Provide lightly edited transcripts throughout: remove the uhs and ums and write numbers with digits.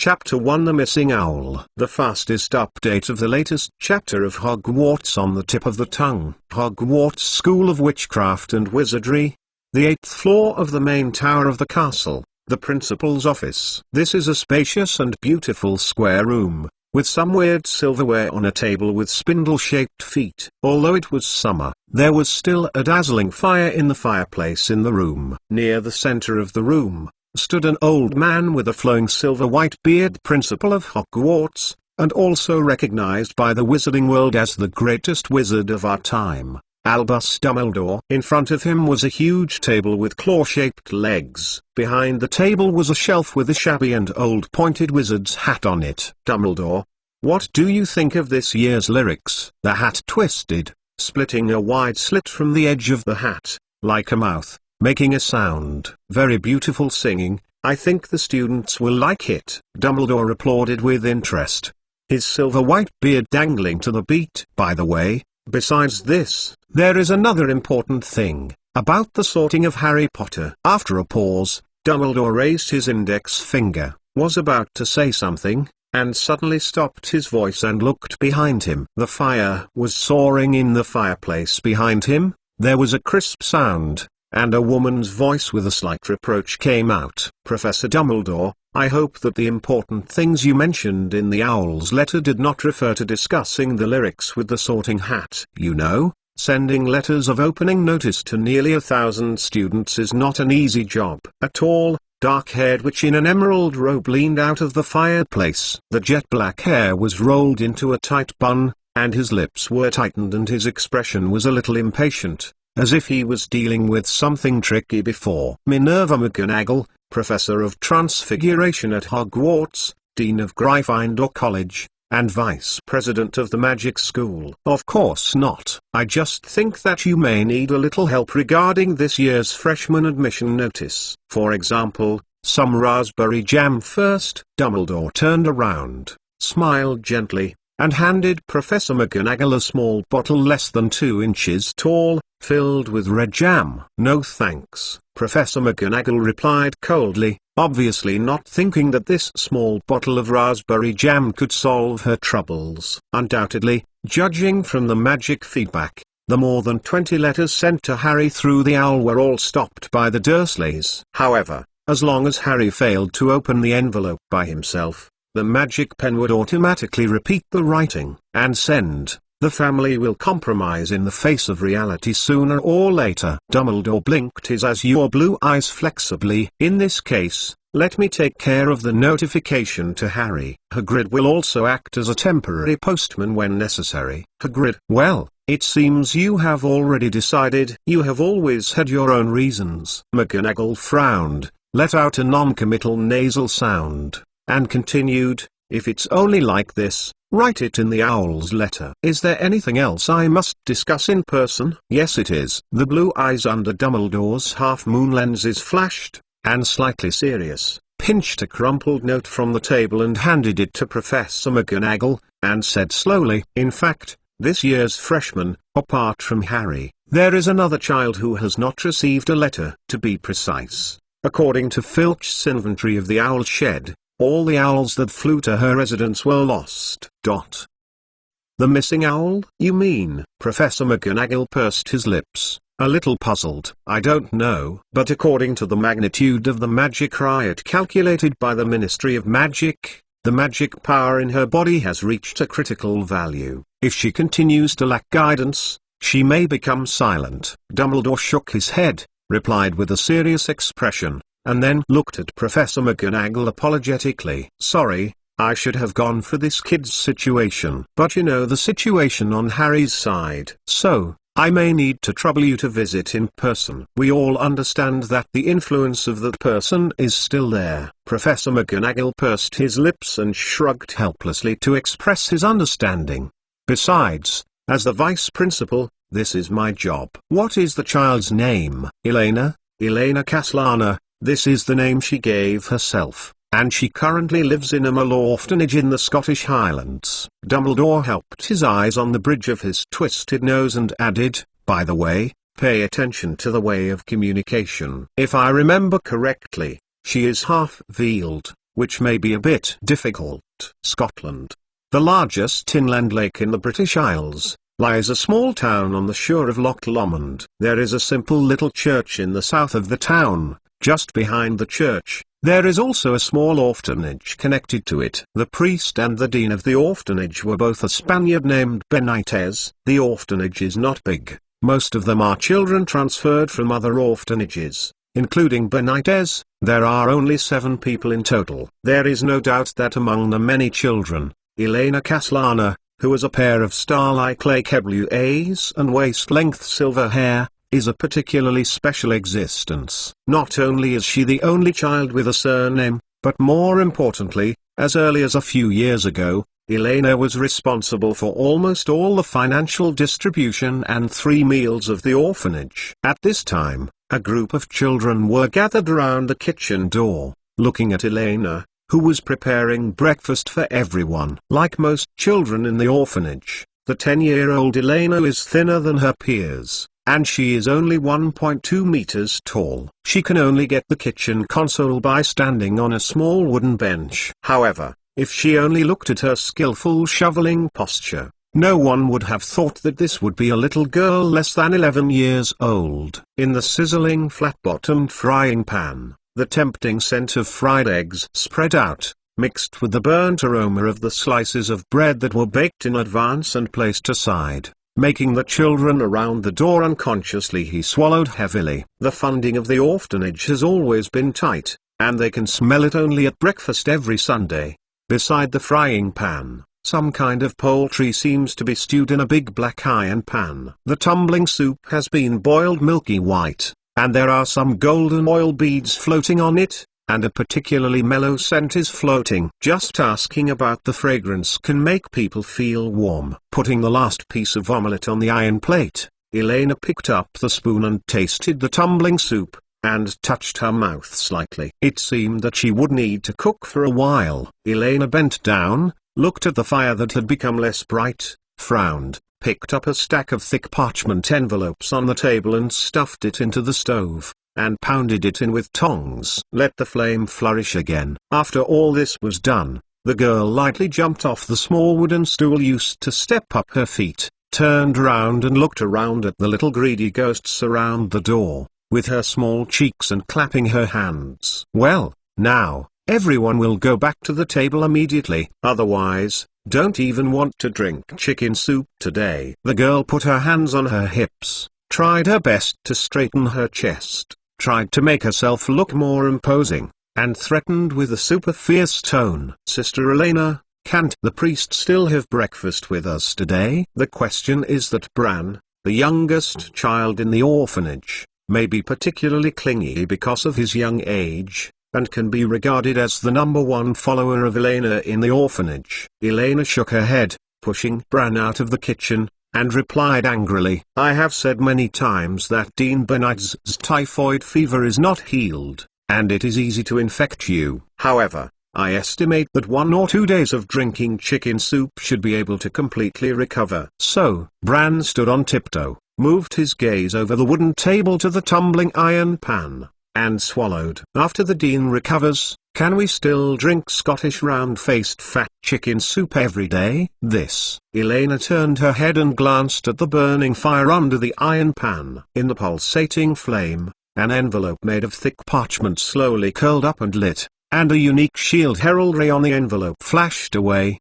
Chapter 1: The Missing Owl. The fastest update of the latest chapter of Hogwarts on the tip of the tongue. Hogwarts School of Witchcraft and Wizardry. The 8th floor of the main tower of the castle, the principal's office. This is a spacious and beautiful square room, with some weird silverware on a table with spindle-shaped feet. Although it was summer, there was still a dazzling fire in the fireplace in the room. Near the center of the room stood an old man with a flowing silver-white beard, principal of Hogwarts, and also recognized by the wizarding world as the greatest wizard of our time, Albus Dumbledore. In front of him was a huge table with claw-shaped legs. Behind the table was a shelf with a shabby and old pointed wizard's hat on it. Dumbledore, what do you think of this year's lyrics? The hat twisted, splitting a wide slit from the edge of the hat, like a mouth, making a sound. Very beautiful singing. I think the students will like it. Dumbledore applauded with interest, his silver-white beard dangling to the beat. By the way, besides this, there is another important thing about the sorting of Harry Potter. After a pause, Dumbledore raised his index finger, was about to say something, and suddenly stopped his voice and looked behind him. The fire was soaring in the fireplace behind him. There was a crisp sound, and a woman's voice with a slight reproach came out. Professor Dumbledore, I hope that the important things you mentioned in the Owl's letter did not refer to discussing the lyrics with the sorting hat. You know, sending letters of opening notice to nearly 1,000 students is not an easy job. A tall, dark-haired witch in an emerald robe leaned out of the fireplace. The jet-black hair was rolled into a tight bun, and his lips were tightened and his expression was a little impatient, as if he was dealing with something tricky before. Minerva McGonagall, Professor of Transfiguration at Hogwarts, Dean of Gryffindor College, and Vice President of the Magic School. Of course not. I just think that you may need a little help regarding this year's freshman admission notice. For example, some raspberry jam first. Dumbledore turned around, smiled gently, and handed Professor McGonagall a small bottle less than 2 inches tall, filled with red jam. No thanks, Professor McGonagall replied coldly, obviously not thinking that this small bottle of raspberry jam could solve her troubles. Undoubtedly, judging from the magic feedback, the more than 20 letters sent to Harry through the Owl were all stopped by the Dursleys. However, as long as Harry failed to open the envelope by himself, the magic pen would automatically repeat the writing and send. The family will compromise in the face of reality sooner or later. Dumbledore blinked his azure blue eyes flexibly. In this case, let me take care of the notification to Harry. Hagrid will also act as a temporary postman when necessary. Hagrid, well, it seems you have already decided. You have always had your own reasons. McGonagall frowned, let out a non-committal nasal sound, and continued, if it's only like this, write it in the Owl's letter. Is there anything else I must discuss in person? Yes it is. The blue eyes under Dumbledore's half-moon lenses flashed, and slightly serious, pinched a crumpled note from the table and handed it to Professor McGonagall, and said slowly, in fact, this year's freshman, apart from Harry, there is another child who has not received a letter. To be precise, according to Filch's inventory of the Owl Shed, all the owls that flew to her residence were lost. The missing owl? You mean? Professor McGonagall pursed his lips, a little puzzled. I don't know. But according to the magnitude of the magic riot calculated by the Ministry of Magic, the magic power in her body has reached a critical value. If she continues to lack guidance, she may become silent. Dumbledore shook his head, replied with a serious expression, and then looked at Professor McGonagall apologetically. Sorry, I should have gone for this kid's situation. But you know the situation on Harry's side. So, I may need to trouble you to visit in person. We all understand that the influence of that person is still there. Professor McGonagall pursed his lips and shrugged helplessly to express his understanding. Besides, as the vice principal, this is my job. What is the child's name? Elena Castellana. This is the name she gave herself, and she currently lives in a Mull orphanage in the Scottish Highlands. Dumbledore helped his eyes on the bridge of his twisted nose and added, by the way, pay attention to the way of communication. If I remember correctly, she is half-veiled. which may be a bit difficult. Scotland. The largest inland lake in the British Isles, lies a small town on the shore of Loch Lomond. There is a simple little church in the south of the town. Just behind the church, there is also a small orphanage connected to it. The priest and the dean of the orphanage were both a Spaniard named Benitez. The orphanage is not big. Most of them are children transferred from other orphanages, including Benitez. There are only 7 people in total. There is no doubt that among the many children, Elena Caslana, who has a pair of star-like lake blue and waist-length silver hair, is a particularly special existence. Not only is she the only child with a surname, but more importantly, as early as a few years ago, Elena was responsible for almost all the financial distribution and 3 meals of the orphanage. At this time, a group of children were gathered around the kitchen door, looking at Elena, who was preparing breakfast for everyone. Like most children in the orphanage, the 10-year-old Elena is thinner than her peers, and she is only 1.2 meters tall. She can only get the kitchen console by standing on a small wooden bench. However, if she only looked at her skillful shoveling posture, no one would have thought that this would be a little girl less than 11 years old. In the sizzling flat-bottomed frying pan, the tempting scent of fried eggs spread out, mixed with the burnt aroma of the slices of bread that were baked in advance and placed aside, making the children around the door unconsciously. He swallowed heavily. The funding of the orphanage has always been tight, and they can smell it only at breakfast every Sunday. Beside the frying pan, some kind of poultry seems to be stewed in a big black iron pan. The tumbling soup has been boiled milky white, and there are some golden oil beads floating on it, and a particularly mellow scent is floating. Just asking about the fragrance can make people feel warm. Putting the last piece of omelette on the iron plate, Elena picked up the spoon and tasted the tumbling soup, and touched her mouth slightly. It seemed that she would need to cook for a while. Elena bent down, looked at the fire that had become less bright, frowned, picked up a stack of thick parchment envelopes on the table and stuffed it into the stove, and pounded it in with tongs. Let the flame flourish again. After all this was done, the girl lightly jumped off the small wooden stool used to step up her feet, turned round and looked around at the little greedy ghosts around the door, with her small cheeks and clapping her hands. Well, now, everyone will go back to the table immediately. Otherwise, don't even want to drink chicken soup today. The girl put her hands on her hips, tried her best to straighten her chest, tried to make herself look more imposing, and threatened with a super fierce tone. Sister Elena, can't the priest still have breakfast with us today? The question is that Bran, the youngest child in the orphanage, may be particularly clingy because of his young age, and can be regarded as the #1 follower of Elena in the orphanage. Elena shook her head, pushing Bran out of the kitchen, and replied angrily, I have said many times that Dean Benitez's typhoid fever is not healed, and it is easy to infect you. However, I estimate that 1 or 2 days of drinking chicken soup should be able to completely recover. So, Bran stood on tiptoe, moved his gaze over the wooden table to the tumbling iron pan, and swallowed. After the Dean recovers, can we still drink Scottish round-faced fat chicken soup every day? This. Elena turned her head and glanced at the burning fire under the iron pan. In the pulsating flame, an envelope made of thick parchment slowly curled up and lit, and a unique shield heraldry on the envelope flashed away.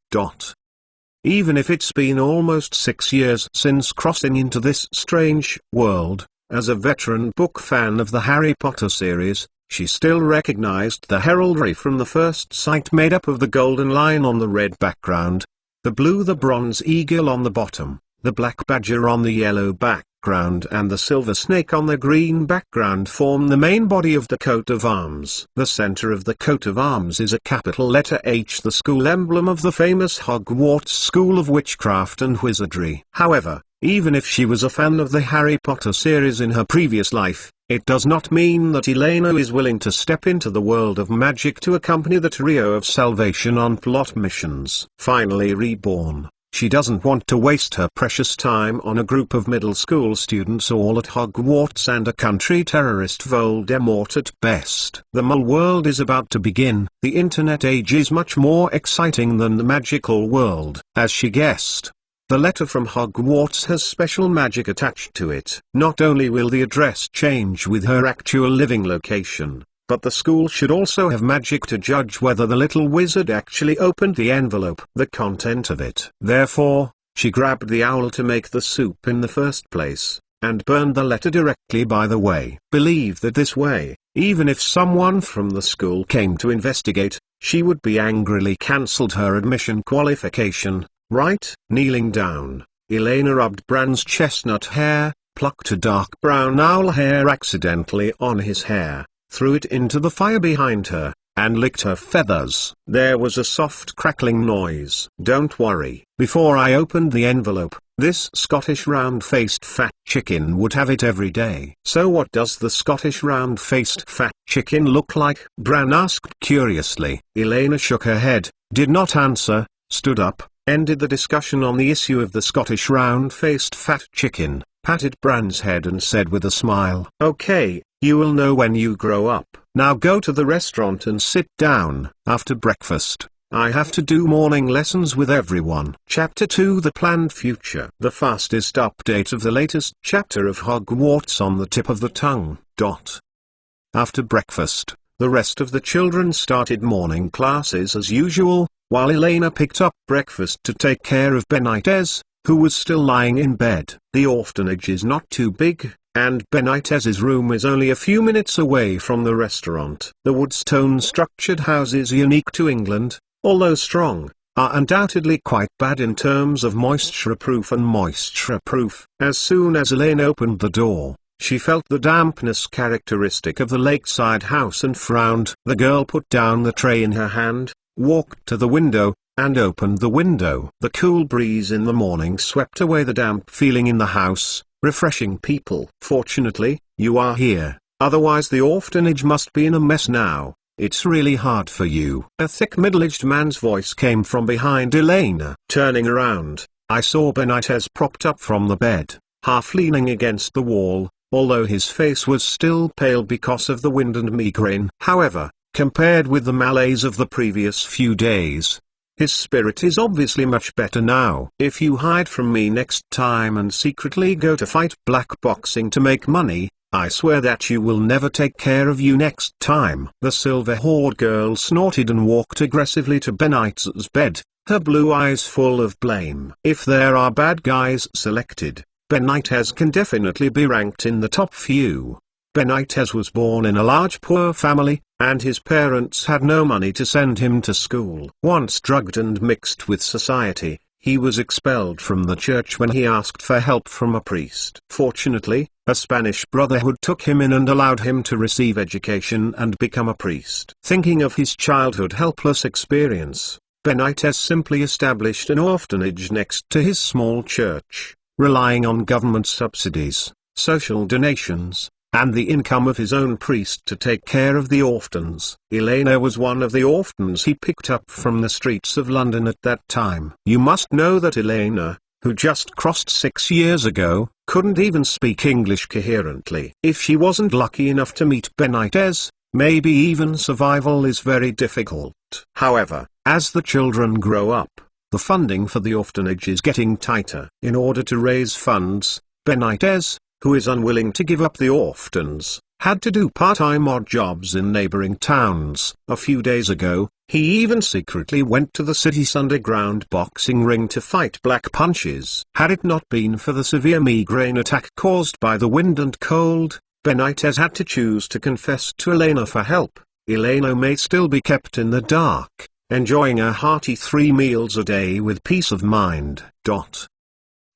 Even if it's been almost 6 years since crossing into this strange world, as a veteran book fan of the Harry Potter series, she still recognized the heraldry from the first sight, made up of the golden lion on the red background, the blue, the bronze eagle on the bottom, the black badger on the yellow background, and the silver snake on the green background form the main body of the coat of arms. The center of the coat of arms is a capital letter H, the school emblem of the famous Hogwarts School of Witchcraft and Wizardry. However, even if she was a fan of the Harry Potter series in her previous life, it does not mean that Elena is willing to step into the world of magic to accompany the trio of Salvation on plot missions. Finally reborn, She doesn't want to waste her precious time on a group of middle school students all at Hogwarts and a country terrorist Voldemort at best. The mole world is about to begin. The internet age is much more exciting than the magical world, as she guessed. The letter from Hogwarts has special magic attached to it. Not only will the address change with her actual living location, but the school should also have magic to judge whether the little wizard actually opened the envelope, the content of it. Therefore, she grabbed the owl to make the soup in the first place, and burned the letter directly by the way. Believe that this way, even if someone from the school came to investigate, she would be angrily cancelled her admission qualification. Right? Kneeling down, Elena rubbed Bran's chestnut hair, plucked a dark brown owl hair accidentally on his hair, threw it into the fire behind her, and licked her feathers. There was a soft crackling noise. Don't worry. Before I opened the envelope, this Scottish round-faced fat chicken would have it every day. So what does the Scottish round-faced fat chicken look like? Bran asked curiously. Elena shook her head, did not answer, stood up, ended the discussion on the issue of the Scottish round-faced fat chicken, patted Bran's head and said with a smile, "Okay, you will know when you grow up. Now go to the restaurant and sit down. After breakfast, I have to do morning lessons with everyone." Chapter 2: The Planned Future. The fastest update of the latest chapter of Hogwarts on the tip of the tongue. After breakfast, the rest of the children started morning classes as usual, while Elena picked up breakfast to take care of Benitez, who was still lying in bed. The orphanage is not too big, and Benitez's room is only a few minutes away from the restaurant. The wood-stone structured houses unique to England, although strong, are undoubtedly quite bad in terms of moisture-proof and moisture-proof. As soon as Elena opened the door, she felt the dampness characteristic of the lakeside house and frowned. The girl put down the tray in her hand, walked to the window, and opened the window. The cool breeze in the morning swept away the damp feeling in the house, refreshing people. Fortunately, you are here, otherwise the orphanage must be in a mess now. It's really hard for you. A thick middle-aged man's voice came from behind Elena. Turning around, I saw Benitez propped up from the bed, half leaning against the wall, although his face was still pale because of the wind and migraine. However, compared with the malaise of the previous few days, his spirit is obviously much better now. If you hide from me next time and secretly go to fight black boxing to make money, I swear that you will never take care of you next time. The silver-haired girl snorted and walked aggressively to Benitez's bed, her blue eyes full of blame. If there are bad guys selected, Benitez can definitely be ranked in the top few. Benitez was born in a large poor family, and his parents had no money to send him to school. Once drugged and mixed with society, he was expelled from the church when he asked for help from a priest. Fortunately, a Spanish brotherhood took him in and allowed him to receive education and become a priest. Thinking of his childhood helpless experience, Benitez simply established an orphanage next to his small church, relying on government subsidies, social donations, and the income of his own priest to take care of the orphans. Elena was one of the orphans he picked up from the streets of London at that time. You must know that Elena, who just crossed 6 years ago, couldn't even speak English coherently. If she wasn't lucky enough to meet Benitez, maybe even survival is very difficult. However, as the children grow up, the funding for the orphanage is getting tighter. In order to raise funds, Benitez, who is unwilling to give up the orphans, had to do part-time odd jobs in neighboring towns. A few days ago, he even secretly went to the city's underground boxing ring to fight black punches. Had it not been for the severe migraine attack caused by the wind and cold, Benitez had to choose to confess to Elena for help. Elena may still be kept in the dark, enjoying a hearty 3 meals a day with peace of mind.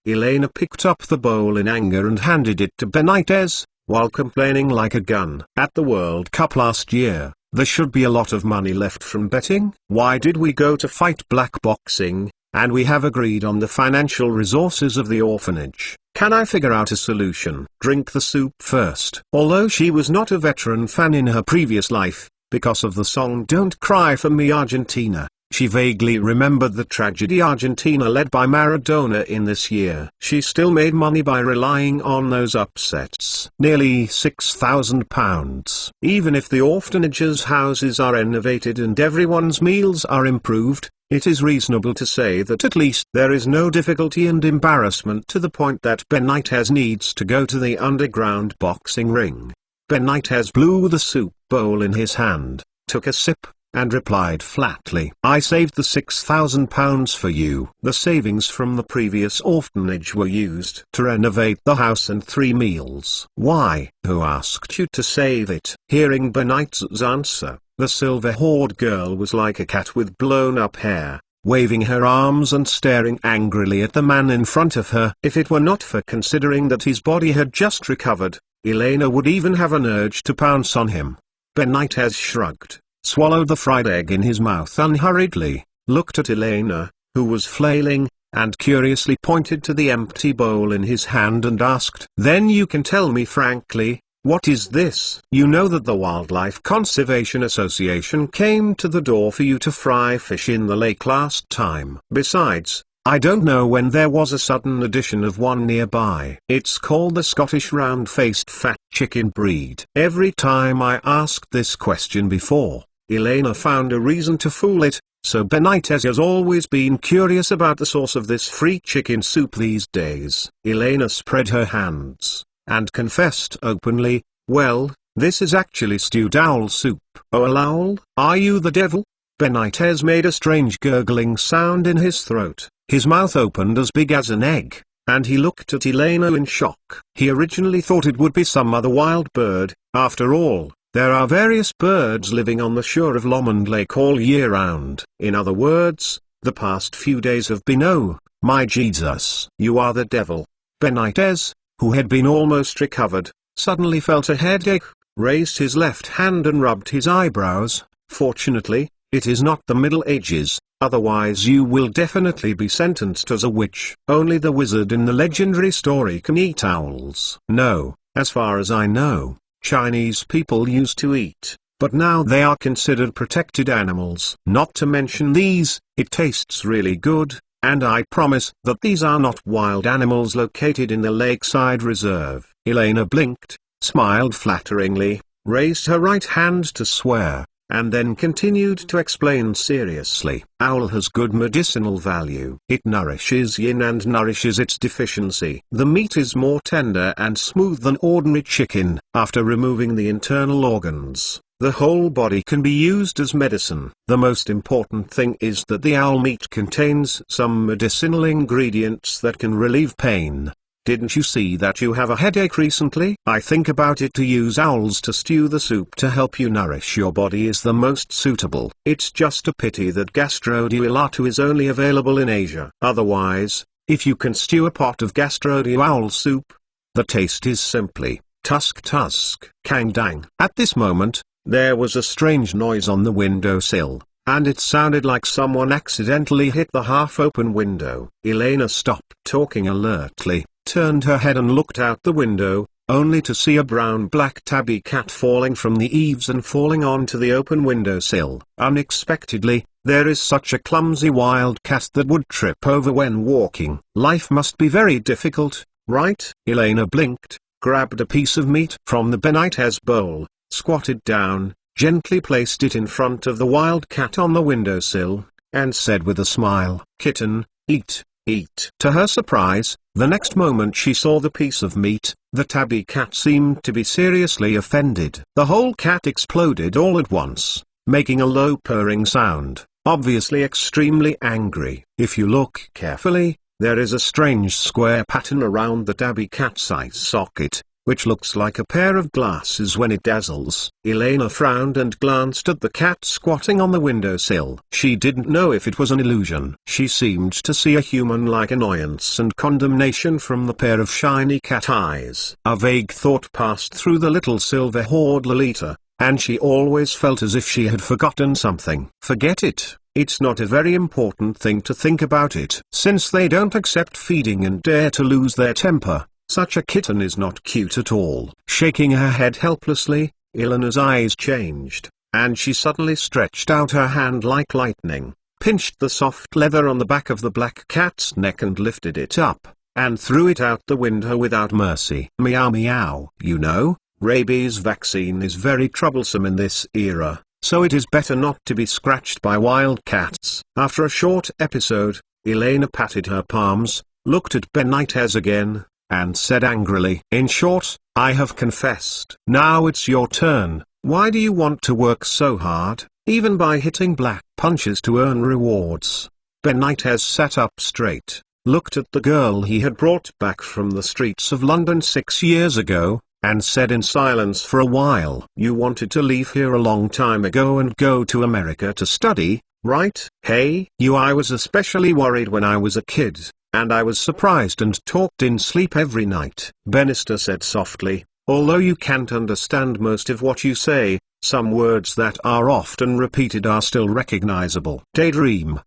Elena picked up the bowl in anger and handed it to Benitez, while complaining like a gun. At the World Cup last year, there should be a lot of money left from betting. Why did we go to fight black boxing, and we have agreed on the financial resources of the orphanage? Can I figure out a solution? Drink the soup first. Although she was not a veteran fan in her previous life, because of the song Don't Cry for Me Argentina, She vaguely remembered the tragedy Argentina led by Maradona in this year. She still made money by relying on those upsets. Nearly £6,000. Even if the orphanage's houses are renovated and everyone's meals are improved, it is reasonable to say that at least there is no difficulty and embarrassment to the point that Benitez needs to go to the underground boxing ring. Benitez blew the soup bowl in his hand, took a sip, and replied flatly, "I saved the £6,000 for you." The savings from the previous orphanage were used to renovate the house and 3 meals. "Why? Who asked you to save it?" Hearing Benitez's answer, the silver-haired girl was like a cat with blown-up hair, waving her arms and staring angrily at the man in front of her. If it were not for considering that his body had just recovered, Elena would even have an urge to pounce on him. Benitez shrugged, swallowed the fried egg in his mouth unhurriedly, looked at Elena, who was flailing, and curiously pointed to the empty bowl in his hand and asked, "Then you can tell me frankly, what is this?" "You know that the Wildlife Conservation Association came to the door for you to fry fish in the lake last time. Besides, I don't know when there was a sudden addition of one nearby. It's called the Scottish round-faced fat chicken breed." Every time I asked this question before, Elena found a reason to fool it, so Benitez has always been curious about the source of this free chicken soup these days. Elena spread her hands, and confessed openly, "Well, this is actually stewed owl soup." "Oh, owl? Are you the devil?" Benitez made a strange gurgling sound in his throat, his mouth opened as big as an egg, and he looked at Elena in shock. He originally thought it would be some other wild bird. After all, there are various birds living on the shore of Lomond Lake all year round. In other words, the past few days have been, oh, my Jesus. "You are the devil." Benitez, who had been almost recovered, suddenly felt a headache, raised his left hand and rubbed his eyebrows. "Fortunately, it is not the Middle Ages, otherwise you will definitely be sentenced as a witch. Only the wizard in the legendary story can eat owls." "No, as far as I know, Chinese people used to eat, but now they are considered protected animals. Not to mention these, it tastes really good, and I promise that these are not wild animals located in the lakeside reserve." Elena blinked, smiled flatteringly, raised her right hand to swear, and then continued to explain seriously. "Owl has good medicinal value. It nourishes yin and nourishes its deficiency. The meat is more tender and smooth than ordinary chicken. After removing the internal organs, the whole body can be used as medicine. The most important thing is that the owl meat contains some medicinal ingredients that can relieve pain. Didn't you see that you have a headache recently? I think about it to use owls to stew the soup to help you nourish your body is the most suitable. It's just a pity that gastrodilatu is only available in Asia. Otherwise, if you can stew a pot of gastrodil owl soup, the taste is simply tusk. Kang dang. At this moment, there was a strange noise on the windowsill, and it sounded like someone accidentally hit the half-open window. Elena stopped talking alertly, turned her head and looked out the window, only to see a brown-black tabby cat falling from the eaves and falling onto the open windowsill. Unexpectedly, there is such a clumsy wild cat that would trip over when walking. Life must be very difficult, right? Elena blinked, grabbed a piece of meat from the Benitez bowl, squatted down, gently placed it in front of the wild cat on the windowsill, and said with a smile, "Kitten, eat. Eat." To her surprise, the next moment she saw the piece of meat, the tabby cat seemed to be seriously offended. The whole cat exploded all at once, making a low purring sound, obviously extremely angry. If you look carefully, there is a strange square pattern around the tabby cat's eye socket, which looks like a pair of glasses when it dazzles. Elena frowned and glanced at the cat squatting on the windowsill. She didn't know if it was an illusion. She seemed to see a human-like annoyance and condemnation from the pair of shiny cat eyes. A vague thought passed through the little silver-haired Lolita, and she always felt as if she had forgotten something. Forget it. It's not a very important thing to think about it. Since they don't accept feeding and dare to lose their temper, such a kitten is not cute at all. Shaking her head helplessly, Elena's eyes changed, and she suddenly stretched out her hand like lightning, pinched the soft leather on the back of the black cat's neck and lifted it up, and threw it out the window without mercy. Meow meow. You know, rabies vaccine is very troublesome in this era, so it is better not to be scratched by wild cats. After a short episode, Elena patted her palms, looked at Benitez again, and said angrily, "In short, I have confessed. Now it's your turn. Why do you want to work so hard, even by hitting black punches to earn rewards?" Benitez sat up straight, looked at the girl he had brought back from the streets of London 6 years ago, and said in silence for a while, "You wanted to leave here a long time ago and go to America to study, right?" "Hey, I was especially worried when I was a kid, and I was surprised and talked in sleep every night," Bannister said softly. "Although you can't understand most of what you say, some words that are often repeated are still recognizable." Daydream!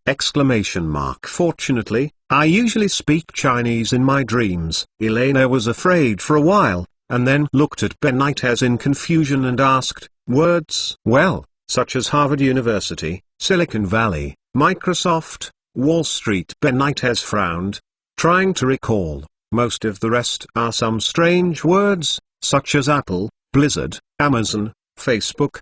Fortunately, I usually speak Chinese in my dreams. Elena was afraid for a while, and then looked at Benitez in confusion and asked, "Words?" "Well, such as Harvard University, Silicon Valley, Microsoft, Wall Street." Benitez frowned, trying to recall. "Most of the rest are some strange words, such as Apple, Blizzard, Amazon, Facebook,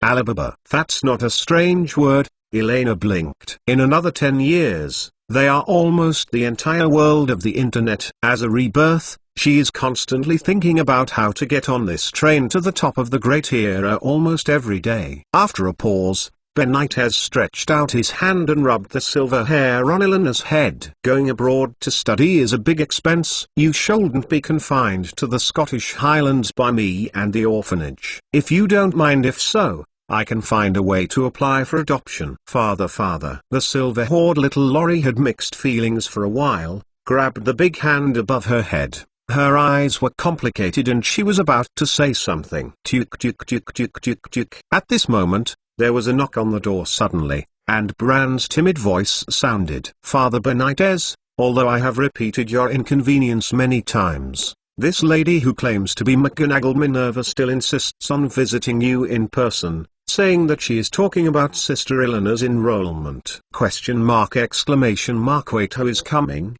Alibaba." "That's not a strange word," Elena blinked. "In another 10 years, they are almost the entire world of the internet." As a rebirth, she is constantly thinking about how to get on this train to the top of the great era almost every day. After a pause, Benitez stretched out his hand and rubbed the silver hair on Elena's head. "Going abroad to study is a big expense. You shouldn't be confined to the Scottish Highlands by me and the orphanage. If you don't mind, if so, I can find a way to apply for adoption." Father. The silver-haired little Lorry had mixed feelings for a while, grabbed the big hand above her head. Her eyes were complicated and she was about to say something. Tuk tuk tuk tuk tuk tuk. At this moment, there was a knock on the door suddenly, and Bran's timid voice sounded. "Father Benitez, although I have repeated your inconvenience many times, this lady who claims to be McGonagall Minerva still insists on visiting you in person, saying that she is talking about Sister Eleanor's enrollment." Wait, who is coming?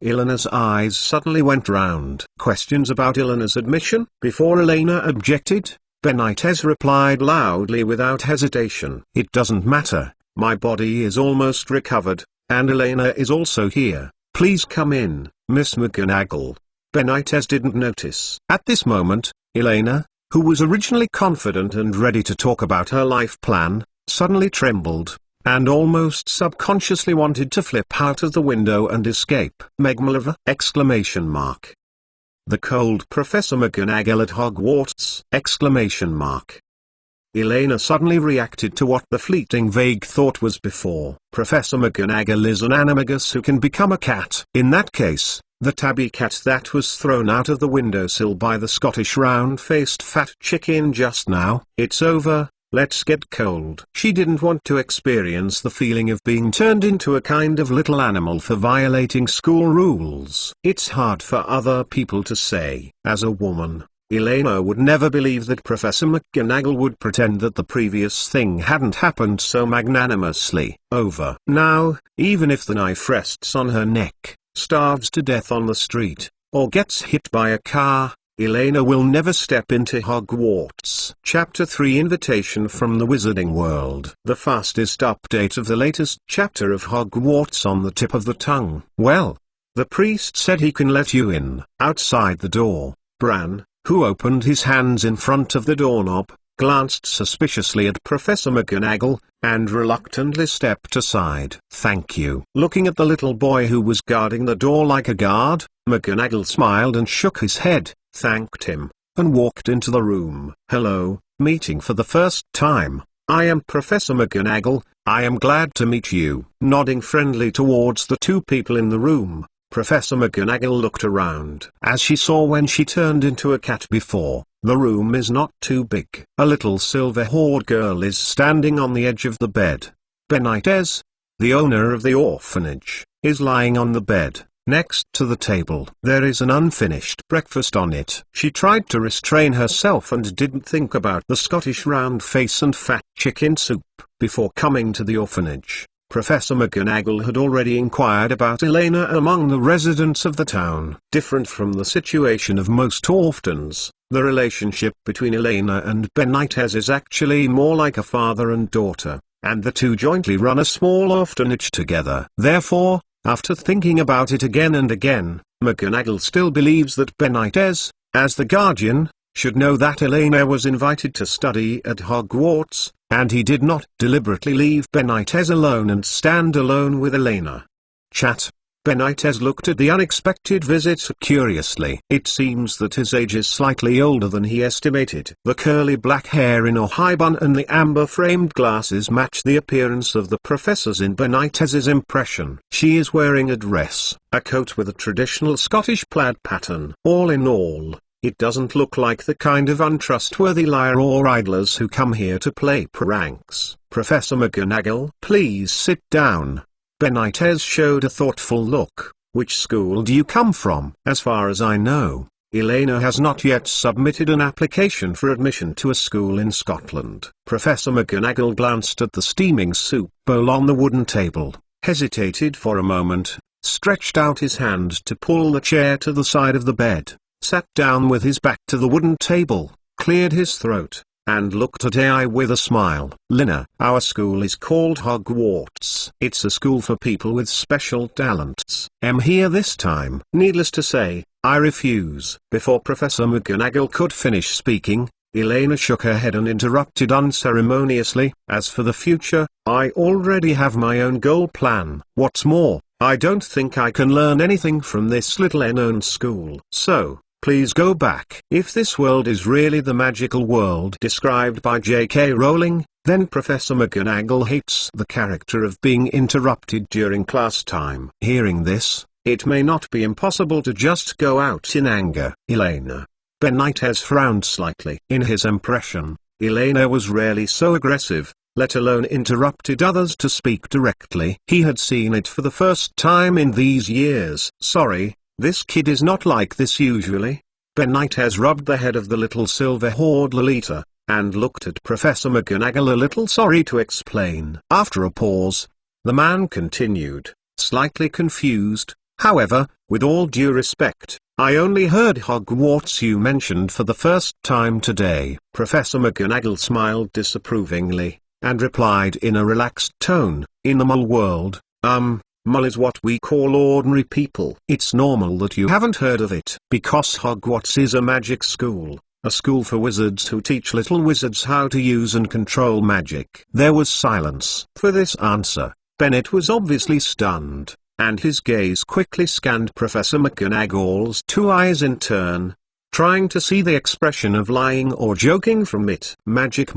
Eleanor's eyes suddenly went round. Questions about Eleanor's admission? Before Elena objected, Benitez replied loudly without hesitation. "It doesn't matter, my body is almost recovered, and Elena is also here. Please come in, Miss McGonagall." Benitez didn't notice. At this moment, Elena, who was originally confident and ready to talk about her life plan, suddenly trembled, and almost subconsciously wanted to flip out of the window and escape. "Megmalova!" The cold Professor McGonagall at Hogwarts! Elena suddenly reacted to what the fleeting vague thought was before. Professor McGonagall is an animagus who can become a cat. In that case, the tabby cat that was thrown out of the windowsill by the Scottish round-faced fat chicken just now. It's over. Let's get cold. She didn't want to experience the feeling of being turned into a kind of little animal for violating school rules. It's hard for other people to say. As a woman, Elena would never believe that Professor McGonagall would pretend that the previous thing hadn't happened so magnanimously. Over. Now, even if the knife rests on her neck, starves to death on the street, or gets hit by a car, Elena will never step into Hogwarts. Chapter 3: Invitation from the Wizarding World. The fastest update of the latest chapter of Hogwarts on the tip of the tongue. "Well, the priest said he can let you in." Outside the door, Bran, who opened his hands in front of the doorknob, glanced suspiciously at Professor McGonagall, and reluctantly stepped aside. "Thank you." Looking at the little boy who was guarding the door like a guard, McGonagall smiled and shook his head, thanked him, and walked into the room. "Hello, meeting for the first time. I am Professor McGonagall. I am glad to meet you." Nodding friendly towards the two people in the room, Professor McGonagall looked around. As she saw when she turned into a cat before, the room is not too big. A little silver-haired girl is standing on the edge of the bed. Benitez, the owner of the orphanage, is lying on the bed, Next to the table, there is an unfinished breakfast on it. She tried to restrain herself and didn't think about the Scottish round face and fat chicken soup. Before coming to the orphanage, Professor McGonagall had already inquired about Elena among the residents of the town. Different from the situation of most orphans, the relationship between Elena and Benitez is actually more like a father and daughter, and the two jointly run a small orphanage together. Therefore, after thinking about it again and again, McGonagall still believes that Benitez, as the guardian, should know that Elena was invited to study at Hogwarts, and he did not deliberately leave Benitez alone and stand alone with Elena. Chat. Benitez looked at the unexpected visit curiously. It seems that his age is slightly older than he estimated. The curly black hair in a high bun and the amber-framed glasses match the appearance of the professors in Benitez's impression. She is wearing a dress, a coat with a traditional Scottish plaid pattern. All in all, it doesn't look like the kind of untrustworthy liar or idlers who come here to play pranks. Professor McGonagall, please sit down. Benitez showed a thoughtful look. Which school do you come from? As far as I know, Elena has not yet submitted an application for admission to a school in Scotland. Professor McGonagall glanced at the steaming soup bowl on the wooden table, hesitated for a moment, stretched out his hand to pull the chair to the side of the bed, sat down with his back to the wooden table, cleared his throat, and looked at AI with a smile. Lina, our school is called Hogwarts. It's a school for people with special talents. Am here this time. Needless to say, I refuse. Before Professor McGonagall could finish speaking, Elena shook her head and interrupted unceremoniously. As for the future, I already have my own goal plan. What's more, I don't think I can learn anything from this little unknown school. So, please go back. If this world is really the magical world described by J.K. Rowling, then Professor McGonagall hates the character of being interrupted during class time. Hearing this, it may not be impossible to just go out in anger. Elena. Benitez frowned slightly. In his impression, Elena was rarely so aggressive, let alone interrupted others to speak directly. He had seen it for the first time in these years. Sorry. This kid is not like this usually. Benitez rubbed the head of the little silver hoard Lolita, and looked at Professor McGonagall a little sorry to explain. After a pause, the man continued, slightly confused, however, with all due respect, I only heard Hogwarts you mentioned for the first time today. Professor McGonagall smiled disapprovingly, and replied in a relaxed tone, in the Muggle world, Mull is what we call ordinary people. It's normal that you haven't heard of it. Because Hogwarts is a magic school, a school for wizards who teach little wizards how to use and control magic. There was silence. For this answer, Bennett was obviously stunned, and his gaze quickly scanned Professor McGonagall's two eyes in turn, trying to see the expression of lying or joking from it. Magic?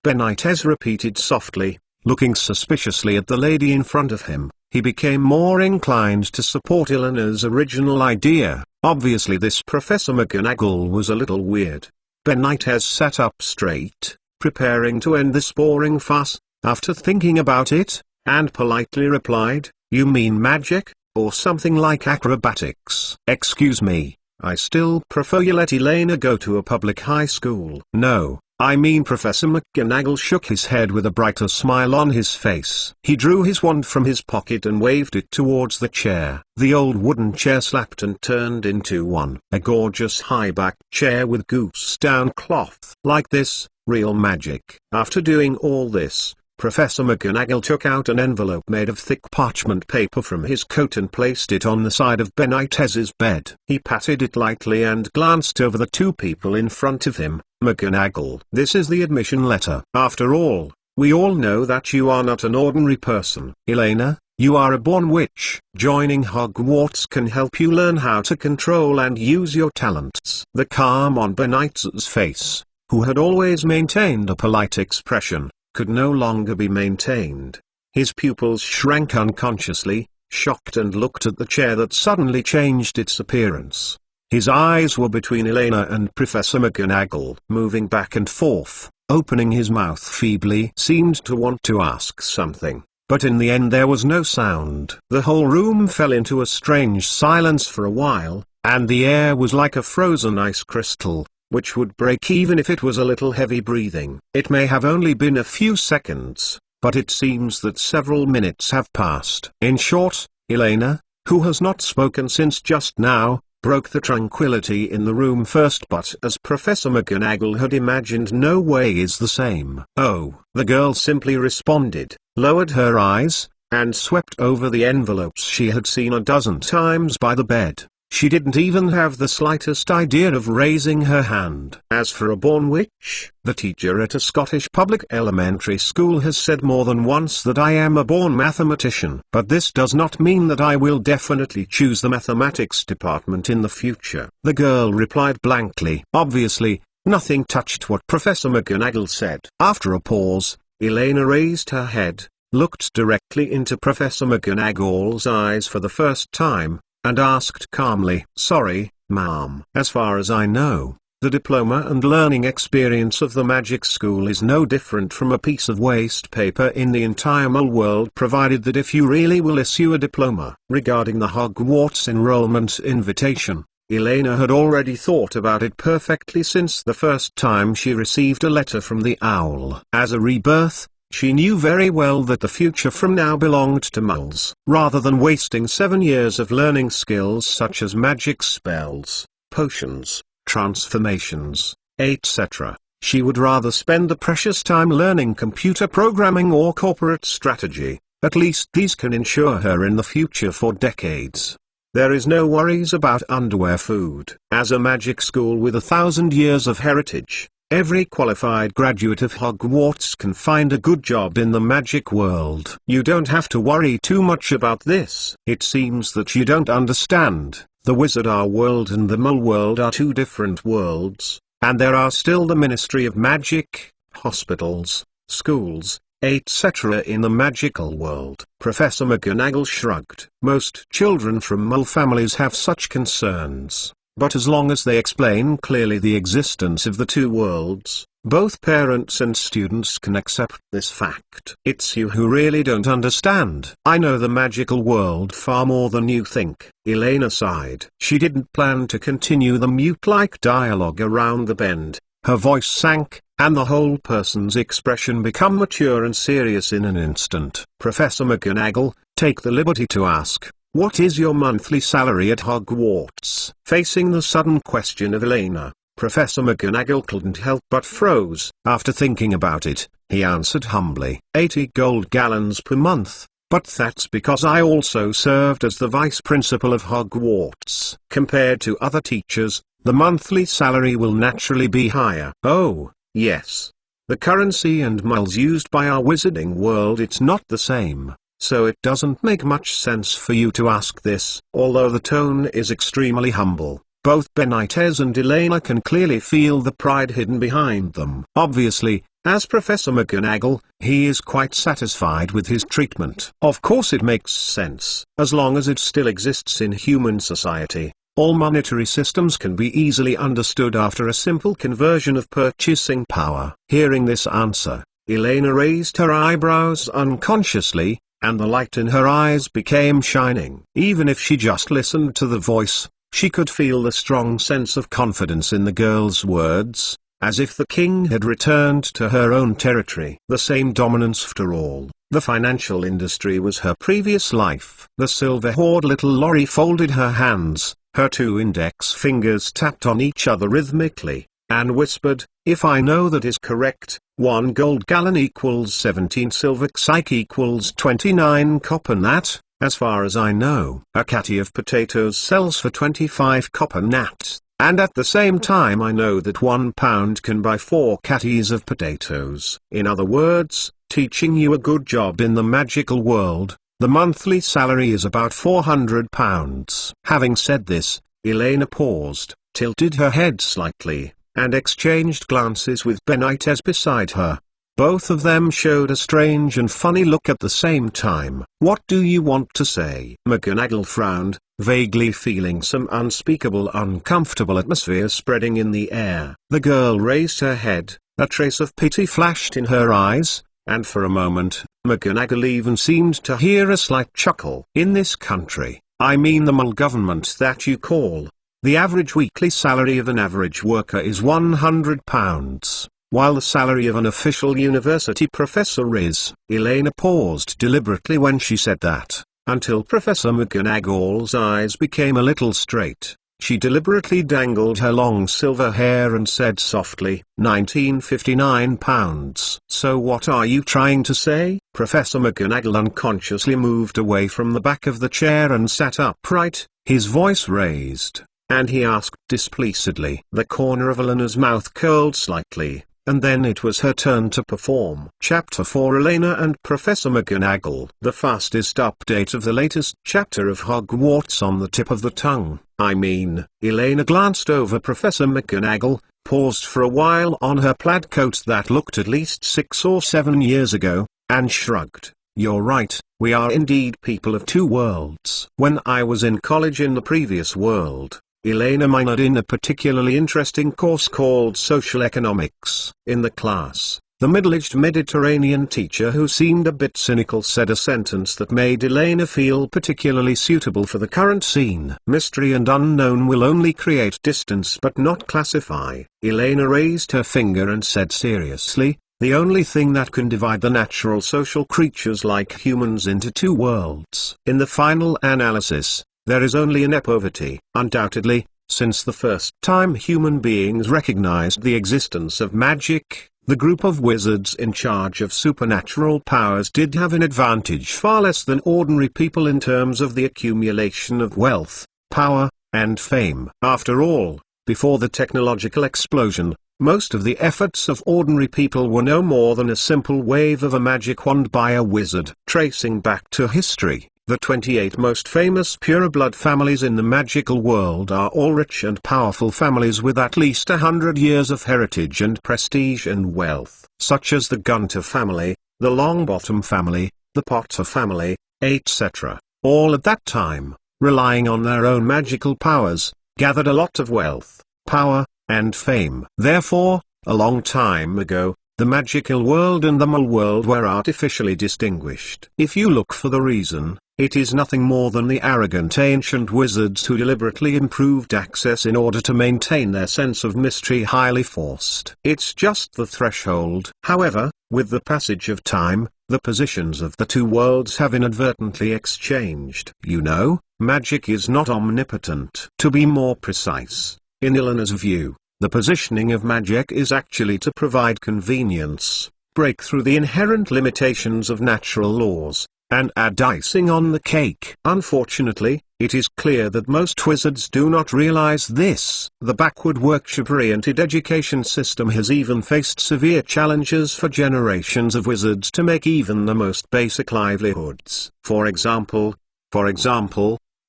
Benitez repeated softly, looking suspiciously at the lady in front of him. He became more inclined to support Eleanor's original idea. Obviously this Professor McGonagall was a little weird. Benitez sat up straight, preparing to end this boring fuss, after thinking about it, and politely replied, you mean magic, or something like acrobatics? Excuse me, I still prefer you let Elena go to a public high school. No. I mean Professor McGonagall shook his head with a brighter smile on his face. He drew his wand from his pocket and waved it towards the chair. The old wooden chair slapped and turned into one. A gorgeous high-backed chair with goose-down cloth. Like this, real magic. After doing all this, Professor McGonagall took out an envelope made of thick parchment paper from his coat and placed it on the side of Benitez's bed. He patted it lightly and glanced over the two people in front of him. McGonagall, this is the admission letter. After all, we all know that you are not an ordinary person. Elena, you are a born witch. Joining Hogwarts can help you learn how to control and use your talents. The calm on Benitez's face, who had always maintained a polite expression, could no longer be maintained. His pupils shrank unconsciously, shocked, and looked at the chair that suddenly changed its appearance. His eyes were between Elena and Professor McGonagall, moving back and forth, opening his mouth feebly, seemed to want to ask something. but in the end there was no sound. The whole room fell into a strange silence for a while, and the air was like a frozen ice crystal, which would break even if it was a little heavy breathing. It may have only been a few seconds, but it seems that several minutes have passed. In short, Elena, who has not spoken since just now, broke the tranquility in the room first, but as Professor McGonagall had imagined, no way is the same. Oh, the girl simply responded, lowered her eyes, and swept over the envelopes she had seen a dozen times by the bed. She didn't even have the slightest idea of raising her hand. As for a born witch, the teacher at a Scottish public elementary school has said more than once that I am a born mathematician. But this does not mean that I will definitely choose the mathematics department in the future. The girl replied blankly. Obviously, nothing touched what Professor McGonagall said. After a pause, Elena raised her head, looked directly into Professor McGonagall's eyes for the first time, and asked calmly, "Sorry, ma'am. As far as I know, the diploma and learning experience of the magic school is no different from a piece of waste paper in the entire mole world, provided that if you really will issue a diploma." Regarding the Hogwarts enrollment invitation, Elena had already thought about it perfectly since the first time she received a letter from the owl. As a rebirth, she knew very well that the future from now belonged to muggles. Rather than wasting 7 years of learning skills such as magic spells, potions, transformations, etc., she would rather spend the precious time learning computer programming or corporate strategy. At least these can ensure her in the future for decades. There is no worries about underwear, food. As a magic school with 1,000 years of heritage, every qualified graduate of Hogwarts can find a good job in the magic world. You don't have to worry too much about this. It seems that you don't understand. The Wizardar world and the Mole world are two different worlds, and there are still the Ministry of Magic, hospitals, schools, etc. in the magical world. Professor McGonagall shrugged. Most children from Mole families have such concerns. But as long as they explain clearly the existence of the two worlds, both parents and students can accept this fact. It's you who really don't understand. I know the magical world far more than you think. Elena sighed. She didn't plan to continue the mute-like dialogue around the bend. Her voice sank, and the whole person's expression became mature and serious in an instant. Professor McGonagall, take the liberty to ask, what is your monthly salary at Hogwarts? Facing the sudden question of Elena, Professor McGonagall couldn't help but froze. After thinking about it, he answered humbly, 80 gold gallons per month, but that's because I also served as the vice principal of Hogwarts. Compared to other teachers, the monthly salary will naturally be higher. Oh, yes. The currency and miles used by our wizarding world, it's not the same. So it doesn't make much sense for you to ask this. Although the tone is extremely humble, both Benitez and Elena can clearly feel the pride hidden behind them. Obviously, as Professor McGonagall, he is quite satisfied with his treatment. Of course it makes sense. As long as it still exists in human society, all monetary systems can be easily understood after a simple conversion of purchasing power. Hearing this answer, Elena raised her eyebrows unconsciously, and the light in her eyes became shining. Even if she just listened to the voice, she could feel the strong sense of confidence in the girl's words, as if the king had returned to her own territory. The same dominance after all. The financial industry was her previous life. The silver-haired little Lori folded her hands, her 2 index fingers tapped on each other rhythmically, and whispered, if I know that is correct, 1 gold gallon equals 17 silver psyche equals 29 copper nat. As far as I know, a catty of potatoes sells for 25 copper nat, and at the same time I know that 1 pound can buy 4 catties of potatoes. In other words, teaching you a good job in the magical world, the monthly salary is about £400. Having said this, Elena paused, tilted her head slightly, and exchanged glances with Benitez beside her. Both of them showed a strange and funny look at the same time. What do you want to say? McGonagall frowned, vaguely feeling some unspeakable uncomfortable atmosphere spreading in the air. The girl raised her head, a trace of pity flashed in her eyes, and for a moment, McGonagall even seemed to hear a slight chuckle. In this country, I mean the mole government that you call, the average weekly salary of an average worker is £100, while the salary of an official university professor is. Elena paused deliberately when she said that, until Professor McGonagall's eyes became a little straight. She deliberately dangled her long silver hair and said softly, £1959. So what are you trying to say? Professor McGonagall unconsciously moved away from the back of the chair and sat upright, his voice raised, and he asked displeasedly. The corner of Elena's mouth curled slightly, and then it was her turn to perform. Chapter 4: Elena and Professor McGonagall. The fastest update of the latest chapter of Hogwarts on the tip of the tongue. Elena glanced over Professor McGonagall, paused for a while on her plaid coat that looked at least 6 or 7 years ago, and shrugged. You're right, we are indeed people of two worlds. When I was in college in the previous world, Elena minored in a particularly interesting course called Social Economics. In the class, the middle-aged Mediterranean teacher who seemed a bit cynical said a sentence that made Elena feel particularly suitable for the current scene. Mystery and unknown will only create distance but not classify. Elena raised her finger and said seriously, the only thing that can divide the natural social creatures like humans into two worlds. In the final analysis, there is only inequality. Undoubtedly, since the first time human beings recognized the existence of magic, the group of wizards in charge of supernatural powers did have an advantage far less than ordinary people in terms of the accumulation of wealth, power, and fame. After all, before the technological explosion, most of the efforts of ordinary people were no more than a simple wave of a magic wand by a wizard. Tracing back to history, the 28 most famous pureblood families in the magical world are all rich and powerful families with at least 100 years of heritage and prestige and wealth, such as the Gunter family, the Longbottom family, the Potter family, etc. All at that time, relying on their own magical powers, gathered a lot of wealth, power, and fame. Therefore, a long time ago, the magical world and the mole world were artificially distinguished. If you look for the reason, it is nothing more than the arrogant ancient wizards who deliberately improved access in order to maintain their sense of mystery highly forced. It's just the threshold. However, with the passage of time, the positions of the two worlds have inadvertently exchanged. You know, magic is not omnipotent. To be more precise, in Elena's view, the positioning of magic is actually to provide convenience, break through the inherent limitations of natural laws, and add icing on the cake. Unfortunately, it is clear that most wizards do not realize this. The backward workshop-oriented education system has even faced severe challenges for generations of wizards to make even the most basic livelihoods. For example,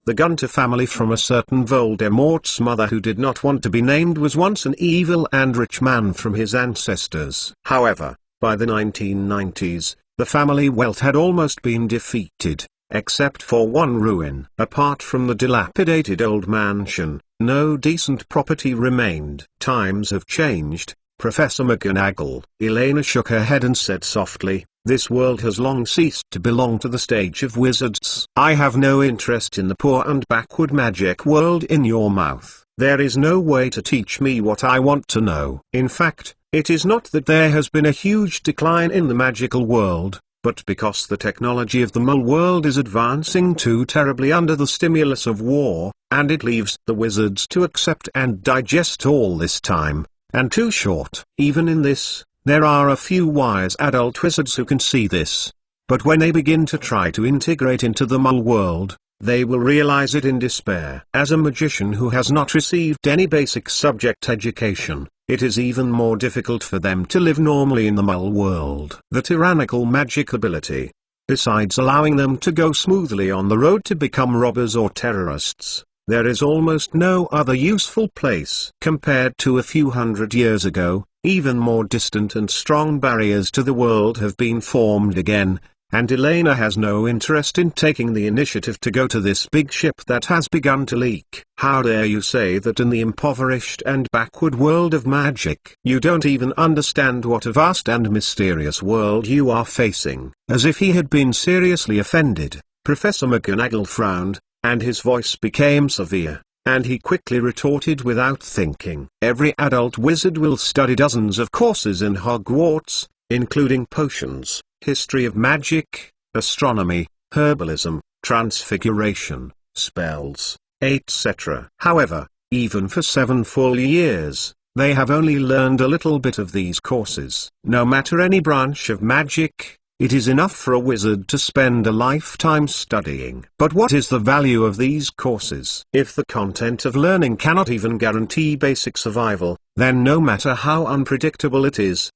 the Gunter family from a certain Voldemort's mother who did not want to be named was once an evil and rich man from his ancestors. However, by the 1990s, the family wealth had almost been defeated, except for one ruin. Apart from the dilapidated old mansion, no decent property remained. Times have changed, Professor McGonagall. Elena shook her head and said softly, this world has long ceased to belong to the stage of wizards. I have no interest in the poor and backward magic world in your mouth. There is no way to teach me what I want to know. In fact, it is not that there has been a huge decline in the magical world, but because the technology of the mole world is advancing too terribly under the stimulus of war, and it leaves the wizards to accept and digest all this time, and too short. Even in this, there are a few wise adult wizards who can see this. But when they begin to try to integrate into the mole world, they will realize it in despair. As a magician who has not received any basic subject education, it is even more difficult for them to live normally in the mole world. The tyrannical magic ability, besides allowing them to go smoothly on the road to become robbers or terrorists, there is almost no other useful place. Compared to a few hundred years ago, even more distant and strong barriers to the world have been formed again, and Elena has no interest in taking the initiative to go to this big ship that has begun to leak. How dare you say that in the impoverished and backward world of magic? You don't even understand what a vast and mysterious world you are facing. As if he had been seriously offended, Professor McGonagall frowned, and his voice became severe, and he quickly retorted without thinking. Every adult wizard will study dozens of courses in Hogwarts, including potions, history of magic, astronomy, herbalism, transfiguration, spells, etc. However, even for 7 full years, they have only learned a little bit of these courses. No matter any branch of magic, it is enough for a wizard to spend a lifetime studying. But what is the value of these courses? If the content of learning cannot even guarantee basic survival, then no matter how unpredictable it is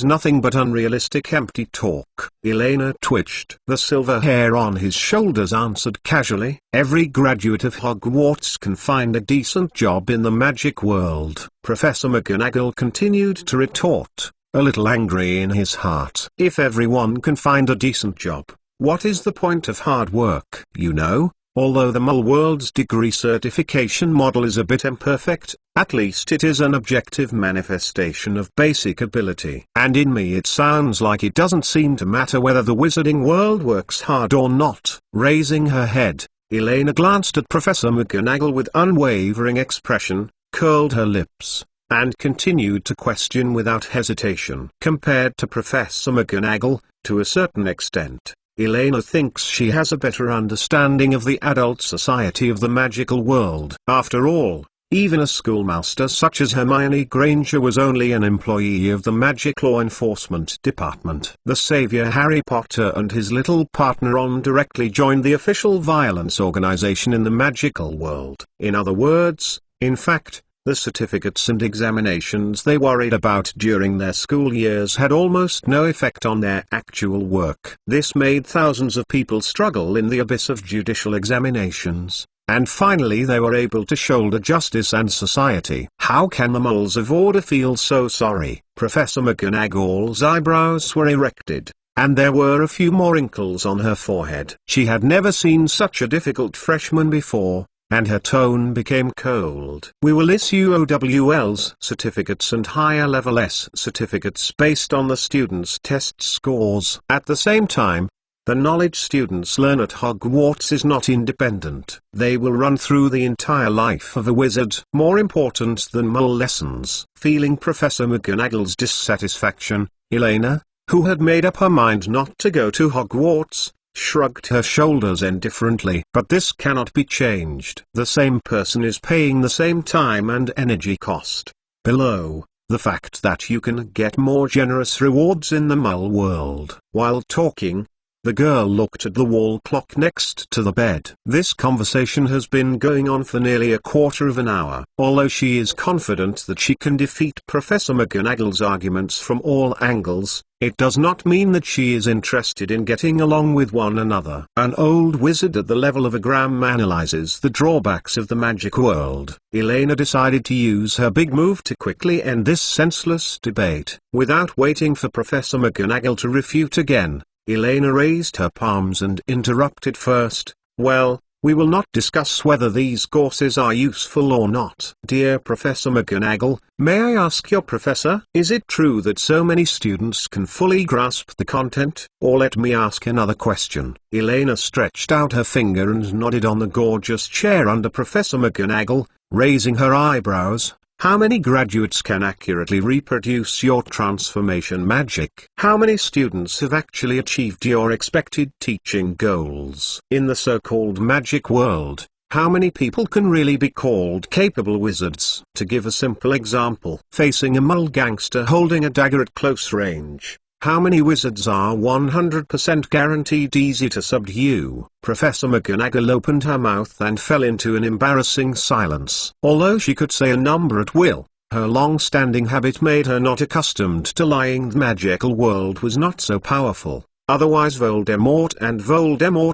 nothing but unrealistic empty talk. Elena twitched. The silver hair on his shoulders answered casually. Every graduate of Hogwarts can find a decent job in the magic world. Professor McGonagall continued to retort, a little angry in his heart. If everyone can find a decent job, what is the point of hard work? You know, although the Mole World's degree certification model is a bit imperfect, at least it is an objective manifestation of basic ability. And in me it sounds like it doesn't seem to matter whether the wizarding world works hard or not. Raising her head, Elena glanced at Professor McGonagall with unwavering expression, curled her lips, and continued to question without hesitation. Compared to Professor McGonagall, to a certain extent, Elena thinks she has a better understanding of the adult society of the magical world. After all, even a schoolmaster such as Hermione Granger was only an employee of the Magic Law Enforcement Department. The savior Harry Potter and his little partner Ron directly joined the official violence organization in the magical world. In other words, in fact, the certificates and examinations they worried about during their school years had almost no effect on their actual work. This made thousands of people struggle in the abyss of judicial examinations, and finally they were able to shoulder justice and society. How can the moles of order feel so sorry? Professor McGonagall's eyebrows were erected, and there were a few more wrinkles on her forehead. She had never seen such a difficult freshman before, and her tone became cold. We will issue OWLs certificates and higher level S certificates based on the students' test scores. At the same time, the knowledge students learn at Hogwarts is not independent. They will run through the entire life of a wizard. More important than mole lessons. Feeling Professor McGonagall's dissatisfaction, Elena, who had made up her mind not to go to Hogwarts, shrugged her shoulders indifferently. But this cannot be changed. The same person is paying the same time and energy cost. Below, the fact that you can get more generous rewards in the Mole world. While talking, the girl looked at the wall clock next to the bed. This conversation has been going on for nearly a quarter of an hour. Although she is confident that she can defeat Professor McGonagall's arguments from all angles, it does not mean that she is interested in getting along with one another. An old wizard at the level of a gram analyzes the drawbacks of the magic world. Elena decided to use her big move to quickly end this senseless debate. Without waiting for Professor McGonagall to refute again, Elena raised her palms and interrupted first. Well, we will not discuss whether these courses are useful or not. Dear Professor McGonagall, may I ask your professor, is it true that so many students can fully grasp the content? Or let me ask another question. Elena stretched out her finger and nodded on the gorgeous chair under Professor McGonagall, raising her eyebrows. How many graduates can accurately reproduce your transformation magic? How many students have actually achieved your expected teaching goals? In the so-called magic world, how many people can really be called capable wizards? To give a simple example, facing a mole gangster holding a dagger at close range, how many wizards are 100% guaranteed easy to subdue? Professor McGonagall opened her mouth and fell into an embarrassing silence. Although she could say a number at will, her long-standing habit made her not accustomed to lying. The magical world was not so powerful. Otherwise Voldemort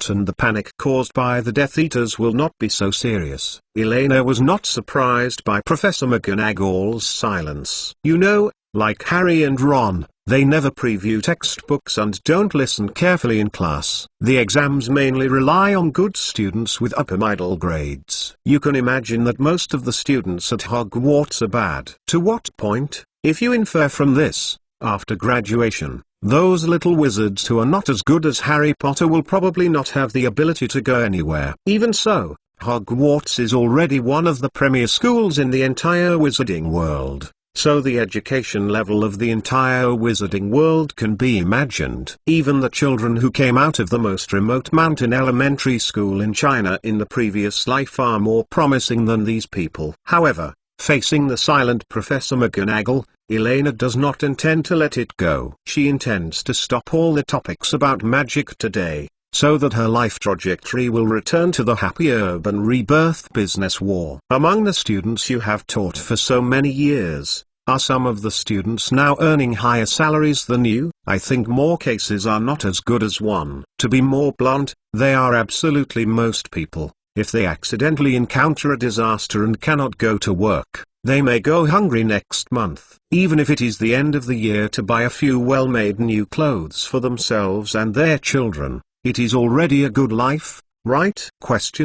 and the panic caused by the Death Eaters will not be so serious. Elena was not surprised by Professor McGonagall's silence. You know, like Harry and Ron, They never preview textbooks and don't listen carefully in class. The exams mainly rely on good students with upper middle grades. You can imagine that most of the students at Hogwarts are bad. To what point, if you infer from this, after graduation, those little wizards who are not as good as Harry Potter will probably not have the ability to go anywhere. Even so, Hogwarts is already one of the premier schools in the entire wizarding world, so the education level of the entire wizarding world can be imagined. Even the children who came out of the most remote mountain elementary school in China in the previous life are more promising than these people. However, facing the silent Professor McGonagall, Elena does not intend to let it go. She intends to stop all the topics about magic today, so that her life trajectory will return to the happy urban rebirth business war. Among the students you have taught for so many years, are some of the students now earning higher salaries than you? I think more cases are not as good as one. To be more blunt, they are absolutely most people. If they accidentally encounter a disaster and cannot go to work, they may go hungry next month, even if it is the end of the year, to buy a few well-made new clothes for themselves and their children. It is already a good life, right? Professor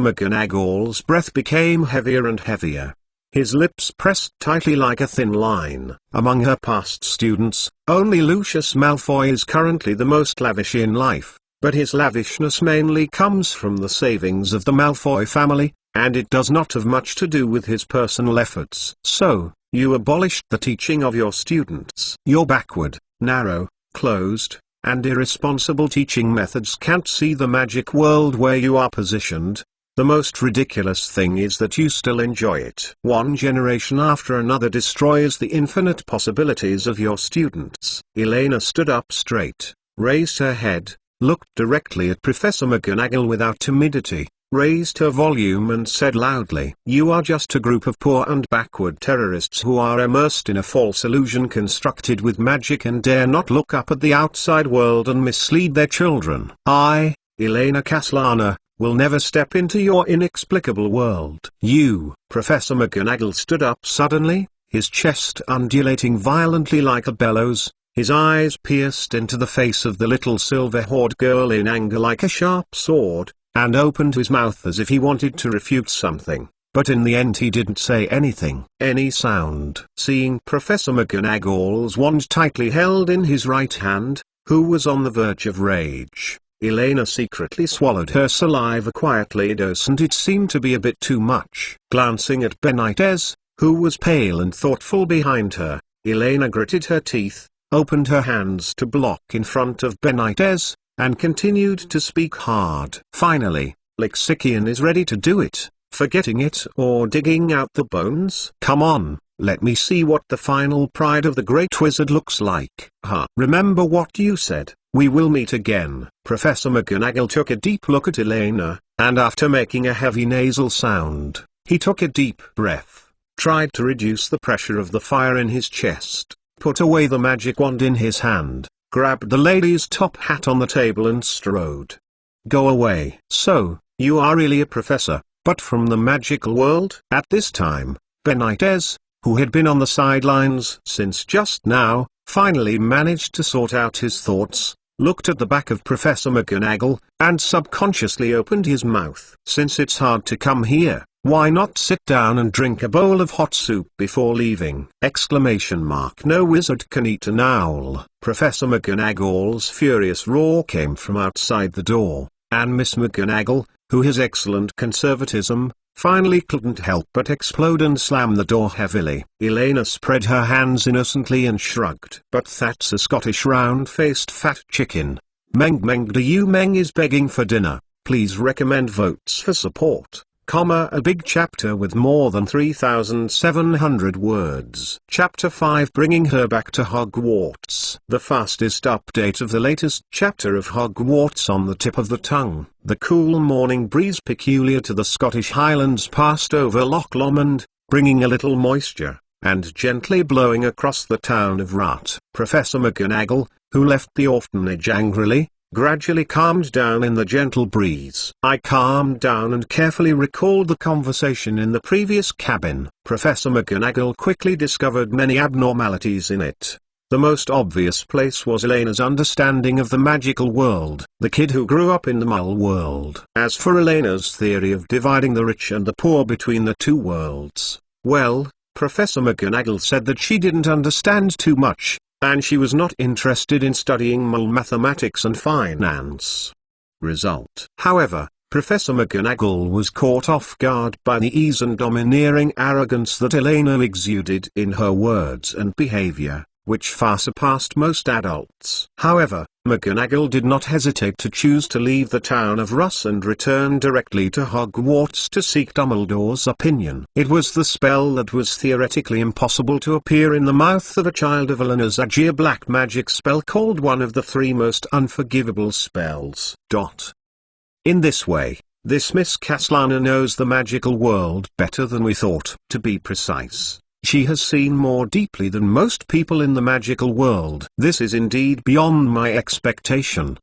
McGonagall's breath became heavier and heavier. His lips pressed tightly like a thin line. Among her past students, only Lucius Malfoy is currently the most lavish in life, but his lavishness mainly comes from the savings of the Malfoy family, and it does not have much to do with his personal efforts. So, you abolished the teaching of your students. Your backward, narrow, closed, and irresponsible teaching methods can't see the magic world where you are positioned. The most ridiculous thing is that you still enjoy it. One generation after another destroys the infinite possibilities of your students. Elena stood up straight, raised her head, looked directly at Professor McGonagall without timidity, raised her volume and said loudly, "You are just a group of poor and backward terrorists who are immersed in a false illusion constructed with magic and dare not look up at the outside world and mislead their children. I, Elena Caslana, will never step into your inexplicable world." You, Professor McGonagall stood up suddenly, his chest undulating violently like a bellows, his eyes pierced into the face of the little silver-haired girl in anger like a sharp sword, and opened his mouth as if he wanted to refute something, but in the end he didn't say anything. Any sound. Seeing Professor McGonagall's wand tightly held in his right hand, who was on the verge of rage, Elena secretly swallowed her saliva quietly. Doesn't it seem to be a bit too much? Glancing at Benitez, who was pale and thoughtful behind her, Elena gritted her teeth, opened her hands to block in front of Benitez, and continued to speak hard. Finally, Lexikian is ready to do it, forgetting it or digging out the bones. Come on, let me see what the final pride of the great wizard looks like. Remember what you said, we will meet again. Professor McGonagall took a deep look at Elena, and after making a heavy nasal sound, he took a deep breath, tried to reduce the pressure of the fire in his chest, put away the magic wand in his hand, grabbed the lady's top hat on the table and strode. Go away. So, you are really a professor, but from the magical world? At this time, Benitez, who had been on the sidelines since just now, finally managed to sort out his thoughts, looked at the back of Professor McGonagall, and subconsciously opened his mouth. Since it's hard to come here, why not sit down and drink a bowl of hot soup before leaving? No wizard can eat an owl. Professor McGonagall's furious roar came from outside the door, and Miss McGonagall, who has excellent conservatism, finally couldn't help but explode and slam the door heavily. Elena spread her hands innocently and shrugged. But that's a Scottish round-faced fat chicken. Meng is begging for dinner. Please recommend votes for support. A big chapter with more than 3,700 words. Chapter 5, bringing her back to Hogwarts. The fastest update of the latest chapter of Hogwarts on the tip of the tongue. The cool morning breeze peculiar to the Scottish Highlands passed over Loch Lomond, bringing a little moisture, and gently blowing across the town of Rat. Professor McGonagall, who left the orphanage angrily, gradually calmed down in the gentle breeze. I calmed down and carefully recalled the conversation in the previous cabin. Professor McGonagall quickly discovered many abnormalities in it. The most obvious place was Elena's understanding of the magical world, the kid who grew up in the Muggle world. As for Elena's theory of dividing the rich and the poor between the two worlds, well, Professor McGonagall said that she didn't understand too much, and she was not interested in studying Muggle mathematics and finance. Result. However, Professor McGonagall was caught off guard by the ease and domineering arrogance that Elena exuded in her words and behavior, which far surpassed most adults. However, McGonagall did not hesitate to choose to leave the town of Russ and return directly to Hogwarts to seek Dumbledore's opinion. It was the spell that was theoretically impossible to appear in the mouth of a child of Eleanor's Azure black magic spell called one of the 3 most unforgivable spells. In this way, this Miss Castellana knows the magical world better than we thought. To be precise, she has seen more deeply than most people in the magical world. This is indeed beyond my expectation.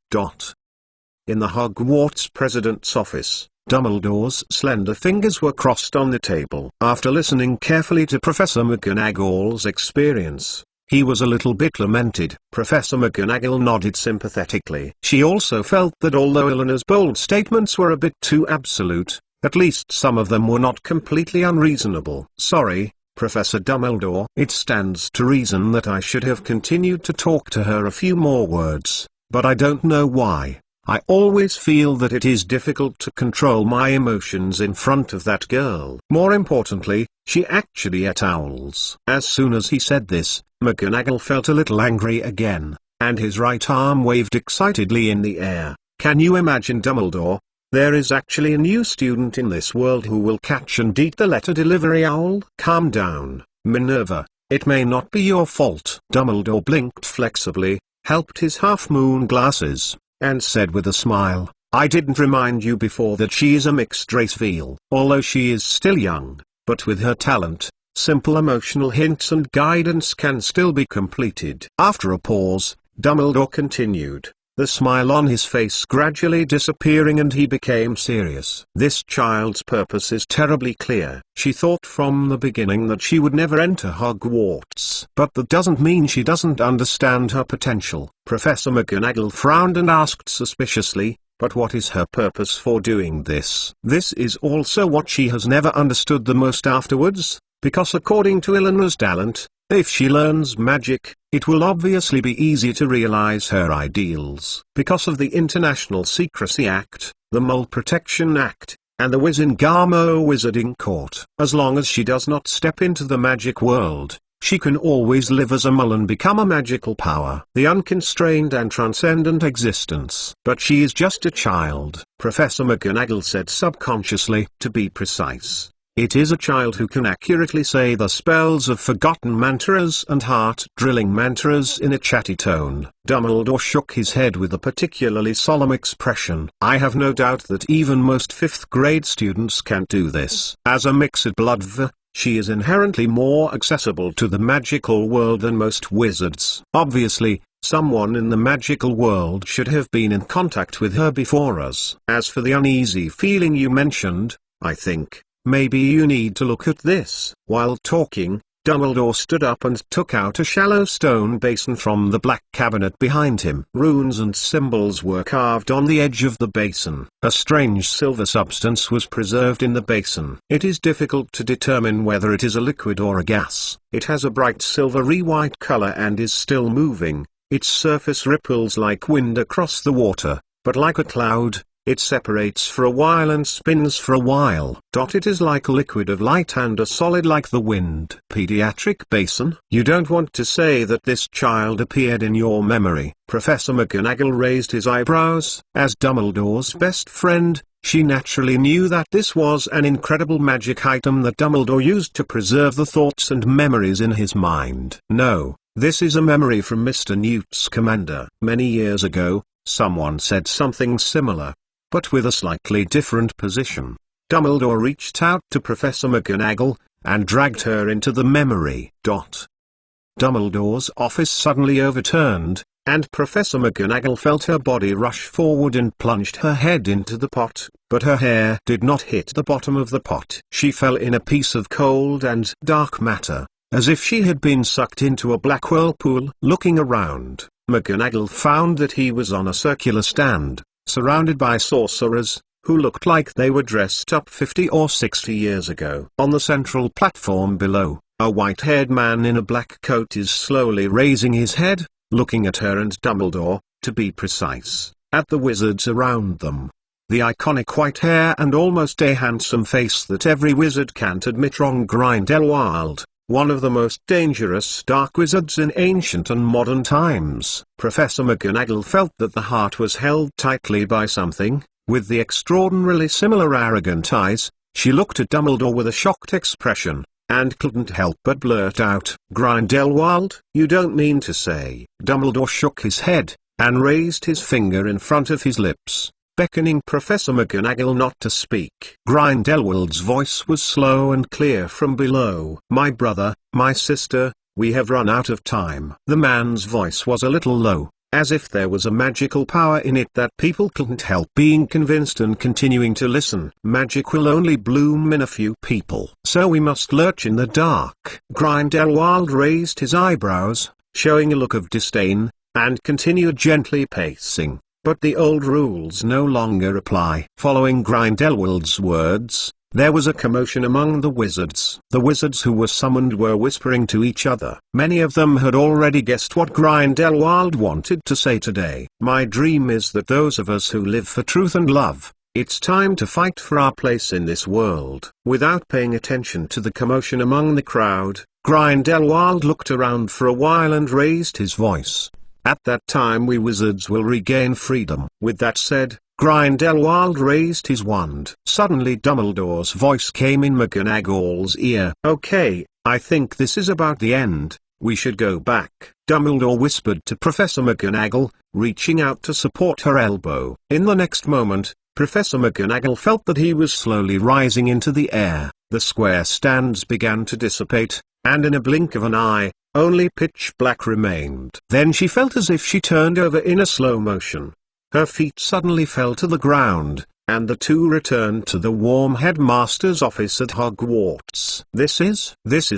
In the Hogwarts president's office, Dumbledore's slender fingers were crossed on the table. After listening carefully to Professor McGonagall's experience, he was a little bit lamented. Professor McGonagall nodded sympathetically. She also felt that although Eleanor's bold statements were a bit too absolute, at least some of them were not completely unreasonable. Sorry, Professor Dumbledore. It stands to reason that I should have continued to talk to her a few more words, but I don't know why. I always feel that it is difficult to control my emotions in front of that girl. More importantly, she actually ate owls. As soon as he said this, McGonagall felt a little angry again, and his right arm waved excitedly in the air. Can you imagine, Dumbledore? There is actually a new student in this world who will catch and eat the letter delivery owl. Calm down, Minerva. It may not be your fault. Dumbledore blinked flexibly, helped his half-moon glasses, and said with a smile, I didn't remind you before that she is a mixed-race Veal. Although she is still young, but with her talent, simple emotional hints and guidance can still be completed. After a pause, Dumbledore continued, the smile on his face gradually disappearing, and he became serious. This child's purpose is terribly clear. She thought from the beginning that she would never enter Hogwarts. But that doesn't mean she doesn't understand her potential. Professor McGonagall frowned and asked suspiciously, but what is her purpose for doing this? This is also what she has never understood the most afterwards, because according to Eleanor's talent, if she learns magic, it will obviously be easy to realize her ideals. Because of the International Secrecy Act, the Mole Protection Act, and the Wizingamo Wizarding Court. As long as she does not step into the magic world, she can always live as a mole and become a magical power. The unconstrained and transcendent existence. But she is just a child, Professor McGonagall said subconsciously. To be precise, it is a child who can accurately say the spells of forgotten mantras and heart-drilling mantras in a chatty tone. Dumbledore shook his head with a particularly solemn expression. I have no doubt that even most 5th-grade students can do this. As a mixed blood she is inherently more accessible to the magical world than most wizards. Obviously, someone in the magical world should have been in contact with her before us. As for the uneasy feeling you mentioned, I think maybe you need to look at this. While talking, Dumbledore stood up and took out a shallow stone basin from the black cabinet behind him. Runes and symbols were carved on the edge of the basin. A strange silver substance was preserved in the basin. It is difficult to determine whether it is a liquid or a gas. It has a bright silvery white color and is still moving. Its surface ripples like wind across the water, but like a cloud, it separates for a while and spins for a while. It is like a liquid of light and a solid like the wind. Pediatric basin? You don't want to say that this child appeared in your memory? Professor McGonagall raised his eyebrows. As Dumbledore's best friend, she naturally knew that this was an incredible magic item that Dumbledore used to preserve the thoughts and memories in his mind. No, this is a memory from Mr. Newt Scamander. Many years ago, someone said something similar, but with a slightly different position. Dumbledore reached out to Professor McGonagall, and dragged her into the memory. Dumbledore's office suddenly overturned, and Professor McGonagall felt her body rush forward and plunged her head into the pot, but her hair did not hit the bottom of the pot. She fell in a piece of cold and dark matter, as if she had been sucked into a black whirlpool. Looking around, McGonagall found that he was on a circular stand, surrounded by sorcerers, who looked like they were dressed up 50 or 60 years ago. On the central platform below, a white-haired man in a black coat is slowly raising his head, looking at her and Dumbledore, to be precise, at the wizards around them. The iconic white hair and almost a handsome face that every wizard can't admit. Wrong. Grindelwald, one of the most dangerous dark wizards in ancient and modern times. Professor McGonagall felt that the heart was held tightly by something. With the extraordinarily similar arrogant eyes, she looked at Dumbledore with a shocked expression, and couldn't help but blurt out, "Grindelwald, you don't mean to say?" Dumbledore shook his head, and raised his finger in front of his lips, beckoning Professor McGonagall not to speak. Grindelwald's voice was slow and clear from below. "My brother, my sister, we have run out of time." The man's voice was a little low, as if there was a magical power in it that people couldn't help being convinced and continuing to listen. "Magic will only bloom in a few people, so we must lurch in the dark." Grindelwald raised his eyebrows, showing a look of disdain, and continued gently pacing. "But the old rules no longer apply." Following Grindelwald's words, there was a commotion among the wizards. The wizards who were summoned were whispering to each other. Many of them had already guessed what Grindelwald wanted to say today. "My dream is that those of us who live for truth and love, it's time to fight for our place in this world." Without paying attention to the commotion among the crowd, Grindelwald looked around for a while and raised his voice. "At that time we wizards will regain freedom." With that said, Grindelwald raised his wand. Suddenly Dumbledore's voice came in McGonagall's ear. "Okay, I think this is about the end, we should go back." Dumbledore whispered to Professor McGonagall, reaching out to support her elbow. In the next moment, Professor McGonagall felt that he was slowly rising into the air. The square stands began to dissipate, and in a blink of an eye, only pitch black remained. Then she felt as if she turned over in a slow motion. Her feet suddenly fell to the ground, and the two returned to the warm headmaster's office at Hogwarts. This is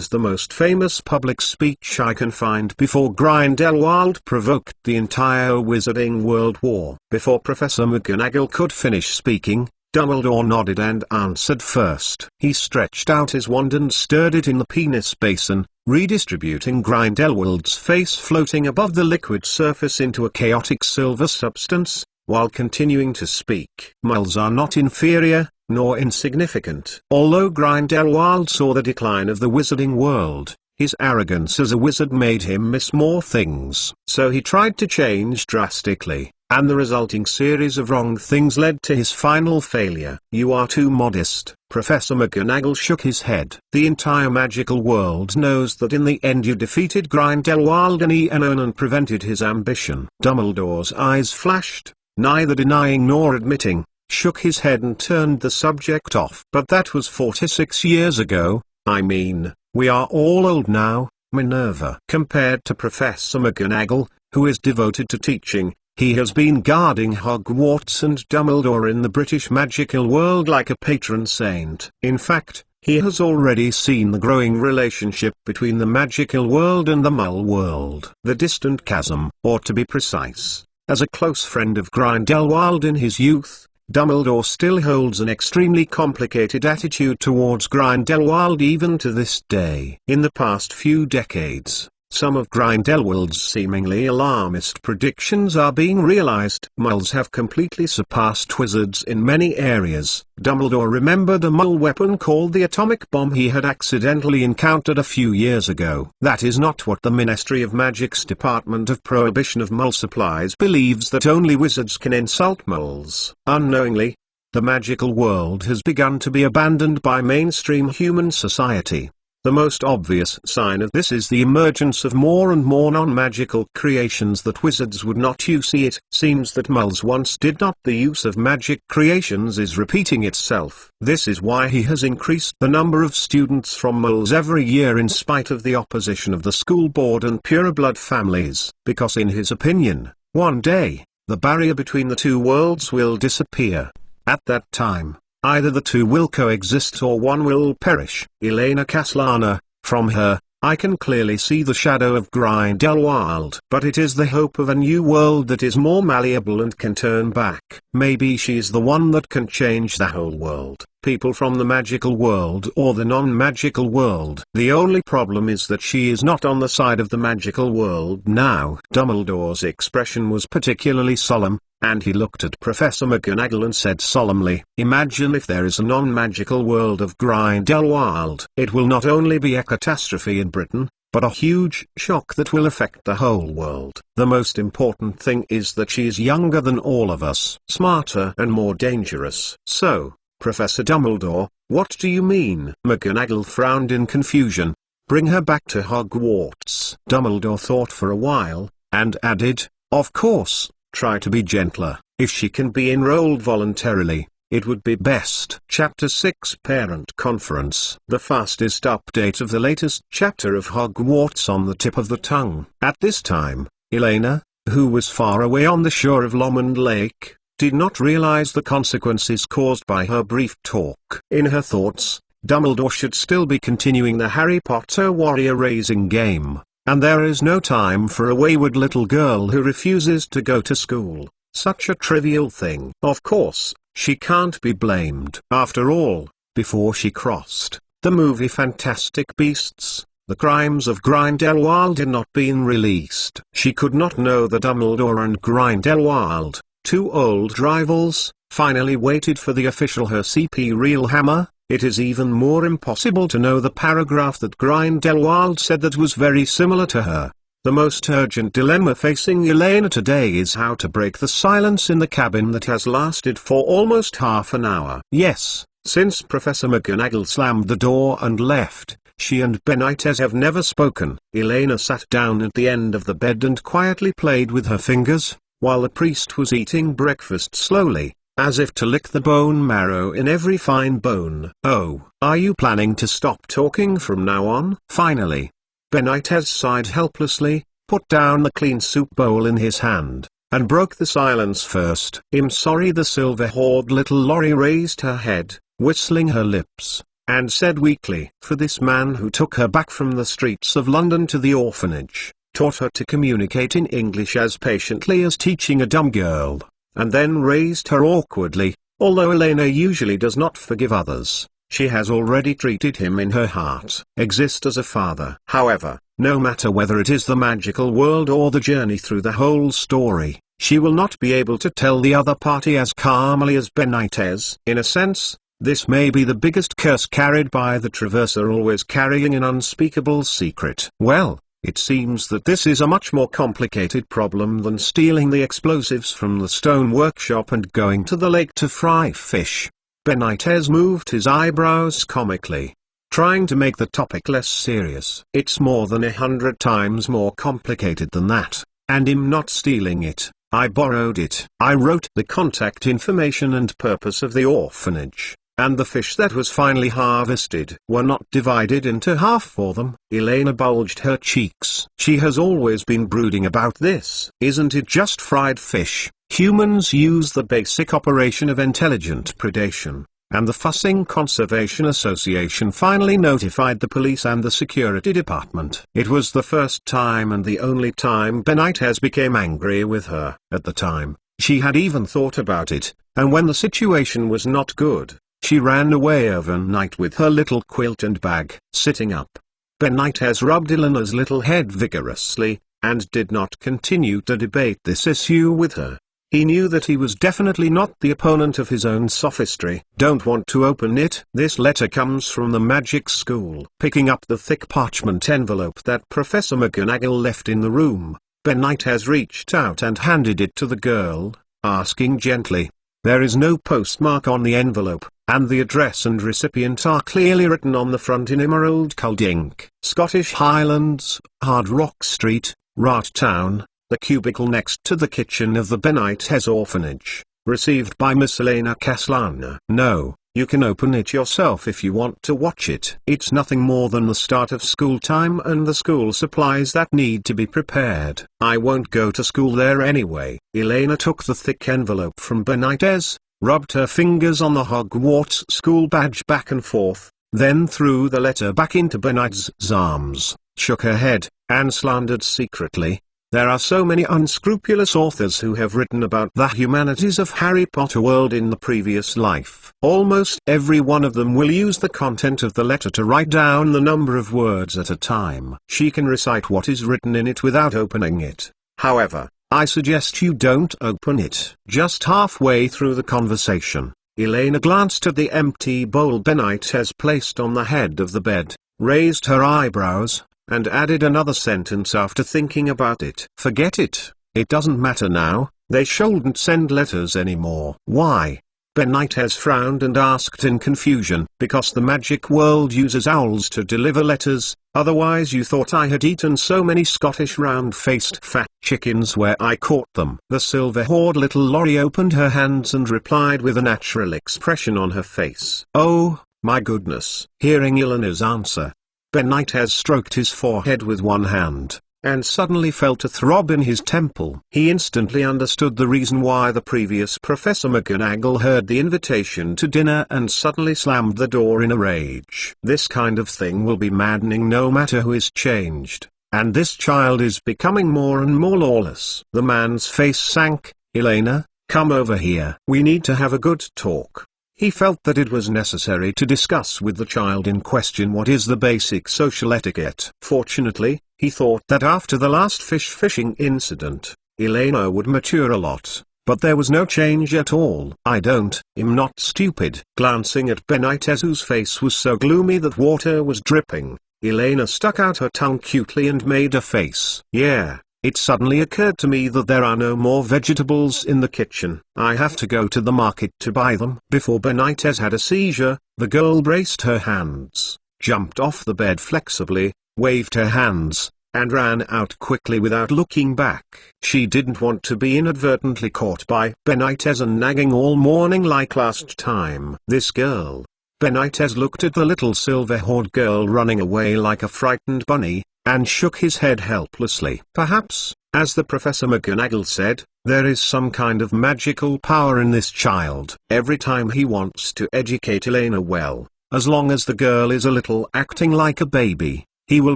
the most famous public speech I can find." Before Grindelwald provoked the entire Wizarding World War. Before Professor McGonagall could finish speaking, Dumbledore nodded and answered first. He stretched out his wand and stirred it in the penis basin, redistributing Grindelwald's face floating above the liquid surface into a chaotic silver substance, while continuing to speak. "Muggles are not inferior, nor insignificant." Although Grindelwald saw the decline of the wizarding world, his arrogance as a wizard made him miss more things. So he tried to change drastically, and the resulting series of wrong things led to his final failure. "You are too modest." Professor McGonagall shook his head. "The entire magical world knows that in the end you defeated Grindelwald and prevented his ambition." Dumbledore's eyes flashed, neither denying nor admitting, shook his head and turned the subject off. "But that was 46 years ago, I mean, we are all old now, Minerva." Compared to Professor McGonagall, who is devoted to teaching, he has been guarding Hogwarts and Dumbledore in the British magical world like a patron saint. In fact, he has already seen the growing relationship between the magical world and the Muggle world. The distant chasm, or to be precise, as a close friend of Grindelwald in his youth, Dumbledore still holds an extremely complicated attitude towards Grindelwald even to this day. In the past few decades, some of Grindelwald's seemingly alarmist predictions are being realized. Muggles have completely surpassed wizards in many areas. Dumbledore remembered a Muggle weapon called the atomic bomb he had accidentally encountered a few years ago. That is not what the Ministry of Magic's Department of Prohibition of Muggle Supplies believes, that only wizards can insult Muggles. Unknowingly, the magical world has begun to be abandoned by mainstream human society. The most obvious sign of this is the emergence of more and more non-magical creations that wizards would not use. It seems that muggles once did not. The use of magic creations is repeating itself. This is why he has increased the number of students from muggles every year in spite of the opposition of the school board and pureblood families, because in his opinion, one day, the barrier between the two worlds will disappear. At that time, either the two will coexist or one will perish. Elena Caslana, from her, I can clearly see the shadow of Grindelwald. But it is the hope of a new world that is more malleable and can turn back. Maybe she's the one that can change the whole world. People from the magical world or the non-magical world. The only problem is that she is not on the side of the magical world now. Dumbledore's expression was particularly solemn, and he looked at Professor McGonagall and said solemnly, "Imagine if there is a non-magical world of Grindelwald. It will not only be a catastrophe in Britain, but a huge shock that will affect the whole world. The most important thing is that she is younger than all of us, smarter and more dangerous." So, Professor Dumbledore, what do you mean? McGonagall frowned in confusion. "Bring her back to Hogwarts." Dumbledore thought for a while, and added, "Of course, try to be gentler. If she can be enrolled voluntarily, it would be best." Chapter 6 Parent Conference. The fastest update of the latest chapter of Hogwarts on the tip of the tongue. At this time, Elena, who was far away on the shore of Lomond Lake, did not realize the consequences caused by her brief talk. In her thoughts, Dumbledore should still be continuing the Harry Potter warrior-raising game, and there is no time for a wayward little girl who refuses to go to school. Such a trivial thing. Of course, she can't be blamed. After all, before she crossed the movie Fantastic Beasts, the Crimes of Grindelwald had not been released. She could not know that Dumbledore and Grindelwald, two old rivals, finally waited for the official HCP real hammer. It is even more impossible to know the paragraph that Grindelwald said that was very similar to her. The most urgent dilemma facing Elena today is how to break the silence in the cabin that has lasted for almost half an hour. Yes, since Professor McGonagall slammed the door and left, she and Benitez have never spoken. Elena sat down at the end of the bed and quietly played with her fingers, while the priest was eating breakfast slowly, as if to lick the bone marrow in every fine bone. "Oh, are you planning to stop talking from now on?" Finally, Benitez sighed helplessly, put down the clean soup bowl in his hand, and broke the silence first. "I'm sorry." The silver-haired little Lorry raised her head, whistling her lips, and said weakly, "For this man who took her back from the streets of London to the orphanage, taught her to communicate in English as patiently as teaching a dumb girl, and then raised her awkwardly, although Elena usually does not forgive others, she has already treated him in her heart, exist as a father." However, no matter whether it is the magical world or the journey through the whole story, she will not be able to tell the other party as calmly as Benitez. In a sense, this may be the biggest curse carried by the Traverser, always carrying an unspeakable secret. Well, it seems that this is a much more complicated problem than stealing the explosives from the stone workshop and going to the lake to fry fish. Benitez moved his eyebrows comically, trying to make the topic less serious. "It's more than 100 times more complicated than that, and I'm not stealing it. I borrowed it. I wrote the contact information and purpose of the orphanage, and the fish that was finally harvested were not divided into half for them." Elena bulged her cheeks. She has always been brooding about this. Isn't it just fried fish? Humans use the basic operation of intelligent predation, and the Fussing Conservation Association finally notified the police and the security department. It was the first time and the only time Benitez became angry with her. At the time, she had even thought about it, and when the situation was not good, she ran away overnight with her little quilt and bag. Sitting up, Benitez rubbed Elena's little head vigorously, and did not continue to debate this issue with her. He knew that he was definitely not the opponent of his own sophistry. "Don't want to open it?" "This letter comes from the magic school." Picking up the thick parchment envelope that Professor McGonagall left in the room, Benitez reached out and handed it to the girl, asking gently, "There is no postmark on the envelope, and the address and recipient are clearly written on the front in emerald coloured ink. Scottish Highlands, Hard Rock Street, Rat Town, the cubicle next to the kitchen of the Benitez orphanage. Received by Miss Elena Caslana. No, you can open it yourself if you want to watch it. It's nothing more than the start of school time and the school supplies that need to be prepared. I won't go to school there anyway. Elena took the thick envelope from Benitez, rubbed her fingers on the Hogwarts school badge back and forth, then threw the letter back into Benitez's arms, shook her head, and slandered secretly. There are so many unscrupulous authors who have written about the humanities of Harry Potter world in the previous life. Almost every one of them will use the content of the letter to write down the number of words at a time. She can recite what is written in it without opening it. However, I suggest you don't open it. Just halfway through the conversation, Elena glanced at the empty bowl Benitez placed on the head of the bed, raised her eyebrows, and added another sentence after thinking about it. Forget it, it doesn't matter now, they shouldn't send letters anymore. Why? Benitez frowned and asked in confusion. Because the magic world uses owls to deliver letters, otherwise you thought I had eaten so many Scottish round-faced fat chickens where I caught them. The silver-haired little Lorry opened her hands and replied with a natural expression on her face. Oh, my goodness. Hearing Eleanor's answer, Benitez stroked his forehead with one hand, and suddenly felt a throb in his temple. He instantly understood the reason why the previous Professor McGonagall heard the invitation to dinner and suddenly slammed the door in a rage. This kind of thing will be maddening no matter who is changed, and this child is becoming more and more lawless. The man's face sank. Elena, come over here. We need to have a good talk. He felt that it was necessary to discuss with the child in question what is the basic social etiquette. Fortunately, he thought that after the last fishing incident, Elena would mature a lot, but there was no change at all. I'm not stupid. Glancing at Benitez, whose face was so gloomy that water was dripping, Elena stuck out her tongue cutely and made a face. Yeah. It suddenly occurred to me that there are no more vegetables in the kitchen. I have to go to the market to buy them. Before Benitez had a seizure, the girl braced her hands, jumped off the bed flexibly, waved her hands, and ran out quickly without looking back. She didn't want to be inadvertently caught by Benitez and nagging all morning like last time. This girl. Benitez looked at the little silver-haired girl running away like a frightened bunny, and shook his head helplessly. Perhaps, as the Professor McGonagall said, there is some kind of magical power in this child. Every time he wants to educate Elena well, as long as the girl is a little acting like a baby, he will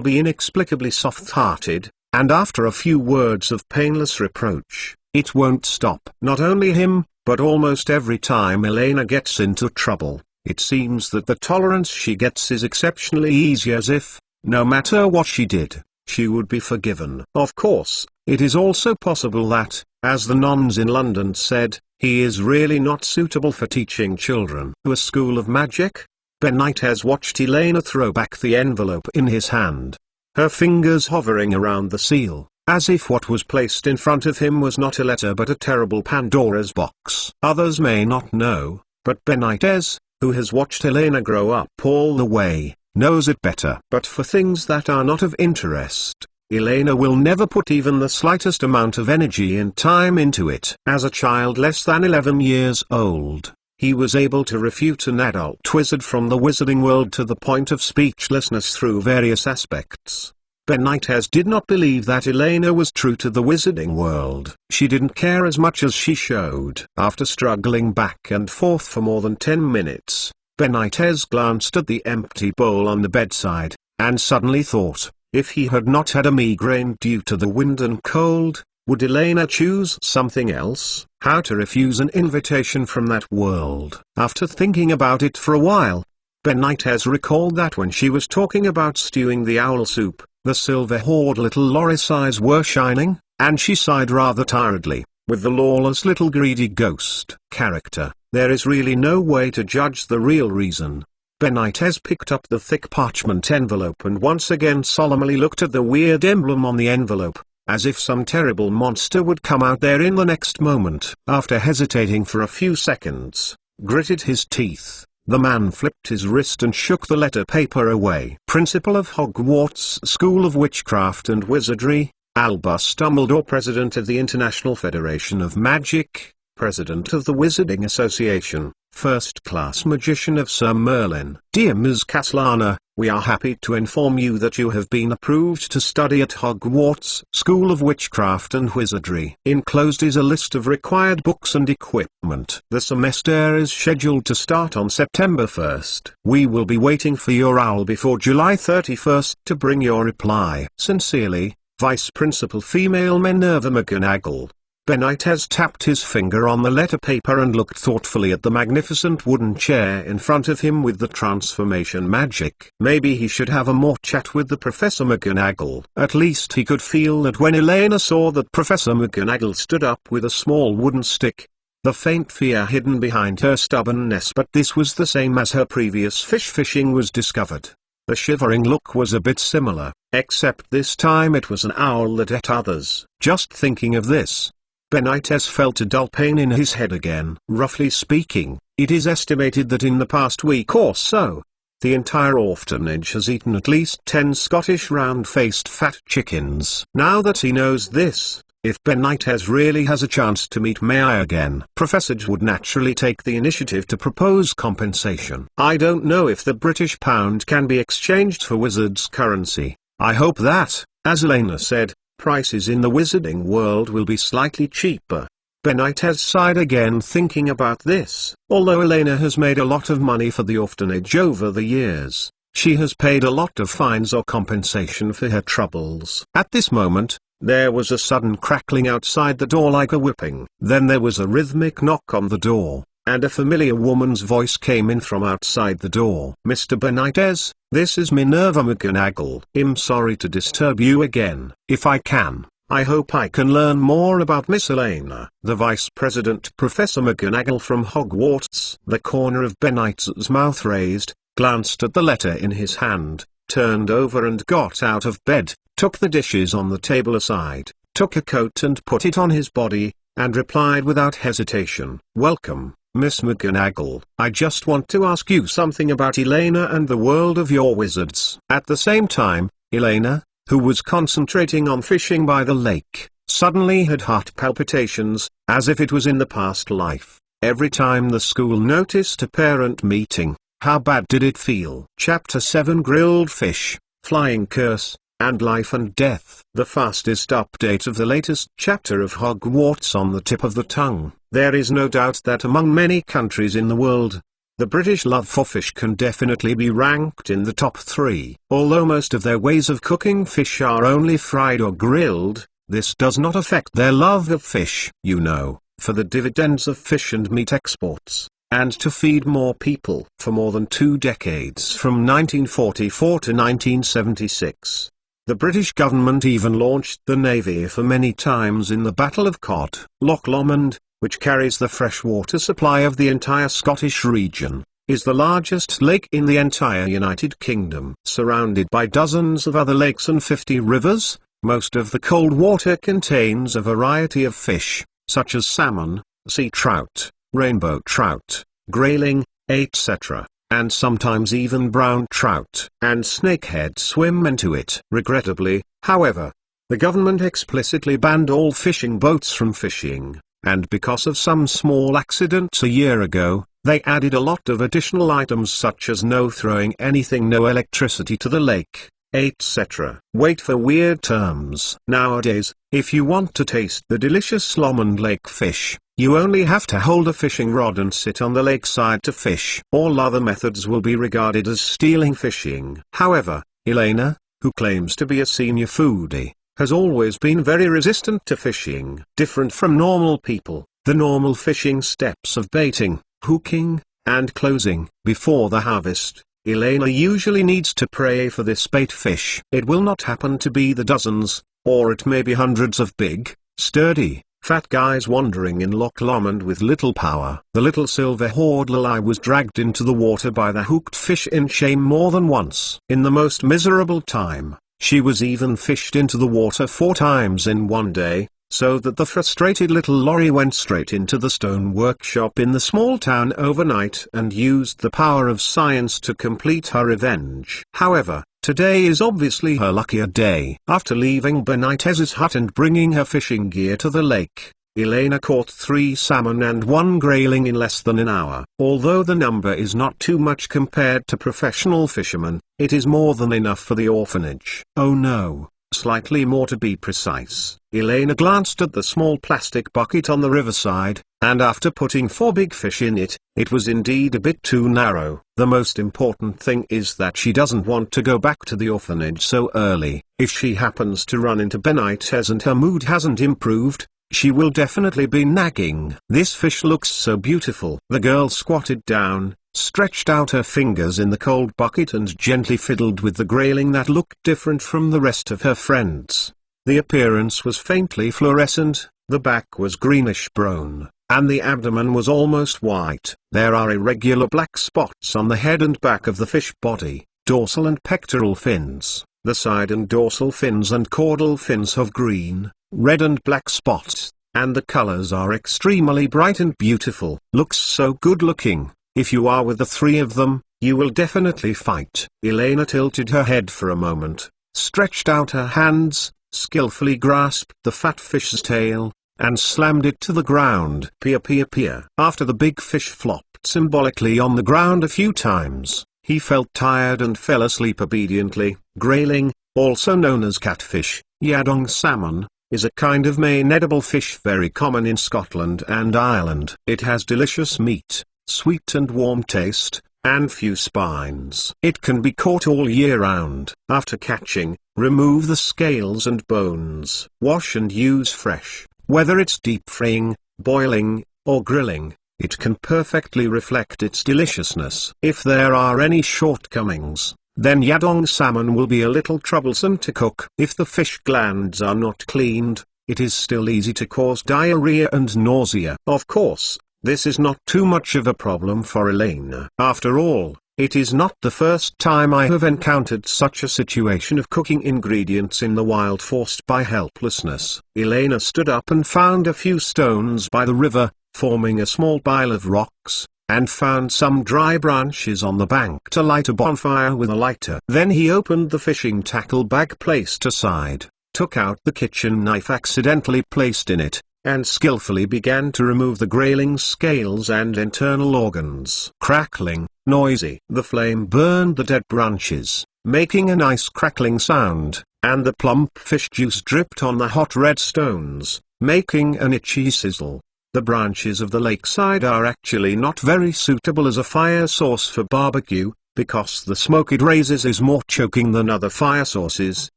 be inexplicably soft-hearted, and after a few words of painless reproach, it won't stop. Not only him, but almost every time Elena gets into trouble, it seems that the tolerance she gets is exceptionally easy, as if, no matter what she did, she would be forgiven. Of course, it is also possible that, as the nuns in London said, he is really not suitable for teaching children. To a school of magic? Benitez watched Elena throw back the envelope in his hand, her fingers hovering around the seal, as if what was placed in front of him was not a letter but a terrible Pandora's box. Others may not know, but Benitez, who has watched Elena grow up all the way, knows it better. But for things that are not of interest, Elena will never put even the slightest amount of energy and time into it. As a child less than 11 years old, he was able to refute an adult wizard from the wizarding world to the point of speechlessness through various aspects. Benitez did not believe that Elena was true to the wizarding world. She didn't care as much as she showed. After struggling back and forth for more than 10 minutes, Benitez glanced at the empty bowl on the bedside, and suddenly thought, if he had not had a migraine due to the wind and cold, would Elena choose something else? How to refuse an invitation from that world? After thinking about it for a while, Benitez recalled that when she was talking about stewing the owl soup, the silver-haired little Loris eyes were shining, and she sighed rather tiredly. With the lawless little greedy ghost character, there is really no way to judge the real reason. Benitez picked up the thick parchment envelope and once again solemnly looked at the weird emblem on the envelope, as if some terrible monster would come out there in the next moment. After hesitating for a few seconds, gritted his teeth, The man flipped his wrist and shook the letter paper away. Principal of Hogwarts School of Witchcraft and Wizardry, Albus Dumbledore, President of the International Federation of Magic, President of the Wizarding Association, First-Class Magician of Sir Merlin. Dear Ms. Castellana, we are happy to inform you that you have been approved to study at Hogwarts School of Witchcraft and Wizardry. Enclosed is a list of required books and equipment. The semester is scheduled to start on September 1st. We will be waiting for your owl before July 31st to bring your reply. Sincerely, Vice Principal Female Minerva McGonagall. Benitez tapped his finger on the letter paper and looked thoughtfully at the magnificent wooden chair in front of him with the transformation magic. Maybe he should have a more chat with the Professor McGonagall. At least he could feel that when Elena saw that Professor McGonagall stood up with a small wooden stick, the faint fear hidden behind her stubbornness. But this was the same as her previous fishing was discovered. The shivering look was a bit similar, except this time it was an owl that ate others. Just thinking of this, Benitez felt a dull pain in his head again. Roughly speaking, it is estimated that in the past week or so, the entire orphanage has eaten at least 10 Scottish round-faced fat chickens. Now that he knows this, if Benitez really has a chance to meet May again, Professor J would naturally take the initiative to propose compensation. I don't know if the British pound can be exchanged for wizard's currency. I hope that, as Elena said, prices in the wizarding world will be slightly cheaper. Benitez sighed again thinking about this. Although Elena has made a lot of money for the orphanage over the years, she has paid a lot of fines or compensation for her troubles. At this moment, there was a sudden crackling outside the door like a whipping. Then there was a rhythmic knock on the door, and a familiar woman's voice came in from outside the door. Mr. Benitez, this is Minerva McGonagall. I'm sorry to disturb you again. If I can, I hope I can learn more about Miss Elena. The Vice President Professor McGonagall from Hogwarts. The corner of Benitez's mouth raised, glanced at the letter in his hand, turned over and got out of bed, took the dishes on the table aside, took a coat and put it on his body, and replied without hesitation, "Welcome, Miss McGonagall. I just want to ask you something about Elena and the world of your wizards." At the same time, Elena, who was concentrating on fishing by the lake, suddenly had heart palpitations, as if it was in the past life. Every time the school noticed a parent meeting, how bad did it feel? Chapter 7 Grilled Fish, Flying Curse, and Life and Death. The fastest update of the latest chapter of Hogwarts on the tip of the tongue. There is no doubt that among many countries in the world, the British love for fish can definitely be ranked in the top 3. Although most of their ways of cooking fish are only fried or grilled, this does not affect their love of fish. You know, for the dividends of fish and meat exports, and to feed more people. For more than 2 decades, from 1944 to 1976, the British government even launched the Navy for many times in the Battle of Cod. Loch Lomond, which carries the freshwater supply of the entire Scottish region, is the largest lake in the entire United Kingdom. Surrounded by dozens of other lakes and 50 rivers, most of the cold water contains a variety of fish, such as salmon, sea trout, rainbow trout, grayling, etc., and sometimes even brown trout and snakehead swim into it. Regrettably, however, the government explicitly banned all fishing boats from fishing, and because of some small accidents a year ago, they added a lot of additional items such as no throwing anything, no electricity to the lake, etc. Wait for weird terms. Nowadays, if you want to taste the delicious Lomond Lake fish, you only have to hold a fishing rod and sit on the lakeside to fish. All other methods will be regarded as stealing fishing. However, Elena, who claims to be a senior foodie, has always been very resistant to fishing. Different from normal people, the normal fishing steps of baiting, hooking, and closing. Before the harvest, Elena usually needs to pray for this bait fish. It will not happen to be the dozens, or it may be hundreds of big, sturdy, fat guys wandering in Loch Lomond with little power. The little silver horned lily was dragged into the water by the hooked fish in shame more than once. In the most miserable time, she was even fished into the water 4 times in one day, so that the frustrated little Lorry went straight into the stone workshop in the small town overnight and used the power of science to complete her revenge. However, today is obviously her luckier day. After leaving Benitez's hut and bringing her fishing gear to the lake, Elena caught 3 salmon and 1 grayling in less than an hour. Although the number is not too much compared to professional fishermen, it is more than enough for the orphanage. Oh no, slightly more to be precise. Elena glanced at the small plastic bucket on the riverside, and after putting 4 big fish in it, it was indeed a bit too narrow. The most important thing is that she doesn't want to go back to the orphanage so early. If she happens to run into Benitez and her mood hasn't improved, she will definitely be nagging. This fish looks so beautiful. The girl squatted down, stretched out her fingers in the cold bucket and gently fiddled with the grayling that looked different from the rest of her friends. The appearance was faintly fluorescent, the back was greenish-brown, and the abdomen was almost white. There are irregular black spots on the head and back of the fish body, dorsal and pectoral fins. The side and dorsal fins and caudal fins have green, red and black spots, and the colors are extremely bright and beautiful. Looks so good looking. If you are with the 3 of them, you will definitely fight. Elena tilted her head for a moment, stretched out her hands, skillfully grasped the fat fish's tail, and slammed it to the ground. Pia pia pia. After the big fish flopped symbolically on the ground a few times, he felt tired and fell asleep obediently. Grayling, also known as catfish, Yadong salmon, is a kind of main edible fish very common in Scotland and Ireland. It has delicious meat, sweet and warm taste, and few spines. It can be caught all year round. After catching, remove the scales and bones. Wash and use fresh. Whether it's deep frying, boiling, or grilling, it can perfectly reflect its deliciousness. If there are any shortcomings, then Yadong salmon will be a little troublesome to cook. If the fish glands are not cleaned, it is still easy to cause diarrhea and nausea. Of course, this is not too much of a problem for Elena. After all, it is not the first time I have encountered such a situation of cooking ingredients in the wild forced by helplessness. Elena stood up and found a few stones by the river, forming a small pile of rocks, and found some dry branches on the bank to light a bonfire with a lighter. Then he opened the fishing tackle bag placed aside, took out the kitchen knife accidentally placed in it, and skillfully began to remove the grayling scales and internal organs. Crackling, noisy. The flame burned the dead branches, making a nice crackling sound, and the plump fish juice dripped on the hot red stones, making an itchy sizzle. The branches of the lakeside are actually not very suitable as a fire source for barbecue, because the smoke it raises is more choking than other fire sources,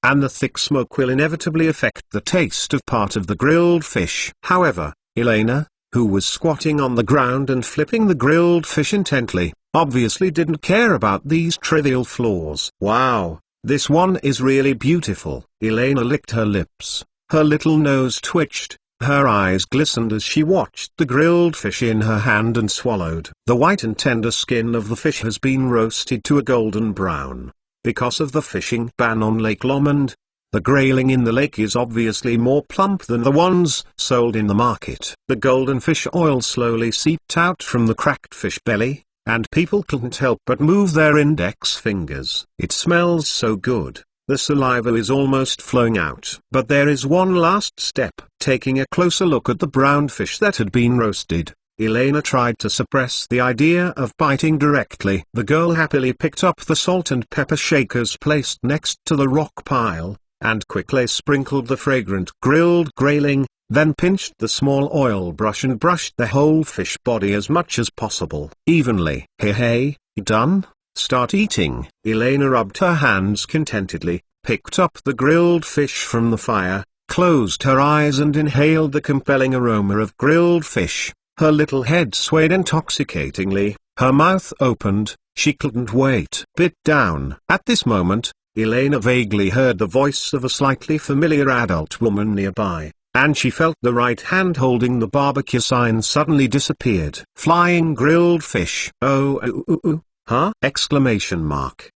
and the thick smoke will inevitably affect the taste of part of the grilled fish. However, Elena, who was squatting on the ground and flipping the grilled fish intently, obviously didn't care about these trivial flaws. Wow, this one is really beautiful. Elena licked her lips, her little nose twitched, her eyes glistened as she watched the grilled fish in her hand and swallowed. The white and tender skin of the fish has been roasted to a golden brown. Because of the fishing ban on Lake Lomond, the grayling in the lake is obviously more plump than the ones sold in the market. The golden fish oil slowly seeped out from the cracked fish belly, and people couldn't help but move their index fingers. It smells so good. The saliva is almost flowing out. But there is one last step. Taking a closer look at the brown fish that had been roasted, Elena tried to suppress the idea of biting directly. The girl happily picked up the salt and pepper shakers placed next to the rock pile, and quickly sprinkled the fragrant grilled grayling, then pinched the small oil brush and brushed the whole fish body as much as possible. Evenly. Hey, done? Start eating. Elena rubbed her hands contentedly, picked up the grilled fish from the fire, closed her eyes and inhaled the compelling aroma of grilled fish. Her little head swayed intoxicatingly, her mouth opened, she couldn't wait. Bit down. At this moment, Elena vaguely heard the voice of a slightly familiar adult woman nearby, and she felt the right hand holding the barbecue sign suddenly disappeared. Flying grilled fish. Huh? Exclamation mark.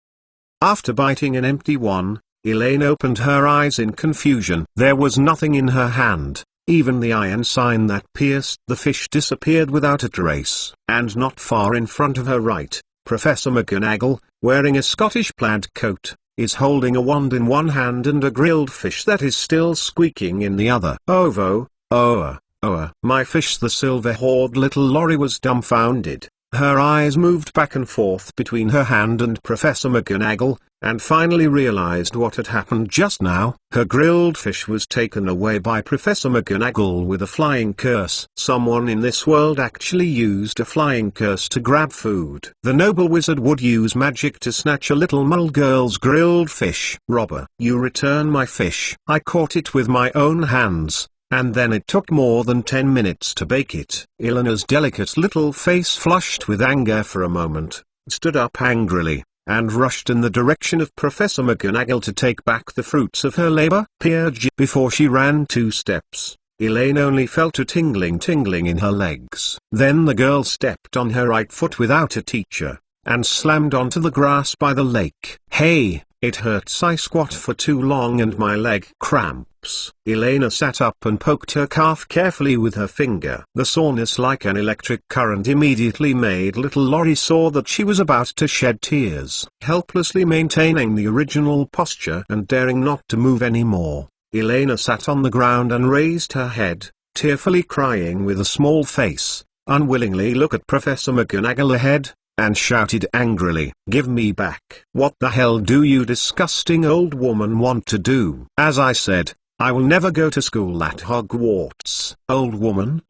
After biting an empty one, Elaine opened her eyes in confusion. There was nothing in her hand, Even the iron sign that pierced the fish disappeared without a trace. And not far in front of her right, Professor McGonagall, wearing a Scottish plaid coat, is holding a wand in one hand and a grilled fish that is still squeaking in the other. Ovo, oa, oa. My fish! The silver-haired little Lorry was dumbfounded. Her eyes moved back and forth between her hand and Professor McGonagall, and finally realized what had happened just now. Her grilled fish was taken away by Professor McGonagall with a flying curse. Someone in this world actually used a flying curse to grab food. The noble wizard would use magic to snatch a little mole girl's grilled fish. Robber, you return my fish. I caught it with my own hands. And then it took more than 10 minutes to bake it. Eleanor's delicate little face flushed with anger for a moment, stood up angrily, and rushed in the direction of Professor McGonagall to take back the fruits of her labor. Before she ran 2 steps, Elaine only felt a tingling in her legs. Then the girl stepped on her right foot without a teacher, and slammed onto the grass by the lake. Hey, it hurts. I squat for too long and my leg cramps. Elena sat up and poked her calf carefully with her finger. The soreness like an electric current immediately made little Lorry saw that she was about to shed tears. Helplessly maintaining the original posture and daring not to move anymore, Elena sat on the ground and raised her head, tearfully crying with a small face, unwillingly look at Professor McGonagall ahead, and shouted angrily, "Give me back! What the hell do you disgusting old woman want to do?" As I said, I will never go to school at Hogwarts. Old woman!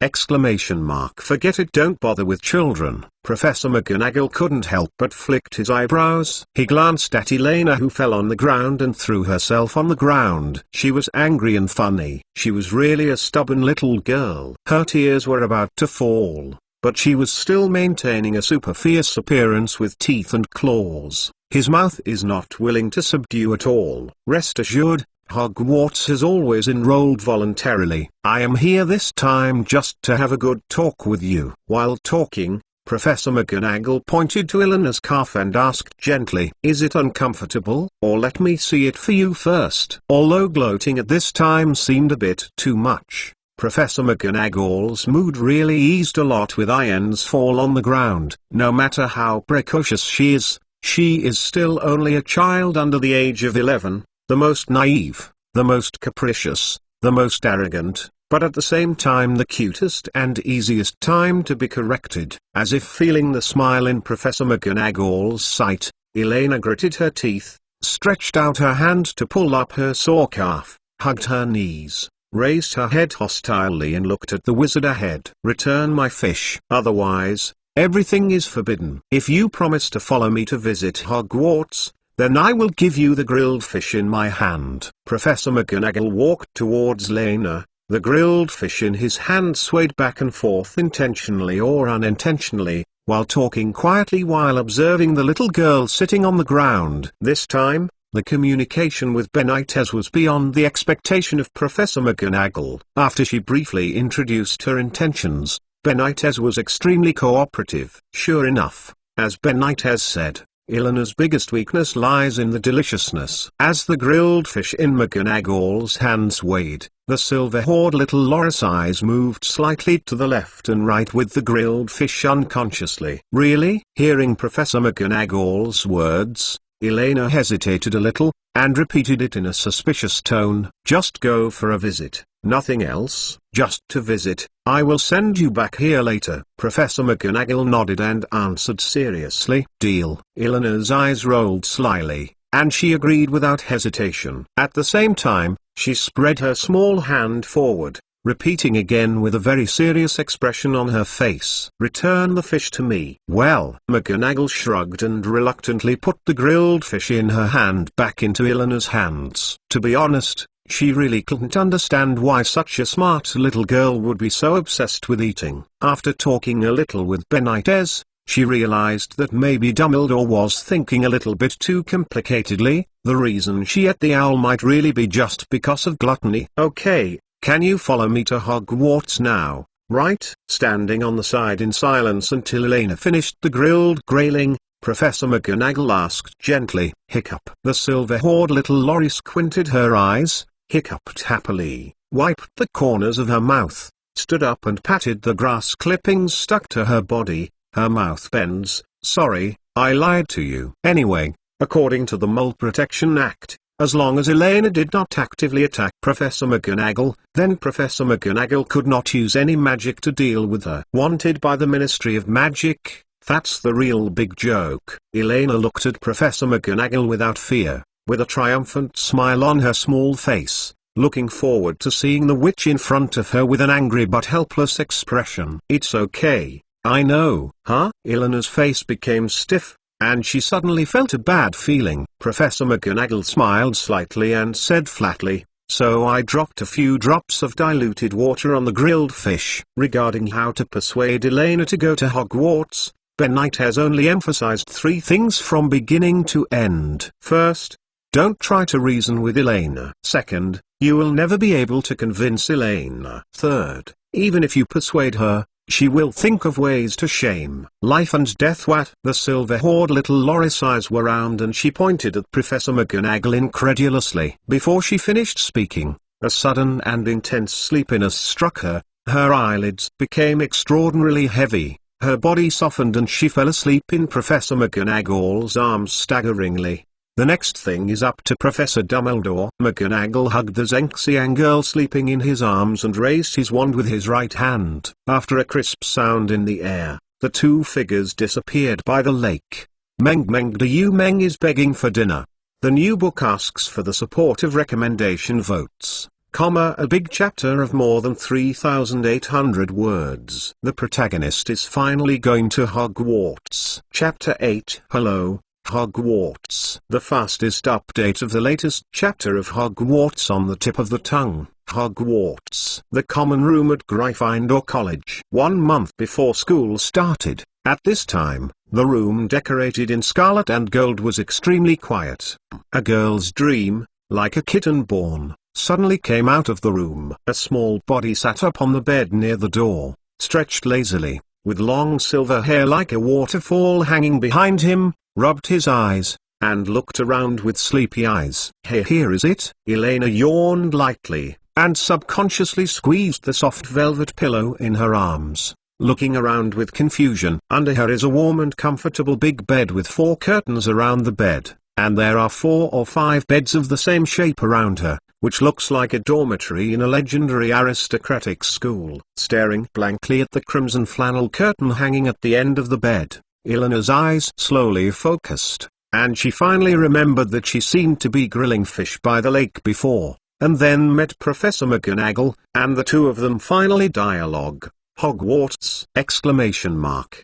Forget it, don't bother with children. Professor McGonagall couldn't help but flicked his eyebrows. He glanced at Elena, who fell on the ground and threw herself on the ground. She was angry and funny. She was really a stubborn little girl. Her tears were about to fall, but she was still maintaining a super fierce appearance with teeth and claws. His mouth is not willing to subdue at all. Rest assured, Hogwarts has always enrolled voluntarily. I am here this time just to have a good talk with you. While talking, Professor McGonagall pointed to Eleanor's calf and asked gently, "Is it uncomfortable? Or let me see it for you first." Although gloating at this time seemed a bit too much, Professor McGonagall's mood really eased a lot with Ian's fall on the ground. No matter how precocious she is still only a child under the age of 11, the most naive, the most capricious, the most arrogant, but at the same time the cutest and easiest time to be corrected. As if feeling the smile in Professor McGonagall's sight, Elena gritted her teeth, stretched out her hand to pull up her sore calf, hugged her knees, raised her head hostilely and looked at the wizard ahead. "Return my fish. Otherwise, everything is forbidden. If you promise to follow me to visit Hogwarts, then I will give you the grilled fish in my hand." Professor McGonagall walked towards Lena. The grilled fish in his hand swayed back and forth intentionally or unintentionally, while talking quietly while observing the little girl sitting on the ground. This time, the communication with Benitez was beyond the expectation of Professor McGonagall. After she briefly introduced her intentions, Benitez was extremely cooperative. Sure enough, as Benitez said, Eleanor's biggest weakness lies in the deliciousness. As the grilled fish in McGonagall's hands weighed, the silver-haired little Loris eyes moved slightly to the left and right with the grilled fish unconsciously. Really? Hearing Professor McGonagall's words, Elena hesitated a little, and repeated it in a suspicious tone. "Just go for a visit, nothing else?" "Just to visit. I will send you back here later." Professor McGonagall nodded and answered seriously, "Deal." Eleanor's eyes rolled slyly, and she agreed without hesitation. At the same time, she spread her small hand forward, repeating again with a very serious expression on her face, "Return the fish to me." "Well." McGonagall shrugged and reluctantly put the grilled fish in her hand back into Eleanor's hands. To be honest, she really couldn't understand why such a smart little girl would be so obsessed with eating. After talking a little with Benitez, she realized that maybe Dumbledore was thinking a little bit too complicatedly. The reason she ate the owl might really be just because of gluttony. "Okay. Can you follow me to Hogwarts now, right?" Standing on the side in silence until Elena finished the grilled grayling, Professor McGonagall asked gently, "Hiccup." The silver-haired little Lorry squinted her eyes, hiccuped happily, wiped the corners of her mouth, stood up and patted the grass clippings stuck to her body. Her mouth bends. Sorry, I lied to you. Anyway, according to the Mole Protection Act, as long as Elena did not actively attack Professor McGonagall, then Professor McGonagall could not use any magic to deal with her. Wanted by the Ministry of Magic, that's the real big joke. Elena looked at Professor McGonagall without fear, with a triumphant smile on her small face, looking forward to seeing the witch in front of her with an angry but helpless expression. It's okay, I know. Huh? Elena's face became stiff, and she suddenly felt a bad feeling. Professor McGonagall smiled slightly and said flatly, so I dropped a few drops of diluted water on the grilled fish. Regarding how to persuade Elena to go to Hogwarts, Ben Knight has only emphasized 3 things from beginning to end. First, don't try to reason with Elena. Second, you will never be able to convince Elena. Third, even if you persuade her, she will think of ways to shame. Life and death. What? The silver-haired little Loris' eyes were round and she pointed at Professor McGonagall incredulously. Before she finished speaking, a sudden and intense sleepiness struck her, her eyelids became extraordinarily heavy, her body softened and she fell asleep in Professor McGonagall's arms staggeringly. The next thing is up to Professor Dumbledore. McGonagall hugged the Zenxian girl sleeping in his arms and raised his wand with his right hand. After a crisp sound in the air, the 2 figures disappeared by the lake. Meng Du Meng is begging for dinner. The new book asks for the support of recommendation votes, a big chapter of more than 3,800 words. The protagonist is finally going to Hogwarts. Chapter 8. Hello, Hogwarts. The fastest update of the latest chapter of Hogwarts on the tip of the tongue. Hogwarts. The common room at Gryffindor College. 1 month before school started, at this time, the room decorated in scarlet and gold was extremely quiet. A girl's dream, like a kitten born, suddenly came out of the room. A small body sat up on the bed near the door, stretched lazily, with long silver hair like a waterfall hanging behind him, rubbed his eyes, and looked around with sleepy eyes. Hey, here is it? Elena yawned lightly, and subconsciously squeezed the soft velvet pillow in her arms, looking around with confusion. Under her is a warm and comfortable big bed with 4 curtains around the bed, and there are 4 or 5 beds of the same shape around her, which looks like a dormitory in a legendary aristocratic school. Staring blankly at the crimson flannel curtain hanging at the end of the bed, Elena's eyes slowly focused, and she finally remembered that she seemed to be grilling fish by the lake before, and then met Professor McGonagall, and the 2 of them finally dialogue. Hogwarts! Exclamation mark.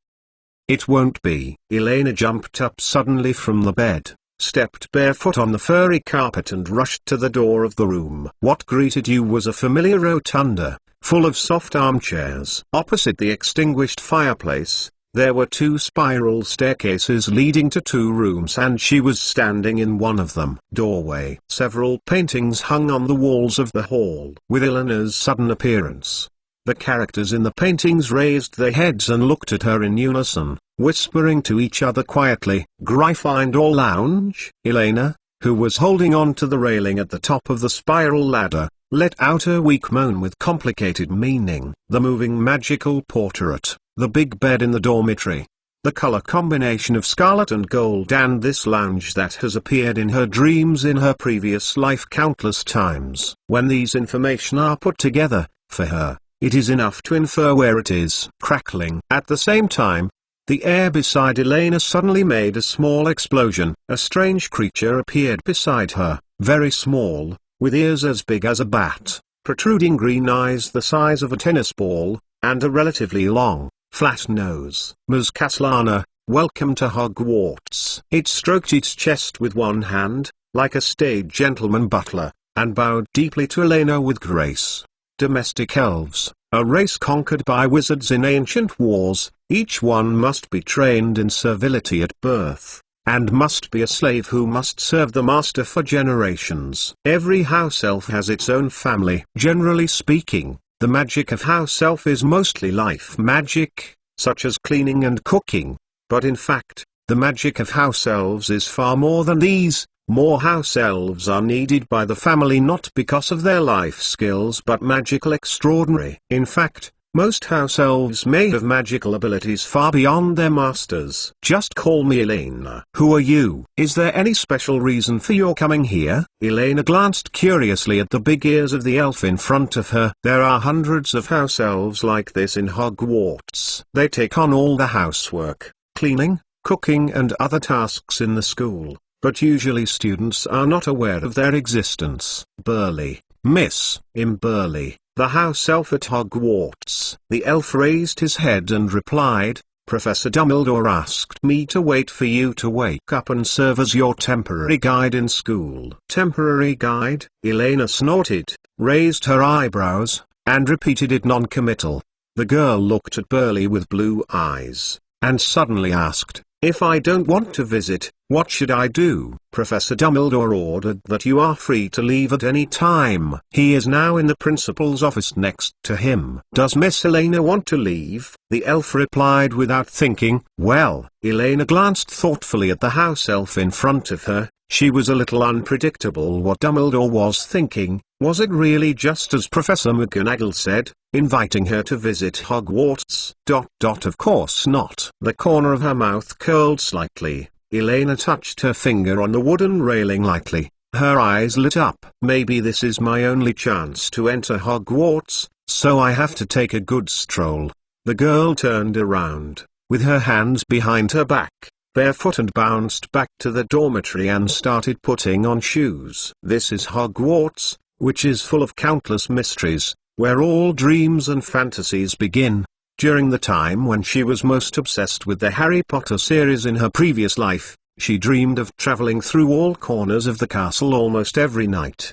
It won't be. Elena jumped up suddenly from the bed, stepped barefoot on the furry carpet and rushed to the door of the room. What greeted you was a familiar rotunda, full of soft armchairs. Opposite the extinguished fireplace, there were 2 spiral staircases leading to 2 rooms and she was standing in one of them. Doorway. Several paintings hung on the walls of the hall. With Elena's sudden appearance, the characters in the paintings raised their heads and looked at her in unison, whispering to each other quietly. Gryffindor Lounge. Elena, who was holding on to the railing at the top of the spiral ladder, let out a weak moan with complicated meaning. The moving magical portrait, the big bed in the dormitory, the color combination of scarlet and gold, and this lounge that has appeared in her dreams in her previous life countless times. When these information are put together, for her, it is enough to infer where it is. Crackling. At the same time, the air beside Elena suddenly made a small explosion. A strange creature appeared beside her, very small, with ears as big as a bat, protruding green eyes the size of a tennis ball, and a relatively long, flat nose. Ms. Castellana, welcome to Hogwarts. It stroked its chest with one hand, like a staid gentleman butler, and bowed deeply to Elena with grace. Domestic elves, a race conquered by wizards in ancient wars, each one must be trained in servility at birth, and must be a slave who must serve the master for generations. Every house elf has its own family. Generally speaking, the magic of house elf is mostly life magic, such as cleaning and cooking, but in fact, the magic of house elves is far more than these. More house elves are needed by the family not because of their life skills but magical extraordinary. In fact, most house elves may have magical abilities far beyond their masters. Just call me Elena. Who are you? Is there any special reason for your coming here? Elena glanced curiously at the big ears of the elf in front of her. There are hundreds of house elves like this in Hogwarts. They take on all the housework, cleaning, cooking and other tasks in the school, but usually students are not aware of their existence. Burly, Miss Imberly, the house elf at Hogwarts. The elf raised his head and replied, Professor Dumbledore asked me to wait for you to wake up and serve as your temporary guide in school. Temporary guide? Elena snorted, raised her eyebrows, and repeated it non-committal. The girl looked at Burly with blue eyes, and suddenly asked, if I don't want to visit, what should I do? Professor Dumbledore ordered that you are free to leave at any time. He is now in the principal's office next to him. Does Miss Elena want to leave? The elf replied without thinking. Well, Elena glanced thoughtfully at the house elf in front of her. She was a little unpredictable what Dumbledore was thinking. Was it really just as Professor McGonagall said, inviting her to visit Hogwarts? Of course not. The corner of her mouth curled slightly. Elena touched her finger on the wooden railing lightly. Her eyes lit up. Maybe this is my only chance to enter Hogwarts, so I have to take a good stroll. The girl turned around, with her hands behind her back, barefoot, and bounced back to the dormitory and started putting on shoes. This is Hogwarts, which is full of countless mysteries, where all dreams and fantasies begin. During the time when she was most obsessed with the Harry Potter series in her previous life, she dreamed of traveling through all corners of the castle almost every night.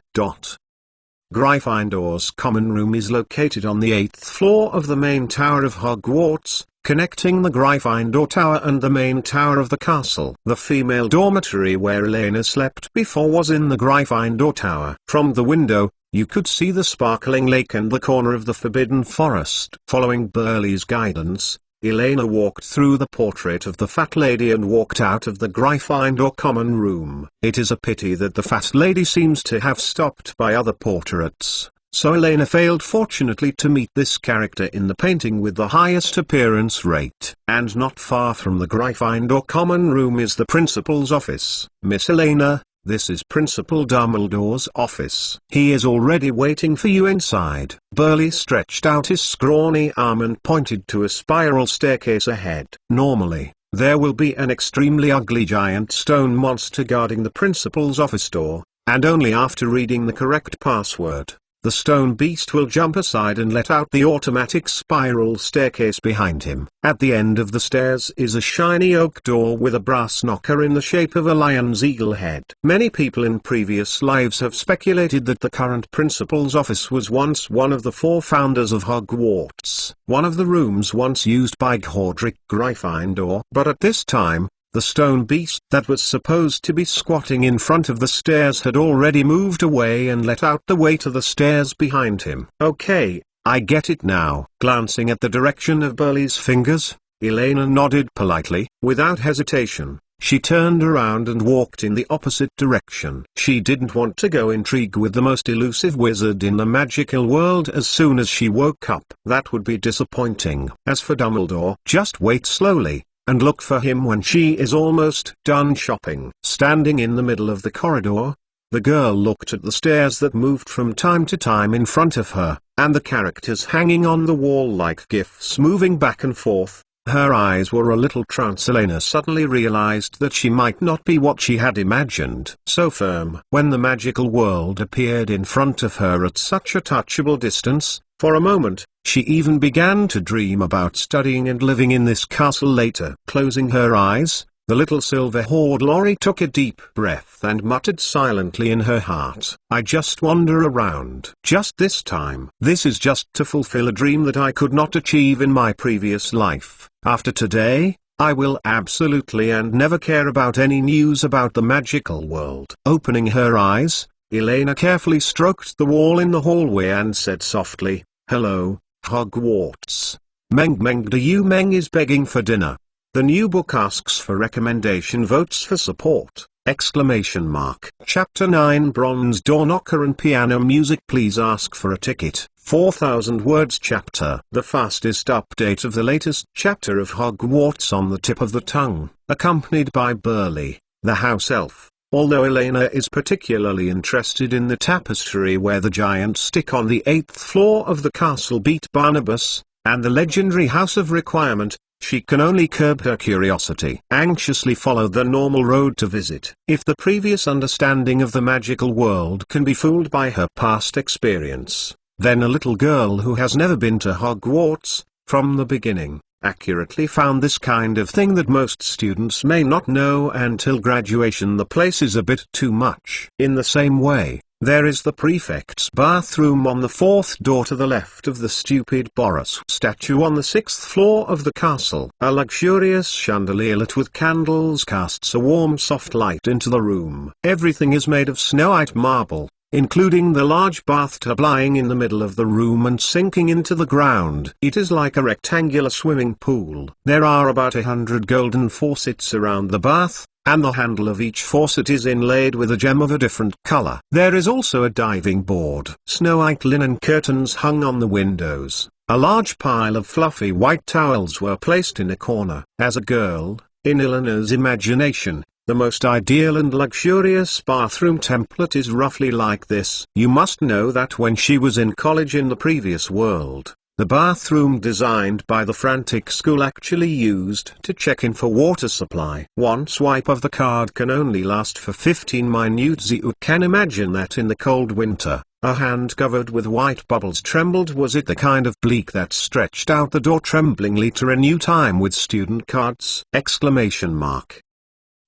Gryffindor's common room is located on the 8th floor of the main tower of Hogwarts, connecting the Gryffindor Tower and the main tower of the castle. The female dormitory where Elena slept before was in the Gryffindor Tower. From the window, you could see the sparkling lake and the corner of the Forbidden Forest. Following Burly's guidance, Elena walked through the portrait of the fat lady and walked out of the Gryffindor common room. It is a pity that the fat lady seems to have stopped by other portraits, so Elena failed fortunately to meet this character in the painting with the highest appearance rate. And not far from the Gryffindor common room is the principal's office. Miss Elena, this is Principal Dumbledore's office. He is already waiting for you inside. Burly stretched out his scrawny arm and pointed to a spiral staircase ahead. Normally, there will be an extremely ugly giant stone monster guarding the principal's office door, and only after reading the correct password, the stone beast will jump aside and let out the automatic spiral staircase behind him. At the end of the stairs is a shiny oak door with a brass knocker in the shape of a lion's eagle head. Many people in previous lives have speculated that the current principal's office was once one of the 4 founders of Hogwarts, one of the rooms once used by Godric Gryffindor. But at this time, the stone beast that was supposed to be squatting in front of the stairs had already moved away and let out the way to the stairs behind him. Okay, I get it now. Glancing at the direction of Burly's fingers, Elena nodded politely. Without hesitation, she turned around and walked in the opposite direction. She didn't want to go intrigue with the most elusive wizard in the magical world as soon as she woke up. That would be disappointing. As for Dumbledore, just wait slowly, and look for him when she is almost done shopping. Standing in the middle of the corridor, the girl looked at the stairs that moved from time to time in front of her, and the characters hanging on the wall like gifs moving back and forth. Her eyes were a little tranced. Elena suddenly realized that she might not be what she had imagined. So firm. When the magical world appeared in front of her at such a touchable distance, for a moment, she even began to dream about studying and living in this castle later. Closing her eyes, the little silver-haired Lori took a deep breath and muttered silently in her heart, I just wander around. Just this time. This is just to fulfill a dream that I could not achieve in my previous life. After today, I will absolutely and never care about any news about the magical world. Opening her eyes, Elena carefully stroked the wall in the hallway and said softly, Hello, Hogwarts. Meng Meng Do You Meng is begging for dinner. The new book asks for recommendation votes for support. Exclamation mark. Chapter 9 Bronze Door Knocker and Piano Music. Please ask for a ticket. 4,000 words. Chapter. The fastest update of the latest chapter of Hogwarts on the tip of the tongue, accompanied by Burley, the house elf. Although Elena is particularly interested in the tapestry where the giant stick on the 8th floor of the castle beat Barnabas, and the legendary House of Requirement, she can only curb her curiosity. Anxiously follow the normal road to visit. If the previous understanding of the magical world can be fooled by her past experience, then a little girl who has never been to Hogwarts, from the beginning, accurately found this kind of thing that most students may not know until graduation. The place is a bit too much. In the same way, there is the prefect's bathroom on the 4th door to the left of the stupid Boris statue on the 6th floor of the castle. A luxurious chandelier lit with candles casts a warm soft light into the room. Everything is made of snow-white marble, including the large bathtub lying in the middle of the room and sinking into the ground. It is like a rectangular swimming pool. There are about 100 golden faucets around the bath, and the handle of each faucet is inlaid with a gem of a different color. There is also a diving board. Snow-white linen curtains hung on the windows. A large pile of fluffy white towels were placed in a corner. As a girl, in Eleanor's imagination, the most ideal and luxurious bathroom template is roughly like this. You must know that when she was in college in the previous world, the bathroom designed by the frantic school actually used to check in for water supply. One swipe of the card can only last for 15 minutes. You can imagine that in the cold winter, a hand covered with white bubbles trembled. Was it the kind of bleak that stretched out the door tremblingly to renew time with student cards? Exclamation mark.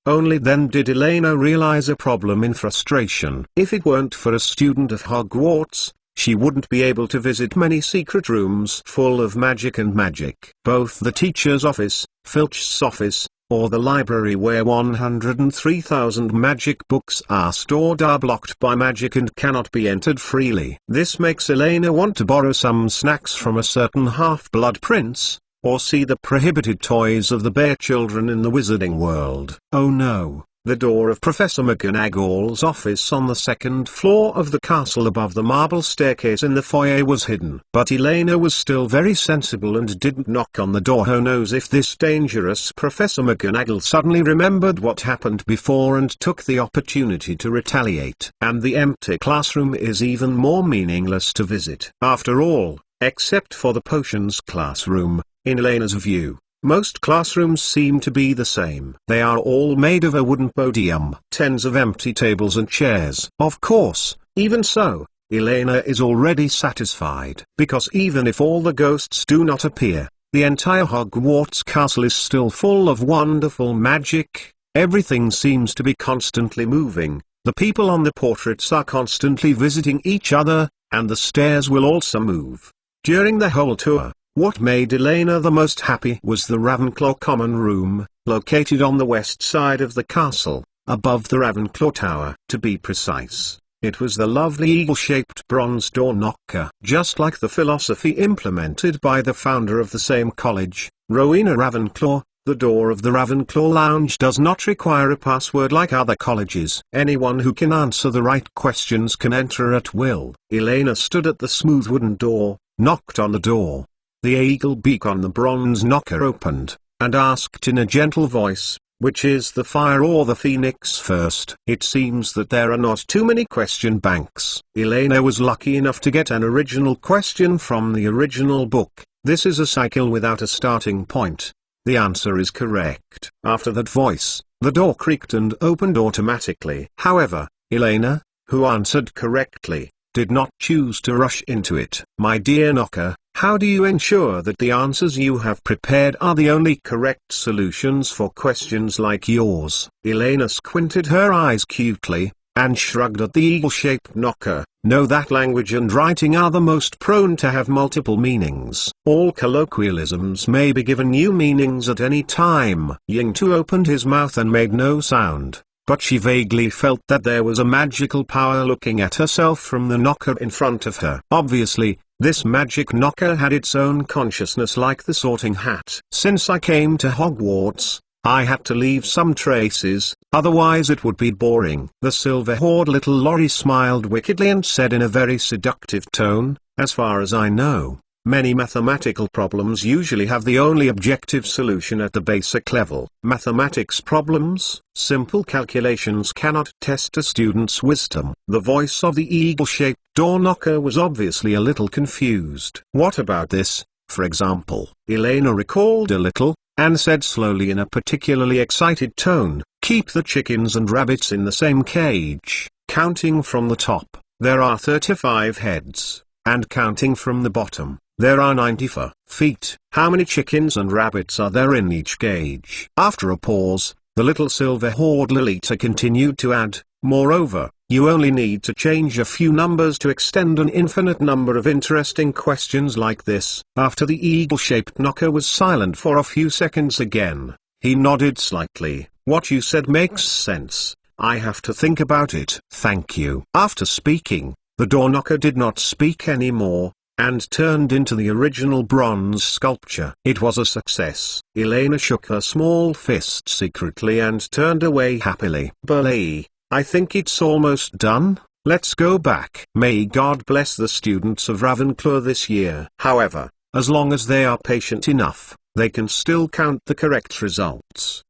Only then did Elena realize a problem in frustration. If it weren't for a student of Hogwarts, she wouldn't be able to visit many secret rooms full of magic and magic. Both the teacher's office, Filch's office, or the library where 103,000 magic books are stored are blocked by magic and cannot be entered freely. This makes Elena want to borrow some snacks from a certain half-blood prince, or see the prohibited toys of the bear children in the wizarding world. Oh no, the door of Professor McGonagall's office on the 2nd floor of the castle above the marble staircase in the foyer was hidden. But Elena was still very sensible and didn't knock on the door. Who knows if this dangerous Professor McGonagall suddenly remembered what happened before and took the opportunity to retaliate. And the empty classroom is even more meaningless to visit. After all, except for the potions classroom, in Elena's view, most classrooms seem to be the same. They are all made of a wooden podium, tens of empty tables and chairs. Of course, even so, Elena is already satisfied. Because even if all the ghosts do not appear, the entire Hogwarts castle is still full of wonderful magic. Everything seems to be constantly moving. The people on the portraits are constantly visiting each other, and the stairs will also move. During the whole tour, what made Elena the most happy was the Ravenclaw Common Room, located on the west side of the castle, above the Ravenclaw Tower. To be precise, it was the lovely eagle-shaped bronze door knocker. Just like the philosophy implemented by the founder of the same college, Rowena Ravenclaw, the door of the Ravenclaw Lounge does not require a password like other colleges. Anyone who can answer the right questions can enter at will. Elena stood at the smooth wooden door, knocked on the door. The eagle beak on the bronze knocker opened, and asked in a gentle voice, "Which is the fire or the phoenix first?" It seems that there are not too many question banks. Elena was lucky enough to get an original question from the original book. This is a cycle without a starting point. The answer is correct. After that voice, the door creaked and opened automatically. However, Elena, who answered correctly, did not choose to rush into it. "My dear knocker, how do you ensure that the answers you have prepared are the only correct solutions for questions like yours?" Elena squinted her eyes cutely, and shrugged at the eagle-shaped knocker. "Know that language and writing are the most prone to have multiple meanings. All colloquialisms may be given new meanings at any time." Ying-Tu opened his mouth and made no sound, but she vaguely felt that there was a magical power looking at herself from the knocker in front of her. Obviously, this magic knocker had its own consciousness like the Sorting Hat. "Since I came to Hogwarts, I had to leave some traces, otherwise it would be boring. The silver-haired little lorry smiled wickedly and said in a very seductive tone, as far as I know, many mathematical problems usually have the only objective solution at the basic level. Mathematics problems, simple calculations cannot test a student's wisdom. The voice of the eagle-shaped door knocker was obviously a little confused. What about this, for example? Elena recalled a little, and said slowly in a particularly excited tone, keep the chickens and rabbits in the same cage. Counting from the top, there are 35 heads, and counting from the bottom, there are 94 feet. How many chickens and rabbits are there in each cage? After a pause, the little silver-haired Lolita continued to add, moreover, you only need to change a few numbers to extend an infinite number of interesting questions like this. After the eagle-shaped knocker was silent for a few seconds again, he nodded slightly. What you said makes sense. I have to think about it. Thank you. After speaking, the door knocker did not speak anymore, and turned into the original bronze sculpture. It was a success. Elena shook her small fist secretly and turned away happily. Burley, I think it's almost done. Let's go back. May God bless the students of Ravenclaw this year. However, as long as they are patient enough, they can still count the correct results.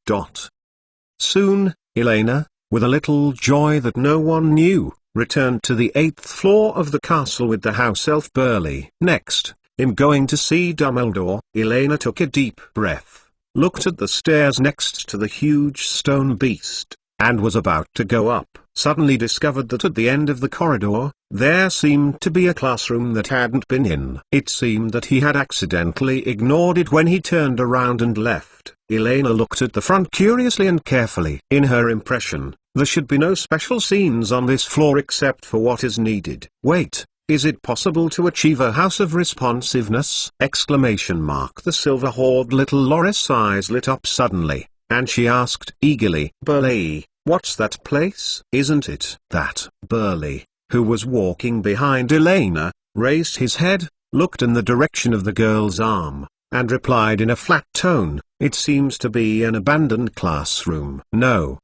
Soon, Elena, with a little joy that no one knew, returned to the 8th floor of the castle with the house elf Burley. Next, in going to see Dumbledore, Elena took a deep breath, looked at the stairs next to the huge stone beast, and was about to go up, suddenly discovered that at the end of the corridor, there seemed to be a classroom that hadn't been in. It seemed that he had accidentally ignored it when he turned around and left. Elena looked at the front curiously and carefully. In her impression, there should be no special scenes on this floor except for what is needed. Wait, is it possible to achieve a house of responsiveness? Exclamation mark. The silver-haired little Loris' eyes lit up suddenly, and she asked eagerly, Burley, what's that place? Isn't it that? Burley, who was walking behind Elena, raised his head, looked in the direction of the girl's arm, and replied in a flat tone, it seems to be an abandoned classroom. No,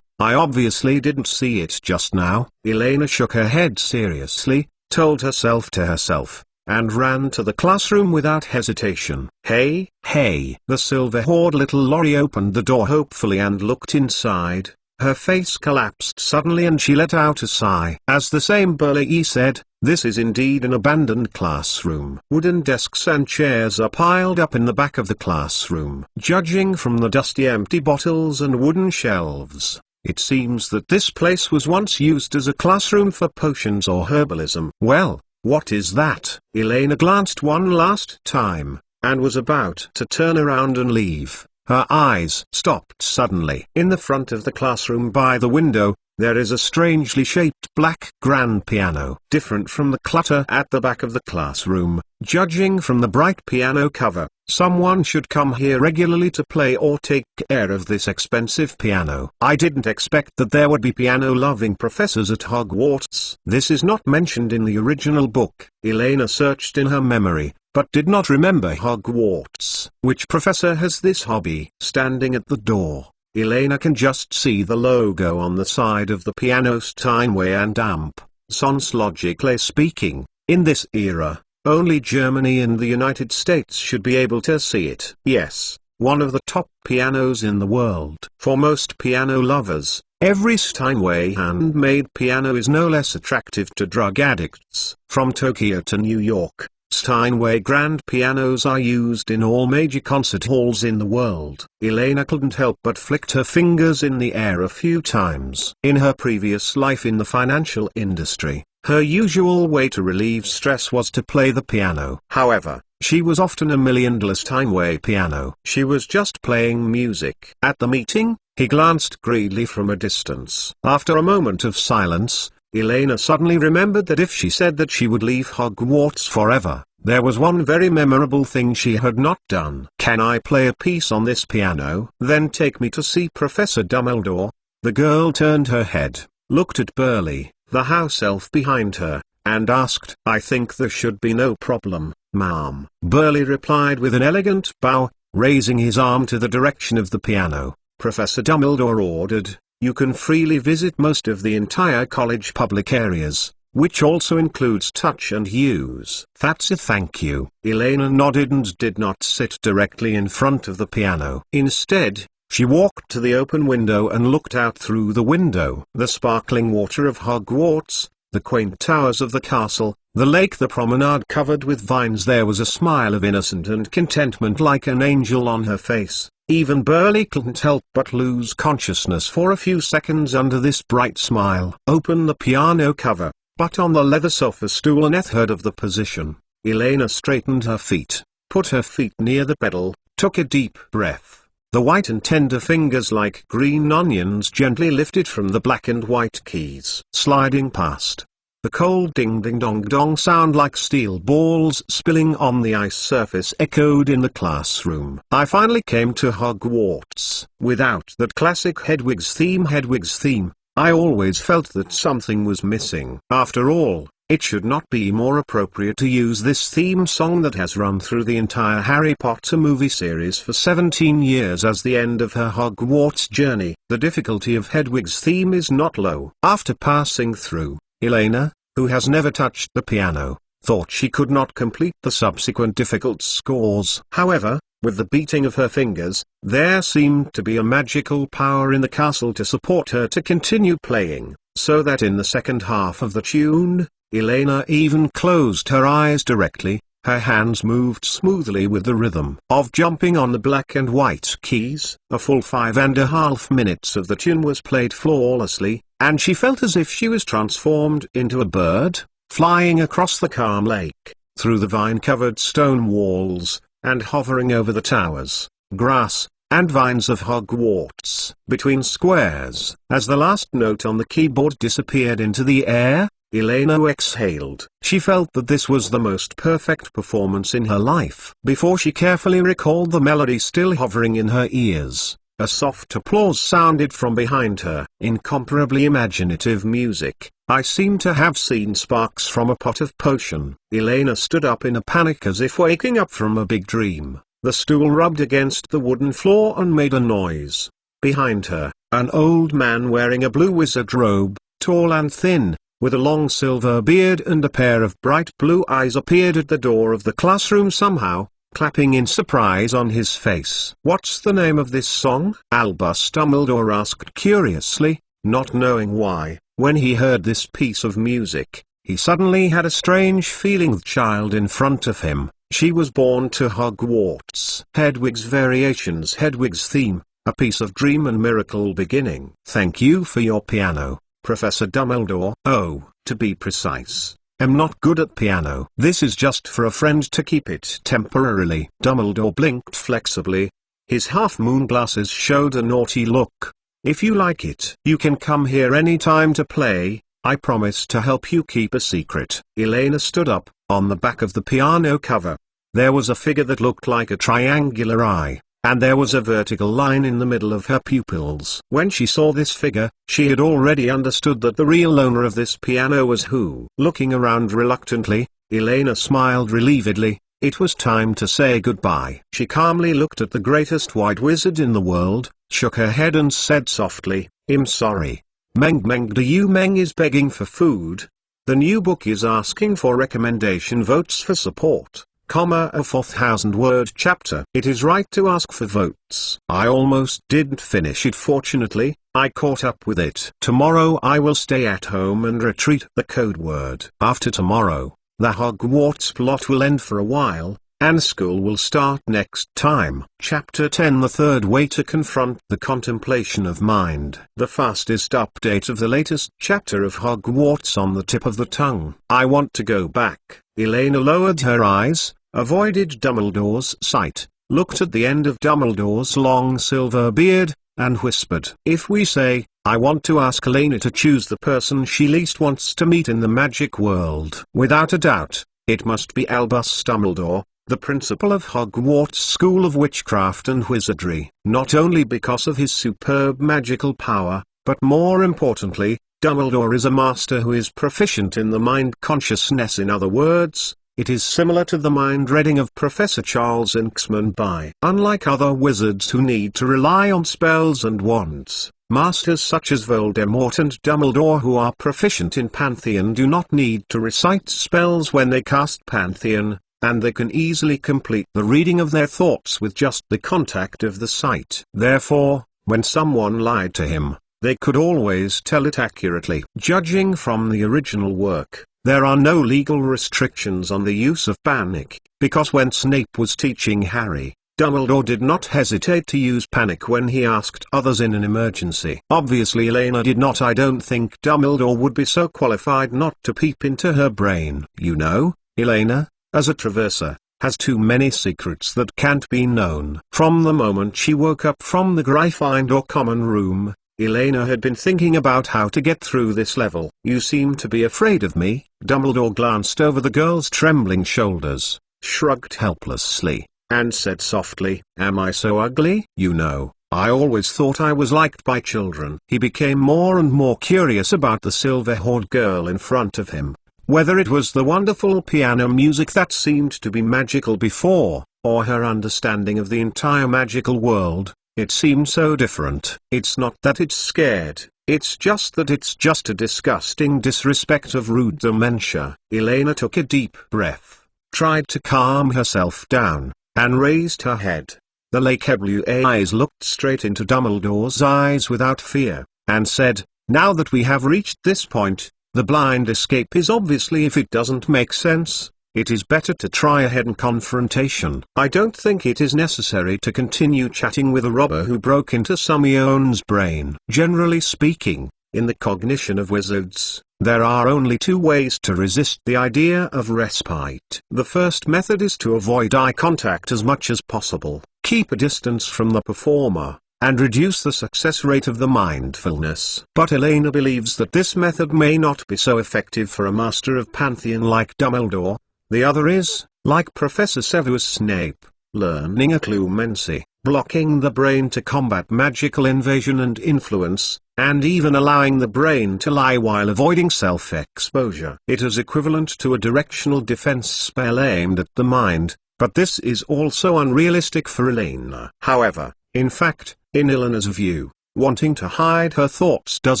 I obviously didn't see it just now. Elena shook her head seriously, told herself to herself, and ran to the classroom without hesitation. Hey! The silver-haired little Lorry opened the door hopefully and looked inside. Her face collapsed suddenly and she let out a sigh. As the same Burley said, this is indeed an abandoned classroom. Wooden desks and chairs are piled up in the back of the classroom. Judging from the dusty empty bottles and wooden shelves, it seems that this place was once used as a classroom for potions or herbalism. Well, what is that? Elena glanced one last time, and was about to turn around and leave. Her eyes stopped suddenly. In the front of the classroom by the window, there is a strangely shaped black grand piano. Different from the clutter at the back of the classroom, judging from the bright piano cover, someone should come here regularly to play or take care of this expensive piano. I didn't expect that there would be piano-loving professors at Hogwarts. This is not mentioned in the original book. Elena searched in her memory, but did not remember Hogwarts. Which professor has this hobby? Standing at the door, Elena can just see the logo on the side of the piano. Steinway and Amp. Sans logically speaking, in this era, only Germany and the United States should be able to see it. Yes, one of the top pianos in the world. For most piano lovers, every Steinway handmade piano is no less attractive to drug addicts. From Tokyo to New York, Steinway grand pianos are used in all major concert halls in the world. Elena couldn't help but flicked her fingers in the air a few times. In her previous life in the financial industry, her usual way to relieve stress was to play the piano. However, she was often a $1 million Steinway piano. She was just playing music. At the meeting, he glanced greedily from a distance. After a moment of silence, Elena suddenly remembered that if she said that she would leave Hogwarts forever, there was one very memorable thing she had not done. Can I play a piece on this piano? Then take me to see Professor Dumbledore. The girl turned her head, looked at Burley, the house elf behind her, and asked, I think there should be no problem, ma'am. Burley replied with an elegant bow, raising his arm to the direction of the piano. Professor Dumbledore ordered, "You can freely visit most of the entire college public areas, which also includes touch and use." "That's a thank you." Elena nodded and did not sit directly in front of the piano. Instead, she walked to the open window and looked out through the window. The sparkling water of Hogwarts, the quaint towers of the castle, the lake, the promenade covered with vines. There was a smile of innocence and contentment like an angel on her face. Even Burley couldn't help but lose consciousness for a few seconds under this bright smile. "Open the piano cover." But on the leather sofa stool Annette heard of the position. Elena straightened her feet, put her feet near the pedal, took a deep breath. The white and tender fingers like green onions gently lifted from the black and white keys. Sliding past. The cold ding-ding-dong-dong sound like steel balls spilling on the ice surface echoed in the classroom. I finally came to Hogwarts. Without that classic Hedwig's theme, I always felt that something was missing. After all, it should not be more appropriate to use this theme song that has run through the entire Harry Potter movie series for 17 years as the end of her Hogwarts journey. The difficulty of Hedwig's theme is not low. After passing through, Elena, who has never touched the piano, thought she could not complete the subsequent difficult scores. However, with the beating of her fingers, there seemed to be a magical power in the castle to support her to continue playing, so that in the second half of the tune, Elena even closed her eyes directly. Her hands moved smoothly with the rhythm of jumping on the black and white keys. A full 5.5 minutes of the tune was played flawlessly, and she felt as if she was transformed into a bird, flying across the calm lake, through the vine-covered stone walls, and hovering over the towers, grass, and vines of Hogwarts. Between squares, as the last note on the keyboard disappeared into the air, Elena exhaled. She felt that this was the most perfect performance in her life. Before she carefully recalled the melody still hovering in her ears, a soft applause sounded from behind her. Incomparably imaginative music. I seem to have seen sparks from a pot of potion. Elena stood up in a panic as if waking up from a big dream. The stool rubbed against the wooden floor and made a noise. Behind her, an old man wearing a blue wizard robe, tall and thin, with a long silver beard and a pair of bright blue eyes appeared at the door of the classroom somehow, clapping in surprise on his face. "What's the name of this song?" Albus Dumbledore asked curiously, not knowing why. When he heard this piece of music, he suddenly had a strange feeling. The child in front of him, she was born to Hogwarts. Hedwig's Variations, Hedwig's Theme, a piece of dream and miracle beginning. "Thank you for your piano, Professor Dumbledore." "Oh, to be precise, I'm not good at piano. This is just for a friend to keep it temporarily." Dumbledore blinked flexibly. His half-moon glasses showed a naughty look. "If you like it, you can come here any time to play. I promise to help you keep a secret." Elena stood up. On the back of the piano cover, there was a figure that looked like a triangular eye, and there was a vertical line in the middle of her pupils. When she saw this figure, she had already understood that the real owner of this piano was who. Looking around reluctantly, Elena smiled relievedly. It was time to say goodbye. She calmly looked at the greatest white wizard in the world, shook her head and said softly, "I'm sorry. Meng Meng is begging for food. The new book is asking for recommendation votes for support, a 4,000-word chapter. It is right to ask for votes. I almost didn't finish it. Fortunately, I caught up with it. Tomorrow I will stay at home and retreat the code word. After tomorrow, the Hogwarts plot will end for a while, and school will start next time." Chapter 10: The Third Way to Confront the Contemplation of Mind. The fastest update of the latest chapter of Hogwarts on the tip of the tongue. "I want to go back." Elena lowered her eyes, avoided Dumbledore's sight, looked at the end of Dumbledore's long silver beard, and whispered. "If we say, I want to ask Elena to choose the person she least wants to meet in the magic world. Without a doubt, it must be Albus Dumbledore, the principal of Hogwarts School of Witchcraft and Wizardry. Not only because of his superb magical power, but more importantly, Dumbledore is a master who is proficient in the mind consciousness. In other words, It is similar to the mind reading of Professor Charles Inksman by. Unlike other wizards who need to rely on spells and wands, masters such as Voldemort and Dumbledore who are proficient in Pantheon do not need to recite spells when they cast Pantheon, and they can easily complete the reading of their thoughts with just the contact of the sight. Therefore, when someone lied to him, they could always tell it accurately. Judging from the original work, there are no legal restrictions on the use of panic, because when Snape was teaching Harry, Dumbledore did not hesitate to use panic when he asked others in an emergency. Obviously Elena did not. I don't think Dumbledore would be so qualified not to peep into her brain. You know, Elena, as a traverser, has too many secrets that can't be known. From the moment she woke up from the Gryffindor common room, Elena had been thinking about how to get through this level. You seem to be afraid of me. Dumbledore glanced over the girl's trembling shoulders, shrugged helplessly, and said softly, "Am I so ugly?" "You know, I always thought I was liked by children." He became more and more curious about the silver-haired girl in front of him. Whether it was the wonderful piano music that seemed to be magical before, or her understanding of the entire magical world, it seemed so different. It's not that it's scared, it's just that it's just a disgusting disrespect of rude dementia. Elena took a deep breath, tried to calm herself down, and raised her head. The Lakewa eyes looked straight into Dumbledore's eyes without fear, and said, "Now that we have reached this point, the blind escape is obviously if it doesn't make sense. It is better to try a head-on confrontation. I don't think it is necessary to continue chatting with a robber who broke into Hermione's brain." Generally speaking, in the cognition of wizards, there are only two ways to resist the idea of respite. The first method is to avoid eye contact as much as possible, keep a distance from the performer, and reduce the success rate of the mindfulness. But Elena believes that this method may not be so effective for a master of Pantheon like Dumbledore. The other is, like Professor Severus Snape, learning occlumency, blocking the brain to combat magical invasion and influence, and even allowing the brain to lie while avoiding self-exposure. It is equivalent to a directional defense spell aimed at the mind, but this is also unrealistic for Elena. However, in fact, in Elena's view, wanting to hide her thoughts does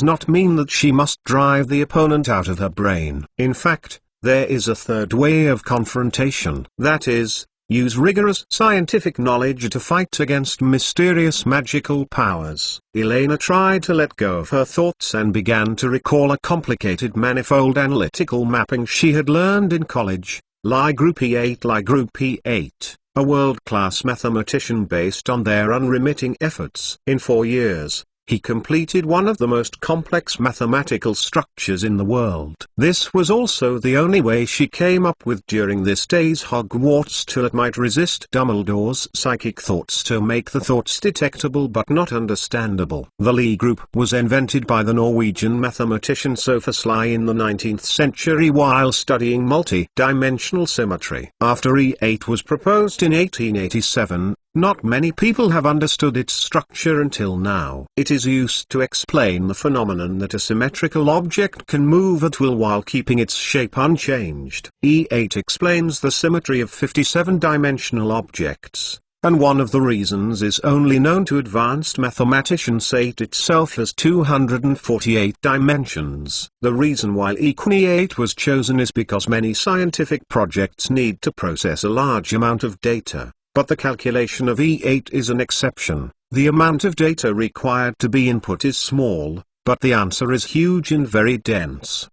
not mean that she must drive the opponent out of her brain. In fact, there is a third way of confrontation. That is, use rigorous scientific knowledge to fight against mysterious magical powers. Elena tried to let go of her thoughts and began to recall a complicated manifold analytical mapping she had learned in college. Lie Group E8, a world-class mathematician based on their unremitting efforts. In 4 years, he completed one of the most complex mathematical structures in the world. This was also the only way she came up with during this day's Hogwarts till it might resist Dumbledore's psychic thoughts to make the thoughts detectable but not understandable. The Lie group was invented by the Norwegian mathematician Sophus Lie in the 19th century while studying multi-dimensional symmetry. After E8 was proposed in 1887, not many people have understood its structure until now. It is used to explain the phenomenon that a symmetrical object can move at will while keeping its shape unchanged. E8 explains the symmetry of 57-dimensional objects, and one of the reasons is only known to advanced mathematicians. 8 itself has 248 dimensions. The reason why E8 was chosen is because many scientific projects need to process a large amount of data. But the calculation of E8 is an exception. The amount of data required to be input is small, but the answer is huge and very dense.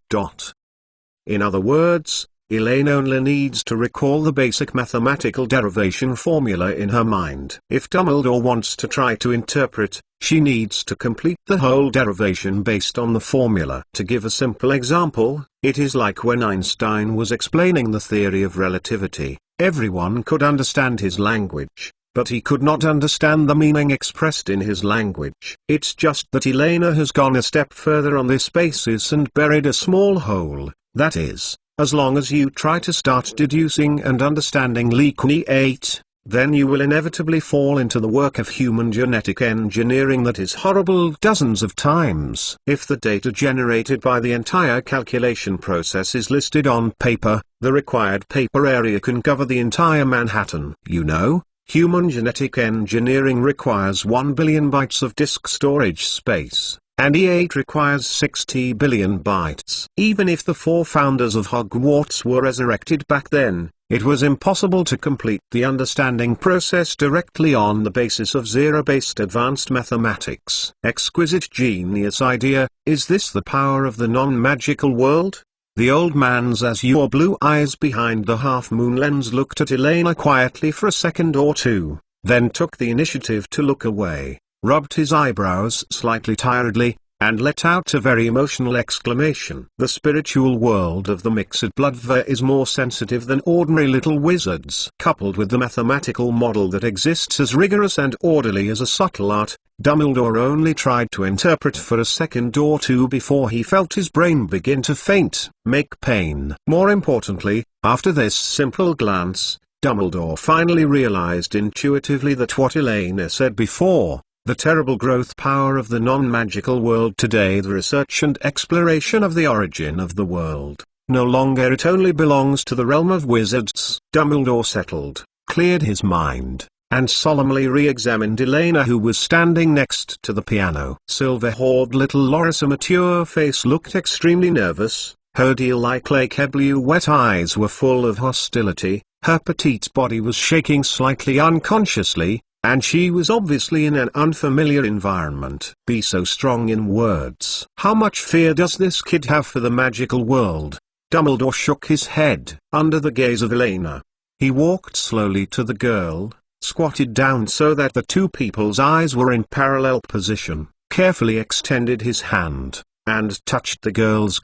In other words, Elaine only needs to recall the basic mathematical derivation formula in her mind. If Dumbledore wants to try to interpret, she needs to complete the whole derivation based on the formula. To give a simple example, it is like when Einstein was explaining the theory of relativity. Everyone could understand his language, but he could not understand the meaning expressed in his language. It's just that Elena has gone a step further on this basis and buried a small hole. That is, as long as you try to start deducing and understanding Leakney 8, then you will inevitably fall into the work of human genetic engineering that is horrible dozens of times. If the data generated by the entire calculation process is listed on paper, The required paper area can cover the entire Manhattan. You know, human genetic engineering requires 1 billion bytes of disk storage space, and E8 requires 60 billion bytes. Even if the 4 founders of Hogwarts were resurrected back then, it was impossible to complete the understanding process directly on the basis of zero-based advanced mathematics. Exquisite genius idea. Is this the power of the non-magical world? The old man's azure blue eyes behind the half-moon lens looked at Elena quietly for a second or two, then took the initiative to look away, rubbed his eyebrows slightly tiredly, and let out a very emotional exclamation. The spiritual world of the mixed bloodver is more sensitive than ordinary little wizards. Coupled with the mathematical model that exists as rigorous and orderly as a subtle art, Dumbledore only tried to interpret for a second or two before he felt his brain begin to faint, make pain. More importantly, after this simple glance, Dumbledore finally realized intuitively that what Elena said before, the terrible growth power of the non-magical world today, the research and exploration of the origin of the world, no longer it only belongs to the realm of wizards. Dumbledore settled, cleared his mind, and solemnly re-examined Elena, who was standing next to the piano. Silver-haired little Loris, a mature face, looked extremely nervous, her deal-like blue wet eyes were full of hostility, her petite body was shaking slightly unconsciously, and she was obviously in an unfamiliar environment. Be so strong in words. How much fear does this kid have for the magical world? Dumbledore shook his head. Under the gaze of Elena, he walked slowly to the girl, squatted down so that the two people's eyes were in parallel position, carefully extended his hand, and touched the girl's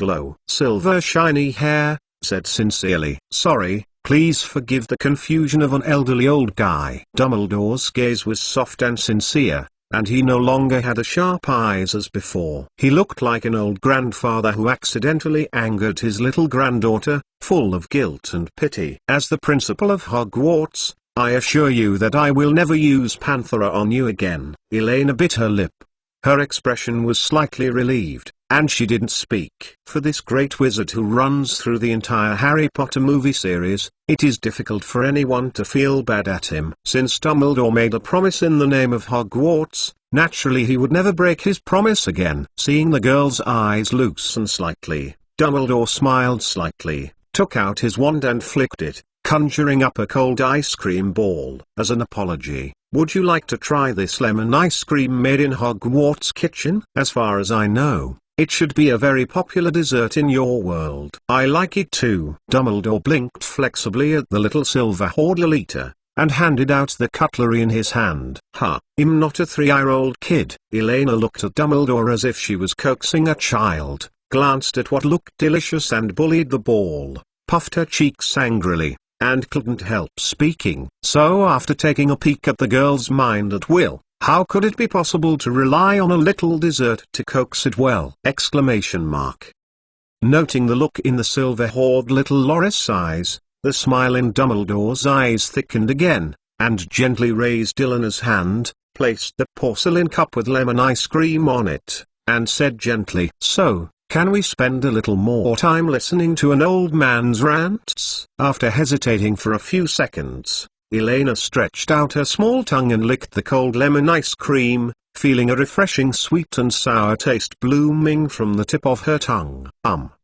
silver shiny hair, said sincerely, "Sorry. Please forgive the confusion of an elderly old guy." Dumbledore's gaze was soft and sincere, and he no longer had the sharp eyes as before. He looked like an old grandfather who accidentally angered his little granddaughter, full of guilt and pity. "As the principal of Hogwarts, I assure you that I will never use Panthera on you again." Elena bit her lip. Her expression was slightly relieved, and she didn't speak. For this great wizard who runs through the entire Harry Potter movie series, it is difficult for anyone to feel bad at him. Since Dumbledore made a promise in the name of Hogwarts, naturally he would never break his promise again. Seeing the girl's eyes loosen slightly, Dumbledore smiled slightly, took out his wand and flicked it, conjuring up a cold ice cream ball. As an apology, "Would you like to try this lemon ice cream made in Hogwarts kitchen? As far as I know, it should be a very popular dessert in your world." "I like it too." Dumbledore blinked flexibly at the little silver-haired Lolita, and handed out the cutlery in his hand. I'm not a 3-year-old kid." Elena looked at Dumbledore as if she was coaxing a child, glanced at what looked delicious and bullied the ball, puffed her cheeks angrily, and couldn't help speaking. So after taking a peek at the girl's mind at will, how could it be possible to rely on a little dessert to coax it well? Noting the look in the silver-haired little Loris' eyes, the smile in Dumbledore's eyes thickened again, and gently raised Elena's hand, placed the porcelain cup with lemon ice cream on it, and said gently, "So, can we spend a little more time listening to an old man's rants?" After hesitating for a few seconds, Elena stretched out her small tongue and licked the cold lemon ice cream, feeling a refreshing sweet and sour taste blooming from the tip of her tongue.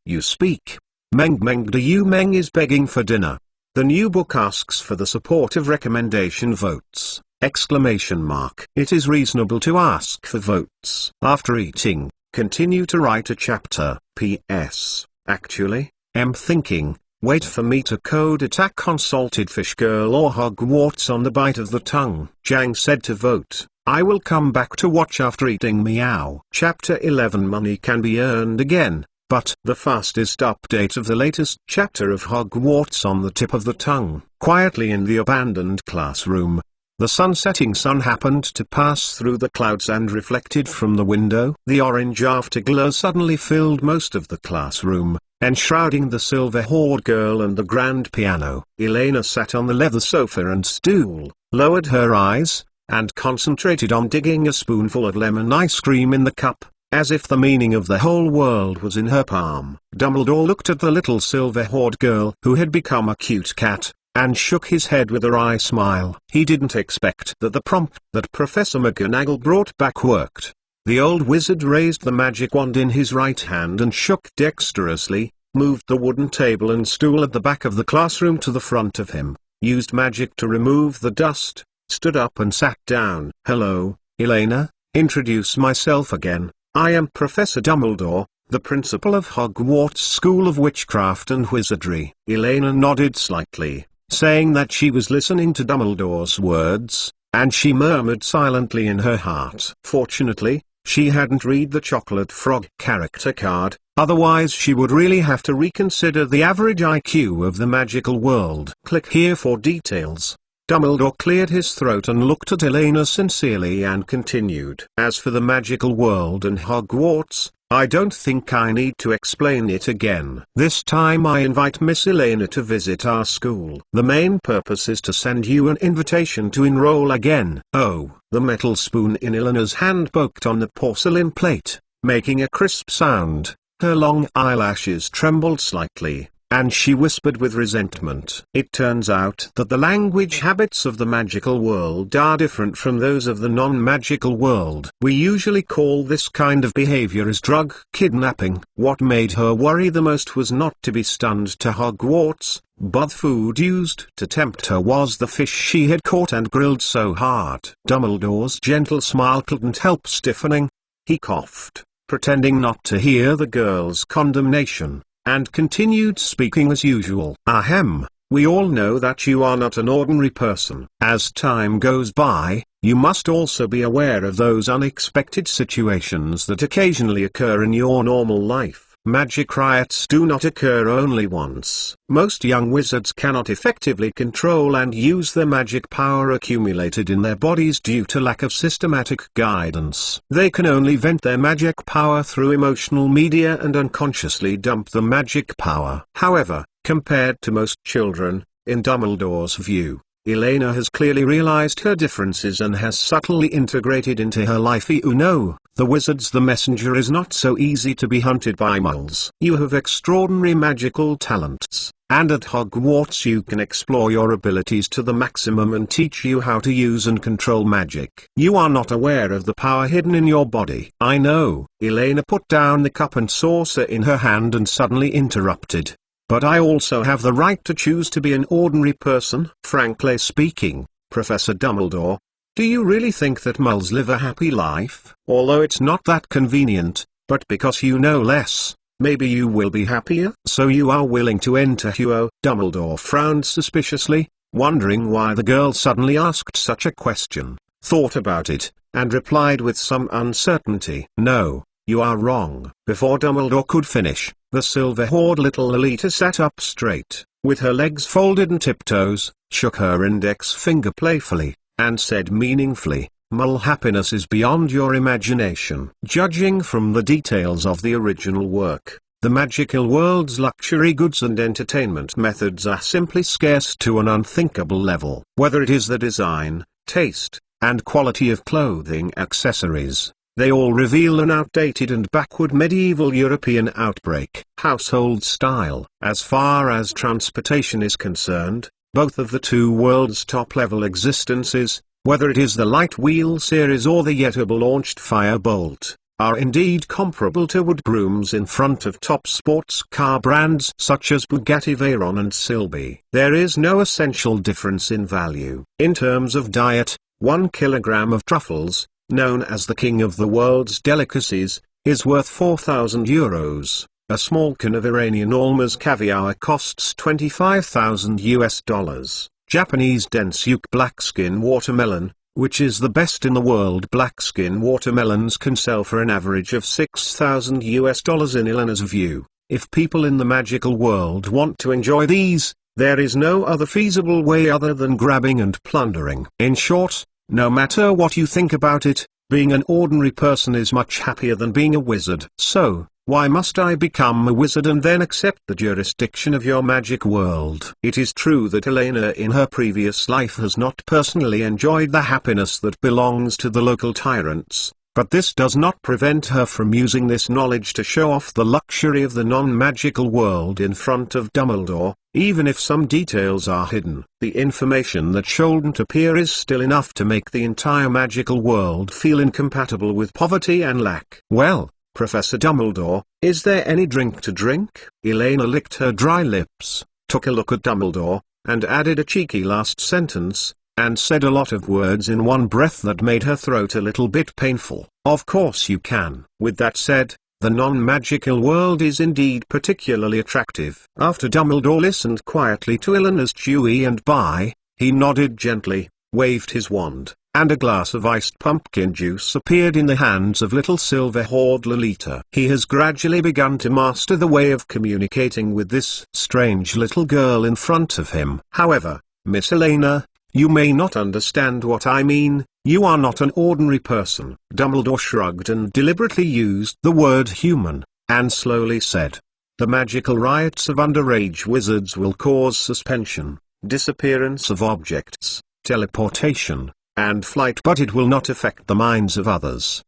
You speak. Meng Meng is begging for dinner. The new book asks for the support of recommendation votes! ! It is reasonable to ask for votes. After eating, continue to write a chapter. P.S. Actually, am thinking, wait for me to code attack consulted fish girl or Hogwarts on the bite of the tongue. Jang said to vote. I will come back to watch after eating. Meow. Chapter 11. Money can be earned again, but the fastest update of the latest chapter of Hogwarts on the tip of the tongue. Quietly in the abandoned classroom, the sunsetting sun happened to pass through the clouds and reflected from the window. The orange afterglow suddenly filled most of the classroom, enshrouding the silver-haired girl and the grand piano. Elena sat on the leather sofa and stool, lowered her eyes, and concentrated on digging a spoonful of lemon ice cream in the cup, as if the meaning of the whole world was in her palm. Dumbledore looked at the little silver-haired girl who had become a cute cat, and shook his head with a wry smile. He didn't expect that the prompt that Professor McGonagall brought back worked. The old wizard raised the magic wand in his right hand and shook dexterously, moved the wooden table and stool at the back of the classroom to the front of him, used magic to remove the dust, stood up and sat down. "Hello, Elena, introduce myself again. I am Professor Dumbledore, the principal of Hogwarts School of Witchcraft and Wizardry." Elena nodded slightly, saying that she was listening to Dumbledore's words, and she murmured silently in her heart. Fortunately, she hadn't read the Chocolate Frog character card, otherwise she would really have to reconsider the average IQ of the magical world. Click here for details. Dumbledore cleared his throat and looked at Elena sincerely and continued. "As for the magical world and Hogwarts, I don't think I need to explain it again. This time I invite Miss Elena to visit our school. The main purpose is to send you an invitation to enroll again." "Oh." The metal spoon in Elena's hand poked on the porcelain plate, making a crisp sound. Her long eyelashes trembled slightly, and she whispered with resentment. "It turns out that the language habits of the magical world are different from those of the non-magical world. We usually call this kind of behavior as drug kidnapping." What made her worry the most was not to be stunned to Hogwarts, but the food used to tempt her was the fish she had caught and grilled so hard. Dumbledore's gentle smile couldn't help stiffening. He coughed, pretending not to hear the girl's condemnation, and continued speaking as usual. "Ahem, we all know that you are not an ordinary person. As time goes by, you must also be aware of those unexpected situations that occasionally occur in your normal life. Magic riots do not occur only once. Most young wizards cannot effectively control and use the magic power accumulated in their bodies due to lack of systematic guidance. They can only vent their magic power through emotional media and unconsciously dump the magic power. However, compared to most children, in Dumbledore's view, Elena has clearly realized her differences and has subtly integrated into her life. You know, the wizard's the messenger is not so easy to be hunted by muggles. You have extraordinary magical talents, and at Hogwarts you can explore your abilities to the maximum and teach you how to use and control magic. You are not aware of the power hidden in your body." "I know." Elena put down the cup and saucer in her hand and suddenly interrupted. "But I also have the right to choose to be an ordinary person." "Frankly speaking, Professor Dumbledore, do you really think that muggles live a happy life? Although it's not that convenient, but because you know less, maybe you will be happier." "So you are willing to enter Hugo?" Dumbledore frowned suspiciously, wondering why the girl suddenly asked such a question, thought about it, and replied with some uncertainty. "No, you are wrong." Before Dumbledore could finish, the silver-haired little Lolita sat up straight, with her legs folded and tiptoes, shook her index finger playfully, and said meaningfully, "Muggle happiness is beyond your imagination." Judging from the details of the original work, the magical world's luxury goods and entertainment methods are simply scarce to an unthinkable level. Whether it is the design, taste, and quality of clothing accessories, they all reveal an outdated and backward medieval European outbreak. Household style. As far as transportation is concerned, both of the two worlds' top-level existences, whether it is the Light Wheel series or the Yetable-launched Firebolt, are indeed comparable to wood brooms in front of top sports car brands such as Bugatti Veyron and Silby. There is no essential difference in value. In terms of diet, 1 kilogram of truffles, known as the king of the world's delicacies, is worth €4,000. A small can of Iranian Almaz caviar costs $25,000. Japanese dense yuk blackskin watermelon, which is the best in the world. Blackskin watermelons can sell for an average of $6,000. In Elena's view, if people in the magical world want to enjoy these, there is no other feasible way other than grabbing and plundering. In short, no matter what you think about it, being an ordinary person is much happier than being a wizard. So, why must I become a wizard and then accept the jurisdiction of your magic world? It is true that Elena in her previous life has not personally enjoyed the happiness that belongs to the local tyrants, But this does not prevent her from using this knowledge to show off the luxury of the non-magical world in front of Dumbledore. Even if some details are hidden, the information that shouldn't appear is still enough to make the entire magical world feel incompatible with poverty and lack. "Well, Professor Dumbledore, is there any drink to drink?" Elena licked her dry lips, took a look at Dumbledore, and added a cheeky last sentence, and said a lot of words in one breath that made her throat a little bit painful. "Of course you can." With that said, the non-magical world is indeed particularly attractive. After Dumbledore listened quietly to Eleanor's chewy and bye, he nodded gently, waved his wand, and a glass of iced pumpkin juice appeared in the hands of little silver-haired Lolita. He has gradually begun to master the way of communicating with this strange little girl in front of him. "However, Miss Elena, you may not understand what I mean. You are not an ordinary person." Dumbledore shrugged and deliberately used the word human, and slowly said, "The magical riots of underage wizards will cause suspension, disappearance of objects, teleportation, and flight, but it will not affect the minds of others."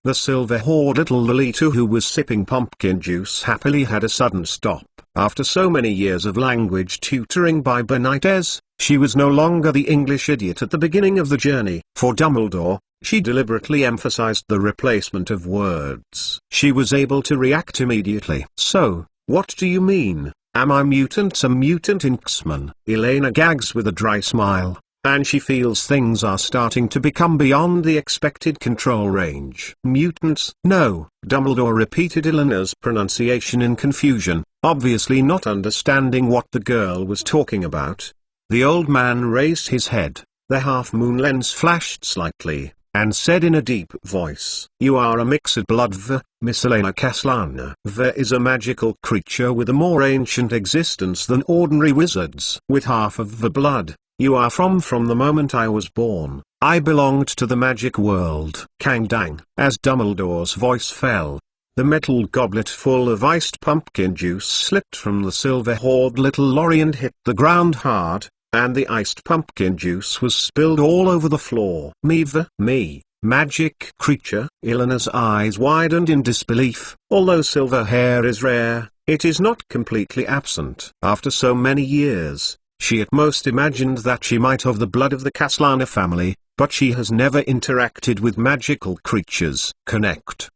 The silver-haired little Lolita, who was sipping pumpkin juice happily, had a sudden stop. After so many years of language tutoring by Benitez, she was no longer the English idiot at the beginning of the journey. For Dumbledore, she deliberately emphasized the replacement of words. She was able to react immediately. "So, what do you mean? Am I mutant? A mutant Inksman?" Elena gags with a dry smile, and she feels things are starting to become beyond the expected control range. "Mutants?" "No," Dumbledore repeated Eleanor's pronunciation in confusion, obviously not understanding what the girl was talking about. The old man raised his head, the half-moon lens flashed slightly, and said in a deep voice, "You are a mixed blood Miss Elena Caslana. Is a magical creature with a more ancient existence than ordinary wizards. With half of the blood you are from the moment I was born, I belonged to the magic world." Kang dang. As Dumbledore's voice fell, the metal goblet full of iced pumpkin juice slipped from the silver-haired little Lorry and hit the ground hard, and the iced pumpkin juice was spilled all over the floor. Me, magic creature?" Eleanor's eyes widened in disbelief. Although silver hair is rare, it is not completely absent. After so many years, she at most imagined that she might have the blood of the Caslana family, but she has never interacted with magical creatures.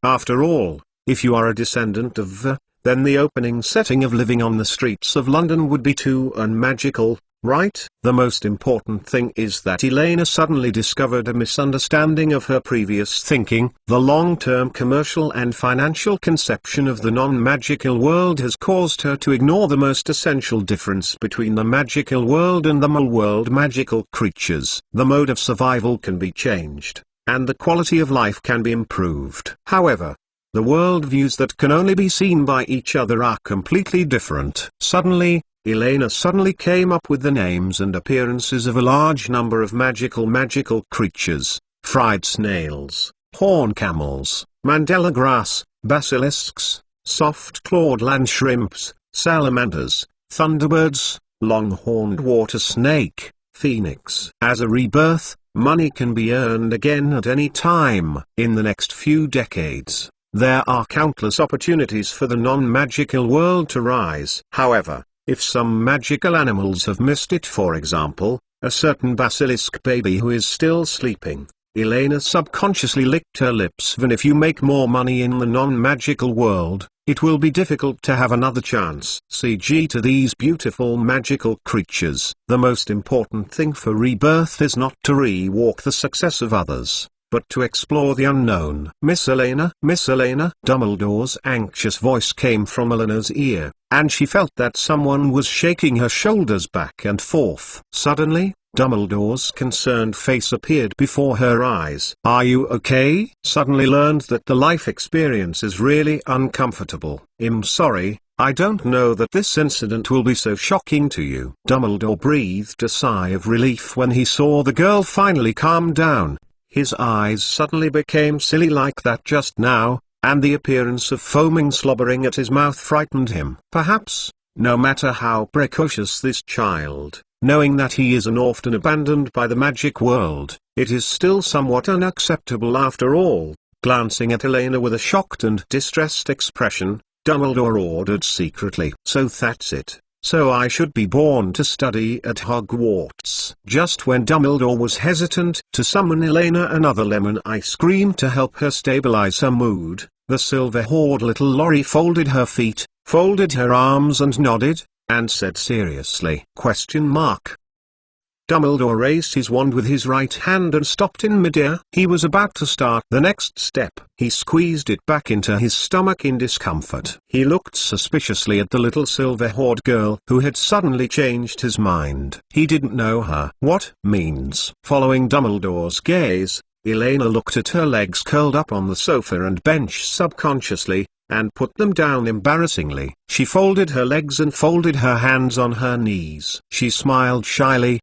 After all, if you are a descendant of then the opening setting of living on the streets of London would be too unmagical, right? The most important thing is that Elena suddenly discovered a misunderstanding of her previous thinking. The long-term commercial and financial conception of the non-magical world has caused her to ignore the most essential difference between the magical world and the mole world. Magical creatures. The mode of survival can be changed, and the quality of life can be improved. However, the worldviews that can only be seen by each other are completely different. Suddenly, Elena came up with the names and appearances of a large number of magical creatures: fried snails, horn camels, mandela grass, basilisks, soft-clawed land shrimps, salamanders, thunderbirds, long-horned water snake, phoenix. As a rebirth, money can be earned again at any time. In the next few decades, there are countless opportunities for the non-magical world to rise. However, if some magical animals have missed it, for example, a certain basilisk baby who is still sleeping, Elena subconsciously licked her lips. Even if you make more money in the non-magical world, it will be difficult to have another chance. CG to these beautiful magical creatures. The most important thing for rebirth is not to re-walk the success of others, but to explore the unknown. Miss Elena, Dumbledore's anxious voice came from Eleanor's ear, and she felt that someone was shaking her shoulders back and forth. Suddenly, Dumbledore's concerned face appeared before her eyes. "Are you okay?" Suddenly learned that the life experience is really uncomfortable. "I'm sorry, I don't know that this incident will be so shocking to you." Dumbledore breathed a sigh of relief when he saw the girl finally calm down. His eyes suddenly became silly like that just now, and the appearance of foaming slobbering at his mouth frightened him. Perhaps, no matter how precocious this child, knowing that he is an orphan abandoned by the magic world, it is still somewhat unacceptable after all." Glancing at Elena with a shocked and distressed expression, Dumbledore ordered secretly. "So that's it. So I should be born to study at Hogwarts." Just when Dumbledore was hesitant to summon Elena another lemon ice cream to help her stabilize her mood, the silver-haired little Lorry folded her feet, folded her arms and nodded, and said seriously, "Question mark." Dumbledore raised his wand with his right hand and stopped in midair. He was about to start the next step. He squeezed it back into his stomach in discomfort. He looked suspiciously at the little silver-haired girl who had suddenly changed his mind. He didn't know her. "What means?" Following Dumbledore's gaze, Elena looked at her legs curled up on the sofa and bench subconsciously, and put them down embarrassingly. She folded her legs and folded her hands on her knees. She smiled shyly,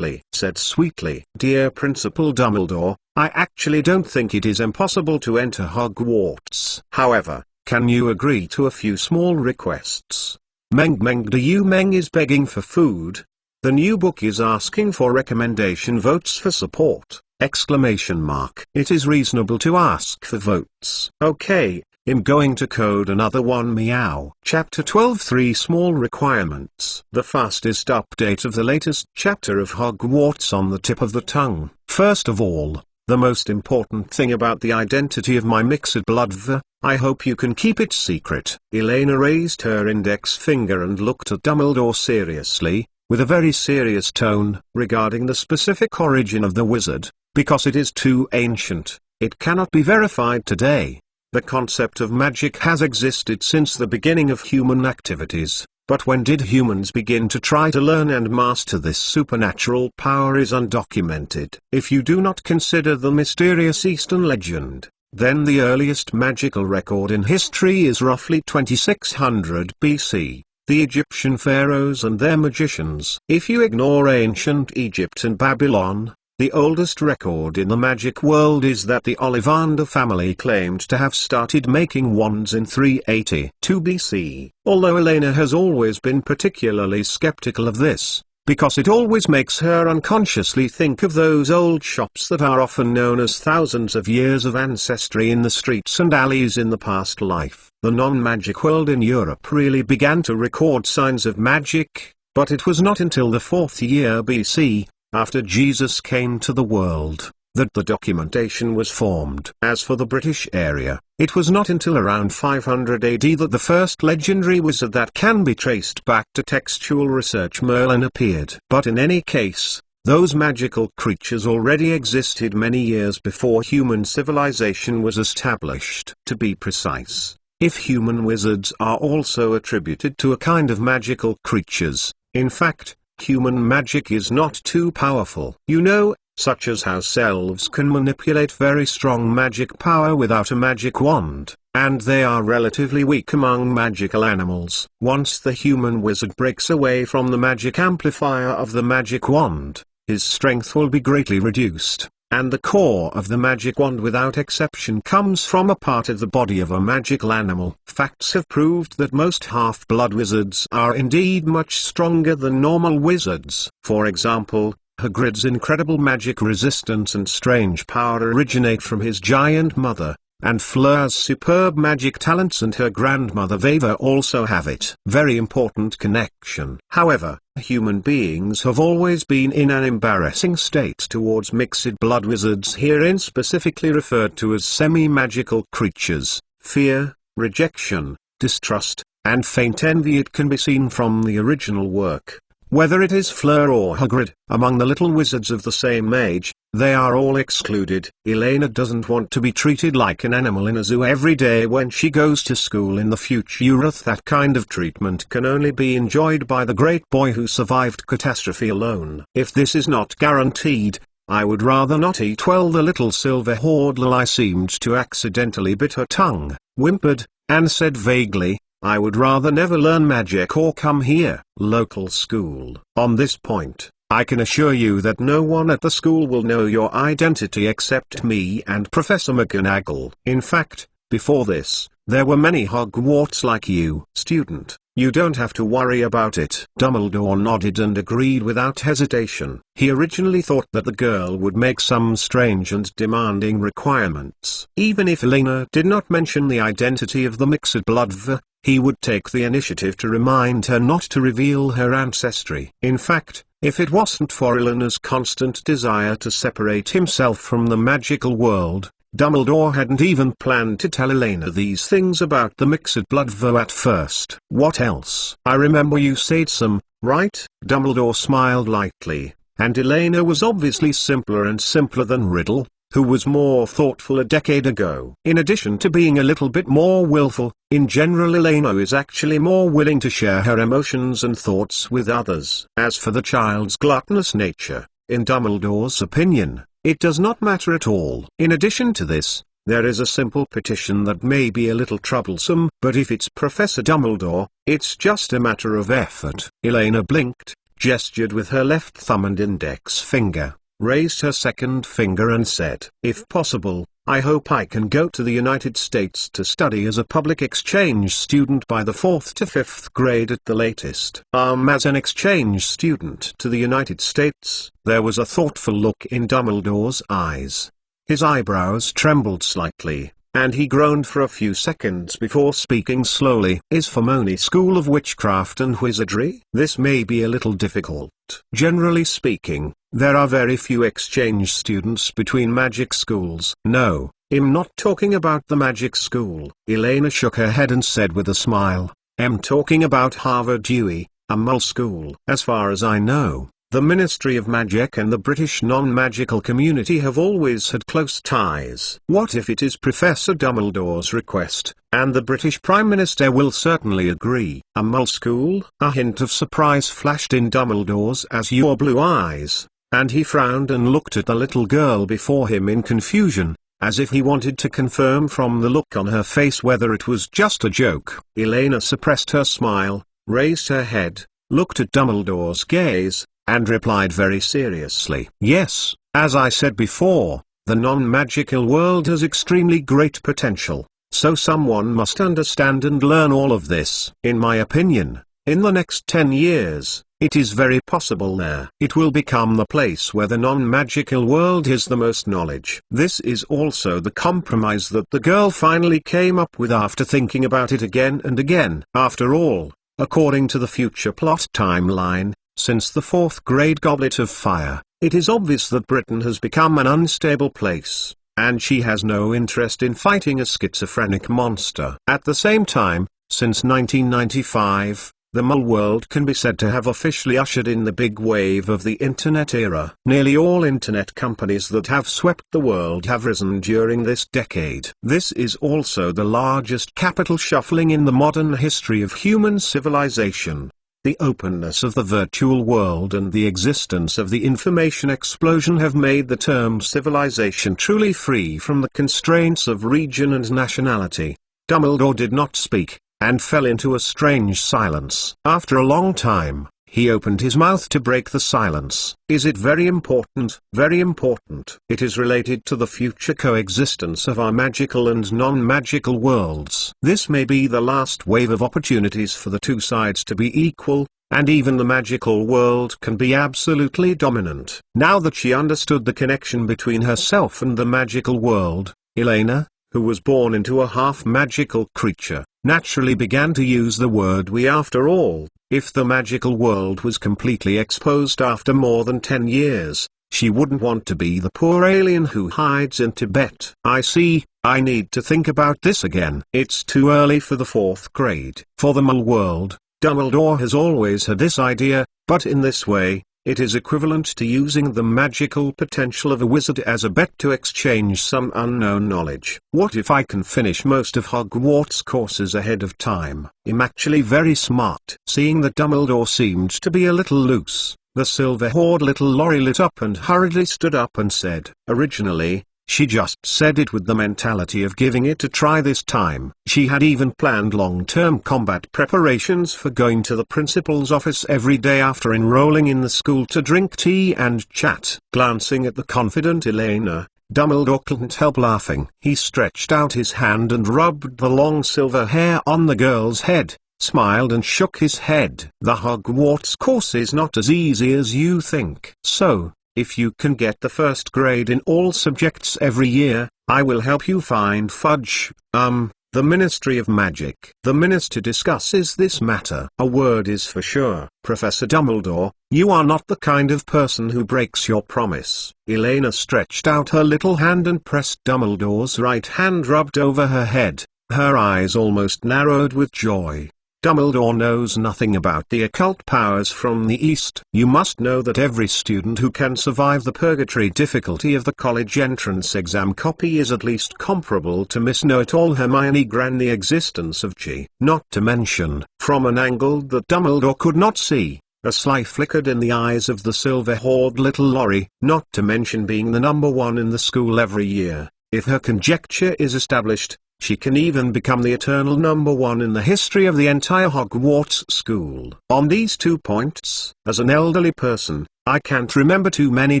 said sweetly, "Dear Principal Dumbledore, I actually don't think it is impossible to enter Hogwarts. However, can you agree to a few small requests?" Meng is begging for food. The new book is asking for recommendation votes for support! It is reasonable to ask for votes. Okay, I'm going to code another one. Meow. Chapter 12. 3 Small Requirements. The fastest update of the latest chapter of Hogwarts on the tip of the tongue. First of all, the most important thing about the identity of my mixed blood I hope you can keep it secret. Elena raised her index finger and looked at Dumbledore seriously, with a very serious tone, regarding the specific origin of the wizard, because it is too ancient, it cannot be verified today. The concept of magic has existed since the beginning of human activities, but when did humans begin to try to learn and master this supernatural power is undocumented. If you do not consider the mysterious Eastern legend, then the earliest magical record in history is roughly 2600 BC, the Egyptian pharaohs and their magicians. If you ignore ancient Egypt and Babylon, the oldest record in the magic world is that the Ollivander family claimed to have started making wands in 382 BC. Although Elena has always been particularly skeptical of this, because it always makes her unconsciously think of those old shops that are often known as thousands of years of ancestry in the streets and alleys in the past life. The non-magic world in Europe really began to record signs of magic, but it was not until the 4th year BC, after Jesus came to the world, that the documentation was formed. As for the British area, it was not until around 500 AD that the first legendary wizard that can be traced back to textual research, Merlin, appeared. But in any case, those magical creatures already existed many years before human civilization was established. To be precise, if human wizards are also attributed to a kind of magical creatures, in fact, human magic is not too powerful. You know, such as how elves can manipulate very strong magic power without a magic wand, and they are relatively weak among magical animals. Once the human wizard breaks away from the magic amplifier of the magic wand, his strength will be greatly reduced, and the core of the magic wand without exception comes from a part of the body of a magical animal. Facts have proved that most half-blood wizards are indeed much stronger than normal wizards. For example, Hagrid's incredible magic resistance and strange power originate from his giant mother, and Fleur's superb magic talents and her grandmother Vava also have it. Very important connection. However, human beings have always been in an embarrassing state towards mixed blood wizards, herein specifically referred to as semi-magical creatures. Fear, rejection, distrust, and faint envy. It can be seen from the original work. Whether it is Fleur or Hagrid, among the little wizards of the same age, they are all excluded. Elena doesn't want to be treated like an animal in a zoo every day when she goes to school in the future. That kind of treatment can only be enjoyed by the great boy who survived catastrophe alone. If this is not guaranteed, I would rather not eat. Well, the little silver-haired Lily seemed to accidentally bit her tongue, whimpered, and said vaguely, "I would rather never learn magic or come here." Local school. On this point, I can assure you that no one at the school will know your identity except me and Professor McGonagall. In fact, before this, there were many Hogwarts like you. Student. You don't have to worry about it." Dumbledore nodded and agreed without hesitation. He originally thought that the girl would make some strange and demanding requirements. Even if Elena did not mention the identity of the mixed blood, he would take the initiative to remind her not to reveal her ancestry. In fact, if it wasn't for Elena's constant desire to separate himself from the magical world, Dumbledore hadn't even planned to tell Elena these things about the mixed blood at first. "What else?" "I remember you said some, right?" Dumbledore smiled lightly, and Elena was obviously simpler and simpler than Riddle, who was more thoughtful a decade ago. In addition to being a little bit more willful, in general Elena is actually more willing to share her emotions and thoughts with others. As for the child's gluttonous nature, in Dumbledore's opinion, it does not matter at all. In addition to this, there is a simple petition that may be a little troublesome, but if it's Professor Dumbledore, it's just a matter of effort. Elena blinked, gestured with her left thumb and index finger, raised her second finger and said, "If possible, I hope I can go to the United States to study as a public exchange student by the 4th to 5th grade at the latest." As an exchange student to the United States, there was a thoughtful look in Dumbledore's eyes. His eyebrows trembled slightly, and he groaned for a few seconds before speaking slowly. "Is Hermione School of Witchcraft and Wizardry?" "This may be a little difficult. Generally speaking, there are very few exchange students between magic schools." "No, I'm not talking about the magic school." Elena shook her head and said with a smile, "I'm talking about Harvard UE, a Muggle school." "As far as I know, the Ministry of Magic and the British non-magical community have always had close ties." "What if it is Professor Dumbledore's request, and the British Prime Minister will certainly agree?" "A Muggle school?" A hint of surprise flashed in Dumbledore's azure blue eyes, and he frowned and looked at the little girl before him in confusion, as if he wanted to confirm from the look on her face whether it was just a joke. Elena suppressed her smile, raised her head, looked at Dumbledore's gaze, and replied very seriously, "Yes, as I said before, the non-magical world has extremely great potential, so someone must understand and learn all of this. In my opinion, in the next 10 years, it is very possible it will become the place where the non-magical world has the most knowledge." This is also the compromise that the girl finally came up with after thinking about it again and again. After all, according to the future plot timeline, since the 4th grade Goblet of Fire, it is obvious that Britain has become an unstable place, and she has no interest in fighting a schizophrenic monster. At the same time, since 1995, the Muggle world can be said to have officially ushered in the big wave of the Internet era. Nearly all Internet companies that have swept the world have risen during this decade. This is also the largest capital shuffling in the modern history of human civilization. The openness of the virtual world and the existence of the information explosion have made the term civilization truly free from the constraints of region and nationality. Dumbledore did not speak, and fell into a strange silence. After a long time, he opened his mouth to break the silence. "Is it very important?" "Very important. It is related to the future coexistence of our magical and non-magical worlds. This may be the last wave of opportunities for the two sides to be equal, and even the magical world can be absolutely dominant." Now that she understood the connection between herself and the magical world, Elena, who was born into a half-magical creature, naturally began to use the word "we." After all, if the magical world was completely exposed after more than 10 years, she wouldn't want to be the poor alien who hides in Tibet. "I see, I need to think about this again." It's too early for the 4th grade. For the Muggle world, Dumbledore has always had this idea, but in this way, it is equivalent to using the magical potential of a wizard as a bet to exchange some unknown knowledge. "What if I can finish most of Hogwarts courses ahead of time? I'm actually very smart." Seeing that Dumbledore seemed to be a little loose, the silver-haired little Lori lit up and hurriedly stood up and said, "Originally, she just said it with the mentality of giving it a try this time." She had even planned long-term combat preparations for going to the principal's office every day after enrolling in the school to drink tea and chat. Glancing at the confident Elena, Dumbledore couldn't help laughing. He stretched out his hand and rubbed the long silver hair on the girl's head, smiled and shook his head. The Hogwarts course is not as easy as you think. So, if you can get the first grade in all subjects every year, I will help you find Fudge, the Ministry of Magic. The Minister discusses this matter. A word is for sure, Professor Dumbledore, you are not the kind of person who breaks your promise. Elena stretched out her little hand and pressed Dumbledore's right hand rubbed over her head. Her eyes almost narrowed with joy. Dumbledore knows nothing about the occult powers from the East. You must know that every student who can survive the purgatory difficulty of the college entrance exam copy is at least comparable to Miss Know-It-All Hermione Gran, the existence of G. Not to mention, from an angle that Dumbledore could not see, a sly flickered in the eyes of the silver-haired little Lorry, not to mention being the number one in the school every year. If her conjecture is established, she can even become the eternal number one in the history of the entire Hogwarts school. On these 2 points, as an elderly person, I can't remember too many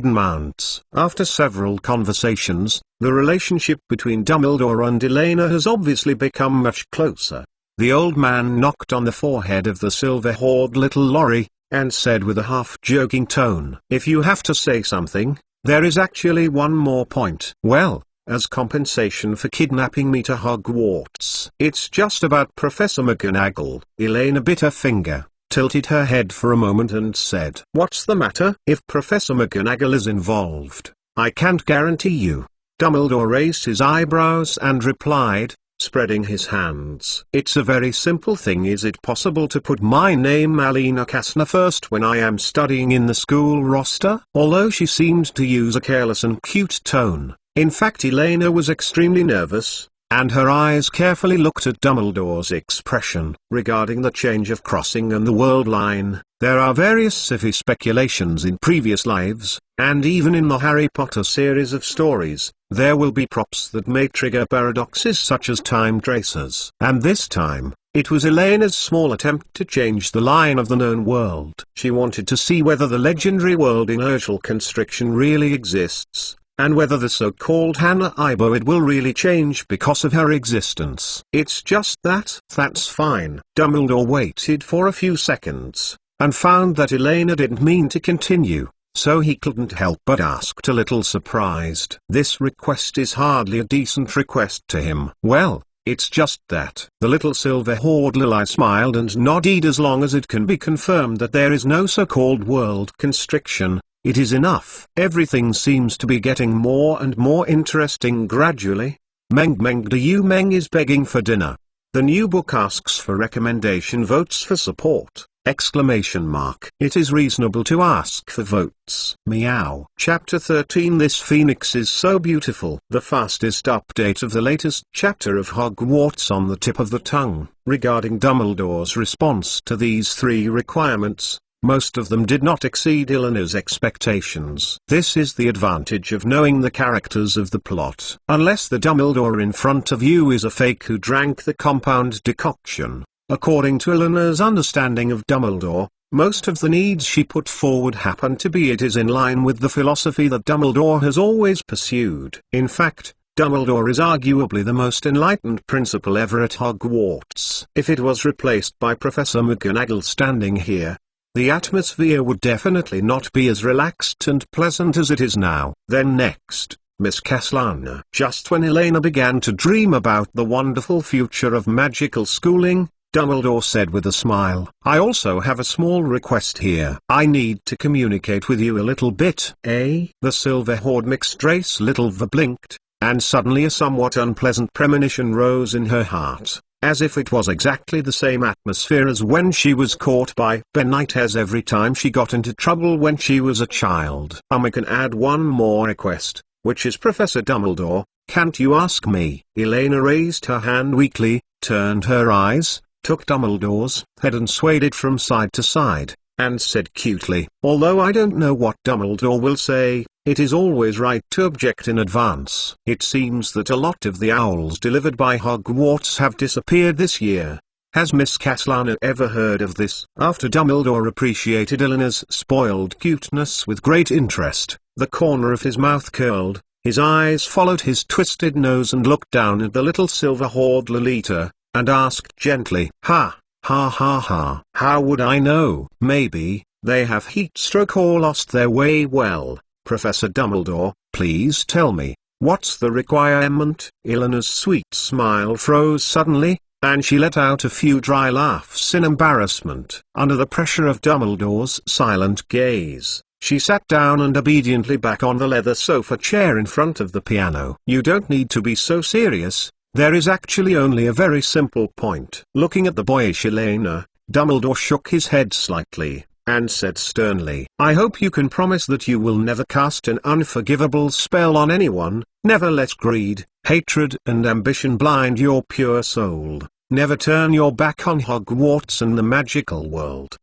demands. After several conversations, the relationship between Dumbledore and Elena has obviously become much closer. The old man knocked on the forehead of the silver-haired little Lorry, and said with a half-joking tone, "If you have to say something, there is actually one more point." Well, as compensation for kidnapping me to Hogwarts, it's just about Professor McGonagall. Elena bit her finger, tilted her head for a moment and said, "What's the matter?" "If Professor McGonagall is involved, I can't guarantee you." Dumbledore raised his eyebrows and replied, spreading his hands, "It's a very simple thing. Is it possible to put my name Alina Kastner first when I am studying in the school roster?" Although she seemed to use a careless and cute tone, in fact Elena was extremely nervous, and her eyes carefully looked at Dumbledore's expression. Regarding the change of crossing and the world line, there are various sci-fi speculations in previous lives, and even in the Harry Potter series of stories, there will be props that may trigger paradoxes such as time tracers. And this time, it was Elena's small attempt to change the line of the known world. She wanted to see whether the legendary world inertial constriction really exists, and whether the so-called Hannah Iboid will really change because of her existence. It's just that. That's fine. Dumbledore waited for a few seconds, and found that Elena didn't mean to continue, so he couldn't help but asked, a little surprised. This request is hardly a decent request to him. Well, it's just that. The little silver-haired Lily smiled and nodded. As long as it can be confirmed that there is no so-called world constriction, it is enough. Everything seems to be getting more and more interesting gradually. Meng is begging for dinner. The new book asks for recommendation votes for support! ! It is reasonable to ask for votes. Meow. Chapter 13. This phoenix is so beautiful. The fastest update of the latest chapter of Hogwarts on the tip of the tongue. Regarding Dumbledore's response to these 3 requirements, most of them did not exceed Eleanor's expectations. This is the advantage of knowing the characters of the plot. Unless the Dumbledore in front of you is a fake who drank the compound decoction. According to Eleanor's understanding of Dumbledore, most of the needs she put forward happen to be. It is in line with the philosophy that Dumbledore has always pursued. In fact, Dumbledore is arguably the most enlightened principal ever at Hogwarts. If it was replaced by Professor McGonagall standing here, the atmosphere would definitely not be as relaxed and pleasant as it is now. Then next, Miss Castellana. Just when Elena began to dream about the wonderful future of magical schooling, Dumbledore said with a smile, "I also have a small request here. I need to communicate with you a little bit." Eh? The silver-haired mixed-race little V blinked, and suddenly a somewhat unpleasant premonition rose in her heart, as if it was exactly the same atmosphere as when she was caught by Benitez every time she got into trouble when she was a child. I can add one more request, which is Professor Dumbledore, can't you ask me? Elena raised her hand weakly, turned her eyes, took Dumbledore's head and swayed it from side to side, and said cutely, "Although I don't know what Dumbledore will say, it is always right to object in advance." It seems that a lot of the owls delivered by Hogwarts have disappeared this year. Has Miss Castellana ever heard of this? After Dumbledore appreciated Eleanor's spoiled cuteness with great interest, the corner of his mouth curled, his eyes followed his twisted nose and looked down at the little silver-haired Lolita, and asked gently, "Ha, Ha ha ha. How would I know? Maybe they have heat stroke or lost their way. Well, Professor Dumbledore, please tell me, what's the requirement? Eleanor's sweet smile froze suddenly, and she let out a few dry laughs in embarrassment. Under the pressure of Dumbledore's silent gaze, she sat down and obediently back on the leather sofa chair in front of the piano. You don't need to be so serious. There is actually only a very simple point. Looking at the boyish Elena, Dumbledore shook his head slightly, and said sternly, I hope you can promise that you will never cast an unforgivable spell on anyone, never let greed, hatred and ambition blind your pure soul, never turn your back on Hogwarts and the magical world.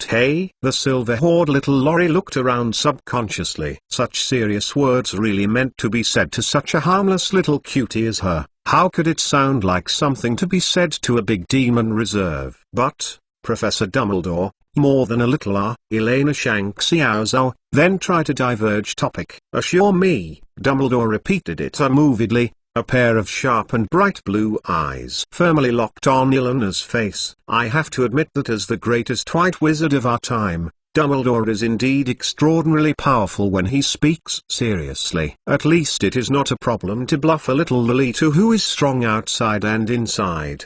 Hey? The silver-haired little Lorry looked around subconsciously. Such serious words really meant to be said to such a harmless little cutie as her. How could it sound like something to be said to a big demon reserve? But, Professor Dumbledore, more than a little Elena Shanks then tried to diverge topic. Assure me, Dumbledore repeated it unmovedly, a pair of sharp and bright blue eyes firmly locked on Eleanor's face. I have to admit that as the greatest white wizard of our time, Dumbledore is indeed extraordinarily powerful when he speaks seriously. At least it is not a problem to bluff a little Lolita who is strong outside and inside.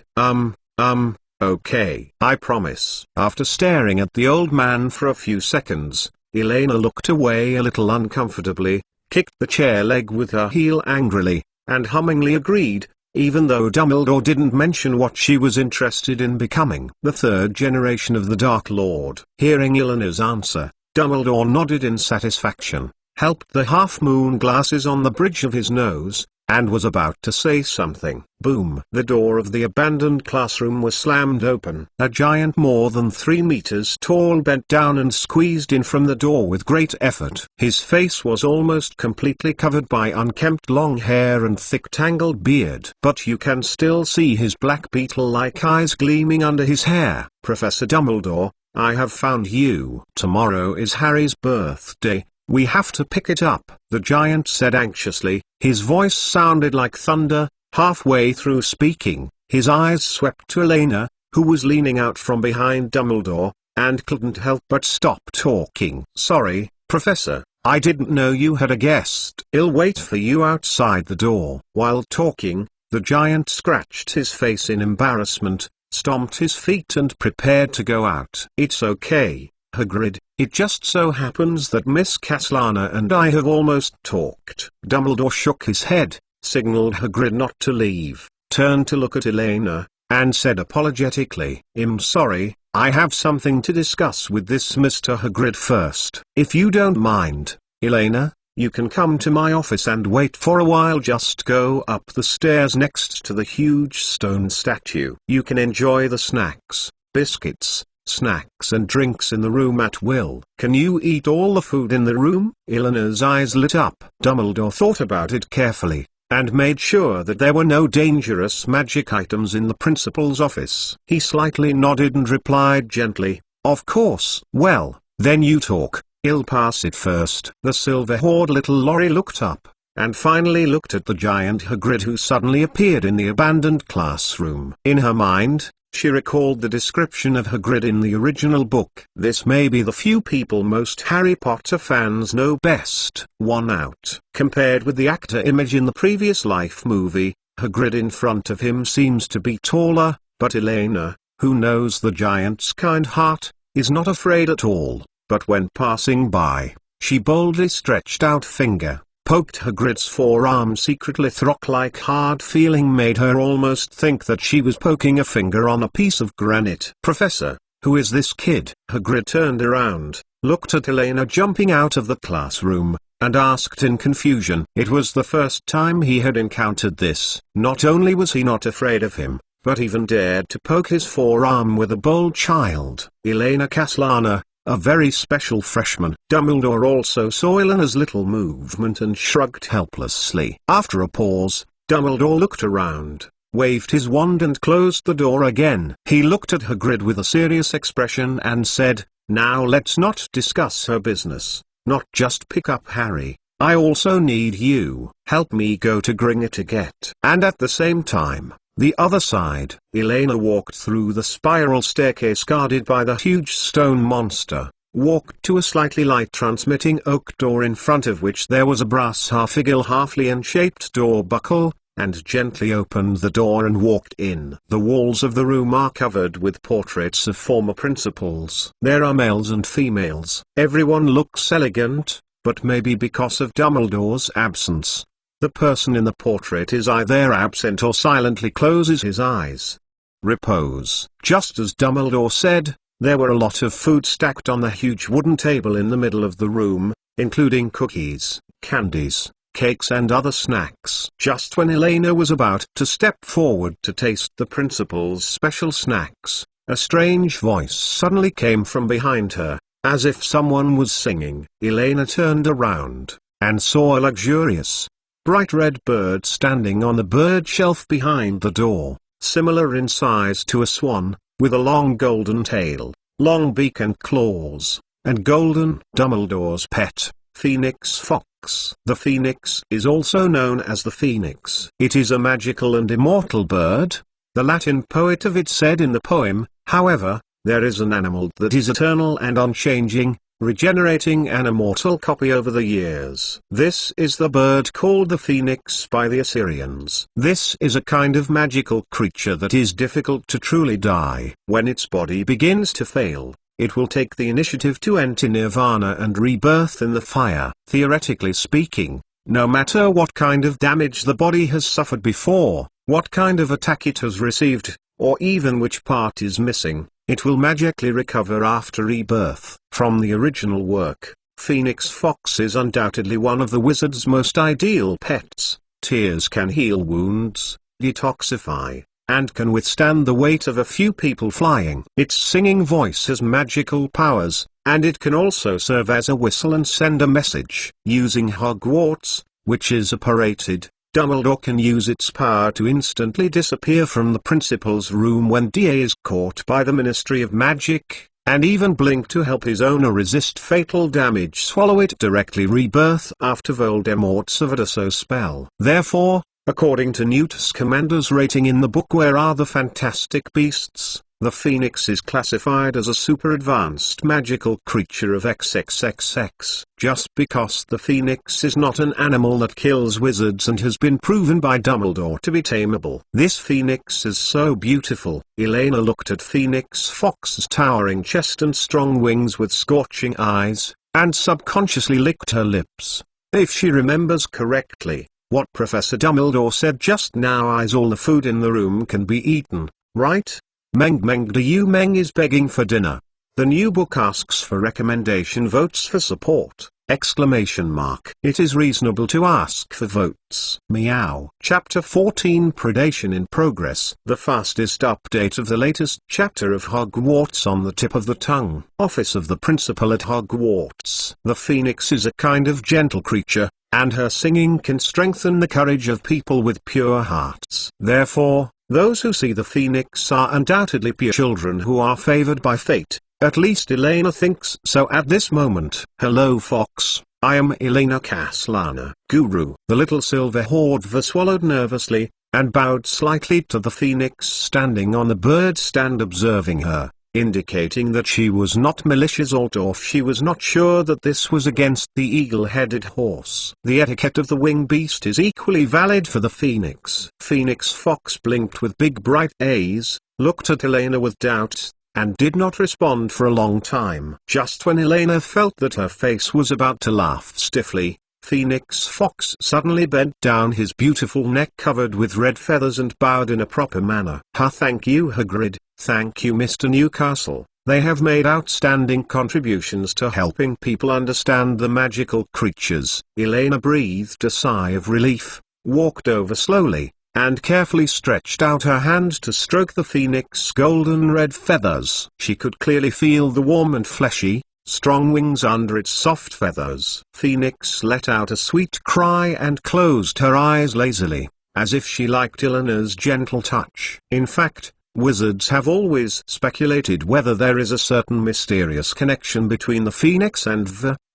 Okay. I promise. After staring at the old man for a few seconds, Elena looked away a little uncomfortably, kicked the chair leg with her heel angrily, and hummingly agreed, even though Dumbledore didn't mention what she was interested in becoming. The third generation of the Dark Lord. Hearing Eleanor's answer, Dumbledore nodded in satisfaction, helped the half-moon glasses on the bridge of his nose, and was about to say something. Boom! The door of the abandoned classroom was slammed open. A giant more than 3 meters tall bent down and squeezed in from the door with great effort. His face was almost completely covered by unkempt long hair and thick tangled beard. But you can still see his black beetle-like eyes gleaming under his hair. Professor Dumbledore, I have found you. Tomorrow is Harry's birthday. We have to pick it up, the giant said anxiously. His voice sounded like thunder. Halfway through speaking, his eyes swept to Elena, who was leaning out from behind Dumbledore, and couldn't help but stop talking. Sorry, Professor, I didn't know you had a guest. I'll wait for you outside the door. While talking, the giant scratched his face in embarrassment, stomped his feet and prepared to go out. It's okay, Hagrid, it just so happens that Miss Caslana and I have almost talked. Dumbledore shook his head, signaled Hagrid not to leave, turned to look at Elena, and said apologetically, I'm sorry, I have something to discuss with this Mr. Hagrid first. If you don't mind, Elena, you can come to my office and wait for a while. Just go up the stairs next to the huge stone statue. You can enjoy the snacks, biscuits, snacks and drinks in the room at will. Can you eat all the food in the room? Eleanor's eyes lit up. Dumbledore thought about it carefully, and made sure that there were no dangerous magic items in the principal's office. He slightly nodded and replied gently, of course. Well, then you talk, I'll pass it first. The silver-haired little Lorry looked up, and finally looked at the giant Hagrid who suddenly appeared in the abandoned classroom. In her mind, she recalled the description of Hagrid in the original book. This may be the few people most Harry Potter fans know best. One out. Compared with the actor image in the previous Life movie, Hagrid in front of him seems to be taller, but Elena, who knows the giant's kind heart, is not afraid at all. But when passing by, she boldly stretched out finger, poked Hagrid's forearm secretly. Rock-like hard feeling made her almost think that she was poking a finger on a piece of granite. Professor, who is this kid? Hagrid turned around, looked at Elena jumping out of the classroom, and asked in confusion. It was the first time he had encountered this. Not only was he not afraid of him, but even dared to poke his forearm with a bold child. Elena Caslana, a very special freshman. Dumbledore also saw Eleanor's little movement and shrugged helplessly. After a pause, Dumbledore looked around, waved his wand and closed the door again. He looked at Hagrid with a serious expression and said, now let's not discuss her business, not just pick up Harry. I also need you. Help me go to Gringott's. And at the same time, The other side. Elena walked through the spiral staircase guarded by the huge stone monster, walked to a slightly light-transmitting oak door in front of which there was a brass half-eagle-half-lion-shaped door buckle, and gently opened the door and walked in. The walls of the room are covered with portraits of former principals. There are males and females. Everyone looks elegant, but maybe because of Dumbledore's absence. The person in the portrait is either absent or silently closes his eyes. Repose. Just as Dumbledore said, there were a lot of food stacked on the huge wooden table in the middle of the room, including cookies, candies, cakes and other snacks. Just when Elena was about to step forward to taste the principal's special snacks, a strange voice suddenly came from behind her, as if someone was singing. Elena turned around, and saw a luxurious, bright red bird standing on the bird shelf behind the door, similar in size to a swan, with a long golden tail, long beak and claws, and golden. Dumbledore's pet, Phoenix Fox. The phoenix is also known as the phoenix. It is a magical and immortal bird. The Latin poet of it said in the poem, however, there is an animal that is eternal and unchanging, regenerating an immortal copy over the years. This is the bird called the phoenix by the Assyrians. This is a kind of magical creature that is difficult to truly die. When its body begins to fail, it will take the initiative to enter nirvana and rebirth in the fire. Theoretically speaking, no matter what kind of damage the body has suffered before, what kind of attack it has received, or even which part is missing, it will magically recover after rebirth. From the original work, Phoenix Fox is undoubtedly one of the wizard's most ideal pets. Tears can heal wounds, detoxify, and can withstand the weight of a few people flying. Its singing voice has magical powers, and it can also serve as a whistle and send a message. Using Hogwarts, which is operated, Dumbledore can use its power to instantly disappear from the principal's room when DA is caught by the Ministry of Magic, and even blink to help his owner resist fatal damage. Swallow it directly rebirth after Voldemort's Avadaso spell. Therefore, according to Newt Scamander's rating in the book Where Are the Fantastic Beasts, the phoenix is classified as a super-advanced magical creature of XXXX. Just because the phoenix is not an animal that kills wizards and has been proven by Dumbledore to be tameable. This phoenix is so beautiful. Elena looked at Phoenix Fox's towering chest and strong wings with scorching eyes, and subconsciously licked her lips. If she remembers correctly, what Professor Dumbledore said just now is all the food in the room can be eaten, right? Meng is begging for dinner. The new book asks for recommendation votes for support! It is reasonable to ask for votes. Meow. Chapter 14 Predation in Progress. The fastest update of the latest chapter of Hogwarts on the tip of the tongue. Office of the Principal at Hogwarts. The Phoenix is a kind of gentle creature, and her singing can strengthen the courage of people with pure hearts. Therefore, those who see the Phoenix are undoubtedly pure children who are favored by fate. At least Elena thinks so at this moment. Hello Fox, I am Elena Caslana. Guru. The little silver Hordva swallowed nervously, and bowed slightly to the Phoenix standing on the bird stand observing her, indicating that she was not malicious or she was not sure that this was against the eagle-headed horse. The etiquette of the winged beast is equally valid for the Phoenix. Phoenix Fox blinked with big bright eyes, looked at Elena with doubt, and did not respond for a long time. Just when Elena felt that her face was about to laugh stiffly, Phoenix Fox suddenly bent down his beautiful neck covered with red feathers and bowed in a proper manner. Thank you Hagrid, thank you Mr. Newcastle. They have made outstanding contributions to helping people understand the magical creatures. Elena breathed a sigh of relief, walked over slowly, and carefully stretched out her hand to stroke the phoenix's golden red feathers. She could clearly feel the warm and fleshy, strong wings under its soft feathers. Phoenix let out a sweet cry and closed her eyes lazily, as if she liked Elena's gentle touch. In fact, wizards have always speculated whether there is a certain mysterious connection between the phoenix and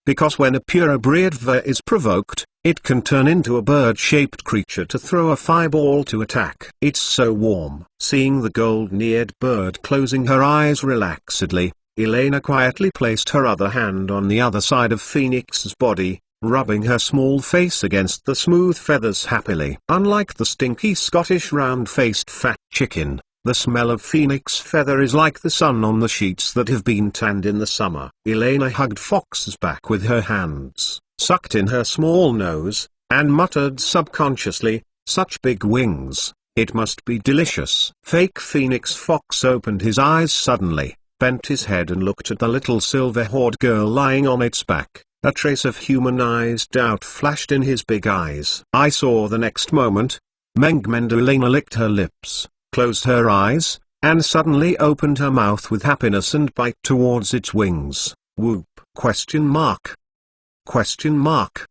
because when a purebred is provoked, It can turn into a bird-shaped creature to throw a fireball to attack. It's so warm. Seeing the golden-eared bird closing her eyes relaxedly, Elena quietly placed her other hand on the other side of Phoenix's body, rubbing her small face against the smooth feathers happily. Unlike the stinky Scottish round-faced fat chicken, the smell of Phoenix feather is like the sun on the sheets that have been tanned in the summer. Elena hugged Fox's back with her hands, sucked in her small nose, and muttered subconsciously, "Such big wings, it must be delicious." Fake Phoenix Fox opened his eyes suddenly, bent his head and looked at the little silver-haired girl lying on its back. A trace of humanized doubt flashed in his big eyes. I saw the next moment. Elena licked her lips, closed her eyes, and suddenly opened her mouth with happiness and bite towards its wings. Whoop! Question mark. Question mark.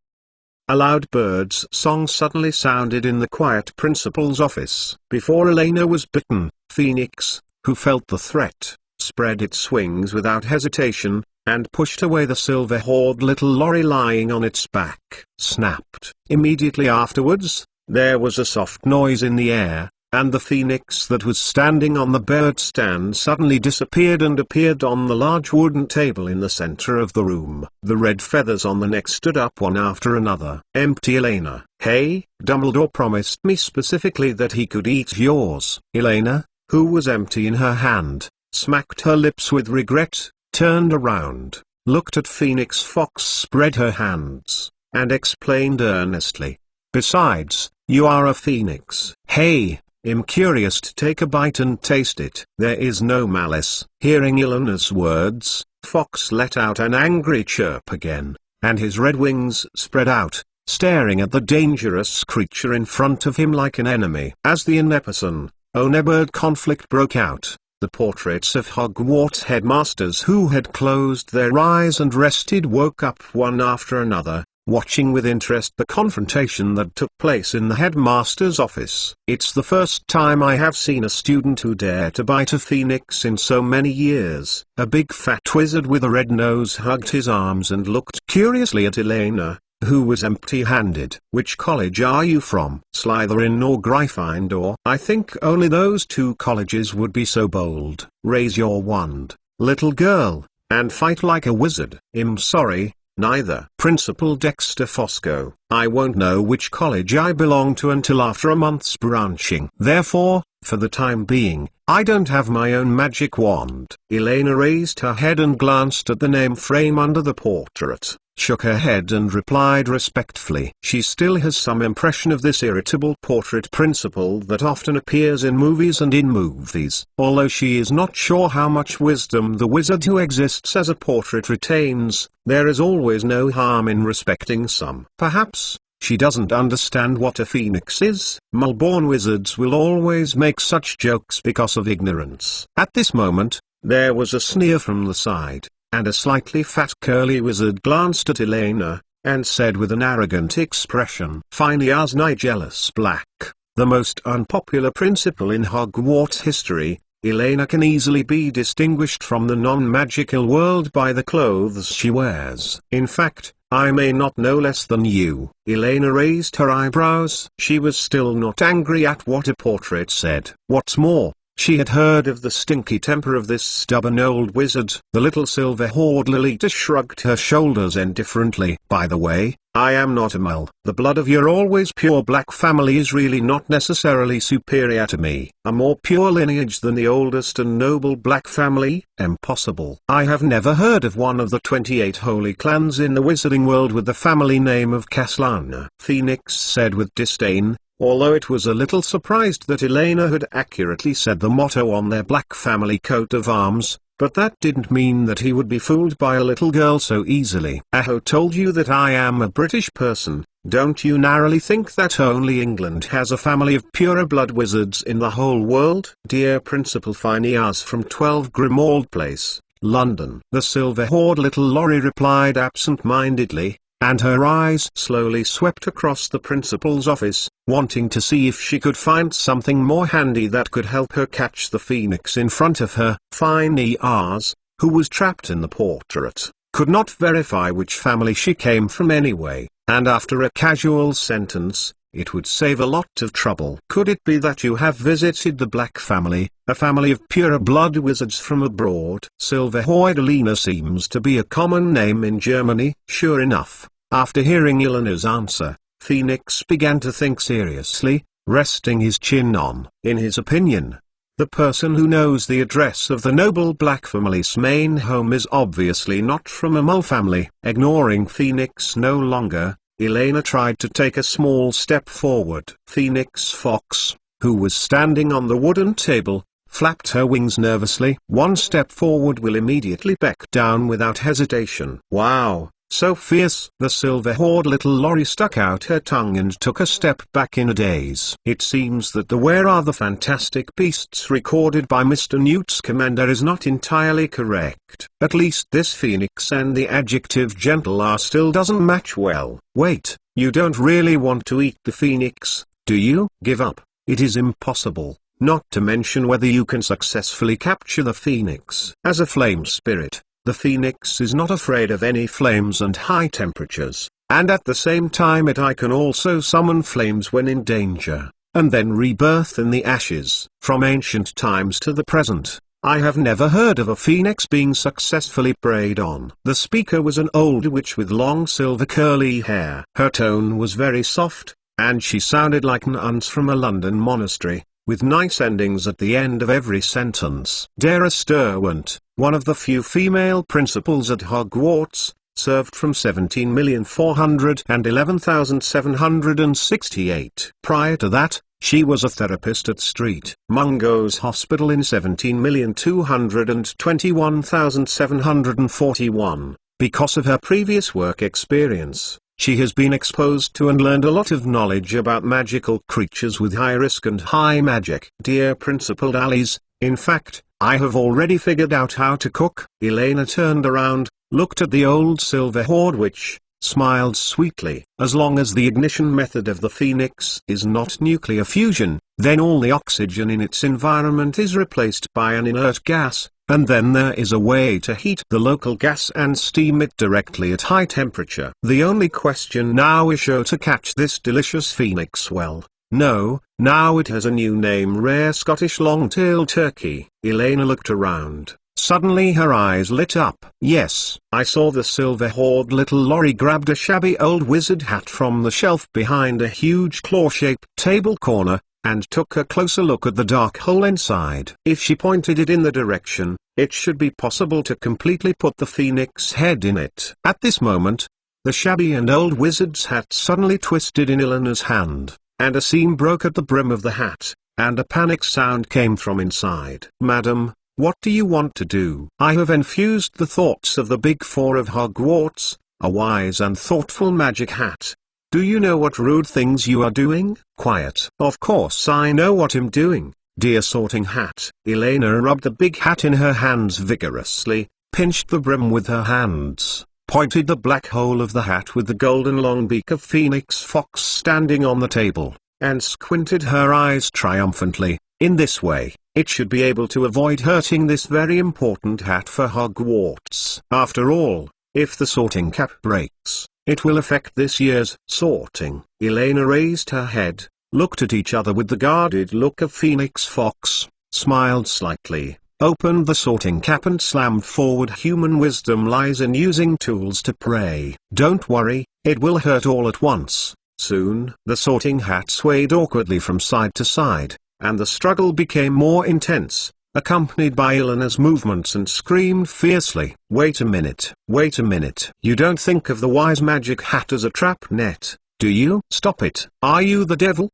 A loud bird's song suddenly sounded in the quiet principal's office. Before Elena was bitten, Phoenix, who felt the threat, spread its wings without hesitation, and pushed away the silver-haired little lorry lying on its back. Snapped. Immediately afterwards, there was a soft noise in the air, and the phoenix that was standing on the bird stand suddenly disappeared and appeared on the large wooden table in the center of the room. The red feathers on the neck stood up one after another. Empty Elena. Hey, Dumbledore promised me specifically that he could eat yours. Elena, who was empty in her hand, smacked her lips with regret, turned around, looked at Phoenix Fox, spread her hands, and explained earnestly. Besides, you are a phoenix. Hey, I'm curious to take a bite and taste it. There is no malice. Hearing Elena's words, Fox let out an angry chirp again, and his red wings spread out, staring at the dangerous creature in front of him like an enemy. As the Oneberg conflict broke out, the portraits of Hogwarts headmasters who had closed their eyes and rested woke up one after another, watching with interest the confrontation that took place in the headmaster's office. It's the first time I have seen a student who dared to bite a phoenix in so many years. A big fat wizard with a red nose hugged his arms and looked curiously at Elena, who was empty-handed. Which college are you from? Slytherin or Gryffindor? I think only those two colleges would be so bold. Raise your wand, little girl, and fight like a wizard. I'm sorry, neither. Principal Dexter Fosco. I won't know which college I belong to until after a month's branching. Therefore, for the time being, I don't have my own magic wand. Elena raised her head and glanced at the name frame under the portrait, shook her head and replied respectfully. She still has some impression of this irritable portrait principal that often appears in movies and in movies. Although she is not sure how much wisdom the wizard who exists as a portrait retains, there is always no harm in respecting some. Perhaps she doesn't understand what a phoenix is. Mulborn wizards will always make such jokes because of ignorance. At this moment, there was a sneer from the side, and a slightly fat curly wizard glanced at Elena, and said with an arrogant expression, "Phineas Nigellus Black, the most unpopular principal in Hogwarts history. Elena can easily be distinguished from the non-magical world by the clothes she wears. In fact, I may not know less than you." Elena raised her eyebrows. She was still not angry at what a portrait said. What's more, she had heard of the stinky temper of this stubborn old wizard. The little silver-haired Lolita shrugged her shoulders indifferently. By the way, I am not a mole. The blood of your always pure black family is really not necessarily superior to me. A more pure lineage than the oldest and noble black family? Impossible. I have never heard of one of the 28 holy clans in the wizarding world with the family name of Caslana. Phoenix said with disdain, although it was a little surprised that Elena had accurately said the motto on their black family coat of arms, but that didn't mean that he would be fooled by a little girl so easily. Aho told you that I am a British person. Don't you narrowly think that only England has a family of purer blood wizards in the whole world? Dear Principal Phineas from 12 Grimmauld Place, London. The silver-haired little lorry replied absent-mindedly, and her eyes slowly swept across the principal's office, wanting to see if she could find something more handy that could help her catch the phoenix in front of her. Phineas, who was trapped in the portrait, could not verify which family she came from anyway, and after a casual sentence, it would save a lot of trouble. Could it be that you have visited the Black family, a family of pure-blood wizards from abroad? Silverhäudelina seems to be a common name in Germany. Sure enough, after hearing Eleanor's answer, Phoenix began to think seriously, resting his chin on. In his opinion, the person who knows the address of the noble Black family's main home is obviously not from a mole family. Ignoring Phoenix no longer, Elena tried to take a small step forward. Phoenix Fox, who was standing on the wooden table, flapped her wings nervously. One step forward will immediately back down without hesitation. Wow, so fierce! The silver-haired little lorry stuck out her tongue and took a step back in a daze. It seems that the "Where are the fantastic beasts" recorded by Mr. Newt's commander is not entirely correct. At least this phoenix and the adjective gentle are still doesn't match well. Wait, you don't really want to eat the phoenix, do you? Give up, it is impossible, not to mention whether you can successfully capture the phoenix. As a flame spirit, the phoenix is not afraid of any flames and high temperatures, and at the same time it can also summon flames when in danger, and then rebirth in the ashes. From ancient times to the present, I have never heard of a phoenix being successfully preyed on. The speaker was an old witch with long silver curly hair. Her tone was very soft, and she sounded like nuns from a London monastery, with nice endings at the end of every sentence. Dara Derwent, one of the few female principals at Hogwarts, served from 17,411,768. Prior to that, she was a therapist at St. Mungo's Hospital in 17,221,741. Because of her previous work experience, she has been exposed to and learned a lot of knowledge about magical creatures with high risk and high magic. Dear Principal Dallies, in fact, I have already figured out how to cook. Elena turned around, looked at the old silver-haired witch, smiled sweetly. As long as the ignition method of the phoenix is not nuclear fusion, then all the oxygen in its environment is replaced by an inert gas, and then there is a way to heat the local gas and steam it directly at high temperature. The only question now is how to catch this delicious phoenix well. No, now it has a new name: rare Scottish long-tailed turkey. Elena looked around. Suddenly her eyes lit up. Yes, I saw the silver-haired little lorry grabbed a shabby old wizard hat from the shelf behind a huge claw-shaped table corner, and took a closer look at the dark hole inside. If she pointed it in the direction, it should be possible to completely put the phoenix head in it. At this moment, the shabby and old wizard's hat suddenly twisted in Elena's hand, and a seam broke at the brim of the hat, and a panic sound came from inside. Madam, what do you want to do? I have infused the thoughts of the Big Four of Hogwarts, a wise and thoughtful magic hat. Do you know what rude things you are doing? Quiet. Of course I know what I'm doing, dear Sorting Hat. Elena rubbed the big hat in her hands vigorously, pinched the brim with her hands, pointed the black hole of the hat with the golden long beak of Phoenix Fox standing on the table, and squinted her eyes triumphantly. In this way, it should be able to avoid hurting this very important hat for Hogwarts. After all, if the sorting cap breaks, it will affect this year's sorting. Elena raised her head, looked at each other with the guarded look of Phoenix Fox, smiled slightly, opened the sorting cap and slammed forward. Human wisdom lies in using tools to pray. Don't worry, it will hurt all at once. Soon, the sorting hat swayed awkwardly from side to side, and the struggle became more intense, accompanied by Elena's movements, and screamed fiercely. Wait a minute. Wait a minute. You don't think of the wise magic hat as a trap net, do you? Stop it. Are you the devil?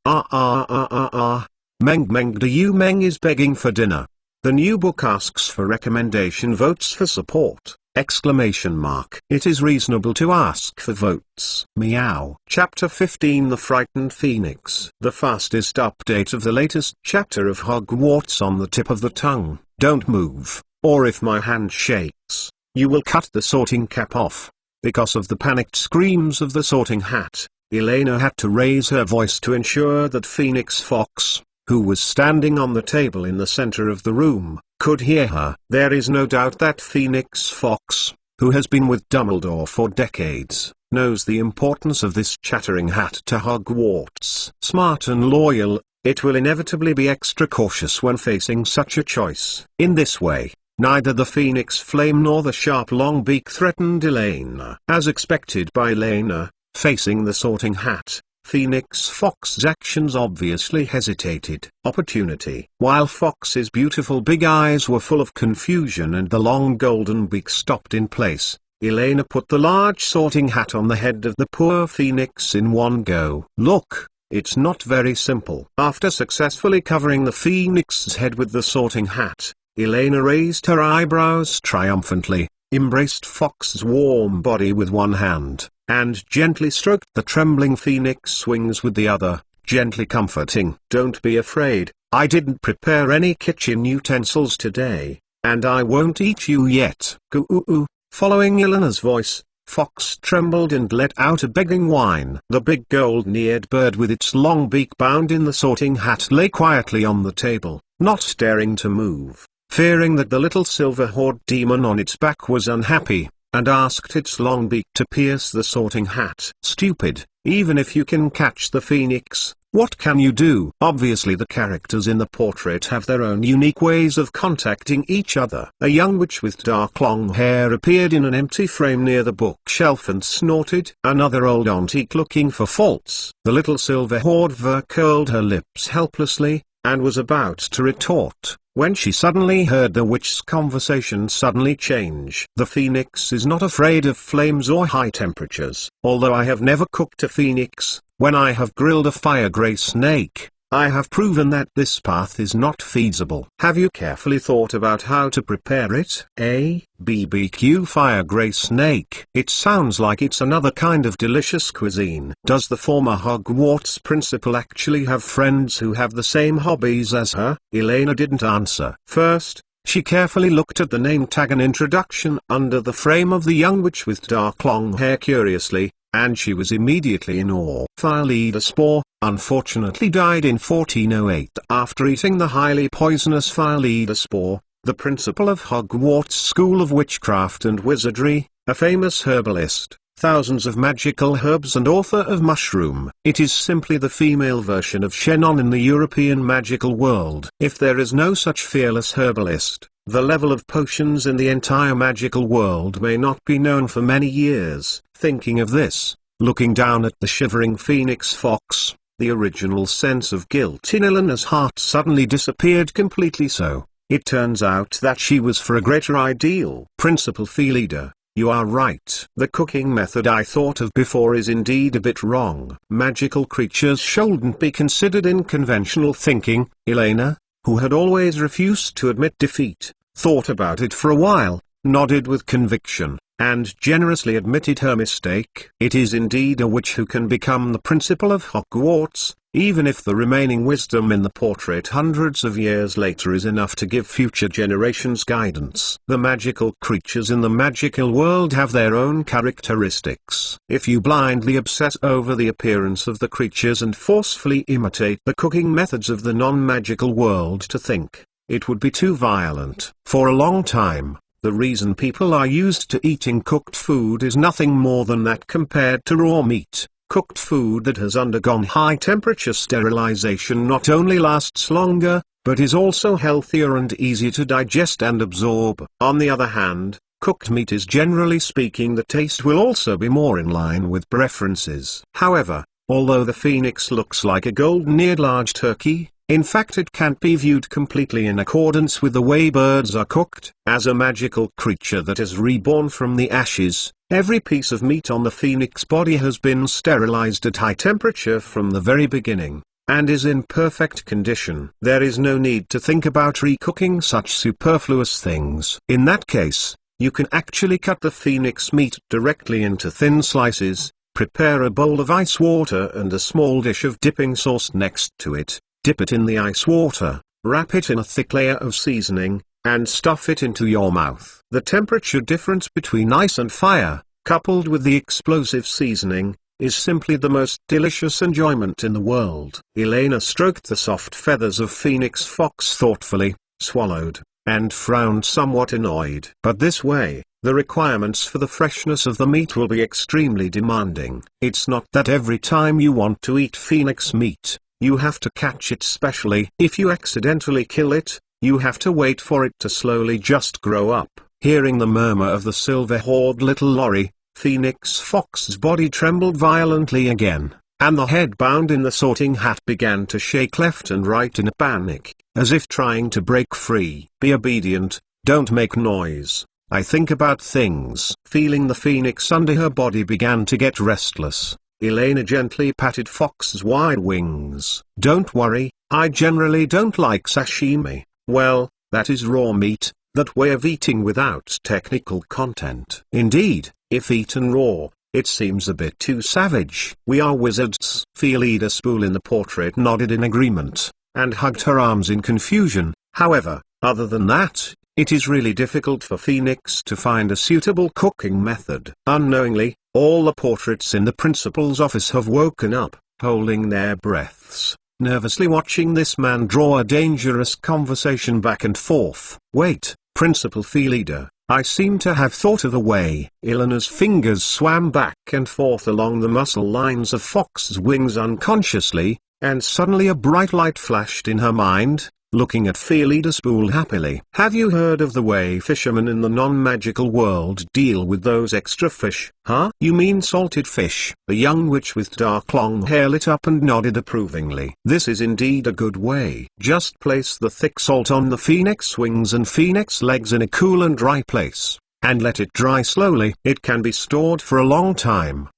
Meng Meng do you? Meng is begging for dinner. The new book asks for recommendation votes for support! Exclamation mark. It is reasonable to ask for votes. Meow. Chapter 15: The Frightened Phoenix. The fastest update of the latest chapter of Hogwarts on the tip of the tongue. Don't move, or if my hand shakes, you will cut the sorting cap off. Because of the panicked screams of the sorting hat, Elena had to raise her voice to ensure that Phoenix Fox, who was standing on the table in the center of the room, could hear her. There is no doubt that Phoenix Fox, who has been with Dumbledore for decades, knows the importance of this chattering hat to Hogwarts. Smart and loyal, it will inevitably be extra cautious when facing such a choice. In this way, neither the Phoenix Flame nor the sharp long beak threatened Elena. As expected by Elena, facing the Sorting Hat, Phoenix Fox's actions obviously hesitated. Opportunity. While Fox's beautiful big eyes were full of confusion and the long golden beak stopped in place, Elena put the large Sorting Hat on the head of the poor Phoenix in one go. Look, it's not very simple. After successfully covering the Phoenix's head with the Sorting Hat, Elena raised her eyebrows triumphantly, embraced Fox's warm body with one hand, and gently stroked the trembling Phoenix wings with the other, gently comforting. Don't be afraid, I didn't prepare any kitchen utensils today, and I won't eat you yet. Goo-oo-oo. Following Elena's voice, Fox trembled and let out a begging whine. The big gold-eared bird with its long beak bound in the Sorting Hat lay quietly on the table, not daring to move, fearing that the little silver hoard demon on its back was unhappy, and asked its long beak to pierce the Sorting Hat. Stupid, even if you can catch the Phoenix, what can you do? Obviously the characters in the portrait have their own unique ways of contacting each other. A young witch with dark long hair appeared in an empty frame near the bookshelf and snorted. Another old antique looking for faults. The little silver hoarder curled her lips helplessly, and was about to retort, when she suddenly heard the witch's conversation suddenly change. The Phoenix is not afraid of flames or high temperatures. Although I have never cooked a Phoenix, when I have grilled a fire gray snake, I have proven that this path is not feasible. Have you carefully thought about how to prepare it? A BBQ fire gray snake. It sounds like it's another kind of delicious cuisine. Does the former Hogwarts principal actually have friends who have the same hobbies as her? Elena didn't answer. First, she carefully looked at the name tag and introduction under the frame of the young witch with dark long hair curiously, and she was immediately in awe. Fire spore, unfortunately died in 1408 after eating the highly poisonous fire spore. The principal of Hogwarts School of Witchcraft and Wizardry, a famous herbalist, thousands of magical herbs and author of Mushroom. It is simply the female version of Shannon in the European magical world. If there is no such fearless herbalist, the level of potions in the entire magical world may not be known for many years. Thinking of this, looking down at the shivering Phoenix Fox, the original sense of guilt in Elena's heart suddenly disappeared completely. So, it turns out that she was for a greater ideal. Principal Fee Leader, you are right. The cooking method I thought of before is indeed a bit wrong. Magical creatures shouldn't be considered in conventional thinking. Elena, who had always refused to admit defeat, thought about it for a while, nodded with conviction, and generously admitted her mistake. It is indeed a witch who can become the principal of Hogwarts, even if the remaining wisdom in the portrait hundreds of years later is enough to give future generations guidance. The magical creatures in the magical world have their own characteristics. If you blindly obsess over the appearance of the creatures and forcefully imitate the cooking methods of the non-magical world to think, it would be too violent. For a long time, the reason people are used to eating cooked food is nothing more than that compared to raw meat. Cooked food that has undergone high-temperature sterilization not only lasts longer, but is also healthier and easier to digest and absorb. On the other hand, cooked meat is generally speaking the taste will also be more in line with preferences. However, although the Phoenix looks like a golden-eared large turkey, in fact it can't be viewed completely in accordance with the way birds are cooked. As a magical creature that is reborn from the ashes, every piece of meat on the Phoenix body has been sterilized at high temperature from the very beginning, and is in perfect condition. There is no need to think about recooking such superfluous things. In that case, you can actually cut the Phoenix meat directly into thin slices, prepare a bowl of ice water and a small dish of dipping sauce next to it, dip it in the ice water, wrap it in a thick layer of seasoning, and stuff it into your mouth. The temperature difference between ice and fire, coupled with the explosive seasoning, is simply the most delicious enjoyment in the world. Elena stroked the soft feathers of Phoenix Fox thoughtfully, swallowed, and frowned somewhat annoyed. But this way, the requirements for the freshness of the meat will be extremely demanding. It's not that every time you want to eat phoenix meat, you have to catch it specially. If you accidentally kill it, you have to wait for it to slowly just grow up. Hearing the murmur of the silver-haired little lorry, Phoenix Fox's body trembled violently again, and the head bound in the sorting hat began to shake left and right in a panic, as if trying to break free. Be obedient, don't make noise. I think about things. Feeling the phoenix under her body began to get restless, Elena gently patted Fox's wide wings. Don't worry, I generally don't like sashimi. Well, that is raw meat, that way of eating without technical content. Indeed, if eaten raw, it seems a bit too savage. We are wizards. Phileida Spool in the portrait nodded in agreement, and hugged her arms in confusion. However, other than that, it is really difficult for Phoenix to find a suitable cooking method. Unknowingly, all the portraits in the principal's office have woken up, holding their breaths, nervously watching this man draw a dangerous conversation back and forth. Wait, Principal Phileida, I seem to have thought of a way. Elena's fingers swam back and forth along the muscle lines of Fox's wings unconsciously, and suddenly a bright light flashed in her mind, looking at Phileida Spool happily. Have you heard of the way fishermen in the non-magical world deal with those extra fish? Huh? You mean salted fish? The young witch with dark long hair lit up and nodded approvingly. This is indeed a good way. Just place the thick salt on the phoenix wings and phoenix legs in a cool and dry place, and let it dry slowly. It can be stored for a long time!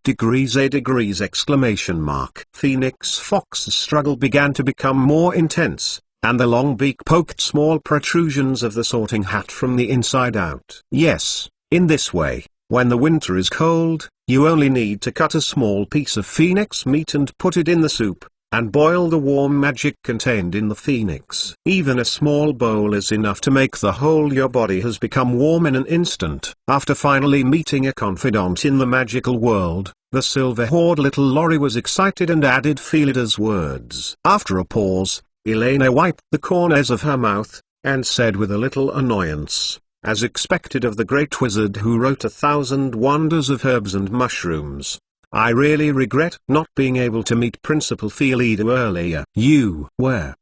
Degrees A degrees! Phoenix Fox's struggle began to become more intense, and the long beak poked small protrusions of the sorting hat from the inside out. Yes, in this way, when the winter is cold, you only need to cut a small piece of phoenix meat and put it in the soup, and boil the warm magic contained in the phoenix. Even a small bowl is enough to make the whole your body has become warm in an instant. After finally meeting a confidant in the magical world, the silver-haired little lorry was excited and added Phileida's words. After a pause, Elena wiped the corners of her mouth, and said with a little annoyance, as expected of the great wizard who wrote 1,000 wonders of herbs and mushrooms, I really regret not being able to meet Principal Phileida earlier. You were,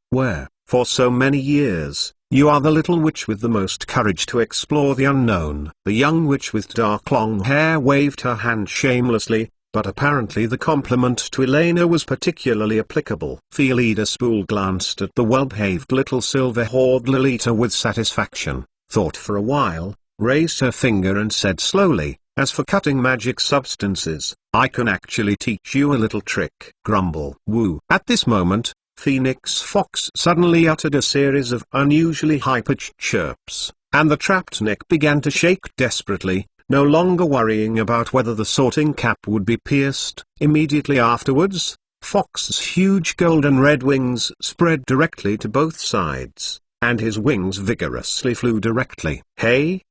for so many years, you are the little witch with the most courage to explore the unknown. The young witch with dark long hair waved her hand shamelessly, but apparently the compliment to Elena was particularly applicable. Phileida Spool glanced at the well-behaved little silver-haired Lolita with satisfaction, thought for a while, raised her finger and said slowly, as for cutting magic substances, I can actually teach you a little trick. Grumble. Woo. At this moment, Phoenix Fox suddenly uttered a series of unusually high-pitched chirps, and the trapped neck began to shake desperately, no longer worrying about whether the sorting cap would be pierced. Immediately afterwards, Fox's huge golden red wings spread directly to both sides, and his wings vigorously flew directly. Hey!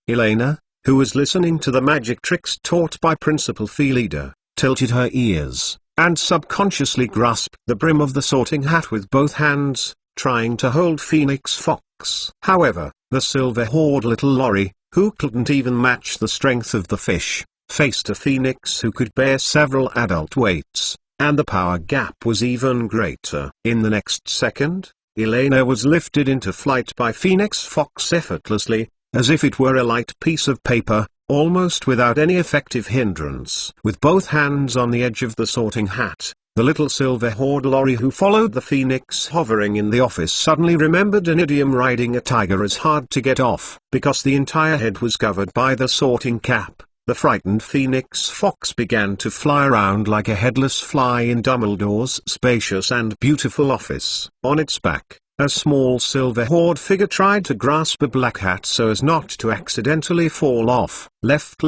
Elena, who was listening to the magic tricks taught by Principal Phileida, tilted her ears, and subconsciously grasped the brim of the sorting hat with both hands, trying to hold Phoenix Fox. However, the silver-haired little lorry, who couldn't even match the strength of the fish, faced a phoenix who could bear several adult weights, and the power gap was even greater. In the next second, Elena was lifted into flight by Phoenix Fox effortlessly, as if it were a light piece of paper, almost without any effective hindrance. With both hands on the edge of the sorting hat, the little silver-haired lorry who followed the phoenix hovering in the office suddenly remembered an idiom: riding a tiger is hard to get off. Because the entire head was covered by the sorting cap, the frightened Phoenix Fox began to fly around like a headless fly in Dumbledore's spacious and beautiful office. On its back, a small silver-haired figure tried to grasp a black hat so as not to accidentally fall off. Left.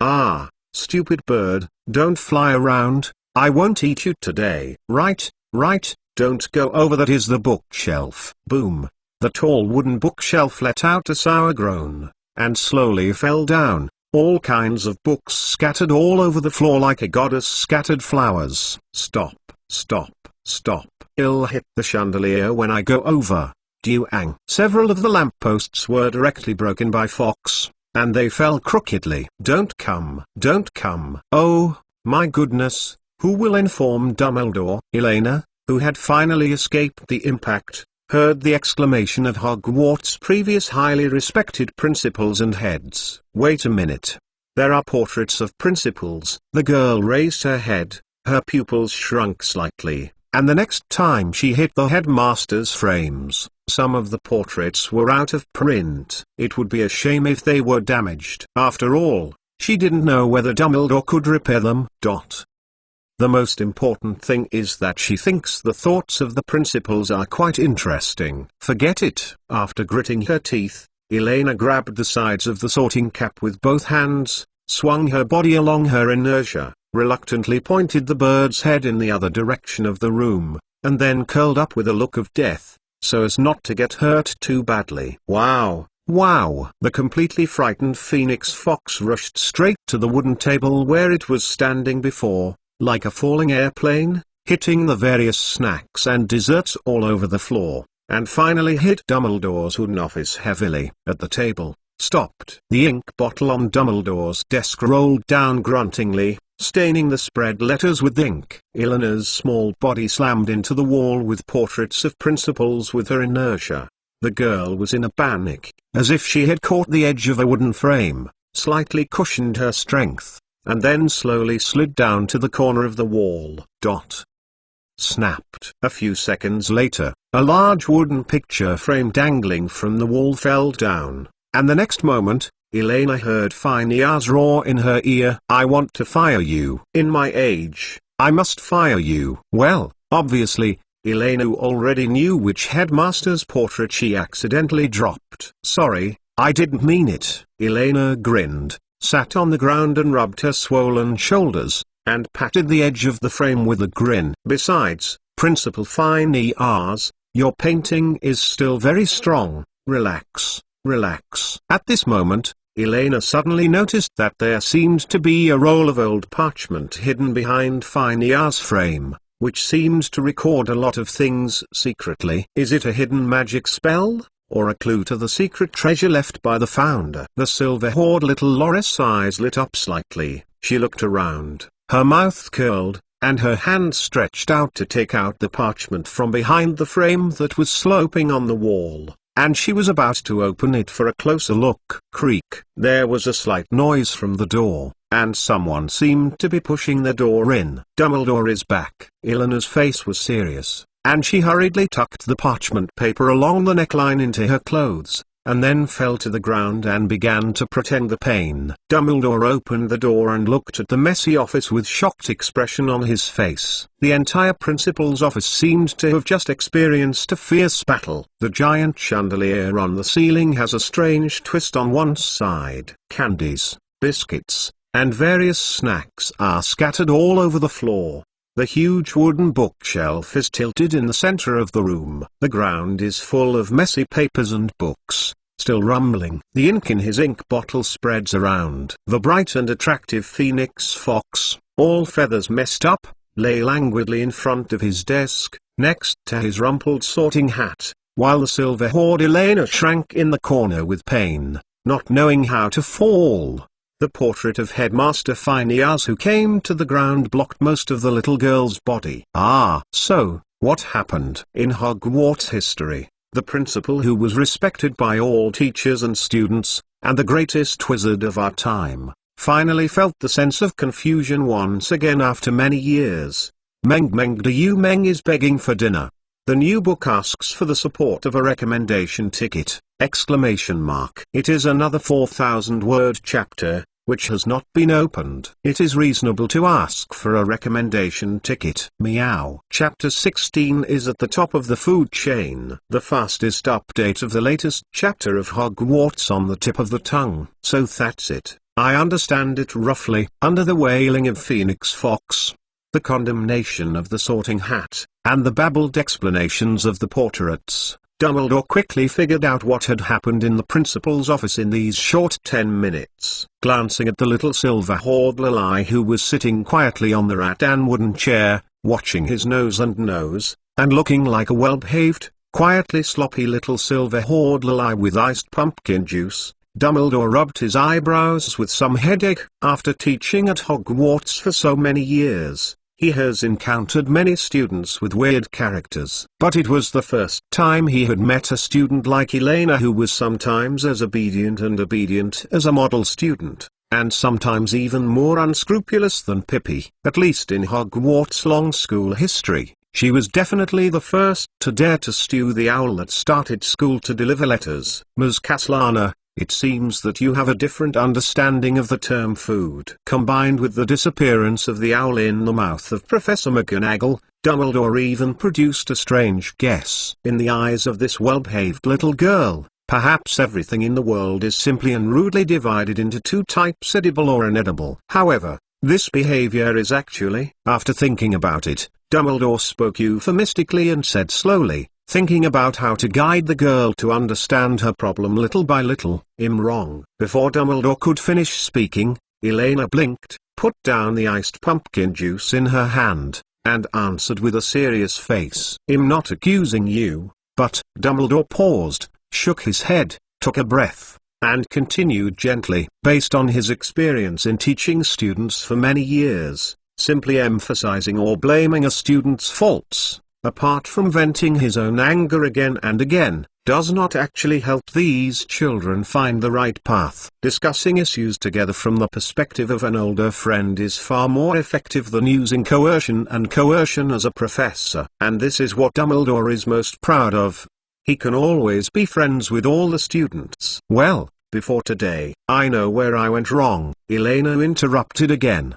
Ah, stupid bird, don't fly around, I won't eat you today. Right, don't go over, that is the bookshelf. Boom. The tall wooden bookshelf let out a sour groan, and slowly fell down. All kinds of books scattered all over the floor like a goddess scattered flowers. Stop. I'll hit the chandelier when I go over. Duang. Several of the lampposts were directly broken by Fox, and they fell crookedly. Don't come. Don't come. Oh, my goodness, who will inform Dumbledore? Elena, who had finally escaped the impact, heard the exclamation of Hogwarts' previous highly respected principals and heads. Wait a minute. There are portraits of principals. The girl raised her head, her pupils shrunk slightly, and the next time she hit the headmaster's frames, some of the portraits were out of print. It would be a shame if they were damaged. After all, she didn't know whether Dumbledore could repair them. The most important thing is that she thinks the thoughts of the principals are quite interesting. Forget it. After gritting her teeth, Elena grabbed the sides of the sorting cap with both hands, swung her body along her inertia, reluctantly pointed the bird's head in the other direction of the room, and then curled up with a look of death, so as not to get hurt too badly. Wow! Wow! The completely frightened Phoenix Fox rushed straight to the wooden table where it was standing before, like a falling airplane, hitting the various snacks and desserts all over the floor, and finally hit Dumbledore's wooden office heavily. At the table, stopped. The ink bottle on Dumbledore's desk rolled down gruntingly, staining the spread letters with ink. Elena's small body slammed into the wall with portraits of principals with her inertia. The girl was in a panic, as if she had caught the edge of a wooden frame, slightly cushioned her strength, and then slowly slid down to the corner of the wall. Snapped. A few seconds later, a large wooden picture frame dangling from the wall fell down, and the next moment, Elena heard Phineas roar in her ear, "I want to fire you. In my age, I must fire you." Well, obviously, Elena already knew which headmaster's portrait she accidentally dropped. "Sorry, I didn't mean it." Elena grinned, sat on the ground and rubbed her swollen shoulders, and patted the edge of the frame with a grin. "Besides, Principal Phineas, your painting is still very strong. Relax, relax." At this moment, Elena suddenly noticed that there seemed to be a roll of old parchment hidden behind Phineas' frame, which seemed to record a lot of things secretly. Is it a hidden magic spell, or a clue to the secret treasure left by the founder? The silver-haired little Loris' eyes lit up slightly. She looked around, her mouth curled, and her hand stretched out to take out the parchment from behind the frame that was sloping on the wall, and she was about to open it for a closer look. Creak. There was a slight noise from the door, and someone seemed to be pushing the door in. "Dumbledore is back." Elena's face was serious, and she hurriedly tucked the parchment paper along the neckline into her clothes, and then fell to the ground and began to pretend the pain. Dumbledore opened the door and looked at the messy office with shocked expression on his face. The entire principal's office seemed to have just experienced a fierce battle. The giant chandelier on the ceiling has a strange twist on one side. Candies, biscuits, and various snacks are scattered all over the floor. The huge wooden bookshelf is tilted in the center of the room. The ground is full of messy papers and books, still rumbling. The ink in his ink bottle spreads around. The bright and attractive Phoenix Fox, all feathers messed up, lay languidly in front of his desk, next to his rumpled sorting hat, while the silver-haired Elena shrank in the corner with pain, not knowing how to fall. The portrait of Headmaster Phineas who came to the ground blocked most of the little girl's body. So, what happened? In Hogwarts history, the principal who was respected by all teachers and students, and the greatest wizard of our time, finally felt the sense of confusion once again after many years. Meng Meng is begging for dinner. The new book asks for the support of a recommendation ticket! It is another 4,000-word chapter, which has not been opened. It is reasonable to ask for a recommendation ticket. Meow. Chapter 16 is at the top of the food chain. The fastest update of the latest chapter of Hogwarts on the tip of the tongue. So that's it. I understand it roughly. Under the wailing of Phoenix Fox, the condemnation of the Sorting Hat, and the babbled explanations of the portraits, Dumbledore quickly figured out what had happened in the principal's office in these short 10 minutes. Glancing at the little silver-haired Lily who was sitting quietly on the rattan wooden chair, watching his nose and nose, and looking like a well-behaved, quietly sloppy little silver-haired lily with iced pumpkin juice, Dumbledore rubbed his eyebrows with some headache. After teaching at Hogwarts for so many years, he has encountered many students with weird characters. But it was the first time he had met a student like Elena, who was sometimes as obedient as a model student, and sometimes even more unscrupulous than Pippi. At least in Hogwarts' long school history, she was definitely the first to dare to stew the owl that started school to deliver letters. Ms. Castellana, it seems that you have a different understanding of the term food. Combined with the disappearance of the owl in the mouth of Professor McGonagall, Dumbledore even produced a strange guess. In the eyes of this well-behaved little girl, perhaps everything in the world is simply and rudely divided into two types: edible or inedible. However, this behavior is actually, after thinking about it, Dumbledore spoke euphemistically and said slowly, thinking about how to guide the girl to understand her problem little by little, "I'm wrong." Before Dumbledore could finish speaking, Elena blinked, put down the iced pumpkin juice in her hand, and answered with a serious face, "I'm not accusing you, but..." Dumbledore paused, shook his head, took a breath, and continued gently. Based on his experience in teaching students for many years, simply emphasizing or blaming a student's faults, apart from venting his own anger again and again, does not actually help these children find the right path. Discussing issues together from the perspective of an older friend is far more effective than using coercion as a professor. And this is what Dumbledore is most proud of. He can always be friends with all the students. "Well, before today, I know where I went wrong," Elena interrupted again.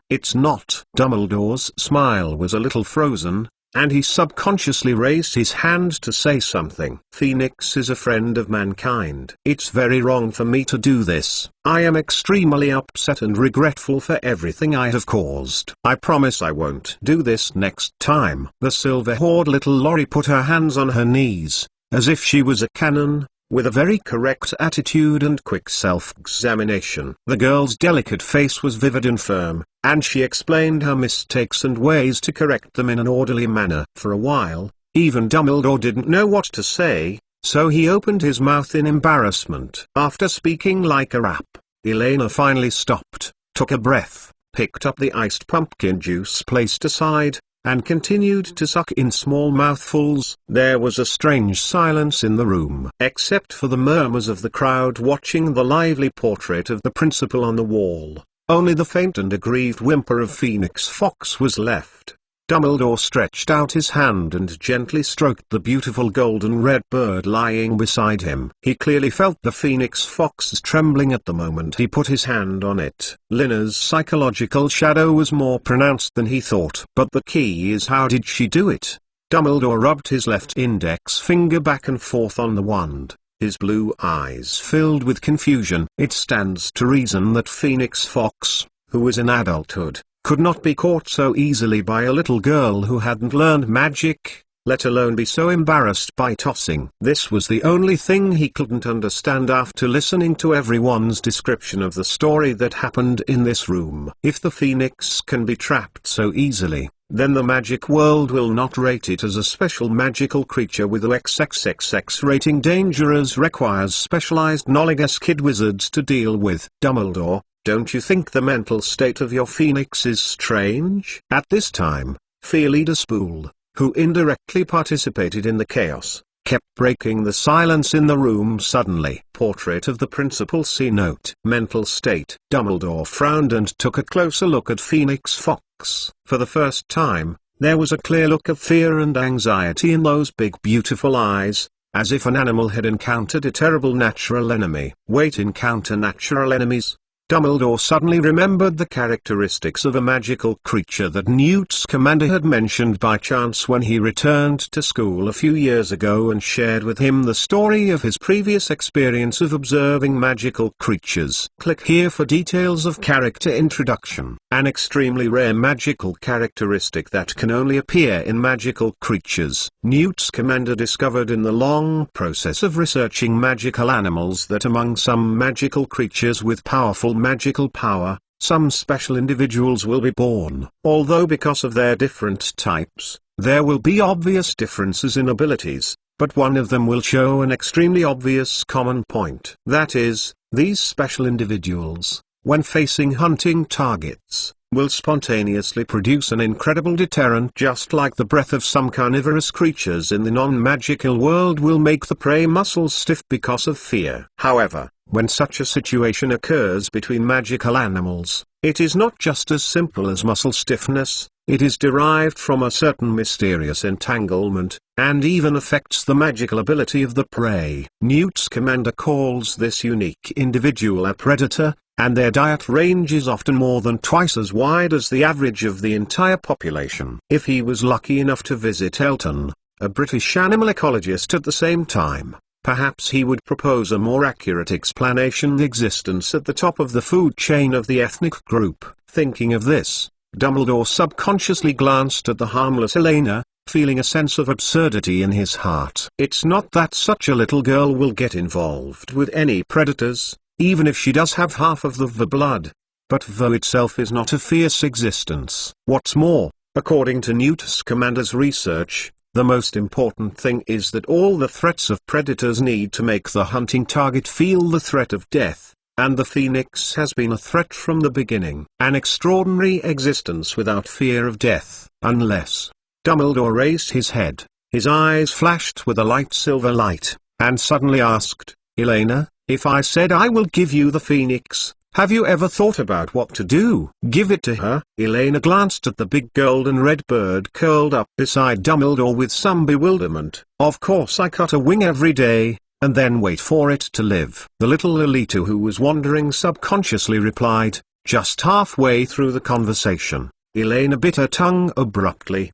It's not." Dumbledore's smile was a little frozen, and he subconsciously raised his hand to say something. "Phoenix is a friend of mankind. It's very wrong for me to do this. I am extremely upset and regretful for everything I have caused. I promise I won't do this next time." The silver-haired little Lori put her hands on her knees, as if she was a cannon, with a very correct attitude and quick self-examination. The girl's delicate face was vivid and firm, and she explained her mistakes and ways to correct them in an orderly manner. For a while, even Dumbledore didn't know what to say, so he opened his mouth in embarrassment. After speaking like a rap, Elena finally stopped, took a breath, picked up the iced pumpkin juice placed aside, and continued to suck in small mouthfuls. There was a strange silence in the room, except for the murmurs of the crowd watching the lively portrait of the principal on the wall. Only the faint and aggrieved whimper of Phoenix Fox was left. Dumbledore stretched out his hand and gently stroked the beautiful golden-red bird lying beside him. He clearly felt the Phoenix Fox trembling at the moment he put his hand on it. Lina's psychological shadow was more pronounced than he thought. But the key is, how did she do it? Dumbledore rubbed his left index finger back and forth on the wand, his blue eyes filled with confusion. It stands to reason that Phoenix Fox, who is in adulthood, could not be caught so easily by a little girl who hadn't learned magic, let alone be so embarrassed by tossing. This was the only thing he couldn't understand after listening to everyone's description of the story that happened in this room. If the Phoenix can be trapped so easily, then the magic world will not rate it as a special magical creature with a XXXX rating. Danger as requires specialized knowledge as kid wizards to deal with. Dumbledore, don't you think the mental state of your Phoenix is strange? At this time, Felida Spool, who indirectly participated in the chaos, kept breaking the silence in the room. Suddenly, portrait of the principal. C note. Mental state. Dumbledore frowned and took a closer look at Phoenix Fox. For the first time, there was a clear look of fear and anxiety in those big beautiful eyes, as if an animal had encountered a terrible natural enemy. Wait, encounter natural enemies? Dumbledore suddenly remembered the characteristics of a magical creature that Newt Scamander had mentioned by chance when he returned to school a few years ago and shared with him the story of his previous experience of observing magical creatures. Click here for details of character introduction. An extremely rare magical characteristic that can only appear in magical creatures. Newt Scamander discovered in the long process of researching magical animals that among some magical creatures with powerful magical power, Some special individuals will be born, although because of their different types, there will be obvious differences in abilities, but one of them will show an extremely obvious common point. That is, these special individuals, when facing hunting targets, will spontaneously produce an incredible deterrent, just like the breath of some carnivorous creatures in the non-magical world will make the prey muscles stiff because of fear. However, when such a situation occurs between magical animals, it is not just as simple as muscle stiffness, it is derived from a certain mysterious entanglement, and even affects the magical ability of the prey. Newt Scamander calls this unique individual a predator, and their diet range is often more than twice as wide as the average of the entire population. If he was lucky enough to visit Elton, a British animal ecologist at the same time, perhaps he would propose a more accurate explanation: the existence at the top of the food chain of the ethnic group. Thinking of this, Dumbledore subconsciously glanced at the harmless Elena, feeling a sense of absurdity in his heart. It's not that such a little girl will get involved with any predators, even if she does have half of the blood. But Vo itself is not a fierce existence. What's more, according to Newt Scamander's research, the most important thing is that all the threats of predators need to make the hunting target feel the threat of death, and the phoenix has been a threat from the beginning. An extraordinary existence without fear of death, unless... Dumbledore raised his head, his eyes flashed with a light silver light, and suddenly asked, "Elena, if I said I will give you the phoenix, have you ever thought about what to do?" "Give it to her?" Elena glanced at the big golden red bird curled up beside Dumbledore with some bewilderment. "Of course I cut a wing every day, and then wait for it to live." The little Lolita, who was wondering subconsciously, replied. Just halfway through the conversation, Elena bit her tongue abruptly.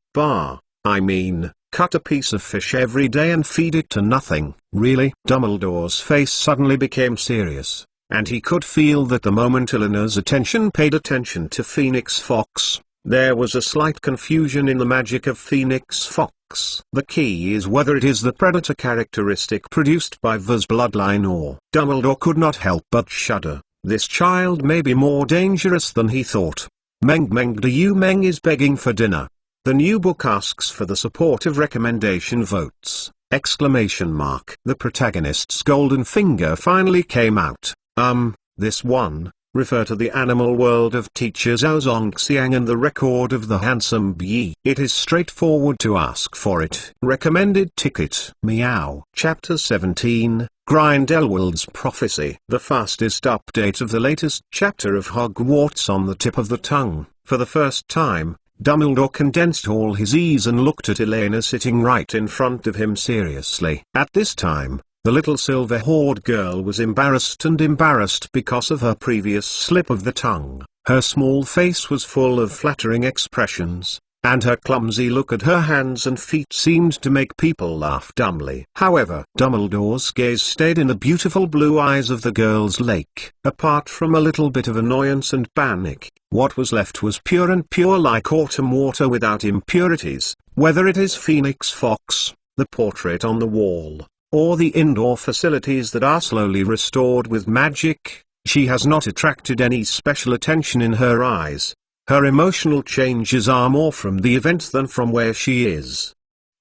I mean, cut a piece of fish every day and feed it to nothing, really?" Dumbledore's face suddenly became serious, and he could feel that the moment Eleanor's attention paid attention to Phoenix Fox, there was a slight confusion in the magic of Phoenix Fox. The key is whether it is the predator characteristic produced by Vo's bloodline or... Dumbledore could not help but shudder. This child may be more dangerous than he thought. Meng Meng is begging for dinner. The new book asks for the support of recommendation votes! The protagonist's golden finger finally came out. This one, refer to the animal world of teacher Zhao Zongxiang and the record of the handsome Bee. It is straightforward to ask for it. Recommended ticket. Meow. Chapter 17, Grindelwald's Prophecy. The fastest update of the latest chapter of Hogwarts on the tip of the tongue. For the first time, Dumbledore condensed all his ease and looked at Elena sitting right in front of him seriously. At this time, the little silver-haired girl was embarrassed because of her previous slip of the tongue. Her small face was full of flattering expressions, and her clumsy look at her hands and feet seemed to make people laugh dumbly. However, Dumbledore's gaze stayed in the beautiful blue eyes of the girl's lake. Apart from a little bit of annoyance and panic, what was left was pure like autumn water without impurities. Whether it is Phoenix Fox, the portrait on the wall, or the indoor facilities that are slowly restored with magic, she has not attracted any special attention in her eyes. Her emotional changes are more from the event than from where she is.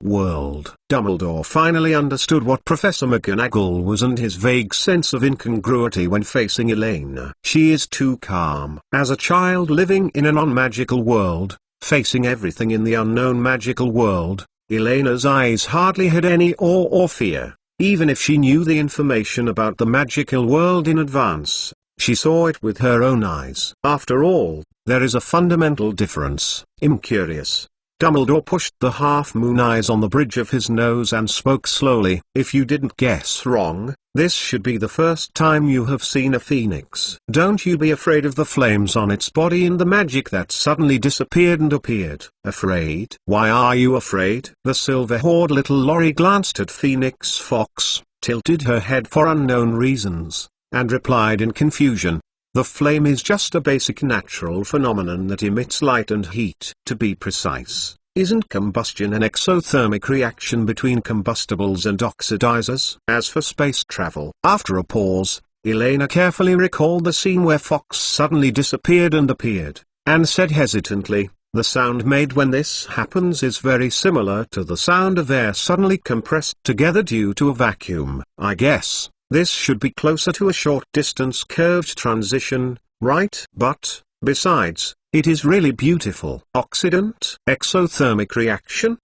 World. Dumbledore finally understood what Professor McGonagall was and his vague sense of incongruity when facing Elena. She is too calm. As a child living in a non-magical world, facing everything in the unknown magical world, Elena's eyes hardly had any awe or fear. Even if she knew the information about the magical world in advance, she saw it with her own eyes. After all, there is a fundamental difference. I'm curious. Dumbledore pushed the half-moon eyes on the bridge of his nose and spoke slowly. If you didn't guess wrong, this should be the first time you have seen a phoenix. Don't you be afraid of the flames on its body and the magic that suddenly disappeared and appeared. Afraid? Why are you afraid? The silver-haired little Lorry glanced at Phoenix Fox, tilted her head for unknown reasons, and replied in confusion. The flame is just a basic natural phenomenon that emits light and heat. To be precise, isn't combustion an exothermic reaction between combustibles and oxidizers? As for space travel, after a pause, Elena carefully recalled the scene where Fox suddenly disappeared and appeared, and said hesitantly, "The sound made when this happens is very similar to the sound of air suddenly compressed together due to a vacuum. I guess this should be closer to a short-distance curved transition, right? But, besides, it is really beautiful. Oxidant? Exothermic reaction?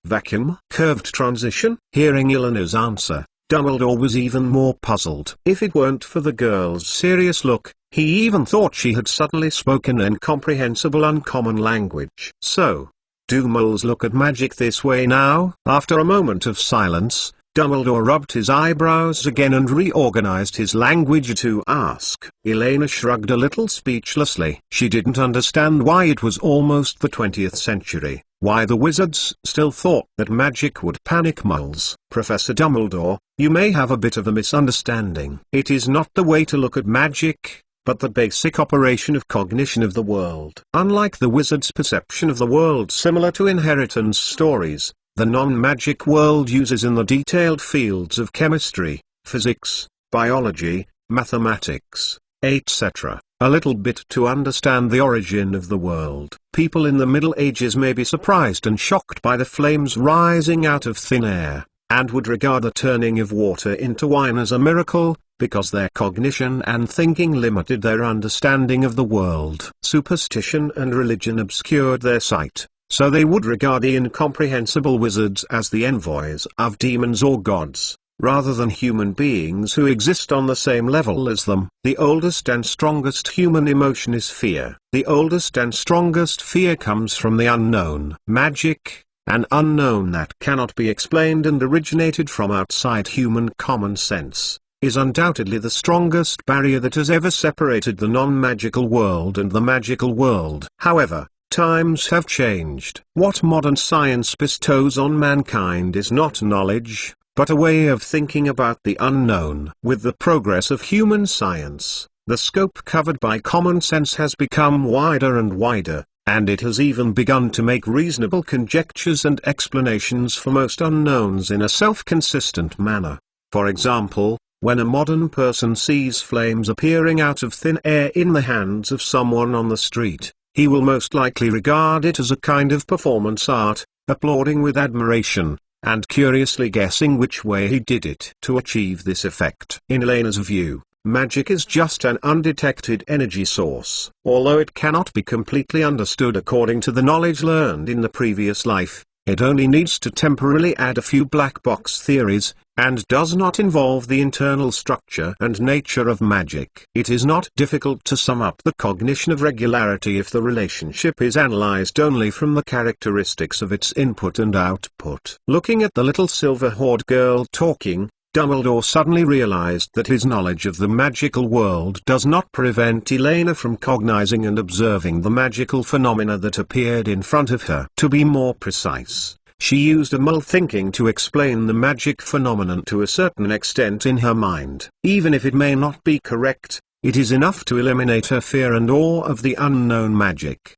Vacuum? Curved transition?" Hearing Eleanor's answer, Dumbledore was even more puzzled. If it weren't for the girl's serious look, he even thought she had suddenly spoken an incomprehensible uncommon language. "So, do moles look at magic this way now?" After a moment of silence, Dumbledore rubbed his eyebrows again and reorganized his language to ask. Elena shrugged a little speechlessly. She didn't understand why it was almost the 20th century, why the wizards still thought that magic would panic moles. "Professor Dumbledore, you may have a bit of a misunderstanding. It is not the way to look at magic, but the basic operation of cognition of the world. Unlike the wizard's perception of the world similar to inheritance stories, the non-magic world uses in the detailed fields of chemistry, physics, biology, mathematics, etc., a little bit to understand the origin of the world. People in the Middle Ages may be surprised and shocked by the flames rising out of thin air, and would regard the turning of water into wine as a miracle, because their cognition and thinking limited their understanding of the world. Superstition and religion obscured their sight, so they would regard the incomprehensible wizards as the envoys of demons or gods, rather than human beings who exist on the same level as them. The oldest and strongest human emotion is fear. The oldest and strongest fear comes from the unknown. Magic, an unknown that cannot be explained and originated from outside human common sense, is undoubtedly the strongest barrier that has ever separated the non-magical world and the magical world. However, times have changed. What modern science bestows on mankind is not knowledge, but a way of thinking about the unknown. With the progress of human science, the scope covered by common sense has become wider and wider, and it has even begun to make reasonable conjectures and explanations for most unknowns in a self-consistent manner. For example, when a modern person sees flames appearing out of thin air in the hands of someone on the street, he will most likely regard it as a kind of performance art, applauding with admiration, and curiously guessing which way he did it. To achieve this effect, in Elena's view, magic is just an undetected energy source. Although it cannot be completely understood according to the knowledge learned in the previous life, it only needs to temporarily add a few black box theories, and does not involve the internal structure and nature of magic. It is not difficult to sum up the cognition of regularity if the relationship is analyzed only from the characteristics of its input and output. Looking at the little silver-haired girl talking, Dumbledore suddenly realized that his knowledge of the magical world does not prevent Elena from cognizing and observing the magical phenomena that appeared in front of her. To be more precise, she used a mole thinking to explain the magic phenomenon to a certain extent in her mind. Even if it may not be correct, it is enough to eliminate her fear and awe of the unknown magic.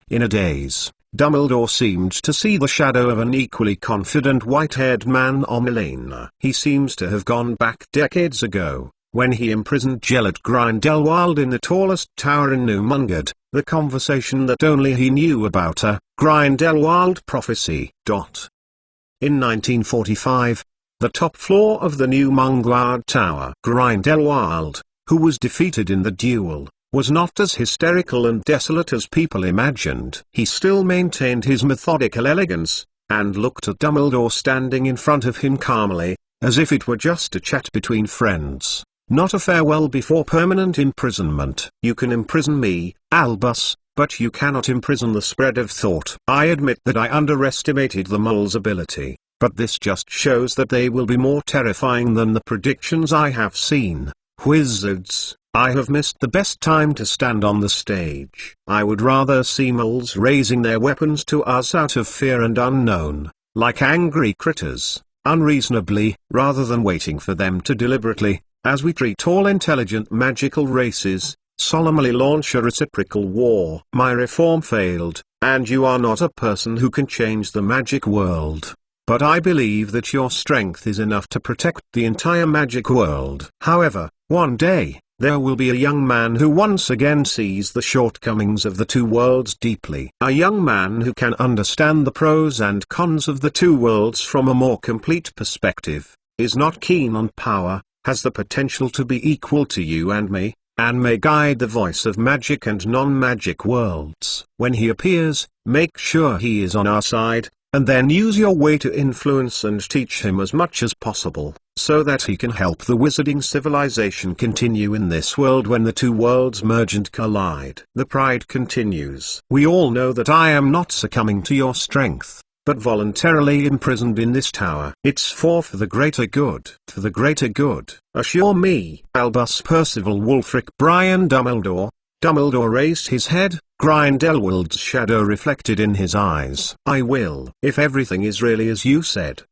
In a daze, Dumbledore seemed to see the shadow of an equally confident white-haired man on Elena. He seems to have gone back decades ago, when he imprisoned Gellert Grindelwald in the tallest tower in Numungard, the conversation that only he knew about a Grindelwald prophecy. In 1945, the top floor of the Numungard Tower. Grindelwald, who was defeated in the duel, was not as hysterical and desolate as people imagined. He still maintained his methodical elegance, and looked at Dumbledore standing in front of him calmly, as if it were just a chat between friends, not a farewell before permanent imprisonment. "You can imprison me, Albus, but you cannot imprison the spread of thought." I admit that I underestimated the mole's ability, but this just shows that they will be more terrifying than the predictions I have seen. Wizards, I have missed the best time to stand on the stage. I would rather see moles raising their weapons to us out of fear and unknown, like angry critters, unreasonably, rather than waiting for them to deliberately, as we treat all intelligent magical races, solemnly launch a reciprocal war. My reform failed, and you are not a person who can change the magic world. But I believe that your strength is enough to protect the entire magic world. However, One day, there will be a young man who once again sees the shortcomings of the two worlds deeply. A young man who can understand the pros and cons of the two worlds from a more complete perspective, is not keen on power, has the potential to be equal to you and me, and may guide the voice of magic and non-magic worlds. When he appears, make sure he is on our side, and then use your way to influence and teach him as much as possible, so that he can help the wizarding civilization continue in this world when the two worlds merge and collide. The pride continues. We all know that I am not succumbing to your strength, but voluntarily imprisoned in this tower. It's for the greater good. For the greater good, assure me. Albus Percival Wulfric Brian Dumbledore. Dumbledore raised his head, Grindelwald's shadow reflected in his eyes. I will. If everything is really as you said.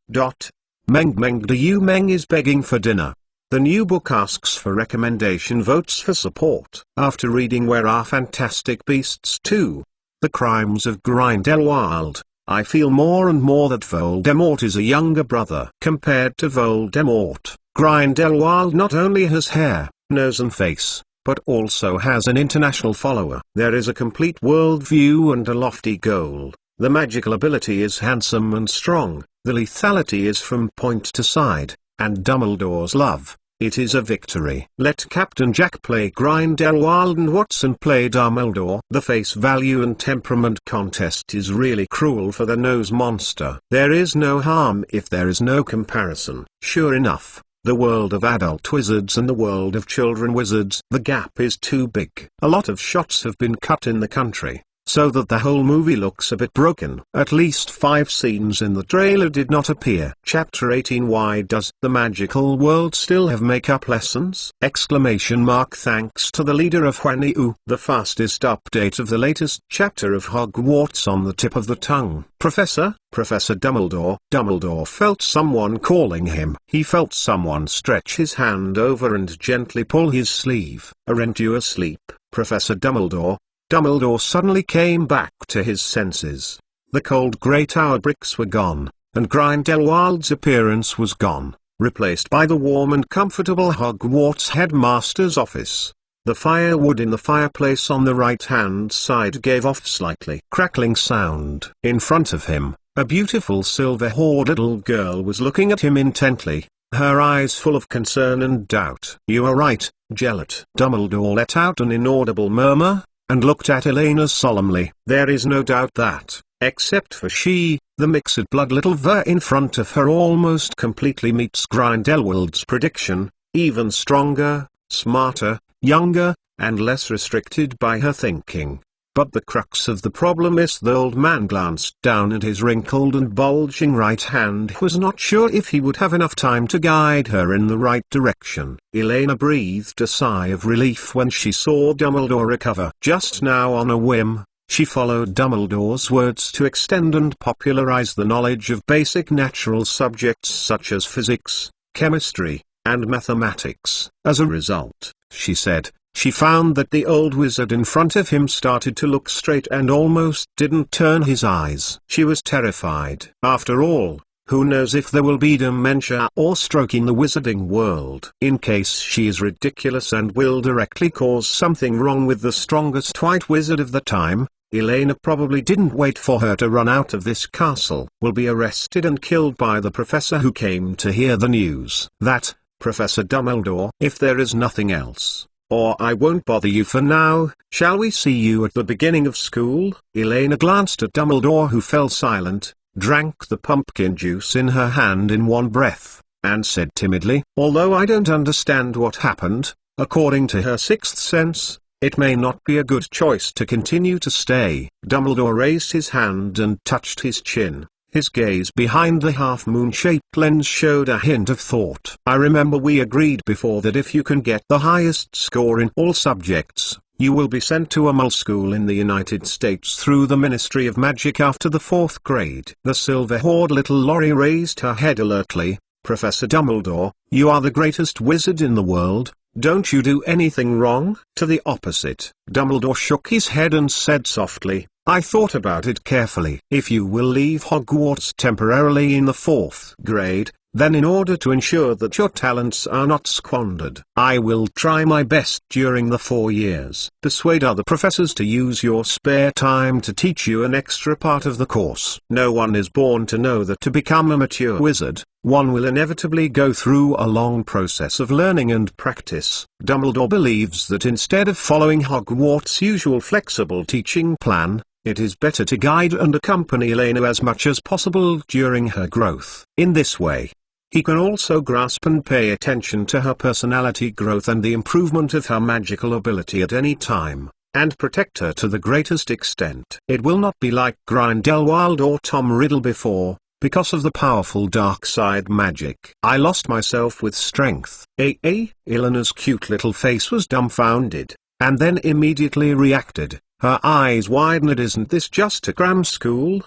Meng is begging for dinner. The new book asks for recommendation votes for support. After reading Where Are Fantastic Beasts 2? The Crimes of Grindelwald, I feel more and more that Voldemort is a younger brother. Compared to Voldemort, Grindelwald not only has hair, nose and face, but also has an international follower. There is a complete worldview and a lofty goal. The magical ability is handsome and strong, the lethality is from point to side, and Dumbledore's love, it is a victory. Let Captain Jack play Grindelwald and Watson play Dumbledore. The face value and temperament contest is really cruel for the nose monster. There is no harm if there is no comparison. Sure enough, the world of adult wizards and the world of children wizards, the gap is too big. A lot of shots have been cut in the country, so that the whole movie looks a bit broken. At least 5 scenes in the trailer did not appear. Chapter 18. Why does the magical world still have makeup lessons? Exclamation mark. Thanks to the leader of Huanyu. The fastest update of the latest chapter of Hogwarts on the tip of the tongue. Professor Dumbledore. Dumbledore felt someone calling him. He felt someone stretch his hand over and gently pull his sleeve. Aren't you asleep, Professor Dumbledore? Dumbledore suddenly came back to his senses. The cold grey tower bricks were gone, and Grindelwald's appearance was gone, replaced by the warm and comfortable Hogwarts headmaster's office. The firewood in the fireplace on the right-hand side gave off slightly crackling sound. In front of him, a beautiful silver-haired little girl was looking at him intently, her eyes full of concern and doubt. You are right, Gellert. Dumbledore let out an inaudible murmur, and looked at Elena solemnly. There is no doubt that, except for she, the mixed blood little Ver in front of her almost completely meets Grindelwald's prediction, even stronger, smarter, younger, and less restricted by her thinking. But the crux of the problem is the old man glanced down at his wrinkled and bulging right hand. He was not sure if he would have enough time to guide her in the right direction. Elena breathed a sigh of relief when she saw Dumbledore recover. Just now on a whim, she followed Dumbledore's words to extend and popularize the knowledge of basic natural subjects such as physics, chemistry, and mathematics. As a result, she said, she found that the old wizard in front of him started to look straight and almost didn't turn his eyes. She was terrified. After all, who knows if there will be dementia or stroke in the wizarding world? In case she is ridiculous and will directly cause something wrong with the strongest white wizard of the time, Elena probably didn't wait for her to run out of this castle. Will be arrested and killed by the professor who came to hear the news. That, Professor Dumbledore. If there is nothing else, or I won't bother you for now, shall we see you at the beginning of school? Elena glanced at Dumbledore, who fell silent, drank the pumpkin juice in her hand in one breath, and said timidly, although I don't understand what happened, according to her sixth sense, it may not be a good choice to continue to stay. Dumbledore raised his hand and touched his chin. His gaze behind the half-moon-shaped lens showed a hint of thought. I remember we agreed before that if you can get the highest score in all subjects, you will be sent to a mole school in the United States through the Ministry of Magic after the 4th grade. The silver-haired little Lorry raised her head alertly. Professor Dumbledore, you are the greatest wizard in the world. Don't you do anything wrong? To the opposite. Dumbledore shook his head and said softly, I thought about it carefully. If you will leave Hogwarts temporarily in the 4th grade, Then in order to ensure that your talents are not squandered, I will try my best during the 4 years. Persuade other professors to use your spare time to teach you an extra part of the course. No one is born to know that to become a mature wizard, one will inevitably go through a long process of learning and practice. Dumbledore believes that instead of following Hogwarts' usual flexible teaching plan, it is better to guide and accompany Elena as much as possible during her growth. In this way, he can also grasp and pay attention to her personality growth and the improvement of her magical ability at any time, and protect her to the greatest extent. It will not be like Grindelwald or Tom Riddle before, because of the powerful dark side magic. I lost myself with strength. Elena's cute little face was dumbfounded, and then immediately reacted. Her eyes widened. Isn't this just a cram school?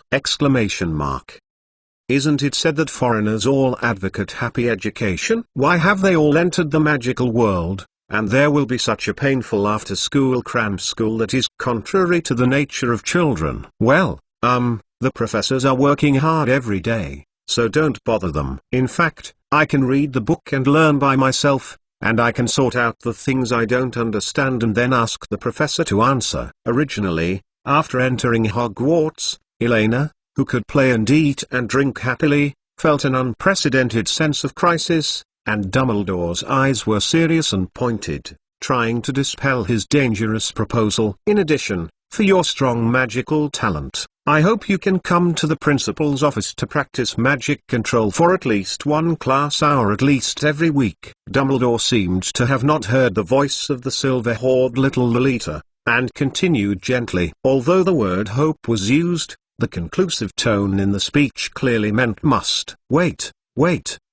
Isn't it said that foreigners all advocate happy education? Why have they all entered the magical world, and there will be such a painful after-school cram school that is contrary to the nature of children? Well, the professors are working hard every day, so don't bother them. In fact, I can read the book and learn by myself, and I can sort out the things I don't understand and then ask the professor to answer. Originally, after entering Hogwarts, Elena, who could play and eat and drink happily, felt an unprecedented sense of crisis, and Dumbledore's eyes were serious and pointed, trying to dispel his dangerous proposal. In addition, for your strong magical talent, I hope you can come to the principal's office to practice magic control for at least 1 class hour at least every week. Dumbledore seemed to have not heard the voice of the silver-haired little Lolita, and continued gently. Although the word hope was used, the conclusive tone in the speech clearly meant must. Wait,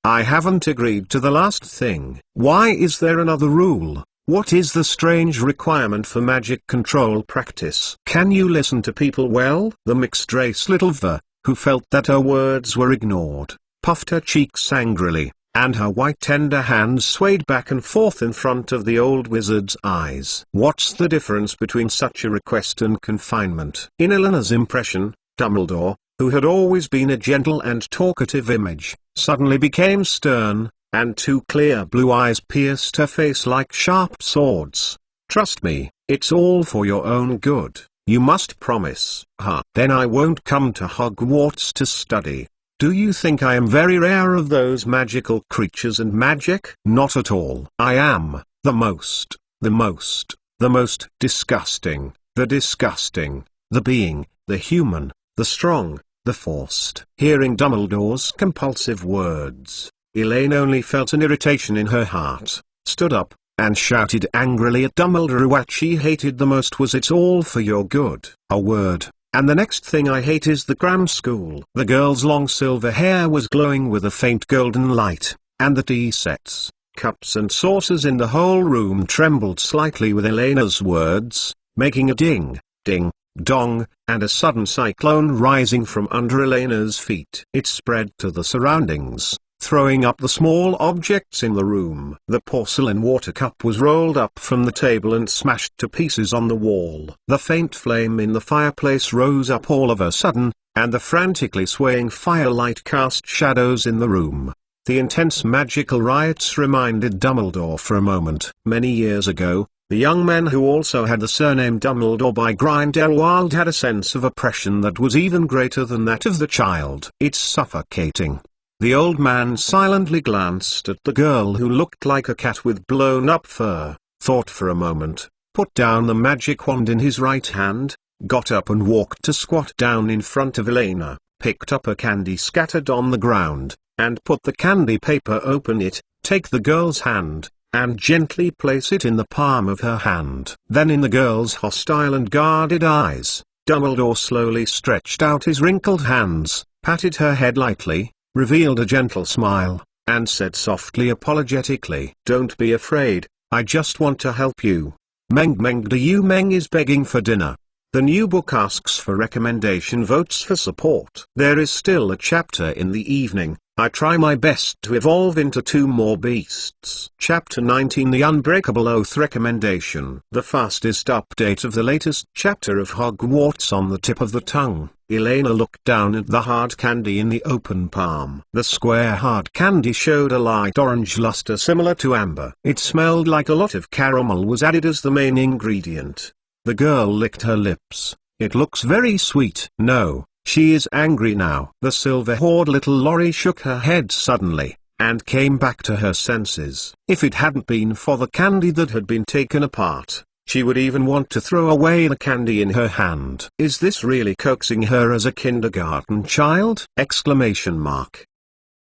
I haven't agreed to the last thing. Why is there another rule? What is the strange requirement for magic control practice? Can you listen to people well? The mixed-race little Ver, who felt that her words were ignored, puffed her cheeks angrily, and her white tender hands swayed back and forth in front of the old wizard's eyes. What's the difference between such a request and confinement? In Elena's impression, Dumbledore, who had always been a gentle and talkative image, suddenly became stern, and 2 clear blue eyes pierced her face like sharp swords. Trust me, it's all for your own good. You must promise. Then I won't come to Hogwarts to study. Do you think I am very rare of those magical creatures and magic? Not at all. I am the most disgusting, the being, the human, the strong, the forced. Hearing Dumbledore's compulsive words, Elaine only felt an irritation in her heart, stood up, and shouted angrily at Dumbledore. What she hated the most was "It's all for your good." A word, and the next thing I hate is the cram school. The girl's long silver hair was glowing with a faint golden light, and the tea sets, cups and saucers in the whole room trembled slightly with Elena's words, making a ding, ding, dong, and a sudden cyclone rising from under Elena's feet. It spread to the surroundings, throwing up the small objects in the room. The porcelain water cup was rolled up from the table and smashed to pieces on the wall. The faint flame in the fireplace rose up all of a sudden, and the frantically swaying firelight cast shadows in the room. The intense magical riots reminded Dumbledore for a moment. Many years ago, the young man who also had the surname Dumbledore by Grindelwald had a sense of oppression that was even greater than that of the child. It's suffocating. The old man silently glanced at the girl who looked like a cat with blown-up fur, thought for a moment, put down the magic wand in his right hand, got up and walked to squat down in front of Elena, picked up a candy scattered on the ground, and put the candy paper open it, take the girl's hand, and gently place it in the palm of her hand. Then in the girl's hostile and guarded eyes, Dumbledore slowly stretched out his wrinkled hands, patted her head lightly, revealed a gentle smile, and said softly apologetically, "Don't be afraid, I just want to help you. Meng is begging for dinner." The new book asks for recommendation votes for support. There is still a chapter in the evening. I try my best to evolve into 2 more beasts. Chapter 19, The Unbreakable Oath recommendation. The fastest update of the latest chapter of Hogwarts on the tip of the tongue. Elena looked down at the hard candy in the open palm. The square hard candy showed a light orange luster similar to amber. It smelled like a lot of caramel was added as the main ingredient. The girl licked her lips. It looks very sweet. No, she is angry now. The silver-haired little Lorry shook her head suddenly, and came back to her senses. If it hadn't been for the candy that had been taken apart, she would even want to throw away the candy in her hand. Is this really coaxing her as a kindergarten child? Exclamation mark.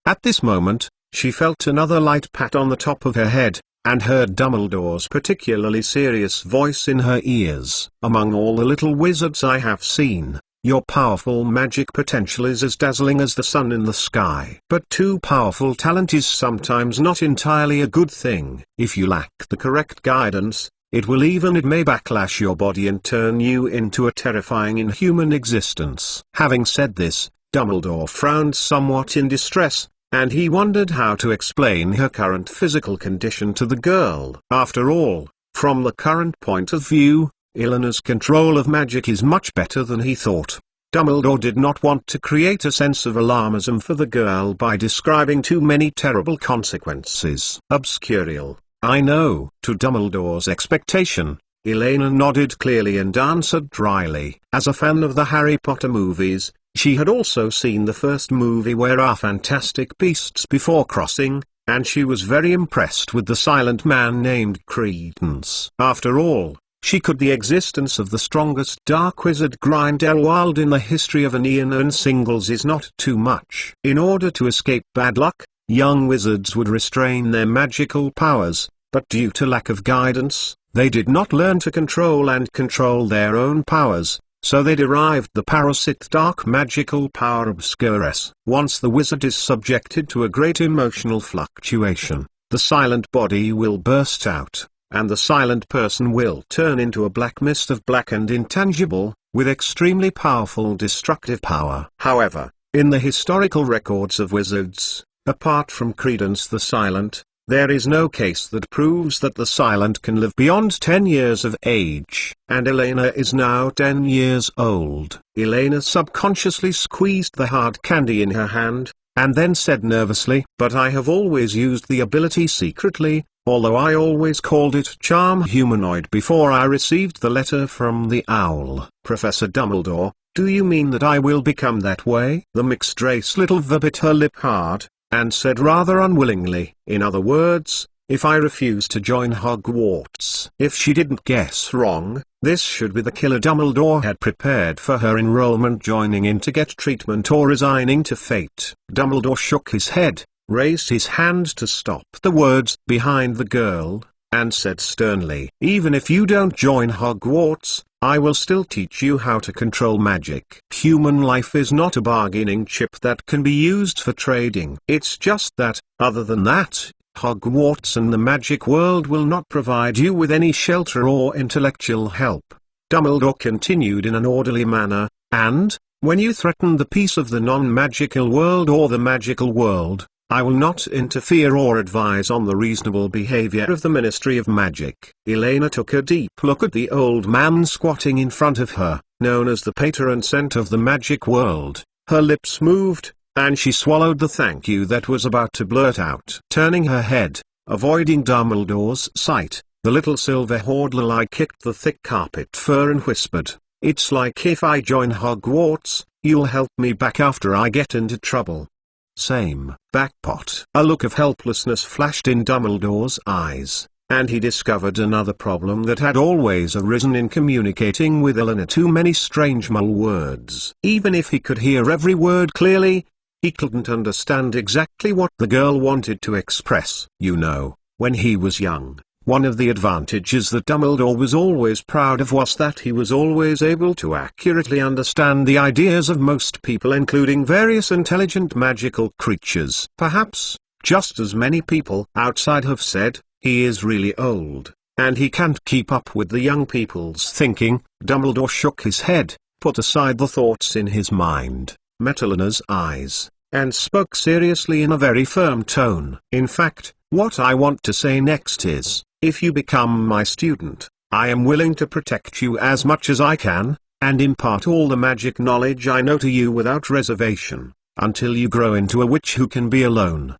At this moment, she felt another light pat on the top of her head, and heard Dumbledore's particularly serious voice in her ears. Among all the little wizards I have seen, your powerful magic potential is as dazzling as the sun in the sky. But too powerful talent is sometimes not entirely a good thing. If you lack the correct guidance, it may backlash your body and turn you into a terrifying inhuman existence. Having said this, Dumbledore frowned somewhat in distress, and he wondered how to explain her current physical condition to the girl. After all, from the current point of view, Elena's control of magic is much better than he thought. Dumbledore did not want to create a sense of alarmism for the girl by describing too many terrible consequences. Obscurial, I know. To Dumbledore's expectation, Elena nodded clearly and answered dryly. As a fan of the Harry Potter movies, she had also seen the first movie Where Are Fantastic Beasts before crossing, and she was very impressed with the silent man named Credence. After all, she could the existence of the strongest dark wizard Grindelwald in the history of Aeon and Singles is not too much. In order to escape bad luck, young wizards would restrain their magical powers, but due to lack of guidance, they did not learn to control their own powers, so they derived the parasite dark magical power Obscurus. Once the wizard is subjected to a great emotional fluctuation, the silent body will burst out, and the silent person will turn into a black mist of black and intangible, with extremely powerful destructive power. However, in the historical records of wizards, apart from Credence the Silent, there is no case that proves that the Silent can live beyond 10 years of age. And Elena is now 10 years old. Elena subconsciously squeezed the hard candy in her hand, and then said nervously, "But I have always used the ability secretly, although I always called it Charm Humanoid before I received the letter from the owl." "Professor Dumbledore, do you mean that I will become that way?" The mixed-race little ver bit her lip hard, and said rather unwillingly, "In other words, if I refuse to join Hogwarts." If she didn't guess wrong, this should be the killer Dumbledore had prepared for her enrollment, joining in to get treatment or resigning to fate. Dumbledore shook his head, raised his hand to stop the words behind the girl, and said sternly, "Even if you don't join Hogwarts, I will still teach you how to control magic. Human life is not a bargaining chip that can be used for trading. It's just that, other than that, Hogwarts and the magic world will not provide you with any shelter or intellectual help." Dumbledore continued in an orderly manner, "And, when you threaten the peace of the non-magical world or the magical world, I will not interfere or advise on the reasonable behavior of the Ministry of Magic." Elena took a deep look at the old man squatting in front of her, known as the patron saint of the magic world. Her lips moved, and she swallowed the thank you that was about to blurt out. Turning her head, avoiding Dumbledore's sight, the little silver-haired Lily kicked the thick carpet fur and whispered, "It's like if I join Hogwarts, you'll help me back after I get into trouble." "Same, backpot." A look of helplessness flashed in Dumbledore's eyes, and he discovered another problem that had always arisen in communicating with Elena: too many strange mull words. Even if he could hear every word clearly, he couldn't understand exactly what the girl wanted to express. You know, when he was young, one of the advantages that Dumbledore was always proud of was that he was always able to accurately understand the ideas of most people, including various intelligent magical creatures. Perhaps, just as many people outside have said, he is really old, and he can't keep up with the young people's thinking. Dumbledore shook his head, put aside the thoughts in his mind, met Elena's eyes, and spoke seriously in a very firm tone. "In fact, what I want to say next is, if you become my student, I am willing to protect you as much as I can, and impart all the magic knowledge I know to you without reservation, until you grow into a witch who can be alone.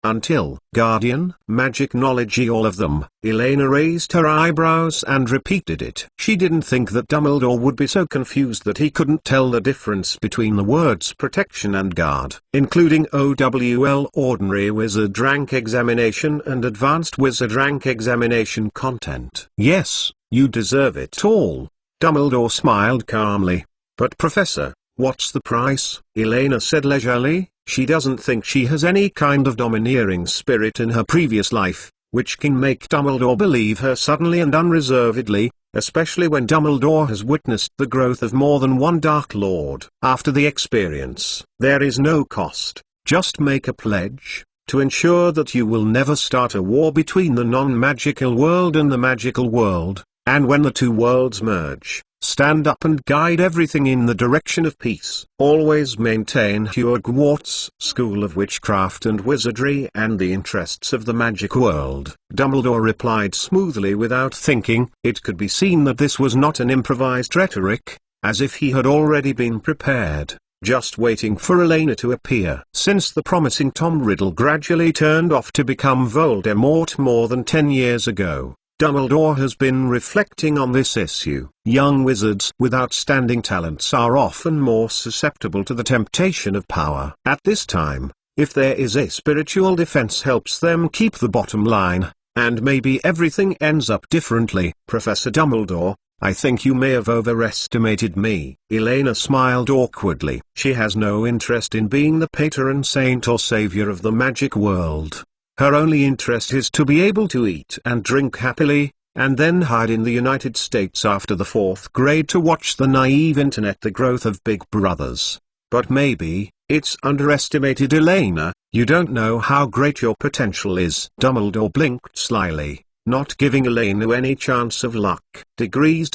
Until, guardian, magic knowledge all of them. Elena raised her eyebrows and repeated it. She didn't think that Dumbledore would be so confused that he couldn't tell the difference between the words protection and guard, including OWL ordinary wizard rank examination and advanced wizard rank examination content. Yes, you deserve it all. Dumbledore smiled calmly. But Professor, what's the price? Elena said leisurely. She doesn't think she has any kind of domineering spirit in her previous life, which can make Dumbledore believe her suddenly and unreservedly, especially when Dumbledore has witnessed the growth of more than one Dark Lord. After the experience, there is no cost. Just make a pledge, to ensure that you will never start a war between the non-magical world and the magical world, and when the two worlds merge, stand up and guide everything in the direction of peace. Always maintain Hogwarts School of Witchcraft and Wizardry and the interests of the magic world. Dumbledore replied smoothly without thinking. It could be seen that this was not an improvised rhetoric, as if he had already been prepared, just waiting for Elena to appear. Since the promising Tom Riddle gradually turned off to become Voldemort more than 10 years ago, Dumbledore has been reflecting on this issue. Young wizards with outstanding talents are often more susceptible to the temptation of power. At this time, if there is a spiritual defense helps them keep the bottom line, and maybe everything ends up differently. Professor Dumbledore, I think you may have overestimated me. Elena smiled awkwardly. She has no interest in being the patron saint or savior of the magic world. Her only interest is to be able to eat and drink happily, and then hide in the United States after the 4th grade to watch the naive internet the growth of Big Brothers. But maybe, it's underestimated Elena, you don't know how great your potential is. Dumbledore blinked slyly, not giving Elena any chance of luck. Degrees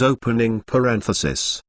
opening parenthesis.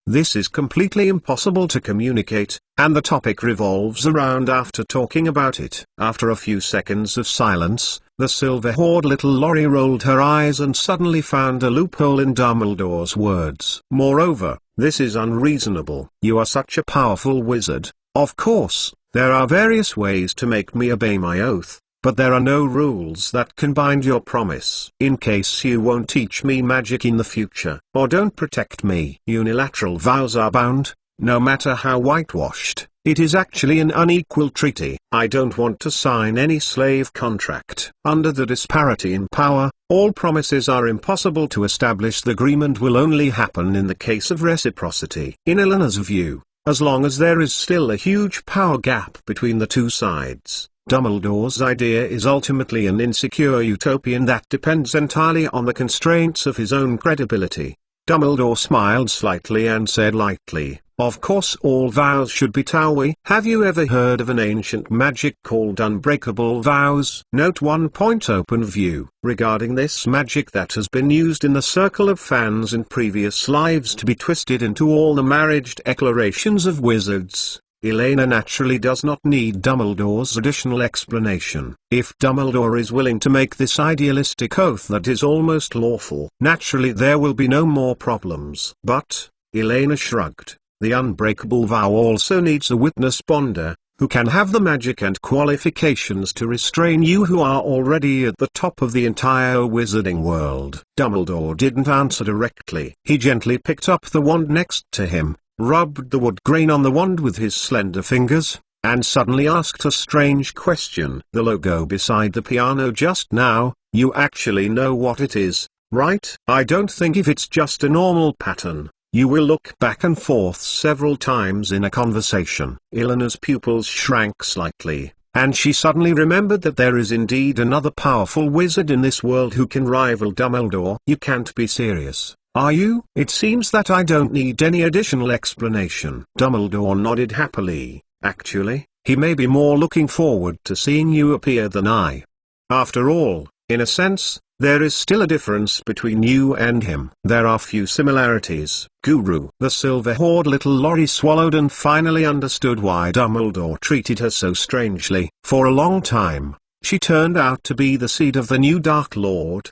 This is completely impossible to communicate, and the topic revolves around after talking about it. After a few seconds of silence, the silver-haired little Lori rolled her eyes and suddenly found a loophole in Dumbledore's words. Moreover, this is unreasonable. You are such a powerful wizard. Of course, there are various ways to make me obey my oath, but there are no rules that can bind your promise. In case you won't teach me magic in the future, or don't protect me. Unilateral vows are bound, no matter how whitewashed. It is actually an unequal treaty. I don't want to sign any slave contract. Under the disparity in power, all promises are impossible to establish. The agreement will only happen in the case of reciprocity. In Elena's view, as long as there is still a huge power gap between the two sides, Dumbledore's idea is ultimately an insecure utopian that depends entirely on the constraints of his own credibility. Dumbledore smiled slightly and said lightly, of course all vows should be Towie. Have you ever heard of an ancient magic called unbreakable vows? Note 1. Open view. Regarding this magic that has been used in the circle of fans in previous lives to be twisted into all the marriage declarations of wizards, Elena naturally does not need Dumbledore's additional explanation. If Dumbledore is willing to make this idealistic oath that is almost lawful, naturally there will be no more problems. But, Elena shrugged, the unbreakable vow also needs a witness bonder, who can have the magic and qualifications to restrain you who are already at the top of the entire wizarding world. Dumbledore didn't answer directly. He gently picked up the wand next to him, rubbed the wood grain on the wand with his slender fingers, and suddenly asked a strange question. The logo beside the piano just now, you actually know what it is, right? I don't think if it's just a normal pattern, you will look back and forth several times in a conversation. Elena's pupils shrank slightly, and she suddenly remembered that there is indeed another powerful wizard in this world who can rival Dumbledore. You can't be serious, are you? It seems that I don't need any additional explanation. Dumbledore nodded happily. Actually, he may be more looking forward to seeing you appear than I. After all, in a sense, there is still a difference between you and him. There are few similarities. Guru. The silver-haired little Lori swallowed and finally understood why Dumbledore treated her so strangely. For a long time, she turned out to be the seed of the new Dark Lord!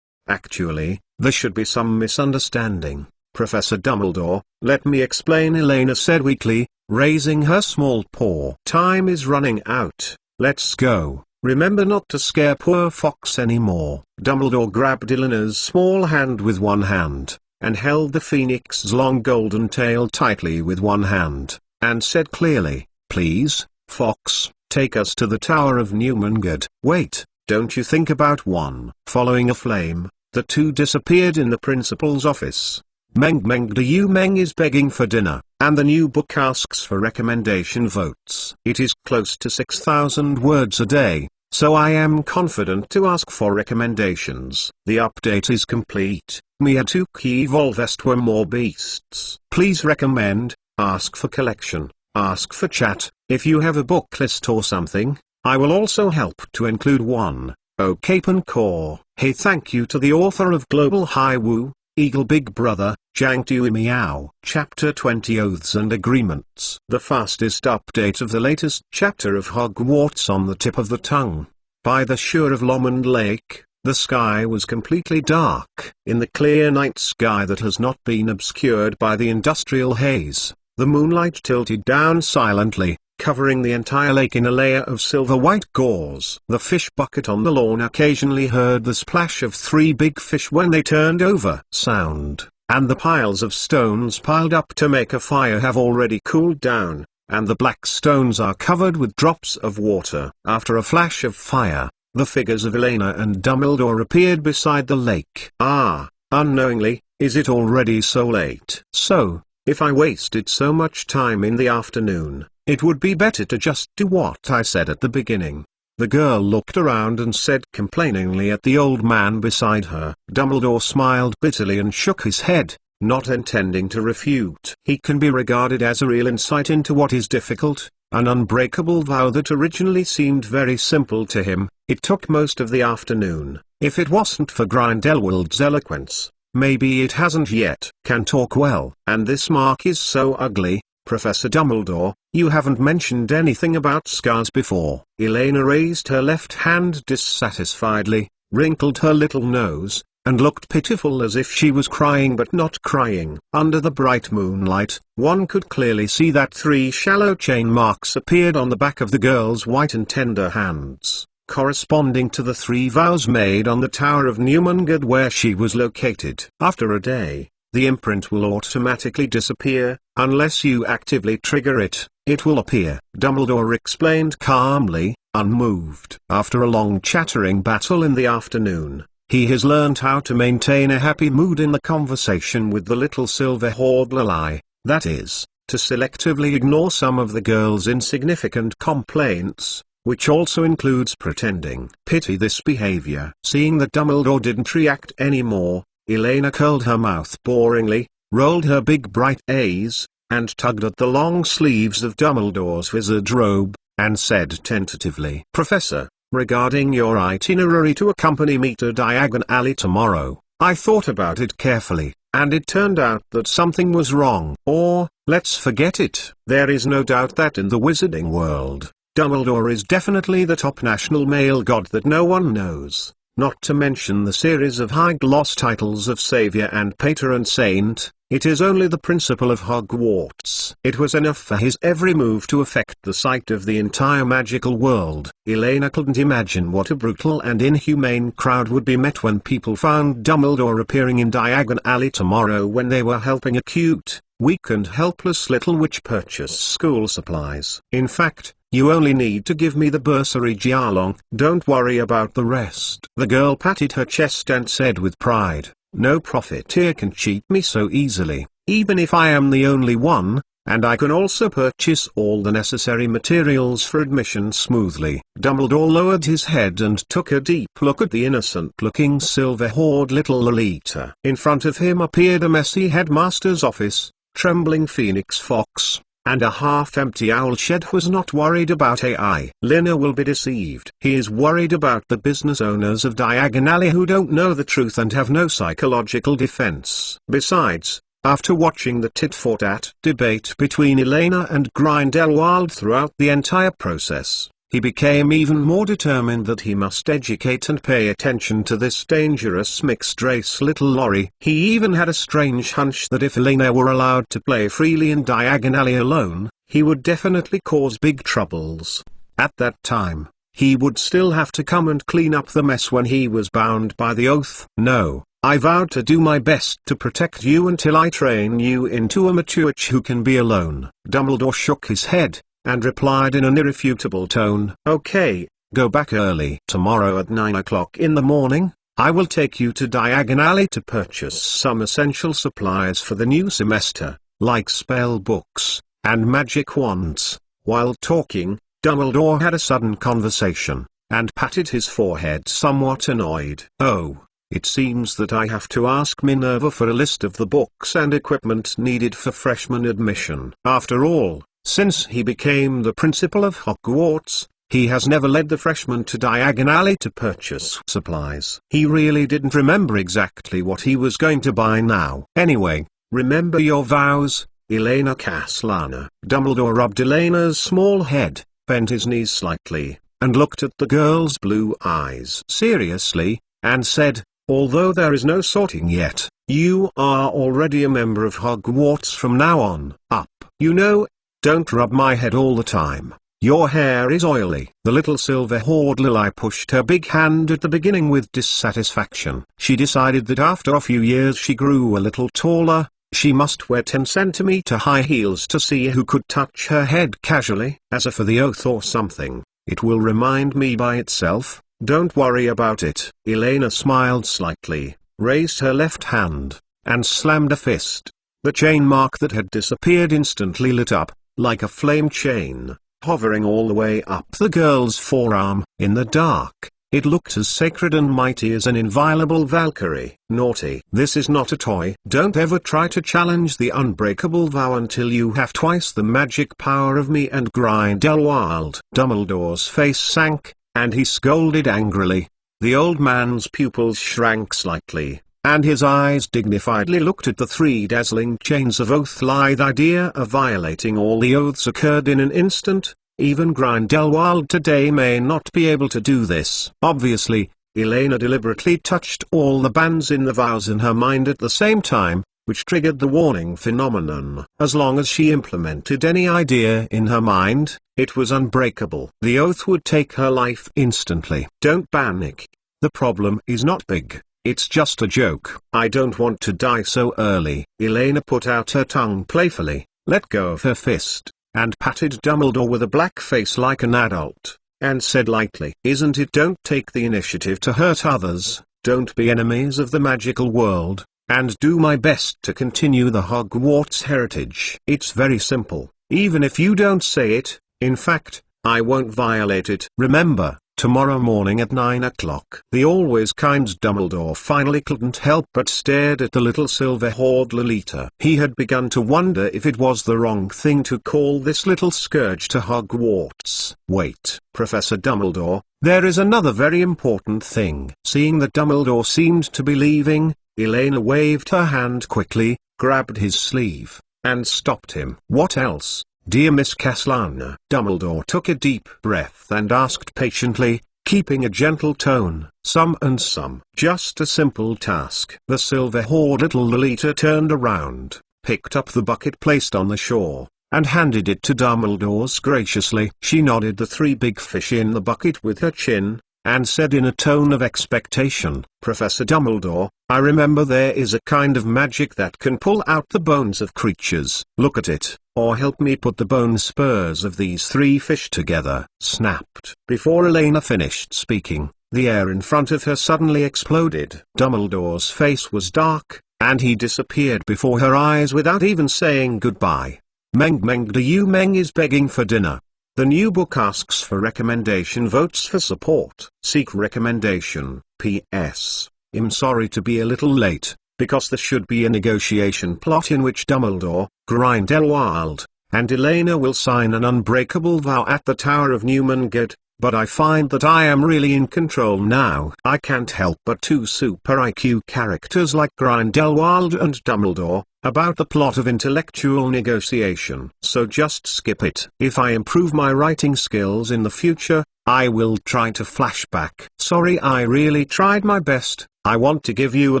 Actually, there should be some misunderstanding, Professor Dumbledore. Let me explain, Elena said weakly, raising her small paw. Time is running out. Let's go. Remember not to scare poor Fox anymore. Dumbledore grabbed Elena's small hand with one hand, and held the phoenix's long golden tail tightly with one hand, and said clearly, Please, Fox, take us to the Tower of Newmangud. Wait, don't you think about one. Following a flame, the two disappeared in the principal's office. Meng is begging for dinner, and the new book asks for recommendation votes. It is close to 6,000 words a day, so I am confident to ask for recommendations. The update is complete. Miyatuki Volvest were more beasts. Please recommend, ask for collection, ask for chat. If you have a book list or something, I will also help to include one. Oh Capen Core. Hey, thank you to the author of Global High Woo, Eagle Big Brother, Jiang Tui Miao. Chapter 20 Oaths and Agreements. The fastest update of the latest chapter of Hogwarts on the tip of the tongue. By the shore of Lomond Lake, the sky was completely dark. In the clear night sky that has not been obscured by the industrial haze, the moonlight tilted down silently, covering the entire lake in a layer of silver-white gauze. The fish bucket on the lawn occasionally heard the splash of 3 big fish when they turned over. Sound, and the piles of stones piled up to make a fire have already cooled down, and the black stones are covered with drops of water. After a flash of fire, the figures of Elena and Dumbledore appeared beside the lake. Ah, unknowingly, is it already so late? So, if I wasted so much time in the afternoon, it would be better to just do what I said at the beginning. The girl looked around and said complainingly at the old man beside her. Dumbledore smiled bitterly and shook his head, not intending to refute. He can be regarded as a real insight into what is difficult, an unbreakable vow that originally seemed very simple to him. It took most of the afternoon. If it wasn't for Grindelwald's eloquence, maybe it hasn't yet. Can talk well. And this mark is so ugly, Professor Dumbledore. You haven't mentioned anything about scars before. Elena raised her left hand dissatisfiedly, wrinkled her little nose, and looked pitiful as if she was crying but not crying. Under the bright moonlight, one could clearly see that 3 shallow chain marks appeared on the back of the girl's white and tender hands, corresponding to the 3 vows made on the Tower of Newmangud where she was located. After a day, the imprint will automatically disappear. Unless you actively trigger it, it will appear. Dumbledore explained calmly, unmoved. After a long chattering battle in the afternoon, he has learned how to maintain a happy mood in the conversation with the little silver-haired Lily, that is, to selectively ignore some of the girl's insignificant complaints, which also includes pretending. Pity this behavior. Seeing that Dumbledore didn't react anymore, Elena curled her mouth boringly, rolled her big bright eyes, and tugged at the long sleeves of Dumbledore's wizard robe, and said tentatively, Professor, regarding your itinerary to accompany me to Diagon Alley tomorrow, I thought about it carefully, and it turned out that something was wrong. Or, let's forget it. There is no doubt that in the wizarding world, Dumbledore is definitely the top national male god that no one knows. Not to mention the series of high-gloss titles of Savior and Patron Saint, it is only the principal of Hogwarts. It was enough for his every move to affect the sight of the entire magical world. Elena couldn't imagine what a brutal and inhumane crowd would be met when people found Dumbledore appearing in Diagon Alley tomorrow when they were helping a cute, weak and helpless little witch purchase school supplies. In fact, you only need to give me the bursary Jialong. Don't worry about the rest. The girl patted her chest and said with pride, no profiteer can cheat me so easily, even if I am the only one, and I can also purchase all the necessary materials for admission smoothly. Dumbledore lowered his head and took a deep look at the innocent-looking silver-haired little Lolita. In front of him appeared a messy headmaster's office, trembling Phoenix Fox, and a half-empty owl shed. Was not worried about AI. Lina will be deceived. He is worried about the business owners of Diagon Alley who don't know the truth and have no psychological defense. Besides, after watching the tit-for-tat debate between Elena and Grindelwald throughout the entire process, he became even more determined that he must educate and pay attention to this dangerous mixed-race little lorry. He even had a strange hunch that if Elena were allowed to play freely and diagonally alone, he would definitely cause big troubles. At that time, he would still have to come and clean up the mess when he was bound by the oath. "No, I vowed to do my best to protect you until I train you into a mature witch who can be alone." Dumbledore shook his head, and replied in an irrefutable tone, "Okay, go back early. Tomorrow at 9 o'clock in the morning, I will take you to Diagon Alley to purchase some essential supplies for the new semester, like spell books, and magic wands." While talking, Dumbledore had a sudden conversation, and patted his forehead somewhat annoyed. "Oh, it seems that I have to ask Minerva for a list of the books and equipment needed for freshman admission. After all, since he became the principal of Hogwarts, he has never led the freshmen to Diagon Alley to purchase supplies." He really didn't remember exactly what he was going to buy now. "Anyway, remember your vows, Elena Caslana." Dumbledore rubbed Elena's small head, bent his knees slightly, and looked at the girl's blue eyes seriously, and said, "Although there is no sorting yet, you are already a member of Hogwarts from now on. Up. You know, don't rub my head all the time. Your hair is oily." The little silver-haired Lily pushed her big hand at the beginning with dissatisfaction. She decided that after a few years she grew a little taller. She must wear 10-centimeter high heels to see who could touch her head casually. "As for the oath or something, it will remind me by itself. Don't worry about it." Elena smiled slightly, raised her left hand, and slammed a fist. The chain mark that had disappeared instantly lit up, like a flame chain, hovering all the way up the girl's forearm. In the dark, it looked as sacred and mighty as an inviolable Valkyrie. "Naughty. This is not a toy. Don't ever try to challenge the unbreakable vow until you have twice the magic power of me and Grindelwald." Dumbledore's face sank, and he scolded angrily. The old man's pupils shrank slightly, and his eyes dignifiedly looked at the three dazzling chains of oath. The idea of violating all the oaths occurred in an instant. Even Grindelwald today may not be able to do this. Obviously, Elena deliberately touched all the bands in the vows in her mind at the same time, which triggered the warning phenomenon. As long as she implemented any idea in her mind, it was unbreakable. The oath would take her life instantly. "Don't panic. The problem is not big. It's just a joke. I don't want to die so early." Elena put out her tongue playfully, let go of her fist, and patted Dumbledore with a black face like an adult, and said lightly, "Isn't it? Don't take the initiative to hurt others, don't be enemies of the magical world, and do my best to continue the Hogwarts heritage. It's very simple, even if you don't say it. In fact, I won't violate it. Remember, tomorrow morning at 9 o'clock. The always kind Dumbledore finally couldn't help but stared at the little silver-haired Lolita. He had begun to wonder if it was the wrong thing to call this little scourge to Hogwarts. "Wait, Professor Dumbledore, there is another very important thing." Seeing that Dumbledore seemed to be leaving, Elena waved her hand quickly, grabbed his sleeve, and stopped him. "What else, dear Miss Caslana?" Dumbledore took a deep breath and asked patiently, keeping a gentle tone, "Some and some. Just a simple task." The silver-haired little Lolita turned around, picked up the bucket placed on the shore, and handed it to Dumbledore graciously. She nodded the three big fish in the bucket with her chin, and said in a tone of expectation, "Professor Dumbledore, I remember there is a kind of magic that can pull out the bones of creatures. Look at it, or help me put the bone spurs of these three fish together." Snapped. Before Elena finished speaking, the air in front of her suddenly exploded. Dumbledore's face was dark, and he disappeared before her eyes without even saying goodbye. Meng Du Meng is begging for dinner. The new book asks for recommendation votes for support. Seek recommendation. P.S. I'm sorry to be a little late, because there should be a negotiation plot in which Dumbledore, Grindelwald, and Elena will sign an unbreakable vow at the Tower of Newmangate, but I find that I am really in control now. I can't help but two super IQ characters like Grindelwald and Dumbledore, about the plot of Intellectual Negotiation. So just skip it. If I improve my writing skills in the future, I will try to flashback. Sorry, I really tried my best. I want to give you a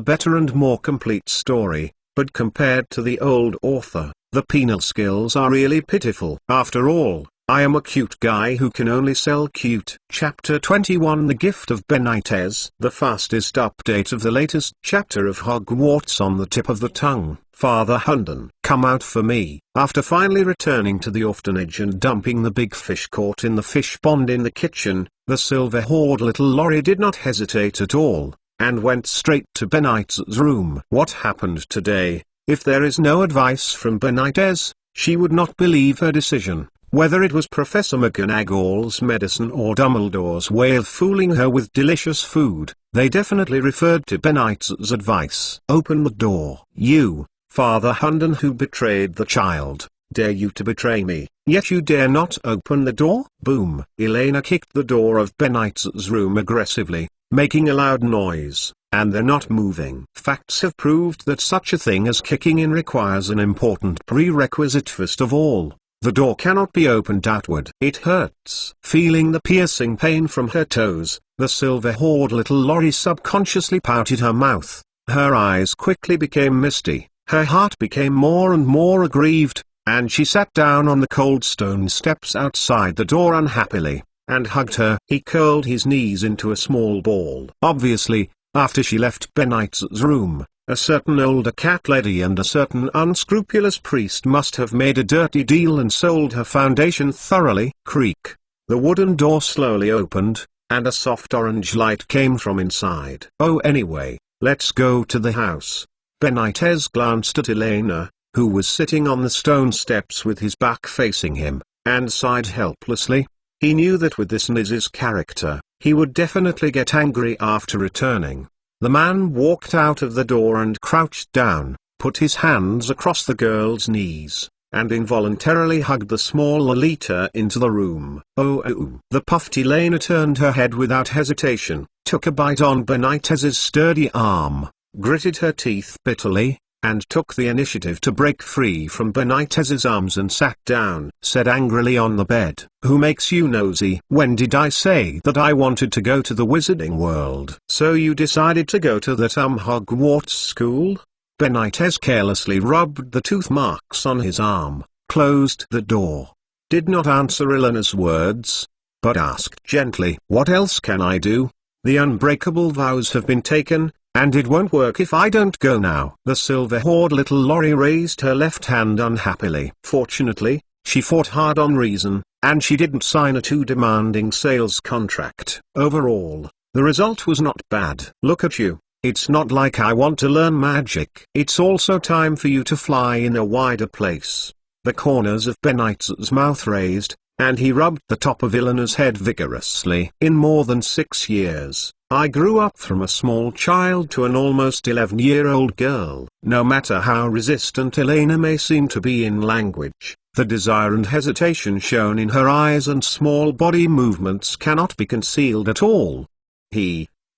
better and more complete story, but compared to the old author, the penal skills are really pitiful. After all, I am a cute guy who can only sell cute. Chapter 21 The Gift of Benitez. The fastest update of the latest chapter of Hogwarts on the tip of the tongue. Father Hunden, come out for me. After finally returning to the orphanage and dumping the big fish caught in the fish pond in the kitchen, the silver-haired little Lorry did not hesitate at all, and went straight to Benitez's room. What happened today? If there is no advice from Benitez, she would not believe her decision. Whether it was Professor McGonagall's medicine or Dumbledore's way of fooling her with delicious food, they definitely referred to Benitez's advice. Open the door. You, Father Hunden, who betrayed the child, dare you to betray me, yet you dare not open the door? Boom! Elena kicked the door of Benitez's room aggressively, making a loud noise, and they're not moving. Facts have proved that such a thing as kicking in requires an important prerequisite. First of all, the door cannot be opened outward. It hurts. Feeling the piercing pain from her toes, the silver-haired little Lorry subconsciously pouted her mouth. Her eyes quickly became misty, her heart became more and more aggrieved, and she sat down on the cold stone steps outside the door unhappily, and hugged her. He curled his knees into a small ball. Obviously, after she left Benitez's room, a certain older cat lady and a certain unscrupulous priest must have made a dirty deal and sold her foundation thoroughly. Creak. The wooden door slowly opened, and a soft orange light came from inside. Oh, anyway, let's go to the house. Benitez glanced at Elena, who was sitting on the stone steps with his back facing him, and sighed helplessly. He knew that with this Niz's character, he would definitely get angry after returning. The man walked out of the door and crouched down, put his hands across the girl's knees, and involuntarily hugged the small Lolita into the room. Oh. The puffed Elena turned her head without hesitation, took a bite on Benitez's sturdy arm, gritted her teeth bitterly, and took the initiative to break free from Benitez's arms and sat down. Said angrily on the bed, "Who makes you nosy? When did I say that I wanted to go to the Wizarding World? So you decided to go to that Hogwarts school?" Benitez carelessly rubbed the tooth marks on his arm, closed the door, did not answer Elena's words, but asked gently, "What else can I do? The unbreakable vows have been taken, and it won't work if I don't go now." The silver-haired little Lorry raised her left hand unhappily. Fortunately, she fought hard on reason, and she didn't sign a too demanding sales contract. Overall, the result was not bad. "Look at you. It's not like I want to learn magic. It's also time for you to fly in a wider place." The corners of Benitez's mouth raised, and he rubbed the top of Elena's head vigorously. "In more than 6 years, I grew up from a small child to an almost 11-year-old girl." No matter how resistant Elena may seem to be in language, the desire and hesitation shown in her eyes and small body movements cannot be concealed at all.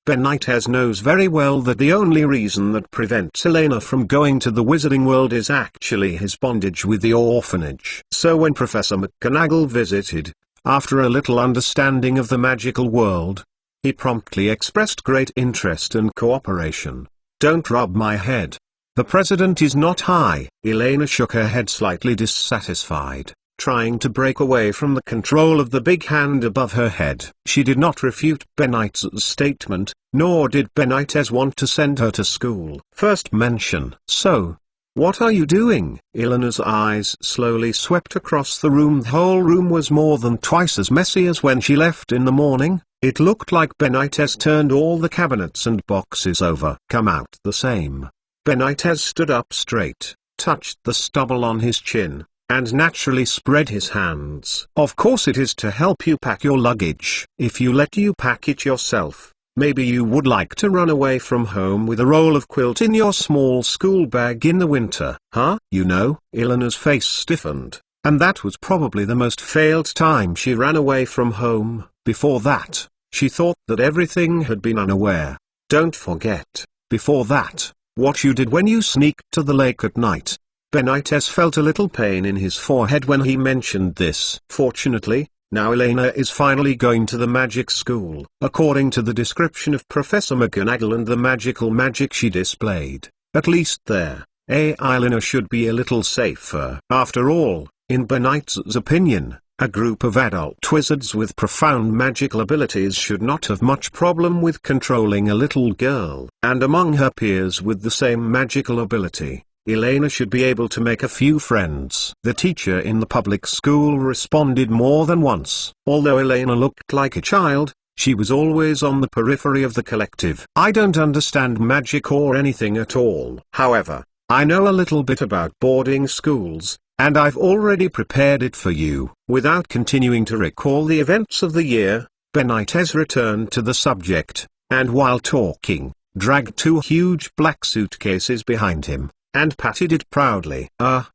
Benitez knows very well that the only reason that prevents Elena from going to the Wizarding World is actually his bondage with the orphanage. So when Professor McGonagall visited, after a little understanding of the magical world, he promptly expressed great interest and cooperation. "Don't rub my head. The president is not high." Elena shook her head slightly dissatisfied, trying to break away from the control of the big hand above her head. She did not refute Benitez's statement, nor did Benitez want to send her to school. First mention. "So, what are you doing?" Elena's eyes slowly swept across the room. The whole room was more than twice as messy as when she left in the morning. It looked like Benitez turned all the cabinets and boxes over. "Come out the same." Benitez stood up straight, touched the stubble on his chin, and naturally spread his hands. "Of course it is to help you pack your luggage. If you let you pack it yourself, maybe you would like to run away from home with a roll of quilt in your small school bag in the winter, huh?" You know, Elena's face stiffened, and that was probably the most failed time she ran away from home. Before that, she thought that everything had been unaware. Don't forget, before that, what you did when you sneaked to the lake at night. Benitez felt a little pain in his forehead when he mentioned this. Fortunately, now Elena is finally going to the magic school. According to the description of Professor McGonagall and the magical magic she displayed, at least there, Elena should be a little safer. After all, in Benitez's opinion, a group of adult wizards with profound magical abilities should not have much problem with controlling a little girl. And among her peers with the same magical ability, Elena should be able to make a few friends. The teacher in the public school responded more than once. Although Elena looked like a child, she was always on the periphery of the collective. I don't understand magic or anything at all. However, I know a little bit about boarding schools, and I've already prepared it for you. Without continuing to recall the events of the year, Benitez returned to the subject, and while talking, dragged two huge black suitcases behind him, and patted it proudly.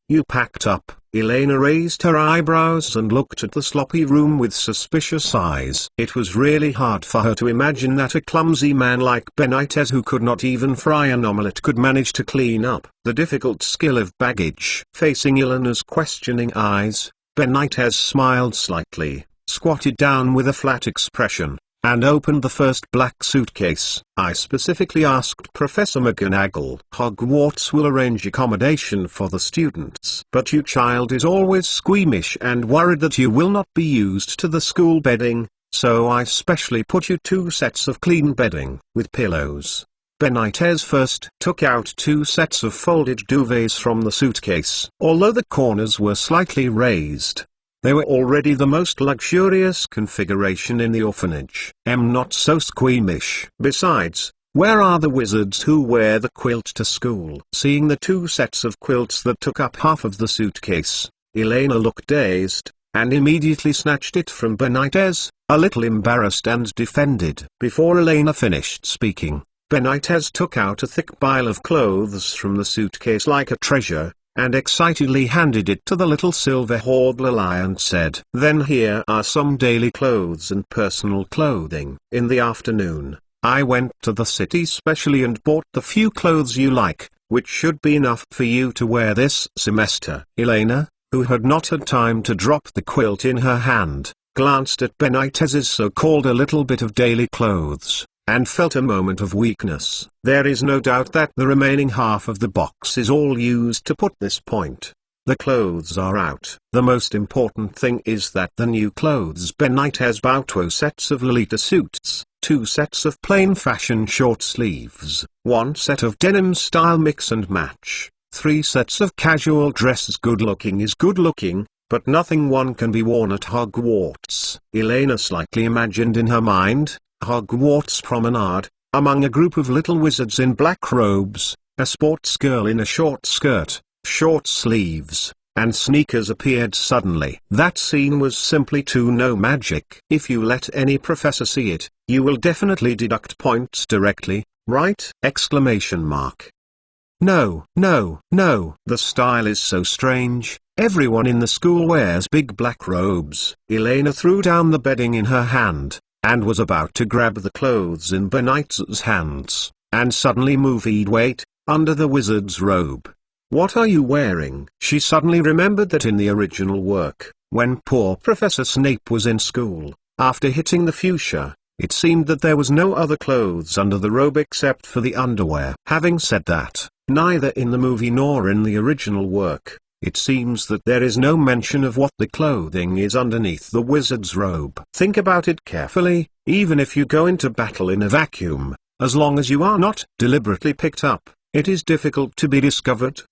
You packed up?" Elena raised her eyebrows and looked at the sloppy room with suspicious eyes. It was really hard for her to imagine that a clumsy man like Benitez, who could not even fry an omelette, could manage to clean up the difficult skill of baggage. Facing Elena's questioning eyes, Benitez smiled slightly, squatted down with a flat expression, and opened the first black suitcase. "I specifically asked Professor McGonagall. Hogwarts will arrange accommodation for the students. But your child is always squeamish and worried that you will not be used to the school bedding, so I specially put you 2 sets of clean bedding, with pillows." Benitez first took out 2 sets of folded duvets from the suitcase. Although the corners were slightly raised, they were already the most luxurious configuration in the orphanage. "I'm not so squeamish. Besides, where are the wizards who wear the quilt to school?" Seeing the 2 sets of quilts that took up half of the suitcase, Elena looked dazed, and immediately snatched it from Benitez, a little embarrassed and defended. Before Elena finished speaking, Benitez took out a thick pile of clothes from the suitcase like a treasure, and excitedly handed it to the little silver hodler and said, "Then here are some daily clothes and personal clothing. In the afternoon, I went to the city specially and bought the few clothes you like, which should be enough for you to wear this semester." Elena, who had not had time to drop the quilt in her hand, glanced at Benitez's so-called a little bit of daily clothes, and felt a moment of weakness. There is no doubt that the remaining half of the box is all used to put this point. The clothes are out. The most important thing is that the new clothes Benitez bought 2 sets of Lolita suits, 2 sets of plain fashion short sleeves, 1 set of denim style mix and match, 3 sets of casual dresses. Good looking is good looking, but nothing one can be worn at Hogwarts. Elena slightly imagined in her mind Hogwarts promenade, among a group of little wizards in black robes, a sports girl in a short skirt, short sleeves, and sneakers appeared suddenly. That scene was simply too no magic. If you let any professor see it, you will definitely deduct points directly, right? No, no, no. The style is so strange. Everyone in the school wears big black robes. Elena threw down the bedding in her hand, and was about to grab the clothes in Benitez's hands, and suddenly wait, under the wizard's robe. "What are you wearing?" She suddenly remembered that in the original work, when poor Professor Snape was in school, after hitting the fuchsia, it seemed that there was no other clothes under the robe except for the underwear. Having said that, neither in the movie nor in the original work, it seems that there is no mention of what the clothing is underneath the wizard's robe. Think about it carefully. Even if you go into battle in a vacuum, as long as you are not deliberately picked up, it is difficult to be discovered!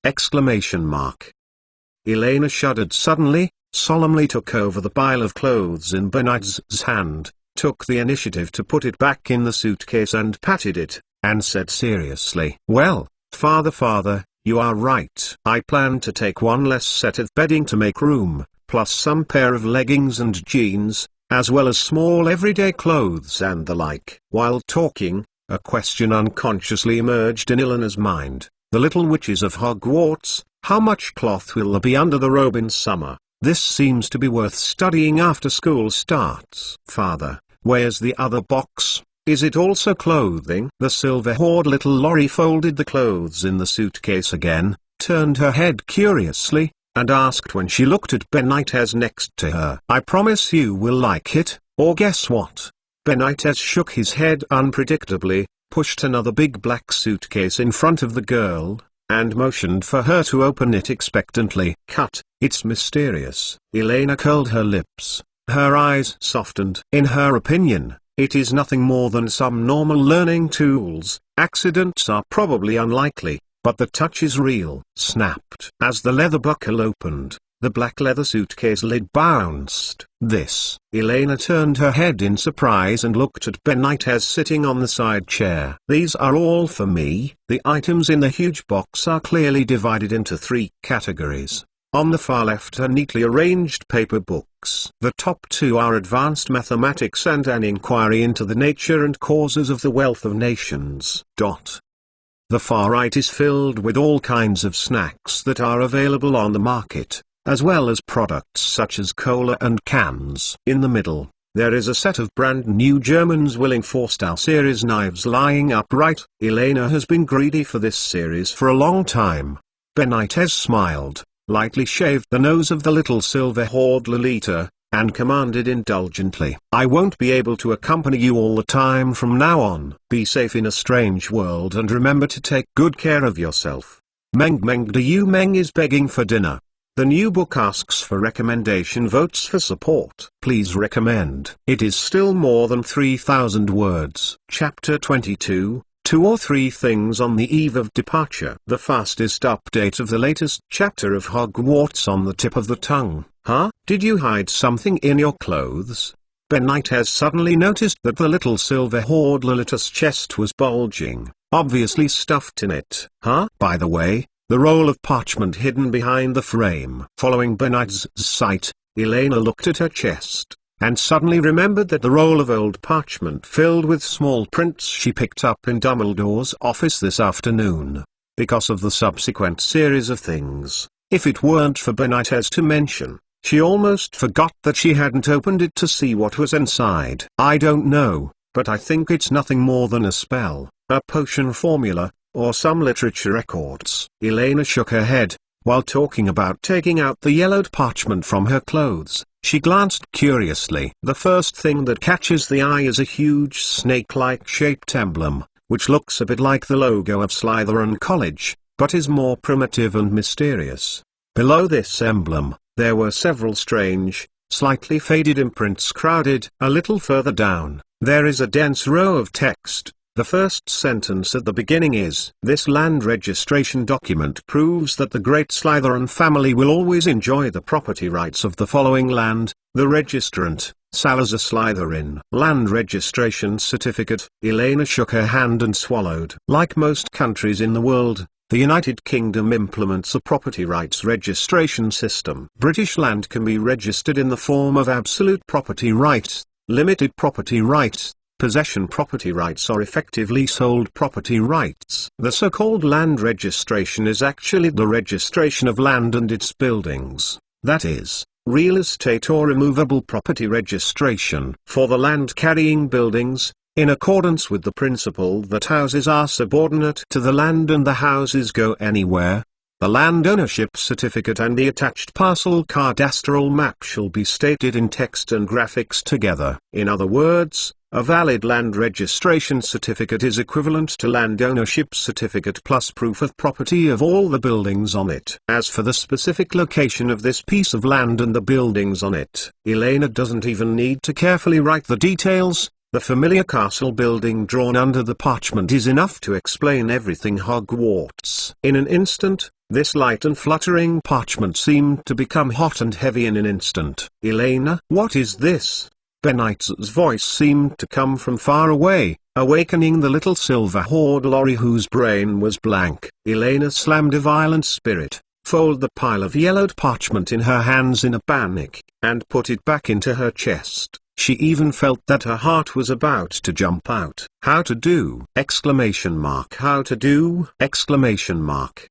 Elena shuddered suddenly, solemnly took over the pile of clothes in Benitez's hand, took the initiative to put it back in the suitcase and patted it, and said seriously, "Well, father, you are right. I plan to take 1 less set of bedding to make room, plus some pair of leggings and jeans, as well as small everyday clothes and the like." While talking, a question unconsciously emerged in Elena's mind. The little witches of Hogwarts, how much cloth will there be under the robe in summer? This seems to be worth studying after school starts. "Father, where's the other box?" Is it also clothing? The silver-haired little Lorry folded the clothes in the suitcase again, turned her head curiously, and asked when she looked at Benitez next to her. I promise you will like it, or guess what? Benitez shook his head unpredictably, pushed another big black suitcase in front of the girl, and motioned for her to open it expectantly. Cut, it's mysterious. Elena curled her lips, her eyes softened. In her opinion, it is nothing more than some normal learning tools. Accidents are probably unlikely, but the touch is real. Snapped. As the leather buckle opened, the black leather suitcase lid bounced. This. Elena turned her head in surprise and looked at Benitez sitting on the side chair. These are all for me. The items in the huge box are clearly divided into 3 categories. On the far left are neatly arranged paper books. The top 2 are advanced mathematics and an inquiry into the nature and causes of the wealth of nations. The far right is filled with all kinds of snacks that are available on the market, as well as products such as cola and cans. In the middle, there is a set of brand new German Zwilling-Forstau series knives lying upright. Elena has been greedy for this series for a long time. Benitez smiled, lightly shaved the nose of the little silver-haired Lolita, and commanded indulgently, I won't be able to accompany you all the time from now on. Be safe in a strange world and remember to take good care of yourself. Meng do you Meng is begging for dinner. The new book asks for recommendation votes for support. Please recommend. It is still more than 3,000 words. Chapter 22, 2 or 3 things on the eve of departure. The fastest update of the latest chapter of Hogwarts on the tip of the tongue. Huh? Did you hide something in your clothes? Benitez suddenly noticed that the little silver-haired Lolita's chest was bulging, obviously stuffed in it. Huh? By the way, the roll of parchment hidden behind the frame. Following Benitez's sight, Elena looked at her chest, and suddenly remembered that the roll of old parchment filled with small prints she picked up in Dumbledore's office this afternoon. Because of the subsequent series of things, if it weren't for Benitez to mention, she almost forgot that she hadn't opened it to see what was inside. I don't know, but I think it's nothing more than a spell, a potion formula, or some literature records. Elena shook her head. While talking about taking out the yellowed parchment from her clothes, she glanced curiously. The first thing that catches the eye is a huge snake-like shaped emblem, which looks a bit like the logo of Slytherin College, but is more primitive and mysterious. Below this emblem, there were several strange, slightly faded imprints crowded. A little further down, there is a dense row of text. The first sentence at the beginning is, "This land registration document proves that the great Slytherin family will always enjoy the property rights of the following land, the registrant, Salazar Slytherin." Land registration certificate. Elena shook her hand and swallowed. Like most countries in the world, the United Kingdom implements a property rights registration system. British land can be registered in the form of absolute property rights, limited property rights, possession property rights or effective leasehold property rights. The so-called land registration is actually the registration of land and its buildings, that is, real estate or immovable property registration. For the land-carrying buildings, in accordance with the principle that houses are subordinate to the land and the houses go anywhere, the land ownership certificate and the attached parcel cadastral map shall be stated in text and graphics together. In other words, a valid land registration certificate is equivalent to land ownership certificate plus proof of property of all the buildings on it. As for the specific location of this piece of land and the buildings on it, Elena doesn't even need to carefully write the details. The familiar castle building drawn under the parchment is enough to explain everything Hogwarts. In an instant, this light and fluttering parchment seemed to become hot and heavy in an instant. Elena, what is this? Benitez's voice seemed to come from far away, awakening the little silver-haired Lorry whose brain was blank. Elena slammed a violent spirit, folded the pile of yellowed parchment in her hands in a panic, and put it back into her chest. She even felt that her heart was about to jump out. How to do? Exclamation mark. How to do? Exclamation mark.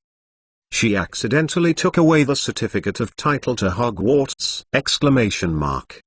She accidentally took away the certificate of title to Hogwarts! Exclamation mark.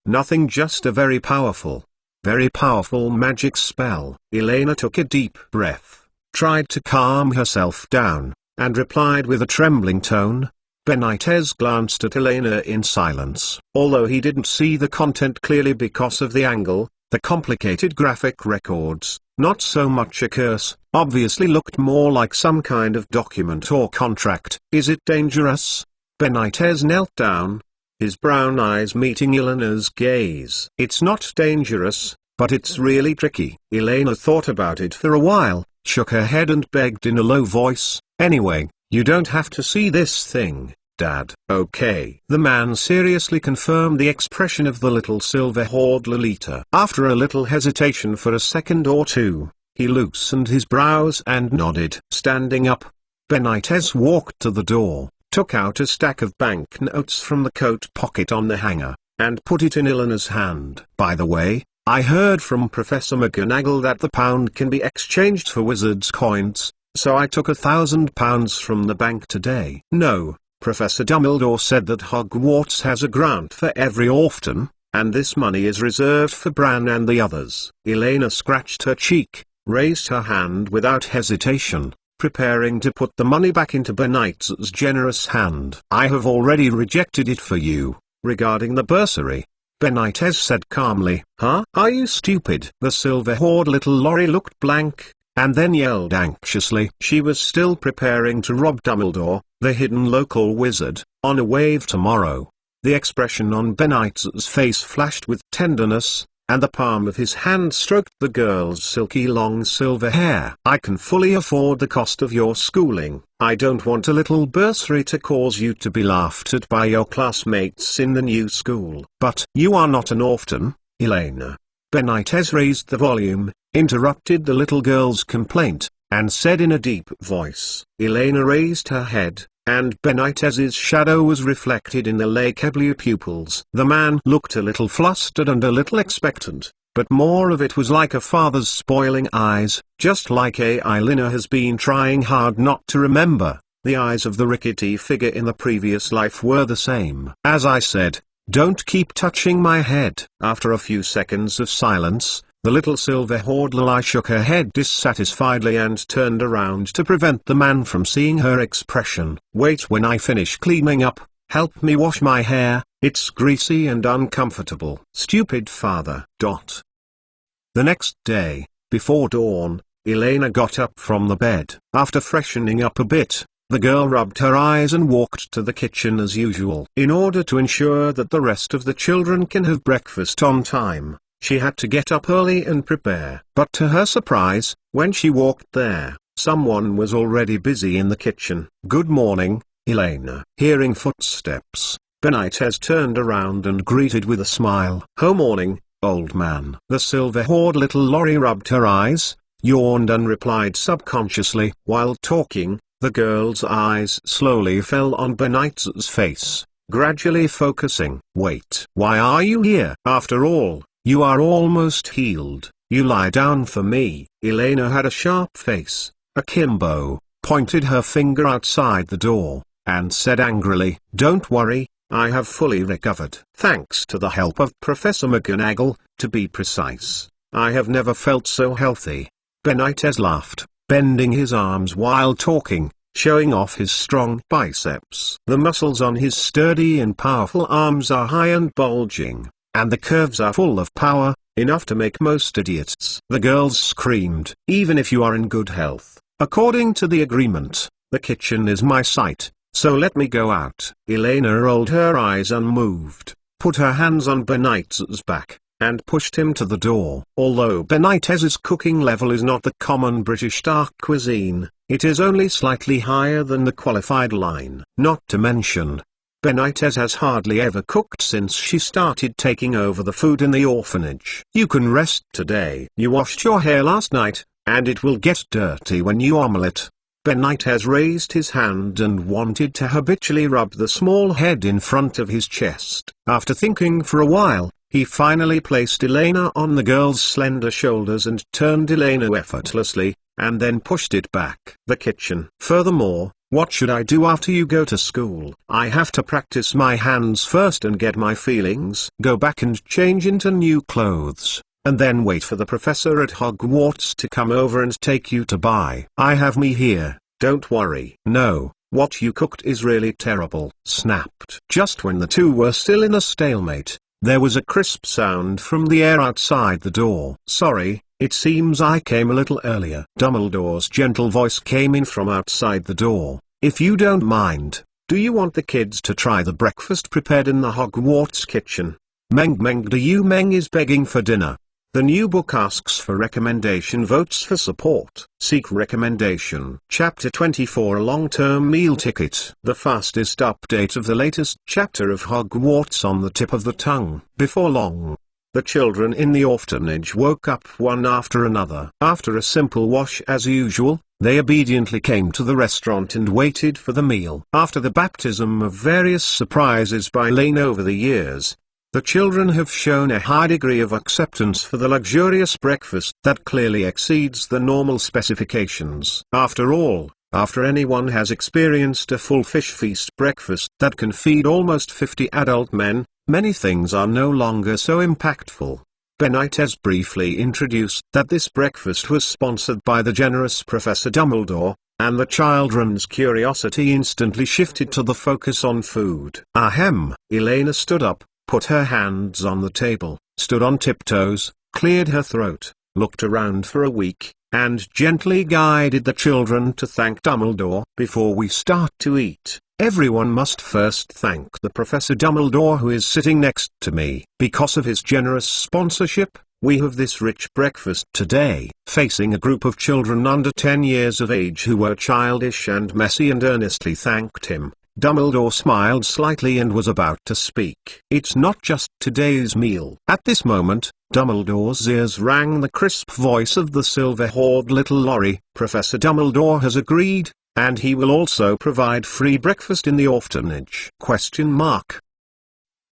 Nothing, just a very powerful Very powerful magic spell. Elena took a deep breath, tried to calm herself down, and replied with a trembling tone. Benitez glanced at Elena in silence. Although he didn't see the content clearly because of the angle, the complicated graphic records, not so much a curse, obviously looked more like some kind of document or contract. Is it dangerous? Benitez knelt down, his brown eyes meeting Elena's gaze. It's not dangerous, but it's really tricky. Elena thought about it for a while, shook her head and begged in a low voice, anyway, you don't have to see this thing, Dad. Okay. The man seriously confirmed the expression of the little silver-haired Lolita. After a little hesitation for a second or two, he loosened his brows and nodded. Standing up, Benitez walked to the door, took out a stack of banknotes from the coat pocket on the hanger, and put it in Elena's hand. By the way, I heard from Professor McGonagall that the pound can be exchanged for wizard's coins, so I took £1,000 from the bank today. No, Professor Dumbledore said that Hogwarts has a grant for every orphan, and this money is reserved for Bran and the others. Elena scratched her cheek, raised her hand without hesitation, preparing to put the money back into Benitez's generous hand. I have already rejected it for you, regarding the bursary, Benitez said calmly. Huh? Are you stupid? The silver-haired little Lorry looked blank, and then yelled anxiously. She was still preparing to rob Dumbledore, the hidden local wizard, on a wave tomorrow. The expression on Benitez's face flashed with tenderness, and the palm of his hand stroked the girl's silky long silver hair. I can fully afford the cost of your schooling. I don't want a little bursary to cause you to be laughed at by your classmates in the new school. But you are not an orphan, Elena. Benitez raised the volume, interrupted the little girl's complaint, and said in a deep voice. Elena raised her head, and Benitez's shadow was reflected in the lake blue pupils. The man looked a little flustered and a little expectant, but more of it was like a father's spoiling eyes, just like Elena has been trying hard not to remember. The eyes of the rickety figure in the previous life were the same. As I said, don't keep touching my head. After a few seconds of silence, the little silver-haired Lily shook her head dissatisfiedly and turned around to prevent the man from seeing her expression. Wait, when I finish cleaning up, help me wash my hair, it's greasy and uncomfortable. Stupid father. The next day, before dawn, Elena got up from the bed. After freshening up a bit, the girl rubbed her eyes and walked to the kitchen as usual. In order to ensure that the rest of the children can have breakfast on time, she had to get up early and prepare. But to her surprise, when she walked there, someone was already busy in the kitchen. Good morning, Elena. Hearing footsteps, Benitez turned around and greeted with a smile. Oh, morning, old man. The silver-haired little Lorry rubbed her eyes, yawned and replied subconsciously. While talking, the girl's eyes slowly fell on Benitez's face, gradually focusing. Wait, why are you here? After all, you are almost healed. You lie down for me. Elena had a sharp face, akimbo, pointed her finger outside the door, and said angrily, don't worry, I have fully recovered. Thanks to the help of Professor McGonagall, to be precise. I have never felt so healthy. Benitez laughed, bending his arms while talking, showing off his strong biceps. The muscles on his sturdy and powerful arms are high and bulging, and the curves are full of power, enough to make most idiots. The girls screamed. Even if you are in good health, according to the agreement, the kitchen is my site, so let me go out. Elena rolled her eyes unmoved, put her hands on Benitez's back, and pushed him to the door. Although Benitez's cooking level is not the common British dark cuisine, it is only slightly higher than the qualified line. Not to mention, Benitez has hardly ever cooked since she started taking over the food in the orphanage. You can rest today. You washed your hair last night, and it will get dirty when you omelette. Benitez raised his hand and wanted to habitually rub the small head in front of his chest. After thinking for a while, he finally placed Elena on the girl's slender shoulders and turned Elena effortlessly, and then pushed it back. The kitchen. Furthermore, what should I do after you go to school? I have to practice my hands first and get my feelings. Go back and change into new clothes. and then wait for the professor at Hogwarts to come over and take you to buy. I have me here, don't worry. No, what you cooked is really terrible. Snapped. Just when the two were still in a stalemate, there was a crisp sound from the air outside the door. Sorry, it seems I came a little earlier. Dumbledore's gentle voice came in from outside the door. If you don't mind, do you want the kids to try the breakfast prepared in the Hogwarts kitchen? Meng do you Meng is begging for dinner. The new book asks for recommendation votes for support. Seek recommendation. Chapter 24 A long-term meal ticket. The fastest update of the latest chapter of Hogwarts on the tip of the tongue. Before long, the children in the orphanage woke up one after another. After a simple wash as usual, they obediently came to the restaurant and waited for the meal. After the baptism of various surprises by Lane over the years, the children have shown a high degree of acceptance for the luxurious breakfast that clearly exceeds the normal specifications. After all, after anyone has experienced a full fish feast breakfast that can feed almost 50 adult men, many things are no longer so impactful. Benitez briefly introduced that this breakfast was sponsored by the generous Professor Dumbledore, and the children's curiosity instantly shifted to the focus on food. Ahem. Elena stood up, put her hands on the table, stood on tiptoes, cleared her throat, looked around for a week, and gently guided the children to thank Dumbledore. Before we start to eat, everyone must first thank the Professor Dumbledore who is sitting next to me. Because of his generous sponsorship, we have this rich breakfast today. Facing a group of children under 10 years of age who were childish and messy and earnestly thanked him, Dumbledore smiled slightly and was about to speak. It's not just today's meal. At this moment, Dumbledore's ears rang the crisp voice of the silver-haired little Lorry. Professor Dumbledore has agreed, and he will also provide free breakfast in the orphanage.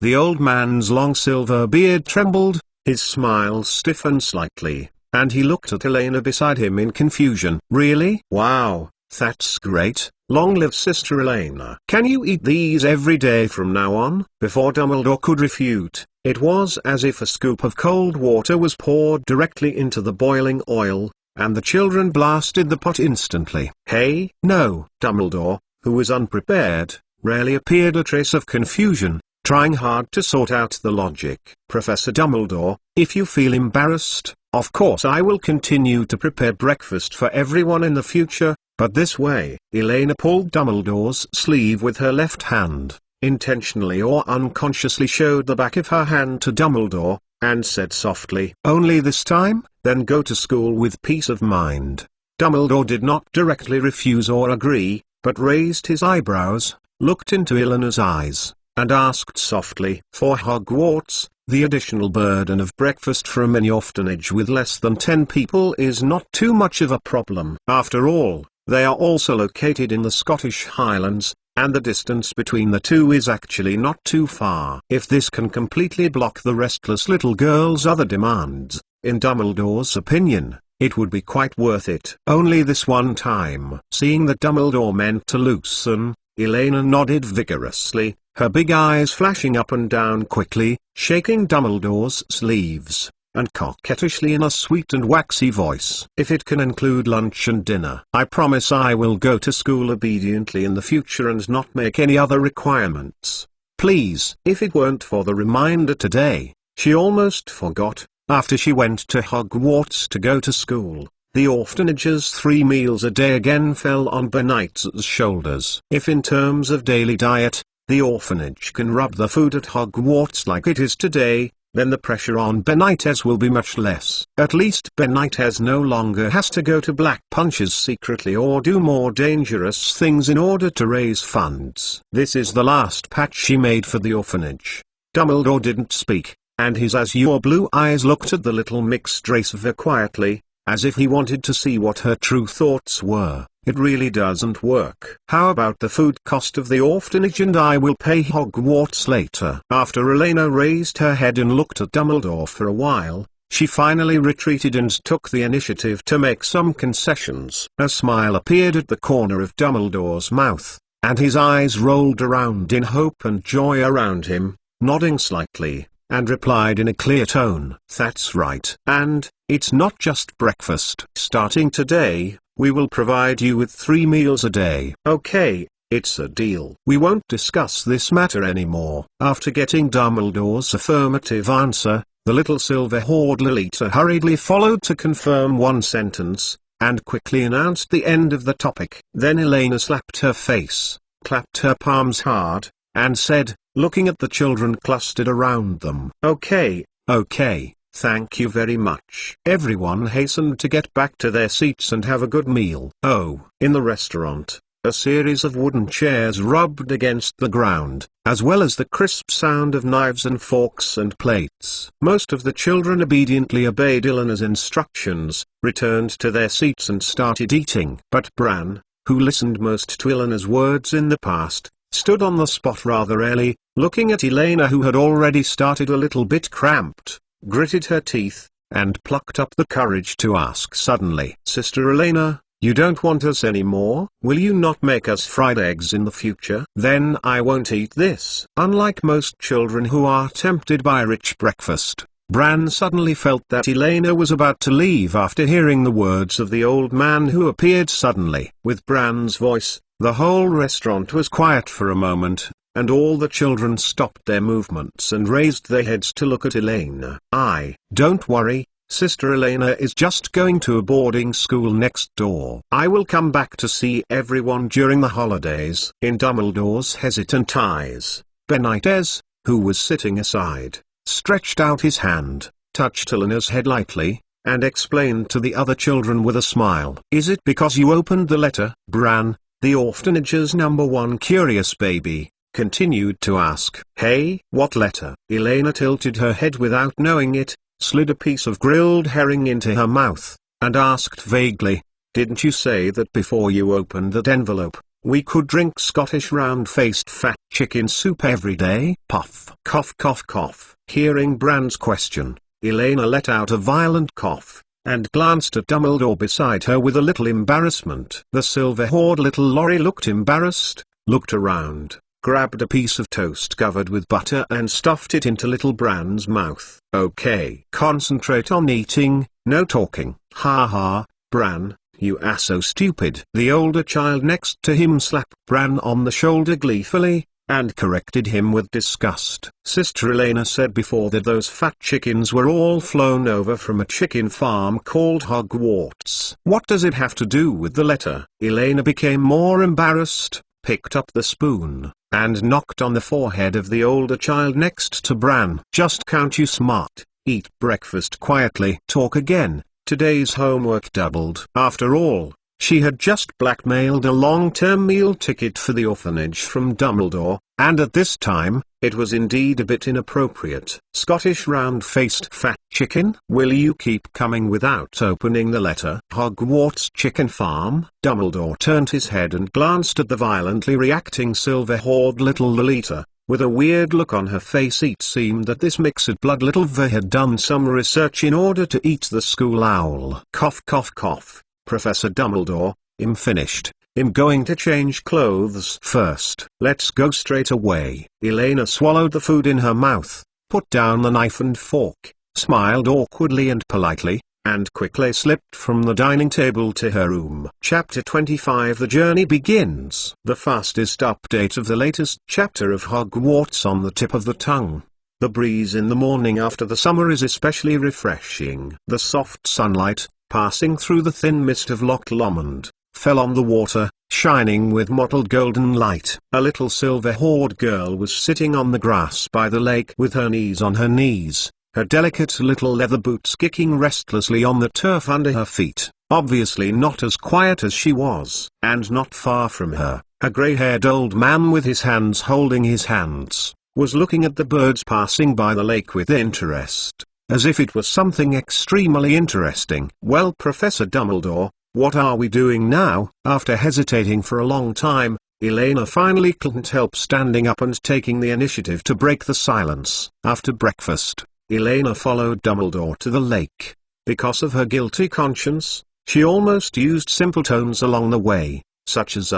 The old man's long silver beard trembled, his smile stiffened slightly, and he looked at Elena beside him in confusion. Really? Wow, that's great. Long live Sister Elena. Can you eat these every day from now on? Before Dumbledore could refute, it was as if a scoop of cold water was poured directly into the boiling oil, and the children blasted the pot instantly. Hey? No. Dumbledore, who was unprepared, rarely appeared a trace of confusion, trying hard to sort out the logic. Professor Dumbledore, if you feel embarrassed, of course I will continue to prepare breakfast for everyone in the future, but this way. Elena pulled Dumbledore's sleeve with her left hand, intentionally or unconsciously showed the back of her hand to Dumbledore, and said softly, "Only this time? Then go to school with peace of mind." Dumbledore did not directly refuse or agree, but raised his eyebrows, looked into Elena's eyes, and asked softly, "For Hogwarts, the additional burden of breakfast from an orphanage with less than 10 people is not too much of a problem. After all, they are also located in the Scottish Highlands, and the distance between the two is actually not too far. If this can completely block the restless little girl's other demands, in Dumbledore's opinion, it would be quite worth it. Only this one time." Seeing that Dumbledore meant to loosen, Elena nodded vigorously, her big eyes flashing up and down quickly, shaking Dumbledore's sleeves, and coquettishly in a sweet and waxy voice. "If it can include lunch and dinner, I promise I will go to school obediently in the future and not make any other requirements. Please." If it weren't for the reminder today, she almost forgot, after she went to Hogwarts to go to school, the orphanage's 3 meals a day again fell on Benitez's shoulders. If in terms of daily diet, the orphanage can rub the food at Hogwarts like it is today, then the pressure on Benitez will be much less. At least Benitez no longer has to go to Black Punches secretly or do more dangerous things in order to raise funds. This is the last patch she made for the orphanage. Dumbledore didn't speak, and his azure blue eyes looked at the little mixed race very quietly, as if he wanted to see what her true thoughts were. It really doesn't work. How about the food cost of the orphanage and I will pay Hogwarts later? After Elena raised her head and looked at Dumbledore for a while, she finally retreated and took the initiative to make some concessions. A smile appeared at the corner of Dumbledore's mouth, and his eyes rolled around in hope and joy around him. Nodding slightly, and replied in a clear tone, "That's right. And, it's not just breakfast. Starting today, we will provide you with 3 meals a day." "Okay, it's a deal. We won't discuss this matter anymore." After getting Dumbledore's affirmative answer, the little silver-haired Lolita hurriedly followed to confirm one sentence, and quickly announced the end of the topic. Then Elena slapped her face, clapped her palms hard, and said, looking at the children clustered around them, "Okay, thank you very much." Everyone hastened to get back to their seats and have a good meal. In the restaurant, a series of wooden chairs rubbed against the ground, as well as the crisp sound of knives and forks and plates. Most of the children obediently obeyed Eleanor's instructions, returned to their seats and started eating. But Bran, who listened most to Eleanor's words in the past, stood on the spot rather early, looking at Elena, who had already started a little bit cramped, gritted her teeth, and plucked up the courage to ask suddenly, "Sister Elena, you don't want us anymore? Will you not make us fried eggs in the future? Then I won't eat this." Unlike most children who are tempted by a rich breakfast, Bran suddenly felt that Elena was about to leave after hearing the words of the old man who appeared suddenly. With Bran's voice, the whole restaurant was quiet for a moment, and all the children stopped their movements and raised their heads to look at Elena. "Don't worry, Sister Elena is just going to a boarding school next door. I will come back to see everyone during the holidays." In Dumbledore's hesitant eyes, Benitez, who was sitting aside, stretched out his hand, touched Eleanor's head lightly, and explained to the other children with a smile, "Is it because you opened the letter?" Bran, the orphanage's #1 curious baby, continued to ask, "Hey, what letter?" Elena tilted her head without knowing it, slid a piece of grilled herring into her mouth, and asked vaguely, "Didn't you say that before you opened that envelope, we could drink Scottish round-faced fat chicken soup every day?" Puff. Cough cough cough. Hearing Bran's question, Elena let out a violent cough, and glanced at Dumbledore beside her with a little embarrassment. The silver-haired little Lorry looked embarrassed, looked around, grabbed a piece of toast covered with butter and stuffed it into little Bran's mouth. "Okay, concentrate on eating, no talking." "Ha ha, Bran, you are so stupid." The older child next to him slapped Bran on the shoulder gleefully, and corrected him with disgust. "Sister Elena said before that those fat chickens were all flown over from a chicken farm called Hogwarts. What does it have to do with the letter?" Elena became more embarrassed, picked up the spoon, and knocked on the forehead of the older child next to Bran. "Just count, you smart. Eat breakfast quietly. Talk again. Today's homework doubled." After all, she had just blackmailed a long-term meal ticket for the orphanage from Dumbledore, and at this time, it was indeed a bit inappropriate. "Scottish round-faced fat chicken? Will you keep coming without opening the letter?" "Hogwarts chicken farm?" Dumbledore turned his head and glanced at the violently reacting silver-haired little Lolita. With a weird look on her face, it seemed that this mixed-blood little V had done some research in order to eat the school owl. Cough cough cough. "Professor Dumbledore, I'm finished. I'm going to change clothes first." "Let's go straight away." Elena swallowed the food in her mouth, put down the knife and fork, smiled awkwardly and politely, and quickly slipped from the dining table to her room. Chapter 25. The journey begins. The fastest update of the latest chapter of Hogwarts on the tip of the tongue. The breeze in the morning after the summer is especially refreshing. The soft sunlight, passing through the thin mist of Loch Lomond, fell on the water, shining with mottled golden light. A little silver-haired girl was sitting on the grass by the lake with her knees on her knees, her delicate little leather boots kicking restlessly on the turf under her feet, obviously not as quiet as she was. And not far from her, a grey-haired old man with his hands holding his hands, was looking at the birds passing by the lake with interest, as if it was something extremely interesting. "Well, Professor Dumbledore, what are we doing now?" After hesitating for a long time, Elena finally couldn't help standing up and taking the initiative to break the silence. After breakfast, Elena followed Dumbledore to the lake. Because of her guilty conscience, she almost used simple tones along the way, such as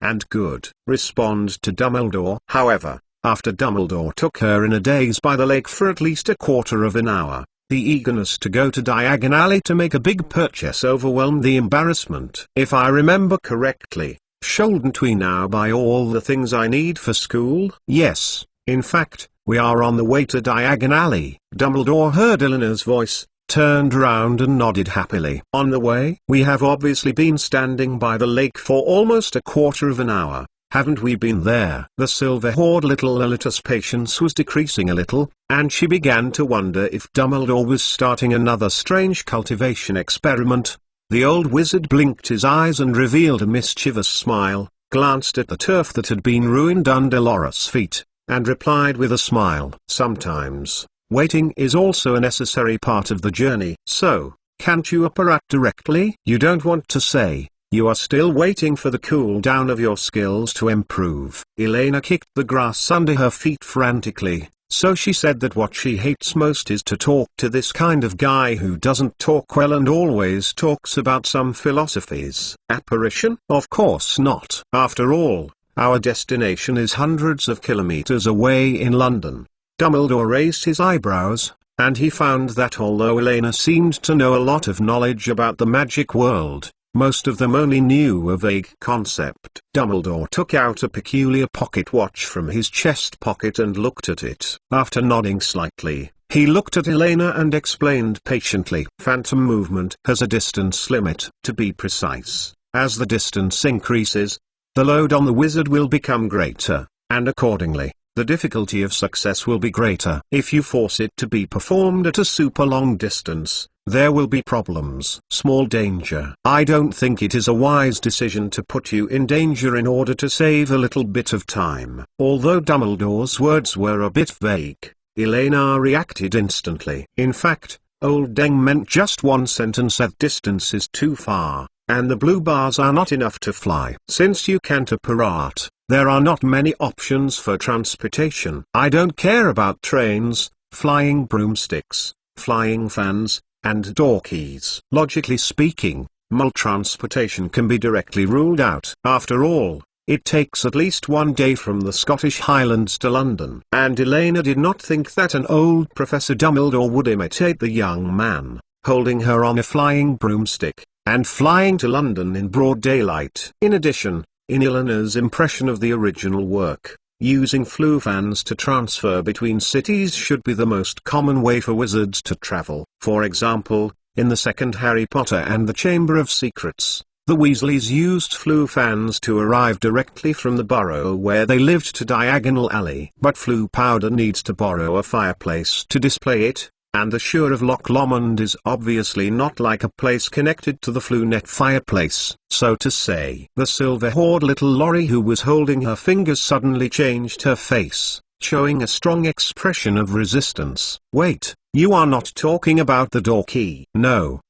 and good, respond to Dumbledore. However, After Dumbledore took her in a daze by the lake for at least a quarter of an hour, the eagerness to go to Diagon Alley to make a big purchase overwhelmed the embarrassment. If I remember correctly, shouldn't we now buy all the things I need for school? Yes, in fact, we are on the way to Diagon Alley. Dumbledore heard Eleanor's voice, turned round and nodded happily. On the way? We have obviously been standing by the lake for almost a quarter of an hour. Haven't we been there? The silver-haired little Lolita's patience was decreasing a little, and she began to wonder if Dumbledore was starting another strange cultivation experiment. The old wizard blinked his eyes and revealed a mischievous smile, glanced at the turf that had been ruined under Laura's feet, and replied with a smile. Sometimes, waiting is also a necessary part of the journey. So, can't you apparat directly? You don't want to say you are still waiting for the cool down of your skills to improve. Elena kicked the grass under her feet frantically, so she said that what she hates most is to talk to this kind of guy who doesn't talk well and always talks about some philosophies. Apparition? Of course not. After all, our destination is hundreds of kilometers away in London. Dumbledore raised his eyebrows, and he found that although Elena seemed to know a lot of knowledge about the magic world, most of them only knew a vague concept. Dumbledore took out a peculiar pocket watch from his chest pocket and looked at it. After nodding slightly, he looked at Elena and explained patiently. Phantom movement has a distance limit. To be precise, as the distance increases, the load on the wizard will become greater, and accordingly, the difficulty of success will be greater. If you force it to be performed at a super long distance, there will be problems. Small danger. I don't think it is a wise decision to put you in danger in order to save a little bit of time. Although Dumbledore's words were a bit vague, Elena reacted instantly. In fact, Old Deng meant just one sentence: that distance is too far, and the blue bars are not enough to fly. Since you can't apparat, there are not many options for transportation. I don't care about trains, flying broomsticks, flying fans, and door keys. Logically speaking, mole transportation can be directly ruled out. After all, it takes at least one day from the Scottish Highlands to London. And Elena did not think that an old Professor Dumbledore would imitate the young man, holding her on a flying broomstick, and flying to London in broad daylight. In addition, in Eleanor's impression of the original work, using flue fans to transfer between cities should be the most common way for wizards to travel. For example, in the second Harry Potter and the Chamber of Secrets, the Weasleys used flue fans to arrive directly from the burrow where they lived to Diagonal Alley. But flue powder needs to borrow a fireplace to display it, and the Shire of Loch Lomond is obviously not like a place connected to the flue net fireplace, so to say. The silver-haired little Lorry who was holding her fingers suddenly changed her face, showing a strong expression of resistance. Wait, you are not talking about the door key? No,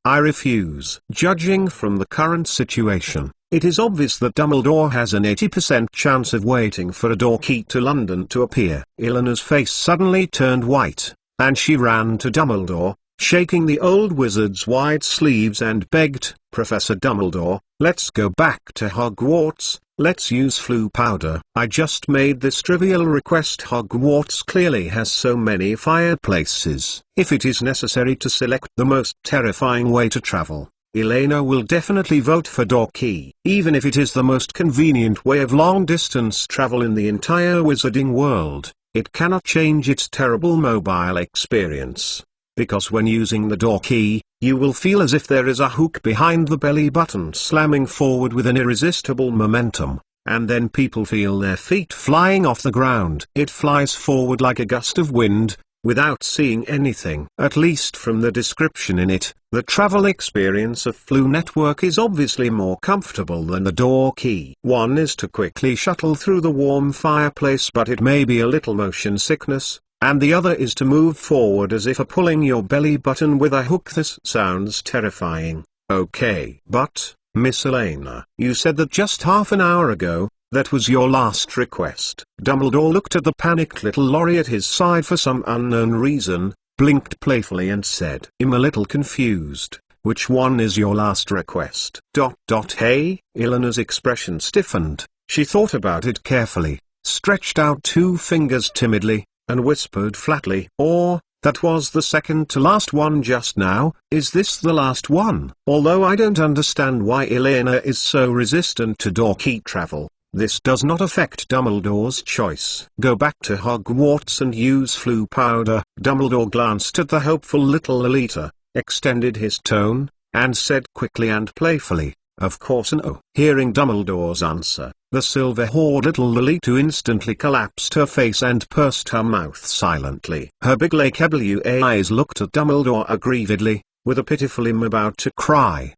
I refuse. Judging from the current situation, it is obvious that Dumbledore has an 80% chance of waiting for a door key to London to appear. Eleanor's face suddenly turned white, and she ran to Dumbledore, shaking the old wizard's wide sleeves, and begged, "Professor Dumbledore, let's go back to Hogwarts, let's use flue powder. I just made this trivial request. Hogwarts clearly has so many fireplaces. If it is necessary to select the most terrifying way to travel, Elena will definitely vote for door key. Even if it is the most convenient way of long-distance travel in the entire wizarding world, it cannot change its terrible mobile experience. Because when using the door key, you will feel as if there is a hook behind the belly button slamming forward with an irresistible momentum, and then people feel their feet flying off the ground. It flies forward like a gust of wind, without seeing anything. At least from the description in it, the travel experience of Flue Network is obviously more comfortable than the door key. One is to quickly shuttle through the warm fireplace, but it may be a little motion sickness, and the other is to move forward as if pulling your belly button with a hook. This sounds terrifying. Okay. But, Miss Elena, you said that just half an hour ago, that was your last request. Dumbledore looked at the panicked little Lorry at his side for some unknown reason, blinked playfully and said, "I'm a little confused. Which one is your last request?" Hey? Eleanor's expression stiffened. She thought about it carefully, stretched out two fingers timidly, and whispered flatly, "Or, that was the second to last one just now. Is this the last one?" Although I don't understand why Elena is so resistant to door key travel, this does not affect Dumbledore's choice. "Go back to Hogwarts and use flu powder." Dumbledore glanced at the hopeful little Lolita, extended his tone, and said quickly and playfully, "Of course no." Hearing Dumbledore's answer, the silver-haired little Lolita instantly collapsed her face and pursed her mouth silently. Her big lake-blue eyes looked at Dumbledore aggrievedly, with a pitiful "I'm about to cry"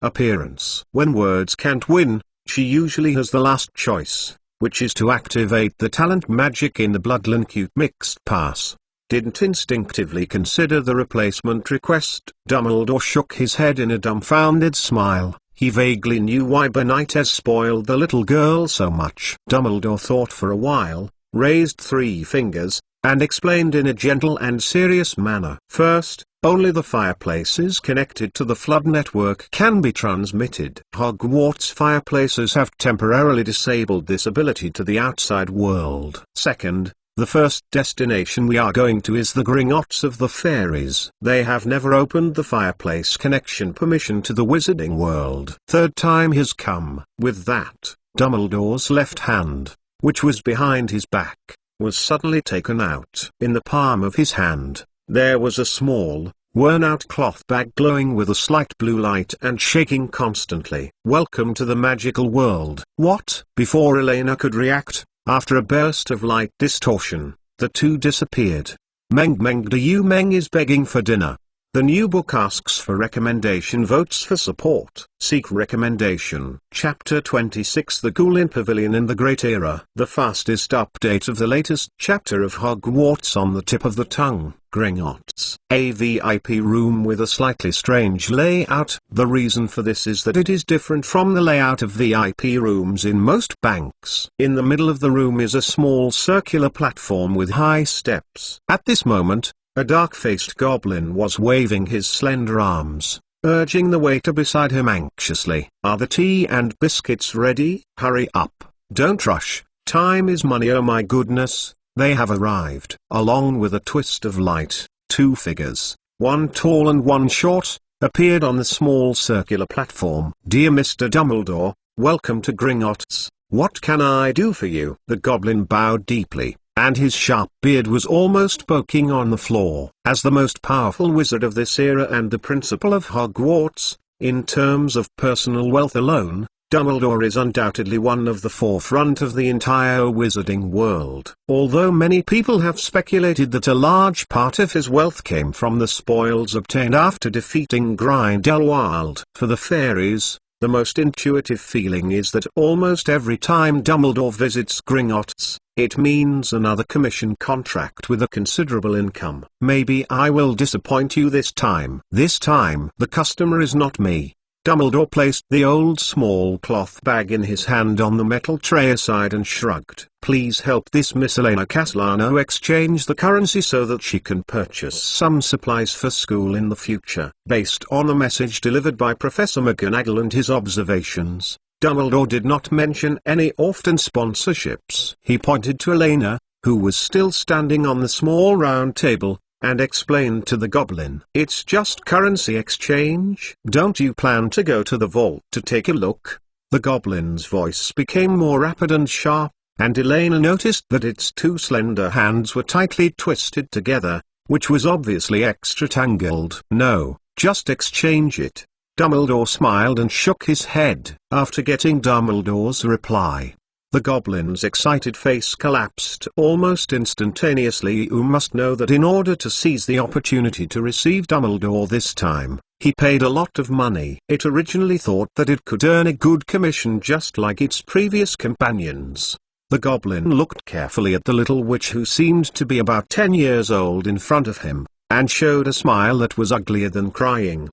appearance. When words can't win, she usually has the last choice, which is to activate the talent magic in the Bloodline mixed pass. Didn't instinctively consider the replacement request. Dumbledore shook his head in a dumbfounded smile. He vaguely knew why Benitez spoiled the little girl so much. Dumbledore thought for a while, raised three fingers, and explained in a gentle and serious manner. "First, only the fireplaces connected to the flood network can be transmitted. Hogwarts fireplaces have temporarily disabled this ability to the outside world. Second, the first destination we are going to is the Gringotts of the Fairies. They have never opened the fireplace connection permission to the Wizarding world. Third time has come." With that, Dumbledore's left hand, which was behind his back, was suddenly taken out. In the palm of his hand, there was a small, worn-out cloth bag glowing with a slight blue light and shaking constantly. "Welcome to the magical world." "What?" Before Elena could react, after a burst of light distortion, the two disappeared. Meng is begging for dinner. The new book asks for recommendation votes for support. Seek recommendation. Chapter 26 The Goblin Pavilion in the Great Era. The fastest update of the latest chapter of Hogwarts on the tip of the tongue. Gringotts. A VIP room with a slightly strange layout. The reason for this is that it is different from the layout of VIP rooms in most banks. In the middle of the room is a small circular platform with high steps. At this moment, a dark-faced goblin was waving his slender arms, urging the waiter beside him anxiously. "Are the tea and biscuits ready? Hurry up, don't rush, time is money." Oh my goodness, they have arrived. Along with a twist of light, two figures, one tall and one short, appeared on the small circular platform. "Dear Mr. Dumbledore, welcome to Gringotts. What can I do for you?" The goblin bowed deeply, and his sharp beard was almost poking on the floor. As the most powerful wizard of this era and the principal of Hogwarts, in terms of personal wealth alone, Dumbledore is undoubtedly one of the forefront of the entire wizarding world. Although many people have speculated that a large part of his wealth came from the spoils obtained after defeating Grindelwald. For the fairies, the most intuitive feeling is that almost every time Dumbledore visits Gringotts, it means another commission contract with a considerable income. "Maybe I will disappoint you this time." "This time the customer is not me." Dumbledore placed the old small cloth bag in his hand on the metal tray aside and shrugged. "Please help this Miss Elena Castellano exchange the currency so that she can purchase some supplies for school in the future." Based on a message delivered by Professor McGonagall and his observations, Dumbledore did not mention any orphan sponsorships. He pointed to Elena, who was still standing on the small round table, and explained to the goblin, "It's just currency exchange. Don't you plan to go to the vault to take a look?" The goblin's voice became more rapid and sharp, and Elena noticed that its two slender hands were tightly twisted together, which was obviously extra-tangled. "No, just exchange it." Dumbledore smiled and shook his head. After getting Dumbledore's reply, the goblin's excited face collapsed almost instantaneously. "You must know that in order to seize the opportunity to receive Dumbledore this time, he paid a lot of money. It originally thought that it could earn a good commission just like its previous companions." The goblin looked carefully at the little witch who seemed to be about 10 years old in front of him, and showed a smile that was uglier than crying.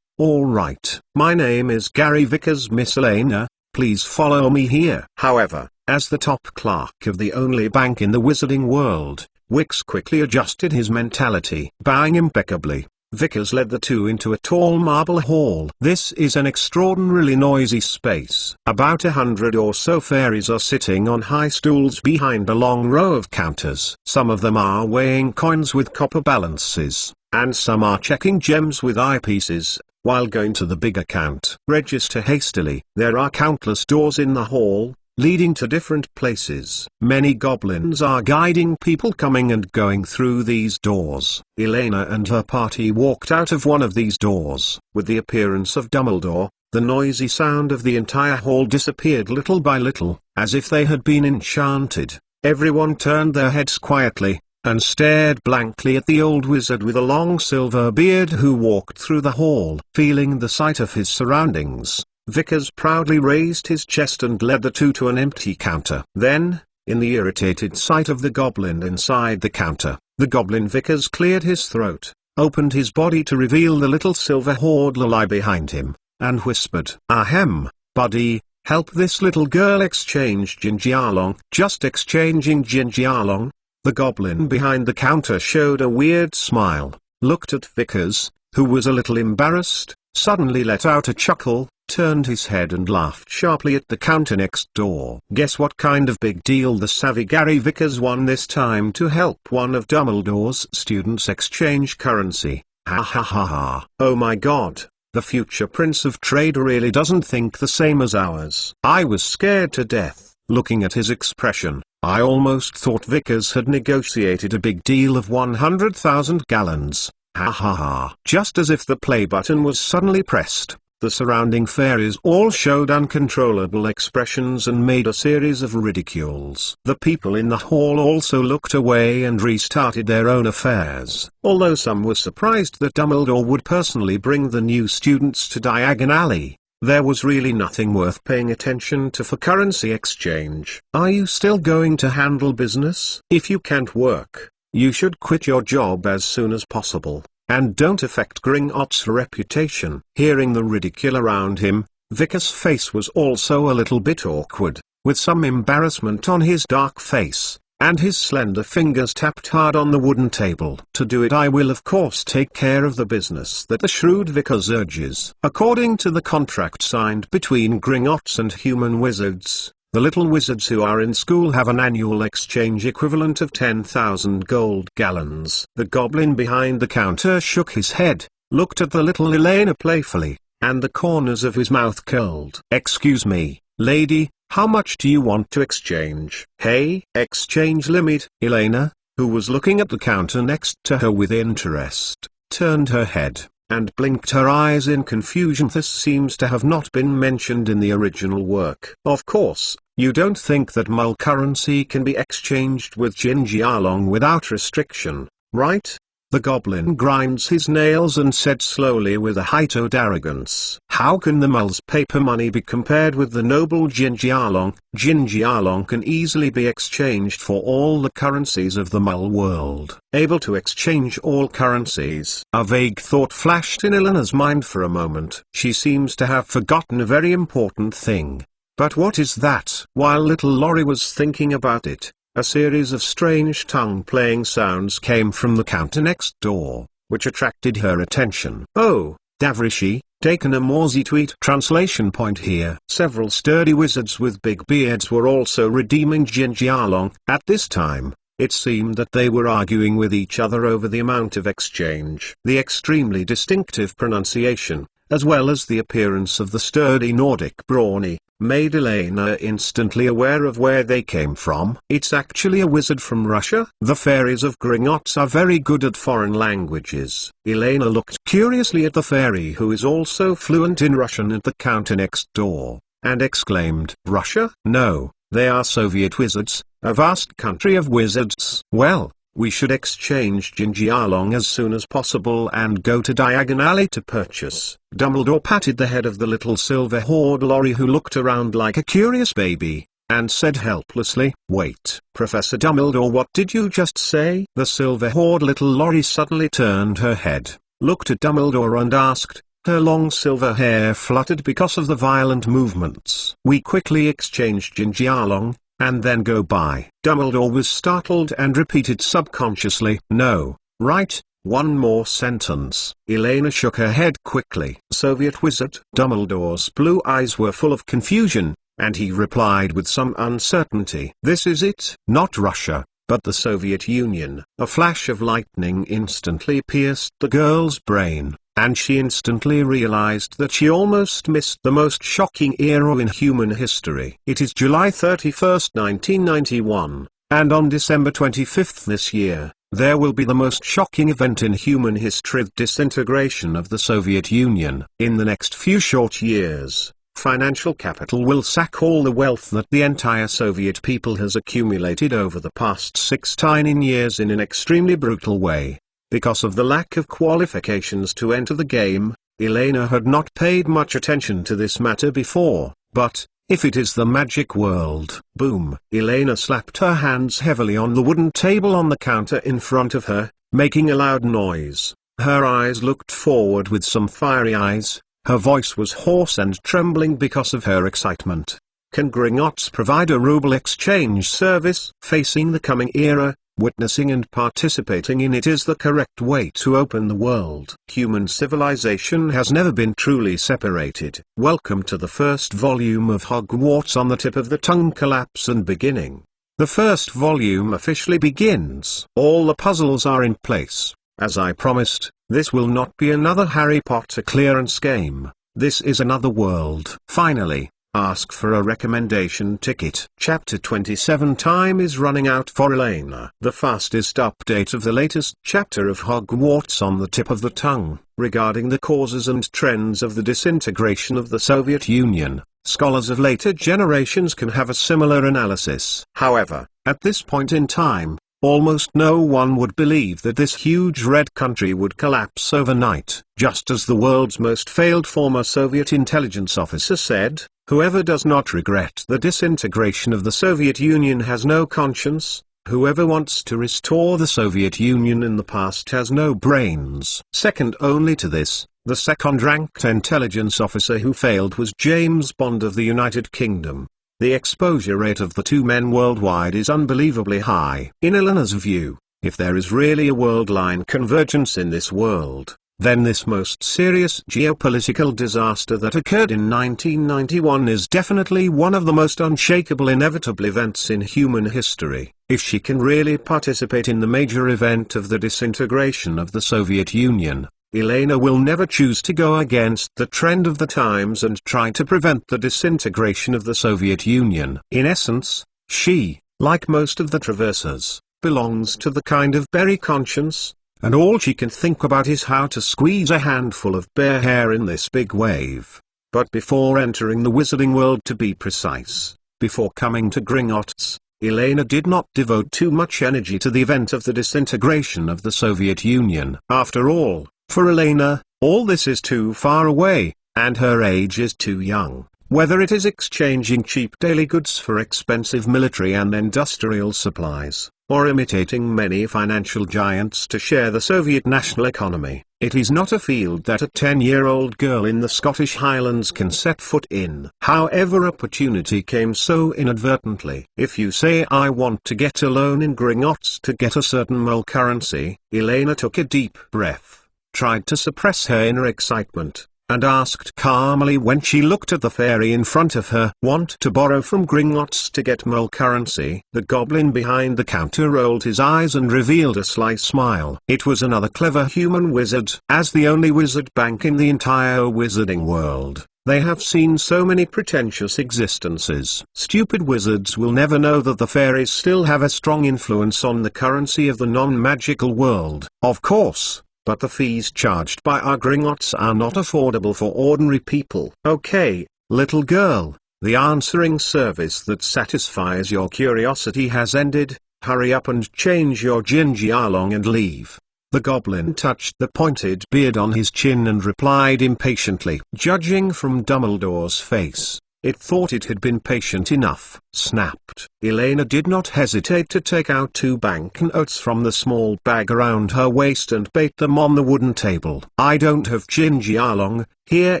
All right. My name is Gary Vickers, Miss Elena. Please follow me here." However, as the top clerk of the only bank in the wizarding world, Wicks quickly adjusted his mentality. Bowing impeccably, Vickers led the two into a tall marble hall. This is an extraordinarily noisy space. About 100 or so fairies are sitting on high stools behind a long row of counters. Some of them are weighing coins with copper balances, and some are checking gems with eyepieces, while going to the big account register hastily. There are countless doors in the hall, leading to different places. Many goblins are guiding people coming and going through these doors. Elena and her party walked out of one of these doors. With the appearance of Dumbledore, the noisy sound of the entire hall disappeared little by little, as if they had been enchanted. Everyone turned their heads quietly, and stared blankly at the old wizard with a long silver beard who walked through the hall. Feeling the sight of his surroundings, Vickers proudly raised his chest and led the two to an empty counter. Then, in the irritated sight of the goblin inside the counter, the goblin Vickers cleared his throat, opened his body to reveal the little silver hodler lie behind him, and whispered, "Ahem, buddy, help this little girl exchange Jinjialong." "Just exchanging Jinjialong?" The goblin behind the counter showed a weird smile, looked at Vickers, who was a little embarrassed, suddenly let out a chuckle, turned his head and laughed sharply at the counter next door. Guess what kind of big deal the savvy Gary Vickers won this time to help one of Dumbledore's students exchange currency. Ha ha ha ha. Oh my god, the future Prince of Trade really doesn't think the same as ours. I was scared to death, looking at his expression. I almost thought Vickers had negotiated a big deal of 100,000 gallons. Ha ha ha. Just as if the play button was suddenly pressed, the surrounding fairies all showed uncontrollable expressions and made a series of ridicules. The people in the hall also looked away and restarted their own affairs. Although some were surprised that Dumbledore would personally bring the new students to Diagon Alley, there was really nothing worth paying attention to for currency exchange. Are you still going to handle business? If you can't work, you should quit your job as soon as possible, and don't affect Gringotts' reputation. Hearing the ridicule around him, Vickers' face was also a little bit awkward, with some embarrassment on his dark face, and his slender fingers tapped hard on the wooden table. To do it, I will of course take care of the business that the shrewd Vickers urges. According to the contract signed between Gringotts and human wizards, the little wizards who are in school have an annual exchange equivalent of 10,000 gold gallons. The goblin behind the counter shook his head, looked at the little Elena playfully, and the corners of his mouth curled. "Excuse me, lady, how much do you want to exchange?" "Hey, exchange limit." Elena, who was looking at the counter next to her with interest, turned her head, and blinked her eyes in confusion. This seems to have not been mentioned in the original work. "Of course, you don't think that Mull currency can be exchanged with Jinjialong without restriction, right?" The goblin grinds his nails and said slowly with a heightened arrogance, "How can the Mull's paper money be compared with the noble Jinjialong? Jinjialong can easily be exchanged for all the currencies of the Mull world." Able to exchange all currencies? A vague thought flashed in Elena's mind for a moment. She seems to have forgotten a very important thing. But what is that? While little Laurie was thinking about it, a series of strange tongue-playing sounds came from the counter next door, which attracted her attention. "Oh, Davrishi, taken a Morse tweet." Translation point here. Several sturdy wizards with big beards were also redeeming Jinjialong. At this time, it seemed that they were arguing with each other over the amount of exchange. The extremely distinctive pronunciation, as well as the appearance of the sturdy Nordic brawny, made Elena instantly aware of where they came from. "It's actually a wizard from Russia." The fairies of Gringotts are very good at foreign languages. Elena looked curiously at the fairy who is also fluent in Russian at the counter next door, and exclaimed, "Russia? No, they are Soviet wizards, a vast country of wizards." "Well, we should exchange Jinjialong as soon as possible and go to Diagon Alley to purchase." Dumbledore patted the head of the little silver horde Laurie, who looked around like a curious baby, and said helplessly, "Wait, Professor Dumbledore, what did you just say?" The silver horde little Laurie suddenly turned her head, looked at Dumbledore and asked. Her long silver hair fluttered because of the violent movements. "We quickly exchange Jinjialong, and then go by." Dumbledore was startled and repeated subconsciously, "No, right, One more sentence. Elena shook her head quickly. Soviet wizard. Dumbledore's blue eyes were full of confusion, and he replied with some uncertainty. This is it. Not Russia, but the Soviet Union. A flash of lightning instantly pierced the girl's brain, and she instantly realized that she almost missed the most shocking era in human history. It is July 31st, 1991, and on December 25th this year, there will be the most shocking event in human history: the disintegration of the Soviet Union. In the next few short years, financial capital will sack all the wealth that the entire Soviet people has accumulated over the past 16 years in an extremely brutal way. Because of the lack of qualifications to enter the game, Elena had not paid much attention to this matter before, but, if it is the magic world. Boom! Elena slapped her hands heavily on the wooden table on the counter in front of her, making a loud noise. Her eyes looked forward with some fiery eyes. Her voice was hoarse and trembling because of her excitement. Can Gringotts provide a ruble exchange service? Facing the coming era, witnessing and participating in it is the correct way to open the world. Human civilization has never been truly separated. Welcome to the first volume of Hogwarts on the Tip of the Tongue. Collapse and beginning. The first volume officially begins. All the puzzles are in place. As I promised, this will not be another Harry Potter clearance game. This is another world. Finally, ask for a recommendation ticket. Chapter 27. Time is running out for Elena. The fastest update of the latest chapter of Hogwarts on the Tip of the Tongue, regarding the causes and trends of the disintegration of the Soviet Union. Scholars of later generations can have a similar analysis. However, at this point in time, almost no one would believe that this huge red country would collapse overnight. Just as the world's most failed former Soviet intelligence officer said, "Whoever does not regret the disintegration of the Soviet Union has no conscience. Whoever wants to restore the Soviet Union in the past has no brains." Second only to this, the second-ranked intelligence officer who failed was James Bond of the United Kingdom. The exposure rate of the two men worldwide is unbelievably high. In Elena's view, if there is really a world-line convergence in this world, then this most serious geopolitical disaster that occurred in 1991 is definitely one of the most unshakable inevitable events in human history. If she can really participate in the major event of the disintegration of the Soviet Union, Elena will never choose to go against the trend of the times and try to prevent the disintegration of the Soviet Union. In essence, she, like most of the traversers, belongs to the kind of berry conscience, and all she can think about is how to squeeze a handful of bare hair in this big wave. But before entering the wizarding world, to be precise, before coming to Gringotts, Elena did not devote too much energy to the event of the disintegration of the Soviet Union. After all, for Elena, all this is too far away, and her age is too young. Whether it is exchanging cheap daily goods for expensive military and industrial supplies, or imitating many financial giants to share the Soviet national economy, it is not a field that a 10-year-old girl in the Scottish Highlands can set foot in. However, opportunity came so inadvertently. If you say, "I want to get a loan in Gringotts to get a certain mole currency," Elena took a deep breath, tried to suppress her inner excitement, and asked calmly when she looked at the fairy in front of her. "Want to borrow from Gringotts to get mole currency?" The goblin behind the counter rolled his eyes and revealed a sly smile. It was another clever human wizard. As the only wizard bank in the entire wizarding world, they have seen so many pretentious existences. Stupid wizards will never know that the fairies still have a strong influence on the currency of the non-magical world. Of course, but the fees charged by our Gringotts are not affordable for ordinary people. "Okay, little girl, the answering service that satisfies your curiosity has ended. Hurry up and change your jinjialong and leave." The goblin touched the pointed beard on his chin and replied impatiently. Judging from Dumbledore's face, it thought it had been patient enough. Snapped. Elena did not hesitate to take out 2 banknotes from the small bag around her waist and bait them on the wooden table. "I don't have jinjialong. Here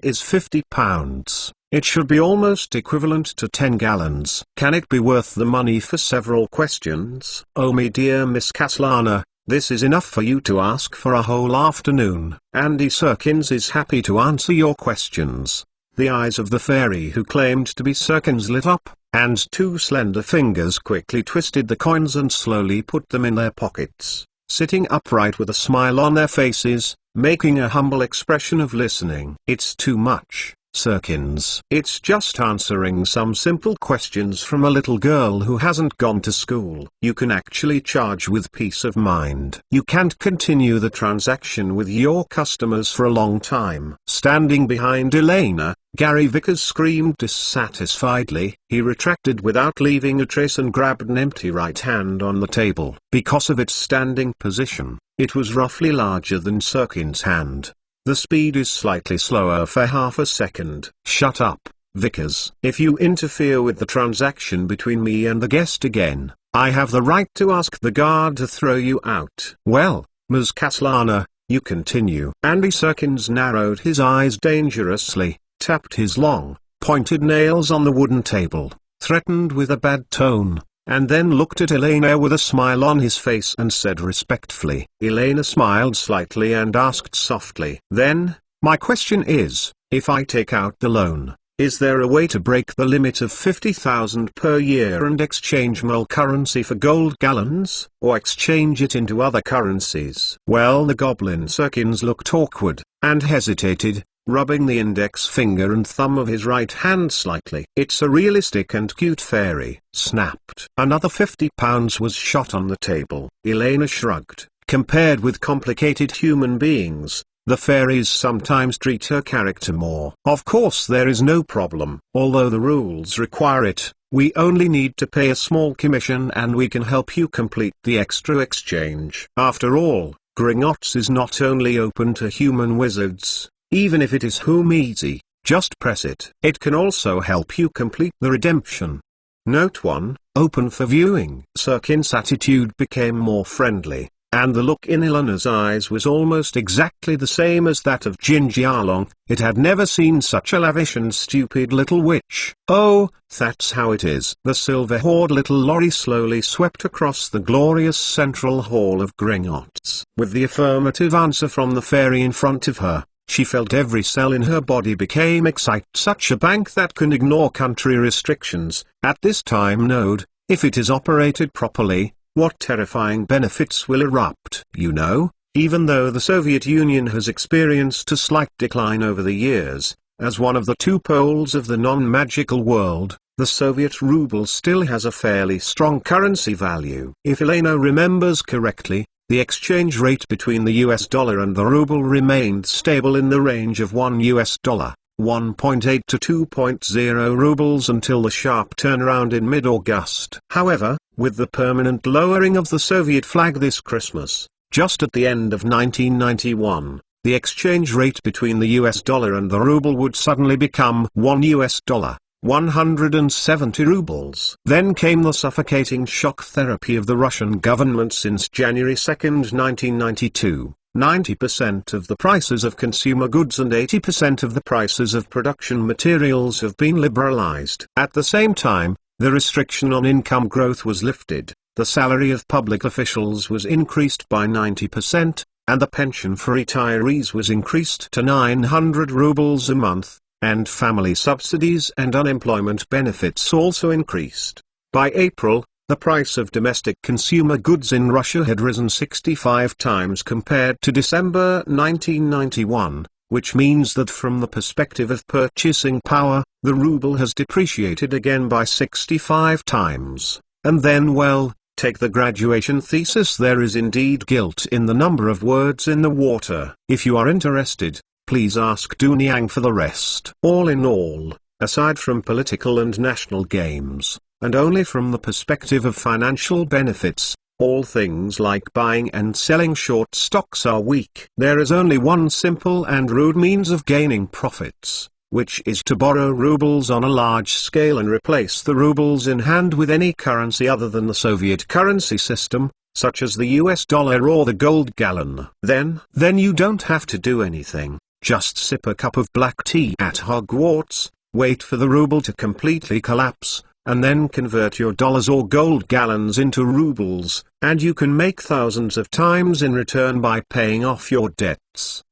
is £50. It should be almost equivalent to 10 gallons. Can it be worth the money for several questions?" "Oh, me dear Miss Caslana, This is enough for you to ask for a whole afternoon. Andy Serkins is happy to answer your questions. The eyes of the fairy who claimed to be Serkins lit up, and two slender fingers quickly twisted the coins and slowly put them in their pockets, sitting upright with a smile on their faces, making a humble expression of listening. It's too much, Serkins. It's just answering some simple questions from a little girl who hasn't gone to school. You can actually charge with peace of mind. You can't continue the transaction with your customers for a long time. Standing behind Elena, Gary Vickers screamed dissatisfiedly. He retracted without leaving a trace and grabbed an empty right hand on the table. Because of its standing position, it was roughly larger than Serkins' hand. The speed is slightly slower for half a second. Shut up, Vickers. If you interfere with the transaction between me and the guest again, I have the right to ask the guard to throw you out. Well, Ms. Kaslana, you continue. Andy Serkins narrowed his eyes dangerously, tapped his long, pointed nails on the wooden table, threatened with a bad tone, and then looked at Elena with a smile on his face and said respectfully. Elena smiled slightly and asked softly, "Then, my question is, if I take out the loan, is there a way to break the limit of 50,000 per year and exchange mole currency for gold gallons, or exchange it into other currencies?" Well, the goblin Serkins looked awkward, and hesitated, rubbing the index finger and thumb of his right hand slightly. "It's a realistic and cute fairy," snapped. Another £50 was shot on the table. Elena shrugged. Compared with complicated human beings, the fairies sometimes treat her character more. "Of course there is no problem. Although the rules require it, we only need to pay a small commission and we can help you complete the extra exchange. After all, Gringotts is not only open to human wizards. Even if it is whom easy, just press it. It can also help you complete the redemption. Note 1, open for viewing." Serkins' attitude became more friendly, and the look in Elena's eyes was almost exactly the same as that of Gingy Arlong. It had never seen such a lavish and stupid little witch. "Oh, that's how it is." The silver-hoard little lorry slowly swept across the glorious central hall of Gringotts. With the affirmative answer from the fairy in front of her, she felt every cell in her body became excited. Such a bank that can ignore country restrictions, at this time node, if it is operated properly, what terrifying benefits will erupt. You know, even though the Soviet Union has experienced a slight decline over the years, as one of the two poles of the non-magical world, the Soviet ruble still has a fairly strong currency value. If Elena remembers correctly, the exchange rate between the US dollar and the ruble remained stable in the range of $1, 1.8 to 2.0 rubles until the sharp turnaround in mid-August. However, with the permanent lowering of the Soviet flag this Christmas, just at the end of 1991, the exchange rate between the US dollar and the ruble would suddenly become $1, 170 rubles. Then came the suffocating shock therapy of the Russian government. Since January 2, 1992, 90% of the prices of consumer goods and 80% of the prices of production materials have been liberalized. At the same time, the restriction on income growth was lifted, the salary of public officials was increased by 90%, and the pension for retirees was increased to 900 rubles a month, and family subsidies and unemployment benefits also increased. By April, the price of domestic consumer goods in Russia had risen 65 times compared to December 1991, which means that from the perspective of purchasing power, the ruble has depreciated again by 65 times. And then, well, take the graduation thesis. There is indeed guilt in the number of words in the water. If you are interested, please ask Duniang for the rest. All in all, aside from political and national games, and only from the perspective of financial benefits, all things like buying and selling short stocks are weak. There is only one simple and rude means of gaining profits, which is to borrow rubles on a large scale and replace the rubles in hand with any currency other than the Soviet currency system, such as the US dollar or the gold gallon. Then you don't have to do anything. Just sip a cup of black tea at Hogwarts, wait for the ruble to completely collapse, and then convert your dollars or gold gallons into rubles, and you can make thousands of times in return by paying off your debts.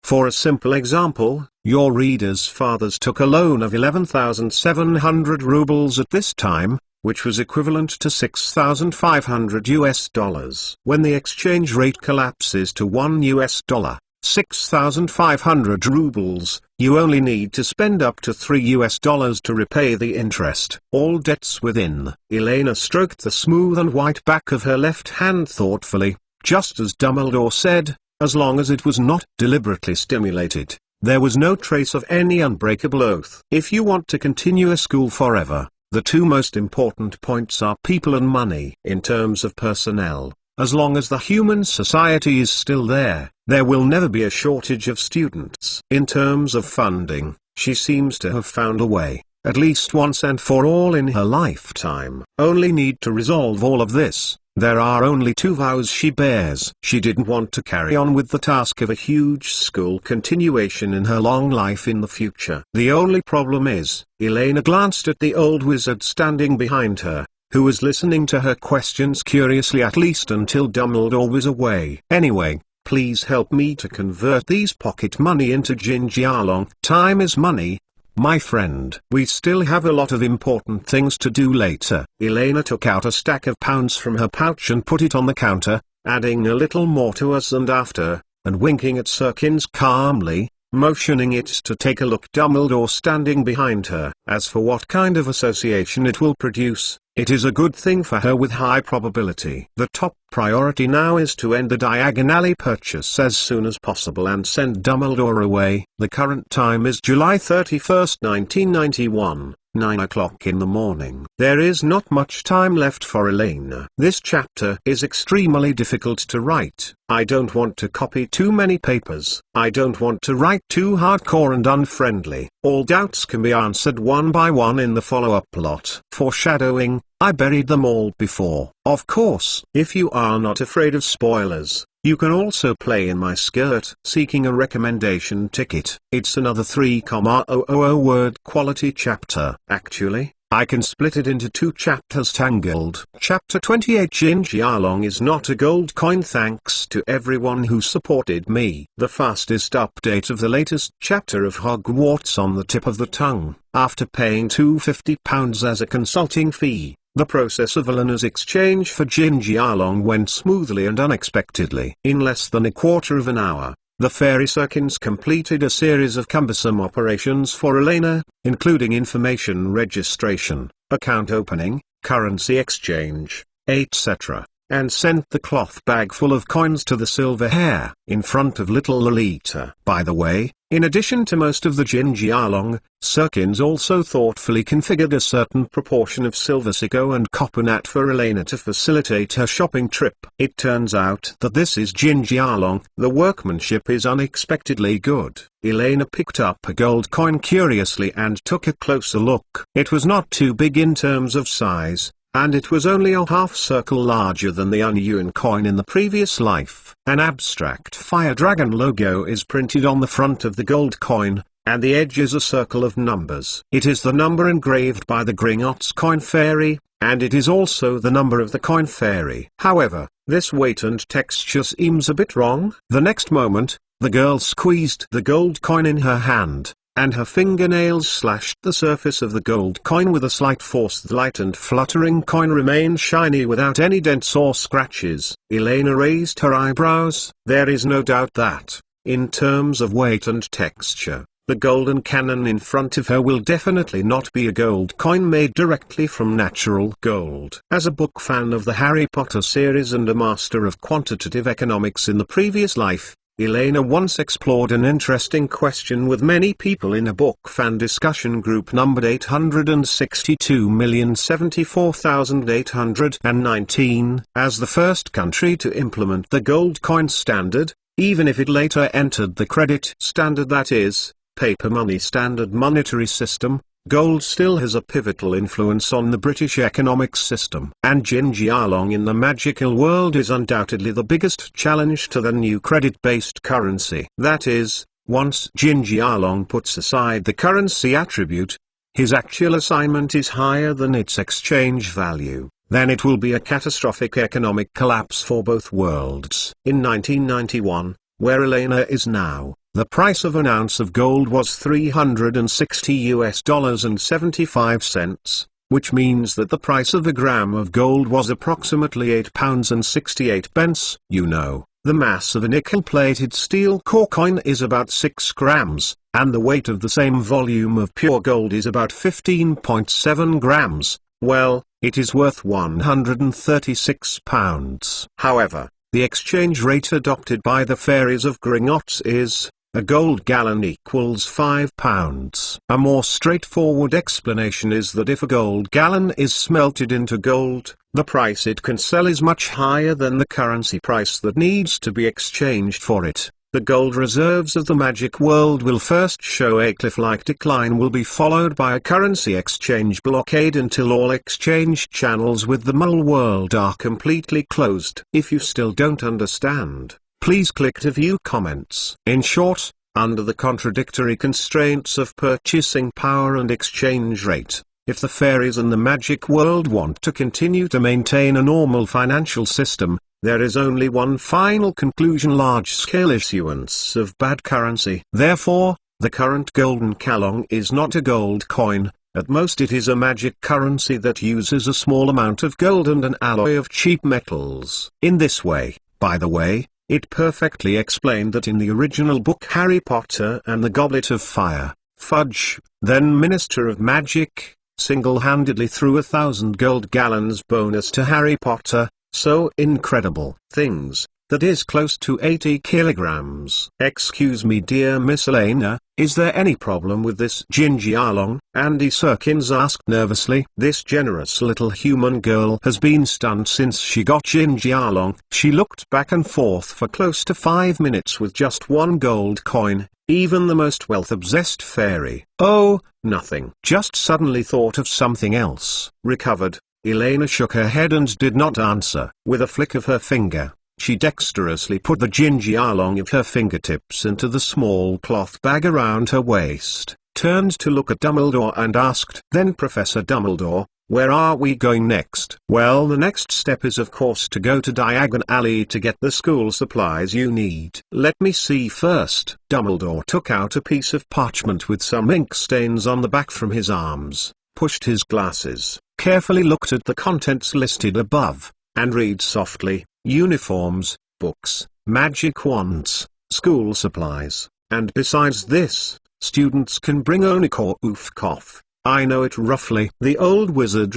For a simple example, your reader's fathers took a loan of 11,700 rubles at this time, which was equivalent to $6,500. When the exchange rate collapses to $1, 6,500 rubles, you only need to spend up to $3 to repay the interest. All debts within. Elena stroked the smooth and white back of her left hand thoughtfully, just as Dumbledore said, as long as it was not deliberately stimulated. There was no trace of any unbreakable oath. If you want to continue a school forever, the two most important points are people and money. In terms of personnel, as long as the human society is still there will never be a shortage of students. In terms of funding, she seems to have found a way, at least once and for all in her lifetime. Only need to resolve all of this. There are only two vows she bears. She didn't want to carry on with the task of a huge school continuation in her long life in the future. The only problem is, Elena glanced at the old wizard standing behind her, who was listening to her questions curiously, at least until Dumbledore was away. Anyway, please help me to convert these pocket money into Jinjialong. Time is money, my friend. We still have a lot of important things to do later. Elena took out a stack of pounds from her pouch and put it on the counter, adding a little more to us and after, and winking at Sirkins calmly, motioning it to take a look. Dumbledore standing behind her. As for what kind of association it will produce, it is a good thing for her with high probability. The top priority now is to end the Diagon purchase as soon as possible and send Dumbledore away. The current time is July 31st, 1991, 9 o'clock in the morning. There is not much time left for Elena. This chapter is extremely difficult to write. I don't want to copy too many papers. I don't want to write too hardcore and unfriendly. All doubts can be answered one by one in the follow-up plot. Foreshadowing, I buried them all before. Of course, if you are not afraid of spoilers, you can also play in my skirt. Seeking a recommendation ticket. It's another 3,000 word quality chapter. Actually, I can split it into two chapters. Tangled. Chapter 28. Jinjialong is not a gold coin. Thanks to everyone who supported me. The fastest update of the latest chapter of Hogwarts on the tip of the tongue. After paying £250 as a consulting fee, the process of Elena's exchange for Jinjialong went smoothly and unexpectedly. In less than a quarter of an hour, the Fairy Sirkins completed a series of cumbersome operations for Elena, including information registration, account opening, currency exchange, etc., and sent the cloth bag full of coins to the silver hair, in front of little Lolita. By the way, in addition to most of the Jinjialong, Sirkins also thoughtfully configured a certain proportion of silver sicko and copernat for Elena to facilitate her shopping trip. It turns out that this is Jinjialong. The workmanship is unexpectedly good. Elena picked up a gold coin curiously and took a closer look. It was not too big in terms of size, and it was only a half circle larger than the unyuan coin in the previous life. An abstract fire dragon logo is printed on the front of the gold coin, and the edge is a circle of numbers. It is the number engraved by the Gringotts coin fairy, and it is also the number of the coin fairy. However, this weight and texture seems a bit wrong. The next moment, the girl squeezed the gold coin in her hand, and her fingernails slashed the surface of the gold coin with a slight force. The light and fluttering coin remained shiny without any dents or scratches. Elena raised her eyebrows. There is no doubt that, in terms of weight and texture, the golden cannon in front of her will definitely not be a gold coin made directly from natural gold. As a book fan of the Harry Potter series and a master of quantitative economics in the previous life, Elena once explored an interesting question with many people in a book fan discussion group numbered 862,074,819. As the first country to implement the gold coin standard, even if it later entered the credit standard, that is, paper money standard monetary system, gold still has a pivotal influence on the British economic system. And Jinjialong in the magical world is undoubtedly the biggest challenge to the new credit-based currency. That is, once Jinjialong puts aside the currency attribute, his actual assignment is higher than its exchange value, then it will be a catastrophic economic collapse for both worlds. In 1991, where Elena is now, the price of an ounce of gold was $360.75, which means that the price of a gram of gold was approximately £8.68. You know, the mass of a nickel-plated steel core coin is about 6 grams, and the weight of the same volume of pure gold is about 15.7 grams. Well, it is worth £136. However, the exchange rate adopted by the fairies of Gringotts is, a gold gallon equals £5. A more straightforward explanation is that if a gold gallon is smelted into gold, the price it can sell is much higher than the currency price that needs to be exchanged for it. The gold reserves of the magic world will first show a cliff-like decline, will be followed by a currency exchange blockade until all exchange channels with the mole world are completely closed. If you still don't understand, please click to view comments. In short, under the contradictory constraints of purchasing power and exchange rate, if the fairies and the magic world want to continue to maintain a normal financial system, there is only one final conclusion: large-scale issuance of bad currency. Therefore, the current golden kalong is not a gold coin, at most it is a magic currency that uses a small amount of gold and an alloy of cheap metals. In this way, by the way, it perfectly explained that in the original book Harry Potter and the Goblet of Fire, Fudge, then Minister of Magic, single-handedly threw 1,000 gold gallons bonus to Harry Potter. So incredible things, that is close to 80 kilograms. Excuse me dear Miss Elena, is there any problem with this Gingy Along? Andy Serkins asked nervously. This generous little human girl has been stunned since she got Gingy Along. She looked back and forth for close to 5 minutes with just one gold coin, even the most wealth-obsessed fairy. Oh, nothing. Just suddenly thought of something else. Recovered. Elena shook her head and did not answer. With a flick of her finger, she dexterously put the Gingy Along of her fingertips into the small cloth bag around her waist, turned to look at Dumbledore and asked, "Then Professor Dumbledore, where are we going next?" "Well, the next step is of course to go to Diagon Alley to get the school supplies you need." "Let me see first." Dumbledore took out a piece of parchment with some ink stains on the back from his arms, pushed his glasses, carefully looked at the contents listed above, and read softly: uniforms, books, magic wands, school supplies, and besides this, students can bring only oof cough. I know it roughly. The old wizard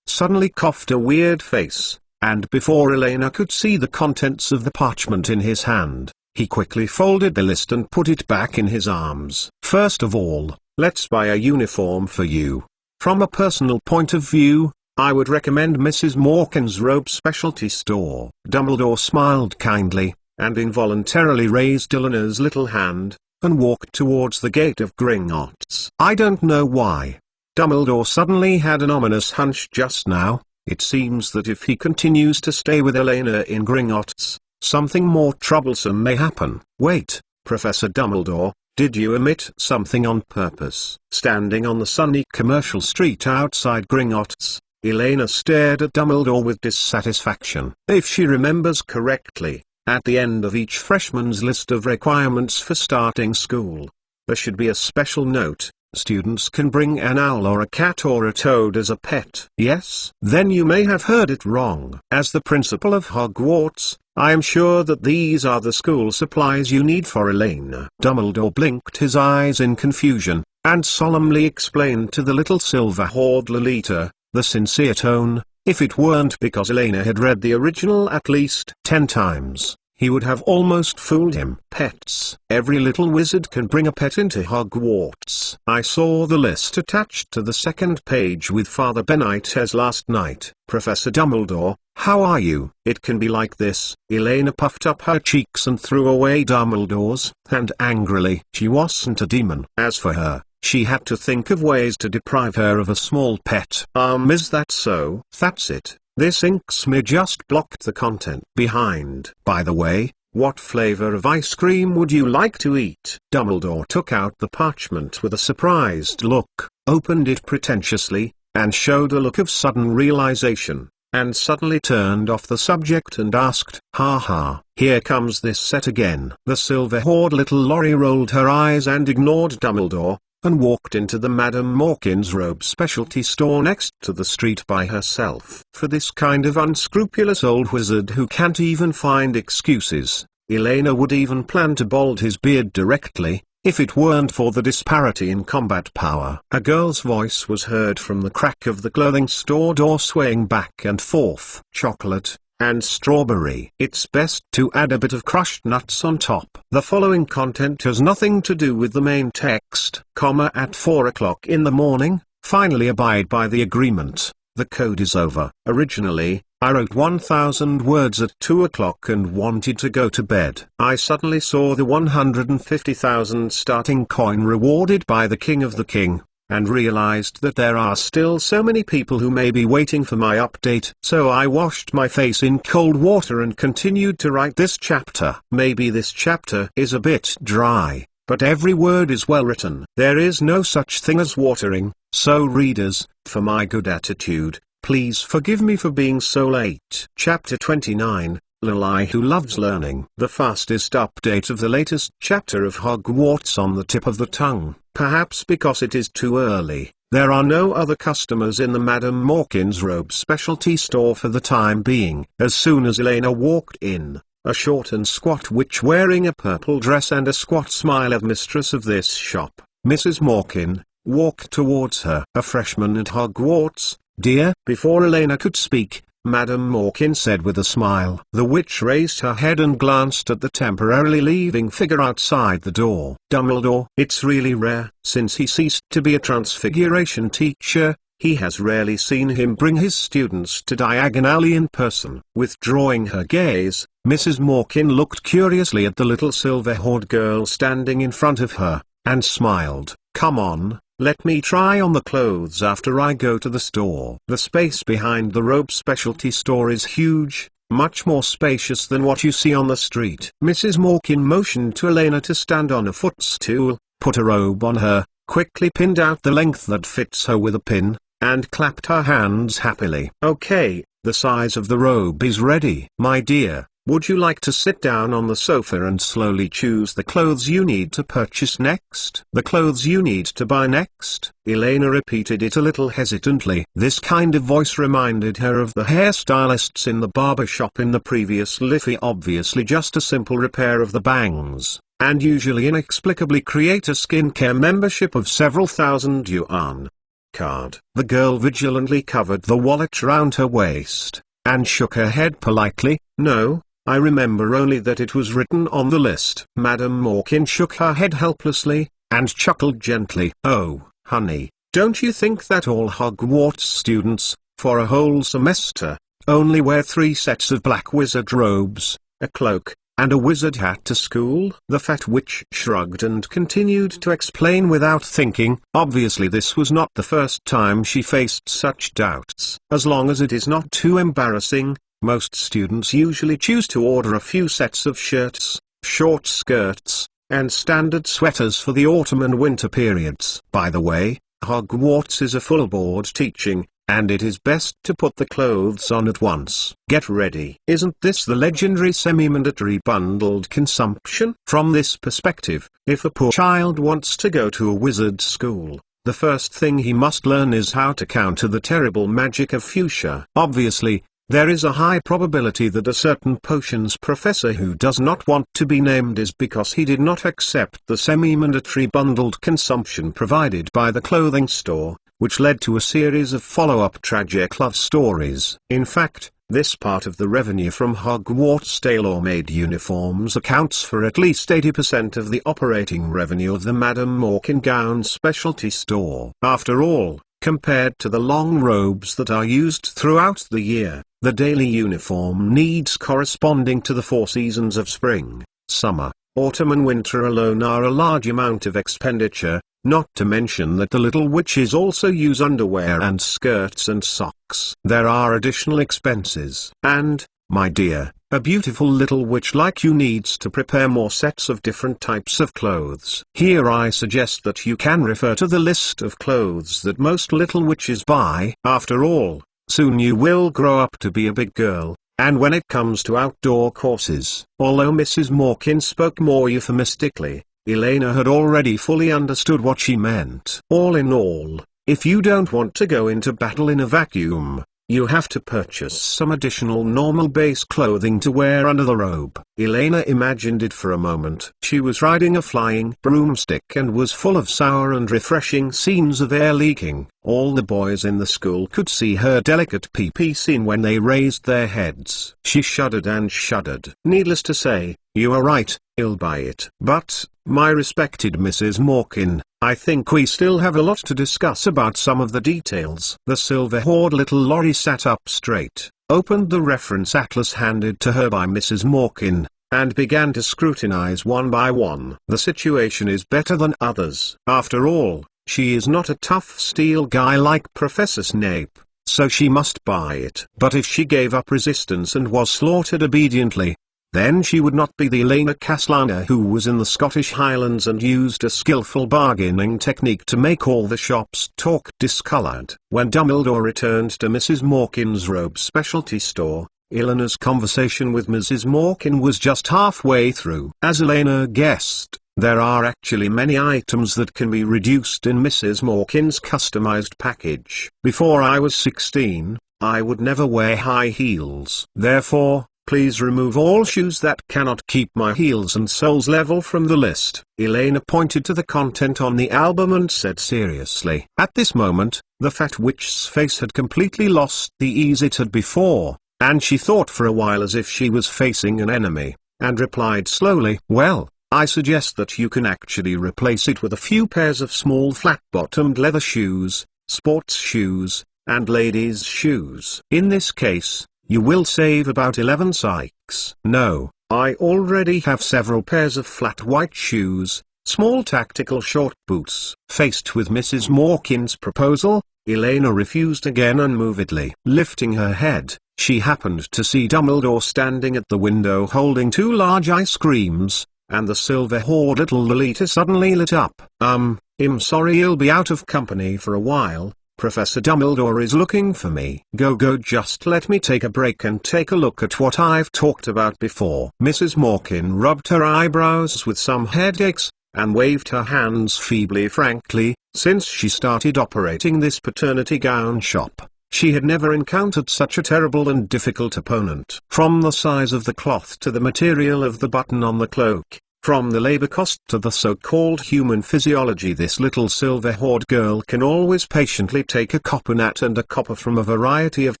suddenly coughed a weird face, and before Elena could see the contents of the parchment in his hand, he quickly folded the list and put it back in his arms. "First of all, let's buy a uniform for you. From a personal point of view, I would recommend Mrs. Morgan's robe specialty store." Dumbledore smiled kindly, and involuntarily raised Eleanor's little hand, and walked towards the gate of Gringotts. I don't know why. Dumbledore suddenly had an ominous hunch just now. It seems that if he continues to stay with Elena in Gringotts, something more troublesome may happen. "Wait, Professor Dumbledore, did you omit something on purpose?" Standing on the sunny commercial street outside Gringotts, Elena stared at Dumbledore with dissatisfaction. If she remembers correctly, at the end of each freshman's list of requirements for starting school, there should be a special note: students can bring an owl or a cat or a toad as a pet. Yes? Then you may have heard it wrong. As the principal of Hogwarts, I am sure that these are the school supplies you need for Elena. Dumbledore blinked his eyes in confusion, and solemnly explained to the little silver-haired Lolita, the sincere tone, if it weren't because Elena had read the original at least 10 times, he would have almost fooled him. Pets. Every little wizard can bring a pet into Hogwarts. I saw the list attached to the second page with Father Benitez last night. Professor Dumbledore, how are you? It can be like this. Elena puffed up her cheeks and threw away Dumbledore's hand angrily. She wasn't a demon. As for her, she had to think of ways to deprive her of a small pet. Is that so? That's it. This ink smear just blocked the content behind. By the way, what flavor of ice cream would you like to eat? Dumbledore took out the parchment with a surprised look. opened it pretentiously, and showed a look of sudden realization, and suddenly turned off the subject and asked, "Ha ha, here comes this set again." The silver-haired little Lorry rolled her eyes and ignored Dumbledore, and walked into the Madame Morkin's robe specialty store next to the street by herself. For this kind of unscrupulous old wizard who can't even find excuses, Elena would even plan to bald his beard directly, if it weren't for the disparity in combat power. A girl's voice was heard from the crack of the clothing store door, swaying back and forth. "Chocolate and strawberry. It's best to add a bit of crushed nuts on top." The following content has nothing to do with the main text. At 4 o'clock in the morning, finally abide by the agreement. The code is over. Originally, I wrote 1,000 words at 2 o'clock and wanted to go to bed. I suddenly saw the 150,000 starting coin rewarded by the King of the King, and realized that there are still so many people who may be waiting for my update. So I washed my face in cold water and continued to write this chapter. Maybe this chapter is a bit dry, but every word is well written. There is no such thing as watering, so readers, for my good attitude, please forgive me for being so late. Chapter 29, Lily Who Loves Learning. The fastest update of the latest chapter of Hogwarts on the tip of the tongue. Perhaps because it is too early, there are no other customers in the Madame Morkin's robe specialty store for the time being. As soon as Elena walked in, a short and squat witch wearing a purple dress and a squat smile of mistress of this shop, Mrs. Morkin, walked towards her. "A freshman at Hogwarts, dear?" Before Elena could speak, Madame Morkin said with a smile. The witch raised her head and glanced at the temporarily leaving figure outside the door. "Dumbledore." It's really rare. Since he ceased to be a transfiguration teacher, he has rarely seen him bring his students to Diagon Alley in person. Withdrawing her gaze, Mrs. Morkin looked curiously at the little silver-haired girl standing in front of her, and smiled. "Come on. Let me try on the clothes after I go to the store." The space behind the robe specialty store is huge, much more spacious than what you see on the street. Mrs. Morkin motioned to Elena to stand on a footstool, put a robe on her, quickly pinned out the length that fits her with a pin, and clapped her hands happily. "Okay, the size of the robe is ready. My dear, would you like to sit down on the sofa and slowly choose the clothes you need to purchase next?" "The clothes you need to buy next?" Elena repeated it a little hesitantly. This kind of voice reminded her of the hairstylists in the barber shop in the previous Liffey. Obviously just a simple repair of the bangs, and usually inexplicably create a skincare membership of several thousand yuan. Card. The girl vigilantly covered the wallet round her waist, and shook her head politely. "No, I remember only that it was written on the list." Madame Morkin shook her head helplessly, and chuckled gently. "Oh, honey, don't you think that all Hogwarts students, for a whole semester, only wear 3 sets of black wizard robes, a cloak, and a wizard hat to school?" The fat witch shrugged and continued to explain without thinking. Obviously this was not the first time she faced such doubts. As long as it is not too embarrassing, most students usually choose to order a few sets of shirts, short skirts, and standard sweaters for the autumn and winter periods. By the way, Hogwarts is a full-board teaching, and it is best to put the clothes on at once. Get ready. Isn't this the legendary semi-mandatory bundled consumption? From this perspective, if a poor child wants to go to a wizard school, the first thing he must learn is how to counter the terrible magic of fuchsia. Obviously, there is a high probability that a certain potions professor who does not want to be named is because he did not accept the semi-mandatory bundled consumption provided by the clothing store, which led to a series of follow-up tragic love stories. In fact, this part of the revenue from Hogwarts tailor-made uniforms accounts for at least 80% of the operating revenue of the Madame Morkin gown specialty store. After all, compared to the long robes that are used throughout the year, the daily uniform needs corresponding to the 4 seasons of spring, summer, autumn and winter alone are a large amount of expenditure, not to mention that the little witches also use underwear and skirts and socks. There are additional expenses. And, my dear, A beautiful little witch like you needs to prepare more sets of different types of clothes. Here I suggest that you can refer to the list of clothes that most little witches buy. After all, soon you will grow up to be a big girl. And when it comes to outdoor courses, although Mrs. Morkin spoke more euphemistically, Elena had already fully understood what she meant. All in all, if you don't want to go into battle in a vacuum, you have to purchase some additional normal base clothing to wear under the robe. Elena imagined it for a moment. She was riding a flying broomstick and was full of sour and refreshing scenes of air leaking. All the boys in the school could see her delicate pee-pee scene when they raised their heads. She shuddered and shuddered. Needless to say, you are right, I'll buy it. But, my respected Mrs. Morkin, I think we still have a lot to discuss about some of the details. The silver-haired little Lorry sat up straight, opened the reference atlas handed to her by Mrs. Morkin, and began to scrutinize one by one. The situation is better than others. After all, she is not a tough steel guy like Professor Snape, so she must buy it. But if she gave up resistance and was slaughtered obediently, then she would not be the Elena Caslana who was in the Scottish Highlands and used a skillful bargaining technique to make all the shops talk. Discolored. When Dumbledore returned to Mrs. Morkin's robe specialty store, Elena's conversation with Mrs. Morkin was just halfway through. As Elena guessed, there are actually many items that can be reduced in Mrs. Morkin's customized package. Before I was 16, I would never wear high heels. Therefore, please remove all shoes that cannot keep my heels and soles level from the list. Elena pointed to the content on the album and said seriously. At this moment, the fat witch's face had completely lost the ease it had before, and she thought for a while as if she was facing an enemy, and replied slowly, well, I suggest that you can actually replace it with a few pairs of small flat-bottomed leather shoes, sports shoes, and ladies' shoes. In this case, you will save about 11 sykes. No, I already have several pairs of flat white shoes, small tactical short boots. Faced with Mrs. Morkin's proposal, Elena refused again unmovedly. Lifting her head, she happened to see Dumbledore standing at the window holding 2 large ice creams, and the silver-haired little Lolita suddenly lit up. I'm sorry, I'll be out of company for a while. Professor Dumbledore is looking for me. Go, just let me take a break and take a look at what I've talked about before. Mrs. Morkin rubbed her eyebrows with some headaches, and waved her hands feebly. Frankly, since she started operating this paternity gown shop, she had never encountered such a terrible and difficult opponent. From the size of the cloth to the material of the button on the cloak, from the labor cost to the so-called human physiology, this little silver-haired girl can always patiently take a copper nat and a copper from a variety of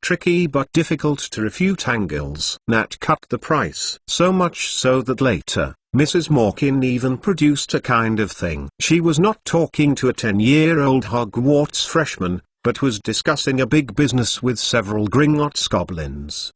tricky but difficult to refute angles. Nat cut the price. So much so that later, Mrs. Morkin even produced a kind of thing. She was not talking to a 10-year-old Hogwarts freshman, but was discussing a big business with several Gringotts goblins.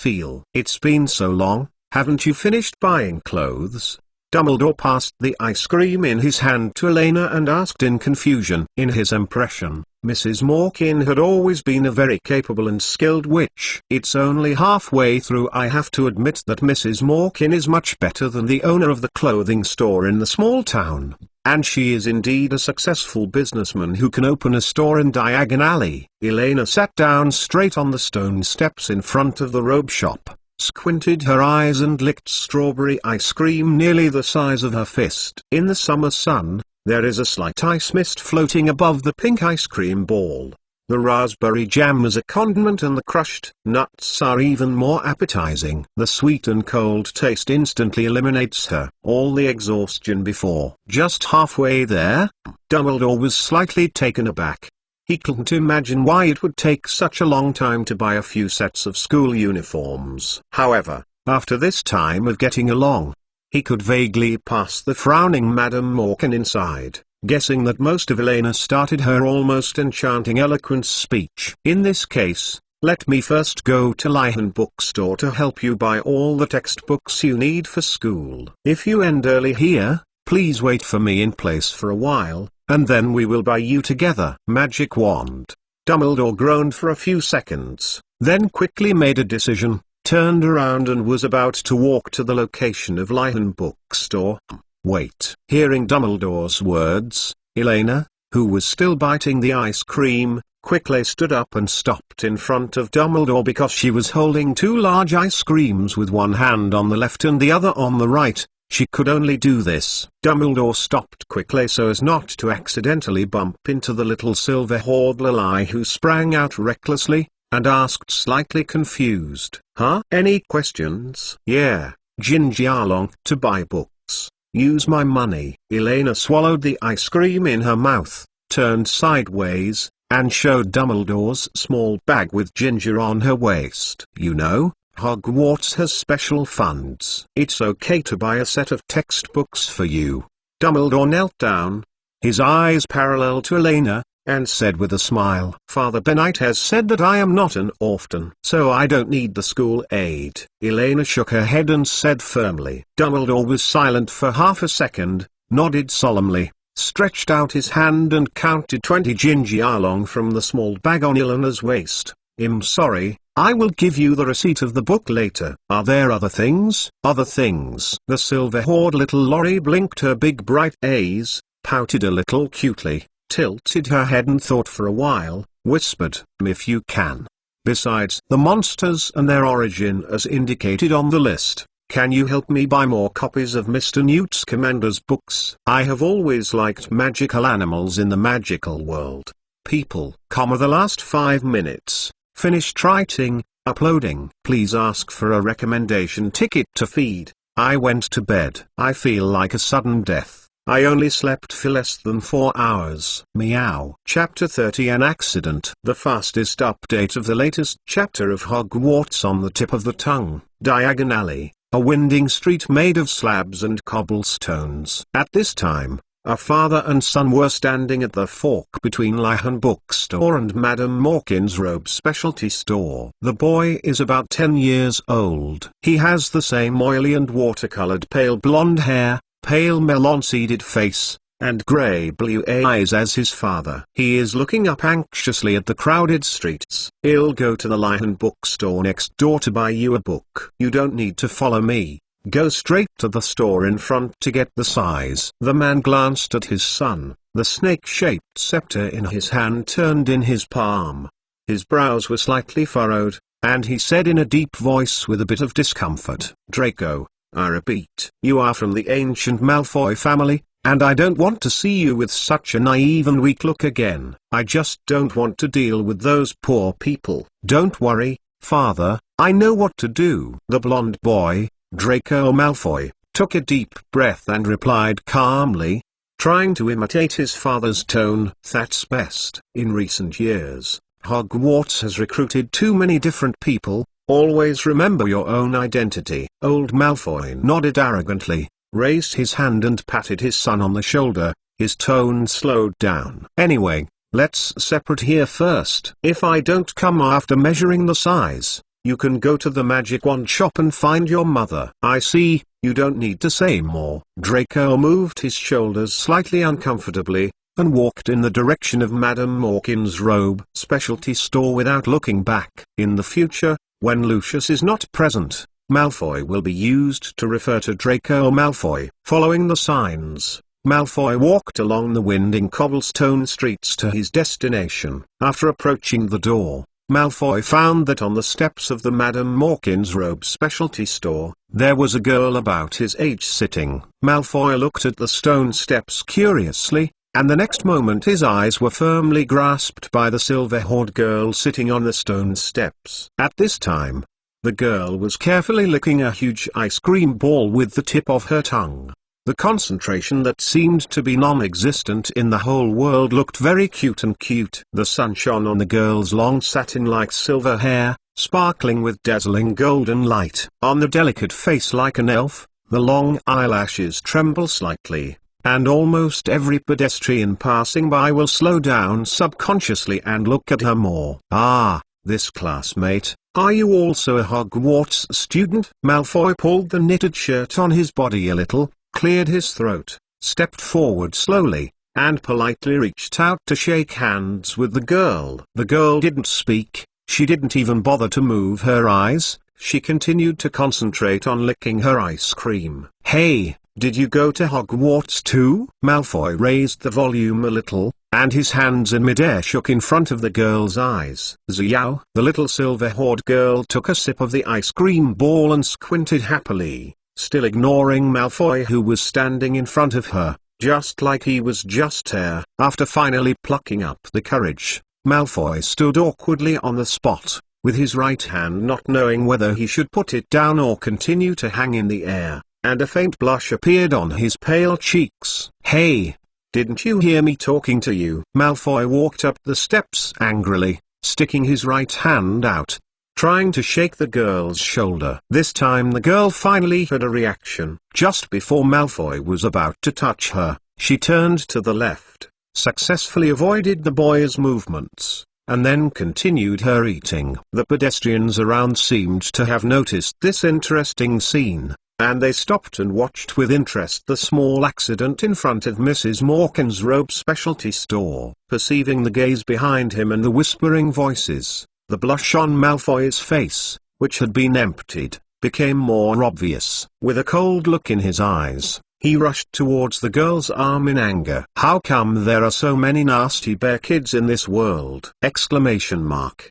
It's been so long, haven't you finished buying clothes? Dumbledore passed the ice cream in his hand to Elena and asked in confusion. In his impression, Mrs. Morkin had always been a very capable and skilled witch. It's only halfway through. I have to admit that Mrs. Morkin is much better than the owner of the clothing store in the small town, and she is indeed a successful businessman who can open a store in Diagon Alley. Elena sat down straight on the stone steps in front of the robe shop, squinted her eyes and licked strawberry ice cream nearly the size of her fist. In the summer sun, there is a slight ice mist floating above the pink ice cream ball. The raspberry jam is a condiment and the crushed nuts are even more appetizing. The sweet and cold taste instantly eliminates her. All the exhaustion before. Just halfway there, Dumbledore was slightly taken aback. He couldn't imagine why it would take such a long time to buy a few sets of school uniforms. However, after this time of getting along, he could vaguely pass the frowning Madame Morkin inside, guessing that most of Elena started her almost enchanting eloquent speech. In this case, let me first go to Lyhan bookstore to help you buy all the textbooks you need for school. If you end early here, please wait for me in place for a while, and then we will buy you together. Magic wand. Dumbledore groaned for a few seconds, then quickly made a decision. turned around and was about to walk to the location of Lion bookstore. Wait. Hearing Dumbledore's words, Elena, who was still biting the ice cream, quickly stood up and stopped in front of Dumbledore because she was holding two large ice creams with one hand on the left and the other on the right. She could only do this. Dumbledore stopped quickly so as not to accidentally bump into the little silver-haired Lily who sprang out recklessly, and asked slightly confused, "Huh? Any questions?" "Yeah, Gingy Along. To buy books. Use my money." Elena swallowed the ice cream in her mouth, turned sideways, and showed Dumbledore's small bag with ginger on her waist. "You know, Hogwarts has special funds. It's okay to buy a set of textbooks for you." Dumbledore knelt down, his eyes parallel to Elena, and said with a smile, "Father Benite has said that I am not an orphan, so I don't need the school aid." Elena shook her head and said firmly. Dumbledore was silent for half a second, nodded solemnly, stretched out his hand and counted 20 gingy along from the small bag on Elena's waist. "I'm sorry, I will give you the receipt of the book later." "Are there other things?" "Other things." The silver-haired little Lorry blinked her big bright eyes, pouted a little cutely, tilted her head and thought for a while, whispered, "If you can. Besides the monsters and their origin as indicated on the list, can you help me buy more copies of Mr. Newt Scamander's books? I have always liked magical animals in the magical world. People, the last 5 minutes. Finished writing, uploading. Please ask for a recommendation ticket to feed. I went to bed. I feel like a sudden death. I only slept for less than 4 hours. Meow. Chapter 30 An Accident. The fastest update of the latest chapter of Hogwarts on the tip of the tongue. Diagon Alley, a winding street made of slabs and cobblestones. At this time, a father and son were standing at the fork between Lion bookstore and Madame Morkin's robe specialty store. The boy is about 10 years old. He has the same oily and watercolored pale blonde hair, pale melon-seeded face, and grey blue eyes as his father. He is looking up anxiously at the crowded streets. "I'll go to the Lion bookstore next door to buy you a book." "You don't need to follow me. Go straight to the store in front to get the size." The man glanced at his son, the snake-shaped scepter in his hand turned in his palm. His brows were slightly furrowed, and he said in a deep voice with a bit of discomfort, "Draco, I repeat, you are from the ancient Malfoy family, and I don't want to see you with such a naive and weak look again. I just don't want to deal with those poor people." "Don't worry, father, I know what to do." The blonde boy, Draco Malfoy, took a deep breath and replied calmly, trying to imitate his father's tone, "That's best." In recent years, Hogwarts has recruited too many different people. Always remember your own identity. Old Malfoy nodded arrogantly, raised his hand and patted his son on the shoulder, his tone slowed down. "Anyway, let's separate here first. If I don't come after measuring the size, you can go to the magic wand shop and find your mother." "I see, you don't need to say more." Draco moved his shoulders slightly uncomfortably, and walked in the direction of Madame Morkin's robe specialty store without looking back. In the future, when Lucius is not present, Malfoy will be used to refer to Draco Malfoy. Following the signs, Malfoy walked along the winding cobblestone streets to his destination. After approaching the door, Malfoy found that on the steps of the Madame Morkin's robe specialty store, there was a girl about his age sitting. Malfoy looked at the stone steps curiously, and the next moment his eyes were firmly grasped by the silver-haired girl sitting on the stone steps. At this time, the girl was carefully licking a huge ice cream ball with the tip of her tongue. The concentration that seemed to be non-existent in the whole world looked very cute. The sun shone on the girl's long satin-like silver hair, sparkling with dazzling golden light. On the delicate face like an elf, the long eyelashes tremble slightly, and almost every pedestrian passing by will slow down subconsciously and look at her more. "Ah, this classmate, are you also a Hogwarts student?" Malfoy pulled the knitted shirt on his body a little, cleared his throat, stepped forward slowly, and politely reached out to shake hands with the girl. The girl didn't speak, she didn't even bother to move her eyes, she continued to concentrate on licking her ice cream. "Hey, did you go to Hogwarts too?" Malfoy raised the volume a little, and his hands in midair shook in front of the girl's eyes. "Xiao!" The little silver-haired girl took a sip of the ice cream ball and squinted happily, still ignoring Malfoy, who was standing in front of her, just like he was just there. After finally plucking up the courage, Malfoy stood awkwardly on the spot, with his right hand not knowing whether he should put it down or continue to hang in the air, and a faint blush appeared on his pale cheeks. "Hey! Didn't you hear me talking to you?" Malfoy walked up the steps angrily, sticking his right hand out, trying to shake the girl's shoulder. This time the girl finally had a reaction. Just before Malfoy was about to touch her, she turned to the left, successfully avoided the boy's movements, and then continued her eating. The pedestrians around seemed to have noticed this interesting scene, and they stopped and watched with interest the small accident in front of Mrs. Morgan's robe specialty store. Perceiving the gaze behind him and the whispering voices, the blush on Malfoy's face, which had been emptied, became more obvious. With a cold look in his eyes, he rushed towards the girl's arm in anger. "How come there are so many nasty bear kids in this world?" Exclamation mark.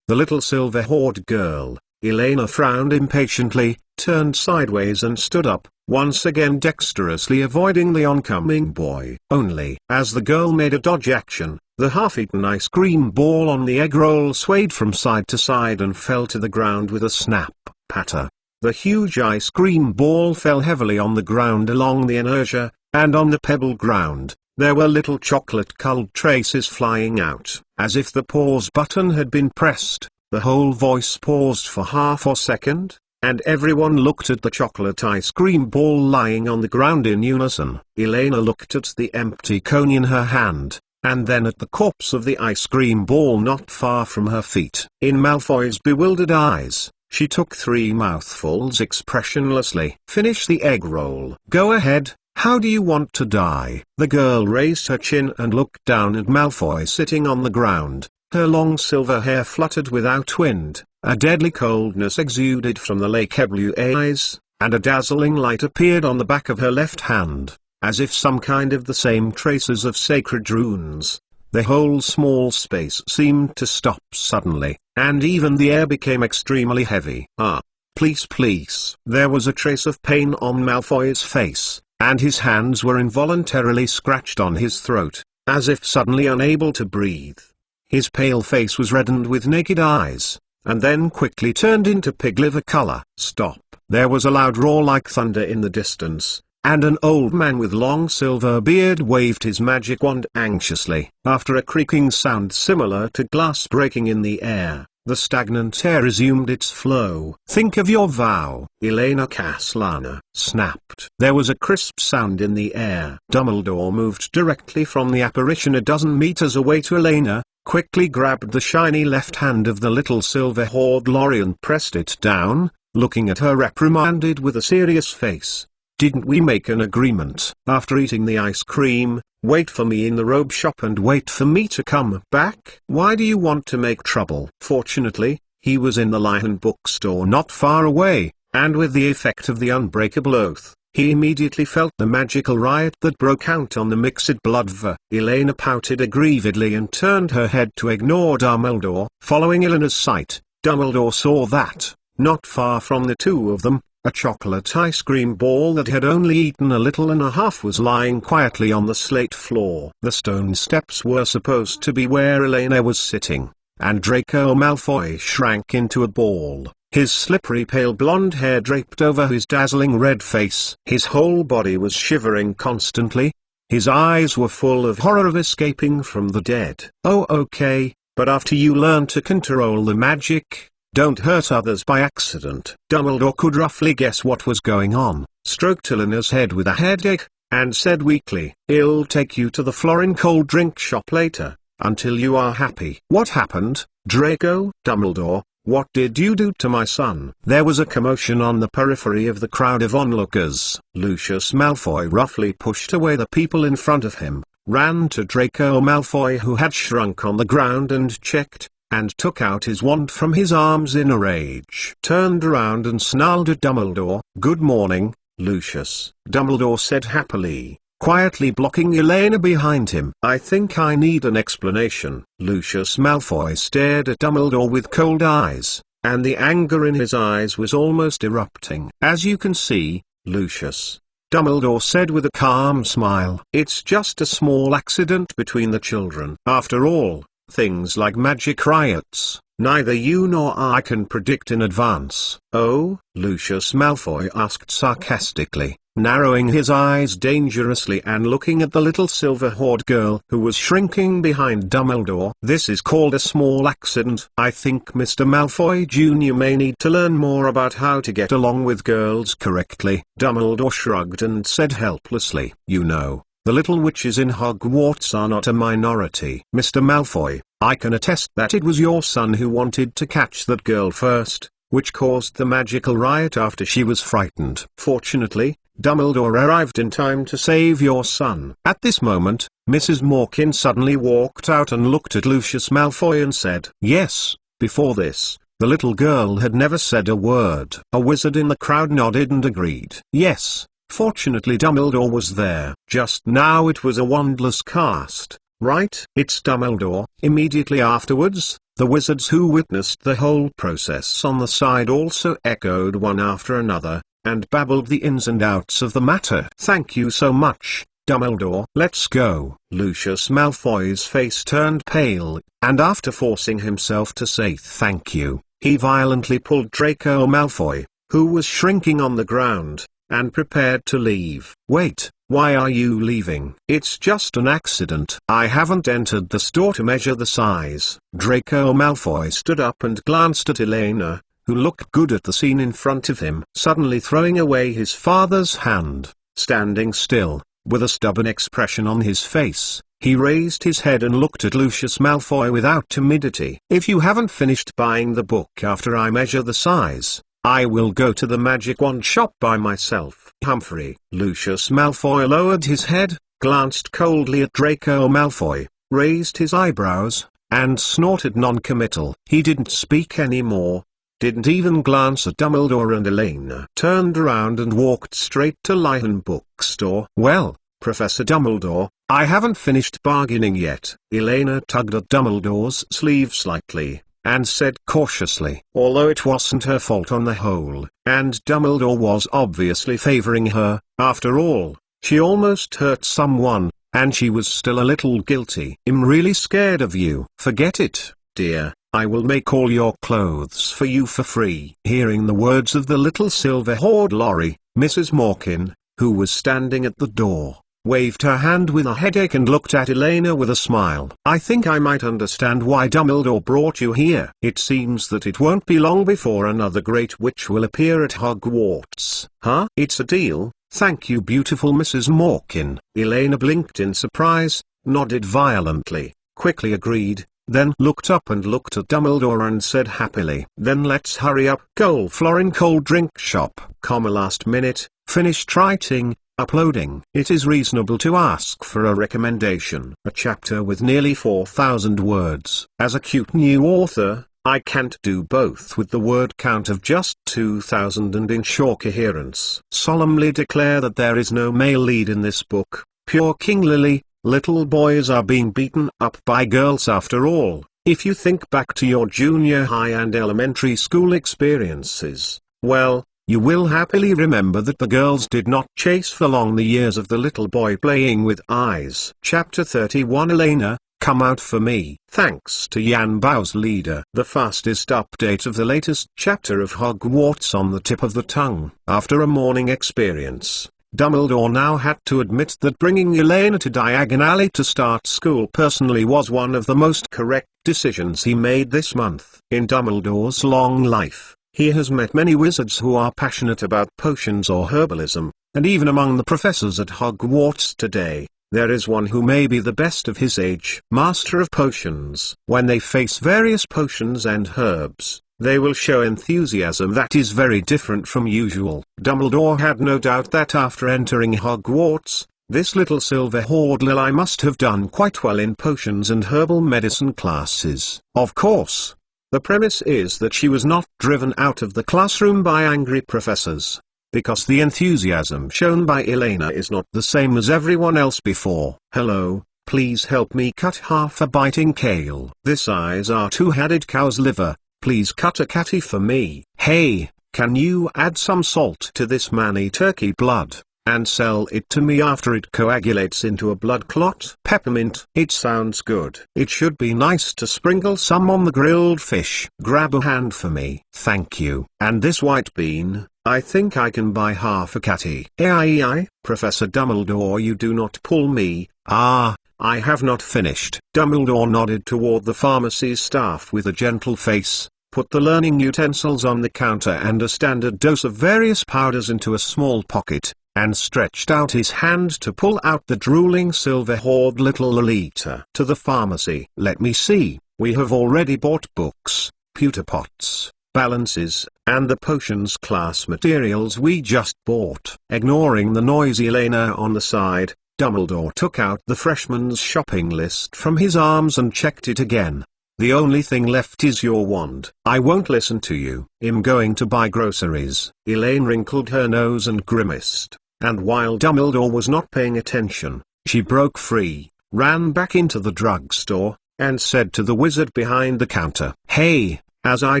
The little silver-haired girl, Elena, frowned impatiently, turned sideways and stood up, once again dexterously avoiding the oncoming boy. Only, as the girl made a dodge action, the half-eaten ice cream ball on the egg roll swayed from side to side and fell to the ground with a snap, patter. The huge ice cream ball fell heavily on the ground along the inertia, and on the pebble ground, there were little chocolate-colored traces flying out. As if the pause button had been pressed, the whole voice paused for half a second, and everyone looked at the chocolate ice cream ball lying on the ground in unison. Elena looked at the empty cone in her hand, and then at the corpse of the ice cream ball not far from her feet. In Malfoy's bewildered eyes, she took 3 mouthfuls expressionlessly. "Finish the egg roll." "Go ahead, how do you want to die?" The girl raised her chin and looked down at Malfoy sitting on the ground. Her long silver hair fluttered without wind, a deadly coldness exuded from the lake blue eyes, and a dazzling light appeared on the back of her left hand, as if some kind of the same traces of sacred runes. The whole small space seemed to stop suddenly, and even the air became extremely heavy. "Ah, please." There was a trace of pain on Malfoy's face, and his hands were involuntarily scratched on his throat, as if suddenly unable to breathe. His pale face was reddened with naked eyes, and then quickly turned into pig liver color. "Stop!" There was a loud roar like thunder in the distance, and an old man with long silver beard waved his magic wand anxiously. After a creaking sound similar to glass breaking in the air, the stagnant air resumed its flow. "Think of your vow." Elena Kaslana snapped. There was a crisp sound in the air. Dumbledore moved directly from the apparition a dozen meters away to Elena, quickly grabbed the shiny left hand of the little silver-haired Lori and pressed it down, looking at her reprimanded with a serious face. "Didn't we make an agreement? After eating the ice cream, wait for me in the robe shop and wait for me to come back? Why do you want to make trouble?" Fortunately, he was in the Lion bookstore not far away, and with the effect of the unbreakable oath, he immediately felt the magical riot that broke out on the mixed blood v. Elena pouted aggrievedly and turned her head to ignore Dumbledore. Following Elena's sight, Dumbledore saw that, not far from the two of them, a chocolate ice cream ball that had only eaten a little and a half was lying quietly on the slate floor. The stone steps were supposed to be where Elena was sitting, and Draco Malfoy shrank into a ball, his slippery pale blonde hair draped over his dazzling red face. His whole body was shivering constantly. His eyes were full of horror of escaping from the dead. "Oh okay, but after you learn to control the magic, don't hurt others by accident." Dumbledore could roughly guess what was going on, stroked Elena's head with a headache, and said weakly, "I'll take you to the Florin cold drink shop later, until you are happy." "What happened, Draco?" "Dumbledore, what did you do to my son?" There was a commotion on the periphery of the crowd of onlookers. Lucius Malfoy roughly pushed away the people in front of him, ran to Draco Malfoy who had shrunk on the ground and checked, and took out his wand from his arms in a rage. Turned around and snarled at Dumbledore. "Good morning, Lucius," Dumbledore said happily, quietly blocking Elena behind him. "I think I need an explanation." Lucius Malfoy stared at Dumbledore with cold eyes, and the anger in his eyes was almost erupting. "As you can see, Lucius," Dumbledore said with a calm smile, "it's just a small accident between the children. After all, things like magic riots, neither you nor I can predict in advance." "Oh?" Lucius Malfoy asked sarcastically, narrowing his eyes dangerously and looking at the little silver-haired girl who was shrinking behind Dumbledore. "This is called a small accident. I think Mr. Malfoy Jr. may need to learn more about how to get along with girls correctly." Dumbledore shrugged and said helplessly, "You know, the little witches in Hogwarts are not a minority. Mr. Malfoy, I can attest that it was your son who wanted to catch that girl first, which caused the magical riot after she was frightened. Fortunately, Dumbledore arrived in time to save your son." At this moment, Mrs. Morkin suddenly walked out and looked at Lucius Malfoy and said, "Yes." Before this, the little girl had never said a word. A wizard in the crowd nodded and agreed. Yes, fortunately Dumbledore was there. Just now it was a wandless cast, right? It's Dumbledore. Immediately afterwards, the wizards who witnessed the whole process on the side also echoed one after another, and babbled the ins and outs of the matter. "Thank you so much, Dumbledore. Let's go." Lucius Malfoy's face turned pale, and after forcing himself to say thank you, he violently pulled Draco Malfoy, who was shrinking on the ground, and prepared to leave. "Wait, why are you leaving?" "It's just an accident. I haven't entered the store to measure the size." Draco Malfoy stood up and glanced at Elena, who looked good at the scene in front of him. Suddenly throwing away his father's hand, standing still, with a stubborn expression on his face, he raised his head and looked at Lucius Malfoy without timidity. "If you haven't finished buying the book after I measure the size, I will go to the magic wand shop by myself." "Humphrey." Lucius Malfoy lowered his head, glanced coldly at Draco Malfoy, raised his eyebrows, and snorted non-committal. He didn't speak anymore, didn't even glance at Dumbledore and Elena. Turned around and walked straight to Lyhan Bookstore. "Well, Professor Dumbledore, I haven't finished bargaining yet." Elena tugged at Dumbledore's sleeve slightly, and said cautiously, although it wasn't her fault on the whole, and Dumbledore was obviously favoring her, after all, she almost hurt someone, and she was still a little guilty. "I'm really scared of you." "Forget it, dear. I will make all your clothes for you for free." Hearing the words of the little silver-haired Lorry, Mrs. Morkin, who was standing at the door, waved her hand with a headache and looked at Elena with a smile. "I think I might understand why Dumbledore brought you here. It seems that it won't be long before another great witch will appear at Hogwarts." "Huh? It's a deal, thank you beautiful Mrs. Morkin." Elena blinked in surprise, nodded violently, quickly agreed, then looked up and looked at Dumbledore and said happily, "Then let's hurry up. Florin Cold Drink Shop, last minute, finished writing, uploading." It is reasonable to ask for a recommendation. A chapter with nearly 4,000 words. As a cute new author, I can't do both with the word count of just 2,000 and ensure coherence. Solemnly declare that there is no male lead in this book. Pure King Lily. Little boys are being beaten up by girls after all. If you think back to your junior high and elementary school experiences, well, you will happily remember that the girls did not chase for long the years of the little boy playing with eyes. Chapter 31 Elena, come out for me. Thanks to Yan Bao's leader. The fastest update of the latest chapter of Hogwarts on the tip of the tongue. After a morning experience, Dumbledore now had to admit that bringing Elena to Diagon Alley to start school personally was one of the most correct decisions he made this month. In Dumbledore's long life, he has met many wizards who are passionate about potions or herbalism, and even among the professors at Hogwarts today, there is one who may be the best of his age. Master of Potions. When they face various potions and herbs, they will show enthusiasm that is very different from usual. Dumbledore had no doubt that after entering Hogwarts, This little silver Hordlil must have done quite well in potions and herbal medicine classes. Of course, the premise is that she was not driven out of the classroom by angry professors, because the enthusiasm shown by Elena is not the same as everyone else before. Hello, please help me cut half a biting kale. This is our two-headed cow's liver, please cut a catty for me. Hey, can you add some salt to this manny turkey blood, and sell it to me after it coagulates into a blood clot? Peppermint. It sounds good. It should be nice to sprinkle some on the grilled fish. Grab a hand for me. Thank you. And this white bean, I think I can buy half a catty. Ai, Professor Dumbledore, you do not pull me. Ah, I have not finished. Dumbledore nodded toward the pharmacy staff with a gentle face, put the learning utensils on the counter and a standard dose of various powders into a small pocket, and stretched out his hand to pull out the drooling silver hoard little Lolita. To the pharmacy. Let me see, we have already bought books, pewter pots, balances, and the potions class materials we just bought. Ignoring the noisy Elena on the side, Dumbledore took out the freshman's shopping list from his arms and checked it again. The only thing left is your wand. I won't listen to you. I'm going to buy groceries. Elaine wrinkled her nose and grimaced, and while Dumbledore was not paying attention, she broke free, ran back into the drugstore, and said to the wizard behind the counter, "Hey, as I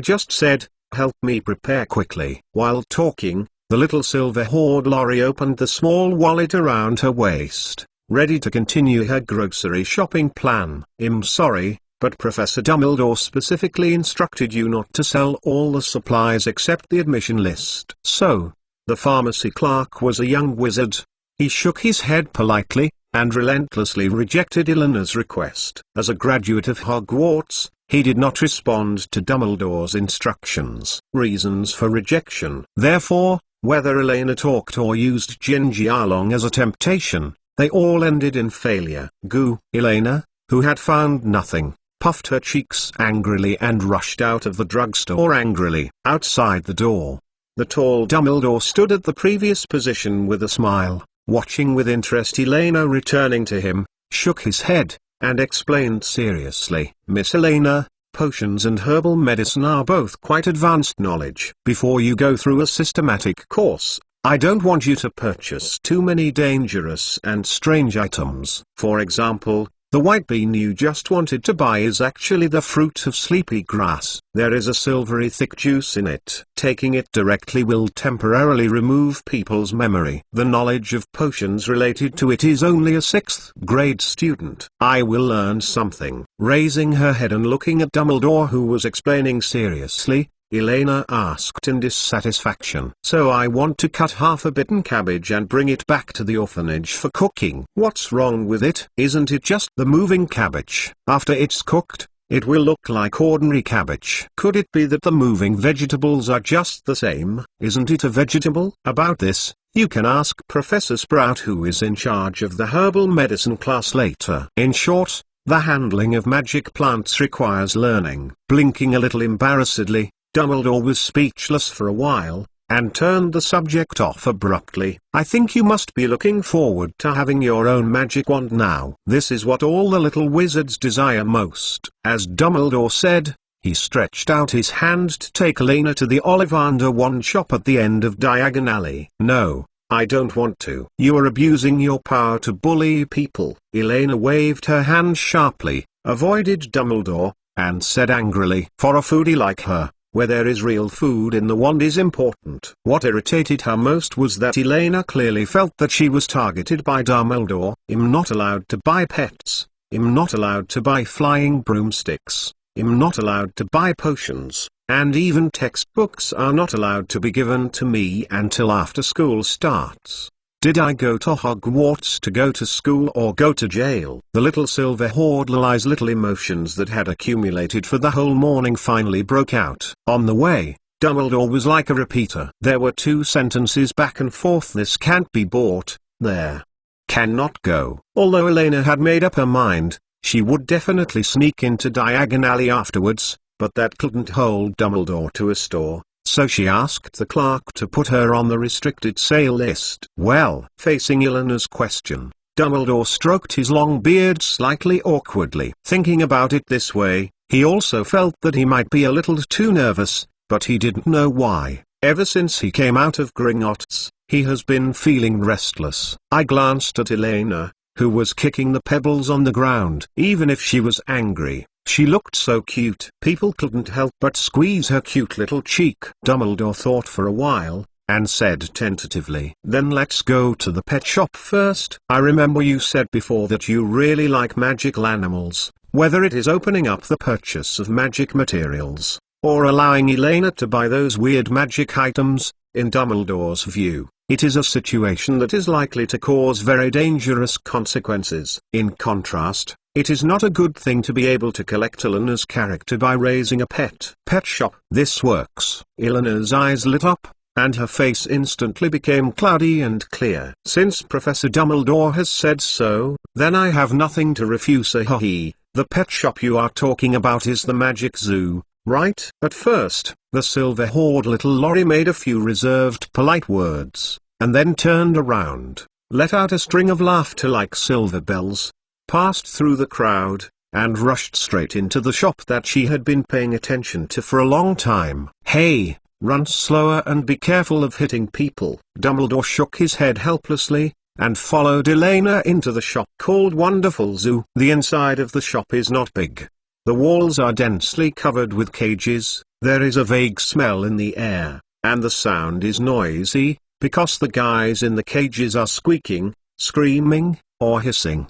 just said, help me prepare quickly." While talking, the little silver hoard lorry opened the small wallet around her waist, ready to continue her grocery shopping plan. I'm sorry, but Professor Dumbledore specifically instructed you not to sell all the supplies except the admission list. So, the pharmacy clerk was a young wizard. He shook his head politely, and relentlessly rejected Elena's request. As a graduate of Hogwarts, he did not respond to Dumbledore's instructions. Reasons for rejection. Therefore, whether Elena talked or used Jinjialong as a temptation, they all ended in failure. Goo. Elena, who had found nothing, puffed her cheeks angrily and rushed out of the drugstore angrily. Outside the door, the tall Dumbledore stood at the previous position with a smile, watching with interest Elena returning to him, shook his head, and explained seriously, "Miss Elena, potions and herbal medicine are both quite advanced knowledge. Before you go through a systematic course, I don't want you to purchase too many dangerous and strange items. For example, the white bean you just wanted to buy is actually the fruit of sleepy grass. There is a silvery thick juice in it. Taking it directly will temporarily remove people's memory. The knowledge of potions related to it is only a 6th grade student. I will learn something." Raising her head and looking at Dumbledore, who was explaining seriously, Elena asked in dissatisfaction. "So I want to cut half a bitten cabbage and bring it back to the orphanage for cooking. What's wrong with it? Isn't it just the moving cabbage? After it's cooked, it will look like ordinary cabbage. Could it be that the moving vegetables are just the same? Isn't it a vegetable?" About this, you can ask Professor Sprout, who is in charge of the herbal medicine class later. In short, the handling of magic plants requires learning. Blinking a little embarrassedly, Dumbledore was speechless for a while, and turned the subject off abruptly. "I think you must be looking forward to having your own magic wand now. This is what all the little wizards desire most." As Dumbledore said, he stretched out his hand to take Elena to the Ollivander wand shop at the end of Diagon Alley. "No, I don't want to." "You are abusing your power to bully people." Elena waved her hand sharply, avoided Dumbledore, and said angrily, "For a foodie like her, where there is real food in the wand is important." What irritated her most was that Elena clearly felt that she was targeted by Dumbledore. "I'm not allowed to buy pets. I'm not allowed to buy flying broomsticks. I'm not allowed to buy potions, and even textbooks are not allowed to be given to me until after school starts. Did I go to Hogwarts to go to school or go to jail?" The little silver Hordli's little emotions that had accumulated for the whole morning finally broke out. On the way, Dumbledore was like a repeater. There were 2 sentences back and forth. "This can't be bought, there cannot go." Although Elena had made up her mind, she would definitely sneak into Diagon Alley afterwards, but that couldn't hold Dumbledore to a store. so she asked the clerk to put her on the restricted sale list. Well, facing Eleanor's question, Dumbledore stroked his long beard slightly awkwardly. Thinking about it this way, he also felt that he might be a little too nervous, but he didn't know why. Ever since he came out of Gringotts, he has been feeling restless. I glanced at Elena, who was kicking the pebbles on the ground. Even if she was angry, she looked so cute. People couldn't help but squeeze her cute little cheek. Dumbledore thought for a while, and said tentatively, "Then let's go to the pet shop first. I remember you said before that you really like magical animals. Whether it is opening up the purchase of magic materials, or allowing Elena to buy those weird magic items, in Dumbledore's view, it is a situation that is likely to cause very dangerous consequences. In contrast, it is not a good thing to be able to collect Eleanor's character by raising a pet. Pet shop. This works." Eleanor's eyes lit up, and her face instantly became cloudy and clear. "Since Professor Dumbledore has said so, then I have nothing to refuse. He. The pet shop you are talking about is the Magic Zoo, right?" At first, the silver-haired little Lorry made a few reserved polite words, and then turned around, let out a string of laughter like silver bells, passed through the crowd, and rushed straight into the shop that she had been paying attention to for a long time. "Hey! Run slower and be careful of hitting people." Dumbledore shook his head helplessly, and followed Elena into the shop called Wonderful Zoo. The inside of the shop is not big. The walls are densely covered with cages, there is a vague smell in the air, and the sound is noisy, because the guys in the cages are squeaking, screaming, or hissing.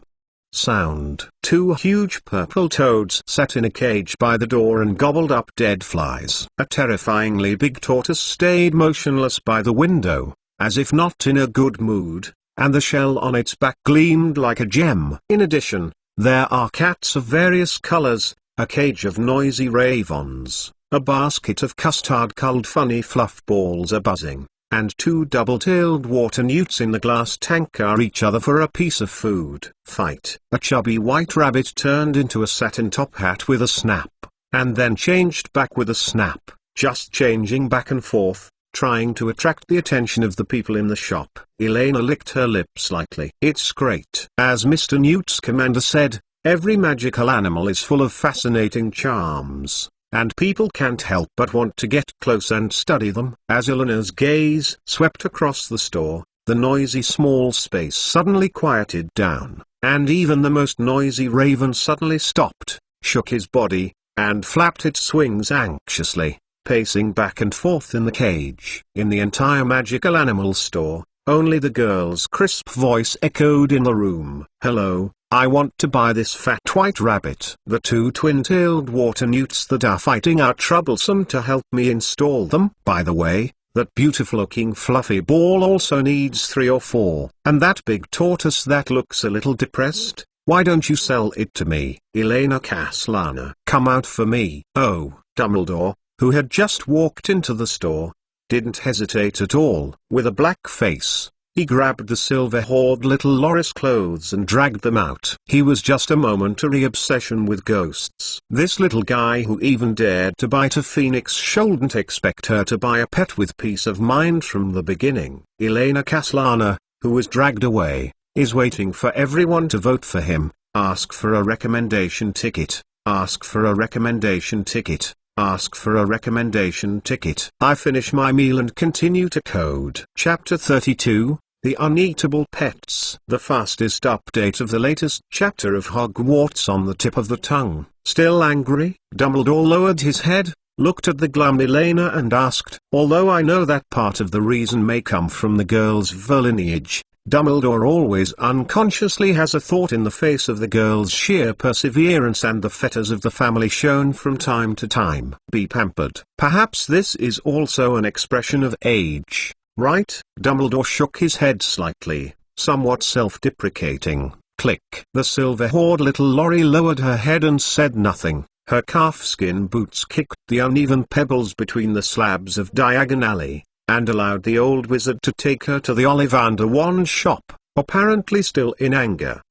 Sound. Two huge purple toads sat in a cage by the door and gobbled up dead flies. A terrifyingly big tortoise stayed motionless by the window, as if not in a good mood, and the shell on its back gleamed like a gem. In addition, there are cats of various colors, a cage of noisy ravens, a basket of custard-colored funny fluff balls are buzzing, and two double-tailed water newts in the glass tank are each other for a piece of food. Fight. A chubby white rabbit turned into a satin top hat with a snap, and then changed back with a snap, just changing back and forth, trying to attract the attention of the people in the shop. Elena licked her lips slightly. "It's great." As Mr. Newt's commander said, every magical animal is full of fascinating charms, and people can't help but want to get close and study them. As Eleanor's gaze swept across the store, the noisy small space suddenly quieted down, and even the most noisy raven suddenly stopped, shook his body, and flapped its wings anxiously, pacing back and forth in the cage. In the entire magical animal store, only the girl's crisp voice echoed in the room. "Hello, I want to buy this fat white rabbit." The two twin-tailed water newts that are fighting are troublesome to help me install them. By the way, that beautiful-looking fluffy ball also needs 3 or 4. And that big tortoise that looks a little depressed, why don't you sell it to me? Elena Caslana. Come out for me. Oh, Dumbledore, who had just walked into the store, didn't hesitate at all. With a black face, he grabbed the silver-haired little Loris clothes and dragged them out. He was just a momentary obsession with ghosts. This little guy who even dared to bite a phoenix shouldn't expect her to buy a pet with peace of mind from the beginning. Elena Caslana, who was dragged away, is waiting for everyone to vote for him. Ask for a recommendation ticket. Ask for a recommendation ticket. Ask for a recommendation ticket. I finish my meal and continue to code. Chapter 32, The Uneatable Pets. The fastest update of the latest chapter of Hogwarts on the tip of the tongue. Still angry? Dumbledore lowered his head, looked at the glum Elena and asked. Although I know that part of the reason may come from the girl's lineage, Dumbledore always unconsciously has a thought in the face of the girl's sheer perseverance and the fetters of the family shown from time to time. Be pampered. Perhaps this is also an expression of age, right? Dumbledore shook his head slightly, somewhat self-deprecating. Click. The silver-haired little Lorry lowered her head and said nothing. Her calfskin boots kicked the uneven pebbles between the slabs of Diagon Alley, and allowed the old wizard to take her to the Ollivander wand shop, apparently still in anger.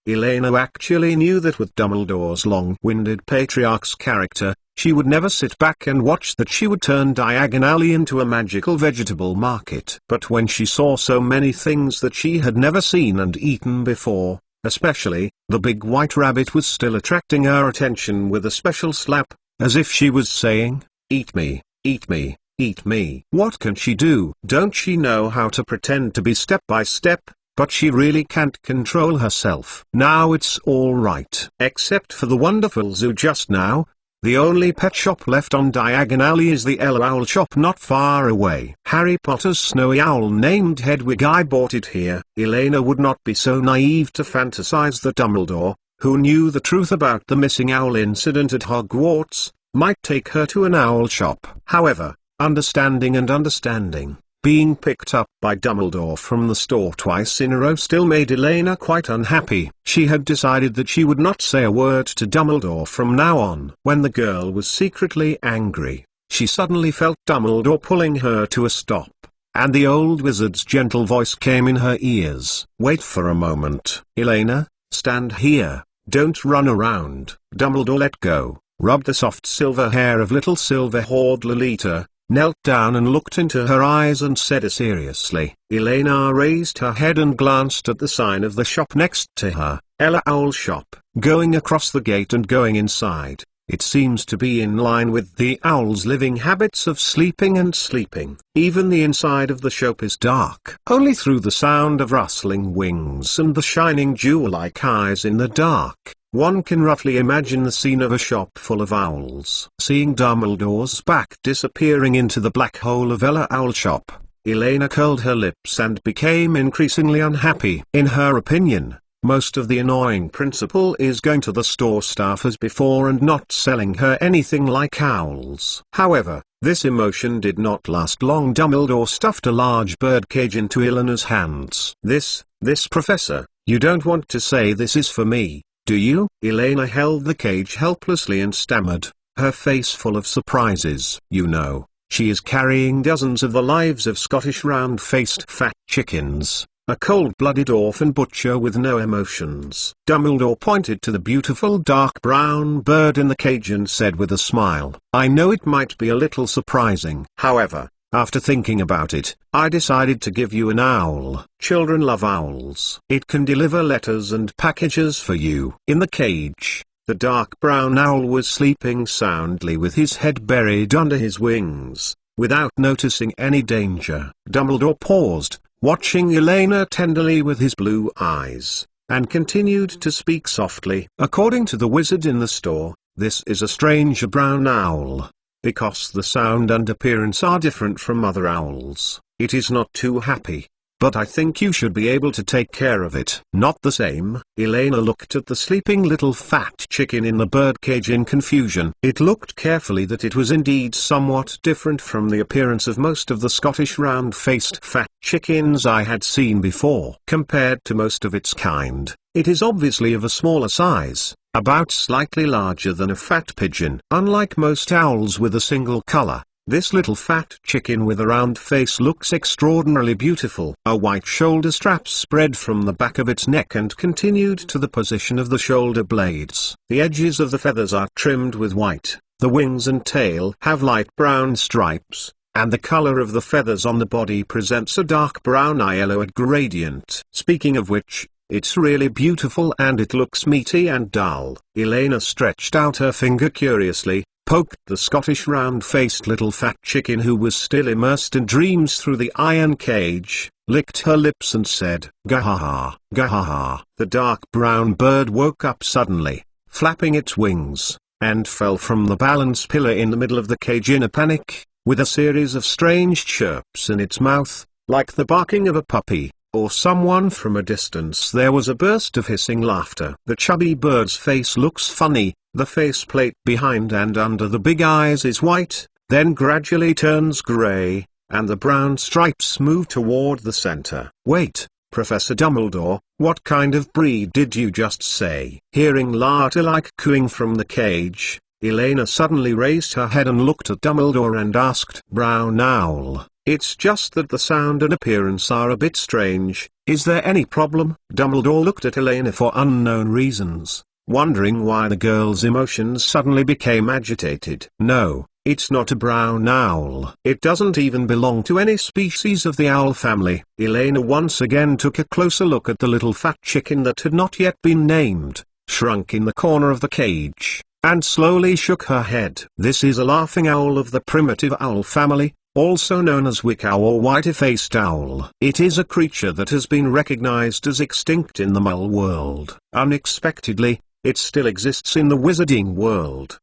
Elena actually knew that with Dumbledore's long-winded patriarch's character, She would never sit back and watch that she would turn diagonally into a magical vegetable market. But when she saw so many things that she had never seen and eaten before, especially, the big white rabbit was still attracting her attention with a special slap, as if she was saying, "Eat me, eat me, eat me." What can she do? Don't she know how to pretend to be step by step? But she really can't control herself. Now it's all right. Except for the wonderful zoo just now. The only pet shop left on Diagon Alley is the Ella Owl shop not far away. Harry Potter's snowy owl named Hedwig. I bought it here. Elena would not be so naive to fantasize that Dumbledore, who knew the truth about the missing owl incident at Hogwarts, might take her to an owl shop. However, understanding, being picked up by Dumbledore from the store twice in a row still made Elena quite unhappy. She had decided that she would not say a word to Dumbledore from now on. When the girl was secretly angry, she suddenly felt Dumbledore pulling her to a stop, and the old wizard's gentle voice came in her ears. "Wait for a moment. Elena, stand here, don't run around." Dumbledore let go, rubbed the soft silver hair of little silver-haired Lolita, knelt down and looked into her eyes and said seriously. Elena raised her head and glanced at the sign of the shop next to her, Ella Owl Shop. Going across the gate and going inside, it seems to be in line with the owl's living habits of sleeping and sleeping. Even the inside of the shop is dark. Only through the sound of rustling wings and the shining jewel-like eyes in the dark, one can roughly imagine the scene of a shop full of owls. Seeing Dumbledore's back disappearing into the black hole of Ella Owl Shop, Elena curled her lips and became increasingly unhappy. In her opinion, most of the annoying principal is going to the store staff as before and not selling her anything like owls. However, this emotion did not last long. Dumbledore stuffed a large birdcage into Elena's hands. This, Professor, you don't want to say this is for me, do you? Elena held the cage helplessly and stammered, her face full of surprises. You know, she is carrying dozens of the lives of Scottish round-faced fat chickens, a cold-blooded orphan butcher with no emotions. Dumbledore pointed to the beautiful dark brown bird in the cage and said with a smile, "I know it might be a little surprising. However, after thinking about it, I decided to give you an owl. Children love owls. It can deliver letters and packages for you." In the cage, the dark brown owl was sleeping soundly with his head buried under his wings, without noticing any danger. Dumbledore paused, watching Elena tenderly with his blue eyes, and continued to speak softly. "According to the wizard in the store, this is a strange brown owl. Because the sound and appearance are different from other owls, it is not too happy. But I think you should be able to take care of it." "Not the same." Elena looked at the sleeping little fat chicken in the birdcage in confusion. It looked carefully that it was indeed somewhat different from the appearance of most of the Scottish round-faced fat chickens I had seen before. Compared to most of its kind, it is obviously of a smaller size, about slightly larger than a fat pigeon. Unlike most owls with a single color, this little fat chicken with a round face looks extraordinarily beautiful. A white shoulder strap spread from the back of its neck and continued to the position of the shoulder blades. The edges of the feathers are trimmed with white, the wings and tail have light brown stripes, and the color of the feathers on the body presents a dark brown yellow gradient. Speaking of which, it's really beautiful and it looks meaty and dull. Elena stretched out her finger curiously, poked the Scottish round-faced little fat chicken who was still immersed in dreams through the iron cage, licked her lips and said, "Gahaha, gahaha." The dark brown bird woke up suddenly, flapping its wings, and fell from the balance pillar in the middle of the cage in a panic, with a series of strange chirps in its mouth, like the barking of a puppy, or someone from a distance. There was a burst of hissing laughter. The chubby bird's face looks funny. The faceplate behind and under the big eyes is white, then gradually turns gray, and the brown stripes move toward the center. "Wait, Professor Dumbledore, what kind of breed did you just say?" Hearing laughter-like cooing from the cage, Elena suddenly raised her head and looked at Dumbledore and asked, "Brown owl, it's just that the sound and appearance are a bit strange. Is there any problem?" Dumbledore looked at Elena for unknown reasons, wondering why the girl's emotions suddenly became agitated. No, it's not a brown owl. It doesn't even belong to any species of the owl family. Elena once again took a closer look at the little fat chicken that had not yet been named, shrunk in the corner of the cage, and slowly shook her head. This is a laughing owl of the primitive owl family, also known as wick owl or white-faced owl. It is a creature that has been recognized as extinct in the mole world. Unexpectedly, it still exists in the wizarding world.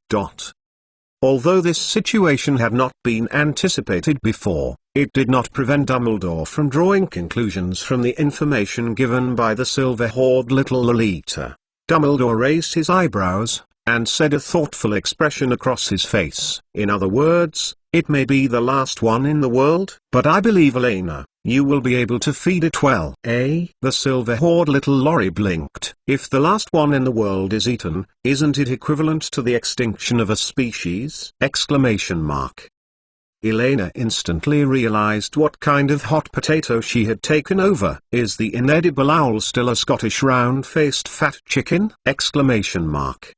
Although this situation had not been anticipated before, it did not prevent Dumbledore from drawing conclusions from the information given by the silver-haired little Lolita. Dumbledore raised his eyebrows, and said a thoughtful expression across his face. In other words, it may be the last one in the world, but I believe, Elena, you will be able to feed it well. Eh? The silver-haired little Lorry blinked. If the last one in the world is eaten, isn't it equivalent to the extinction of a species? Exclamation mark. Elena instantly realized what kind of hot potato she had taken over. Is the inedible owl still a Scottish round-faced fat chicken? Exclamation mark.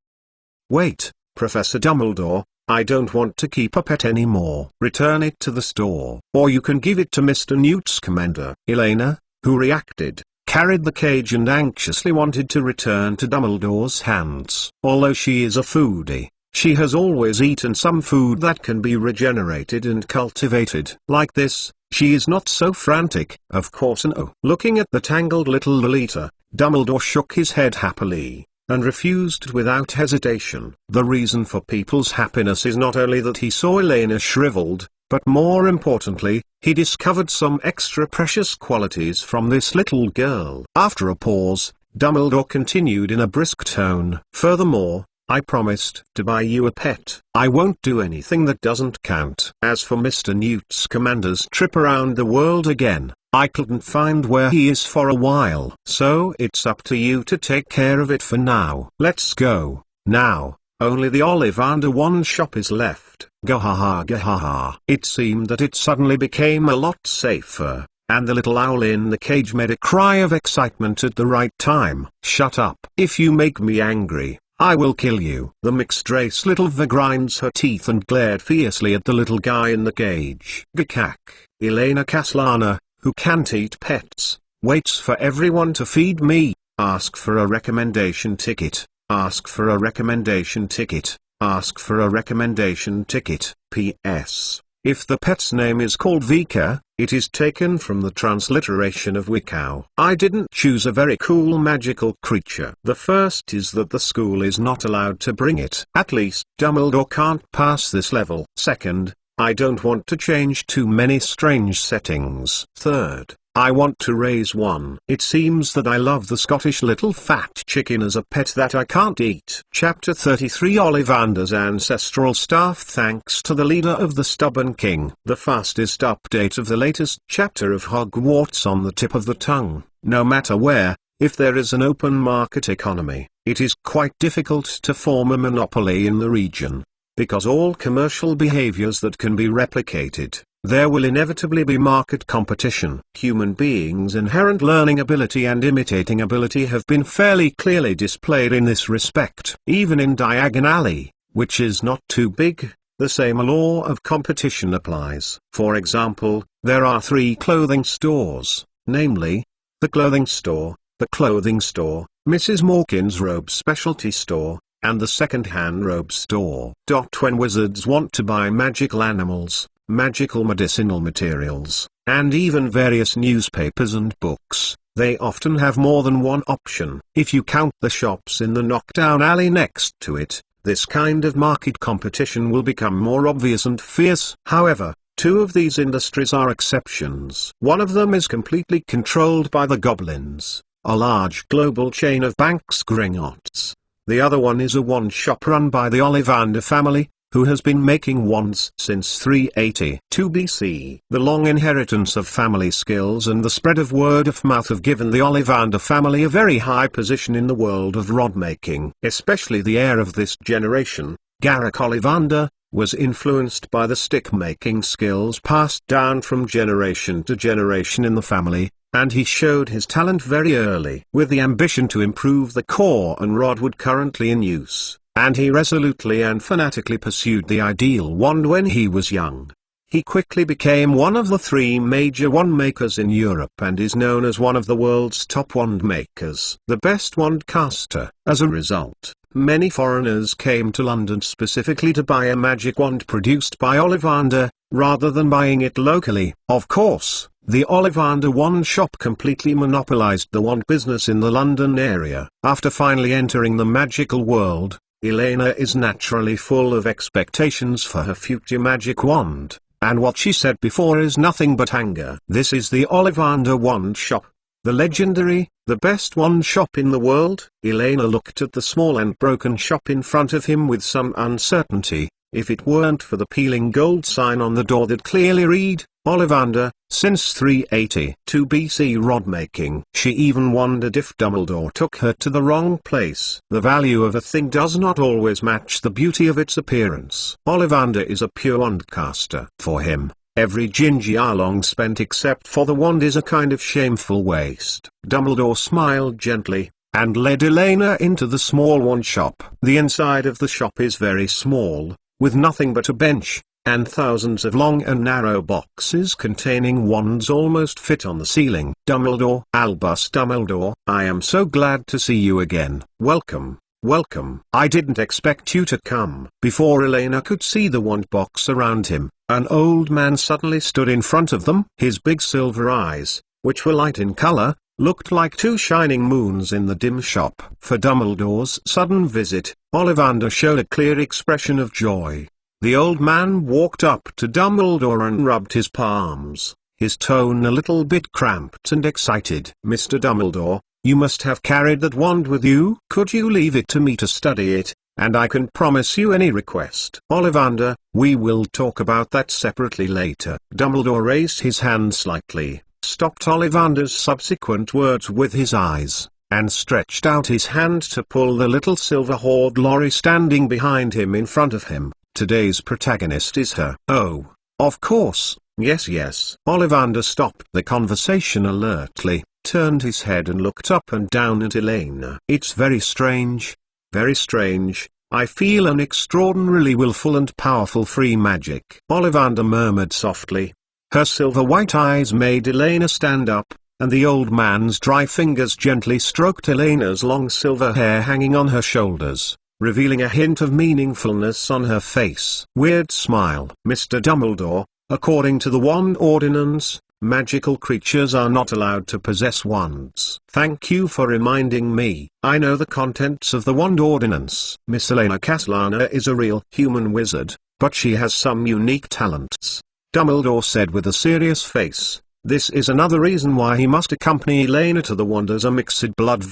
Wait, Professor Dumbledore, I don't want to keep a pet anymore. Return it to the store. Or you can give it to Mr. Newt Scamander. Elena, who reacted, carried the cage and anxiously wanted to return to Dumbledore's hands. Although she is a foodie, she has always eaten some food that can be regenerated and cultivated. Like this, she is not so frantic. Of course no. Looking at the tangled little Lolita, Dumbledore shook his head happily, and refused without hesitation. The reason for people's happiness is not only that he saw Elena shriveled, but more importantly, he discovered some extra precious qualities from this little girl. After a pause, Dumbledore continued in a brisk tone. Furthermore, I promised to buy you a pet. I won't do anything that doesn't count. As for Mr. Newt Scamander's trip around the world again, I couldn't find where he is for a while. So it's up to you to take care of it for now. Let's go. Now, only the Ollivander one shop is left. Gahaha gahaha. It seemed that it suddenly became a lot safer, and the little owl in the cage made a cry of excitement at the right time. Shut up. If you make me angry, I will kill you. The mixed-race little V grinds her teeth and glared fiercely at the little guy in the cage. Gakak. Elena Kaslana, who can't eat pets, waits for everyone to feed me. Ask for a recommendation ticket. Ask for a recommendation ticket. Ask for a recommendation ticket. P.S. If the pet's name is called Vika, it is taken from the transliteration of Wiccow. I didn't choose a very cool magical creature. The first is that the school is not allowed to bring it. At least Dumbledore can't pass this level. Second, I don't want to change too many strange settings. Third, I want to raise one. It seems that I love the Scottish little fat chicken as a pet that I can't eat. Chapter 33 Ollivander's Ancestral Staff. Thanks to the leader of the Stubborn King. The fastest update of the latest chapter of Hogwarts on the tip of the tongue. No matter where, if there is an open market economy, it is quite difficult to form a monopoly in the region. Because all commercial behaviors that can be replicated, there will inevitably be market competition. Human beings' inherent learning ability and imitating ability have been fairly clearly displayed in this respect. Even in Diagon Alley, which is not too big, the same law of competition applies. For example, there are 3 clothing stores, namely, the clothing store, Mrs. Mawkins' robe specialty store, and the second-hand robe store. When wizards want to buy magical animals, magical medicinal materials, and even various newspapers and books, they often have more than one option. If you count the shops in the knockdown alley next to it, this kind of market competition will become more obvious and fierce. However, 2 of these industries are exceptions. One of them is completely controlled by the goblins, a large global chain of banks Gringotts. The other one is a wand-shop run by the Ollivander family, who has been making wands since 382 BC. The long inheritance of family skills and the spread of word of mouth have given the Ollivander family a very high position in the world of rod-making. Especially the heir of this generation, Garrick Ollivander, was influenced by the stick-making skills passed down from generation to generation in the family, and he showed his talent very early with the ambition to improve the core and rodwood currently in use, and he resolutely and fanatically pursued the ideal wand when he was young. He quickly became one of the 3 major wand makers in Europe and is known as one of the world's top wand makers, the best wand caster. As a result, many foreigners came to London specifically to buy a magic wand produced by Ollivander, rather than buying it locally. Of course, the Ollivander wand shop completely monopolized the wand business in the London area. After finally entering the magical world, Elena is naturally full of expectations for her future magic wand. And what she said before is nothing but anger. This is the Ollivander wand shop. The legendary, the best wand shop in the world. Elena looked at the small and broken shop in front of him with some uncertainty. If it weren't for the peeling gold sign on the door that clearly read, Ollivander, since 382 BC rod making. She even wondered if Dumbledore took her to the wrong place. The value of a thing does not always match the beauty of its appearance. Ollivander is a pure wand caster. For him, every ginger long spent except for the wand is a kind of shameful waste. Dumbledore smiled gently, and led Elena into the small wand shop. The inside of the shop is very small, with nothing but a bench, and thousands of long and narrow boxes containing wands almost fit on the ceiling. Dumbledore, Albus Dumbledore, I am so glad to see you again. Welcome, welcome. I didn't expect you to come. Before Elena could see the wand box around him, an old man suddenly stood in front of them. His big silver eyes, which were light in color, looked like 2 shining moons in the dim shop. For Dumbledore's sudden visit, Ollivander showed a clear expression of joy. The old man walked up to Dumbledore and rubbed his palms, his tone a little bit cramped and excited. Mr. Dumbledore, you must have carried that wand with you. Could you leave it to me to study it, and I can promise you any request? Ollivander, we will talk about that separately later. Dumbledore raised his hand slightly, stopped Ollivander's subsequent words with his eyes, and stretched out his hand to pull the little silver hoard lorry standing behind him in front of him. Today's protagonist is her. Oh, of course, yes. Ollivander stopped the conversation alertly, turned his head and looked up and down at Elena. It's very strange. I feel an extraordinarily willful and powerful free magic. Ollivander murmured softly. Her silver white eyes made Elena stand up, and the old man's dry fingers gently stroked Elena's long silver hair hanging on her shoulders, revealing a hint of meaningfulness on her face. Weird smile. Mr. Dumbledore, according to the wand ordinance, magical creatures are not allowed to possess wands. Thank you for reminding me. I know the contents of the wand ordinance. Miss Elena Castellana is a real human wizard, but she has some unique talents, Dumbledore said with a serious face. This is another reason why he must accompany Elena to the wand as a mixed blood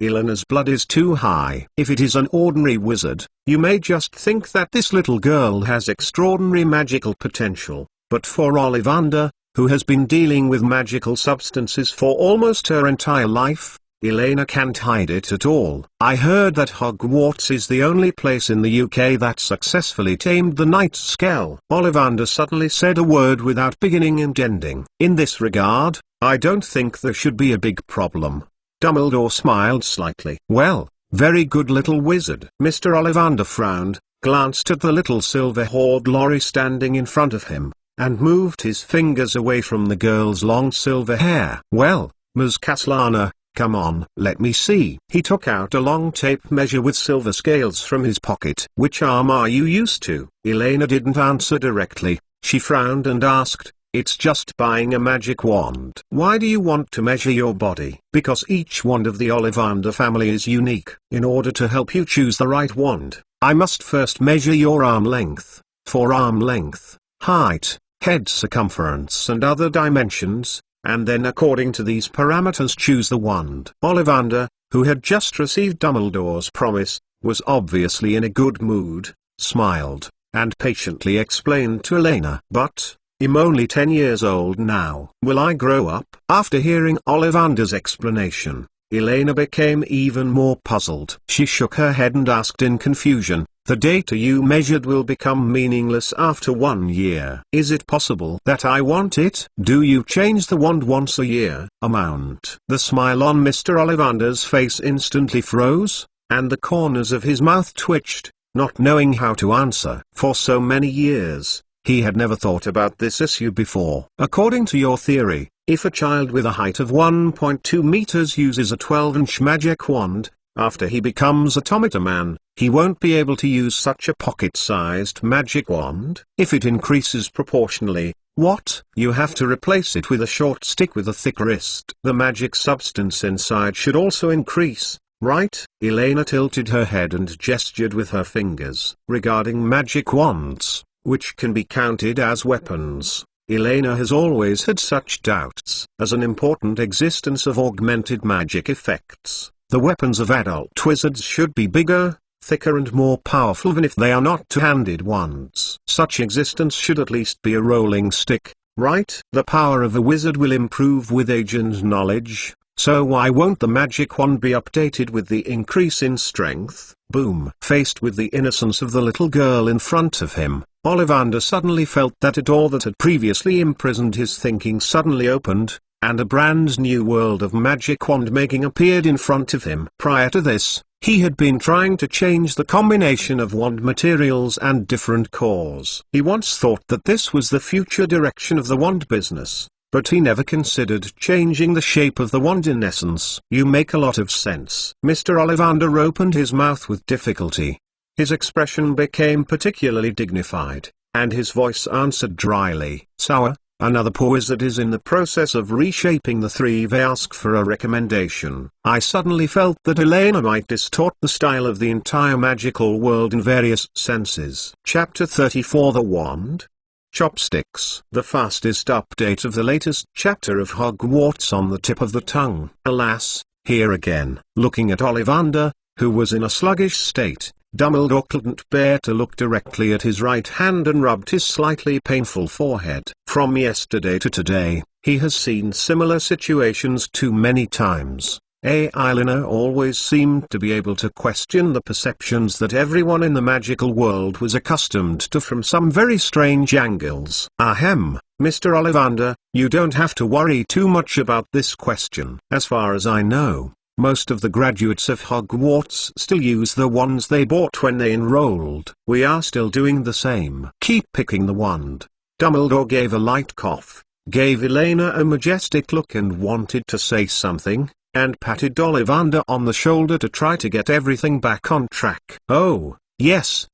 Elena's blood is too high. If it is an ordinary wizard, you may just think that this little girl has extraordinary magical potential, but for Ollivander, who has been dealing with magical substances for almost her entire life, Elena can't hide it at all. I heard that Hogwarts is the only place in the UK that successfully tamed the Night's Scale. Ollivander suddenly said a word without beginning and ending. In this regard, I don't think there should be a big problem. Dumbledore smiled slightly. Well, very good little wizard. Mr. Ollivander frowned, glanced at the little silver hoard lorry standing in front of him, and moved his fingers away from the girl's long silver hair. Well, Ms. Castellana, come on, let me see. He took out a long tape measure with silver scales from his pocket. Which arm are you used to? Elena didn't answer directly. She frowned and asked, it's just buying a magic wand. Why do you want to measure your body? Because each wand of the Ollivander family is unique. In order to help you choose the right wand, I must first measure your arm length, forearm length, height, head circumference and other dimensions, and then according to these parameters choose the wand. Ollivander, who had just received Dumbledore's promise, was obviously in a good mood, smiled, and patiently explained to Elena. But I'm only 10 years old now. Will I grow up? After hearing Ollivander's explanation, Elena became even more puzzled. She shook her head and asked in confusion, The data you measured will become meaningless after 1 year. Is it possible that I want it? Do you change the wand once a year? Amount. The smile on Mr. Ollivander's face instantly froze, and the corners of his mouth twitched, not knowing how to answer. For so many years, he had never thought about this issue before. According to your theory, if a child with a height of 1.2 meters uses a 12-inch magic wand, after he becomes a Tomato Man, he won't be able to use such a pocket-sized magic wand. If it increases proportionally, what? You have to replace it with a short stick with a thick wrist. The magic substance inside should also increase, right? Elena tilted her head and gestured with her fingers. Regarding magic wands, which can be counted as weapons, Elena has always had such doubts. As an important existence of augmented magic effects, the weapons of adult wizards should be bigger, thicker and more powerful than if they are not two-handed wands. Such existence should at least be a rolling stick, right? The power of a wizard will improve with age and knowledge, so why won't the magic wand be updated with the increase in strength? Boom. Faced with the innocence of the little girl in front of him, Ollivander suddenly felt that a door that had previously imprisoned his thinking suddenly opened, and a brand new world of magic wand making appeared in front of him. Prior to this, he had been trying to change the combination of wand materials and different cores. He once thought that this was the future direction of the wand business, but he never considered changing the shape of the wand in essence. You make a lot of sense. Mr. Ollivander opened his mouth with difficulty. His expression became particularly dignified, and his voice answered dryly. Sour. Another poor wizard is in the process of reshaping the three. They ask for a recommendation. I suddenly felt that Elena might distort the style of the entire magical world in various senses. Chapter 34 The Wand. Chopsticks. The fastest update of the latest chapter of Hogwarts on the tip of the tongue. Alas, here again. Looking at Ollivander, who was in a sluggish state, Dumbledore couldn't bear to look directly at his right hand and rubbed his slightly painful forehead. From yesterday to today, he has seen similar situations too many times. Elena always seemed to be able to question the perceptions that everyone in the magical world was accustomed to from some very strange angles. Ahem, Mr. Ollivander, you don't have to worry too much about this question. As far as I know, most of the graduates of Hogwarts still use the wands they bought when they enrolled. We are still doing the same. Keep picking the wand. Dumbledore gave a light cough, gave Elena a majestic look and wanted to say something, and patted Ollivander on the shoulder to try to get everything back on track. Oh, yes,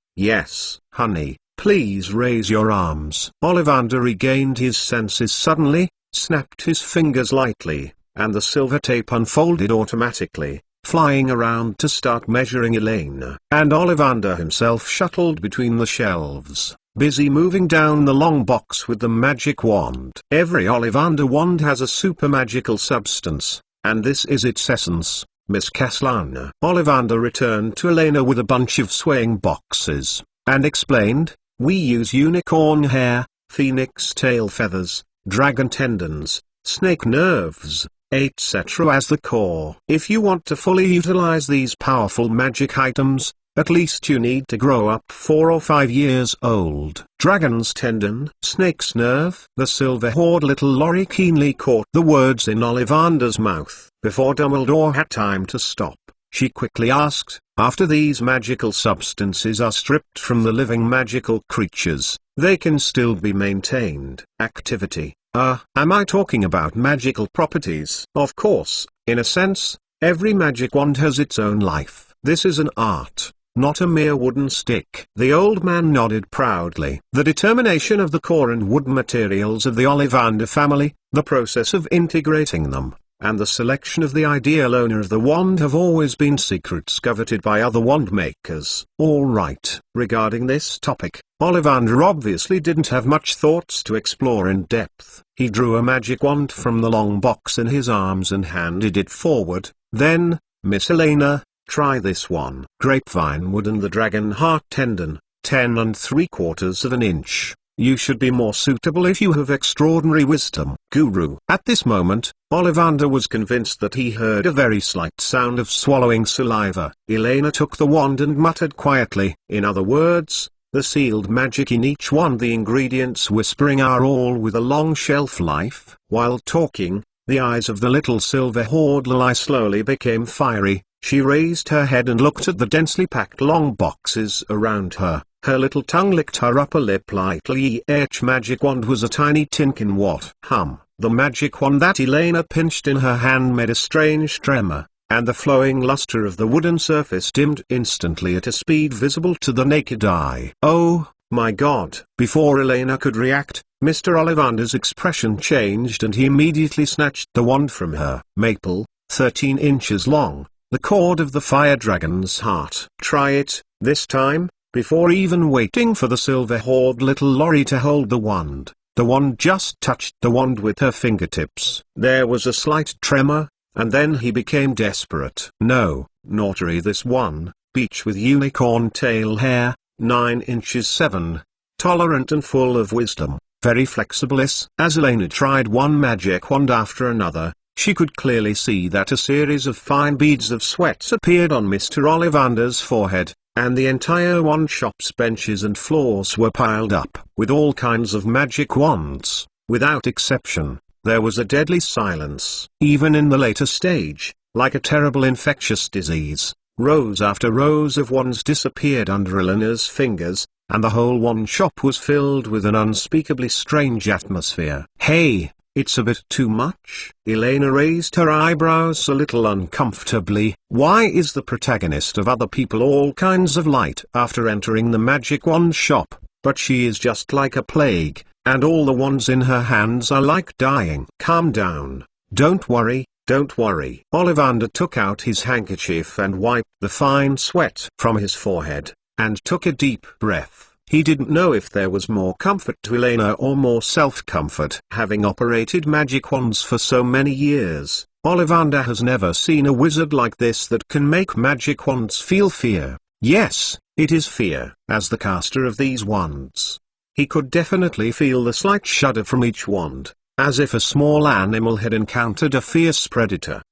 honey, please raise your arms. Ollivander regained his senses suddenly, snapped his fingers lightly, and the silver tape unfolded automatically, flying around to start measuring Elena. And Ollivander himself shuttled between the shelves, busy moving down the long box with the magic wand. Every Ollivander wand has a super magical substance, and this is its essence, Miss Castellana. Ollivander returned to Elena with a bunch of swaying boxes, and explained, we use unicorn hair, phoenix tail feathers, dragon tendons, snake nerves, etc. as the core. If you want to fully utilize these powerful magic items, at least you need to grow up 4 or 5 years old. Dragon's tendon, snake's nerve. The silver-haired little Lorry keenly caught the words in Ollivander's mouth. Before Dumbledore had time to stop, she quickly asked, after these magical substances are stripped from the living magical creatures, they can still be maintained. Activity. Am I talking about magical properties? Of course, in a sense, every magic wand has its own life. This is an art, not a mere wooden stick. The old man nodded proudly. The determination of the core and wood materials of the Ollivander family, the process of integrating them, and the selection of the ideal owner of the wand have always been secrets coveted by other wand makers. All right. Regarding this topic, Ollivander obviously didn't have much thoughts to explore in depth. He drew a magic wand from the long box in his arms and handed it forward. Then, Miss Elena, try this one. Grapevine wood and the dragon heart tendon, 10 3/4 of an inch. You should be more suitable if you have extraordinary wisdom, Guru. At this moment, Ollivander was convinced that he heard a very slight sound of swallowing saliva. Elena took the wand and muttered quietly, in other words, the sealed magic in each wand. The ingredients whispering are all with a long shelf life. While talking, the eyes of the little silver hoard Lily slowly became fiery. She raised her head and looked at the densely packed long boxes around her. Her little tongue licked her upper lip lightly. Each magic wand was a tiny tinkin what? The magic wand that Elena pinched in her hand made a strange tremor, and the flowing luster of the wooden surface dimmed instantly at a speed visible to the naked eye. Oh, my God! Before Elena could react, Mr. Ollivander's expression changed and he immediately snatched the wand from her. Maple, 13 inches long, the cord of the fire dragon's heart. Try it, this time. Before even waiting for the silver hoard little Lorry to hold the wand just touched the wand with her fingertips. There was a slight tremor, and then he became desperate. No, Nortary this one, beach with unicorn tail hair, 9 inches 7, tolerant and full of wisdom, very flexible. As Elena tried one magic wand after another, she could clearly see that a series of fine beads of sweat appeared on Mr. Ollivander's forehead, and the entire wand shop's benches and floors were piled up with all kinds of magic wands. Without exception, there was a deadly silence. Even in the later stage, like a terrible infectious disease, rows after rows of wands disappeared under Elena's fingers, and the whole wand shop was filled with an unspeakably strange atmosphere. Hey! It's a bit too much. Elena raised her eyebrows a little uncomfortably. Why is the protagonist of Other People all kinds of light after entering the magic wand shop, but she is just like a plague, and all the wands in her hands are like dying? Calm down. Don't worry, don't worry. Ollivander took out his handkerchief and wiped the fine sweat from his forehead, and took a deep breath. He didn't know if there was more comfort to Elena or more self-comfort. Having operated magic wands for so many years, Ollivander has never seen a wizard like this that can make magic wands feel fear. Yes, it is fear. As the caster of these wands, he could definitely feel the slight shudder from each wand, as if a small animal had encountered a fierce predator.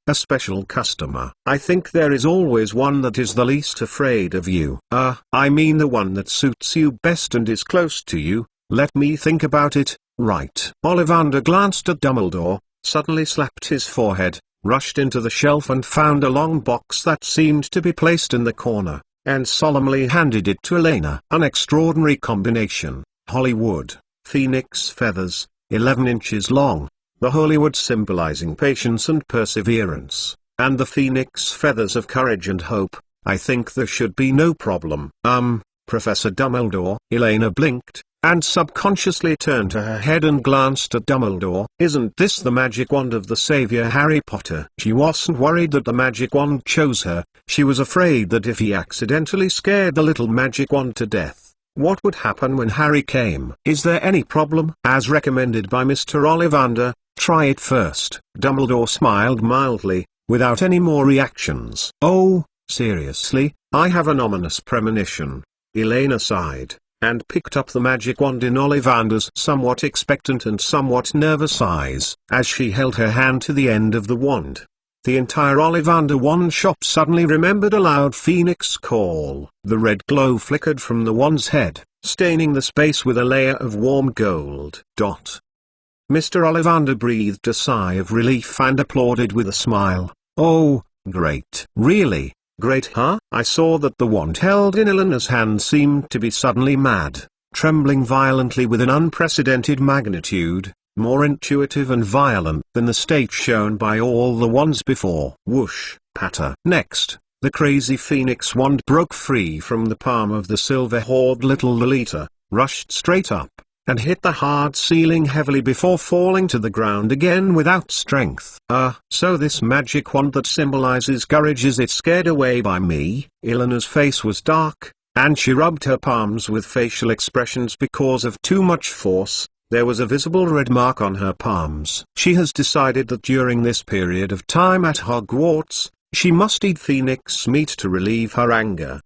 A special customer. I think there is always one that is the least afraid of you. I mean the one that suits you best and is close to you. Let me think about it. Right. Ollivander glanced at Dumbledore, suddenly slapped his forehead, rushed into the shelf and found a long box that seemed to be placed in the corner, and solemnly handed it to Elena. An extraordinary combination. Hollywood, phoenix feathers, 11 inches long. The Hollywood symbolizing patience and perseverance, and the phoenix feathers of courage and hope. I think there should be no problem. Professor Dumbledore. Elena blinked, and subconsciously turned her head and glanced at Dumbledore. Isn't this the magic wand of the savior Harry Potter? She wasn't worried that the magic wand chose her, she was afraid that if he accidentally scared the little magic wand to death, what would happen when Harry came? Is there any problem? As recommended by Mr. Ollivander, try it first. Dumbledore smiled mildly, without any more reactions. Oh, seriously, I have an ominous premonition. Elena sighed, and picked up the magic wand in Ollivander's somewhat expectant and somewhat nervous eyes. As she held her hand to the end of the wand, the entire Ollivander wand shop suddenly remembered a loud phoenix call. The red glow flickered from the wand's head, staining the space with a layer of warm gold. Mr. Ollivander breathed a sigh of relief and applauded with a smile. Oh, great. Really? Great, huh? I saw that the wand held in Elena's hand seemed to be suddenly mad, trembling violently with an unprecedented magnitude, more intuitive and violent than the state shown by all the wands before. Whoosh, patter. Next, the crazy phoenix wand broke free from the palm of the silver-hoard little Lolita, rushed straight up, and hit the hard ceiling heavily before falling to the ground again without strength. So this magic wand that symbolizes courage, is it scared away by me? Elena's face was dark, and she rubbed her palms with facial expressions because of too much force. There was a visible red mark on her palms. She has decided that during this period of time at Hogwarts, she must eat phoenix meat to relieve her anger.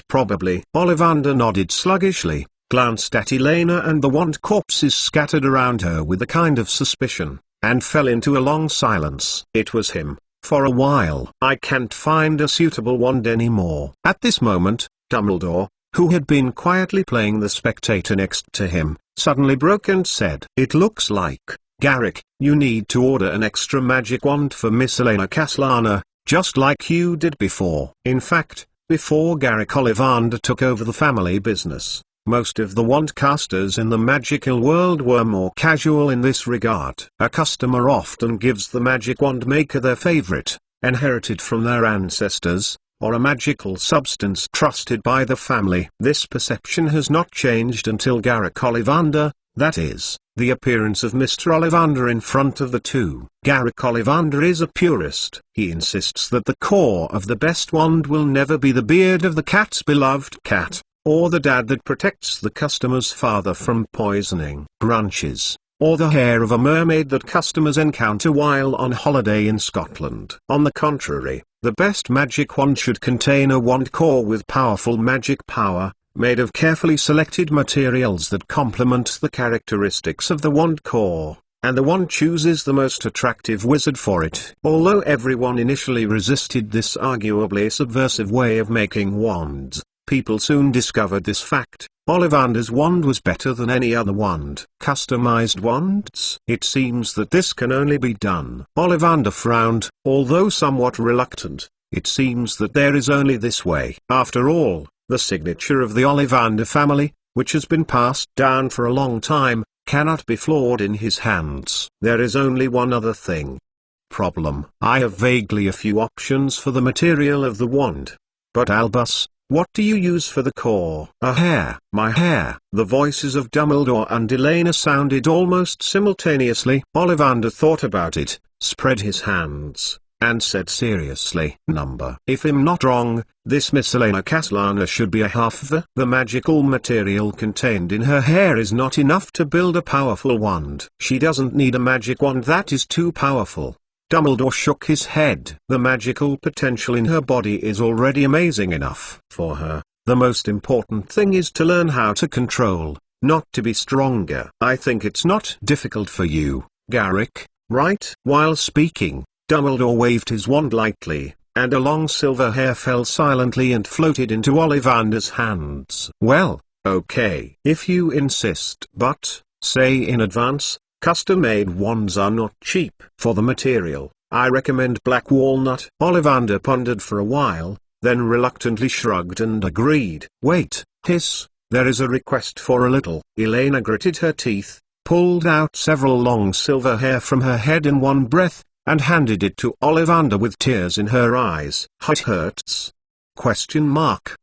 Probably. Ollivander nodded sluggishly, glanced at Elena and the wand corpses scattered around her with a kind of suspicion, and fell into a long silence. It was him. For a while. I can't find a suitable wand anymore. At this moment, Dumbledore, who had been quietly playing the spectator next to him, suddenly broke and said, "It looks like, Garrick, you need to order an extra magic wand for Miss Elena Castellana, just like you did before." In fact, before Garrick Ollivander took over the family business, most of the wand casters in the magical world were more casual in this regard. A customer often gives the magic wand maker their favorite, inherited from their ancestors, or a magical substance trusted by the family. This perception has not changed until Garrick Ollivander, that is, the appearance of Mr. Ollivander in front of the two. Garrick Ollivander is a purist. He insists that the core of the best wand will never be the beard of the cat's beloved cat, or the dad that protects the customer's father from poisoning branches, or the hair of a mermaid that customers encounter while on holiday in Scotland. On the contrary, the best magic wand should contain a wand core with powerful magic power, made of carefully selected materials that complement the characteristics of the wand core, and the wand chooses the most attractive wizard for it. Although everyone initially resisted this arguably subversive way of making wands, people soon discovered this fact. Ollivander's wand was better than any other wand. Customized wands? It seems that this can only be done. Ollivander frowned, although somewhat reluctant. It seems that there is only this way. After all, the signature of the Ollivander family, which has been passed down for a long time, cannot be flawed in his hands. There is only one other thing. Problem. I have vaguely a few options for the material of the wand. But Albus, what do you use for the core? A hair. My hair. The voices of Dumbledore and Elena sounded almost simultaneously. Ollivander thought about it, spread his hands, and said seriously, "Number. If I'm not wrong, this Miss Elena Castellana should be a half. The magical material contained in her hair is not enough to build a powerful wand. She doesn't need a magic wand that is too powerful." Dumbledore shook his head. The magical potential in her body is already amazing enough for her. The most important thing is to learn how to control, not to be stronger. I think it's not difficult for you, Garrick, right? While speaking, Dumbledore waved his wand lightly, and a long silver hair fell silently and floated into Ollivander's hands. Well, okay. If you insist. But, say in advance, custom-made wands are not cheap. For the material, I recommend black walnut. Ollivander pondered for a while, then reluctantly shrugged and agreed. Wait, hiss, there is a request for a little. Elena gritted her teeth, pulled out several long silver hair from her head in one breath, and handed it to Ollivander with tears in her eyes. It hurts? ?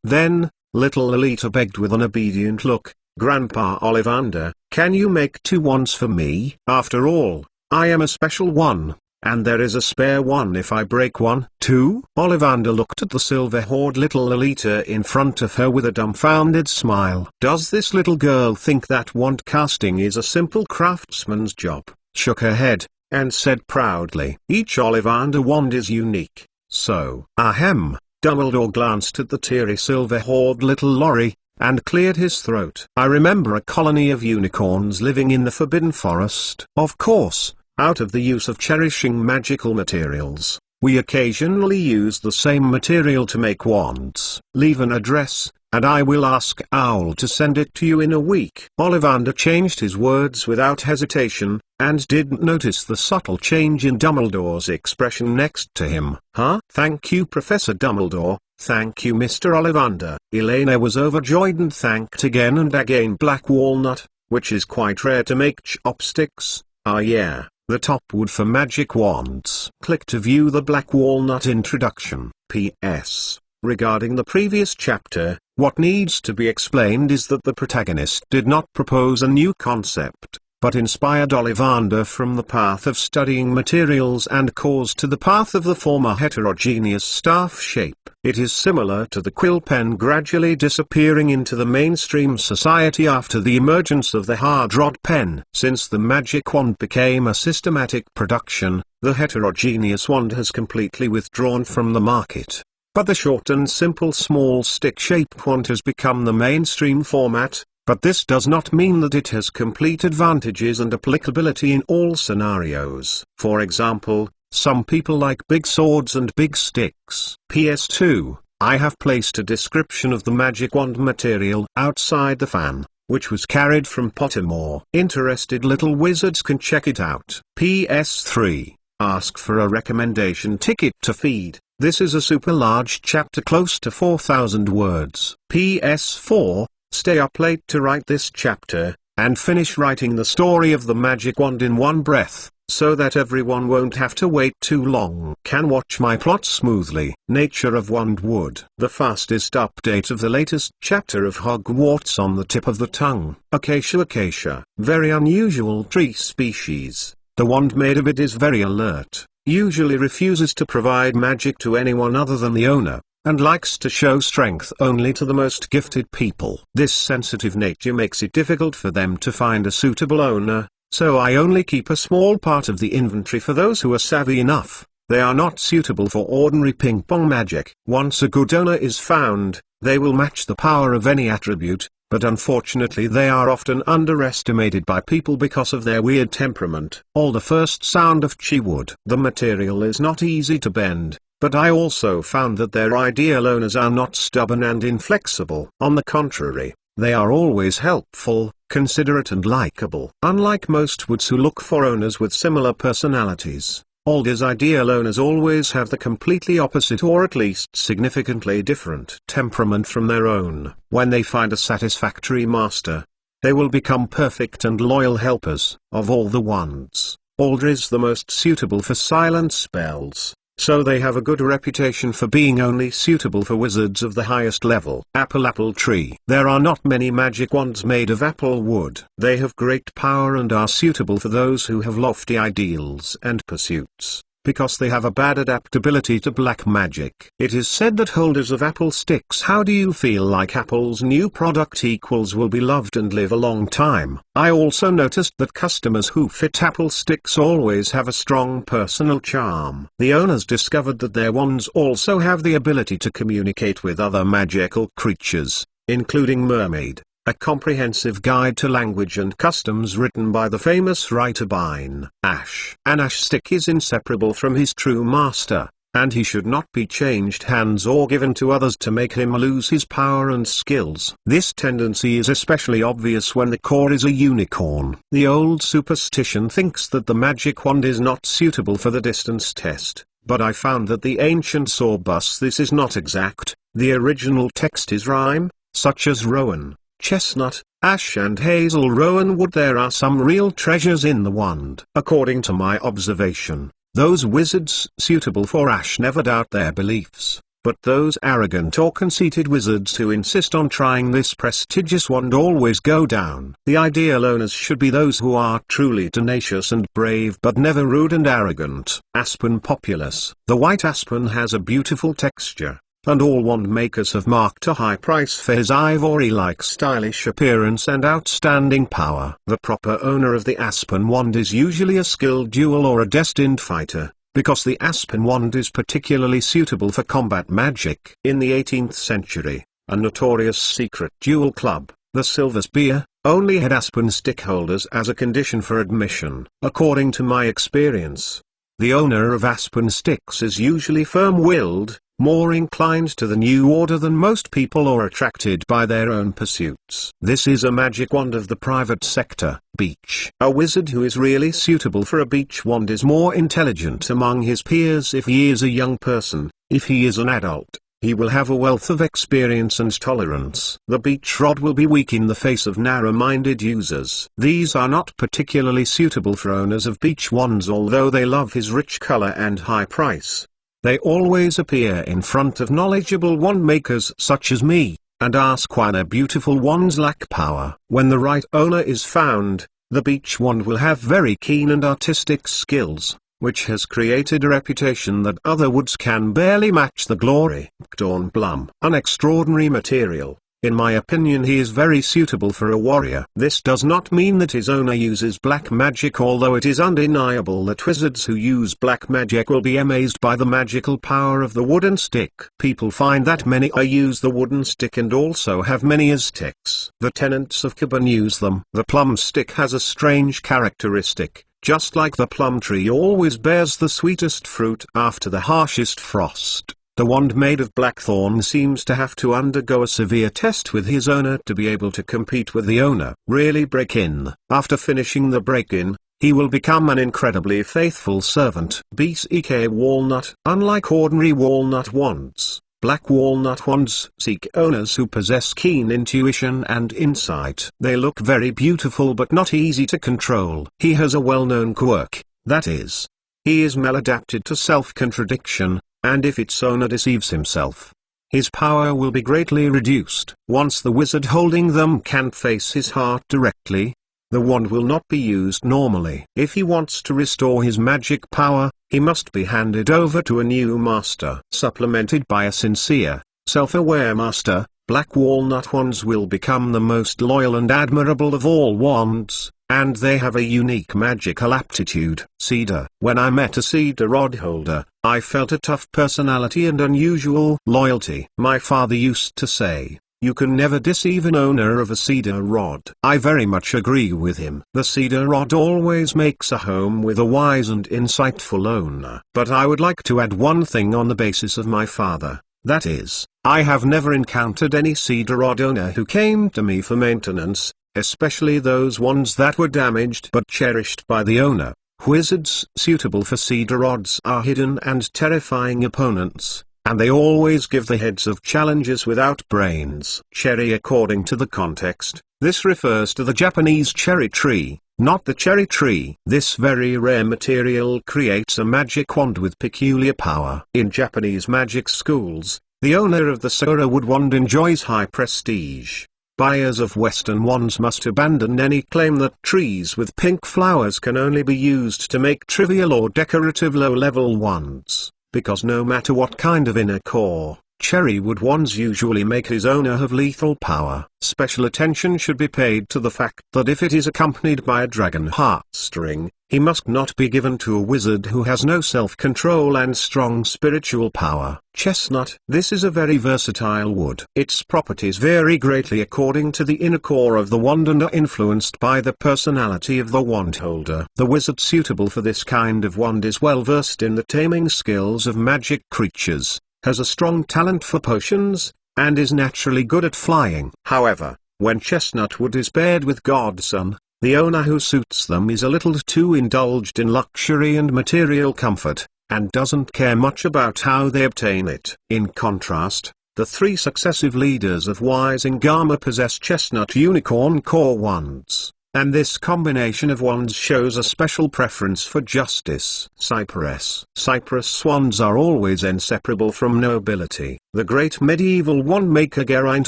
Then, little Lolita begged with an obedient look, Grandpa Ollivander, can you make 2 wands for me? After all, I am a special one, and there is a spare one if I break one. 2? Ollivander looked at the silver-haired little Lolita in front of her with a dumbfounded smile. Does this little girl think that wand casting is a simple craftsman's job? Shook her head, and said proudly, each Ollivander wand is unique. So, ahem. Dumbledore glanced at the teary silver-haired little Lorry, and cleared his throat. I remember a colony of unicorns living in the Forbidden Forest. Of course, out of the use of cherishing magical materials, we occasionally use the same material to make wands. Leave an address, and I will ask Owl to send it to you in a week. Ollivander changed his words without hesitation, and didn't notice the subtle change in Dumbledore's expression next to him. Huh? Thank you, Professor Dumbledore. Thank you, Mr. Ollivander. Elena was overjoyed and thanked again and again Black Walnut, which is quite rare to make chopsticks. Ah yeah, the top wood for magic wands. Click to view the Black Walnut introduction. P.S. Regarding the previous chapter, what needs to be explained is that the protagonist did not propose a new concept, but inspired Ollivander from the path of studying materials and cores to the path of the former heterogeneous staff shape. It is similar to the quill pen gradually disappearing into the mainstream society after the emergence of the hard rod pen. Since the magic wand became a systematic production, the heterogeneous wand has completely withdrawn from the market. But the short and simple small stick-shaped wand has become the mainstream format, But this does not mean that it has complete advantages and applicability in all scenarios. For example, some people like big swords and big sticks. PS2, I have placed a description of the magic wand material outside the fan, which was carried from Pottermore. Interested little wizards can check it out. PS3, ask for a recommendation ticket to feed. This is a super large chapter close to 4,000 words. PS4, stay up late to write this chapter, and finish writing the story of the magic wand in one breath, so that everyone won't have to wait too long. Can watch my plot smoothly. Nature of Wandwood. The fastest update of the latest chapter of Hogwarts on the tip of the tongue. Acacia. Very unusual tree species. The wand made of it is very alert, usually refuses to provide magic to anyone other than the owner, and likes to show strength only to the most gifted people. This sensitive nature makes it difficult for them to find a suitable owner, so I only keep a small part of the inventory for those who are savvy enough. They are not suitable for ordinary ping-pong magic. Once a good owner is found, they will match the power of any attribute, but unfortunately they are often underestimated by people because of their weird temperament. The first sound of chi wood. The material is not easy to bend, but I also found that their ideal owners are not stubborn and inflexible. On the contrary, they are always helpful, considerate and likable. Unlike most woods who look for owners with similar personalities, Alder's ideal owners always have the completely opposite or at least significantly different temperament from their own. When they find a satisfactory master, they will become perfect and loyal helpers. Of all the wands, Alder is the most suitable for silent spells, so they have a good reputation for being only suitable for wizards of the highest level. Apple tree. There are not many magic wands made of apple wood. They have great power and are suitable for those who have lofty ideals and pursuits, because they have a bad adaptability to black magic. It is said that holders of apple sticks, how do you feel like Apple's new product equals will be loved and live a long time? I also noticed that customers who fit apple sticks always have a strong personal charm. The owners discovered that their wands also have the ability to communicate with other magical creatures, including mermaid. A comprehensive guide to language and customs written by the famous writer Bine Ash. An ash stick is inseparable from his true master, and he should not be changed hands or given to others to make him lose his power and skills. This tendency is especially obvious when the core is a unicorn. The old superstition thinks that the magic wand is not suitable for the distance test, but I found that the ancient saw bus this is not exact. The original text is rhyme, such as rowan, chestnut, ash and hazel rowan wood. There are some real treasures in the wand. According to my observation, those wizards suitable for ash never doubt their beliefs, but those arrogant or conceited wizards who insist on trying this prestigious wand always go down. The ideal owners should be those who are truly tenacious and brave but never rude and arrogant. Aspen populus. The white aspen has a beautiful texture, and all wand makers have marked a high price for his ivory-like stylish appearance and outstanding power. The proper owner of the aspen wand is usually a skilled duel or a destined fighter, because the aspen wand is particularly suitable for combat magic. In the 18th century, a notorious secret duel club, the Silver Spear, only had aspen stick holders as a condition for admission. According to my experience, the owner of aspen sticks is usually firm-willed, more inclined to the new order than most people or attracted by their own pursuits. This is a magic wand of the private sector. Beach. A wizard who is really suitable for a beach wand is more intelligent among his peers if he is a young person. If he is an adult, he will have a wealth of experience and tolerance. The beach rod will be weak in the face of narrow-minded users. These are not particularly suitable for owners of beach wands, although they love his rich color and high price. They always appear in front of knowledgeable wand makers such as me, and ask why their beautiful wands lack power. When the right owner is found, the beach wand will have very keen and artistic skills, which has created a reputation that other woods can barely match. The glory. Dawn Blum. An extraordinary material, In my opinion, he is very suitable for a warrior. This does not mean that his owner uses black magic, although it is undeniable that wizards who use black magic will be amazed by the magical power of the wooden stick. People find that many use the wooden stick and also have many as sticks. The tenants of Caban use them. The plum stick has a strange characteristic. Just like the plum tree always bears the sweetest fruit after the harshest frost, the wand made of blackthorn seems to have to undergo a severe test with his owner to be able to compete with the owner. Really break in. After finishing the break-in, he will become an incredibly faithful servant. BCK walnut. Unlike ordinary walnut wands, black walnut wands seek owners who possess keen intuition and insight. They look very beautiful but not easy to control. He has a well-known quirk, that is, he is maladapted to self-contradiction, and if its owner deceives himself, his power will be greatly reduced. Once the wizard holding them can face his heart directly, the wand will not be used normally. If he wants to restore his magic power, he must be handed over to a new master. Supplemented by a sincere, self-aware master, black walnut wands will become the most loyal and admirable of all wands, and they have a unique magical aptitude. Cedar. When I met a cedar rod holder, I felt a tough personality and unusual loyalty. My father used to say, "You can never deceive an owner of a cedar rod." I very much agree with him. The cedar rod always makes a home with a wise and insightful owner. But I would like to add one thing on the basis of my father, that is, I have never encountered any cedar rod owner who came to me for maintenance, especially those ones that were damaged but cherished by the owner. Wizards suitable for cedar rods are hidden and terrifying opponents, and they always give the heads of challengers without brains. Cherry. According to the context, this refers to the Japanese cherry tree, not the cherry tree. This very rare material creates a magic wand with peculiar power. In Japanese magic schools, the owner of the Sakura wood wand enjoys high prestige. Buyers of Western wands must abandon any claim that trees with pink flowers can only be used to make trivial or decorative low-level wands, because no matter what kind of inner core, cherry wood wands usually make his owner have lethal power. Special attention should be paid to the fact that if it is accompanied by a dragon heartstring, he must not be given to a wizard who has no self-control and strong spiritual power. Chestnut. This is a very versatile wood. Its properties vary greatly according to the inner core of the wand and are influenced by the personality of the wand holder. The wizard suitable for this kind of wand is well versed in the taming skills of magic creatures, has a strong talent for potions, and is naturally good at flying. However, when chestnut wood is paired with godson, the owner who suits them is a little too indulged in luxury and material comfort, and doesn't care much about how they obtain it. In contrast, the three successive leaders of Wisingama possess chestnut unicorn core wands, and this combination of wands shows a special preference for justice. Cypress. Cypress wands are always inseparable from nobility. The great medieval wand-maker Geraint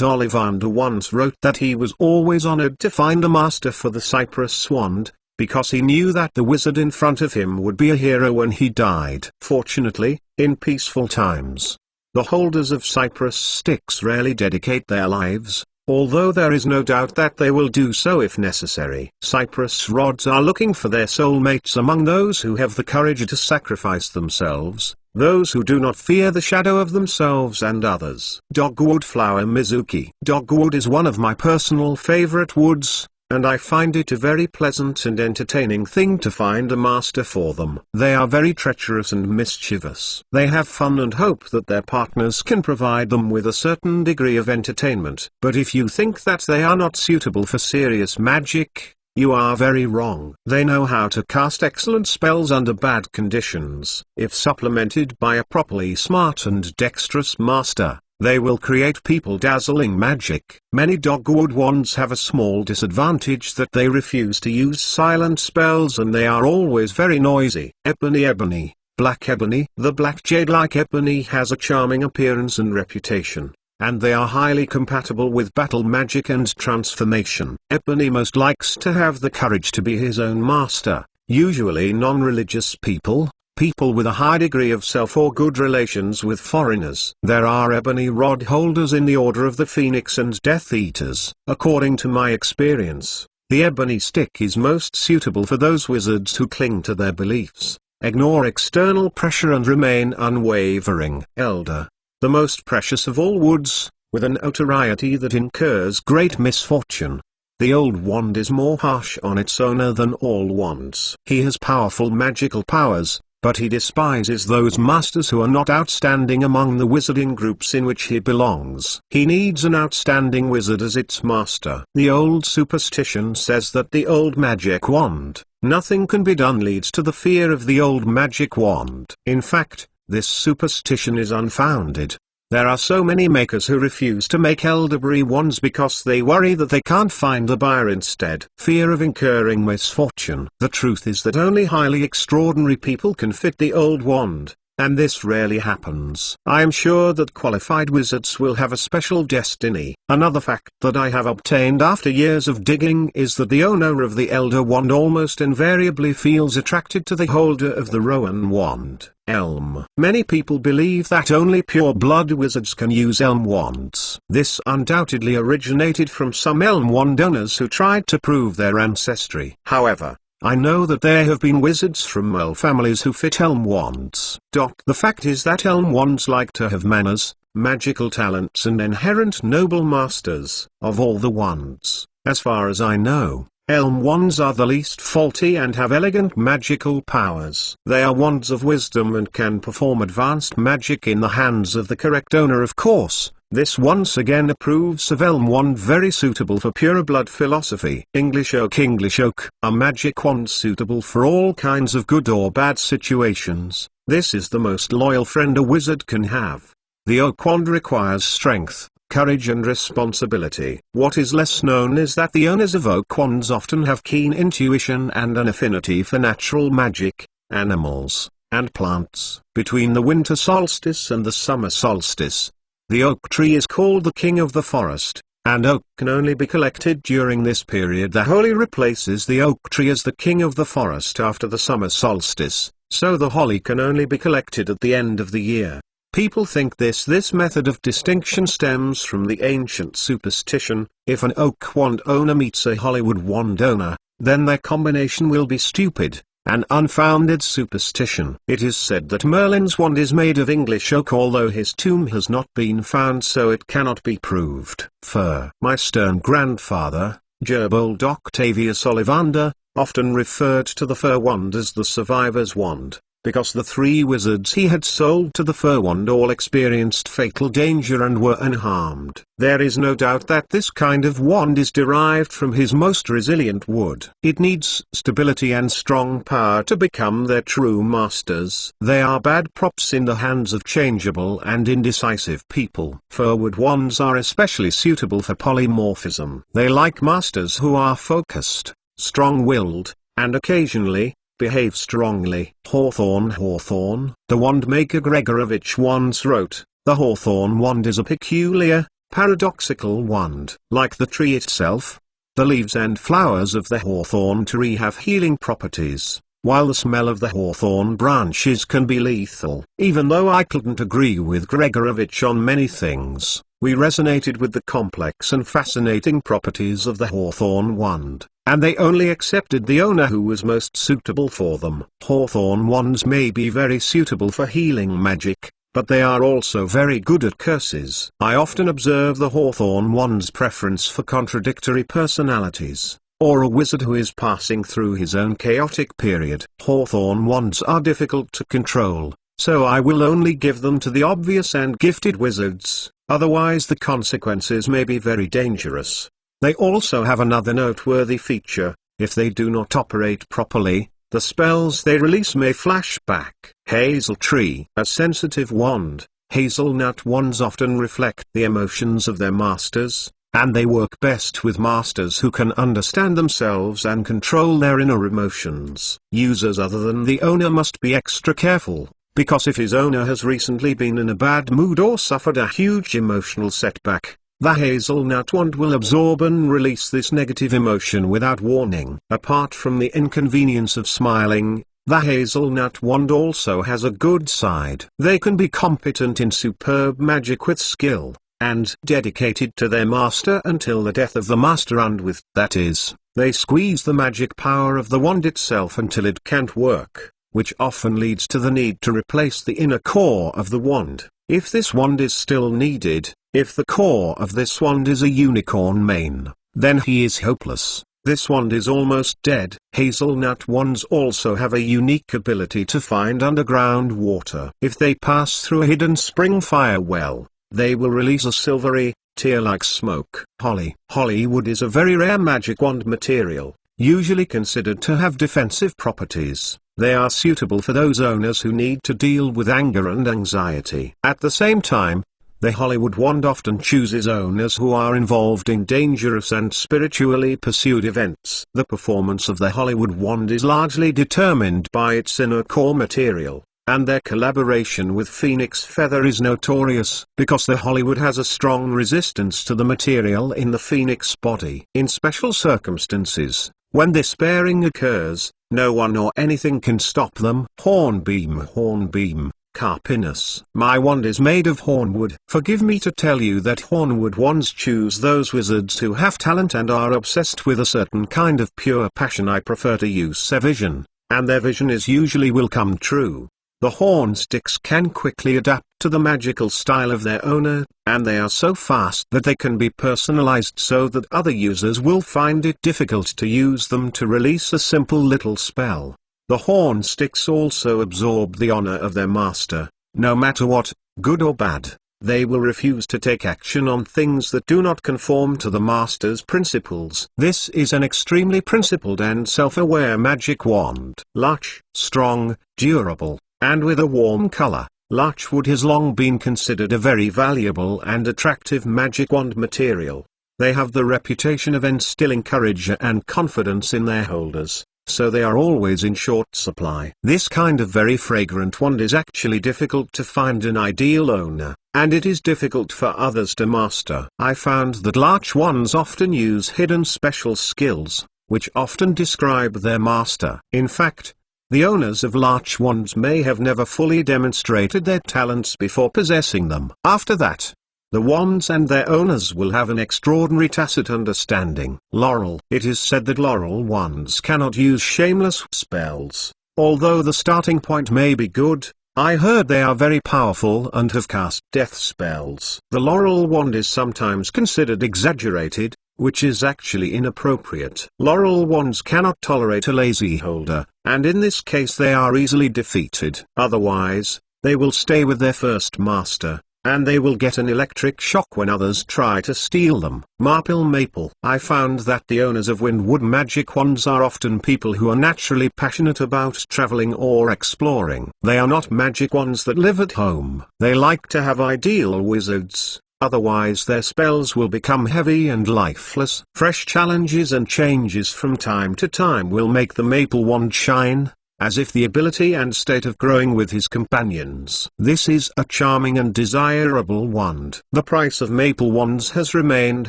Ollivander once wrote that he was always honored to find a master for the cypress wand, because he knew that the wizard in front of him would be a hero when he died. Fortunately, in peaceful times, the holders of cypress sticks rarely dedicate their lives, although there is no doubt that they will do so if necessary. Cypress rods are looking for their soulmates among those who have the courage to sacrifice themselves, those who do not fear the shadow of themselves and others. Dogwood flower. Mizuki. Dogwood is one of my personal favorite woods, and I find it a very pleasant and entertaining thing to find a master for them. They are very treacherous and mischievous. They have fun and hope that their partners can provide them with a certain degree of entertainment. But if you think that they are not suitable for serious magic, you are very wrong. They know how to cast excellent spells under bad conditions. If supplemented by a properly smart and dexterous master, they will create people-dazzling magic. Many dogwood wands have a small disadvantage that they refuse to use silent spells and they are always very noisy. Ebony. Black ebony. The black jade-like ebony has a charming appearance and reputation, and they are highly compatible with battle magic and transformation. Ebony most likes to have the courage to be his own master. Usually non-religious people, people with a high degree of self or good relations with foreigners. There are ebony rod holders in the order of the Phoenix and Death Eaters. According to my experience, the ebony stick is most suitable for those wizards who cling to their beliefs, ignore external pressure and remain unwavering. Elder, the most precious of all woods, with a notoriety that incurs great misfortune. The old wand is more harsh on its owner than all wands. He has powerful magical powers, but he despises those masters who are not outstanding among the wizarding groups in which he belongs. He needs an outstanding wizard as its master. The old superstition says that the old magic wand, nothing can be done, leads to the fear of the old magic wand. In fact, this superstition is unfounded. There are so many makers who refuse to make elderberry wands because they worry that they can't find the buyer instead. Fear of incurring misfortune. The truth is that only highly extraordinary people can fit the old wand, and this rarely happens. I am sure that qualified wizards will have a special destiny. Another fact that I have obtained after years of digging is that the owner of the elder wand almost invariably feels attracted to the holder of the rowan wand. Elm. Many people believe that only pure-blood wizards can use elm wands. This undoubtedly originated from some elm wand owners who tried to prove their ancestry. However, I know that there have been wizards from mole families who fit elm wands. The fact is that elm wands like to have manners, magical talents and inherent noble masters. Of all the wands, as far as I know, elm wands are the least faulty and have elegant magical powers. They are wands of wisdom and can perform advanced magic in the hands of the correct owner, of course. This once again approves of elm wand very suitable for pure-blood philosophy. English oak, a magic wand suitable for all kinds of good or bad situations. This is the most loyal friend a wizard can have. The oak wand requires strength, courage and responsibility. What is less known is that the owners of oak wands often have keen intuition and an affinity for natural magic, animals, and plants. Between the winter solstice and the summer solstice, the oak tree is called the king of the forest, and oak can only be collected during this period. The holly replaces the oak tree as the king of the forest after the summer solstice, so the holly can only be collected at the end of the year. People think this method of distinction stems from the ancient superstition: if an oak wand owner meets a Hollywood wand owner, then their combination will be stupid. An unfounded superstition. It is said that Merlin's wand is made of English oak, although his tomb has not been found, so it cannot be proved. Fir. My stern grandfather, Gerbold Octavius Ollivander, often referred to the fir wand as the survivor's wand, because the 3 wizards he had sold to the fir wand all experienced fatal danger and were unharmed. There is no doubt that this kind of wand is derived from his most resilient wood. It needs stability and strong power to become their true masters. They are bad props in the hands of changeable and indecisive people. Firwood wands are especially suitable for polymorphism. They like masters who are focused, strong-willed, and occasionally behave strongly. Hawthorn. The wand maker Gregorovitch once wrote, "The hawthorn wand is a peculiar, paradoxical wand. Like the tree itself, the leaves and flowers of the hawthorn tree have healing properties, while the smell of the hawthorn branches can be lethal." Even though I couldn't agree with Gregorovitch on many things, we resonated with the complex and fascinating properties of the hawthorn wand, and they only accepted the owner who was most suitable for them. Hawthorn wands may be very suitable for healing magic, but they are also very good at curses. I often observe the hawthorn wand's preference for contradictory personalities, or a wizard who is passing through his own chaotic period. Hawthorn wands are difficult to control, so I will only give them to the obvious and gifted wizards, otherwise the consequences may be very dangerous. They also have another noteworthy feature: if they do not operate properly, the spells they release may flash back. Hazel tree. A sensitive wand. Hazelnut wands often reflect the emotions of their masters, and they work best with masters who can understand themselves and control their inner emotions. Users other than the owner must be extra careful, because if his owner has recently been in a bad mood or suffered a huge emotional setback, the hazelnut wand will absorb and release this negative emotion without warning. Apart from the inconvenience of smiling, The hazelnut wand also has a good side. They can be competent in superb magic with skill, and dedicated to their master until the death of the master, and with that is, they squeeze the magic power of the wand itself until it can't work, which often leads to the need to replace the inner core of the wand. If this wand is still needed, if the core of this wand is a unicorn mane, then he is hopeless. This wand is almost dead. Hazelnut wands also have a unique ability to find underground water. If they pass through a hidden spring fire well, they will release a silvery, tear-like smoke. Holly wood is a very rare magic wand material, usually considered to have defensive properties. They are suitable for those owners who need to deal with anger and anxiety. At the same time, the Hollywood wand often chooses owners who are involved in dangerous and spiritually pursued events. The performance of the Hollywood wand is largely determined by its inner core material, and their collaboration with Phoenix Feather is notorious because the Hollywood has a strong resistance to the material in the Phoenix body. In special circumstances, when this pairing occurs, no one or anything can stop them. Hornbeam. Carpinus. My wand is made of hornwood. Forgive me to tell you that hornwood wands choose those wizards who have talent and are obsessed with a certain kind of pure passion. I prefer to use their vision, and their vision is usually will come true. The horn sticks can quickly adapt to the magical style of their owner, and they are so fast that they can be personalized so that other users will find it difficult to use them to release a simple little spell. The horn sticks also absorb the honor of their master. No matter what, good or bad, they will refuse to take action on things that do not conform to the master's principles. This is an extremely principled and self-aware magic wand. Larch, strong, durable, and with a warm color. Larchwood has long been considered a very valuable and attractive magic wand material. They have the reputation of instilling courage and confidence in their holders, so they are always in short supply. This kind of very fragrant wand is actually difficult to find an ideal owner, and it is difficult for others to master. I found that larch wands often use hidden special skills, which often describe their master. In fact, the owners of larch wands may have never fully demonstrated their talents before possessing them. After that, the wands and their owners will have an extraordinary tacit understanding. Laurel. It is said that laurel wands cannot use shameless spells. Although the starting point may be good, I heard they are very powerful and have cast death spells. The laurel wand is sometimes considered exaggerated, which is actually inappropriate. Laurel wands cannot tolerate a lazy holder, and in this case they are easily defeated. Otherwise, they will stay with their first master, and they will get an electric shock when others try to steal them. Maple. I found that the owners of windwood magic wands are often people who are naturally passionate about traveling or exploring. They are not magic wands that live at home. They like to have ideal wizards, otherwise their spells will become heavy and lifeless. Fresh challenges and changes from time to time will make the maple wand shine, as if the ability and state of growing with his companions. This is a charming and desirable wand. The price of maple wands has remained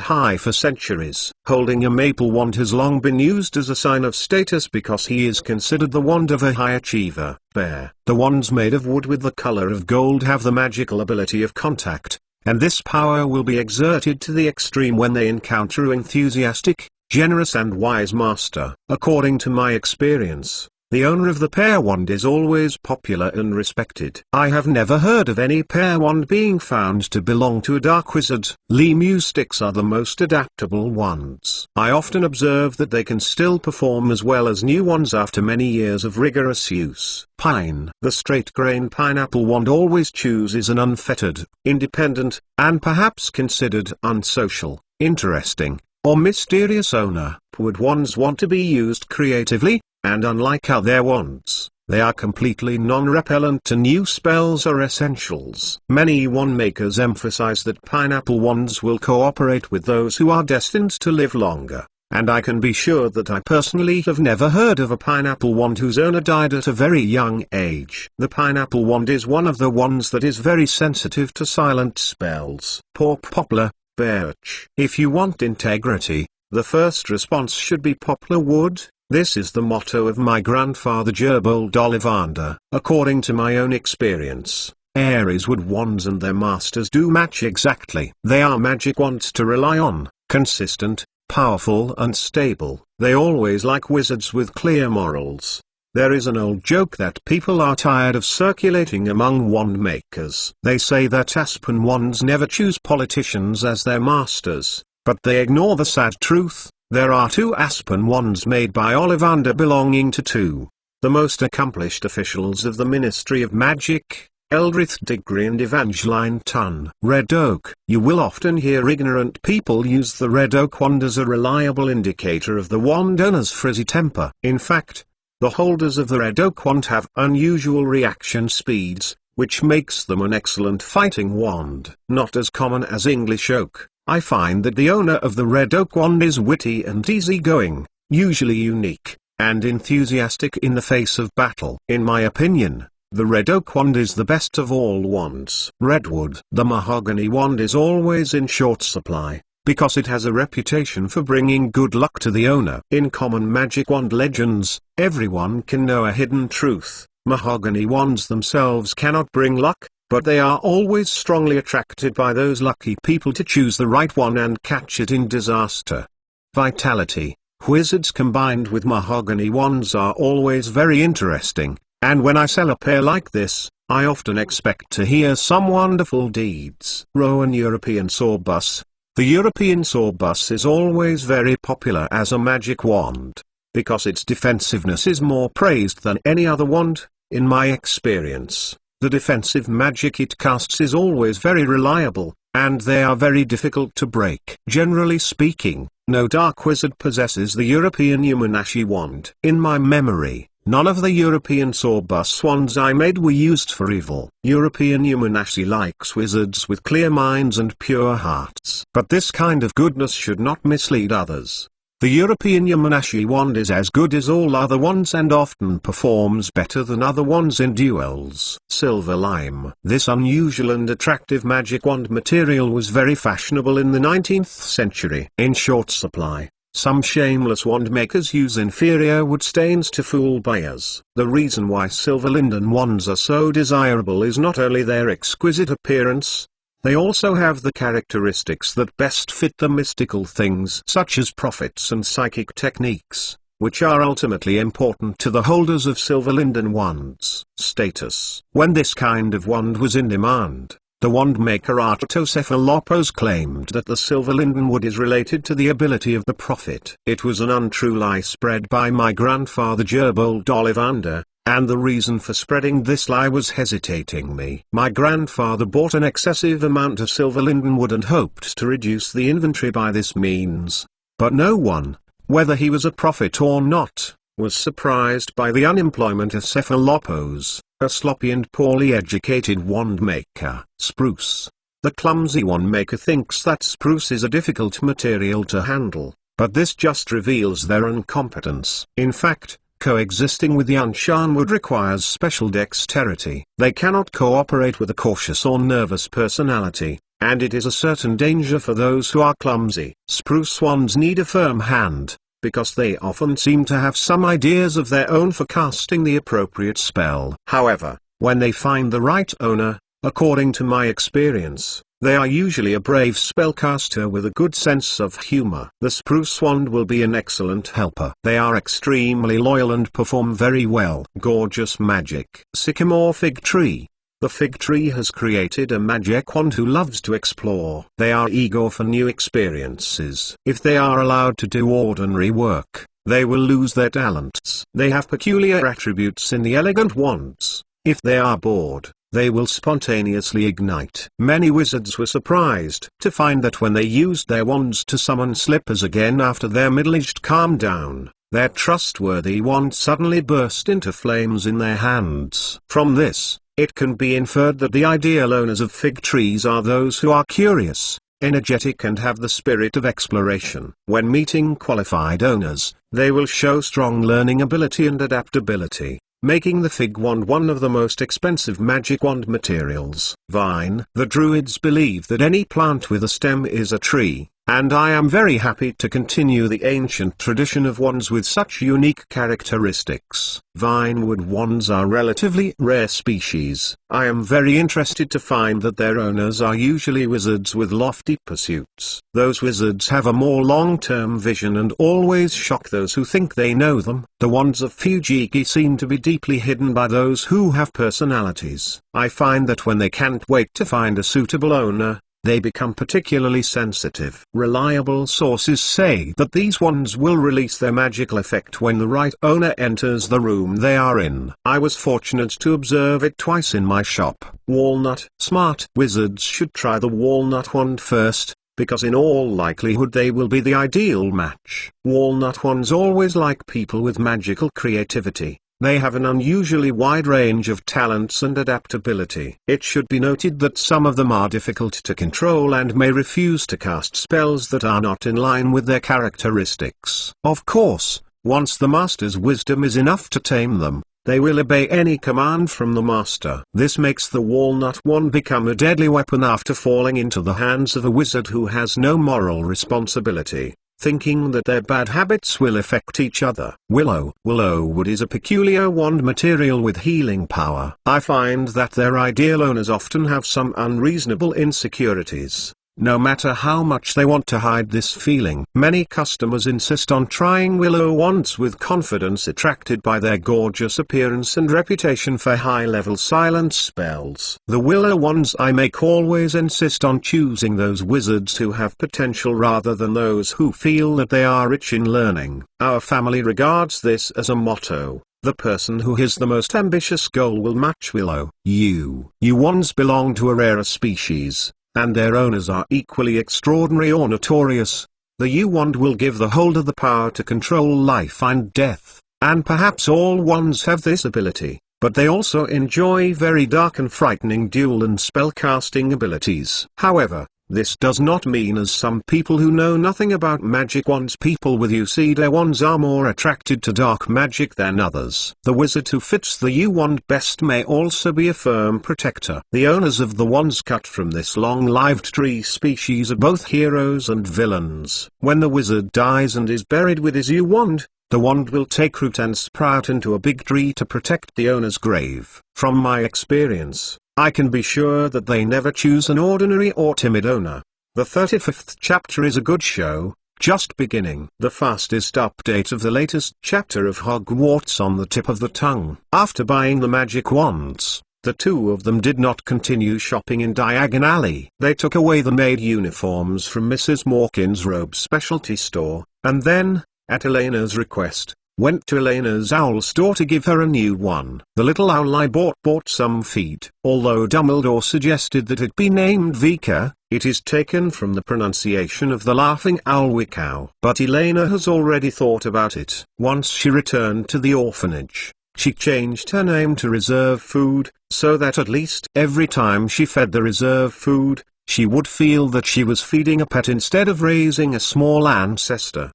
high for centuries. Holding a maple wand has long been used as a sign of status because he is considered the wand of a high achiever. Bear. The wands made of wood with the color of gold have the magical ability of contact, and this power will be exerted to the extreme when they encounter an enthusiastic, generous and wise master. According to my experience, the owner of the pear wand is always popular and respected. I have never heard of any pear wand being found to belong to a dark wizard. Lemu sticks are the most adaptable wands. I often observe that they can still perform as well as new ones after many years of rigorous use. Pine. The straight-grain pineapple wand always chooses an unfettered, independent, and perhaps considered unsocial, interesting, or mysterious owner. Wood wands want to be used creatively, and unlike other wands, they are completely non-repellent to new spells or essentials. Many wand makers emphasize that pineapple wands will cooperate with those who are destined to live longer, and I can be sure that I personally have never heard of a pineapple wand whose owner died at a very young age. The pineapple wand is one of the wands that is very sensitive to silent spells. Poplar, birch. If you want integrity, the first response should be poplar wood. This is the motto of my grandfather Gerbold Ollivander. According to my own experience, Aries wood wands and their masters do match exactly. They are magic wands to rely on, consistent, powerful and stable. They always like wizards with clear morals. There is an old joke that people are tired of circulating among wand makers. They say that aspen wands never choose politicians as their masters, but they ignore the sad truth. There are 2 aspen wands made by Ollivander belonging to 2 the most accomplished officials of the Ministry of Magic, Eldrith Diggory and Evangeline Tunn. Red oak. You will often hear ignorant people use the red oak wand as a reliable indicator of the wand owner's frizzy temper. In fact, the holders of the red oak wand have unusual reaction speeds, which makes them an excellent fighting wand. Not as common as English oak, I find that the owner of the red oak wand is witty and easygoing, usually unique, and enthusiastic in the face of battle. In my opinion, the red oak wand is the best of all wands. Redwood. The mahogany wand is always in short supply, because it has a reputation for bringing good luck to the owner. In common magic wand legends, everyone can know a hidden truth. Mahogany wands themselves cannot bring luck, but they are always strongly attracted by those lucky people to choose the right one and catch it in disaster. Vitality. Wizards combined with mahogany wands are always very interesting, and when I sell a pair like this, I often expect to hear some wonderful deeds. Rowan European Sorbus. The European Sorbus is always very popular as a magic wand, because its defensiveness is more praised than any other wand. In my experience, the defensive magic it casts is always very reliable, and they are very difficult to break. Generally speaking, no dark wizard possesses the European Uminashi wand. In my memory, none of the European Sorbus wands I made were used for evil. European Uminashi likes wizards with clear minds and pure hearts. But this kind of goodness should not mislead others. The European Uminashi wand is as good as all other wands and often performs better than other wands in duels. Silver lime. This unusual and attractive magic wand material was very fashionable in the 19th century. In short supply, some shameless wand makers use inferior wood stains to fool buyers. The reason why silver linden wands are so desirable is not only their exquisite appearance, they also have the characteristics that best fit the mystical things such as prophets and psychic techniques, which are ultimately important to the holders of silver linden wands. Status. When this kind of wand was in demand, the wand maker Artocephalopos claimed that the silver linden wood is related to the ability of the prophet. It was an untrue lie spread by my grandfather Gerbold Ollivander, and the reason for spreading this lie was hesitating me. My grandfather bought an excessive amount of silver linden wood and hoped to reduce the inventory by this means. But no one, whether he was a prophet or not, was surprised by the unemployment of Cephalopos, a sloppy and poorly educated wand maker. Spruce. The clumsy wand maker thinks that spruce is a difficult material to handle, but this just reveals their incompetence. In fact, coexisting with the unshan wood requires special dexterity. They cannot cooperate with a cautious or nervous personality, and it is a certain danger for those who are clumsy. Spruce wands need a firm hand, because they often seem to have some ideas of their own for casting the appropriate spell. However, when they find the right owner, according to my experience, they are usually a brave spellcaster with a good sense of humor. The spruce wand will be an excellent helper. They are extremely loyal and perform very well. Gorgeous magic. Sycamore fig tree. The fig tree has created a magic wand who loves to explore. They are eager for new experiences. If they are allowed to do ordinary work, they will lose their talents. They have peculiar attributes in the elegant wands. If they are bored, they will spontaneously ignite. Many wizards were surprised to find that when they used their wands to summon slippers again after their middle-aged calmed down, their trustworthy wand suddenly burst into flames in their hands. From this, it can be inferred that the ideal owners of fig trees are those who are curious, energetic and have the spirit of exploration. When meeting qualified owners, they will show strong learning ability and adaptability, making the fig wand one of the most expensive magic wand materials. Vine. The Druids believe that any plant with a stem is a tree, and I am very happy to continue the ancient tradition of wands with such unique characteristics. Vinewood wands are relatively rare species. I am very interested to find that their owners are usually wizards with lofty pursuits. Those wizards have a more long-term vision and always shock those who think they know them. The wands of Fujiki seem to be deeply hidden by those who have personalities. I find that when they can't wait to find a suitable owner, they become particularly sensitive. Reliable sources say that these wands will release their magical effect when the right owner enters the room they are in. I was fortunate to observe it twice in my shop. Walnut. Smart wizards should try the walnut wand first, because in all likelihood they will be the ideal match. Walnut wands always like people with magical creativity. They have an unusually wide range of talents and adaptability. It should be noted that some of them are difficult to control and may refuse to cast spells that are not in line with their characteristics. Of course, once the master's wisdom is enough to tame them, they will obey any command from the master. This makes the walnut wand become a deadly weapon after falling into the hands of a wizard who has no moral responsibility, thinking that their bad habits will affect each other. Willow. Willow wood is a peculiar wand material with healing power. I find that their ideal owners often have some unreasonable insecurities, no matter how much they want to hide this feeling. Many customers insist on trying willow wands with confidence, attracted by their gorgeous appearance and reputation for high-level silent spells. The willow wands I make always insist on choosing those wizards who have potential rather than those who feel that they are rich in learning. Our family regards this as a motto. The person who has the most ambitious goal will match willow. Yew wands belong to a rarer species, and their owners are equally extraordinary or notorious. The yew wand will give the holder the power to control life and death, and perhaps all wands have this ability, but they also enjoy very dark and frightening dual and spell-casting abilities. However, this does not mean, as some people who know nothing about magic wands, people with Ucida wands are more attracted to dark magic than others. The wizard who fits the yew wand best may also be a firm protector. The owners of the wands cut from this long-lived tree species are both heroes and villains. When the wizard dies and is buried with his yew wand, the wand will take root and sprout into a big tree to protect the owner's grave. From my experience, I can be sure that they never choose an ordinary or timid owner. The 35th chapter is a good show, just beginning. The fastest update of the latest chapter of Hogwarts on the tip of the tongue. After buying the magic wands, the two of them did not continue shopping in Diagon Alley. They took away the maid uniforms from Mrs. Morkin's robe specialty store, and then, at Elena's request, went to Elena's owl store to give her a new one. The little owl I bought some feet. Although Dumbledore suggested that it be named Vika, it is taken from the pronunciation of the laughing owl Wickow. But Elena has already thought about it. Once she returned to the orphanage, she changed her name to Reserve Food, so that at least every time she fed the reserve food, she would feel that she was feeding a pet instead of raising a small ancestor.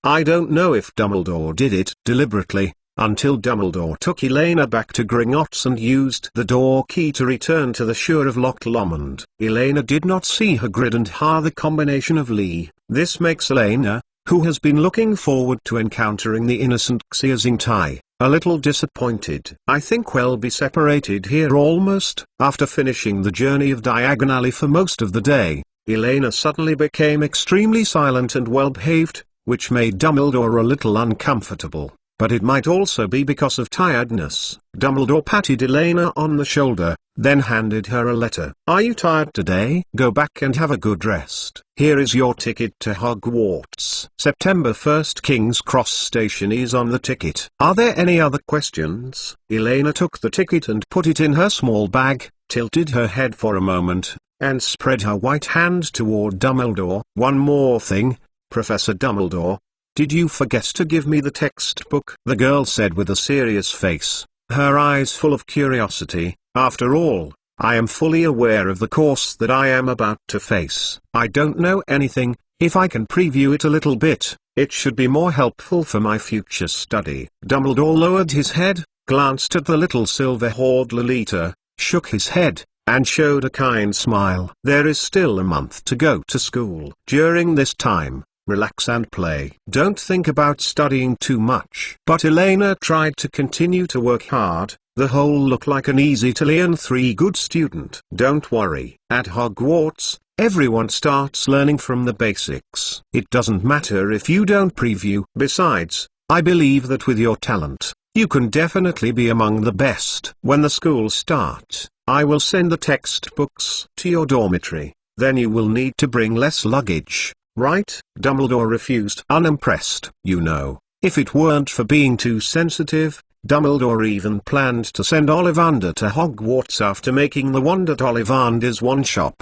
I don't know if Dumbledore did it deliberately, until Dumbledore took Elena back to Gringotts and used the door key to return to the shore of Loch Lomond. Elena did not see Hagrid and Har the combination of Lee. This makes Elena, who has been looking forward to encountering the innocent Xiaxingtai, a little disappointed. I think we'll be separated here almost. After finishing the journey of Diagon Alley for most of the day, Elena suddenly became extremely silent and well-behaved, which made Dumbledore a little uncomfortable, but it might also be because of tiredness. Dumbledore patted Elena on the shoulder, then handed her a letter. "Are you tired today? Go back and have a good rest. Here is your ticket to Hogwarts. September 1st, King's Cross Station is on the ticket. Are there any other questions?" Elena took the ticket and put it in her small bag, tilted her head for a moment, and spread her white hand toward Dumbledore. "One more thing, Professor Dumbledore. Did you forget to give me the textbook?" the girl said with a serious face, her eyes full of curiosity. "After all, I am fully aware of the course that I am about to face. I don't know anything. If I can preview it a little bit, it should be more helpful for my future study." Dumbledore lowered his head, glanced at the little silver-haired Lolita, shook his head, and showed a kind smile. There is still a month to go to school. During this time, relax and play. Don't think about studying too much. But Elena tried to continue to work hard. The whole looked like an easy-to-learn 3 good student. Don't worry. At Hogwarts, everyone starts learning from the basics. It doesn't matter if you don't preview. Besides, I believe that with your talent, you can definitely be among the best. When the school starts, I will send the textbooks to your dormitory. Then you will need to bring less luggage, right? Dumbledore refused, unimpressed. You know, if it weren't for being too sensitive, Dumbledore even planned to send Ollivander to Hogwarts after making the wand at Ollivander's one-shop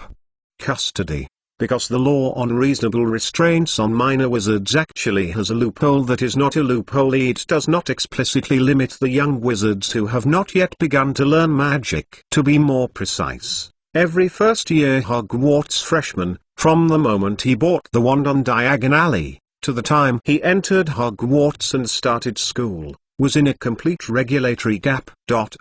custody, because the law on reasonable restraints on minor wizards actually has a loophole that is not a loophole. It does not explicitly limit the young wizards who have not yet begun to learn magic. To be more precise, every first-year Hogwarts freshman, from the moment he bought the wand on Diagon Alley, to the time he entered Hogwarts and started school, was in a complete regulatory gap.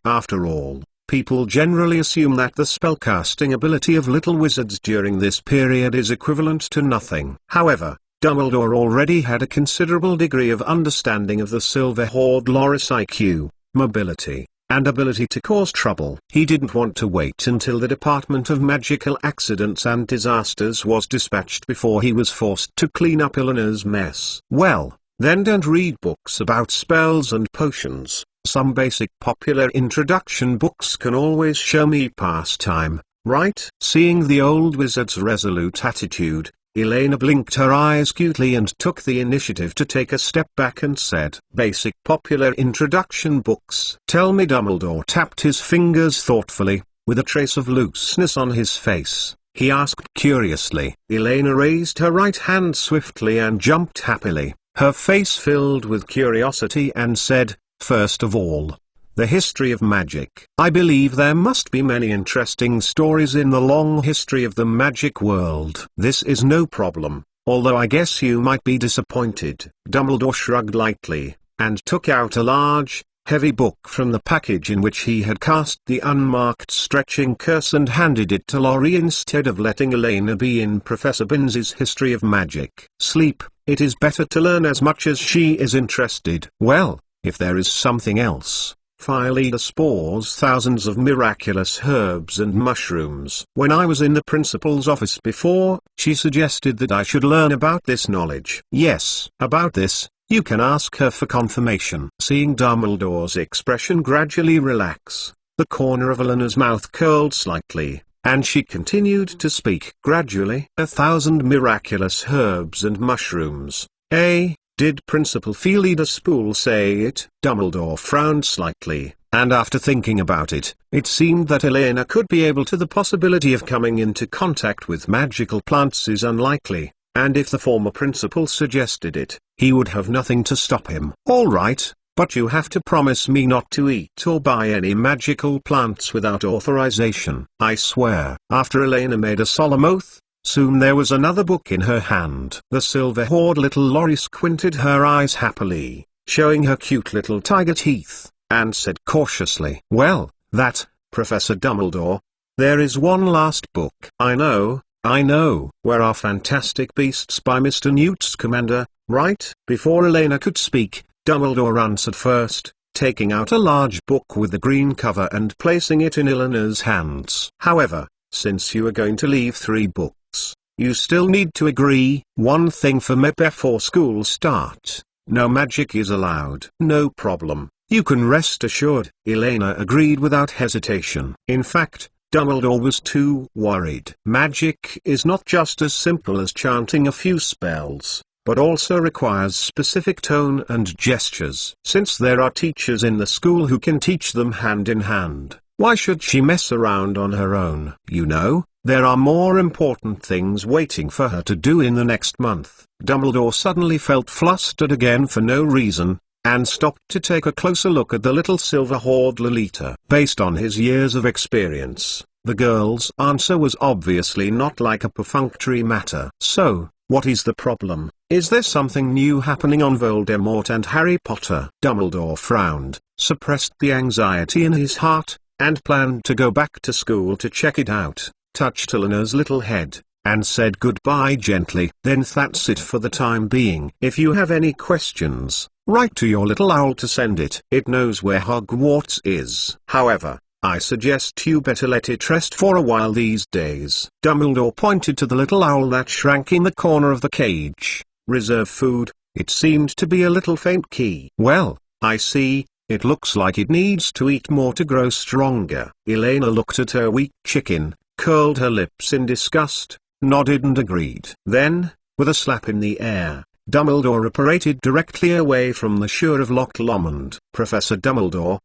After all, people generally assume that the spellcasting ability of little wizards during this period is equivalent to nothing. However, Dumbledore already had a considerable degree of understanding of the Silver Horde Loris IQ, mobility, and ability to cause trouble. He didn't want to wait until the Department of Magical Accidents and Disasters was dispatched before he was forced to clean up Eleanor's mess. Well, then don't read books about spells and potions. Some basic popular introduction books can always show me pastime, right? Seeing the old wizard's resolute attitude, Elena blinked her eyes cutely and took the initiative to take a step back and said, "Basic popular introduction books." Tell me. Dumbledore tapped his fingers thoughtfully, with a trace of looseness on his face. He asked curiously. Elena raised her right hand swiftly and jumped happily, her face filled with curiosity, and said, "First of all, the history of magic. I believe there must be many interesting stories in the long history of the magic world." "This is no problem, although I guess you might be disappointed." Dumbledore shrugged lightly, and took out a large, heavy book from the package in which he had cast the unmarked stretching curse and handed it to Laurie instead of letting Elena be in Professor Binns's History of Magic. "Sleep. It is better to learn as much as she is interested." "Well, if there is something else, Phyllospores, thousands of miraculous herbs and mushrooms. When I was in the principal's office before, she suggested that I should learn about this knowledge." "Yes, about this, you can ask her for confirmation." Seeing Dumbledore's expression gradually relax, the corner of Eleanor's mouth curled slightly, and she continued to speak. "Gradually, 1,000 miraculous herbs and mushrooms, eh? Did Principal Phyllospore say it?" Dumbledore frowned slightly, and after thinking about it, it seemed that Elena could be able to. The possibility of coming into contact with magical plants is unlikely, and if the former principal suggested it, he would have nothing to stop him. "All right, but you have to promise me not to eat or buy any magical plants without authorization." "I swear." After Elena made a solemn oath, soon there was another book in her hand. The Silver Horde. Little Laurie squinted her eyes happily, showing her cute little tiger teeth, and said cautiously, "Well, that, Professor Dumbledore. There is one last book." I know. Where are Fantastic Beasts by Mr. Newt Scamander, right?" Before Elena could speak, Dumbledore answered first, taking out a large book with the green cover and placing it in Eleanor's hands. "However, since you are going to leave 3 books, you still need to agree one thing for me before school starts. No magic is allowed." "No problem, you can rest assured," Elena agreed without hesitation. In fact, Dumbledore was too worried. Magic is not just as simple as chanting a few spells, but also requires specific tone and gestures. Since there are teachers in the school who can teach them hand in hand, why should she mess around on her own? You know, there are more important things waiting for her to do in the next month. Dumbledore suddenly felt flustered again for no reason, and stopped to take a closer look at the little Silver Horde Lolita. Based on his years of experience, the girl's answer was obviously not like a perfunctory matter. "So, what is the problem? Is there something new happening on Voldemort and Harry Potter?" Dumbledore frowned, suppressed the anxiety in his heart, and planned to go back to school to check it out, touched Eleanor's little head, and said goodbye gently. Then that's it for the time being. If you have any questions, write to your little owl to send it. It knows where Hogwarts is. However, I suggest you better let it rest for a while these days. Dumbledore pointed to the little owl that shrank in the corner of the cage. Reserve food. It seemed to be a little faint key. Well, I see. It looks like it needs to eat more to grow stronger. Elena looked at her weak chicken, curled her lips in disgust, nodded and agreed. Then, with a slap in the air, Dumbledore apparated directly away from the shore of Loch Lomond. Professor Dumbledore,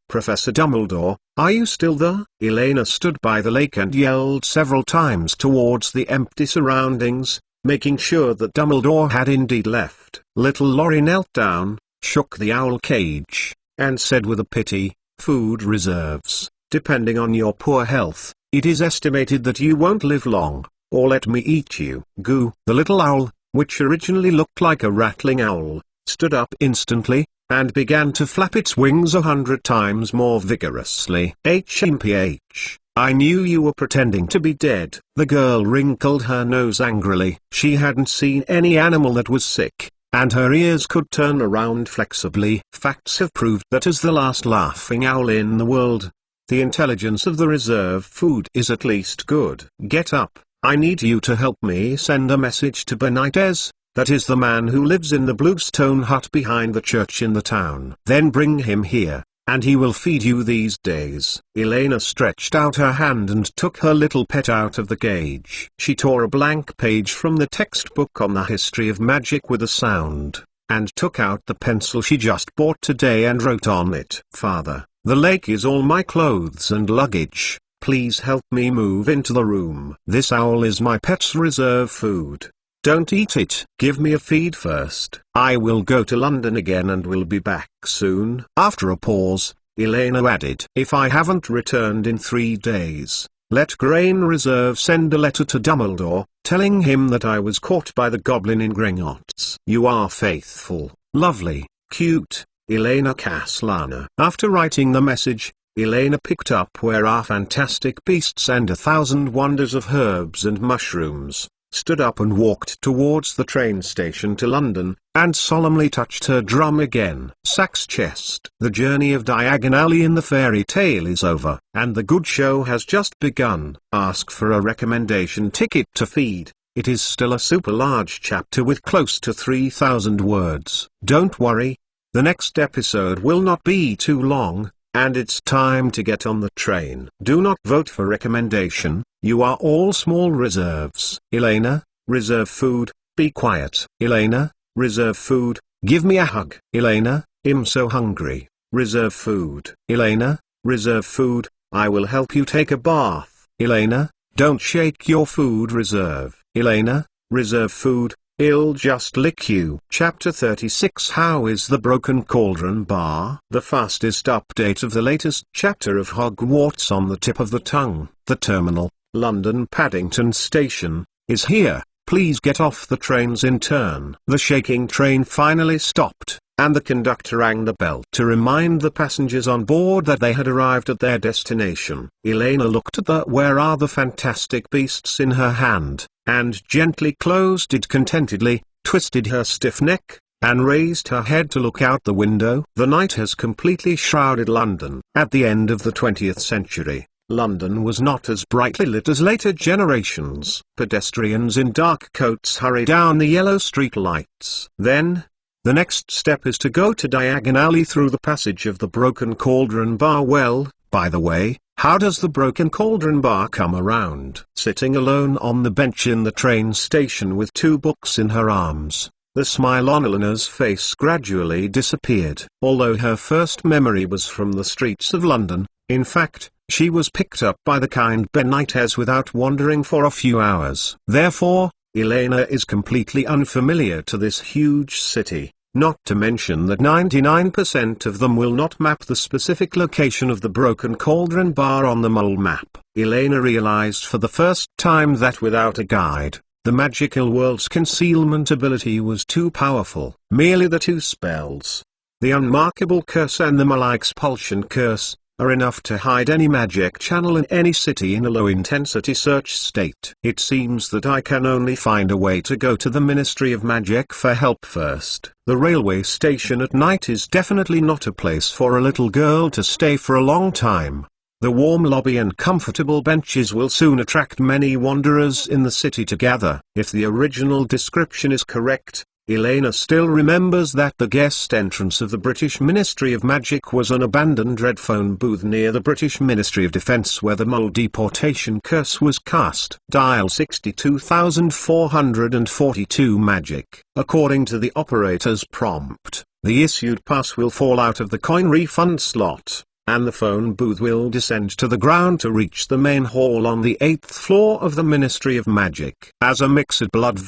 are you still there? Elena stood by the lake and yelled several times towards the empty surroundings, making sure that Dumbledore had indeed left. Little Laurie knelt down, shook the owl cage, and said with a pity, food reserves. Depending on your poor health, it is estimated that you won't live long, or let me eat you. Goo! The little owl, which originally looked like a rattling owl, stood up instantly, and began to flap its wings 100 times more vigorously. HMPH, I knew you were pretending to be dead. The girl wrinkled her nose angrily. She hadn't seen any animal that was sick, and her ears could turn around flexibly. Facts have proved that as the last laughing owl in the world, the intelligence of the reserve food is at least good. Get up. I need you to help me send a message to Benitez, that is the man who lives in the bluestone hut behind the church in the town. Then bring him here, and he will feed you these days. Elena stretched out her hand and took her little pet out of the cage. She tore a blank page from the textbook on the history of magic with a sound, and took out the pencil she just bought today and wrote on it. Father, the lake is all my clothes and luggage. Please help me move into the room. This owl is my pet's reserve food. Don't eat it. Give me a feed first. I will go to London again and will be back soon. After a pause, Elena added, if I haven't returned in 3 days, let Grain Reserve send a letter to Dumbledore, telling him that I was caught by the goblin in Gringotts. You are faithful, lovely, cute, Elena Caslana. After writing the message, Elena picked up Where Are Fantastic Beasts and 1,000 Wonders of Herbs and Mushrooms, stood up and walked towards the train station to London, and solemnly touched her drum again. Sack's chest. The journey of Diagon Alley in the fairy tale is over, and the good show has just begun. Ask for a recommendation ticket to feed. It is still a super large chapter with close to 3,000 words. Don't worry, the next episode will not be too long. And it's time to get on the train. Do not vote for recommendation, you are all small reserves. Elena, reserve food, be quiet. Elena, reserve food, give me a hug. Elena, I'm so hungry. Reserve food. Elena, reserve food, I will help you take a bath. Elena, don't shake your food reserve. Elena, reserve food, I'll just lick you. Chapter 36 How is the Broken Cauldron Bar? The fastest update of the latest chapter of Hogwarts on the tip of the tongue. The terminal, London Paddington Station, is here. Please get off the trains in turn. The shaking train finally stopped, and the conductor rang the bell to remind the passengers on board that they had arrived at their destination. Elena looked at the Where Are the Fantastic Beasts in her hand, and gently closed it contentedly, twisted her stiff neck, and raised her head to look out the window. The night has completely shrouded London. At the end of the 20th century, London was not as brightly lit as later generations. Pedestrians in dark coats hurry down the yellow street lights. Then, the next step is to go to Diagon Alley through the passage of the Broken Cauldron Bar. Well, by the way, how does the Broken Cauldron Bar come around? Sitting alone on the bench in the train station with 2 books in her arms, the smile on Eleanor's face gradually disappeared. Although her first memory was from the streets of London, in fact, she was picked up by the kind Benitez without wandering for a few hours. Therefore, Elena is completely unfamiliar to this huge city, not to mention that 99% of them will not map the specific location of the Broken Cauldron Bar on the mole map. Elena realized for the first time that without a guide, the magical world's concealment ability was too powerful. Merely the 2 spells, the Unmarkable Curse and the Mala Expulsion Curse, are enough to hide any magic channel in any city in a low-intensity search state. It seems that I can only find a way to go to the Ministry of Magic for help first. The railway station at night is definitely not a place for a little girl to stay for a long time. The warm lobby and comfortable benches will soon attract many wanderers in the city to gather. If the original description is correct, Elena still remembers that the guest entrance of the British Ministry of Magic was an abandoned red phone booth near the British Ministry of Defence where the mole deportation curse was cast. Dial 62442 magic. According to the operator's prompt, the issued pass will fall out of the coin refund slot, and the phone booth will descend to the ground to reach the main hall on the 8th floor of the Ministry of Magic. As a mixed blood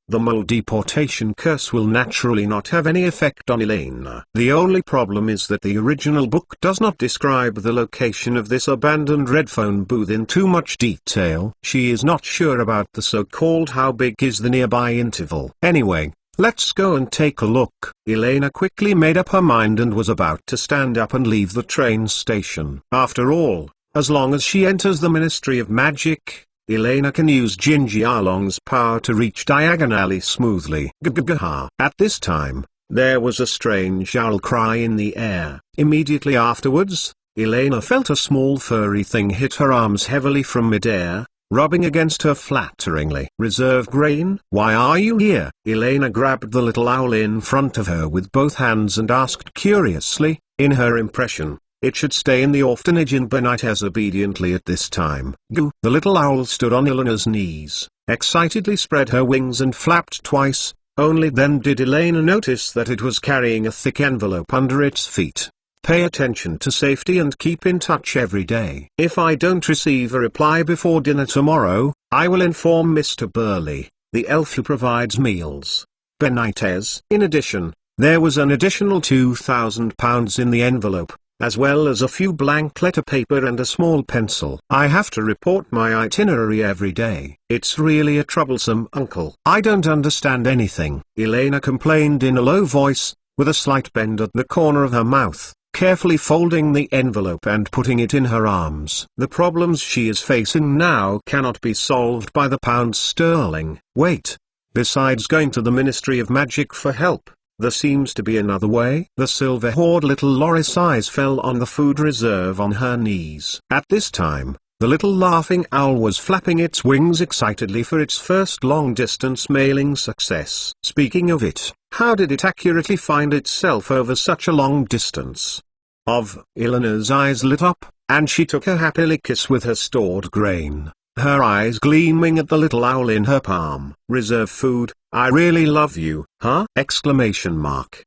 the mole deportation curse will naturally not have any effect on Elena. The only problem is that the original book does not describe the location of this abandoned red phone booth in too much detail. She is not sure about the so-called how big is the nearby interval. Anyway, let's go and take a look. Elena quickly made up her mind and was about to stand up and leave the train station. After all, as long as she enters the Ministry of Magic, Elena can use Gingy Arlong's power to reach diagonally smoothly. At this time, there was a strange owl cry in the air. Immediately afterwards, Elena felt a small furry thing hit her arms heavily from midair, rubbing against her flatteringly. Reserve grain? Why are you here? Elena grabbed the little owl in front of her with both hands and asked curiously, in her impression, it should stay in the orphanage in Benite as obediently at this time. Goo! The little owl stood on Elena's knees, excitedly spread her wings and flapped twice. Only then did Elena notice that it was carrying a thick envelope under its feet. Pay attention to safety and keep in touch every day. If I don't receive a reply before dinner tomorrow, I will inform Mr. Burley, the elf who provides meals. Benites. In addition, there was an additional £2,000 in the envelope, as well as a few blank letter paper and a small pencil. I have to report my itinerary every day. It's really a troublesome uncle. I don't understand anything, Elena complained in a low voice, with a slight bend at the corner of her mouth, carefully folding the envelope and putting it in her arms. The problems she is facing now cannot be solved by the pound sterling. Wait. Besides going to the Ministry of Magic for help, there seems to be another way. The silver-haired little Loris' eyes fell on the food reserve on her knees. At this time, the little laughing owl was flapping its wings excitedly for its first long-distance mailing success. Speaking of it, how did it accurately find itself over such a long distance? Elena's eyes lit up, and she took a happily kiss with her stored grain, her eyes gleaming at the little owl in her palm. Reserve food, I really love you, huh? Exclamation mark.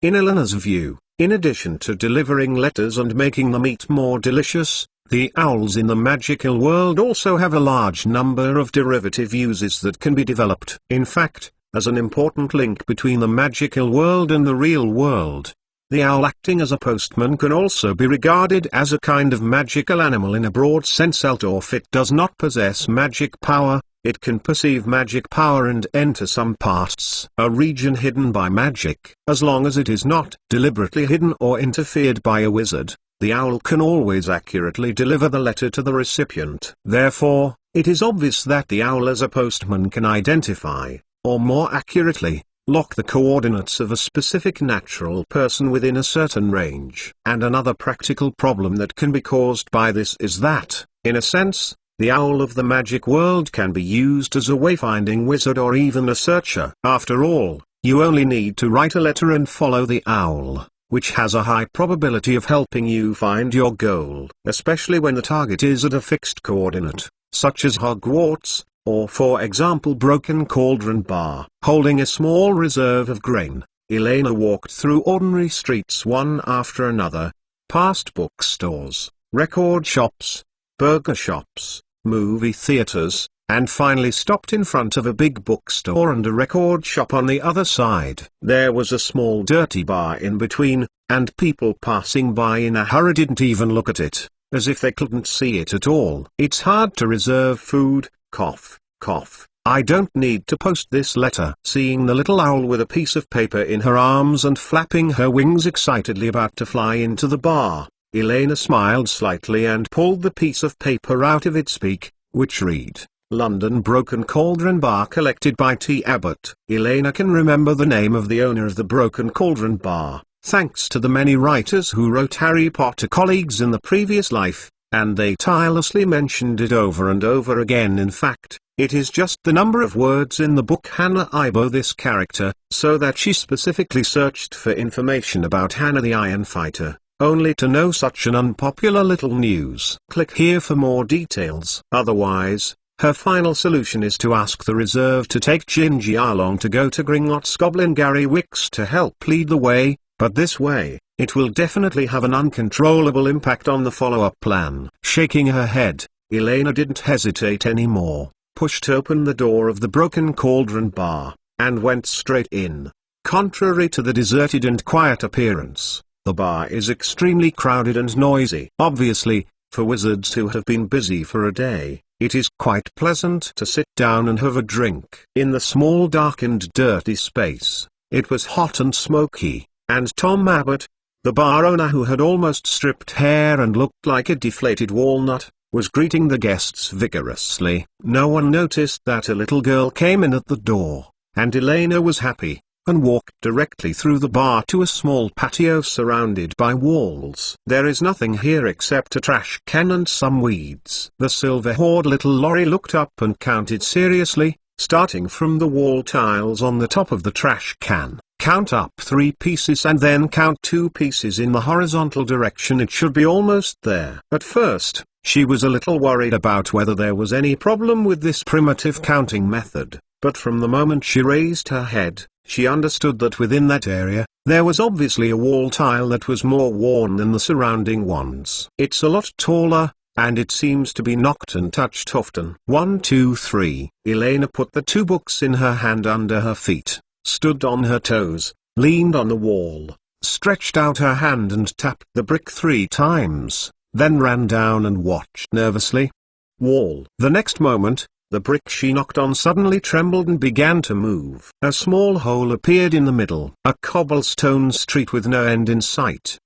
In Elena's view, in addition to delivering letters and making the meat more delicious, the owls in the magical world also have a large number of derivative uses that can be developed. In fact, as an important link between the magical world and the real world, the owl acting as a postman can also be regarded as a kind of magical animal in a broad sense. Although if it does not possess magic power, it can perceive magic power and enter some parts, a region hidden by magic. As long as it is not deliberately hidden or interfered by a wizard, the owl can always accurately deliver the letter to the recipient. Therefore, it is obvious that the owl as a postman can identify, or more accurately, lock the coordinates of a specific natural person within a certain range. And another practical problem that can be caused by this is that, in a sense, the owl of the magic world can be used as a wayfinding wizard or even a searcher. After all, you only need to write a letter and follow the owl, which has a high probability of helping you find your goal, especially when the target is at a fixed coordinate, such as Hogwarts, or for example Broken Cauldron Bar. Holding a small reserve of grain, Elena walked through ordinary streets one after another, past bookstores, record shops, burger shops, movie theaters, and finally stopped in front of a big bookstore and a record shop on the other side. There was a small dirty bar in between, and people passing by in a hurry didn't even look at it, as if they couldn't see it at all. It's hard to reserve food. Cough, cough. I don't need to post this letter. Seeing the little owl with a piece of paper in her arms and flapping her wings excitedly about to fly into the bar, Elena smiled slightly and pulled the piece of paper out of its beak, which read, London Broken Cauldron Bar collected by T. Abbott. Elena can remember the name of the owner of the Broken Cauldron Bar, thanks to the many writers who wrote Harry Potter colleagues in the previous life, and they tirelessly mentioned it over and over again. In fact, it is just the number of words in the book Hannah Ibo this character, so that she specifically searched for information about Hannah the Iron Fighter, only to know such an unpopular little news. Click here for more details. Otherwise, her final solution is to ask the reserve to take Gingy along to go to Gringotts Goblin Gary Wicks to help lead the way, but this way, it will definitely have an uncontrollable impact on the follow-up plan. Shaking her head, Elena didn't hesitate anymore, pushed open the door of the Broken Cauldron Bar, and went straight in. Contrary to the deserted and quiet appearance, the bar is extremely crowded and noisy. Obviously, for wizards who have been busy for a day, it is quite pleasant to sit down and have a drink. In the small dark and dirty space, it was hot and smoky, and Tom Abbott, the bar owner who had almost stripped hair and looked like a deflated walnut, was greeting the guests vigorously. No one noticed that a little girl came in at the door, and Elena was happy, and walked directly through the bar to a small patio surrounded by walls. There is nothing here except a trash can and some weeds. The silver-haired little lorry looked up and counted seriously, starting from the wall tiles on the top of the trash can. Count up 3 pieces and then count 2 pieces in the horizontal direction. It should be almost there. At first, she was a little worried about whether there was any problem with this primitive counting method, but from the moment she raised her head, she understood that within that area, there was obviously a wall tile that was more worn than the surrounding ones. It's a lot taller, and it seems to be knocked and touched often. 1, 2, 3. Elena put the 2 books in her hand under her feet, stood on her toes, leaned on the wall, stretched out her hand and tapped the brick 3 times, then ran down and watched nervously. Wall. The next moment, the brick she knocked on suddenly trembled and began to move. A small hole appeared in the middle. A cobblestone street with no end in sight.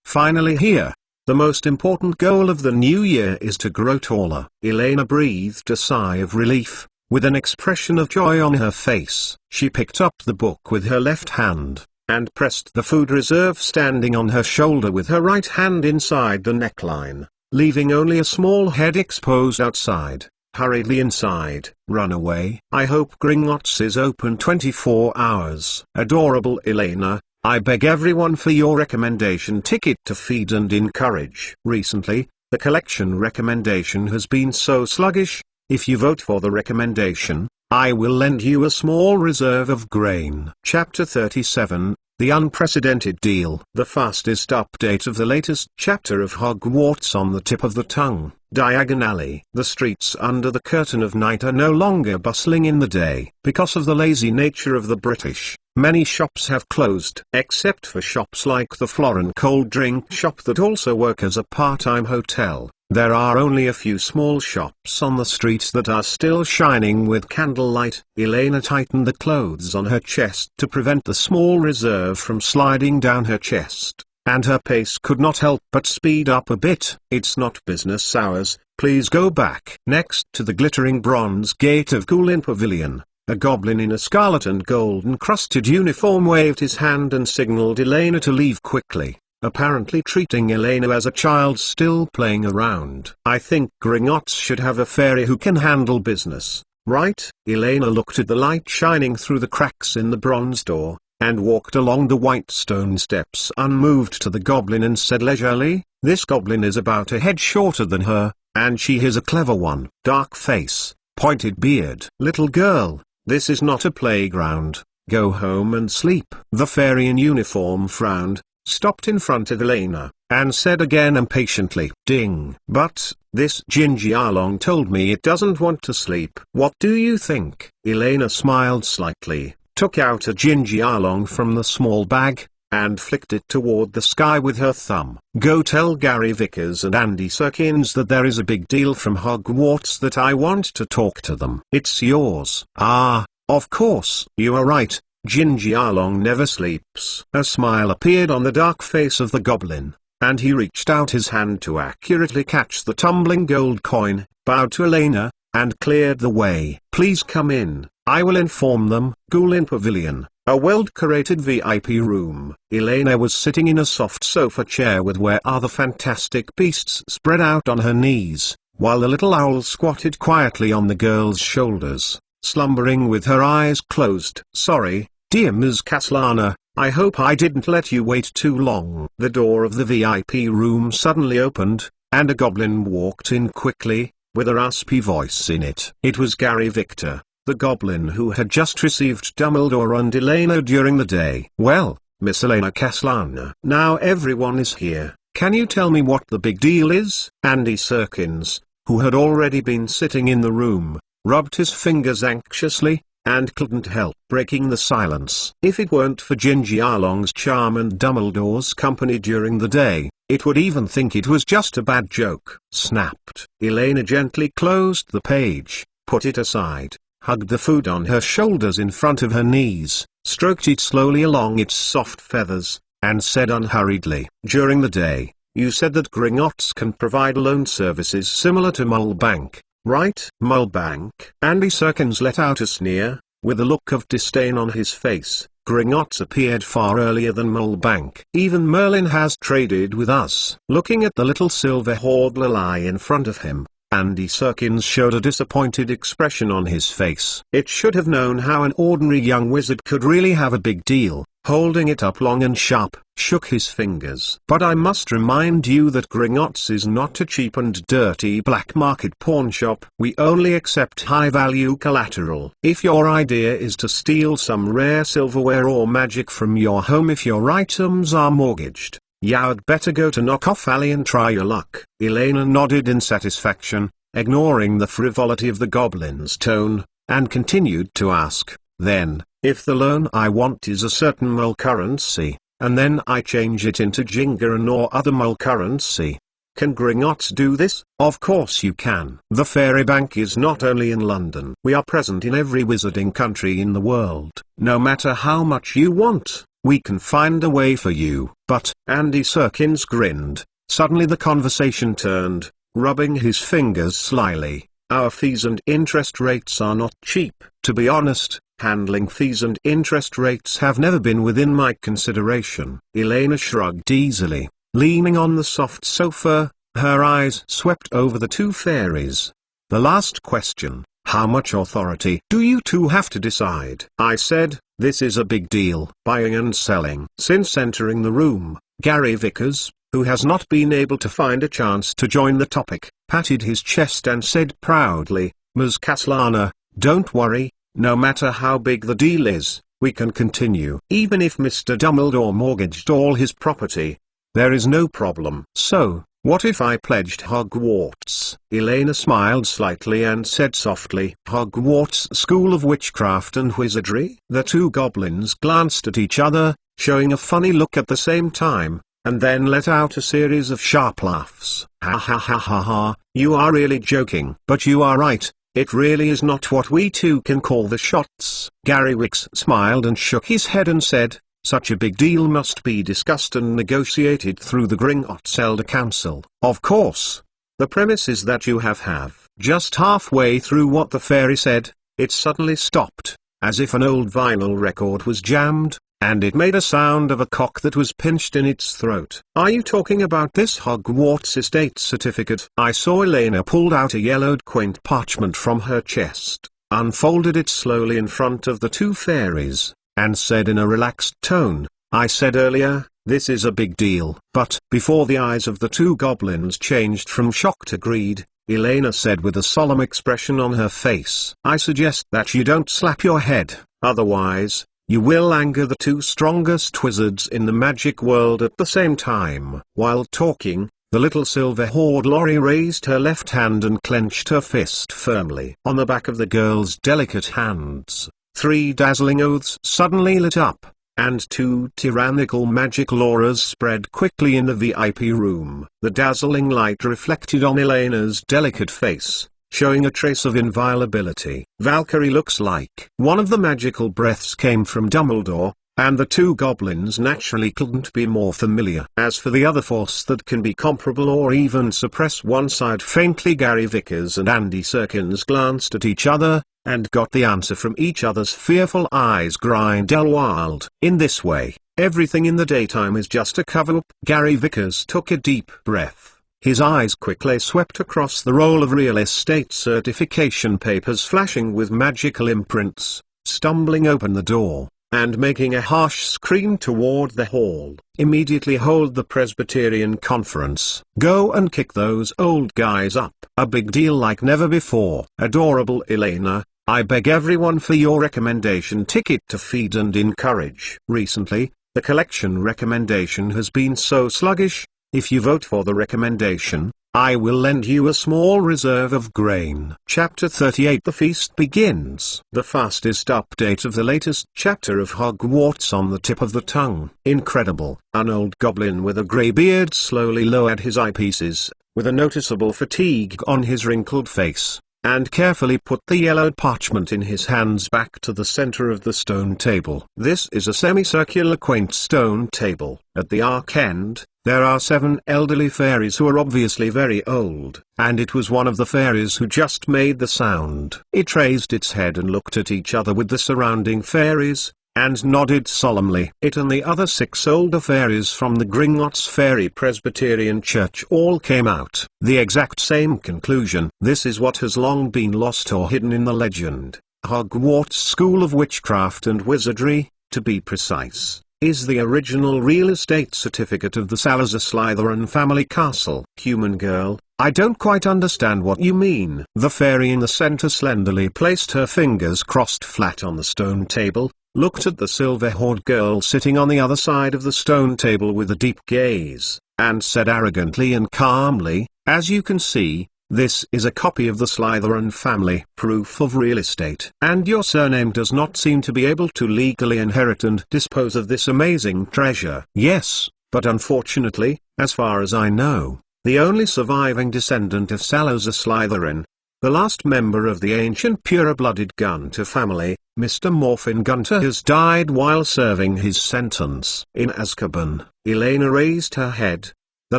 Finally here. The most important goal of the new year is to grow taller. Elena breathed a sigh of relief, with an expression of joy on her face. She picked up the book with her left hand, and pressed the food reserve standing on her shoulder with her right hand inside the neckline, leaving only a small head exposed outside. Hurriedly inside. Run away. I hope Gringotts is open 24 hours. Adorable Elena, I beg everyone for your recommendation ticket to feed and encourage. Recently, the collection recommendation has been so sluggish. If you vote for the recommendation, I will lend you a small reserve of grain. Chapter 37, The Unprecedented Deal. The fastest update of the latest chapter of Hogwarts on the tip of the tongue. Diagonally. The streets under the curtain of night are no longer bustling in the day. Because of the lazy nature of the British, many shops have closed. Except for shops like the Florin cold drink shop that also work as a part-time hotel. There are only a few small shops on the streets that are still shining with candlelight. Elena tightened the clothes on her chest to prevent the small reserve from sliding down her chest, and her pace could not help but speed up a bit. It's not business hours, please go back. Next to the glittering bronze gate of Goulin Pavilion, a goblin in a scarlet and gold-encrusted uniform waved his hand and signaled Elena to leave quickly, apparently treating Elena as a child still playing around. I think Gringotts should have a fairy who can handle business, right? Elena looked at the light shining through the cracks in the bronze door, and walked along the white stone steps unmoved to the goblin and said leisurely, this goblin is about a head shorter than her, and she is a clever one. Dark face, pointed beard. Little girl, this is not a playground, go home and sleep. The fairy in uniform frowned, stopped in front of Elena, and said again impatiently, ding. But, this Gingy Arlong told me it doesn't want to sleep. What do you think? Elena smiled slightly, took out a Gingy Arlong from the small bag, and flicked it toward the sky with her thumb. Go tell Gary Vickers and Andy Serkins that there is a big deal from Hogwarts that I want to talk to them. It's yours. Ah, of course. You are right. Gingy Arlong never sleeps. A smile appeared on the dark face of the goblin. and he reached out his hand to accurately catch the tumbling gold coin, bowed to Elena, and cleared the way. "Please come in, I will inform them." Goulin Pavilion, a well-decorated VIP room. Elena was sitting in a soft sofa chair with where other fantastic beasts spread out on her knees, while the little owl squatted quietly on the girl's shoulders, slumbering with her eyes closed. "Sorry, dear Ms. Caslana, I hope I didn't let you wait too long." The door of the VIP room suddenly opened, and a goblin walked in quickly, with a raspy voice in it. It was Gary Victor, the goblin who had just received Dumbledore and Elena during the day. "Well, Miss Elena Caslana, now everyone is here. Can you tell me what the big deal is?" Andy Serkins, who had already been sitting in the room, rubbed his fingers anxiously, and couldn't help breaking the silence. If it weren't for Gingy Arlong's charm and Dumbledore's company during the day, it would even think it was just a bad joke. Snapped. Elena gently closed the page, put it aside, hugged the food on her shoulders in front of her knees, stroked it slowly along its soft feathers, and said unhurriedly, "During the day, you said that Gringotts can provide loan services similar to Mulbank, right?" "Mulbank?" Andy Serkins let out a sneer, with a look of disdain on his face. "Gringotts appeared far earlier than Mulbank. Even Merlin has traded with us." Looking at the little silver hodler lie in front of him, Andy Serkins showed a disappointed expression on his face. It should have known how an ordinary young wizard could really have a big deal. Holding it up long and sharp, shook his fingers. "But I must remind you that Gringotts is not a cheap and dirty black market pawn shop. We only accept high-value collateral. If your idea is to steal some rare silverware or magic from your home if your items are mortgaged, you'd better go to Knockoff Alley and try your luck." Elena nodded in satisfaction, ignoring the frivolity of the goblin's tone, and continued to ask, "Then, if the loan I want is a certain mul currency, and then I change it into Jingaran or other mul currency, can Gringotts do this?" "Of course you can. The Fairy Bank is not only in London. We are present in every wizarding country in the world. No matter how much you want, we can find a way for you." "But," Andy Serkins grinned. Suddenly the conversation turned, rubbing his fingers slyly, "our fees and interest rates are not cheap. To be honest, handling fees and interest rates have never been within my consideration." Elena shrugged easily, leaning on the soft sofa, her eyes swept over the two fairies. "The last question, how much authority do you two have to decide?" I said, "This is a big deal." Buying and selling. Since entering the room, Gary Vickers, who has not been able to find a chance to join the topic, patted his chest and said proudly, "Ms. Caslana, don't worry. No matter how big the deal is, we can continue. Even if Mr. Dumbledore mortgaged all his property, there is no problem." "So, what if I pledged Hogwarts?" Elena smiled slightly and said softly, "Hogwarts School of Witchcraft and Wizardry?" The two goblins glanced at each other, showing a funny look at the same time, and then let out a series of sharp laughs. "Ha ha ha ha ha, you are really joking." "But you are right. It really is not what we two can call the shots." Gary Wicks smiled and shook his head and said, "Such a big deal must be discussed and negotiated through the Gringotts Elder Council." "Of course. The premise is that you have." Just halfway through what the fairy said, it suddenly stopped, as if an old vinyl record was jammed, and it made a sound of a cock that was pinched in its throat. "Are you talking about this Hogwarts estate certificate?" I saw Elena pulled out a yellowed quaint parchment from her chest, unfolded it slowly in front of the two fairies, and said in a relaxed tone, "I said earlier, this is a big deal." But, before the eyes of the two goblins changed from shock to greed, Elena said with a solemn expression on her face, "I suggest that you don't slap your head, otherwise, you will anger the two strongest wizards in the magic world at the same time." While talking, the little silver hodler raised her left hand and clenched her fist firmly. On the back of the girl's delicate hands, 3 dazzling oaths suddenly lit up, and 2 tyrannical magical auras spread quickly in the VIP room. The dazzling light reflected on Elena's delicate face, showing a trace of inviolability. "Valkyrie looks like." One of the magical breaths came from Dumbledore, and the two goblins naturally couldn't be more familiar. As for the other force that can be comparable or even suppress one side faintly, Gary Vickers and Andy Serkins glanced at each other, and got the answer from each other's fearful eyes. Grindelwald. In this way, everything in the daytime is just a cover-up. Gary Vickers took a deep breath. His eyes quickly swept across the roll of real estate certification papers flashing with magical imprints, stumbling open the door, and making a harsh scream toward the hall. Immediately hold the Presbyterian conference. Go and kick those old guys up. A big deal like never before. Adorable Elena, I beg everyone for your recommendation ticket to feed and encourage. Recently, the collection recommendation has been so sluggish. If you vote for the recommendation, I will lend you a small reserve of grain. Chapter 38. The feast begins. The fastest update of the latest chapter of Hogwarts on the tip of the tongue. Incredible. An old goblin with a grey beard slowly lowered his eyepieces, with a noticeable fatigue on his wrinkled face, and carefully put the yellowed parchment in his hands back to the center of the stone table. This is a semicircular quaint stone table. At the arc end, there are 7 elderly fairies who are obviously very old, and it was one of the fairies who just made the sound. It raised its head and looked at each other with the surrounding fairies, and nodded solemnly. It and the other 6 older fairies from the Gringotts Fairy Presbyterian Church all came out. The exact same conclusion. This is what has long been lost or hidden in the legend. Hogwarts School of Witchcraft and Wizardry, to be precise, is the original real estate certificate of the Salazar Slytherin family castle. Human girl, I don't quite understand what you mean. The fairy in the center slenderly placed her fingers crossed flat on the stone table, looked at the silver-haired girl sitting on the other side of the stone table with a deep gaze, and said arrogantly and calmly, as you can see, this is a copy of the Slytherin family proof of real estate. And your surname does not seem to be able to legally inherit and dispose of this amazing treasure. Yes, but unfortunately, as far as I know, the only surviving descendant of Salazar Slytherin, the last member of the ancient pure-blooded Gunter family, Mr. Morfin Gunter, has died while serving his sentence in Azkaban. Elena raised her head. The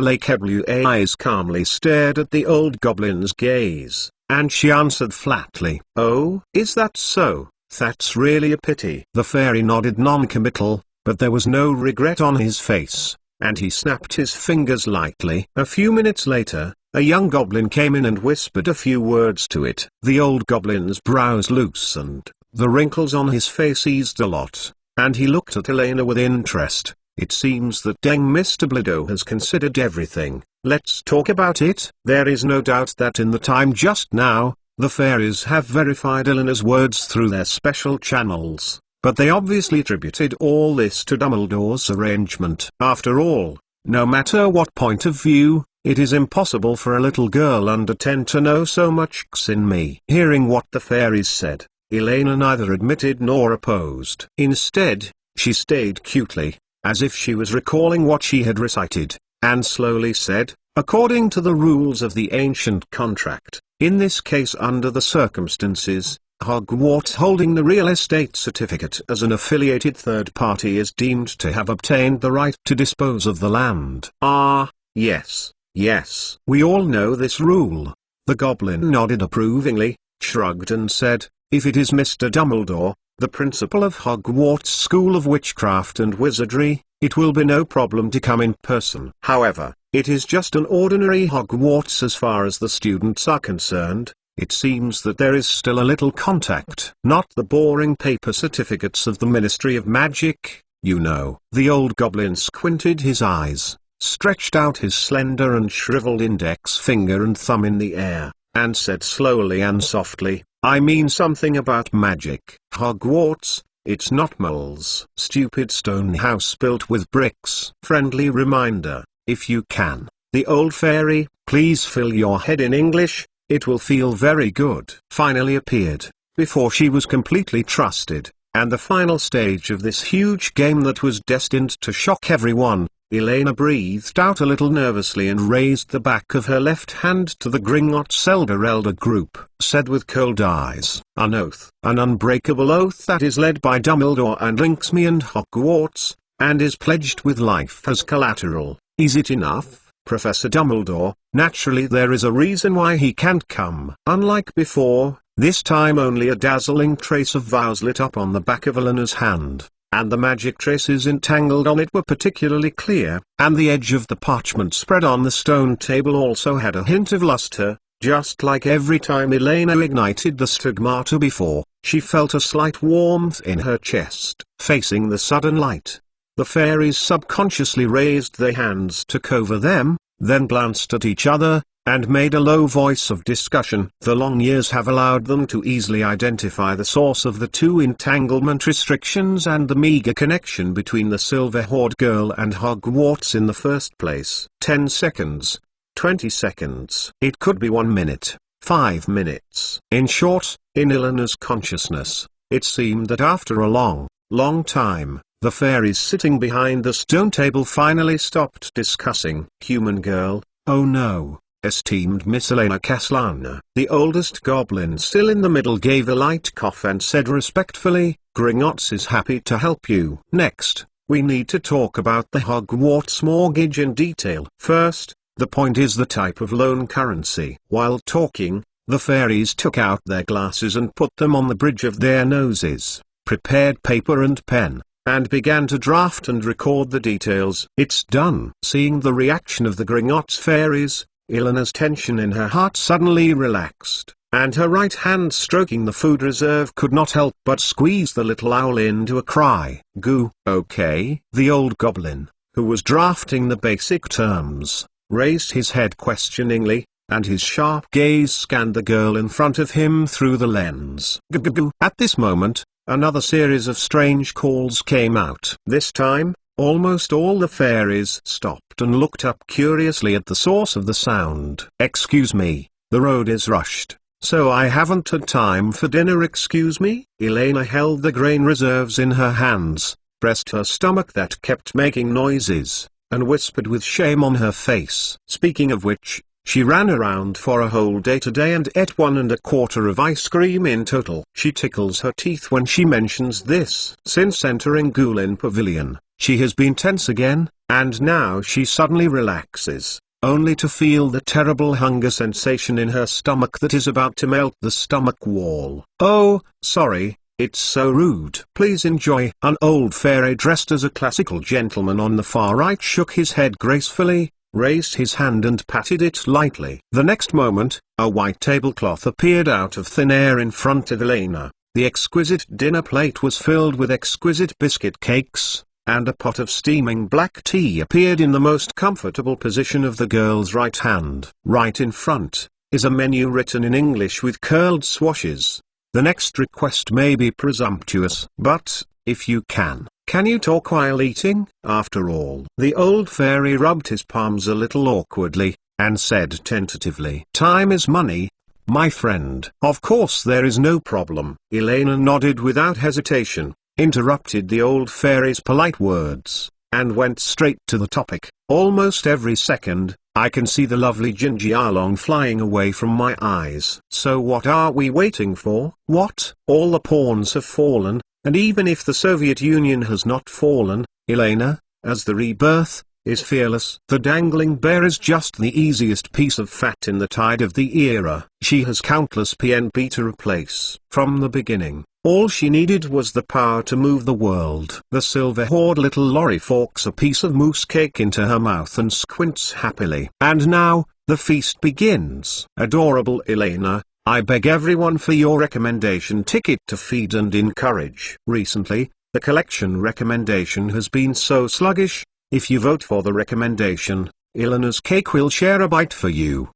lake blue eyes calmly stared at the old goblin's gaze, and she answered flatly, "Oh, is that so? That's really a pity." The fairy nodded non-committal, but there was no regret on his face, and he snapped his fingers lightly. A few minutes later, a young goblin came in and whispered a few words to it. The old goblin's brows loosened, the wrinkles on his face eased a lot, and he looked at Elena with interest. It seems that dang Mr. Blido has considered everything. Let's talk about it. There is no doubt that in the time just now, the fairies have verified Elena's words through their special channels, but they obviously attributed all this to Dumbledore's arrangement. After all, no matter what point of view, it is impossible for a little girl under 10 to know so much in me. Hearing what the fairies said, Elena neither admitted nor opposed. Instead, she stayed cutely, as if she was recalling what she had recited, and slowly said, according to the rules of the ancient contract, in this case under the circumstances, Hogwarts holding the real estate certificate as an affiliated third party is deemed to have obtained the right to dispose of the land. Ah, yes, yes. We all know this rule. The goblin nodded approvingly, shrugged and said, if it is Mr. Dumbledore, the principal of Hogwarts School of Witchcraft and Wizardry, it will be no problem to come in person. However, it is just an ordinary Hogwarts as far as the students are concerned. It seems that there is still a little contact. Not the boring paper certificates of the Ministry of Magic, you know. The old goblin squinted his eyes, stretched out his slender and shriveled index finger and thumb in the air, and said slowly and softly, I mean something about magic. Hogwarts, it's not moles. Stupid stone house built with bricks. Friendly reminder, if you can, the old fairy, please fill your head in English, it will feel very good. Finally appeared, before she was completely trusted, and the final stage of this huge game that was destined to shock everyone, Elena breathed out a little nervously and raised the back of her left hand to the Gringotts elder group. Said with cold eyes, "An oath, an unbreakable oath that is led by Dumbledore and links me and Hogwarts, and is pledged with life as collateral. Is it enough, Professor Dumbledore? Naturally there is a reason why he can't come." Unlike before, this time only a dazzling trace of vows lit up on the back of Elena's hand, and the magic traces entangled on it were particularly clear, and the edge of the parchment spread on the stone table also had a hint of luster. Just like every time Elena ignited the stigmata before, she felt a slight warmth in her chest. Facing the sudden light, the fairies subconsciously raised their hands to cover them, then glanced at each other, and made a low voice of discussion. The long years have allowed them to easily identify the source of the two entanglement restrictions and the meager connection between the silver-haired girl and Hogwarts in the first place. 10 seconds. 20 seconds. It could be 1 minute, 5 minutes. In short, in Elena's consciousness, it seemed that after a long, long time, the fairies sitting behind the stone table finally stopped discussing. Human girl, oh no. Esteemed Miss Elena Castellana. The oldest goblin still in the middle gave a light cough and said respectfully, "Gringotts is happy to help you." Next, we need to talk about the Hogwarts mortgage in detail. First, the point is the type of loan currency. While talking, the fairies took out their glasses and put them on the bridge of their noses, prepared paper and pen, and began to draft and record the details. "It's done." Seeing the reaction of the Gringotts fairies, Elena's tension in her heart suddenly relaxed, and her right hand stroking the food reserve could not help but squeeze the little owl into a cry. "Goo, okay?" The old goblin, who was drafting the basic terms, raised his head questioningly, and his sharp gaze scanned the girl in front of him through the lens. Goo. At this moment, another series of strange calls came out. This time, almost all the fairies stopped and looked up curiously at the source of the sound. "Excuse me, the road is rushed, so I haven't had time for dinner." "Excuse me?" Elena held the grain reserves in her hands, pressed her stomach that kept making noises, and whispered with shame on her face. Speaking of which, she ran around for a whole day today and ate 1¼ of ice cream in total. She tickles her teeth when she mentions this. Since entering Goulin Pavilion, she has been tense again, and now she suddenly relaxes, only to feel the terrible hunger sensation in her stomach that is about to melt the stomach wall. "Oh, sorry, it's so rude. Please enjoy." An old fairy dressed as a classical gentleman on the far right shook his head gracefully, raised his hand and patted it lightly. The next moment, a white tablecloth appeared out of thin air in front of Elena. The exquisite dinner plate was filled with exquisite biscuit cakes, and a pot of steaming black tea appeared in the most comfortable position of the girl's right hand. Right in front is a menu written in English with curled swashes. The next request may be presumptuous, but, if you can you talk while eating? After all. The old fairy rubbed his palms a little awkwardly, and said tentatively, "Time is money, my friend." "Of course there is no problem." Elena nodded without hesitation, interrupted the old fairy's polite words, and went straight to the topic. "Almost every second, I can see the lovely Gingy Arlong flying away from my eyes. So what are we waiting for?" "What? All the pawns have fallen, and even if the Soviet Union has not fallen, Elena, as the rebirth, is fearless. The dangling bear is just the easiest piece of fat in the tide of the era. She has countless PNP to replace. From the beginning, all she needed was the power to move the world." The silver-haired little lorry forks a piece of mousse cake into her mouth and squints happily. "And now, the feast begins." "Adorable Elena, I beg everyone for your recommendation ticket to feed and encourage." Recently, the collection recommendation has been so sluggish. If you vote for the recommendation, Elena's cake will share a bite for you!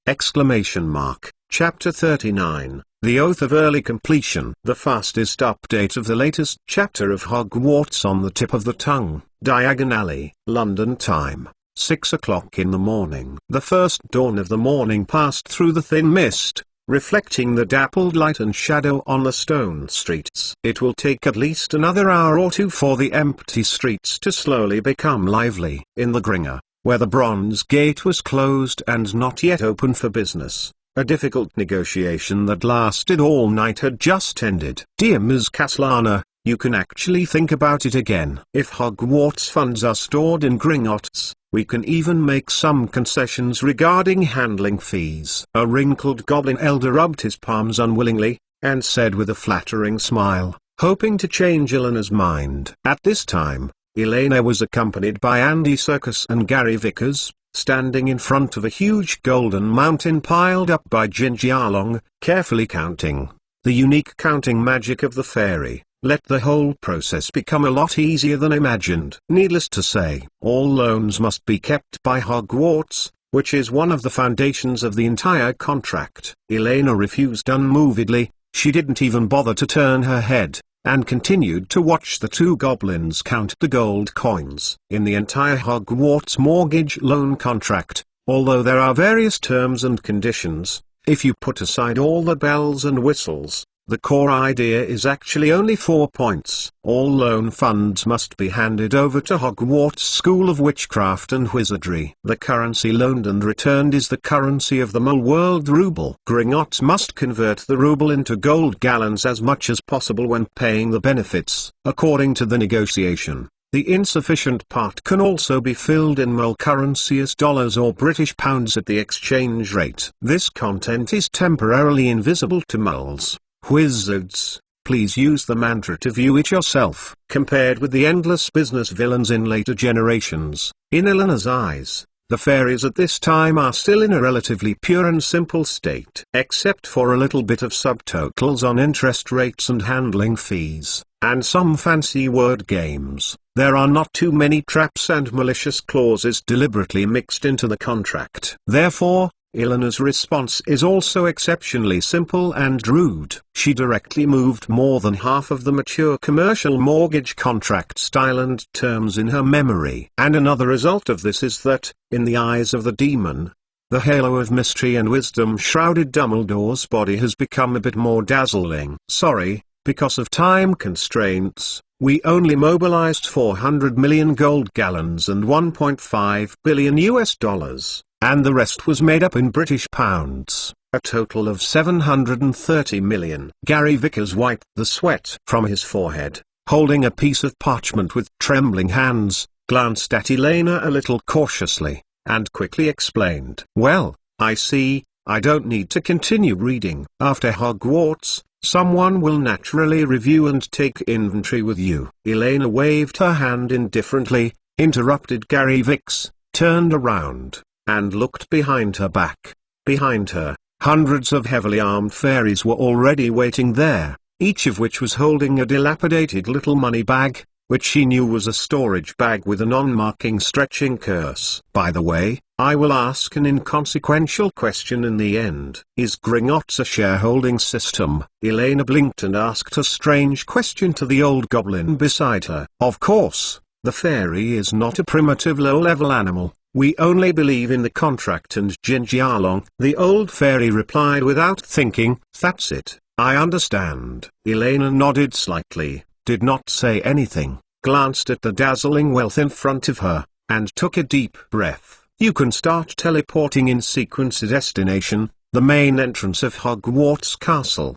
Chapter 39, The Oath of Early Completion. The fastest update of the latest chapter of Hogwarts on the tip of the tongue. Diagon Alley, London time, 6 o'clock in the morning. The first dawn of the morning passed through the thin mist, reflecting the dappled light and shadow on the stone streets. It will take at least another hour or two for the empty streets to slowly become lively. In the Gringer, where the bronze gate was closed and not yet open for business, a difficult negotiation that lasted all night had just ended. Dear Ms. Castellana, you can actually think about it again. If Hogwarts funds are stored in Gringotts, we can even make some concessions regarding handling fees. A wrinkled goblin elder rubbed his palms unwillingly, and said with a flattering smile, hoping to change Eleanor's mind. At this time, Elena was accompanied by Andy Serkis and Gary Vickers, standing in front of a huge golden mountain piled up by Jinjialong, carefully counting. The unique counting magic of the fairy let the whole process become a lot easier than imagined. Needless to say, all loans must be kept by Hogwarts, which is one of the foundations of the entire contract. Elena refused unmovedly. She didn't even bother to turn her head, and continued to watch the two goblins count the gold coins. In the entire Hogwarts mortgage loan contract, although there are various terms and conditions, if you put aside all the bells and whistles, the core idea is actually only 4 points. All loan funds must be handed over to Hogwarts School of Witchcraft and Wizardry. The currency loaned and returned is the currency of the mole world ruble. Gringotts must convert the ruble into gold gallons as much as possible when paying the benefits. According to the negotiation, the insufficient part can also be filled in mole currency as dollars or British pounds at the exchange rate. This content is temporarily invisible to moles. Wizards, please use the mantra to view it yourself. Compared with the endless business villains in later generations, in Eleanor's eyes, the fairies at this time are still in a relatively pure and simple state. Except for a little bit of subtotals on interest rates and handling fees, and some fancy word games, there are not too many traps and malicious clauses deliberately mixed into the contract. Therefore, Eleanor's response is also exceptionally simple and rude. She directly moved more than half of the mature commercial mortgage contract style and terms in her memory. And another result of this is that, in the eyes of the demon, the halo of mystery and wisdom shrouded Dumbledore's body has become a bit more dazzling. Sorry, because of time constraints, we only mobilized 400 million gold gallons and 1.5 billion US dollars. And the rest was made up in British pounds, a total of 730 million. Gary Vickers wiped the sweat from his forehead, holding a piece of parchment with trembling hands, glanced at Elena a little cautiously, and quickly explained. Well, I see, I don't need to continue reading. After Hogwarts, someone will naturally review and take inventory with you. Elena waved her hand indifferently, interrupted Gary Vicks, turned around, and looked behind her back. Behind her, hundreds of heavily armed fairies were already waiting there, each of which was holding a dilapidated little money bag, which she knew was a storage bag with a non-marking stretching curse. By the way, I will ask an inconsequential question in the end. Is Gringotts a shareholding system? Elena blinked and asked a strange question to the old goblin beside her. Of course, the fairy is not a primitive low-level animal. We only believe in the contract and Jinjialong. The old fairy replied without thinking. That's it, I understand. Elena nodded slightly, did not say anything, glanced at the dazzling wealth in front of her, and took a deep breath. You can start teleporting in sequence to destination, the main entrance of Hogwarts Castle.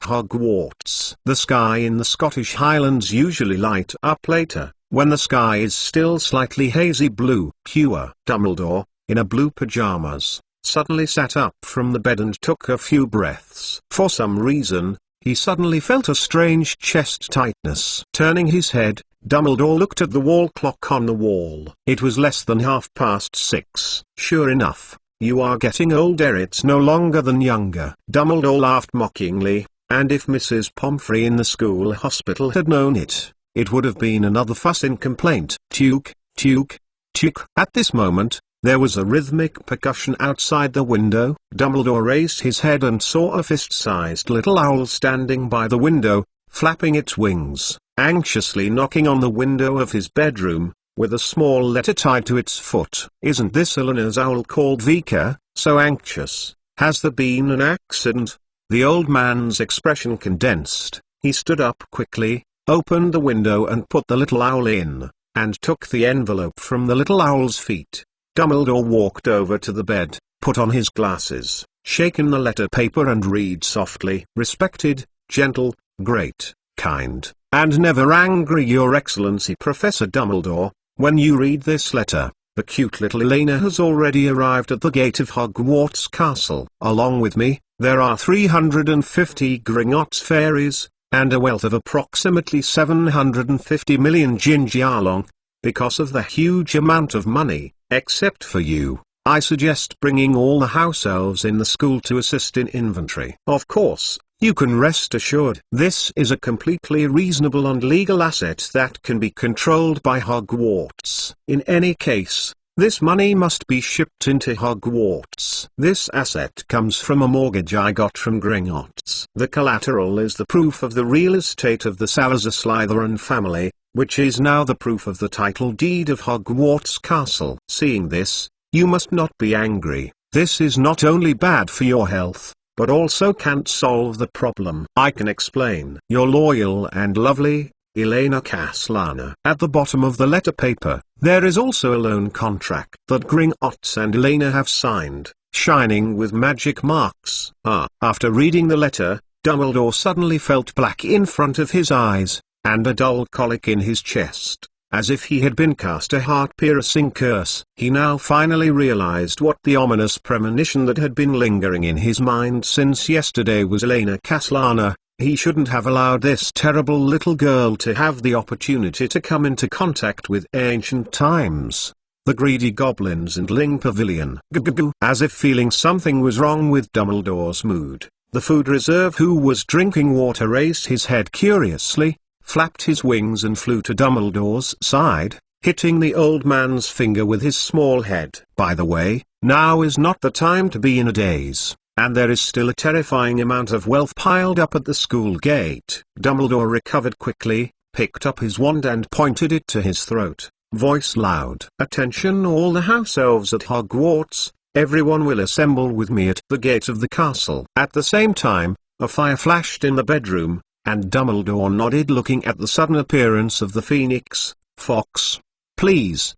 Hogwarts. The sky in the Scottish Highlands usually light up later, when the sky is still slightly hazy blue. Dumbledore, in a blue pajamas, suddenly sat up from the bed and took a few breaths. For some reason, he suddenly felt a strange chest tightness. Turning his head, Dumbledore looked at the wall clock on the wall. It was less than 6:30. Sure enough, you are getting older, it's no longer than younger. Dumbledore laughed mockingly, and if Mrs. Pomfrey in the school hospital had known it, it would have been another fuss and complaint. Tuke, tuke, tuke. At this moment, there was a rhythmic percussion outside the window. Dumbledore raised his head and saw a fist-sized little owl standing by the window, flapping its wings, anxiously knocking on the window of his bedroom, with a small letter tied to its foot. Isn't this Eleanor's owl called Vika, so anxious? Has there been an accident? The old man's expression condensed. He stood up quickly, opened the window and put the little owl in, and took the envelope from the little owl's feet. Dumbledore walked over to the bed, put on his glasses, shaken the letter paper and read softly. Respected, gentle, great, kind, and never angry Your Excellency Professor Dumbledore, when you read this letter, the cute little Elena has already arrived at the gate of Hogwarts Castle. Along with me, there are 350 Gringotts fairies, and a wealth of approximately 750 million Jinjialong. Because of the huge amount of money, except for you, I suggest bringing all the house elves in the school to assist in inventory. Of course, you can rest assured this is a completely reasonable and legal asset that can be controlled by Hogwarts. In any case, this money must be shipped into Hogwarts. This asset comes from a mortgage I got from Gringotts. The collateral is the proof of the real estate of the Salazar Slytherin family, which is now the proof of the title deed of Hogwarts Castle. Seeing this, you must not be angry. This is not only bad for your health, but also can't solve the problem. I can explain. Your loyal and lovely, Elena Caslana. At the bottom of the letter paper, there is also a loan contract that Gringotts and Elena have signed, shining with magic marks. After reading the letter, Dumbledore suddenly felt black in front of his eyes, and a dull colic in his chest, as if he had been cast a heart-piercing curse. He now finally realized what the ominous premonition that had been lingering in his mind since yesterday was. Elena Caslana. He shouldn't have allowed this terrible little girl to have the opportunity to come into contact with ancient times. The greedy goblins and Ling Pavilion. As if feeling something was wrong with Dumbledore's mood, the food reserve, who was drinking water, raised his head curiously, flapped his wings and flew to Dumbledore's side, hitting the old man's finger with his small head. By the way, now is not the time to be in a daze, and there is still a terrifying amount of wealth piled up at the school gate. Dumbledore recovered quickly, picked up his wand and pointed it to his throat, voice loud. Attention all the house elves at Hogwarts, everyone will assemble with me at the gate of the castle. At the same time, a fire flashed in the bedroom, and Dumbledore nodded, looking at the sudden appearance of the Phoenix, Fox. Please.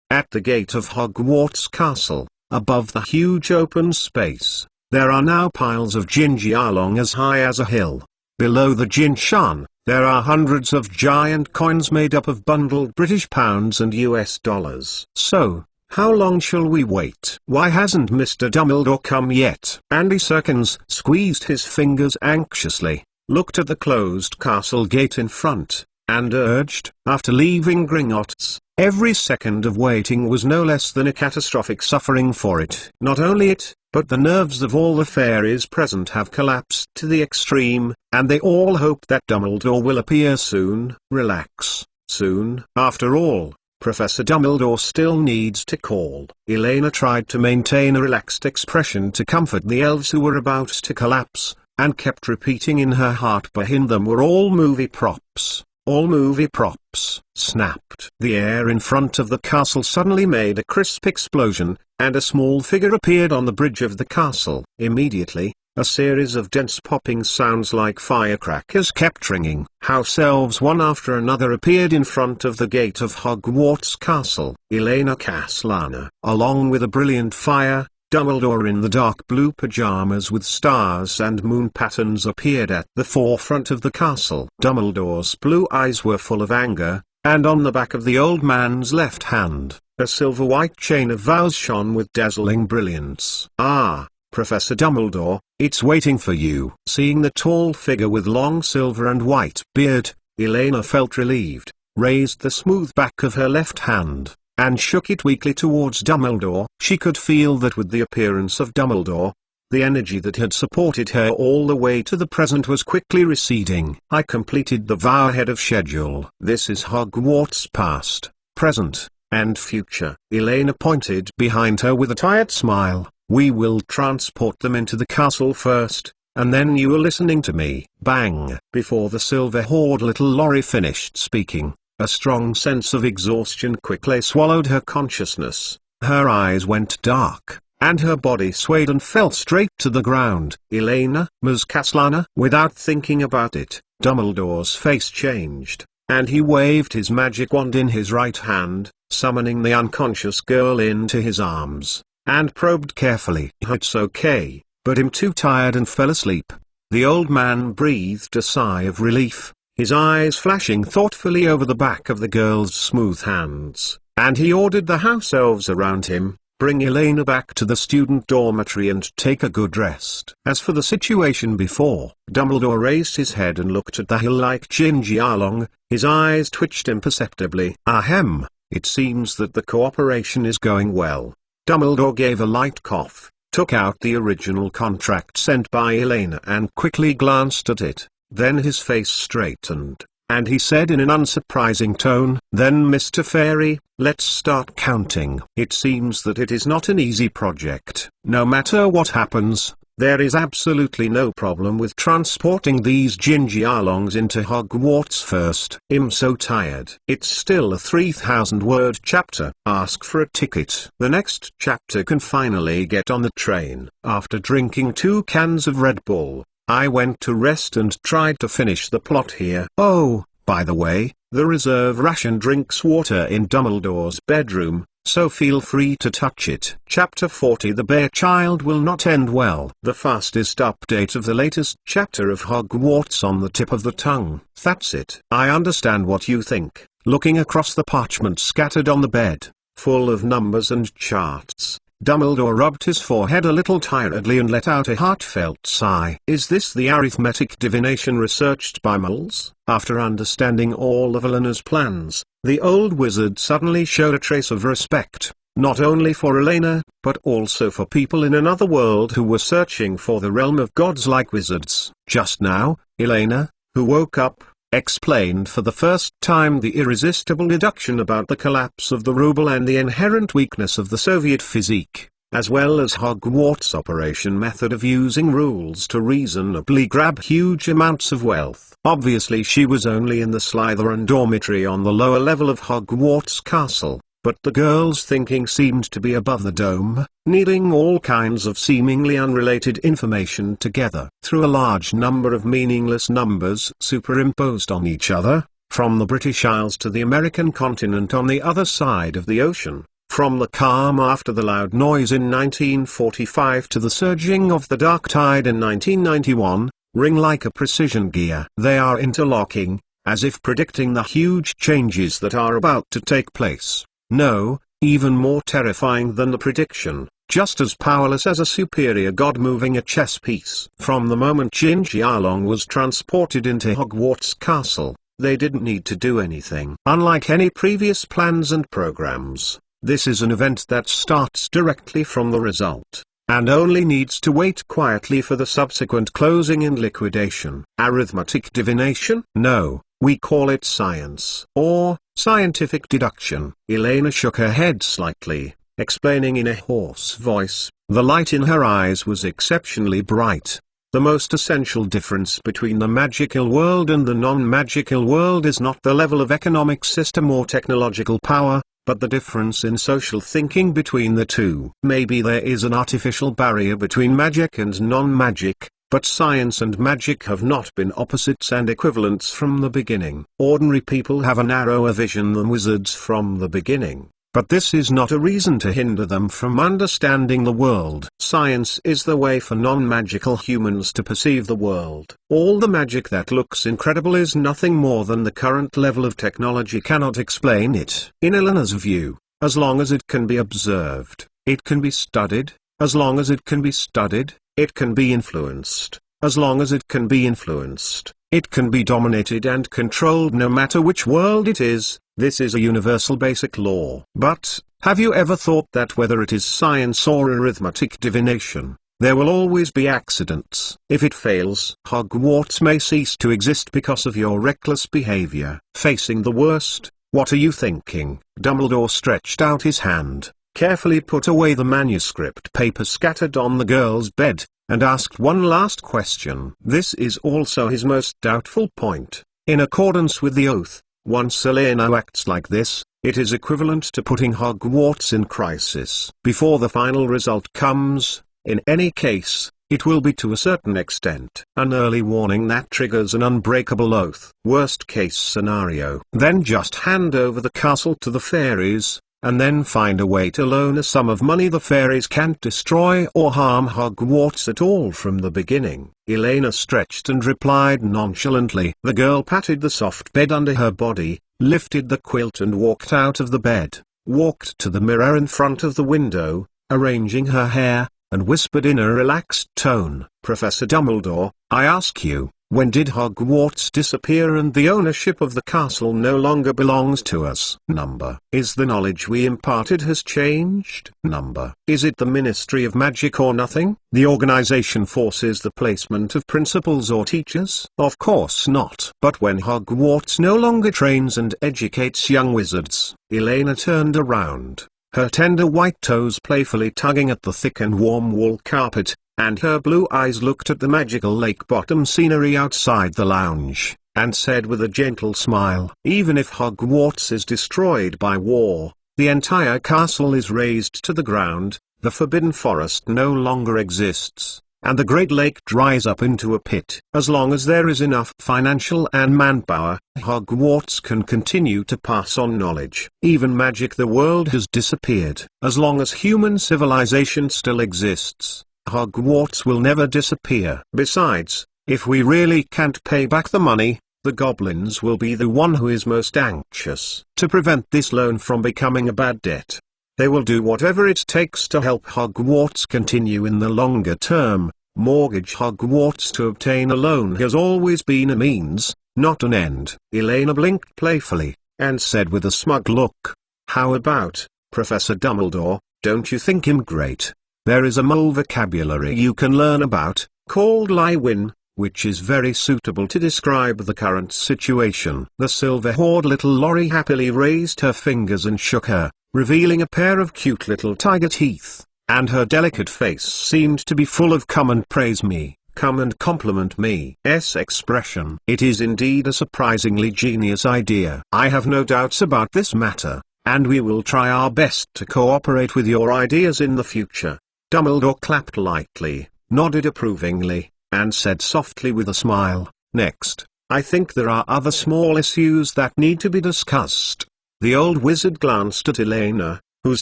At the gate of Hogwarts Castle, above the huge open space, there are now piles of Jinjialong as high as a hill. Below the Jinshan, there are hundreds of giant coins made up of bundled British pounds and US dollars. So, how long shall we wait? Why hasn't Mr. Dumbledore come yet? Andy Serkins squeezed his fingers anxiously, looked at the closed castle gate in front, and urged. After leaving Gringotts, every second of waiting was no less than a catastrophic suffering for it. Not only it, but the nerves of all the fairies present have collapsed to the extreme, and they all hope that Dumbledore will appear soon. Relax, soon. After all, Professor Dumbledore still needs to call. Elena tried to maintain a relaxed expression to comfort the elves who were about to collapse, and kept repeating in her heart, behind them were all movie props. All movie props. Snapped. The air in front of the castle suddenly made a crisp explosion, and a small figure appeared on the bridge of the castle. Immediately, a series of dense popping sounds like firecrackers kept ringing. House elves one after another appeared in front of the gate of Hogwarts Castle. Elena Caslana, along with a brilliant fire, Dumbledore in the dark blue pajamas with stars and moon patterns appeared at the forefront of the castle. Dumbledore's blue eyes were full of anger, and on the back of the old man's left hand, a silver-white chain of vows shone with dazzling brilliance. Ah, Professor Dumbledore, it's waiting for you. Seeing the tall figure with long silver and white beard, Elena felt relieved, raised the smooth back of her left hand, and shook it weakly towards Dumbledore. She could feel that with the appearance of Dumbledore, the energy that had supported her all the way to the present was quickly receding. I completed the vow ahead of schedule. This is Hogwarts past, present, and future. Elena pointed behind her with a tired smile. We will transport them into the castle first, and then you are listening to me. Bang! Before the silver-haired little Lorry finished speaking, a strong sense of exhaustion quickly swallowed her consciousness. Her eyes went dark, and her body swayed and fell straight to the ground. Elena, Ms. Kaslana. Without thinking about it, Dumbledore's face changed, and he waved his magic wand in his right hand, summoning the unconscious girl into his arms, and probed carefully. "It's okay, but I'm too tired," and fell asleep. The old man breathed a sigh of relief, his eyes flashing thoughtfully over the back of the girl's smooth hands, and he ordered the house elves around him, "Bring Elena back to the student dormitory and take a good rest." As for the situation before, Dumbledore raised his head and looked at the hill-like Gingy Arlong. His eyes twitched imperceptibly. "Ahem, it seems that the cooperation is going well." Dumbledore gave a light cough, took out the original contract sent by Elena and quickly glanced at it. Then his face straightened, and he said in an unsurprising tone, "Then Mr. Fairy, let's start counting." It seems that it is not an easy project. No matter what happens, there is absolutely no problem with transporting these Gingy Arlongs into Hogwarts first. I'm so tired. It's still a 3,000-word chapter. Ask for a ticket. The next chapter can finally get on the train. After drinking 2 cans of Red Bull, I went to rest and tried to finish the plot here. Oh, by the way, the reserve ration drinks water in Dumbledore's bedroom, so feel free to touch it. Chapter 40. The Bear Child Will Not End Well. The fastest update of the latest chapter of Hogwarts on the tip of the tongue. That's it. I understand what you think. Looking across the parchment scattered on the bed, full of numbers and charts, Dumbledore rubbed his forehead a little tiredly and let out a heartfelt sigh. Is this the arithmetic divination researched by muggles? After understanding all of Elena's plans, the old wizard suddenly showed a trace of respect, not only for Elena, but also for people in another world who were searching for the realm of gods like wizards. Just now, Elena, who woke up, explained for the first time the irresistible deduction about the collapse of the ruble and the inherent weakness of the Soviet physique, as well as Hogwarts' operation method of using rules to reasonably grab huge amounts of wealth. Obviously she was only in the Slytherin dormitory on the lower level of Hogwarts Castle, but the girl's thinking seemed to be above the dome, needing all kinds of seemingly unrelated information together through a large number of meaningless numbers superimposed on each other, from the British Isles to the American continent on the other side of the ocean, from the calm after the loud noise in 1945 to the surging of the dark tide in 1991, ring like a precision gear. They are interlocking, as if predicting the huge changes that are about to take place. No, even more terrifying than the prediction, just as powerless as a superior god moving a chess piece. From the moment Gingy Arlong was transported into Hogwarts Castle, they didn't need to do anything. Unlike any previous plans and programs, this is an event that starts directly from the result, and only needs to wait quietly for the subsequent closing and liquidation. Arithmetic divination? No, we call it science, or scientific deduction. Elena shook her head slightly, explaining in a hoarse voice. The light in her eyes was exceptionally bright. The most essential difference between the magical world and the non-magical world is not the level of economic system or technological power, but the difference in social thinking between the two. Maybe there is an artificial barrier between magic and non-magic, but science and magic have not been opposites and equivalents from the beginning. Ordinary people have a narrower vision than wizards from the beginning, but this is not a reason to hinder them from understanding the world. Science is the way for non-magical humans to perceive the world. All the magic that looks incredible is nothing more than the current level of technology cannot explain it. In Elena's view, as long as it can be observed, it can be studied. As long as it can be studied, it can be influenced. As long as it can be influenced, it can be dominated and controlled no matter which world it is. This is a universal basic law. But, have you ever thought that whether it is science or arithmetic divination, there will always be accidents? If it fails, Hogwarts may cease to exist because of your reckless behavior. Facing the worst, what are you thinking? Dumbledore stretched out his hand, carefully put away the manuscript paper scattered on the girl's bed, and asked one last question. This is also his most doubtful point. In accordance with the oath, once Elena acts like this, It is equivalent to putting Hogwarts in crisis. Before the final result comes, in any case, it will be to a certain extent an early warning that triggers an unbreakable oath. Worst case scenario. Then just hand over the castle to the fairies, and then find a way to loan a sum of money the fairies can't destroy or harm Hogwarts at all from the beginning. Elena stretched and replied nonchalantly. The girl patted the soft bed under her body, lifted the quilt and walked out of the bed, walked to the mirror in front of the window, arranging her hair, and whispered in a relaxed tone, "Professor Dumbledore, I ask you, when did Hogwarts disappear and the ownership of the castle no longer belongs to us? Number. Is the knowledge we imparted has changed? Number. Is it the Ministry of Magic or nothing? The organization forces the placement of principals or teachers? Of course not. But when Hogwarts no longer trains and educates young wizards?" Elena turned around, her tender white toes playfully tugging at the thick and warm wool carpet, and her blue eyes looked at the magical lake bottom scenery outside the lounge, and said with a gentle smile, "Even if Hogwarts is destroyed by war, the entire castle is razed to the ground, the Forbidden Forest no longer exists, and the Great Lake dries up into a pit. As long as there is enough financial and manpower, Hogwarts can continue to pass on knowledge. Even magic the world has disappeared. As long as human civilization still exists, Hogwarts will never disappear. Besides, if we really can't pay back the money, the goblins will be the one who is most anxious to prevent this loan from becoming a bad debt. They will do whatever it takes to help Hogwarts continue in the longer term. Mortgage Hogwarts to obtain a loan has always been a means, not an end." Elena blinked playfully, and said with a smug look, "How about, Professor Dumbledore, don't you think him great? There is a mole vocabulary you can learn about, called Liwin, which is very suitable to describe the current situation." The silver-haired little Lorry happily raised her fingers and shook her, revealing a pair of cute little tiger teeth, and her delicate face seemed to be full of "come and praise me, come and compliment me"'s expression. "It is indeed a surprisingly genius idea. I have no doubts about this matter, and we will try our best to cooperate with your ideas in the future." Dumbledore clapped lightly, nodded approvingly, and said softly with a smile, "Next, I think there are other small issues that need to be discussed." The old wizard glanced at Elena, whose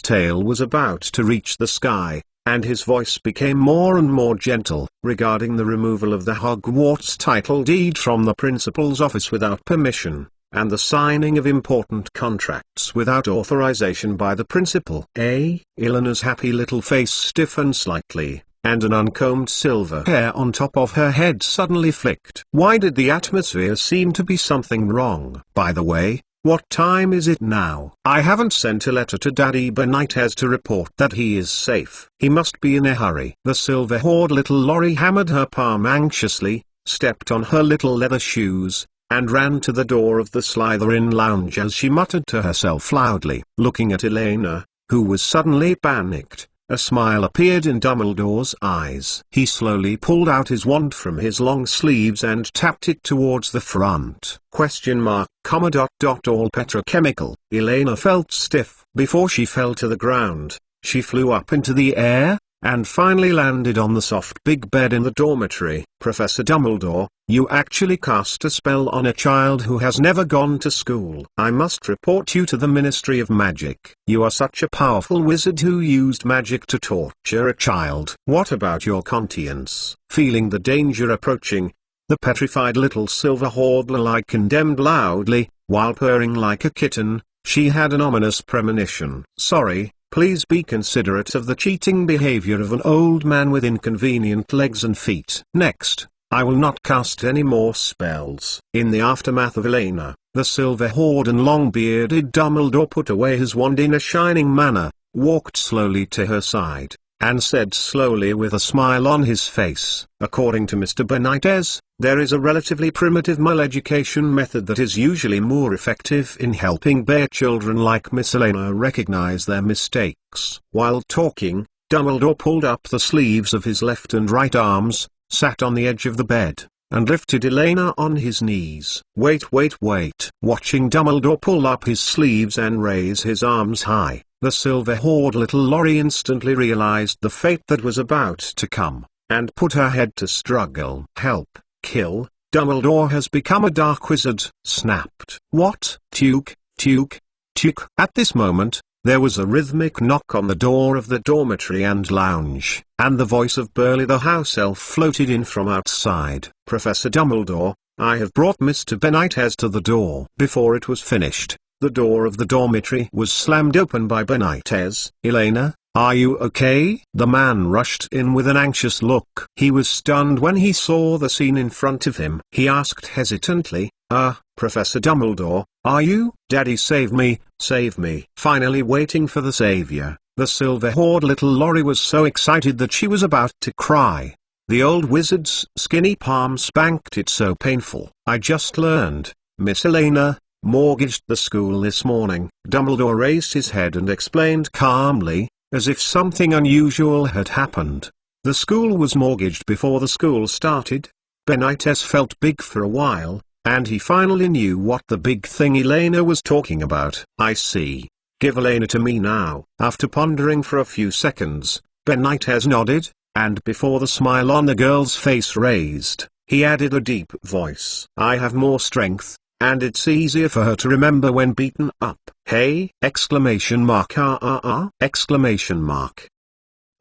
tail was about to reach the sky, and his voice became more and more gentle, regarding the removal of the Hogwarts title deed from the principal's office without permission, and the signing of important contracts without authorization by the principal. Elena's happy little face stiffened slightly, and an uncombed silver hair on top of her head suddenly flicked. Why did the atmosphere seem to be something wrong? By the way, what time is it now? I haven't sent a letter to Daddy Benitez to report that he is safe. He must be in a hurry. The silver-haired little Lorry hammered her palm anxiously, stepped on her little leather shoes, and ran to the door of the Slytherin lounge as she muttered to herself loudly. Looking at Elena, who was suddenly panicked, a smile appeared in Dumbledore's eyes. He slowly pulled out his wand from his long sleeves and tapped it towards the front. All petrochemical. Elena felt stiff. Before she fell to the ground, she flew up into the air, and finally landed on the soft big bed in the dormitory. "Professor Dumbledore, you actually cast a spell on a child who has never gone to school. I must report you to the Ministry of Magic. You are such a powerful wizard who used magic to torture a child. What about your conscience?" Feeling the danger approaching, the petrified little silver-haired Lorry condemned loudly, while purring like a kitten. She had an ominous premonition. "Sorry. Please be considerate of the cheating behavior of an old man with inconvenient legs and feet. Next, I will not cast any more spells." In the aftermath of Elena, the silver-haired and long-bearded Dumbledore put away his wand in a shining manner, walked slowly to her side, and said slowly with a smile on his face, "According to Mr. Benitez, there is a relatively primitive mal-education method that is usually more effective in helping bear children like Miss Elena recognize their mistakes." While talking, Dumbledore pulled up the sleeves of his left and right arms, sat on the edge of the bed, and lifted Elena on his knees. Wait, wait, wait. Watching Dumbledore pull up his sleeves and raise his arms high, the silver-haired little Lorry instantly realized the fate that was about to come, and put her head to struggle. Help, kill, Dumbledore has become a dark wizard, snapped. What? Tuke, tuke, tuke. At this moment, there was a rhythmic knock on the door of the dormitory and lounge, and the voice of Burly the house elf floated in from outside. Professor Dumbledore, I have brought Mr. Benitez to the door. Before it was finished, the door of the dormitory was slammed open by Benitez. Elena, are you okay? The man rushed in with an anxious look. He was stunned when he saw the scene in front of him. He asked hesitantly, Professor Dumbledore, are you? Daddy, save me, save me. Finally waiting for the savior, the silver-haired little Lorry was so excited that she was about to cry. The old wizard's skinny palm spanked it so painful. I just learned, Miss Elena, mortgaged the school this morning. Dumbledore raised his head and explained calmly, as if something unusual had happened. The school was mortgaged before the school started. Benitez felt big for a while, and he finally knew what the big thing Elena was talking about. I see. Give Elena to me now. After pondering for a few seconds, Benitez nodded, and before the smile on the girl's face raised, he added a deep voice. I have more strength, and it's easier for her to remember when beaten up. Hey! Exclamation mark. Exclamation mark.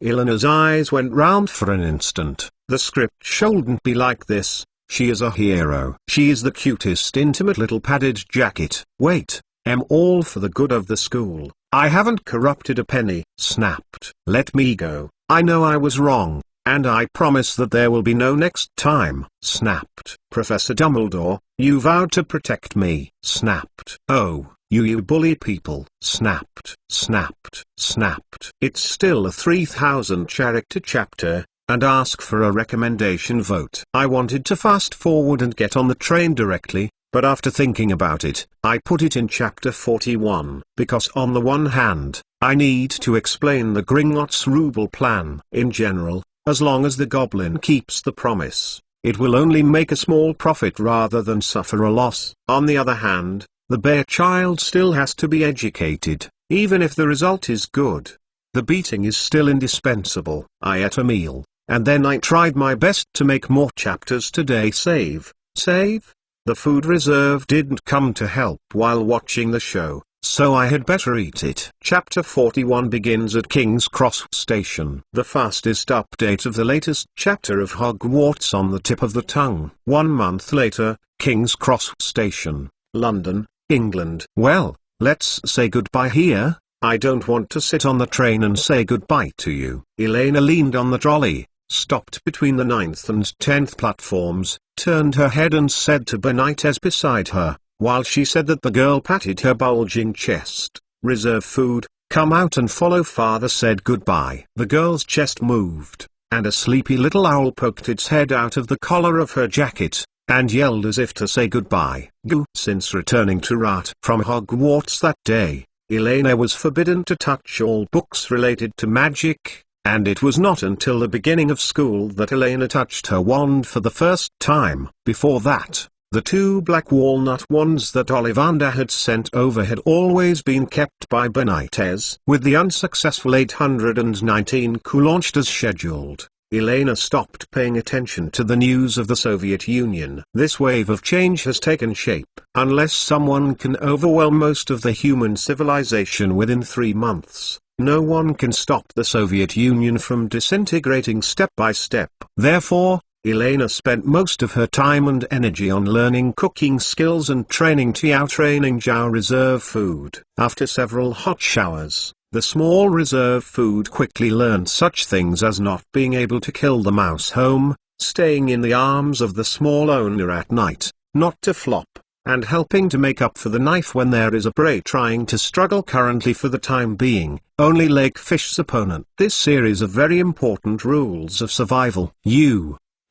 Elena's eyes went round for an instant. The script shouldn't be like this. She is a hero. She is the cutest intimate little padded jacket. Wait, all for the good of the school. I haven't corrupted a penny. Snapped. Let me go. I know I was wrong, and I promise that there will be no next time. Snapped. Professor Dumbledore, you vowed to protect me. Snapped. Oh, you bully people. Snapped. Snapped. Snapped. It's still a 3,000 character chapter, and ask for a recommendation vote. I wanted to fast forward and get on the train directly, but after thinking about it, I put it in chapter 41, because on the one hand, I need to explain the Gringotts Ruble plan. In general, as long as the goblin keeps the promise, it will only make a small profit rather than suffer a loss. On the other hand, the bear child still has to be educated, even if the result is good. The beating is still indispensable. I ate a meal, and then I tried my best to make more chapters today. Save. The food reserve didn't come to help while watching the show, so I had better eat it. Chapter 41 begins at King's Cross Station. The fastest update of the latest chapter of Hogwarts on the tip of the tongue. 1 month later, King's Cross Station, London, England. Well, let's say goodbye here. I don't want to sit on the train and say goodbye to you. Elena leaned on the trolley, stopped between the 9th and 10th platforms, turned her head and said to Benitez beside her, while she said that the girl patted her bulging chest, reserve food, come out and follow. Father said goodbye. The girl's chest moved, and a sleepy little owl poked its head out of the collar of her jacket, and yelled as if to say goodbye. Since returning to Rat from Hogwarts that day, Elena was forbidden to touch all books related to magic, and it was not until the beginning of school that Elena touched her wand for the first time. Before that, the 2 black walnut wands that Ollivander had sent over had always been kept by Benitez. With the unsuccessful 819 coup launched as scheduled, Elena stopped paying attention to the news of the Soviet Union. This wave of change has taken shape. Unless someone can overwhelm most of the human civilization within 3 months, no one can stop the Soviet Union from disintegrating step by step. Therefore, Elena spent most of her time and energy on learning cooking skills and training Jiao reserve food. After several hot showers, the small reserve food quickly learned such things as not being able to kill the mouse home, staying in the arms of the small owner at night, not to flop, and helping to make up for the knife when there is a prey trying to struggle. Currently, for the time being, only Lakefish's opponent. This series of very important rules of survival.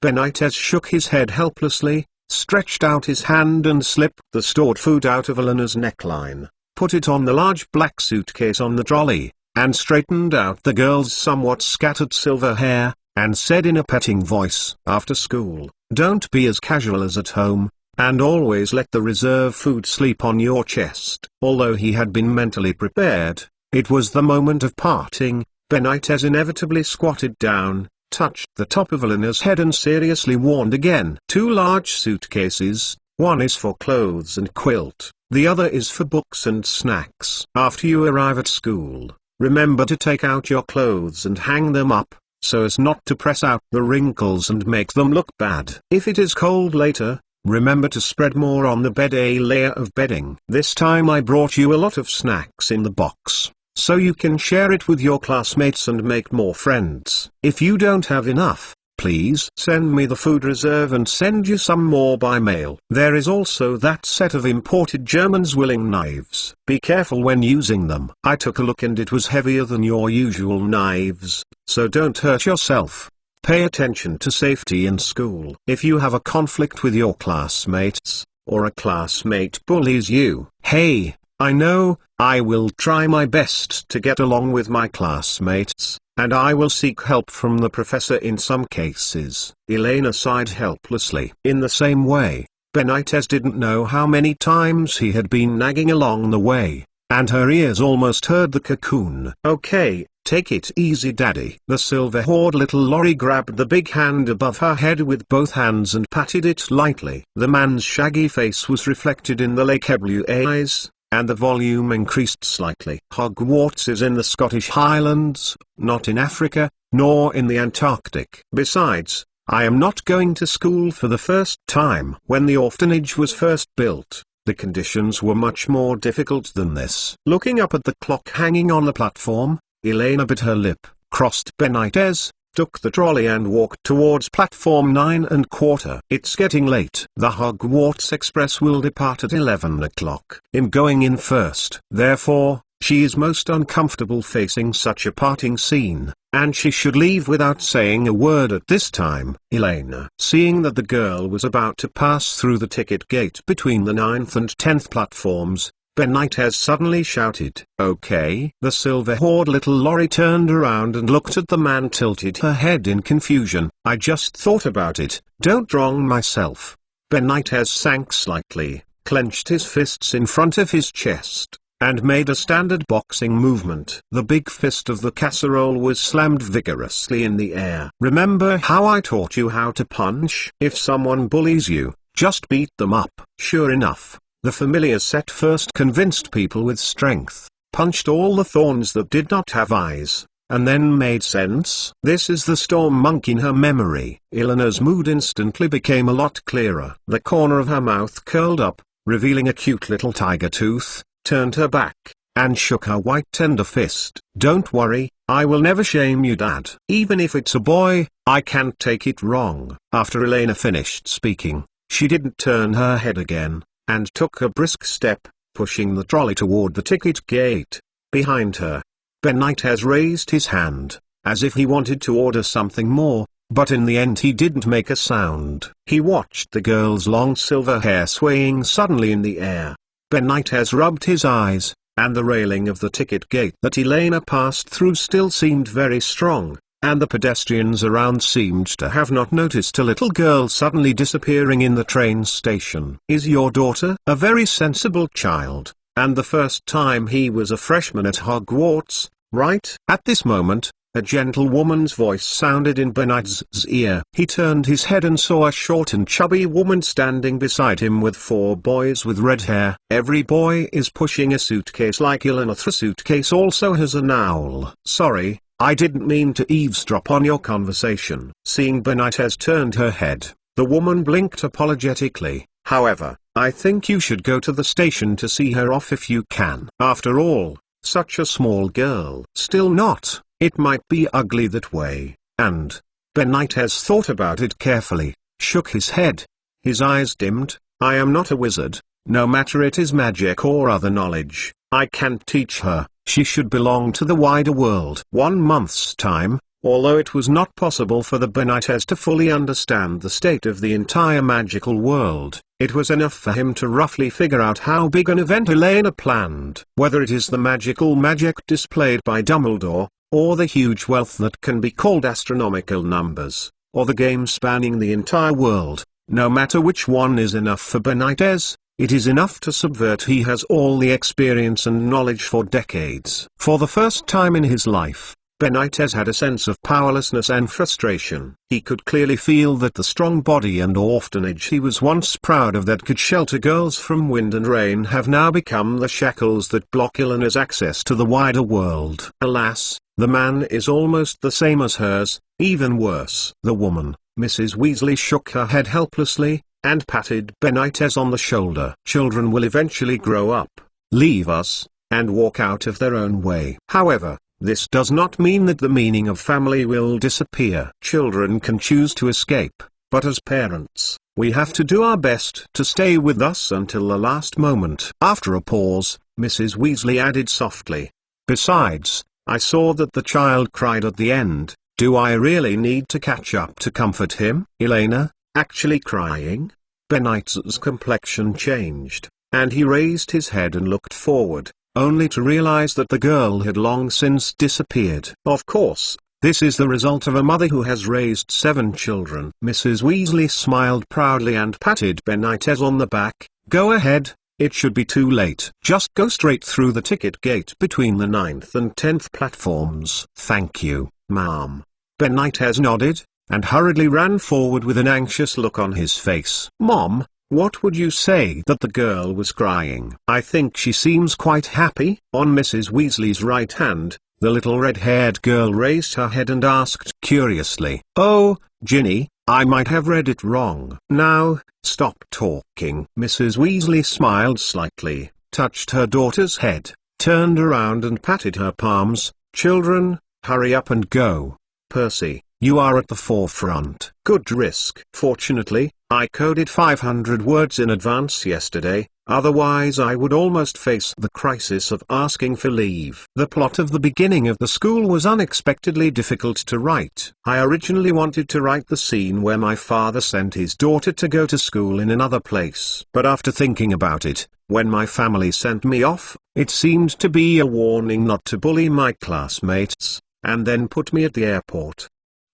Benitez shook his head helplessly, stretched out his hand and slipped the stored food out of Elena's neckline, put it on the large black suitcase on the trolley, and straightened out the girl's somewhat scattered silver hair, and said in a petting voice, "After school, Don't be as casual as at home, and always let the reserve food sleep on your chest. Although he had been mentally prepared, it was the moment of parting. Benitez inevitably squatted down, touched the top of Eleanor's head and seriously warned again. 2 large suitcases, one is for clothes and quilt, the other is for books and snacks. After you arrive at school, remember to take out your clothes and hang them up, so as not to press out the wrinkles and make them look bad. If it is cold later, remember to spread more on the bed, a layer of bedding. This time I brought you a lot of snacks in the box, so you can share it with your classmates and make more friends. If you don't have enough, please send me the food reserve and send you some more by mail. There is also that set of imported German Zwilling knives. Be careful when using them. I took a look and it was heavier than your usual knives, so don't hurt yourself. Pay attention to safety in school. If you have a conflict with your classmates, or a classmate bullies you, hey, I know, I will try my best to get along with my classmates, and I will seek help from the professor in some cases. Elena sighed helplessly. In the same way, Benitez didn't know how many times he had been nagging along the way, and her ears almost heard the cocoon. Okay, take it easy, Daddy. The silver-haired little lorry grabbed the big hand above her head with both hands and patted it lightly. The man's shaggy face was reflected in the lake blue eyes, and the volume increased slightly. Hogwarts is in the Scottish Highlands, not in Africa, nor in the Antarctic. Besides, I am not going to school for the first time. When the orphanage was first built, the conditions were much more difficult than this. Looking up at the clock hanging on the platform, Elena bit her lip, crossed Benitez, took the trolley and walked towards platform 9 1/4. It's getting late. The Hogwarts Express will depart at 11 o'clock. I'm going in first. Therefore, she is most uncomfortable facing such a parting scene, and she should leave without saying a word at this time. Elena, seeing that the girl was about to pass through the ticket gate between the 9th and 10th platforms, Benitez suddenly shouted, "Okay." The silver-haired little lorry turned around and looked at the man, tilted her head in confusion. "I just thought about it, don't wrong myself." Benitez sank slightly, clenched his fists in front of his chest, and made a standard boxing movement. The big fist of the casserole was slammed vigorously in the air. "Remember how I taught you how to punch? If someone bullies you, just beat them up." Sure enough, the familiar set first convinced people with strength, punched all the thorns that did not have eyes, and then made sense. This is the storm monk in her memory. Eleanor's mood instantly became a lot clearer. The corner of her mouth curled up, revealing a cute little tiger tooth, turned her back, and shook her white tender fist. "Don't worry, I will never shame you, Dad. Even if it's a boy, I can't take it wrong." After Elena finished speaking, she didn't turn her head again, and took a brisk step, pushing the trolley toward the ticket gate. Behind her, Benitez raised his hand, as if he wanted to order something more, but in the end he didn't make a sound. He watched the girl's long silver hair swaying suddenly in the air. Benitez rubbed his eyes, and the railing of the ticket gate that Elena passed through still seemed very strong, and the pedestrians around seemed to have not noticed a little girl suddenly disappearing in the train station. "Is your daughter a very sensible child, and the first time he was a freshman at Hogwarts, right?" At this moment, a gentle woman's voice sounded in Benitez's ear. He turned his head and saw a short and chubby woman standing beside him with 4 boys with red hair. Every boy is pushing a suitcase like Eleanor. The suitcase also has an owl. "Sorry, I didn't mean to eavesdrop on your conversation." Seeing Benitez turned her head, the woman blinked apologetically. "However, I think you should go to the station to see her off if you can. After all, such a small girl." "Still not, it might be ugly that way, and..." Benitez thought about it carefully, shook his head. His eyes dimmed. "I am not a wizard, no matter it is magic or other knowledge. I can't teach her. She should belong to the wider world." 1 month's time, although it was not possible for the Benitez to fully understand the state of the entire magical world, it was enough for him to roughly figure out how big an event Elena planned. Whether it is the magical magic displayed by Dumbledore, or the huge wealth that can be called astronomical numbers, or the game spanning the entire world, no matter which one is enough for Benitez, it is enough to subvert. He has all the experience and knowledge for decades. For the first time in his life, Benitez had a sense of powerlessness and frustration. He could clearly feel that the strong body and orphanage he was once proud of that could shelter girls from wind and rain have now become the shackles that block Eleanor's access to the wider world. Alas, the man is almost the same as hers, even worse. The woman, Mrs. Weasley, shook her head helplessly, and patted Benitez on the shoulder. Children will eventually grow up, leave us, and walk out of their own way. However, this does not mean that the meaning of family will disappear. Children can choose to escape, but as parents, we have to do our best to stay with us until the last moment. After a pause, Mrs. Weasley added softly, "Besides, I saw that the child cried at the end. Do I really need to catch up to comfort him?" Elena, actually crying? Benitez's complexion changed, and he raised his head and looked forward, only to realize that the girl had long since disappeared. Of course, this is the result of a mother who has raised 7 children. Mrs. Weasley smiled proudly and patted Benitez on the back. "Go ahead, it should be too late. Just go straight through the ticket gate between the 9th and 10th platforms." "Thank you, Ma'am." Benitez nodded, and hurriedly ran forward with an anxious look on his face. "Mom, what would you say that the girl was crying?" "I think she seems quite happy." On Mrs. Weasley's right hand, the little red-haired girl raised her head and asked curiously, "Oh, Ginny, I might have read it wrong." "Now, stop talking." Mrs. Weasley smiled slightly, touched her daughter's head, turned around and patted her palms. "Children, hurry up and go. Percy, you are at the forefront. Good risk." Fortunately, I coded 500 words in advance yesterday, otherwise I would almost face the crisis of asking for leave. The plot of the beginning of the school was unexpectedly difficult to write. I originally wanted to write the scene where my father sent his daughter to go to school in another place. But after thinking about it, when my family sent me off, it seemed to be a warning not to bully my classmates, and then put me at the airport.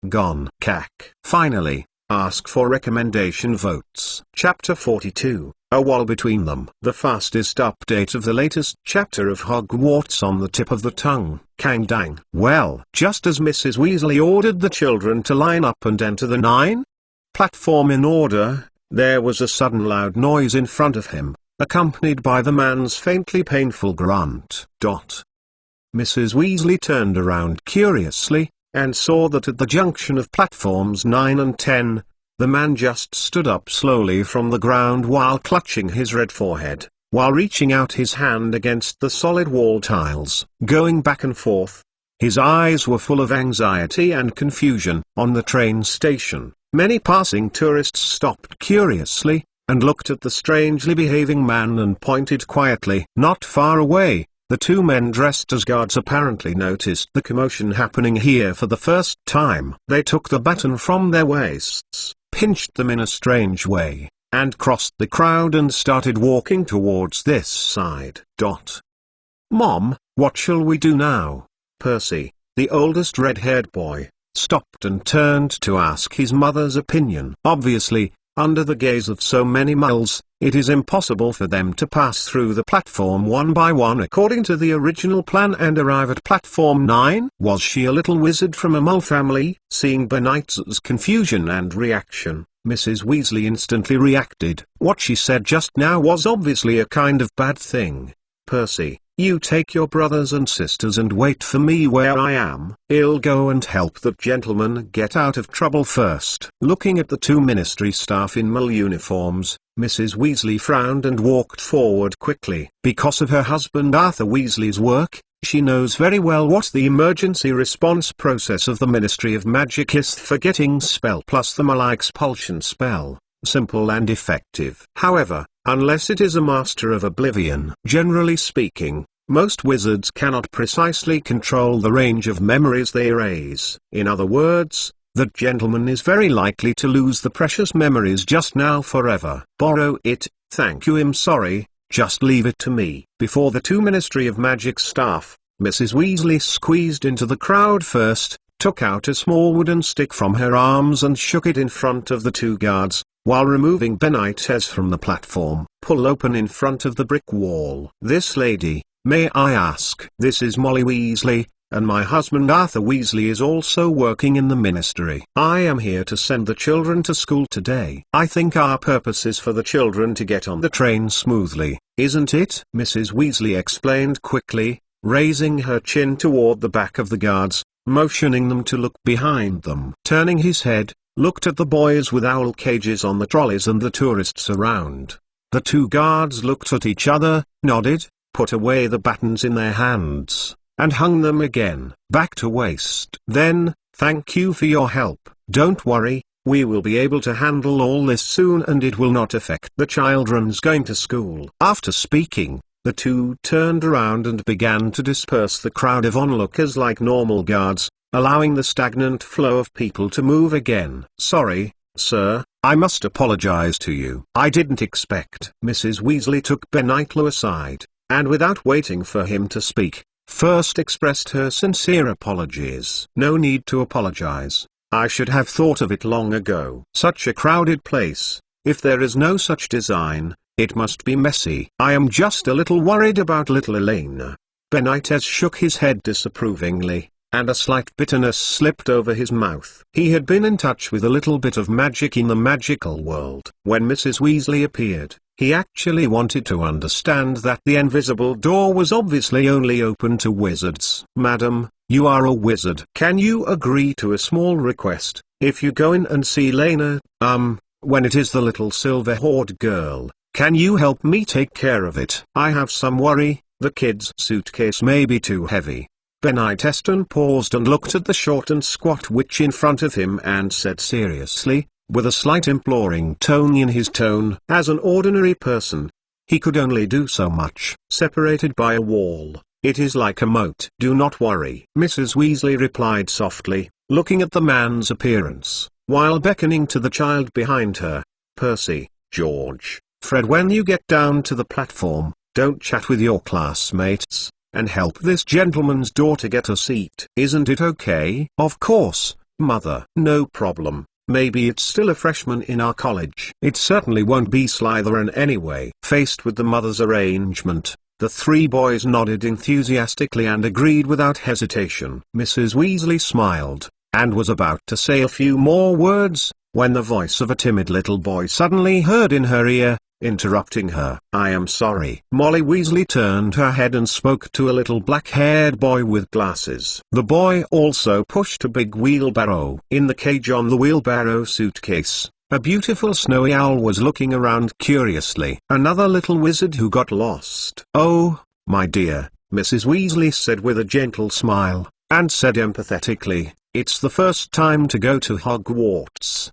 Gone. Cack. Finally, ask for recommendation votes. Chapter 42, A Wall Between Them. The fastest update of the latest chapter of Hogwarts on the tip of the tongue. Kang dang. Well, just as Mrs. Weasley ordered the children to line up and enter the 9 platform in order, there was a sudden loud noise in front of him, accompanied by the man's faintly painful grunt. Mrs. Weasley turned around curiously, and saw that at the junction of platforms 9 and 10, the man just stood up slowly from the ground while clutching his red forehead, while reaching out his hand against the solid wall tiles, going back and forth. His eyes were full of anxiety and confusion. On the train station, many passing tourists stopped curiously, and looked at the strangely behaving man and pointed quietly. Not far away, the 2 men dressed as guards apparently noticed the commotion happening here for the first time. They took the baton from their waists, pinched them in a strange way, and crossed the crowd and started walking towards this side. "Mom, what shall we do now?" Percy, the oldest red-haired boy, stopped and turned to ask his mother's opinion. Obviously, under the gaze of so many muggles, it is impossible for them to pass through the platform one by one according to the original plan and arrive at platform 9. Was she a little wizard from a mole family? Seeing Benitez's confusion and reaction, Mrs. Weasley instantly reacted. What she said just now was obviously a kind of bad thing. "Percy, you take your brothers and sisters and wait for me where I am. I'll go and help that gentleman get out of trouble first." Looking at the 2 ministry staff in mole uniforms, Mrs. Weasley frowned and walked forward quickly. Because of her husband Arthur Weasley's work, she knows very well what the emergency response process of the Ministry of Magic is. Forgetting spell plus the mole expulsion spell, simple and effective. However, unless it is a Master of Oblivion. Generally speaking, most wizards cannot precisely control the range of memories they erase. In other words, that gentleman is very likely to lose the precious memories just now forever. "Borrow it, thank you. I'm sorry, just leave it to me." Before the 2 Ministry of Magic staff, Mrs. Weasley squeezed into the crowd first, took out a small wooden stick from her arms and shook it in front of the two guards, while removing Benitez from the platform. Pull open in front of the brick wall. This lady, may I ask? This is Molly Weasley, and my husband Arthur Weasley is also working in the ministry. I am here to send the children to school today. I think our purpose is for the children to get on the train smoothly, isn't it? Mrs. Weasley explained quickly, raising her chin toward the back of the guards, motioning them to look behind them. Turning his head, looked at the boys with owl cages on the trolleys and the tourists around. The two guards looked at each other, nodded, put away the batons in their hands, and hung them again, back to waist. Then, thank you for your help. Don't worry, we will be able to handle all this soon and it will not affect the children's going to school. After speaking, the two turned around and began to disperse the crowd of onlookers like normal guards, allowing the stagnant flow of people to move again. Sorry, sir, I must apologize to you. I didn't expect. Mrs. Weasley took Benitez aside, and without waiting for him to speak, first expressed her sincere apologies. No need to apologize. I should have thought of it long ago. Such a crowded place. If there is no such design, it must be messy. I am just a little worried about little Elena. Benitez shook his head disapprovingly, and a slight bitterness slipped over his mouth. He had been in touch with a little bit of magic in the magical world. When Mrs. Weasley appeared, he actually wanted to understand that the invisible door was obviously only open to wizards. Madam, you are a wizard. Can you agree to a small request? If you go in and see Lena, when it is the little silver-haired girl, can you help me take care of it? I have some worry, the kid's suitcase may be too heavy. Benitez paused and looked at the short and squat witch in front of him and said seriously, with a slight imploring tone in his tone. As an ordinary person, he could only do so much. Separated by a wall, it is like a moat. Do not worry, Mrs. Weasley replied softly, looking at the man's appearance, while beckoning to the child behind her. Percy, George, Fred, when you get down to the platform, don't chat with your classmates, and help this gentleman's daughter get a seat. Isn't it okay? Of course, mother. No problem. Maybe it's still a freshman in our college. It certainly won't be Slytherin anyway. Faced with the mother's arrangement, the three boys nodded enthusiastically and agreed without hesitation. Mrs. Weasley smiled, and was about to say a few more words, when the voice of a timid little boy suddenly heard in her ear, interrupting her. I am sorry. Molly Weasley turned her head and spoke to a little black-haired boy with glasses. The boy also pushed a big wheelbarrow. In the cage on the wheelbarrow suitcase, a beautiful snowy owl was looking around curiously. Another little wizard who got lost. Oh, my dear, Mrs. Weasley said with a gentle smile, and said empathetically, it's the first time to go to Hogwarts.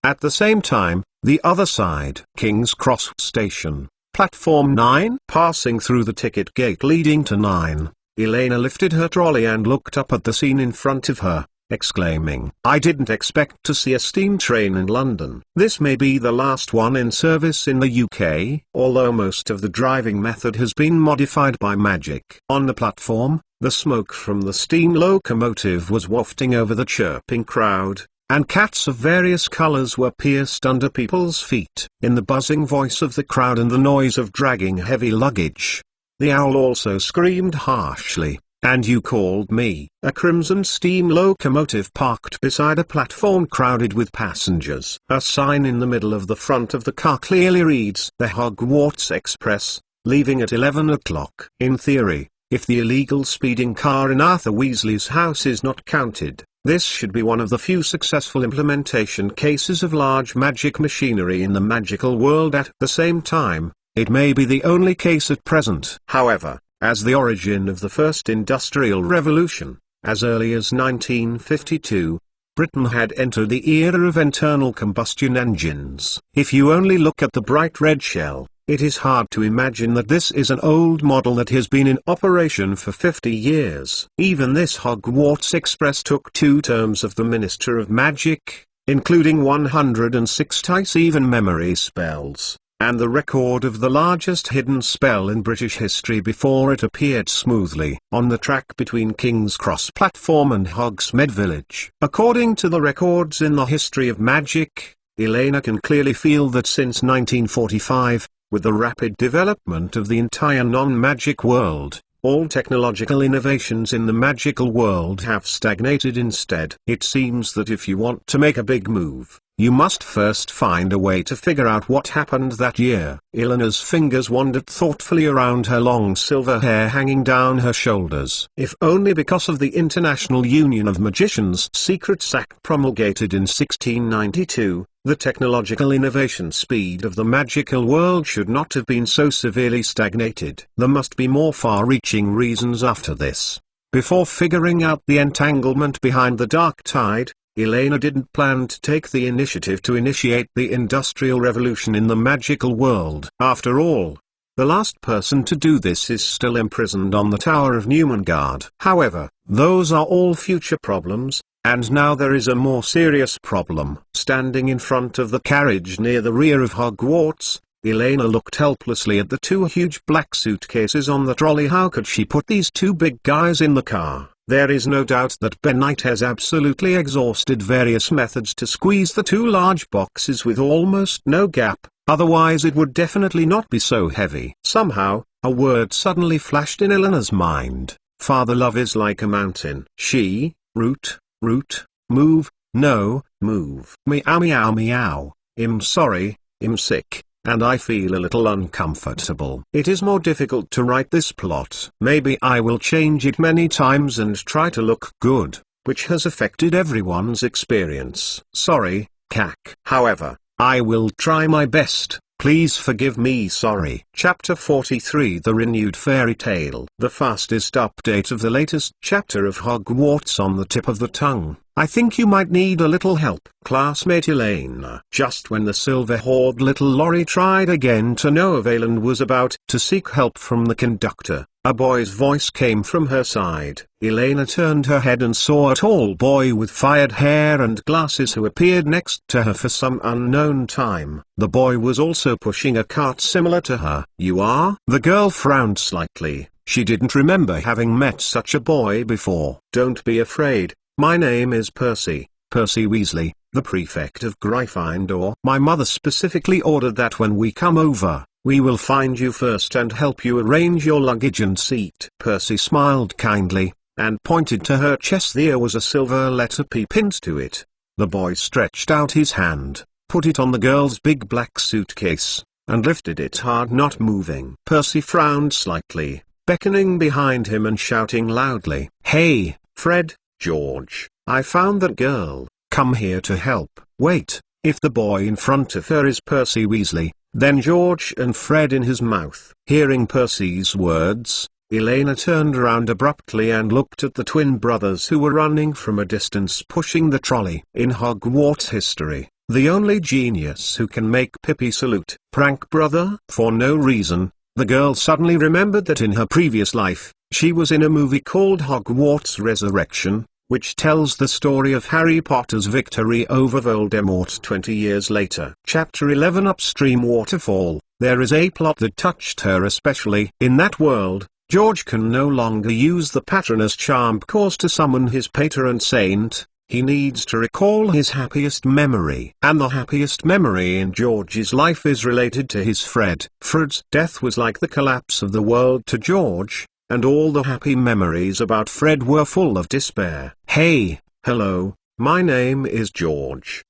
At the same time, the other side. King's Cross Station, Platform 9. Passing through the ticket gate leading to 9, Elena lifted her trolley and looked up at the scene in front of her, exclaiming, I didn't expect to see a steam train in London. This may be the last one in service in the UK, although most of the driving method has been modified by magic. On the platform, the smoke from the steam locomotive was wafting over the chirping crowd, and cats of various colors were pierced under people's feet. In the buzzing voice of the crowd and the noise of dragging heavy luggage, the owl also screamed harshly, and you called me. A crimson steam locomotive parked beside a platform crowded with passengers. A sign in the middle of the front of the car clearly reads, The Hogwarts Express, leaving at 11 o'clock. In theory, if the illegal speeding car in Arthur Weasley's house is not counted, this should be one of the few successful implementation cases of large magic machinery in the magical world. At the same time, it may be the only case at present. However, as the origin of the first industrial revolution, as early as 1952, Britain had entered the era of internal combustion engines. If you only look at the bright red shell, it is hard to imagine that this is an old model that has been in operation for 50 years. Even this Hogwarts Express took 2 terms of the Minister of Magic, including 106 times even memory spells. and the record of the largest hidden spell in British history before it appeared smoothly on the track between King's Cross platform and Hogsmeade Village. According to the records in the history of magic, Elena can clearly feel that since 1945, with the rapid development of the entire non-magic world, all technological innovations in the magical world have stagnated instead. It seems that if you want to make a big move, you must first find a way to figure out what happened that year. Elena's fingers wandered thoughtfully around her long silver hair hanging down her shoulders. If only because of the International Union of Magicians Secrets Act promulgated in 1692, the technological innovation speed of the magical world should not have been so severely stagnated. There must be more far-reaching reasons after this. Before figuring out the entanglement behind the dark tide, Elena didn't plan to take the initiative to initiate the Industrial Revolution in the magical world. After all, the last person to do this is still imprisoned on the Tower of Newmangard. However, those are all future problems, and now there is a more serious problem. Standing in front of the carriage near the rear of Hogwarts, Elena looked helplessly at the two huge black suitcases on the trolley. How could she put these two big guys in the car? There is no doubt that Ben Knight has absolutely exhausted various methods to squeeze the two large boxes with almost no gap, otherwise it would definitely not be so heavy. Somehow, a word suddenly flashed in Elena's mind. Father love is like a mountain. She, root, move, no, move. Meow meow meow, I'm sorry, I'm sick, and I feel a little uncomfortable. It is more difficult to write this plot. Maybe I will change it many times and try to look good, which has affected everyone's experience. Sorry, cack. However, I will try my best. Please forgive me. Sorry. Chapter 43 The Renewed Fairy Tale. The fastest update of the latest chapter of Hogwarts on the tip of the tongue. I think you might need a little help. Classmate Elena. Just when the silver-haired little lorry tried again to no avail and was about to seek help from the conductor, a boy's voice came from her side. Elena turned her head and saw a tall boy with fired hair and glasses who appeared next to her for some unknown time. The boy was also pushing a cart similar to her. You are? The girl frowned slightly. She didn't remember having met such a boy before. Don't be afraid. My name is Percy Weasley, the prefect of Gryffindor. My mother specifically ordered that when we come over, we will find you first and help you arrange your luggage and seat. Percy smiled kindly, and pointed to her chest. There was a silver letter P pinned to it. The boy stretched out his hand, put it on the girl's big black suitcase, and lifted it hard, not moving. Percy frowned slightly, beckoning behind him and shouting loudly, "Hey, Fred, George, I found that girl. Come here to help." Wait, if the boy in front of her is Percy Weasley, then George and Fred in his mouth. Hearing Percy's words, Elena turned around abruptly and looked at the twin brothers who were running from a distance pushing the trolley. In Hogwarts history, the only genius who can make Pippi salute, prank brother. For no reason, the girl suddenly remembered that in her previous life, she was in a movie called Hogwarts Resurrection, which tells the story of Harry Potter's victory over Voldemort 20 years later. Chapter 11 Upstream Waterfall. There is a plot that touched her especially. In that world, George can no longer use the Patronus charm course to summon his patron saint. He needs to recall his happiest memory. And the happiest memory in George's life is related to his Fred. Fred's death was like the collapse of the world to George, and all the happy memories about Fred were full of despair. Hey, hello, my name is George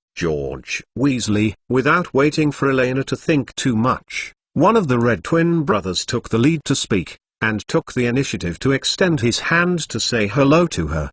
Weasley. Without waiting for Elena to think too much, one of the Red twin brothers took the lead to speak, and took the initiative to extend his hand to say hello to her.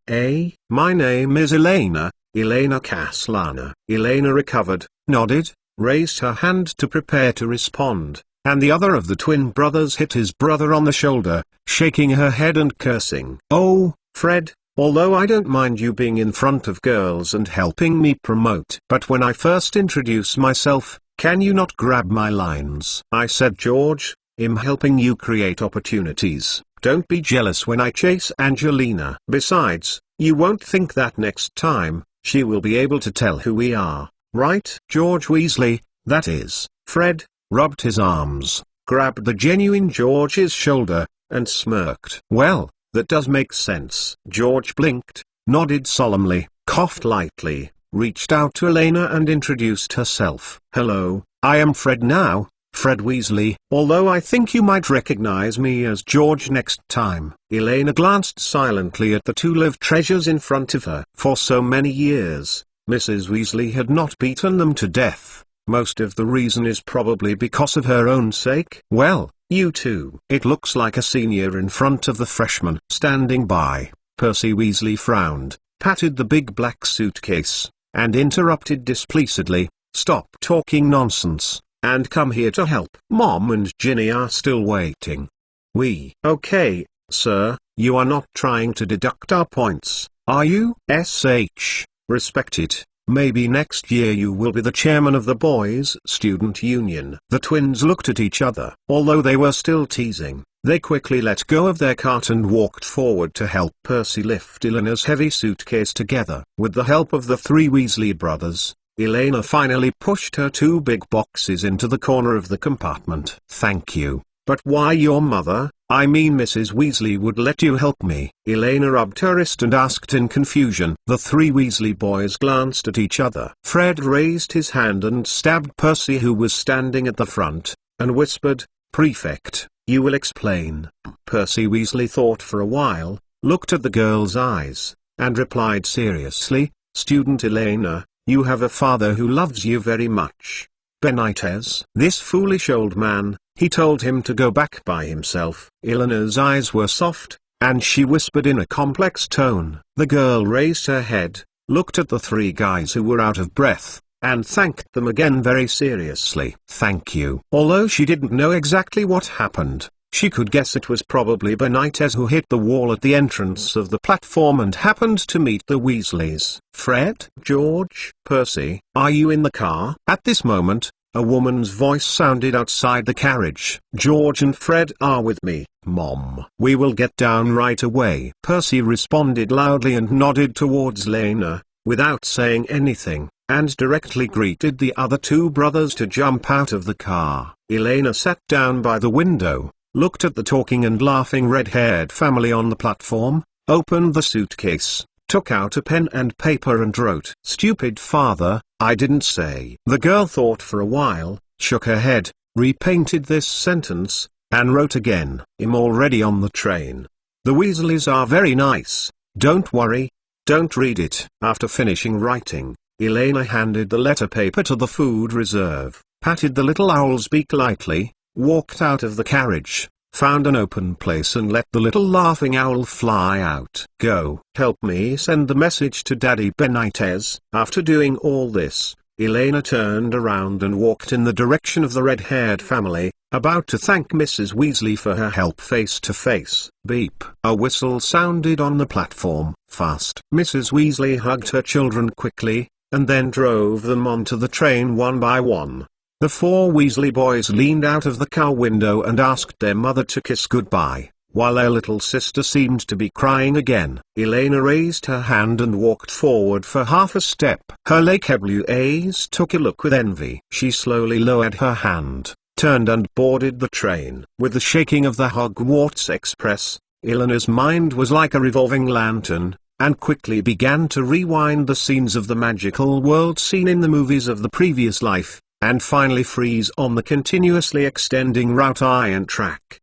My name is Elena Caslana. Elena recovered, nodded, raised her hand to prepare to respond, and the other of the twin brothers hit his brother on the shoulder, shaking her head and cursing. Oh, Fred, although I don't mind you being in front of girls and helping me promote, but when I first introduce myself, can you not grab my lines? I said, George, I'm helping you create opportunities. Don't be jealous when I chase Angelina. Besides, you won't think that next time, she will be able to tell who we are, right? George Weasley, that is, Fred, rubbed his arms, grabbed the genuine George's shoulder, and smirked. "Well, that does make sense." George blinked, nodded solemnly, coughed lightly, reached out to Elena and introduced herself. "Hello, I am Fred now, Fred Weasley. Although I think you might recognize me as George next time." Elena glanced silently at the two live treasures in front of her. For so many years, Mrs. Weasley had not beaten them to death. Most of the reason is probably because of her own sake. "Well, you too." It looks like a senior in front of the freshman. Standing by, Percy Weasley frowned, patted the big black suitcase, and interrupted displeasedly, "Stop talking nonsense, and come here to help. Mom and Ginny are still waiting." "Okay, sir, you are not trying to deduct our points, are you?" Respect it. Maybe next year you will be the chairman of the Boys' Student Union." The twins looked at each other. Although they were still teasing, they quickly let go of their cart and walked forward to help Percy lift Elena's heavy suitcase together. With the help of the three Weasley brothers, Elena finally pushed her two big boxes into the corner of the compartment. "Thank you, but why your mother, I mean Mrs. Weasley, would let you help me?" Elena rubbed her wrist and asked in confusion. The three Weasley boys glanced at each other. Fred raised his hand and stabbed Percy, who was standing at the front, and whispered, "Prefect, you will explain." Percy Weasley thought for a while, looked at the girl's eyes, and replied seriously, "Student Elena, you have a father who loves you very much. Benitez, this foolish old man, he told him to go back by himself." Elena's eyes were soft, and she whispered in a complex tone. The girl raised her head, looked at the three guys who were out of breath, and thanked them again very seriously. "Thank you." Although she didn't know exactly what happened, she could guess it was probably Benitez who hit the wall at the entrance of the platform and happened to meet the Weasleys. "Fred, George, Percy, are you in the car?" At this moment, a woman's voice sounded outside the carriage. "George and Fred are with me, Mom. We will get down right away." Percy responded loudly and nodded towards Lena, without saying anything, and directly greeted the other two brothers to jump out of the car. Elena sat down by the window, looked at the talking and laughing red-haired family on the platform, opened the suitcase, took out a pen and paper and wrote, "Stupid father, I didn't say." The girl thought for a while, shook her head, repainted this sentence, and wrote again, "I'm already on the train. The Weasleys are very nice, don't worry, don't read it." After finishing writing, Elena handed the letter paper to the food reserve, patted the little owl's beak lightly, walked out of the carriage, found an open place and let the little laughing owl fly out. "Go help me send the message to Daddy Benitez." After doing all this, Elena turned around and walked in the direction of the red-haired family, about to thank Mrs. Weasley for her help face to face. Beep! A whistle sounded on the platform, fast. Mrs. Weasley hugged her children quickly, and then drove them onto the train one by one. The four Weasley boys leaned out of the car window and asked their mother to kiss goodbye, while their little sister seemed to be crying again. Elena raised her hand and walked forward for half a step. Her lakeways took a look with envy. She slowly lowered her hand, turned and boarded the train. With the shaking of the Hogwarts Express, Elena's mind was like a revolving lantern, and quickly began to rewind the scenes of the magical world seen in the movies of the previous life, and finally freeze on the continuously extending route iron track.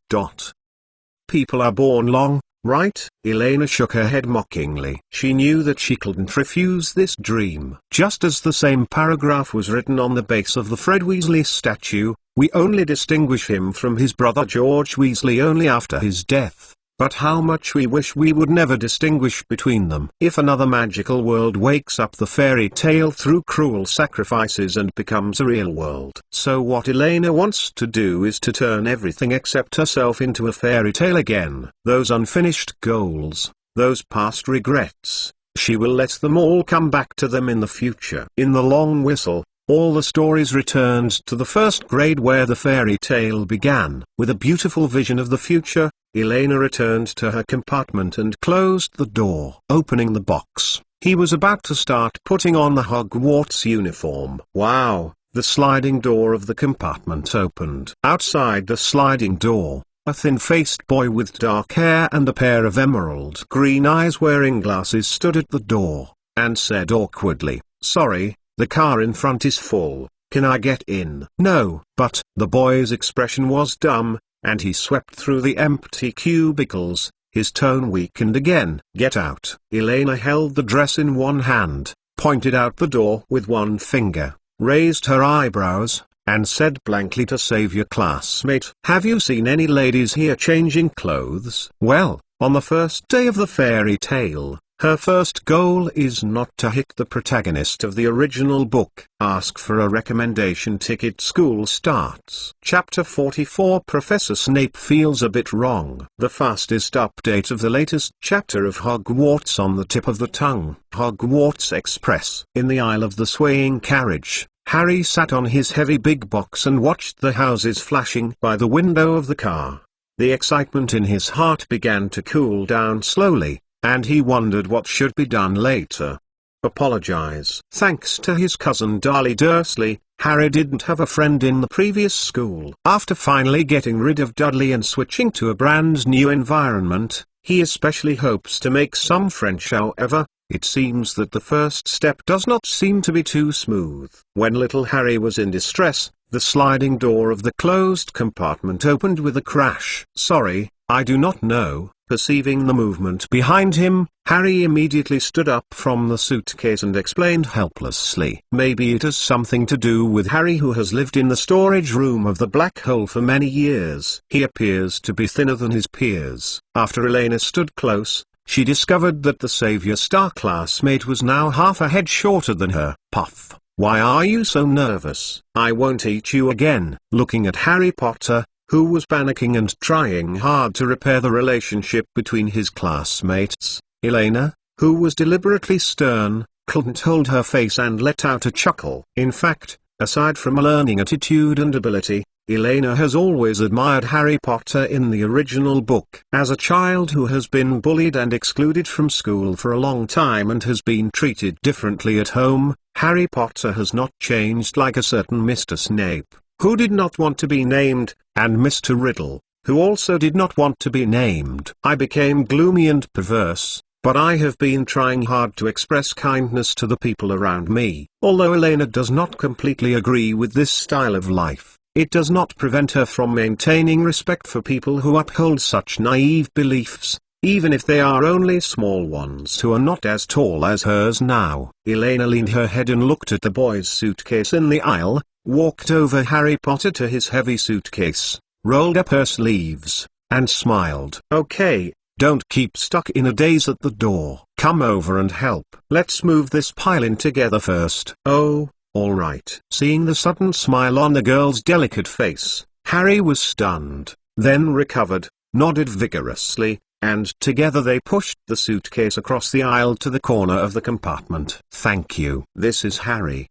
People are born long, right? Elena shook her head mockingly. She knew that she couldn't refuse this dream. Just as the same paragraph was written on the base of the Fred Weasley statue, "We only distinguish him from his brother George Weasley only after his death. But how much we wish we would never distinguish between them." If another magical world wakes up the fairy tale through cruel sacrifices and becomes a real world. So what Elena wants to do is to turn everything except herself into a fairy tale again. Those unfinished goals, those past regrets, she will let them all come back to them in the future. In the long whistle, all the stories returned to the first grade where the fairy tale began. With a beautiful vision of the future, Elena returned to her compartment and closed the door. Opening the box, he was about to start putting on the Hogwarts uniform. "Wow, the sliding door of the compartment opened. Outside the sliding door, a thin-faced boy with dark hair and a pair of emerald green eyes wearing glasses stood at the door, and said awkwardly, "Sorry, the car in front is full. Can I get in?" "No." But the boy's expression was dumb, and he swept through the empty cubicles, his tone weakened again. "Get out." Elena held the dress in one hand, pointed out the door with one finger, raised her eyebrows, and said blankly to Savior classmate, "Have you seen any ladies here changing clothes?" Well, on the first day of the fairy tale, her first goal is not to hit the protagonist of the original book. Ask for a recommendation ticket. School starts. Chapter 44. Professor Snape feels a bit wrong. The fastest update of the latest chapter of Hogwarts on the tip of the tongue. Hogwarts Express. In the aisle of the swaying carriage, Harry sat on his heavy big box and watched the houses flashing by the window of the car. The excitement in his heart began to cool down slowly, and he wondered what should be done later. Apologize. Thanks to his cousin Darlie Dursley, Harry didn't have a friend in the previous school. After finally getting rid of Dudley and switching to a brand new environment, he especially hopes to make some friends. However, it seems that the first step does not seem to be too smooth. When little Harry was in distress, the sliding door of the closed compartment opened with a crash. "Sorry, I do not know." Perceiving the movement behind him, Harry immediately stood up from the suitcase and explained helplessly. Maybe it has something to do with Harry, who has lived in the storage room of the black hole for many years. He appears to be thinner than his peers. After Elena stood close, she discovered that the Savior star classmate was now half a head shorter than her. "Puff, why are you so nervous?" "I won't eat you again." Looking at Harry Potter, who was panicking and trying hard to repair the relationship between his classmates, Elena, who was deliberately stern, couldn't hold her face and let out a chuckle. In fact, aside from a learning attitude and ability, Elena has always admired Harry Potter in the original book. As a child who has been bullied and excluded from school for a long time and has been treated differently at home, Harry Potter has not changed like a certain Mr. Snape, who did not want to be named, and Mr. Riddle, who also did not want to be named. "I became gloomy and perverse, but I have been trying hard to express kindness to the people around me." Although Elena does not completely agree with this style of life, it does not prevent her from maintaining respect for people who uphold such naive beliefs, even if they are only small ones who are not as tall as hers now. Elena leaned her head and looked at the boy's suitcase in the aisle, walked over Harry Potter to his heavy suitcase, rolled up her sleeves, and smiled. "Okay, don't keep stuck in a daze at the door. Come over and help. Let's move this pile in together first." "Oh, all right." Seeing the sudden smile on the girl's delicate face, Harry was stunned, then recovered, nodded vigorously, and together they pushed the suitcase across the aisle to the corner of the compartment. "Thank you. This is Harry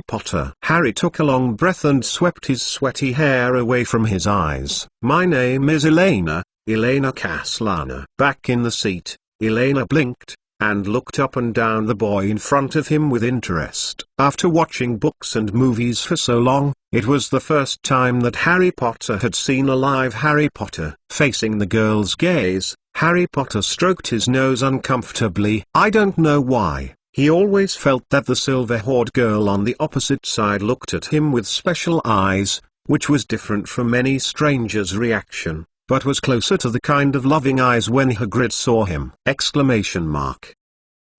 Potter." Harry took a long breath and swept his sweaty hair away from his eyes. "My name is Elena Caslana." Back in the seat, Elena blinked, and looked up and down the boy in front of him with interest. After watching books and movies for so long, it was the first time that Harry Potter had seen a live Harry Potter. Facing the girl's gaze, Harry Potter stroked his nose uncomfortably. I don't know why. He always felt that the silver-haired girl on the opposite side looked at him with special eyes, which was different from any stranger's reaction, but was closer to the kind of loving eyes when Hagrid saw him!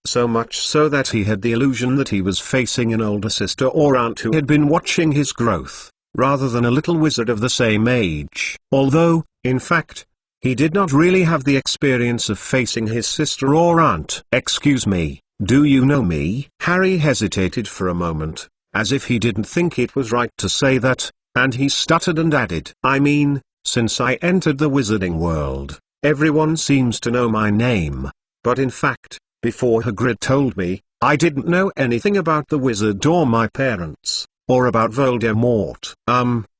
So much so that he had the illusion that he was facing an older sister or aunt who had been watching his growth, rather than a little wizard of the same age. Although, in fact, he did not really have the experience of facing his sister or aunt. "Excuse me. Do you know me?" Harry hesitated for a moment, as if he didn't think it was right to say that, and he stuttered and added, "I mean, since I entered the wizarding world, everyone seems to know my name. But in fact, before Hagrid told me, I didn't know anything about the wizard or my parents, or about Voldemort."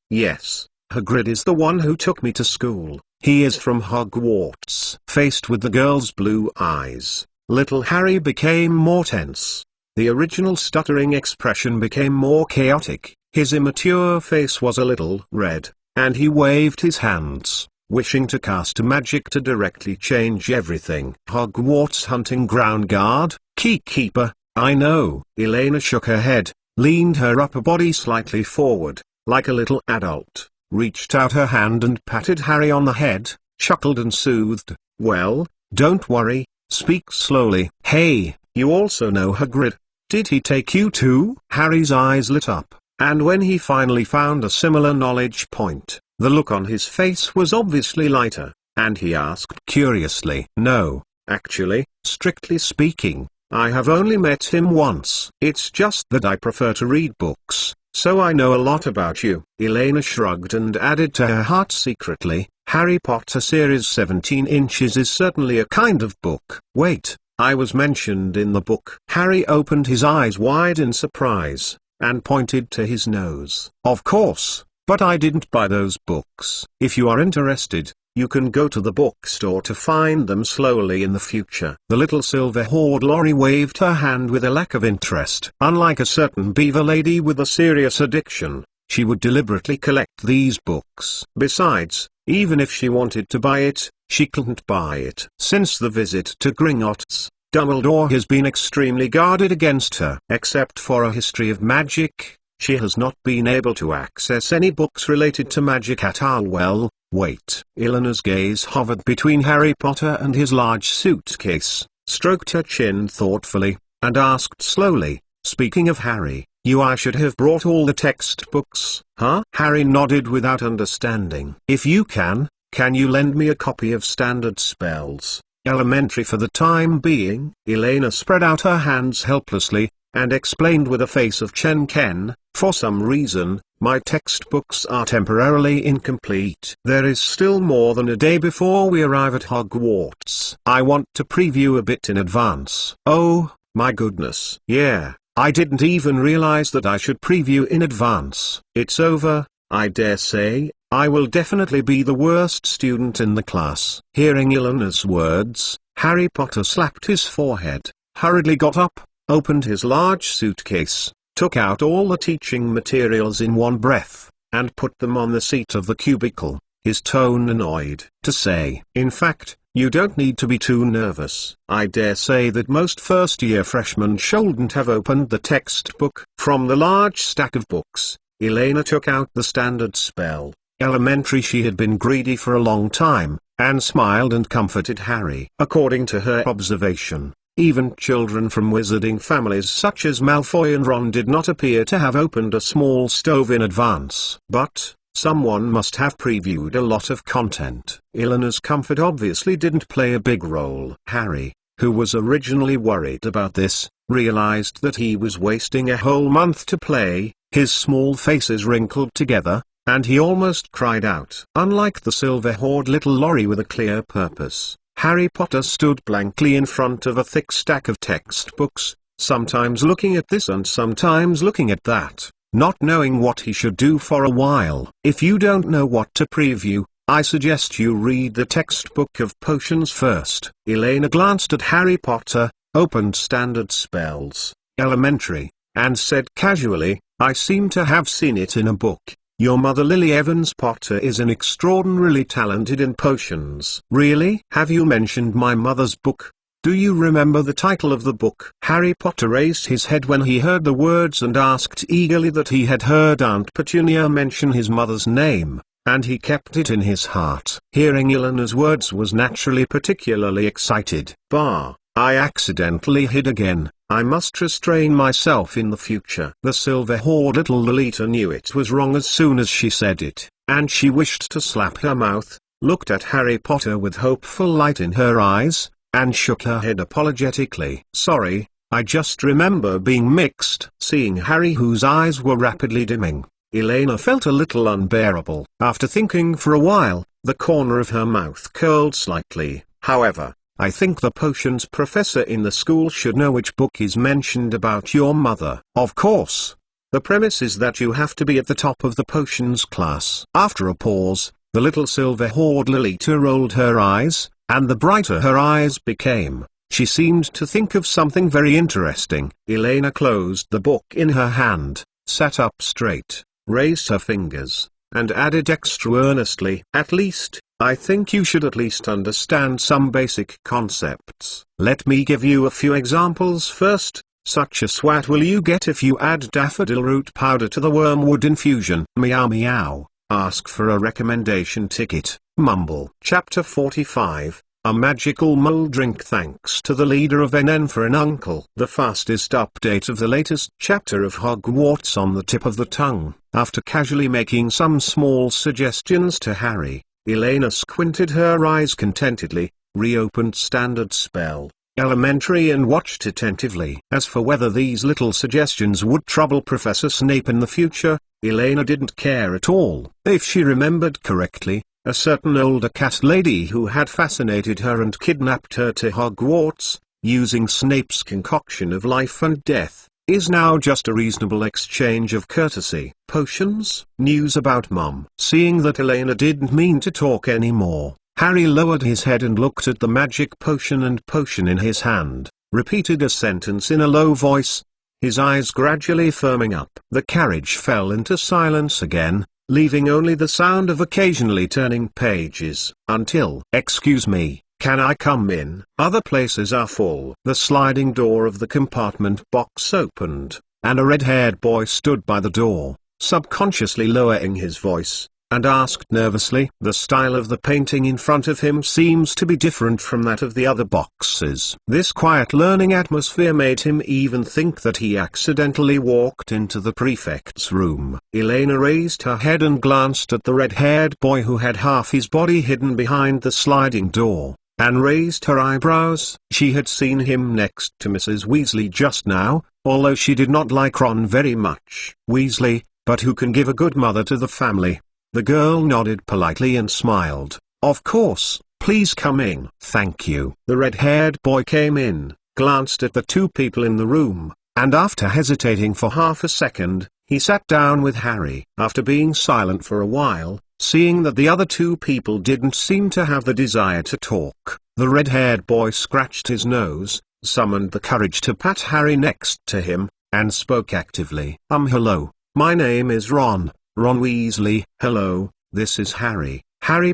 Yes, Hagrid is the one who took me to school. He is from Hogwarts." Faced with the girl's blue eyes, little Harry became more tense. The original stuttering expression became more chaotic. His immature face was a little red, and he waved his hands, wishing to cast a magic to directly change everything. Hogwarts hunting ground guard, key keeper, I know. Elena shook her head, leaned her upper body slightly forward, like a little adult, reached out her hand and patted Harry on the head, chuckled and soothed. Well, don't worry, speak slowly. Hey, you also know Hagrid. Did he take you too? Harry's eyes lit up, and when he finally found a similar knowledge point, the look on his face was obviously lighter, and he asked curiously. No, actually, strictly speaking, I have only met him once. It's just that I prefer to read books, so I know a lot about you. Elena shrugged and added to her heart secretly, Harry Potter series 17 inches is certainly a kind of book. Wait, I was mentioned in the book. Harry opened his eyes wide in surprise, and pointed to his nose. Of course, but I didn't buy those books. If you are interested, you can go to the bookstore to find them slowly in the future. The little silver-haired Lorry waved her hand with a lack of interest. Unlike a certain beaver lady with a serious addiction, she would deliberately collect these books. Besides, even if she wanted to buy it, she couldn't buy it. Since the visit to Gringotts, Dumbledore has been extremely guarded against her. Except for a history of magic, she has not been able to access any books related to magic at all. Well, wait. Eleanor's gaze hovered between Harry Potter and his large suitcase, stroked her chin thoughtfully, and asked slowly, speaking of Harry, I should have brought all the textbooks, huh? Harry nodded without understanding. If you can you lend me a copy of Standard Spells, Elementary for the time being? Elena spread out her hands helplessly, and explained with a face of Chen-Ken, for some reason, my textbooks are temporarily incomplete. There is still more than a day before we arrive at Hogwarts. I want to preview a bit in advance. Oh, my goodness. Yeah, I didn't even realize that I should preview in advance. It's over, I dare say. I will definitely be the worst student in the class. Hearing Eleanor's words, Harry Potter slapped his forehead, hurriedly got up, opened his large suitcase, took out all the teaching materials in one breath, and put them on the seat of the cubicle, his tone annoyed. To say, in fact, you don't need to be too nervous. I dare say that most first-year freshmen shouldn't have opened the textbook. From the large stack of books, Elena took out the Standard Spell Elementary. She had been greedy for a long time, and smiled and comforted Harry. According to her observation, even children from wizarding families such as Malfoy and Ron did not appear to have opened a small stove in advance. But someone must have previewed a lot of content. Eleanor's comfort obviously didn't play a big role. Harry, who was originally worried about this, realized that he was wasting a whole month to play. His small faces wrinkled together, and he almost cried out. Unlike the silver-haired little Lorry with a clear purpose, Harry Potter stood blankly in front of a thick stack of textbooks, sometimes looking at this and sometimes looking at that, not knowing what he should do for a while. If you don't know what to preview, I suggest you read the textbook of potions first. Elena glanced at Harry Potter, opened Standard Spells Elementary, and said casually, I seem to have seen it in a book. Your mother Lily Evans Potter is an extraordinarily talented in potions. Really? Have you mentioned my mother's book? Do you remember the title of the book? Harry Potter raised his head when he heard the words and asked eagerly that he had heard Aunt Petunia mention his mother's name, and he kept it in his heart. Hearing Eleanor's words was naturally particularly excited. Bah, I accidentally hid again. I must restrain myself in the future. The silver-haired little Lolita knew it was wrong as soon as she said it, and she wished to slap her mouth, looked at Harry Potter with hopeful light in her eyes, and shook her head apologetically. Sorry, I just remember being mixed. Seeing Harry, whose eyes were rapidly dimming, Elena felt a little unbearable. After thinking for a while, the corner of her mouth curled slightly. However, I think the potions professor in the school should know which book is mentioned about your mother. Of course. The premise is that you have to be at the top of the potions class. After a pause, the little silver-haired Lolita rolled her eyes, and the brighter her eyes became, she seemed to think of something very interesting. Elena closed the book in her hand, sat up straight, raised her fingers, and added extra earnestly, "At least, I think you should at least understand some basic concepts. Let me give you a few examples first. Such a swat will you get if you add daffodil root powder to the wormwood infusion. Meow meow. Ask for a recommendation ticket. Mumble." Chapter 45. A magical mole drink thanks to the leader of NN for an uncle. The fastest update of the latest chapter of Hogwarts on the tip of the tongue. After casually making some small suggestions to Harry, Elena squinted her eyes contentedly, reopened Standard Spell, Elementary and watched attentively. As for whether these little suggestions would trouble Professor Snape in the future, Elena didn't care at all. If she remembered correctly, a certain older cat lady who had fascinated her and kidnapped her to Hogwarts, using Snape's concoction of life and death, is now just a reasonable exchange of courtesy. Potions? News about Mum. Seeing that Elena didn't mean to talk anymore, Harry lowered his head and looked at the magic potion in his hand, repeated a sentence in a low voice, his eyes gradually firming up. The carriage fell into silence again, leaving only the sound of occasionally turning pages, until, "Excuse me, can I come in? Other places are full." The sliding door of the compartment box opened, and a red-haired boy stood by the door, subconsciously lowering his voice, and asked nervously, "The style of the painting in front of him seems to be different from that of the other boxes." This quiet learning atmosphere made him even think that he accidentally walked into the prefect's room. Elena raised her head and glanced at the red-haired boy who had half his body hidden behind the sliding door, and raised her eyebrows. She had seen him next to Mrs. Weasley just now, although she did not like Ron very much. Weasley, but who can give a good mother to the family? The girl nodded politely and smiled. "Of course, please come in." "Thank you." The red-haired boy came in, glanced at the two people in the room, and after hesitating for half a second, he sat down with Harry. After being silent for a while, seeing that the other two people didn't seem to have the desire to talk, the red-haired boy scratched his nose, summoned the courage to pat Harry next to him, and spoke actively. Hello, my name is Ron Weasley." "Hello, this is Harry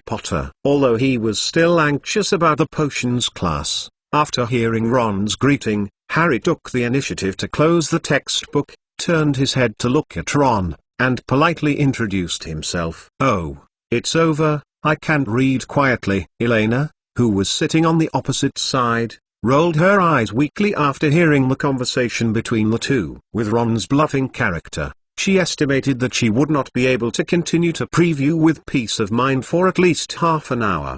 Potter." Although he was still anxious about the potions class, after hearing Ron's greeting, Harry took the initiative to close the textbook, turned his head to look at Ron, and politely introduced himself. "Oh, it's over, I can't read." Quietly. Elena, who was sitting on the opposite side, rolled her eyes weakly after hearing the conversation between the two. With Ron's bluffing character, she estimated that she would not be able to continue to preview with peace of mind for at least half an hour.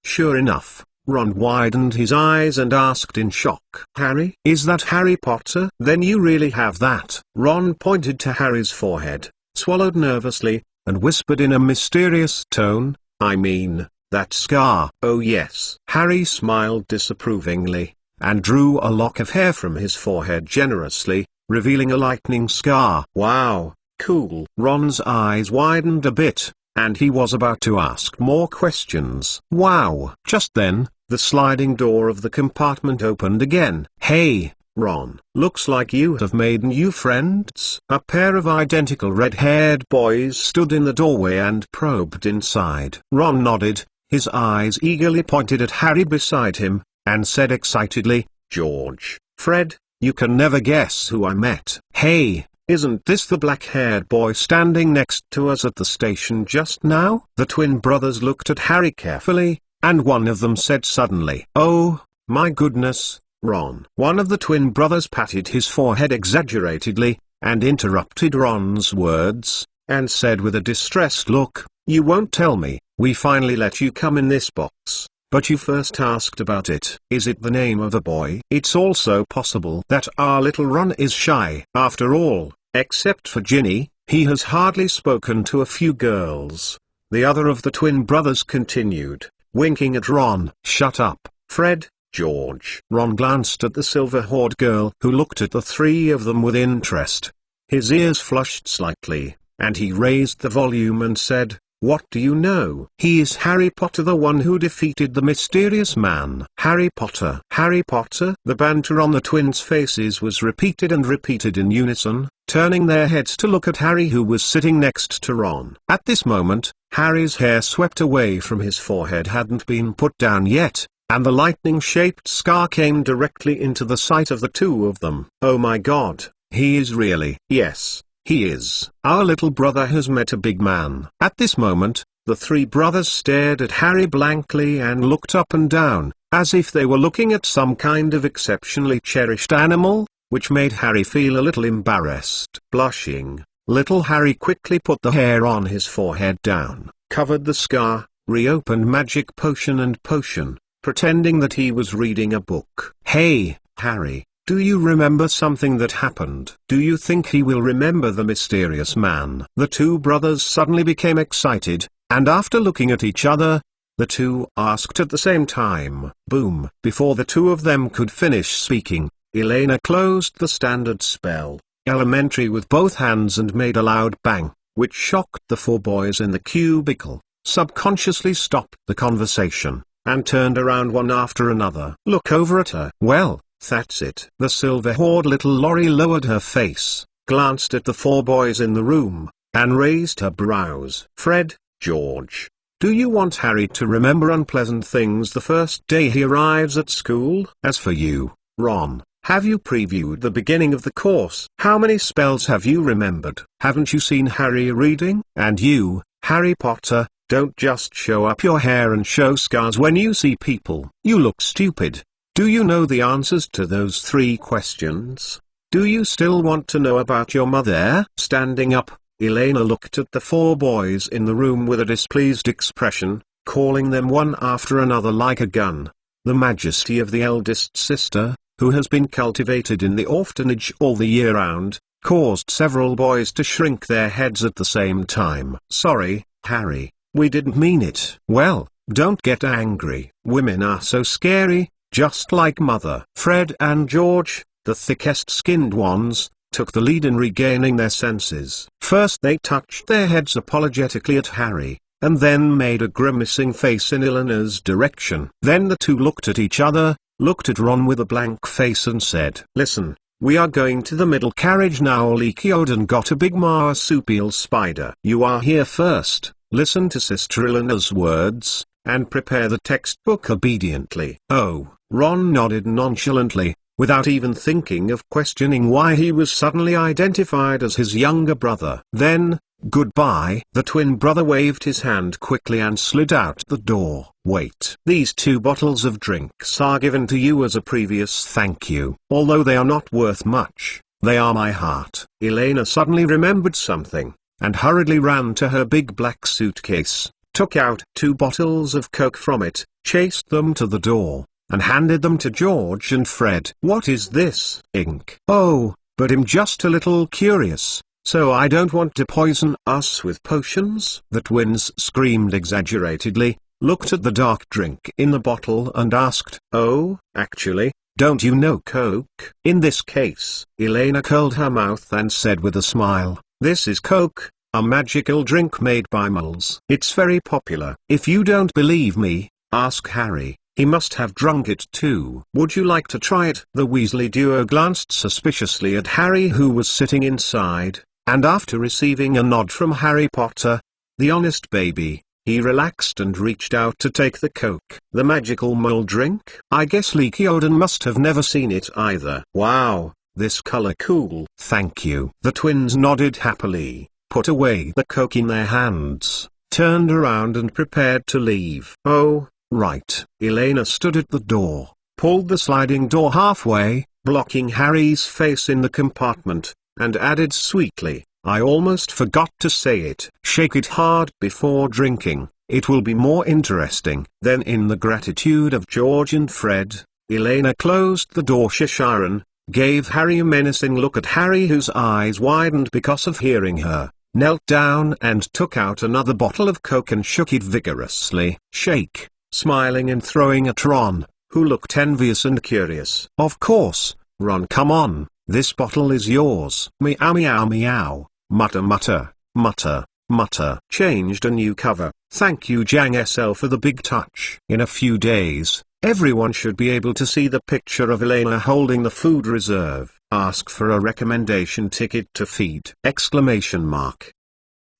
Sure enough, Ron widened his eyes and asked in shock, "Harry? Is that Harry Potter? Then you really have that?" Ron pointed to Harry's forehead, swallowed nervously, and whispered in a mysterious tone, "I mean, that scar." "Oh yes." Harry smiled disapprovingly, and drew a lock of hair from his forehead generously, revealing a lightning scar. "Wow, cool." Ron's eyes widened a bit, and he was about to ask more questions. "Wow." Just then, the sliding door of the compartment opened again. "Hey, Ron, looks like you have made new friends." A pair of identical red-haired boys stood in the doorway and probed inside. Ron nodded, his eyes eagerly pointed at Harry beside him, and said excitedly, "George, Fred, you can never guess who I met." "Hey, isn't this the black-haired boy standing next to us at the station just now?" The twin brothers looked at Harry carefully, and one of them said suddenly, "Oh, my goodness, Ron." One of the twin brothers patted his forehead exaggeratedly, and interrupted Ron's words, and said with a distressed look, "You won't tell me, we finally let you come in this box, but you first asked about it. Is it the name of a boy?" It's also possible that our little Ron is shy. After all, except for Ginny, he has hardly spoken to a few girls. The other of the twin brothers continued, winking at Ron. "Shut up, Fred, George." Ron glanced at the silver-haired girl who looked at the three of them with interest. His ears flushed slightly, and he raised the volume and said, What do you know? He is Harry Potter, the one who defeated the mysterious man. Harry Potter. Harry Potter. The banter on the twins' faces was repeated and repeated in unison, turning their heads to look at Harry, who was sitting next to Ron. At this moment, Harry's hair swept away from his forehead hadn't been put down yet, and the lightning-shaped scar came directly into the sight of the two of them. Oh my God, he is really. Yes. He is. Our little brother has met a big man. At this moment, the three brothers stared at Harry blankly and looked up and down, as if they were looking at some kind of exceptionally cherished animal, which made Harry feel a little embarrassed. Blushing, little Harry quickly put the hair on his forehead down, covered the scar, reopened magic potion and potion, pretending that he was reading a book. Hey, Harry. Do you remember something that happened? Do you think he will remember the mysterious man? The two brothers suddenly became excited, and after looking at each other, the two asked at the same time. Boom! Before the two of them could finish speaking, Elena closed the standard spell, Elementary, with both hands and made a loud bang, which shocked the four boys in the cubicle, subconsciously stopped the conversation, and turned around one after another. Look over at her. Well, that's it. The silver-haired little Lori lowered her face, glanced at the four boys in the room, and raised her brows. Fred, George, do you want Harry to remember unpleasant things the first day he arrives at school? As for you, Ron, have you previewed the beginning of the course? How many spells have you remembered? Haven't you seen Harry reading? And you, Harry Potter, don't just show up your hair and show scars when you see people. You look stupid. Do you know the answers to those three questions? Do you still want to know about your mother? Standing up, Elena looked at the four boys in the room with a displeased expression, calling them one after another like a gun. The majesty of the eldest sister, who has been cultivated in the orphanage all the year round, caused several boys to shrink their heads at the same time. Sorry, Harry, we didn't mean it. Well, don't get angry. Women are so scary. Just like Mother. Fred and George, the thickest-skinned ones, took the lead in regaining their senses. First they touched their heads apologetically at Harry, and then made a grimacing face in Elena's direction. Then the two looked at each other, looked at Ron with a blank face and said, Listen, we are going to the middle carriage now. Leakyodin got a big marsupial spider. You are here first. Listen to Sister Elena's words, and prepare the textbook obediently. Oh. Ron nodded nonchalantly, without even thinking of questioning why he was suddenly identified as his younger brother. Then, goodbye. The twin brother waved his hand quickly and slid out the door. Wait. These 2 bottles of drinks are given to you as a previous thank you. Although they are not worth much, they are my heart. Elena suddenly remembered something, and hurriedly ran to her big black suitcase, took out 2 bottles of Coke from it, chased them to the door, and handed them to George and Fred. What is this? Ink. Oh, but I'm just a little curious, so I don't want to poison us with potions. The twins screamed exaggeratedly, looked at the dark drink in the bottle and asked, Oh, actually, don't you know Coke? In this case, Elena curled her mouth and said with a smile, This is Coke, a magical drink made by moles. It's very popular. If you don't believe me, ask Harry. He must have drunk it too. Would you like to try it? The Weasley duo glanced suspiciously at Harry, who was sitting inside, and after receiving a nod from Harry Potter, the honest baby, he relaxed and reached out to take the Coke. The magical mole drink? I guess Leakyodin must have never seen it either. Wow, this color cool. Thank you. The twins nodded happily, put away the Coke in their hands, turned around and prepared to leave. Oh, right. Elena stood at the door, pulled the sliding door halfway, blocking Harry's face in the compartment, and added sweetly, I almost forgot to say it. Shake it hard before drinking, it will be more interesting. Then in the gratitude of George and Fred, Elena closed the door. Cheshire gave Harry a menacing look at Harry, whose eyes widened because of hearing her, knelt down and took out another bottle of Coke and shook it vigorously. Shake. Smiling and throwing at Ron, who looked envious and curious. Of course, Ron, come on, this bottle is yours. Meow meow meow, mutter mutter, mutter. mutter. Changed a new cover. Thank you Jang SL for the big touch. In a few days, everyone should be able to see the picture of Elena holding the food reserve. Ask for a recommendation ticket to feed! Exclamation mark.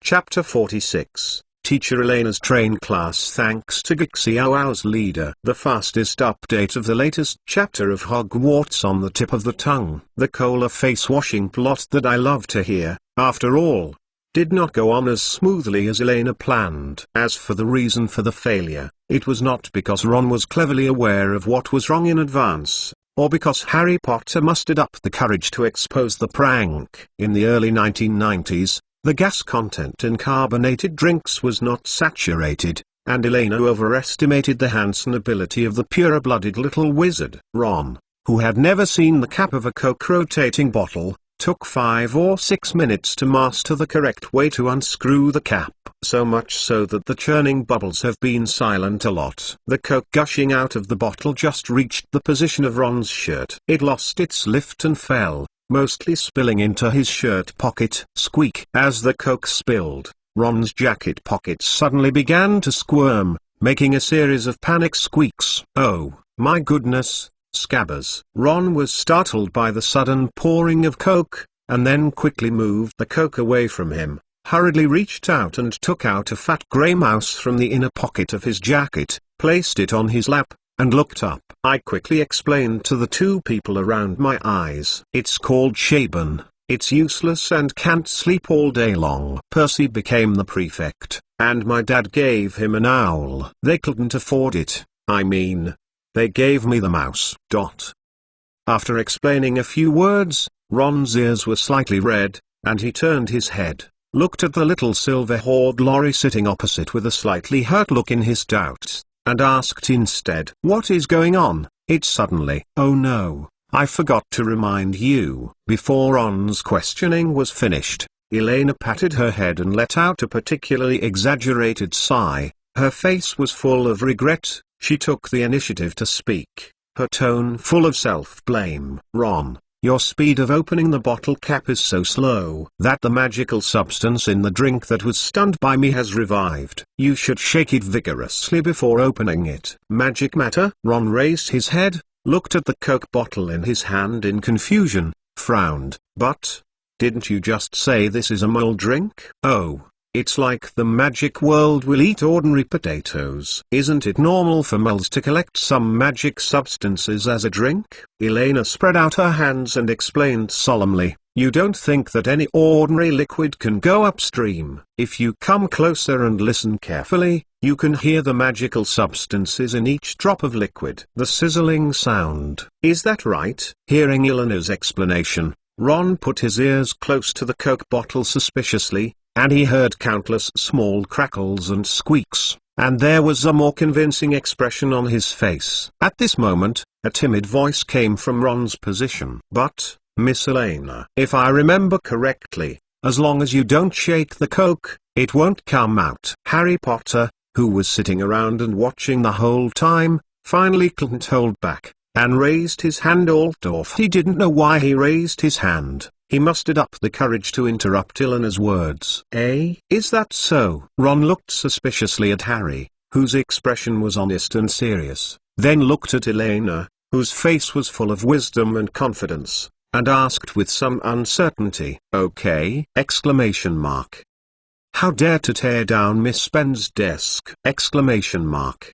Chapter 46. Teacher Elena's train class thanks to Xiao's leader. The fastest update of the latest chapter of Hogwarts on the tip of the tongue. The cola face washing plot that I love to hear, after all, did not go on as smoothly as Elena planned. As for the reason for the failure, it was not because Ron was cleverly aware of what was wrong in advance, or because Harry Potter mustered up the courage to expose the prank. In the early 1990s, the gas content in carbonated drinks was not saturated, and Elena overestimated the Hansen ability of the pure-blooded little wizard. Ron, who had never seen the cap of a Coke rotating bottle, took 5 or 6 minutes to master the correct way to unscrew the cap, so much so that the churning bubbles have been silent a lot. The Coke gushing out of the bottle just reached the position of Ron's shirt. It lost its lift and fell, mostly spilling into his shirt pocket. Squeak! As the Coke spilled, Ron's jacket pockets suddenly began to squirm, making a series of panic squeaks. Oh, my goodness, Scabbers! Ron was startled by the sudden pouring of Coke, and then quickly moved the Coke away from him, hurriedly reached out and took out a fat grey mouse from the inner pocket of his jacket, placed it on his lap, and looked up. I quickly explained to the 2 people around my eyes. It's called Shaban, it's useless and can't sleep all day long. Percy became the prefect, and my dad gave him an owl. They couldn't afford it, I mean, they gave me the mouse. After explaining a few words, Ron's ears were slightly red, and he turned his head, looked at the little silver-haired lorry sitting opposite with a slightly hurt look in his doubts, and asked instead, "What is going on?" It suddenly, "Oh no, I forgot to remind you." Before Ron's questioning was finished, Elena patted her head and let out a particularly exaggerated sigh. Her face was full of regret. She took the initiative to speak, her tone full of self-blame. "Ron, your speed of opening the bottle cap is so slow that the magical substance in the drink that was stunned by me has revived. You should shake it vigorously before opening it." "Magic matter?" Ron raised his head, looked at the Coke bottle in his hand in confusion, frowned. "But, didn't you just say this is a mole drink?" "Oh, it's like the magic world will eat ordinary potatoes. Isn't it normal for moles to collect some magic substances as a drink?" Elena spread out her hands and explained solemnly, "You don't think that any ordinary liquid can go upstream. If you come closer and listen carefully, you can hear the magical substances in each drop of liquid. The sizzling sound." "Is that right?" Hearing Elena's explanation, Ron put his ears close to the Coke bottle suspiciously, and he heard countless small crackles and squeaks, and there was a more convincing expression on his face. At this moment, a timid voice came from Ron's position. "But, Miss Elena, if I remember correctly, as long as you don't shake the Coke, it won't come out." Harry Potter, who was sitting around and watching the whole time, finally couldn't hold back, and raised his hand off. He didn't know why he raised his hand. He mustered up the courage to interrupt Elena's words. Is that so?" Ron looked suspiciously at Harry, whose expression was honest and serious, then looked at Elena, whose face was full of wisdom and confidence, and asked with some uncertainty, "Okay?" Exclamation mark. "How dare to tear down Miss Spen's desk!" Exclamation mark.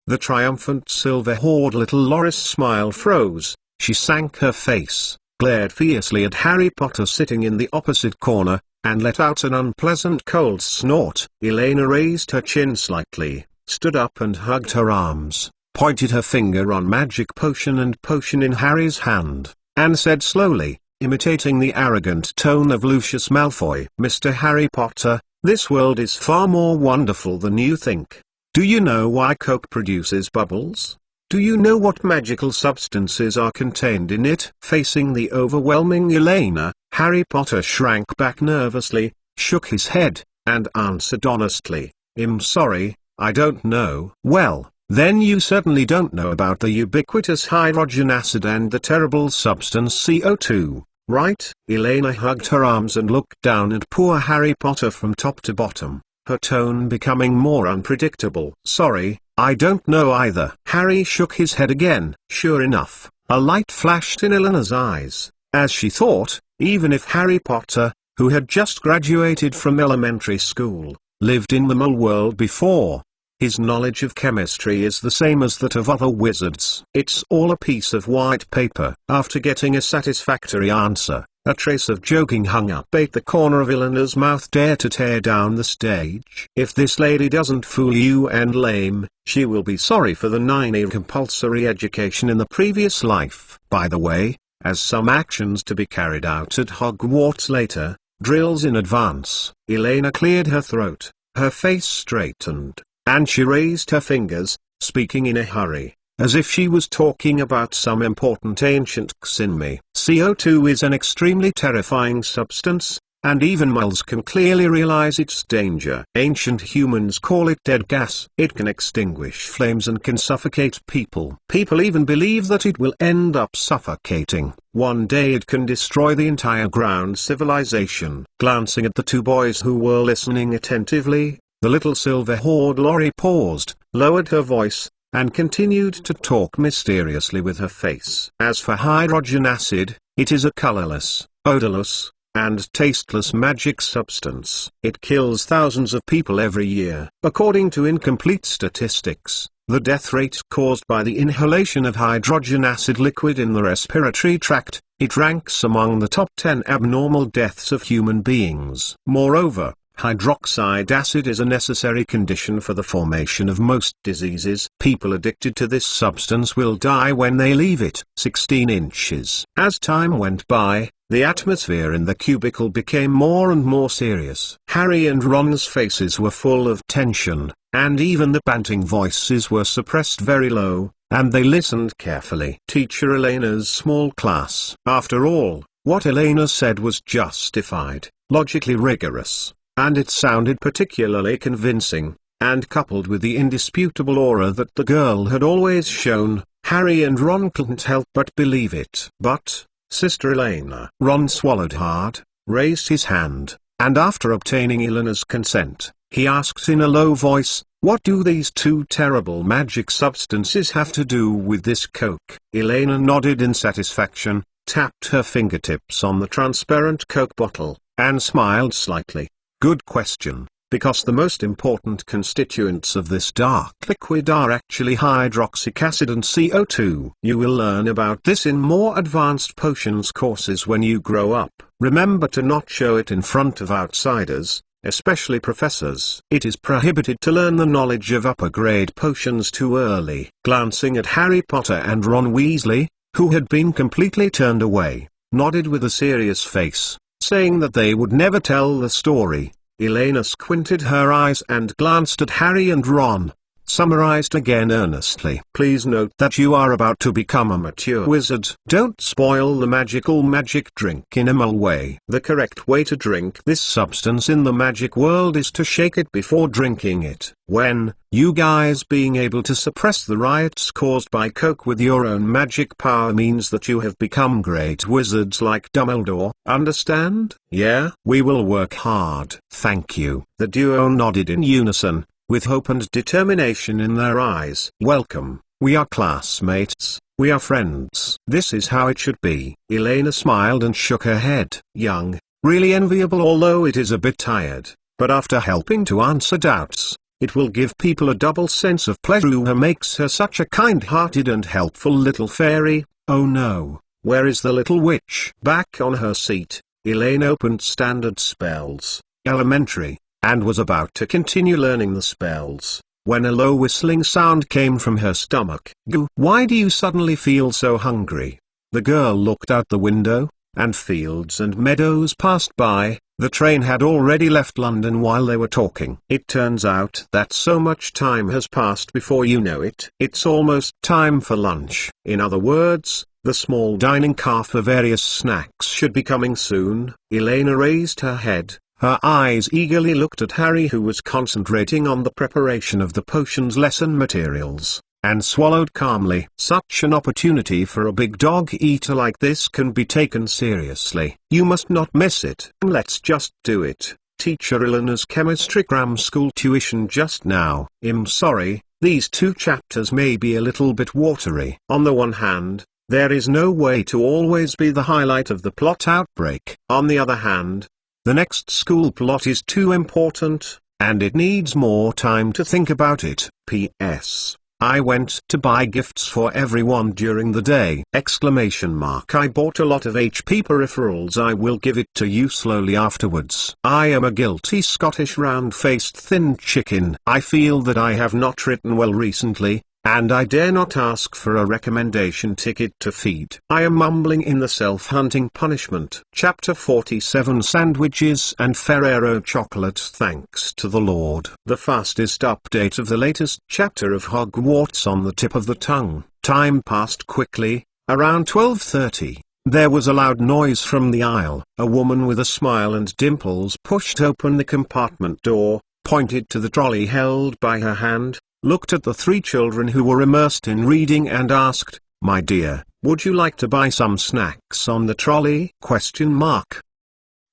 The triumphant silver-haired little Loris smile froze. She sank her face, glared fiercely at Harry Potter sitting in the opposite corner, and let out an unpleasant cold snort. Elena raised her chin slightly, stood up and hugged her arms, pointed her finger on magic potion and potion in Harry's hand, and said slowly, imitating the arrogant tone of Lucius Malfoy, "Mr. Harry Potter, this world is far more wonderful than you think. Do you know why Coke produces bubbles? Do you know what magical substances are contained in it?" Facing the overwhelming Elena, Harry Potter shrank back nervously, shook his head, and answered honestly, "I'm sorry, I don't know." "Well, then you certainly don't know about the ubiquitous hydrogen acid and the terrible substance CO2. right?" Elena hugged her arms and looked down at poor Harry Potter from top to bottom, her tone becoming more unpredictable. "Sorry, I don't know either." Harry shook his head again. Sure enough, a light flashed in Elena's eyes, as she thought, even if Harry Potter, who had just graduated from elementary school, lived in the Mole world before, his knowledge of chemistry is the same as that of other wizards. "It's all a piece of white paper." After getting a satisfactory answer, a trace of joking hung up at the corner of Elena's mouth. "Dare to tear down the stage? If this lady doesn't fool you and lame, she will be sorry for the 9-year compulsory education in the previous life." By the way, as some actions to be carried out at Hogwarts later, drills in advance, Elena cleared her throat, her face straightened, and she raised her fingers, speaking in a hurry, as if she was talking about some important ancient xinmi. CO2 is an extremely terrifying substance, and even moles can clearly realize its danger. Ancient humans call it dead gas. It can extinguish flames and can suffocate people. People even believe that it will end up suffocating. One day it can destroy the entire ground civilization. Glancing at the two boys who were listening attentively, the little silver-haired Lori paused, lowered her voice, and continued to talk mysteriously with her face. "As for hydrogen acid, it is a colorless, odorless, and tasteless magic substance. It kills thousands of people every year. According to incomplete statistics, the death rate caused by the inhalation of hydrogen acid liquid in the respiratory tract, it ranks among the top 10 abnormal deaths of human beings. Moreover, hydroxide acid is a necessary condition for the formation of most diseases. People addicted to this substance will die when they leave it." 16 inches. As time went by, the atmosphere in the cubicle became more and more serious. Harry and Ron's faces were full of tension, and even the panting voices were suppressed very low, and they listened carefully. Teacher Elena's small class. After all, what Elena said was justified, logically rigorous, and it sounded particularly convincing, and coupled with the indisputable aura that the girl had always shown, Harry and Ron couldn't help but believe it. "But, Sister Elena." Ron swallowed hard, raised his hand, and after obtaining Elena's consent, he asked in a low voice, "What do these two terrible magic substances have to do with this Coke?" Elena nodded in satisfaction, tapped her fingertips on the transparent Coke bottle, and smiled slightly. "Good question, because the most important constituents of this dark liquid are actually hydroxylic acid and CO2. You will learn about this in more advanced potions courses when you grow up. Remember to not show it in front of outsiders, especially professors. It is prohibited to learn the knowledge of upper-grade potions too early." Glancing at Harry Potter and Ron Weasley, who had been completely turned away, nodded with a serious face, saying that they would never tell the story. Elena squinted her eyes and glanced at Harry and Ron, summarized again earnestly. "Please note that you are about to become a mature wizard. Don't spoil the magic drink in a Mole way. The correct way to drink this substance in the magic world is to shake it before drinking it. When, you guys being able to suppress the riots caused by Coke with your own magic power means that you have become great wizards like Dumbledore. Understand?" "Yeah, we will work hard." "Thank you." The duo nodded in unison, with hope and determination in their eyes. "Welcome, we are classmates, we are friends. This is how it should be." Elena smiled and shook her head. "Young, really enviable, although it is a bit tired, but after helping to answer doubts, it will give people a double sense of pleasure. Who makes her such a kind-hearted and helpful little fairy. Oh no, where is the little witch?" Back on her seat, Elena opened standard spells, elementary, and was about to continue learning the spells, when a low whistling sound came from her stomach. "Goo, why do you suddenly feel so hungry?" The girl looked out the window, and fields and meadows passed by. The train had already left London while they were talking. "It turns out that so much time has passed before you know it. It's almost time for lunch. In other words, the small dining car for various snacks should be coming soon." Elena raised her head. Her eyes eagerly looked at Harry, who was concentrating on the preparation of the potion's lesson materials. and swallowed calmly. Such an opportunity for a big dog eater like this can be taken seriously. You must not miss it. Let's just do it. Teacher Eleanor's chemistry cram school tuition just now. I'm sorry, these two chapters may be a little bit watery. On the one hand, there is no way to always be the highlight of the plot outbreak. On the other hand, the next school plot is too important, and it needs more time to think about it. P.S. I went to buy gifts for everyone during the day! I bought a lot of HP peripherals. I will give it to you slowly afterwards. I am a guilty Scottish round-faced thin chicken. I feel that I have not written well recently, and I dare not ask for a recommendation ticket to feed. I am mumbling in the self-hunting punishment. Chapter 47 Sandwiches and Ferrero chocolate. Thanks to the Lord. The fastest update of the latest chapter of Hogwarts on the tip of the tongue. Time passed quickly. Around 12:30, there was a loud noise from the aisle. A woman with a smile and dimples pushed open the compartment door, pointed to the trolley held by her hand, looked at the three children who were immersed in reading and asked, "My dear, would you like to buy some snacks on the trolley?"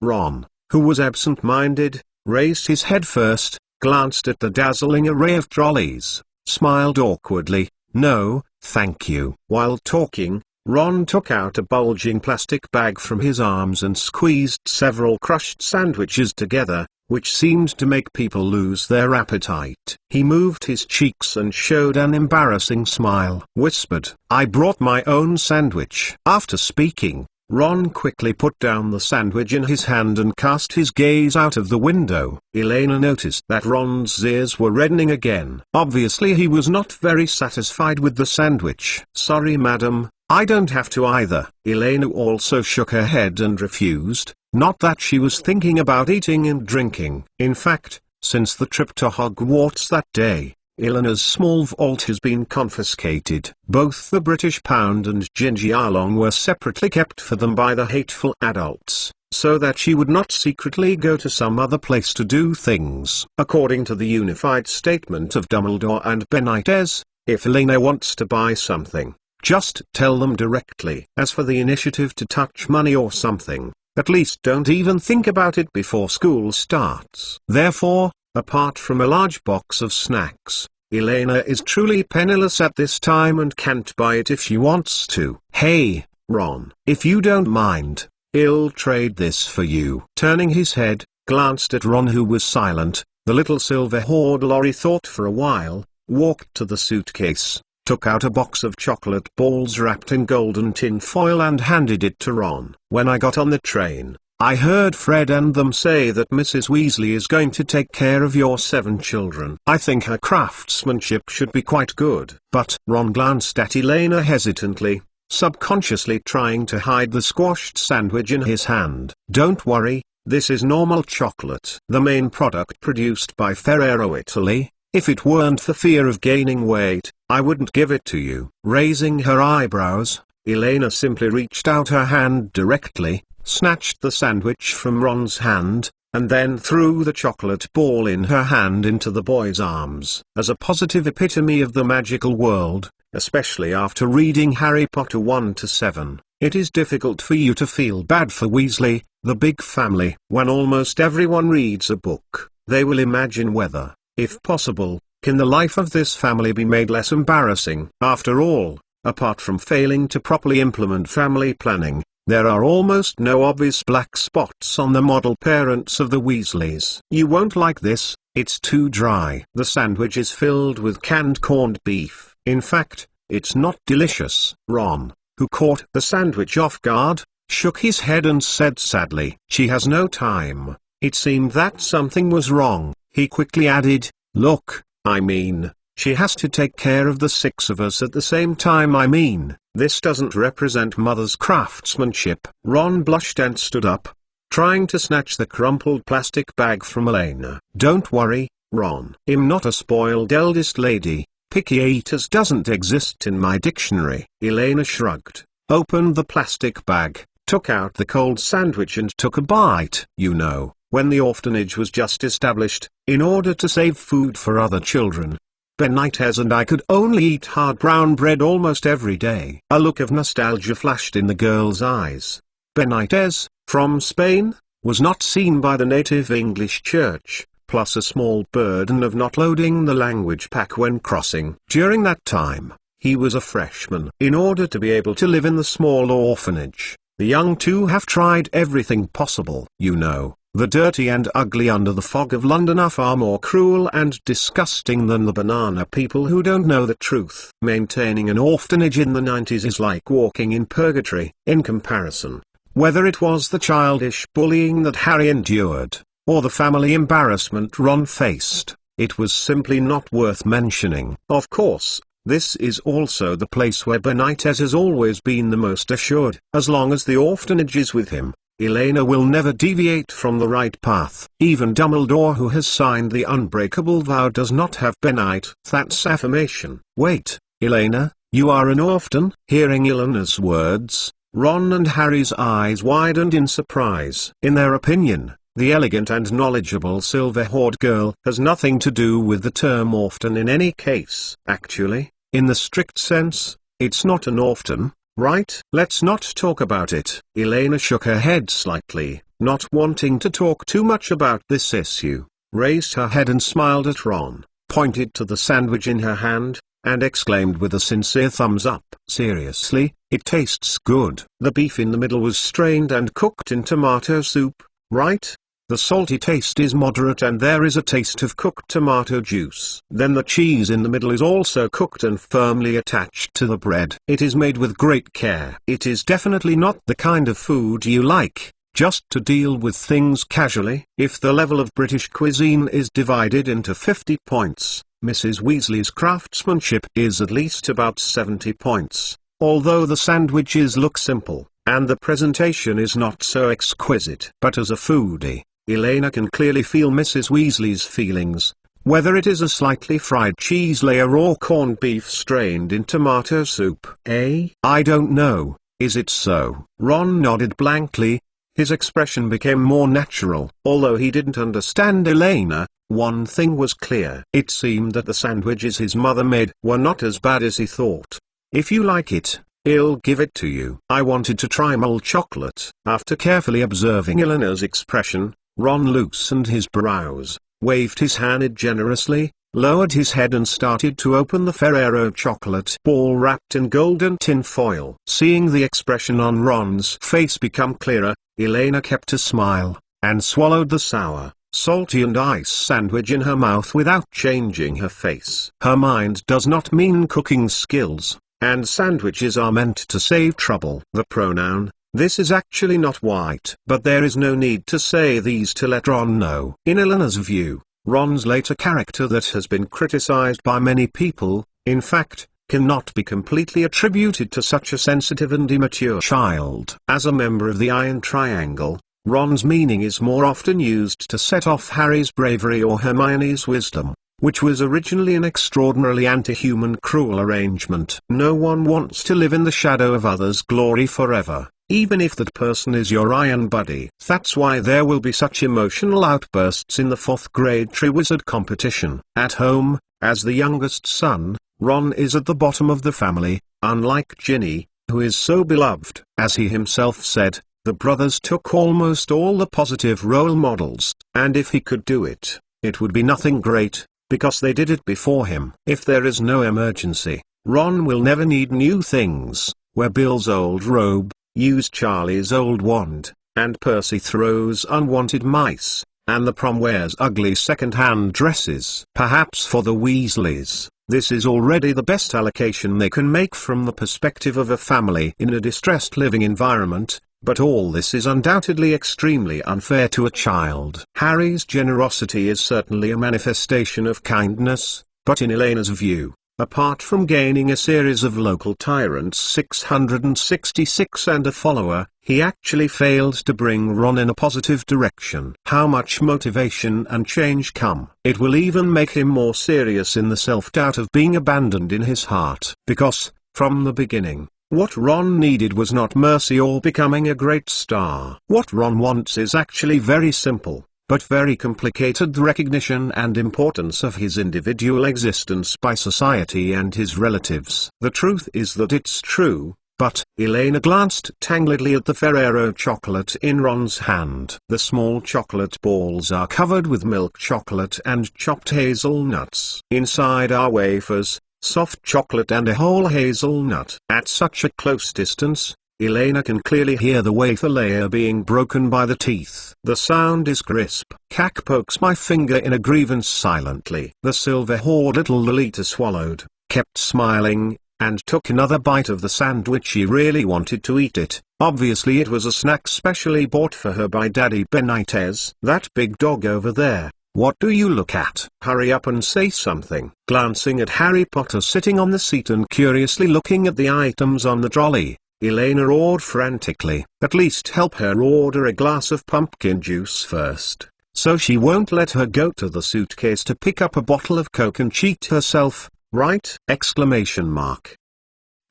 Ron, who was absent-minded, raised his head first, glanced at the dazzling array of trolleys, smiled awkwardly, "No, thank you." While talking, Ron took out a bulging plastic bag from his arms and squeezed several crushed sandwiches together, which seemed to make people lose their appetite. He moved his cheeks and showed an embarrassing smile. Whispered, "I brought my own sandwich." After speaking, Ron quickly put down the sandwich in his hand and cast his gaze out of the window. Elena noticed that Ron's ears were reddening again. Obviously he was not very satisfied with the sandwich. "Sorry madam, I don't have to either." Elena also shook her head and refused. Not that she was thinking about eating and drinking. In fact, since the trip to Hogwarts that day, Eleanor's small vault has been confiscated. Both the British pound and Gingy Along were separately kept for them by the hateful adults, so that she would not secretly go to some other place to do things. According to the unified statement of Dumbledore and Benitez, if Elena wants to buy something, just tell them directly. As for the initiative to touch money or something, at least don't even think about it before school starts. Therefore, apart from a large box of snacks, Elena is truly penniless at this time and can't buy it if she wants to. "Hey, Ron, if you don't mind, I'll trade this for you." Turning his head, glanced at Ron who was silent, the little silver hoard lorry thought for a while, walked to the suitcase, took out a box of chocolate balls wrapped in golden tin foil and handed it to Ron. "When I got on the train, I heard Fred and them say that Mrs. Weasley is going to take care of your 7 children. I think her craftsmanship should be quite good." But Ron glanced at Elena hesitantly, subconsciously trying to hide the squashed sandwich in his hand. "Don't worry, this is normal chocolate. The main product produced by Ferrero Italy. If it weren't for fear of gaining weight, I wouldn't give it to you." Raising her eyebrows, Elena simply reached out her hand directly, snatched the sandwich from Ron's hand, and then threw the chocolate ball in her hand into the boy's arms. As a positive epitome of the magical world, especially after reading Harry Potter 1 to 7, it is difficult for you to feel bad for Weasley, the big family. When almost everyone reads a book, they will imagine whether, if possible, can the life of this family be made less embarrassing. After all, apart from failing to properly implement family planning, there are almost no obvious black spots on the model parents of the Weasleys. "You won't like this, it's too dry." The sandwich is filled with canned corned beef. In fact, it's not delicious. Ron, who caught the sandwich off guard, shook his head and said sadly, "She has no time." It seemed that something was wrong. He quickly added, "Look, I mean, she has to take care of the 6 of us at the same time. I mean, this doesn't represent mother's craftsmanship." Ron blushed and stood up, trying to snatch the crumpled plastic bag from Elena. "Don't worry, Ron. I'm not a spoiled eldest lady. Picky eaters doesn't exist in my dictionary." Elena shrugged, opened the plastic bag, took out the cold sandwich and took a bite. "You know, when the orphanage was just established, in order to save food for other children, Benitez and I could only eat hard brown bread almost every day. A look of nostalgia flashed in the girl's eyes. Benitez, from Spain, was not seen by the native English church, plus a small burden of not loading the language pack when crossing. During that time, he was a freshman. In order to be able to live in the small orphanage, the young two have tried everything possible. You know, the dirty and ugly under the fog of London are far more cruel and disgusting than the banana people who don't know the truth. Maintaining an orphanage in the 90s is like walking in purgatory. In comparison, whether it was the childish bullying that Harry endured, or the family embarrassment Ron faced, it was simply not worth mentioning. Of course, this is also the place where Benitez has always been the most assured. As long as the orphanage is with him, Elena will never deviate from the right path. Even Dumbledore, who has signed the unbreakable vow, does not have Benitez's affirmation. Wait, Elena, you are an orphan? Hearing Elena's words, Ron and Harry's eyes widened in surprise. In their opinion, the elegant and knowledgeable silver-haired girl has nothing to do with the term orphan in any case. Actually, in the strict sense, it's not an orphan, right? Let's not talk about it. Elena shook her head slightly, not wanting to talk too much about this issue, raised her head and smiled at Ron, pointed to the sandwich in her hand, and exclaimed with a sincere thumbs up. Seriously, it tastes good. The beef in the middle was strained and cooked in tomato soup, right? The salty taste is moderate and there is a taste of cooked tomato juice. Then the cheese in the middle is also cooked and firmly attached to the bread. It is made with great care. It is definitely not the kind of food you like, just to deal with things casually. If the level of British cuisine is divided into 50 points, Mrs. Weasley's craftsmanship is at least about 70 points. Although the sandwiches look simple, and the presentation is not so exquisite. But as a foodie, Elena can clearly feel Mrs. Weasley's feelings, whether it is a slightly fried cheese layer or corned beef strained in tomato soup. I don't know, is it so? Ron nodded blankly. His expression became more natural. Although he didn't understand Elena, one thing was clear. It seemed that the sandwiches his mother made were not as bad as he thought. If you like it, I'll give it to you. I wanted to try mull chocolate. After carefully observing Eleanor's expression, Ron loosened his brows, waved his hand generously, lowered his head and started to open the Ferrero chocolate ball wrapped in golden tin foil. Seeing the expression on Ron's face become clearer, Elena kept a smile, and swallowed the sour, salty and ice sandwich in her mouth without changing her face. Her mind does not mean cooking skills, and sandwiches are meant to save trouble. The pronoun, this is actually not white. But there is no need to say these to let Ron know. In Eleanor's view, Ron's later character that has been criticized by many people, in fact, cannot be completely attributed to such a sensitive and immature child. As a member of the Iron Triangle, Ron's meaning is more often used to set off Harry's bravery or Hermione's wisdom, which was originally an extraordinarily anti-human cruel arrangement. No one wants to live in the shadow of others' glory forever, even if that person is your iron buddy. That's why there will be such emotional outbursts in the 4th grade Triwizard competition. At home, as the youngest son, Ron is at the bottom of the family, unlike Ginny, who is so beloved. As he himself said, the brothers took almost all the positive role models, and if he could do it, it would be nothing great, because they did it before him. If there is no emergency, Ron will never need new things. Wear Bill's old robe, use Charlie's old wand, and Percy throws unwanted mice, and the prom wears ugly second-hand dresses. Perhaps for the Weasleys, this is already the best allocation they can make from the perspective of a family in a distressed living environment, but all this is undoubtedly extremely unfair to a child. Harry's generosity is certainly a manifestation of kindness, but in Elena's view, apart from gaining a series of local tyrants 666 and a follower, he actually failed to bring Ron in a positive direction. How much motivation and change come? It will even make him more serious in the self-doubt of being abandoned in his heart. Because, from the beginning, what Ron needed was not mercy or becoming a great star. What Ron wants is actually very simple: but very complicated recognition and importance of his individual existence by society and his relatives. The truth is that it's true. But, Elena glanced tangledly at the Ferrero chocolate in Ron's hand. The small chocolate balls are covered with milk chocolate and chopped hazelnuts. Inside are wafers, soft chocolate and a whole hazelnut. At such a close distance, Elena can clearly hear the wafer layer being broken by the teeth. The sound is crisp. Cack pokes my finger in a grievance silently. The silver-haired little Lolita swallowed, kept smiling, and took another bite of the sandwich. She really wanted to eat it. Obviously it was a snack specially bought for her by Daddy Benitez. That big dog over there, what do you look at? Hurry up and say something. Glancing at Harry Potter sitting on the seat and curiously looking at the items on the trolley, Elena roared frantically. At least help her order a glass of pumpkin juice first, so she won't let her go to the suitcase to pick up a bottle of Coke and cheat herself. Right? Exclamation mark.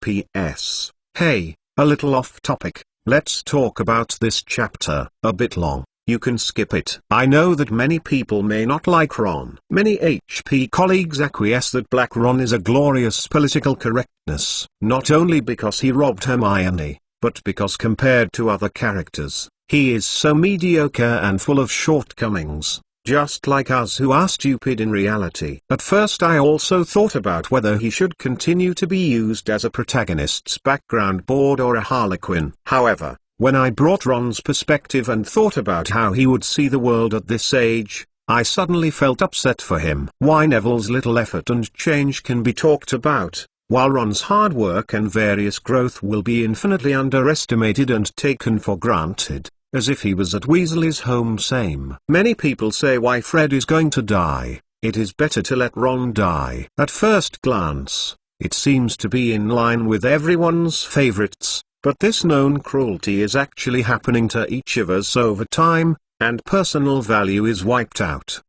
P.S. Hey, a little off topic, let's talk about this chapter. A bit long, you can skip it. I know that many people may not like Ron. Many HP colleagues acquiesce that Black Ron is a glorious political correctness, not only because he robbed Hermione, but because compared to other characters, he is so mediocre and full of shortcomings. Just like us who are stupid in reality. At first I also thought about whether he should continue to be used as a protagonist's background board or a harlequin. However, when I brought Ron's perspective and thought about how he would see the world at this age, I suddenly felt upset for him. Why Neville's little effort and change can be talked about, while Ron's hard work and various growth will be infinitely underestimated and taken for granted. As if he was at Weasley's home. Same. Many people say why Fred is going to die. It is better to let Ron die. At first glance, it seems to be in line with everyone's favorites, but this known cruelty is actually happening to each of us over time, and personal value is wiped out.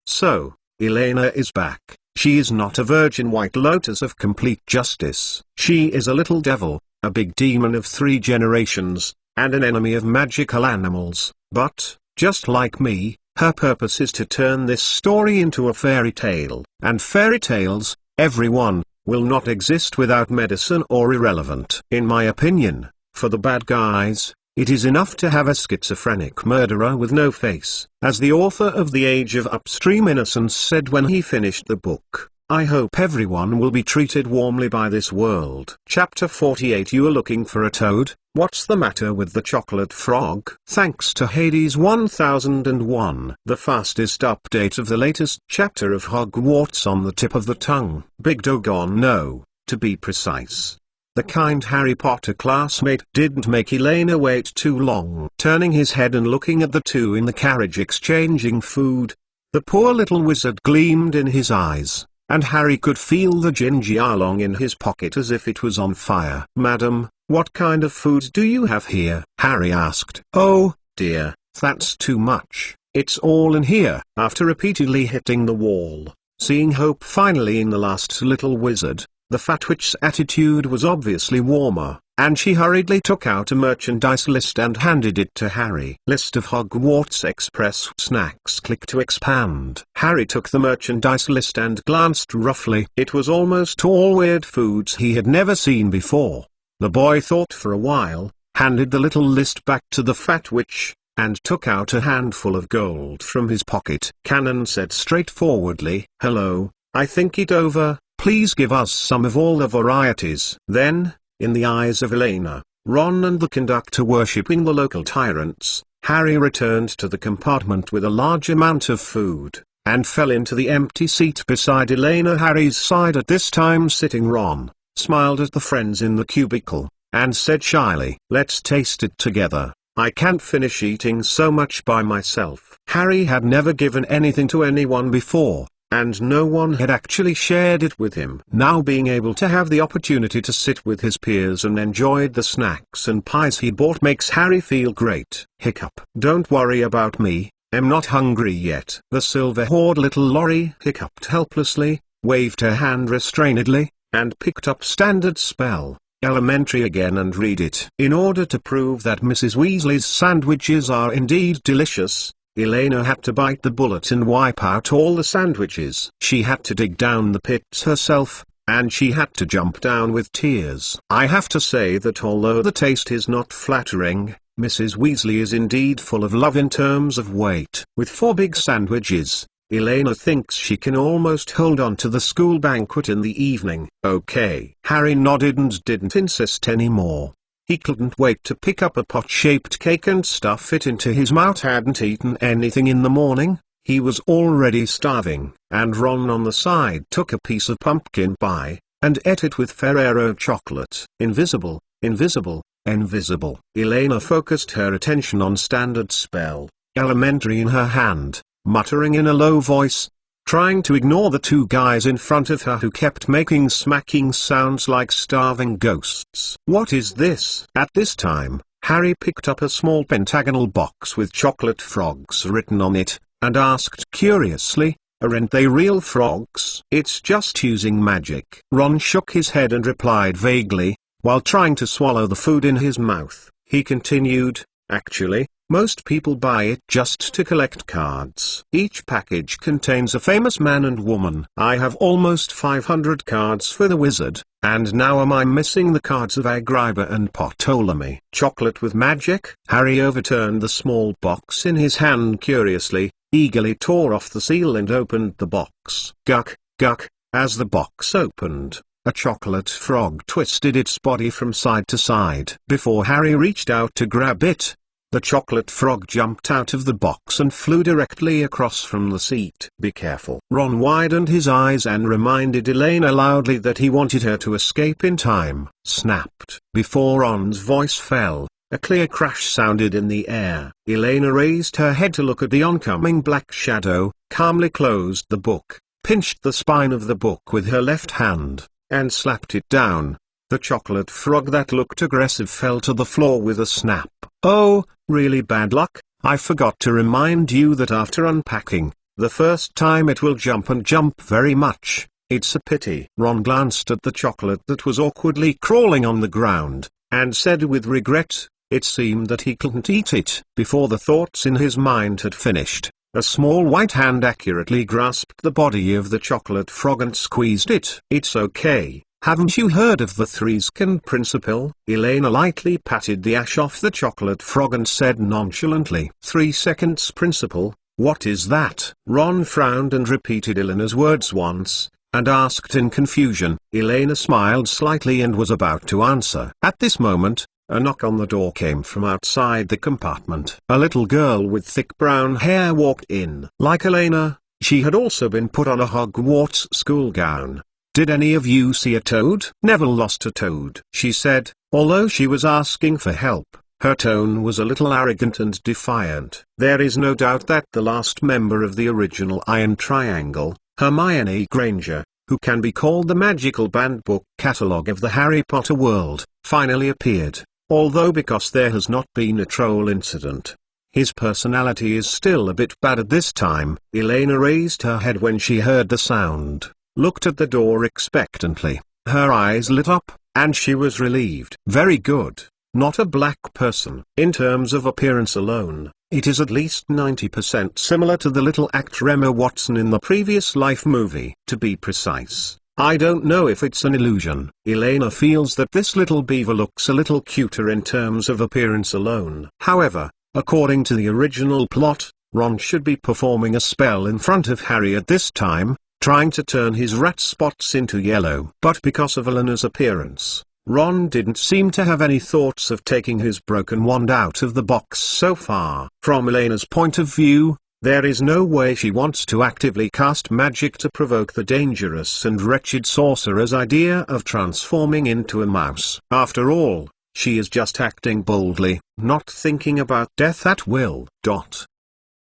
So, Elena is back. She is not a virgin white lotus of complete justice. She is a little devil, a big demon of 3 generations, and an enemy of magical animals. But, just like me, her purpose is to turn this story into a fairy tale. And fairy tales, everyone, will not exist without medicine or irrelevant. In my opinion, for the bad guys, it is enough to have a schizophrenic murderer with no face. As the author of The Age of Upstream Innocence said when he finished the book, I hope everyone will be treated warmly by this world. Chapter 48. You are looking for a toad? What's the matter with the chocolate frog? Thanks to Hades 1001. The fastest update of the latest chapter of Hogwarts on the tip of the tongue. Big doggone no, to be precise. The kind Harry Potter classmate didn't make Elena wait too long. Turning his head and looking at the two in the carriage exchanging food, the poor little wizard gleamed in his eyes, and Harry could feel the ginger along in his pocket as if it was on fire. Madam, what kind of food do you have here? Harry asked. Oh, dear, that's too much. It's all in here. After repeatedly hitting the wall, seeing hope finally in the last little wizard, the fat witch's attitude was obviously warmer, and she hurriedly took out a merchandise list and handed it to Harry. List of Hogwarts Express snacks. Click to expand. Harry took the merchandise list and glanced roughly. It was almost all weird foods he had never seen before. The boy thought for a while, handed the little list back to the fat witch, and took out a handful of gold from his pocket. Cannon said straightforwardly, "Hello, I think it over, please give us some of all the varieties." Then, in the eyes of Elena, Ron and the conductor worshipping the local tyrants, Harry returned to the compartment with a large amount of food, and fell into the empty seat beside Elena. Harry's side at this time sitting Ron, smiled at the friends in the cubicle, and said shyly, "Let's taste it together. I can't finish eating so much by myself." Harry had never given anything to anyone before, and no one had actually shared it with him. Now being able to have the opportunity to sit with his peers and enjoy the snacks and pies he bought makes Harry feel great. Hiccup. "Don't worry about me, I'm not hungry yet." The silver-haired little Lorry hiccuped helplessly, waved her hand restrainedly, and picked up Standard Spell, Elementary again and read it. In order to prove that Mrs. Weasley's sandwiches are indeed delicious, Elena had to bite the bullet and wipe out all the sandwiches. She had to dig down the pits herself, and she had to jump down with tears. I have to say that although the taste is not flattering, Mrs. Weasley is indeed full of love in terms of weight. With 4 big sandwiches, Elena thinks she can almost hold on to the school banquet in the evening. Okay. Harry nodded and didn't insist anymore. He couldn't wait to pick up a pot-shaped cake and stuff it into his mouth. Hadn't eaten anything in the morning, he was already starving. And Ron on the side took a piece of pumpkin pie, and ate it with Ferrero chocolate. Invisible, invisible, invisible. Elena focused her attention on standard spell, elementary in her hand, muttering in a low voice, trying to ignore the 2 guys in front of her who kept making smacking sounds like starving ghosts. What is this? At this time, Harry picked up a small pentagonal box with chocolate frogs written on it, and asked curiously, "Aren't they real frogs?" "It's just using magic." Ron shook his head and replied vaguely, while trying to swallow the food in his mouth. He continued, "Actually, most people buy it just to collect cards. Each package contains a famous man and woman. I have almost 500 cards for the wizard, and now am I missing the cards of Agrippa and Ptolemy." Chocolate with magic? Harry overturned the small box in his hand curiously, eagerly tore off the seal and opened the box. Guck, guck, as the box opened, a chocolate frog twisted its body from side to side. Before Harry reached out to grab it, the chocolate frog jumped out of the box and flew directly across from the seat. "Be careful." Ron widened his eyes and reminded Elena loudly that he wanted her to escape in time. Snapped. Before Ron's voice fell, a clear crash sounded in the air. Elena raised her head to look at the oncoming black shadow, calmly closed the book, pinched the spine of the book with her left hand, and slapped it down. The chocolate frog that looked aggressive fell to the floor with a snap. "Oh, really bad luck. I forgot to remind you that after unpacking, the first time it will jump and jump very much. It's a pity." Ron glanced at the chocolate that was awkwardly crawling on the ground, and said with regret, it seemed that he couldn't eat it. Before the thoughts in his mind had finished, a small white hand accurately grasped the body of the chocolate frog and squeezed it. "It's okay. Haven't you heard of the 3-second principle?" Elena lightly patted the ash off the chocolate frog and said nonchalantly, 3 seconds principle, what is that?" Ron frowned and repeated Elena's words once, and asked in confusion. Elena smiled slightly and was about to answer. At this moment, a knock on the door came from outside the compartment. A little girl with thick brown hair walked in. Like Elena, she had also been put on a Hogwarts school gown. "Did any of you see a toad?" "Never lost a toad," she said, although she was asking for help. Her tone was a little arrogant and defiant. There is no doubt that the last member of the original Iron Triangle, Hermione Granger, who can be called the magical banned book catalogue of the Harry Potter world, finally appeared, although because there has not been a troll incident, his personality is still a bit bad at this time. Elena raised her head when she heard the sound, looked at the door expectantly. Her eyes lit up, and she was relieved. "Very good. Not a black person." In terms of appearance alone, it is at least 90% similar to the little actor Emma Watson in the previous Life movie. To be precise, I don't know if it's an illusion. Elena feels that this little beaver looks a little cuter in terms of appearance alone. However, according to the original plot, Ron should be performing a spell in front of Harry at this time, trying to turn his rat spots into yellow. But because of Elena's appearance, Ron didn't seem to have any thoughts of taking his broken wand out of the box so far. From Elena's point of view, there is no way she wants to actively cast magic to provoke the dangerous and wretched sorcerer's idea of transforming into a mouse. After all, she is just acting boldly, not thinking about death at will.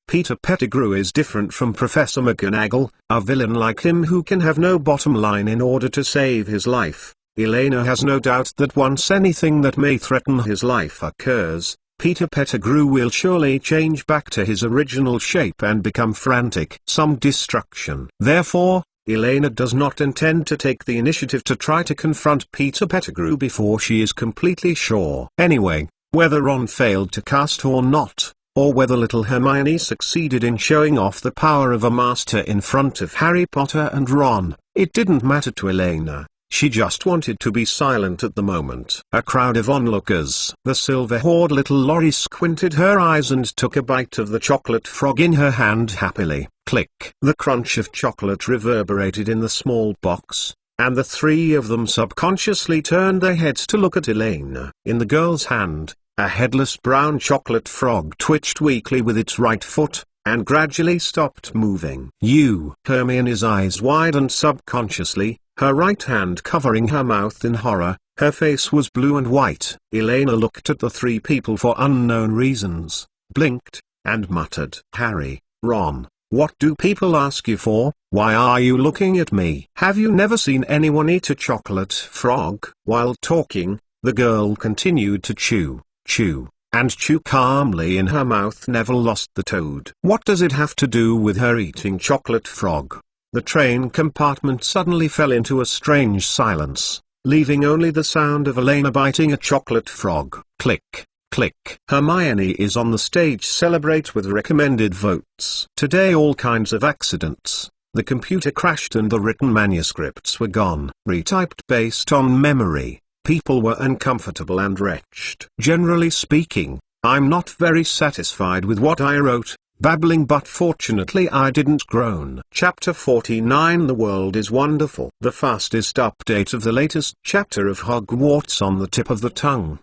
Peter Pettigrew is different from Professor McGonagall, a villain like him who can have no bottom line in order to save his life. Elena has no doubt that once anything that may threaten his life occurs, Peter Pettigrew will surely change back to his original shape and become frantic. Some destruction. Therefore, Elena does not intend to take the initiative to try to confront Peter Pettigrew before she is completely sure. Anyway, whether Ron failed to cast or not, or whether little Hermione succeeded in showing off the power of a master in front of Harry Potter and Ron. It didn't matter to Elena. She just wanted to be silent at the moment. A crowd of onlookers. The silver-haired little Lori squinted her eyes and took a bite of the chocolate frog in her hand happily. Click. The crunch of chocolate reverberated in the small box, and the three of them subconsciously turned their heads to look at Elena. In the girl's hand, a headless brown chocolate frog twitched weakly with its right foot, and gradually stopped moving. Hermione's eyes widened subconsciously, her right hand covering her mouth in horror. Her face was blue and white. Elena looked at the three people for unknown reasons, blinked, and muttered, "Harry, Ron, what do people ask you for? Why are you looking at me? Have you never seen anyone eat a chocolate frog?" While talking, the girl continued to chew, and chew calmly in her mouth. Neville lost the toad. What does it have to do with her eating chocolate frog? The train compartment suddenly fell into a strange silence, leaving only the sound of Elena biting a chocolate frog. Click, click. Hermione is on the stage. Celebrate with recommended votes. Today all kinds of accidents. The computer crashed and the written manuscripts were gone. Retyped based on memory. People were uncomfortable and wretched. Generally speaking, I'm not very satisfied with what I wrote. Babbling, but fortunately I didn't groan. Chapter 49. The world is wonderful. The fastest update of the latest chapter of Hogwarts on the tip of the tongue.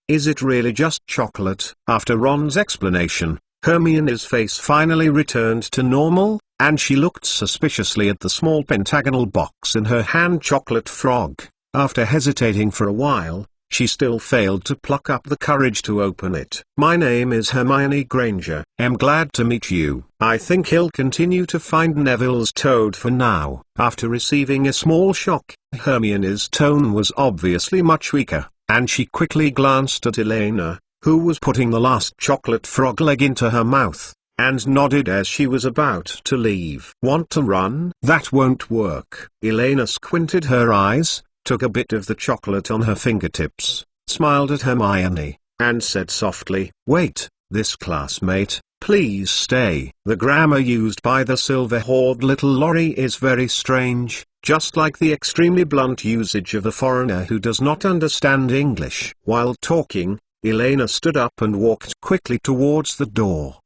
Is it really just chocolate? After Ron's explanation, Hermione's face finally returned to normal, and she looked suspiciously at the small pentagonal box in her hand. Chocolate frog. After hesitating for a while, she still failed to pluck up the courage to open it. "My name is Hermione Granger. I'm glad to meet you." I think he'll continue to find Neville's toad for now. After receiving a small shock, Hermione's tone was obviously much weaker, and she quickly glanced at Elena, who was putting the last chocolate frog leg into her mouth, and nodded as she was about to leave. "Want to run?" "That won't work." Elena squinted her eyes, took a bit of the chocolate on her fingertips, smiled at Hermione, and said softly, "Wait, this classmate, please stay." The grammar used by the silver-haired little Lori is very strange, just like the extremely blunt usage of a foreigner who does not understand English. While talking, Elena stood up and walked quickly towards the door.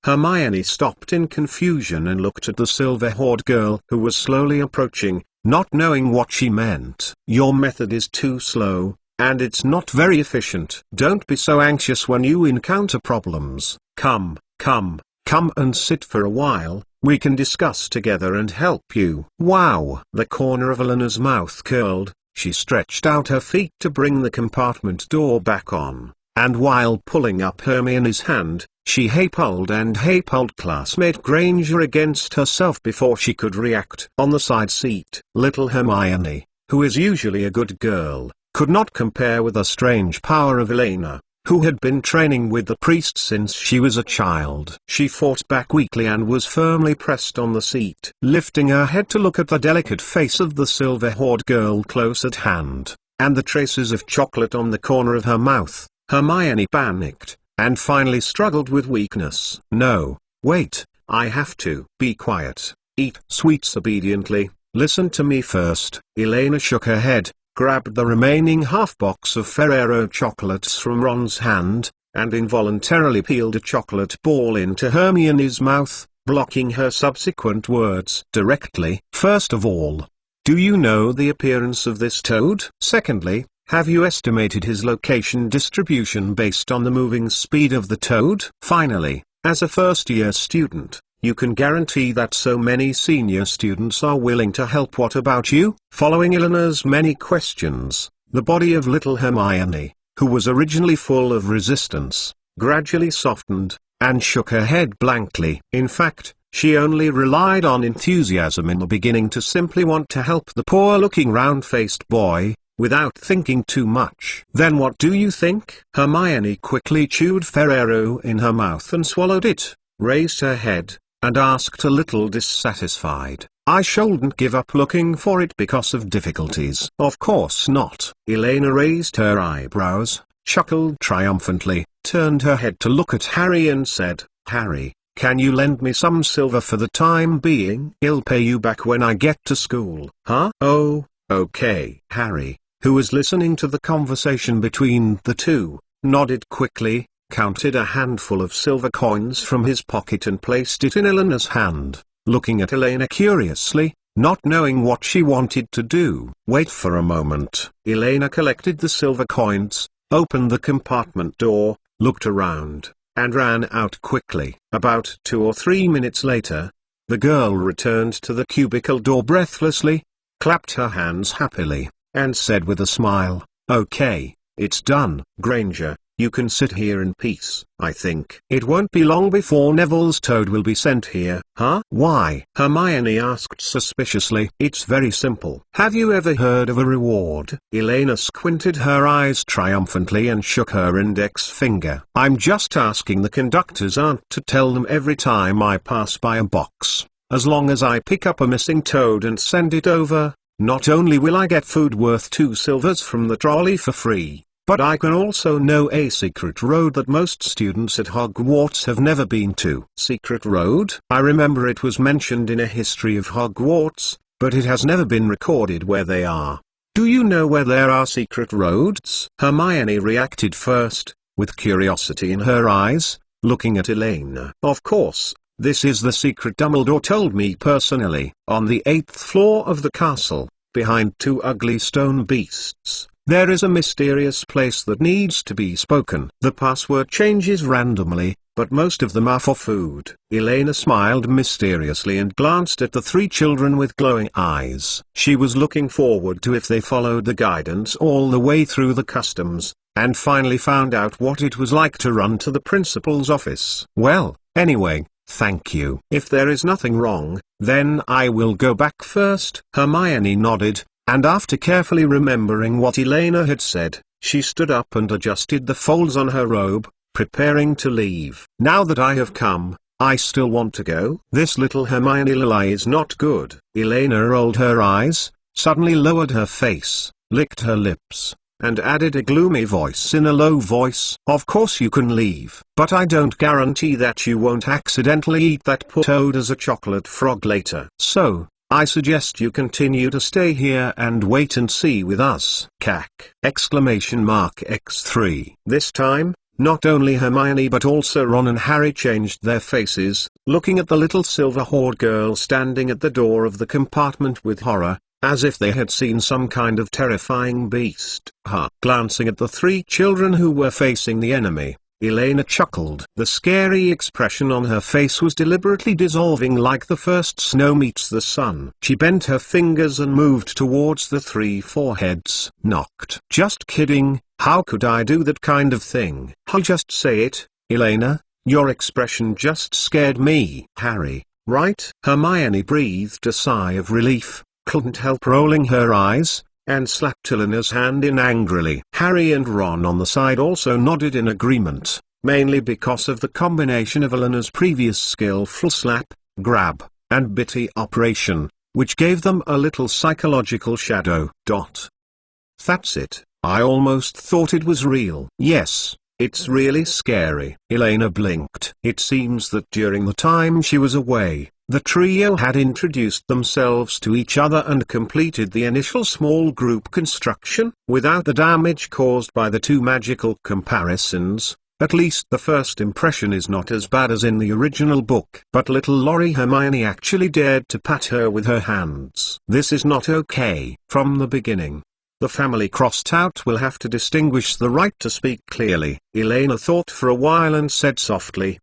Hermione stopped in confusion and looked at the silver-haired girl who was slowly approaching, not knowing what she meant. "Your method is too slow, and it's not very efficient. Don't be so anxious when you encounter problems. Come and sit for a while, we can discuss together and help you." Wow! The corner of Elena's mouth curled, she stretched out her feet to bring the compartment door back on, and while pulling up Hermione's hand, she hey-pulled classmate Granger against herself before she could react. On the side seat, little Hermione, who is usually a good girl, could not compare with the strange power of Elena, who had been training with the priest since she was a child. She fought back weakly and was firmly pressed on the seat. Lifting her head to look at the delicate face of the silver-haired girl close at hand, and the traces of chocolate on the corner of her mouth, Hermione panicked, and finally struggled with weakness. "No, wait, I have to." "Be quiet, eat sweets obediently, listen to me first." Elena shook her head, grabbed the remaining half-box of Ferrero chocolates from Ron's hand, and involuntarily peeled a chocolate ball into Hermione's mouth, blocking her subsequent words directly. "First of all, do you know the appearance of this toad? Secondly, have you estimated his location distribution based on the moving speed of the toad? Finally, as a first-year student, you can guarantee that so many senior students are willing to help. What about you?" Following Eleanor's many questions, the body of little Hermione, who was originally full of resistance, gradually softened, and shook her head blankly. In fact, she only relied on enthusiasm in the beginning to simply want to help the poor-looking round-faced boy, without thinking too much. "Then what do you think?" Hermione quickly chewed Ferrero in her mouth and swallowed it, raised her head, and asked a little dissatisfied, "I shouldn't give up looking for it because of difficulties?" "Of course not." Elena raised her eyebrows, chuckled triumphantly, turned her head to look at Harry and said, "Harry, can you lend me some silver for the time being? I'll pay you back when I get to school." "Huh? Oh, okay." Harry, who was listening to the conversation between the two, nodded quickly, counted a handful of silver coins from his pocket and placed it in Eleanor's hand, looking at Elena curiously, not knowing what she wanted to do. "Wait for a moment." Elena collected the silver coins, opened the compartment door, looked around, and ran out quickly. About 2 or 3 minutes later, the girl returned to the cubicle door breathlessly, clapped her hands happily, and said with a smile, "Okay, it's done. Granger, you can sit here in peace. I think it won't be long before Neville's toad will be sent here." "Huh? Why?" Hermione asked suspiciously. "It's very simple. Have you ever heard of a reward?" Elena squinted her eyes triumphantly and shook her index finger. "I'm just asking the conductor's aunt to tell them every time I pass by a box. As long as I pick up a missing toad and send it over, not only will I get food worth 2 silvers from the trolley for free, but I can also know a secret road that most students at Hogwarts have never been to." "Secret road?" "I remember it was mentioned in a history of Hogwarts, but it has never been recorded where they are. Do you know where there are secret roads?" Hermione reacted first, with curiosity in her eyes, looking at Elena. "Of course, this is the secret Dumbledore told me personally. On the 8th floor of the castle, behind 2 ugly stone beasts, there is a mysterious place that needs to be spoken. The password changes randomly, but most of them are for food." Elena smiled mysteriously and glanced at the 3 children with glowing eyes. She was looking forward to if they followed the guidance all the way through the customs, and finally found out what it was like to run to the principal's office. "Well, anyway, thank you. If there is nothing wrong, then I will go back first." Hermione nodded, and after carefully remembering what Elena had said, she stood up and adjusted the folds on her robe, preparing to leave. "Now that I have come, I still want to go." "This little Hermione lie is not good." Elena rolled her eyes, suddenly lowered her face, licked her lips, and added a gloomy voice in a low voice. "Of course you can leave, but I don't guarantee that you won't accidentally eat that poor toad as a chocolate frog later. So, I suggest you continue to stay here and wait and see with us." "Cack!" X3. This time, not only Hermione but also Ron and Harry changed their faces, looking at the little silver-haired girl standing at the door of the compartment with horror, as if they had seen some kind of terrifying beast. Glancing at the 3 children who were facing the enemy, Elena chuckled. The scary expression on her face was deliberately dissolving like the first snow meets the sun. She bent her fingers and moved towards the 3 foreheads. "Knocked." "Just kidding, how could I do that kind of thing?" "I'll just say it, Elena, your expression just scared me." "Harry, right?" Hermione breathed a sigh of relief, couldn't help rolling her eyes, and slapped Eleanor's hand in angrily. Harry and Ron on the side also nodded in agreement, mainly because of the combination of Eleanor's previous skillful slap, grab, and bitty operation, which gave them a little psychological shadow. "That's it, I almost thought it was real." "Yes, it's really scary." Elena blinked. It seems that during the time she was away, the trio had introduced themselves to each other and completed the initial small group construction, without the damage caused by the 2 magical comparisons. At least the first impression is not as bad as in the original book. But little Lori Hermione actually dared to pat her with her hands. "This is not okay." From the beginning, the family crossed out will have to distinguish the right to speak clearly. Elena thought for a while and said softly,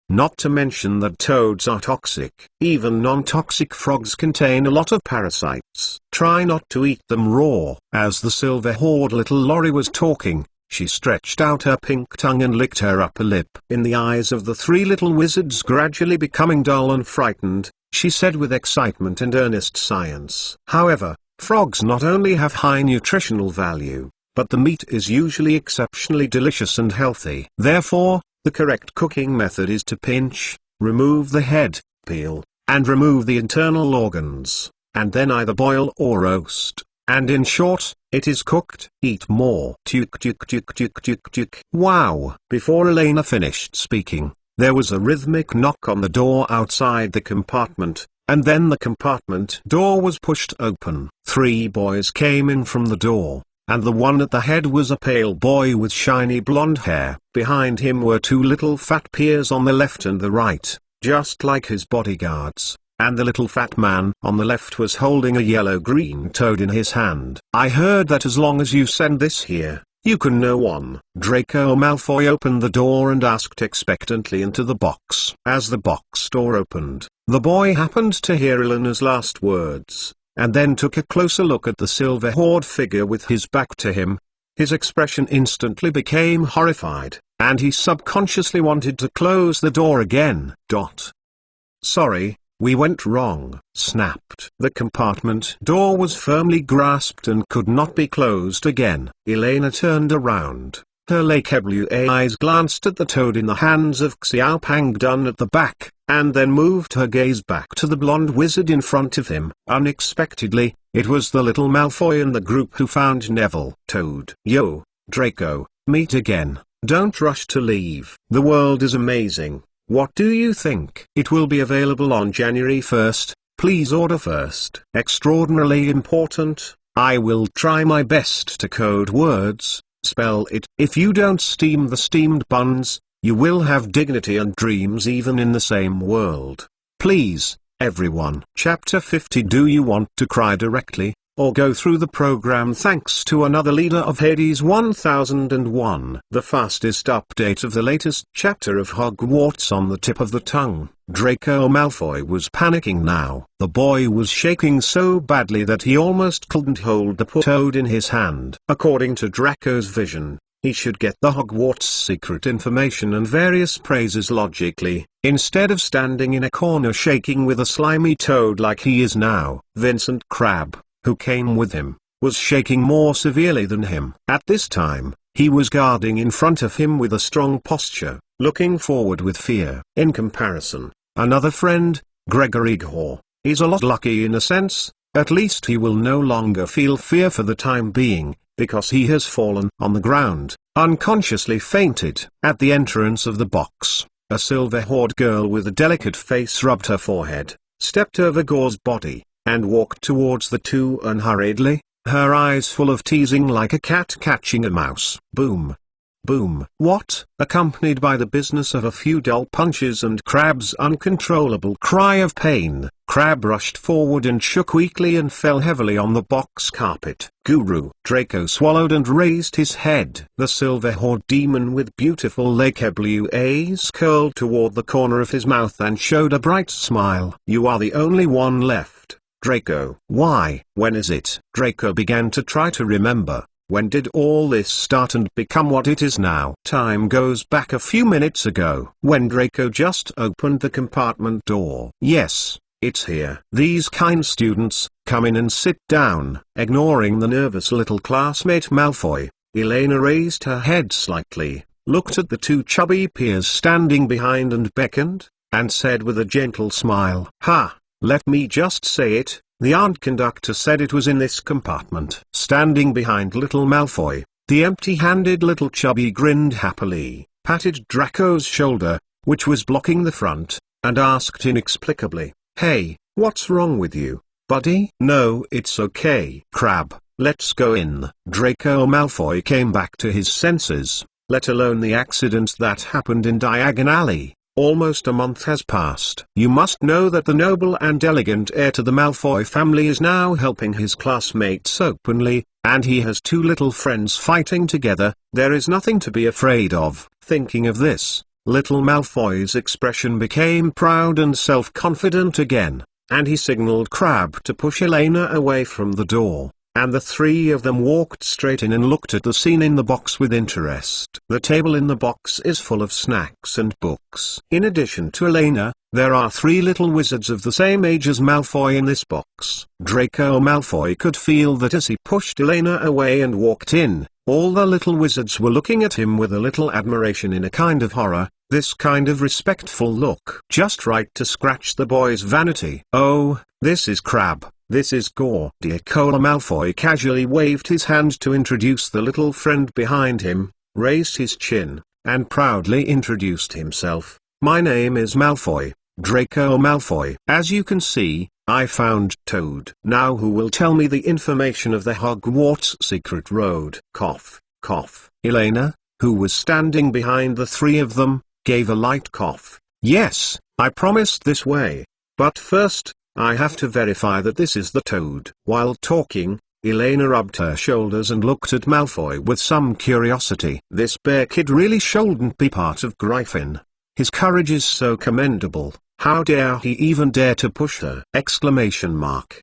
"Not to mention that toads are toxic. Even non-toxic frogs contain a lot of parasites. Try not to eat them raw." As the silver-haired little Lori was talking, she stretched out her pink tongue and licked her upper lip. In the eyes of the 3 little wizards gradually becoming dull and frightened, she said with excitement and earnest science, "However, frogs not only have high nutritional value, but the meat is usually exceptionally delicious and healthy. Therefore, the correct cooking method is to pinch, remove the head, peel, and remove the internal organs, and then either boil or roast. and in short, it is cooked. Eat more. Tuk tuk tuk tuk tuk tuk. Wow! Before Elena finished speaking, there was a rhythmic knock on the door outside the compartment, and then the compartment door was pushed open. 3 boys came in from the door, and the one at the head was a pale boy with shiny blonde hair. Behind him were 2 little fat peers on the left and the right, just like his bodyguards, and the little fat man on the left was holding a yellow-green toad in his hand. I heard that as long as you send this here, you can no one. Draco Malfoy opened the door and asked expectantly into the box. As the box door opened, the boy happened to hear Elena's last words, and then took a closer look at the silver horde figure with his back to him. His expression instantly became horrified, and he subconsciously wanted to close the door again. Sorry, we went wrong, snapped. The compartment door was firmly grasped and could not be closed again. Elena turned around. Her LKWA eyes glanced at the toad in the hands of Xiao Pangdun at the back, and then moved her gaze back to the blonde wizard in front of him. Unexpectedly, it was the little Malfoy in the group who found Neville. Toad. Yo, Draco, meet again. Don't rush to leave. The world is amazing. What do you think? It will be available on January 1st, please order first. Extraordinarily important, I will try my best to code words, spell it. If you don't steam the steamed buns, you will have dignity and dreams even in the same world. Please, everyone. Chapter 50. Do you want to cry directly, or go through the program thanks to another leader of Hades 1001? The fastest update of the latest chapter of Hogwarts on the tip of the tongue. Draco Malfoy was panicking now. The boy was shaking so badly that he almost couldn't hold the poor toad in his hand. According to Draco's vision, he should get the Hogwarts secret information and various praises logically, instead of standing in a corner shaking with a slimy toad like he is now. Vincent Crabbe, who came with him, was shaking more severely than him. At this time, he was guarding in front of him with a strong posture, looking forward with fear. In comparison, another friend, Gregory Gore, is a lot lucky in a sense. At least he will no longer feel fear for the time being, because he has fallen on the ground, unconsciously fainted. At the entrance of the box, a silver horde girl with a delicate face rubbed her forehead, stepped over Gore's body, and walked towards the two unhurriedly, her eyes full of teasing like a cat catching a mouse. Boom. Boom. What? Accompanied by the business of a few dull punches and Crabbe's uncontrollable cry of pain, Crabbe rushed forward and shook weakly and fell heavily on the box carpet. Guru. Draco swallowed and raised his head. The silver horde demon with beautiful LKWAs curled toward the corner of his mouth and showed a bright smile. You are the only one left, Draco. Why? When is it? Draco began to try to remember. When did all this start and become what it is now? Time goes back a few minutes ago, when Draco just opened the compartment door. Yes, it's here. These kind students, come in and sit down. Ignoring the nervous little classmate Malfoy, Elena raised her head slightly, looked at the two chubby peers standing behind and beckoned, and said with a gentle smile, "Ha, let me just say it. The aunt conductor said it was in this compartment." Standing behind little Malfoy, the empty-handed little chubby grinned happily, patted Draco's shoulder, which was blocking the front, and asked inexplicably, "Hey, what's wrong with you, buddy?" "No, it's okay, Crabbe, let's go in." Draco Malfoy came back to his senses, let alone the accident that happened in Diagon Alley. Almost a month has passed. You must know that the noble and elegant heir to the Malfoy family is now helping his classmates openly, and he has two little friends fighting together. There is nothing to be afraid of. Thinking of this, little Malfoy's expression became proud and self-confident again, and he signaled Crabbe to push Elena away from the door. And the three of them walked straight in and looked at the scene in the box with interest. The table in the box is full of snacks and books. In addition to Elena, there are three little wizards of the same age as Malfoy in this box. Draco Malfoy could feel that as he pushed Elena away and walked in, all the little wizards were looking at him with a little admiration in a kind of horror, this kind of respectful look. Just right to scratch the boy's vanity. "Oh, this is Crabbe, this is Gore." Draco Malfoy casually waved his hand to introduce the little friend behind him, raised his chin, and proudly introduced himself. "My name is Malfoy, Draco Malfoy. As you can see, I found Toad. Now who will tell me the information of the Hogwarts secret road?" Cough, cough. Elena, who was standing behind the three of them, gave a light cough. "Yes, I promised this way. But first, I have to verify that this is the Toad." While talking, Elena rubbed her shoulders and looked at Malfoy with some curiosity. This bear kid really shouldn't be part of Gryffindor. His courage is so commendable. How dare he even dare to push her! Exclamation mark.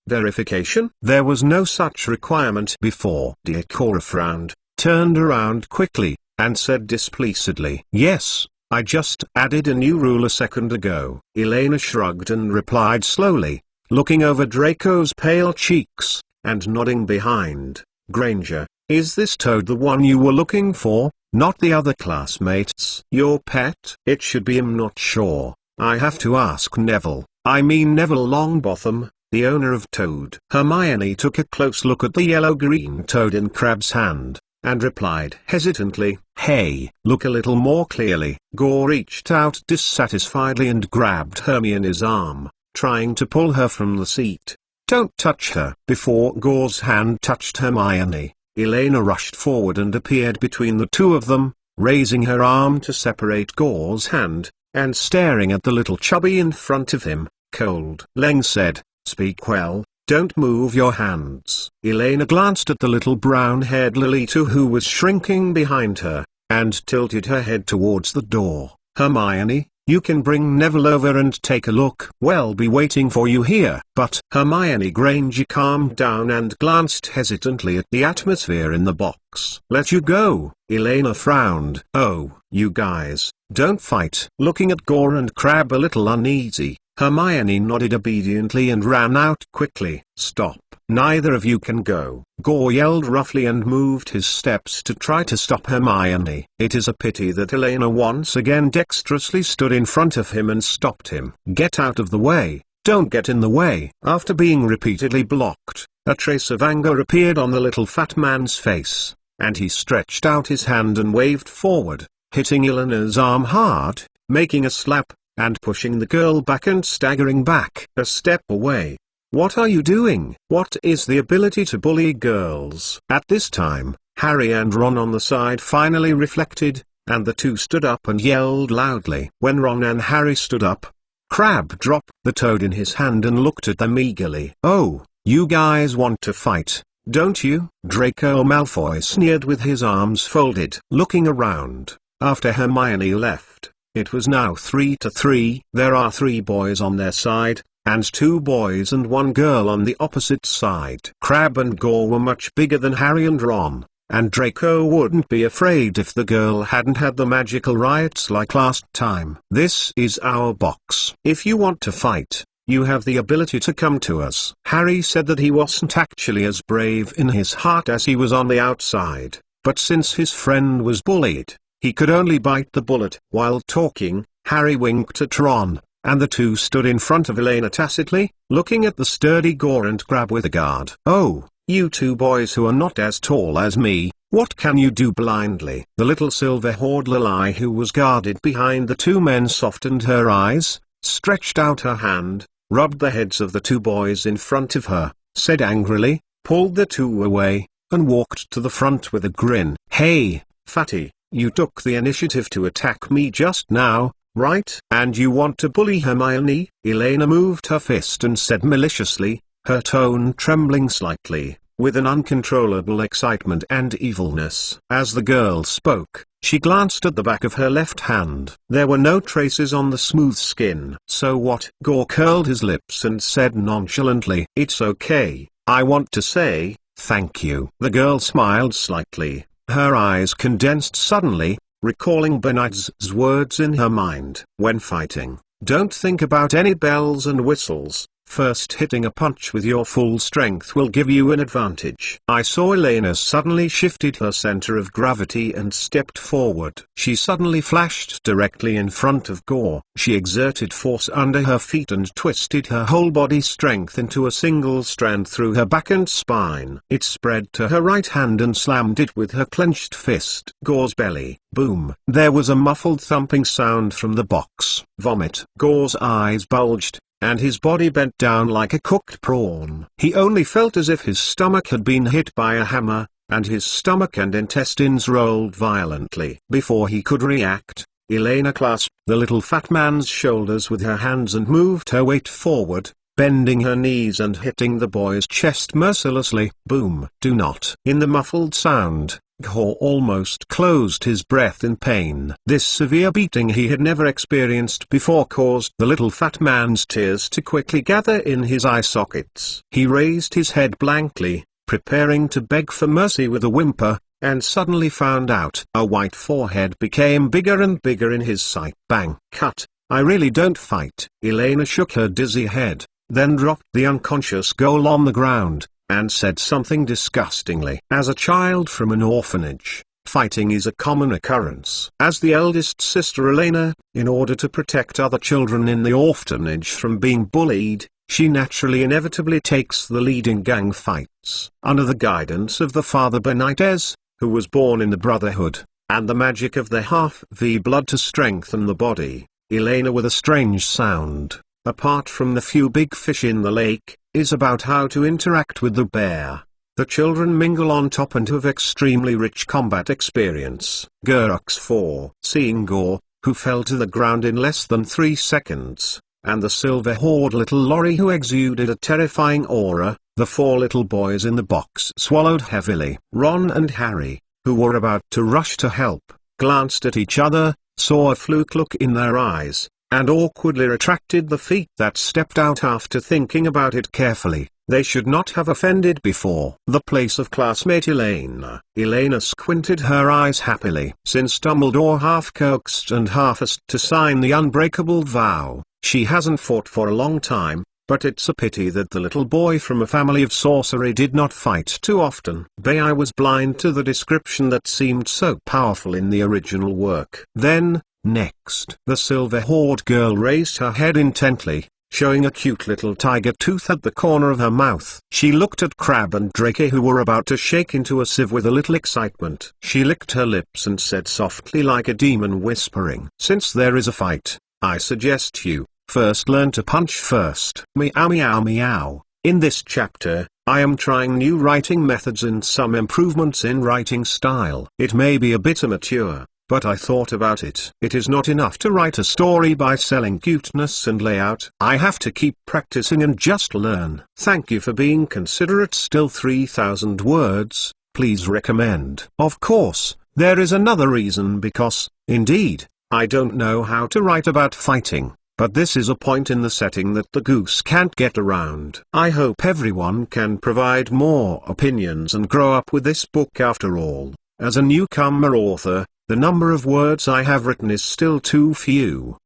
Verification? There was no such requirement before. Draco frowned, turned around quickly, and said displeasedly, "Yes, I just added a new rule a second ago." Elena shrugged and replied slowly, looking over Draco's pale cheeks, and nodding behind, "Granger, is this Toad the one you were looking for, not the other classmates?" "Your pet?" "It should be. I'm not sure. I have to ask Neville. I mean Neville Longbottom, the owner of Toad." Hermione took a close look at the yellow-green Toad in Crabbe's hand, and replied hesitantly, "Hey, look a little more clearly." Gore reached out dissatisfiedly and grabbed Hermione's arm, trying to pull her from the seat. "Don't touch her." Before Gore's hand touched Hermione, Elena rushed forward and appeared between the two of them, raising her arm to separate Gore's hand, and staring at the little chubby in front of him, cold. Leng said, "Speak well, don't move your hands." Elena glanced at the little brown-haired Lolita who was shrinking behind her, and tilted her head towards the door. "Hermione, you can bring Neville over and take a look. We'll be waiting for you here." But Hermione Granger calmed down and glanced hesitantly at the atmosphere in the box. "Let you go?" Elena frowned. "Oh, you guys, don't fight." Looking at Gore and Crabbe a little uneasy, Hermione nodded obediently and ran out quickly. "Stop. Neither of you can go." Gore yelled roughly and moved his steps to try to stop Hermione. It is a pity that Elena once again dexterously stood in front of him and stopped him. "Get out of the way. Don't get in the way." After being repeatedly blocked, a trace of anger appeared on the little fat man's face, and he stretched out his hand and waved forward, hitting Elena's arm hard, making a slap, and pushing the girl back and staggering back a step away. "What are you doing? What is the ability to bully girls?" At this time, Harry and Ron on the side finally reflected, and the two stood up and yelled loudly. When Ron and Harry stood up, Crabbe dropped the Toad in his hand and looked at them eagerly. "Oh, you guys want to fight, don't you?" Draco Malfoy sneered with his arms folded. Looking around, after Hermione left, it was now 3-3. There are 3 boys on their side, and 2 boys and 1 girl on the opposite side. Crabbe and Gore were much bigger than Harry and Ron, and Draco wouldn't be afraid if the girl hadn't had the magical riots like last time. "This is our box. If you want to fight, you have the ability to come to us." Harry said that he wasn't actually as brave in his heart as he was on the outside, but since his friend was bullied, he could only bite the bullet. While talking, Harry winked at Ron, and the two stood in front of Elena tacitly, looking at the sturdy Gore and Crabbe with a guard. "Oh, you 2 boys who are not as tall as me, what can you do blindly?" The little silver-haired Lily who was guarded behind the 2 men softened her eyes, stretched out her hand, rubbed the heads of the 2 boys in front of her, said angrily, pulled the 2 away, and walked to the front with a grin. "Hey, fatty, you took the initiative to attack me just now, right? And you want to bully Hermione?" Elena moved her fist and said maliciously, her tone trembling slightly, with an uncontrollable excitement and evilness. As the girl spoke, she glanced at the back of her left hand. There were no traces on the smooth skin. "So what?" Gore curled his lips and said nonchalantly, "It's okay. I want to say, thank you." The girl smiled slightly, her eyes condensed suddenly, recalling Bernard's words in her mind. "When fighting, don't think about any bells and whistles. First, hitting a punch with your full strength will give you an advantage. I saw Elena suddenly shifted her center of gravity and stepped forward. She suddenly flashed directly in front of Gore. She exerted force under her feet and twisted her whole body strength into a single strand through her back and spine. It spread to her right hand and slammed it with her clenched fist. Gore's belly. Boom. There was a muffled thumping sound from the box. Vomit. Gore's eyes bulged, and his body bent down like a cooked prawn. He only felt as if his stomach had been hit by a hammer, and his stomach and intestines rolled violently. Before he could react, Elena clasped the little fat man's shoulders with her hands and moved her weight forward, bending her knees and hitting the boy's chest mercilessly. Boom. Do not. In the muffled sound, Gore almost closed his breath in pain. This severe beating he had never experienced before caused the little fat man's tears to quickly gather in his eye sockets. He raised his head blankly, preparing to beg for mercy with a whimper, and suddenly found out. A white forehead became bigger and bigger in his sight. Bang. Cut. I really don't fight. Elena shook her dizzy head, then dropped the unconscious Gore on the ground, and said something disgustingly. As a child from an orphanage, fighting is a common occurrence. As the eldest sister Elena, in order to protect other children in the orphanage from being bullied, she naturally inevitably takes the lead in gang fights. Under the guidance of the father Benitez, who was born in the Brotherhood, and the magic of the half-V blood to strengthen the body, Elena, with a strange sound, apart from the few big fish in the lake, is about how to interact with the bear. The children mingle on top and have extremely rich combat experience. Gurux 4. Seeing Gore, who fell to the ground in less than 3 seconds, and the silver-haired little lorry who exuded a terrifying aura, the 4 little boys in the box swallowed heavily. Ron and Harry, who were about to rush to help, glanced at each other, saw a fluke look in their eyes, and awkwardly retracted the feet that stepped out after thinking about it carefully. They should not have offended before. The place of classmate Elena. Elena squinted her eyes happily. Since Dumbledore half coaxed and half asked to sign the unbreakable vow, she hasn't fought for a long time, but it's a pity that the little boy from a family of sorcery did not fight too often. I was blind to the description that seemed so powerful in the original work. Then, next, the silver-haired girl raised her head intently, showing a cute little tiger tooth at the corner of her mouth. She looked at Crabbe and Drake, who were about to shake into a sieve with a little excitement. She licked her lips and said softly like a demon whispering, "Since there is a fight, I suggest you first learn to punch first." Meow meow meow. In this chapter, I am trying new writing methods and some improvements in writing style. It may be a bit immature, but I thought about it. It is not enough to write a story by selling cuteness and layout. I have to keep practicing and just learn. Thank you for being considerate. Still 3,000 words, please recommend. Of course, there is another reason because, indeed, I don't know how to write about fighting, but this is a point in the setting that the goose can't get around. I hope everyone can provide more opinions and grow up with this book after all. As a newcomer author, the number of words I have written is still too few.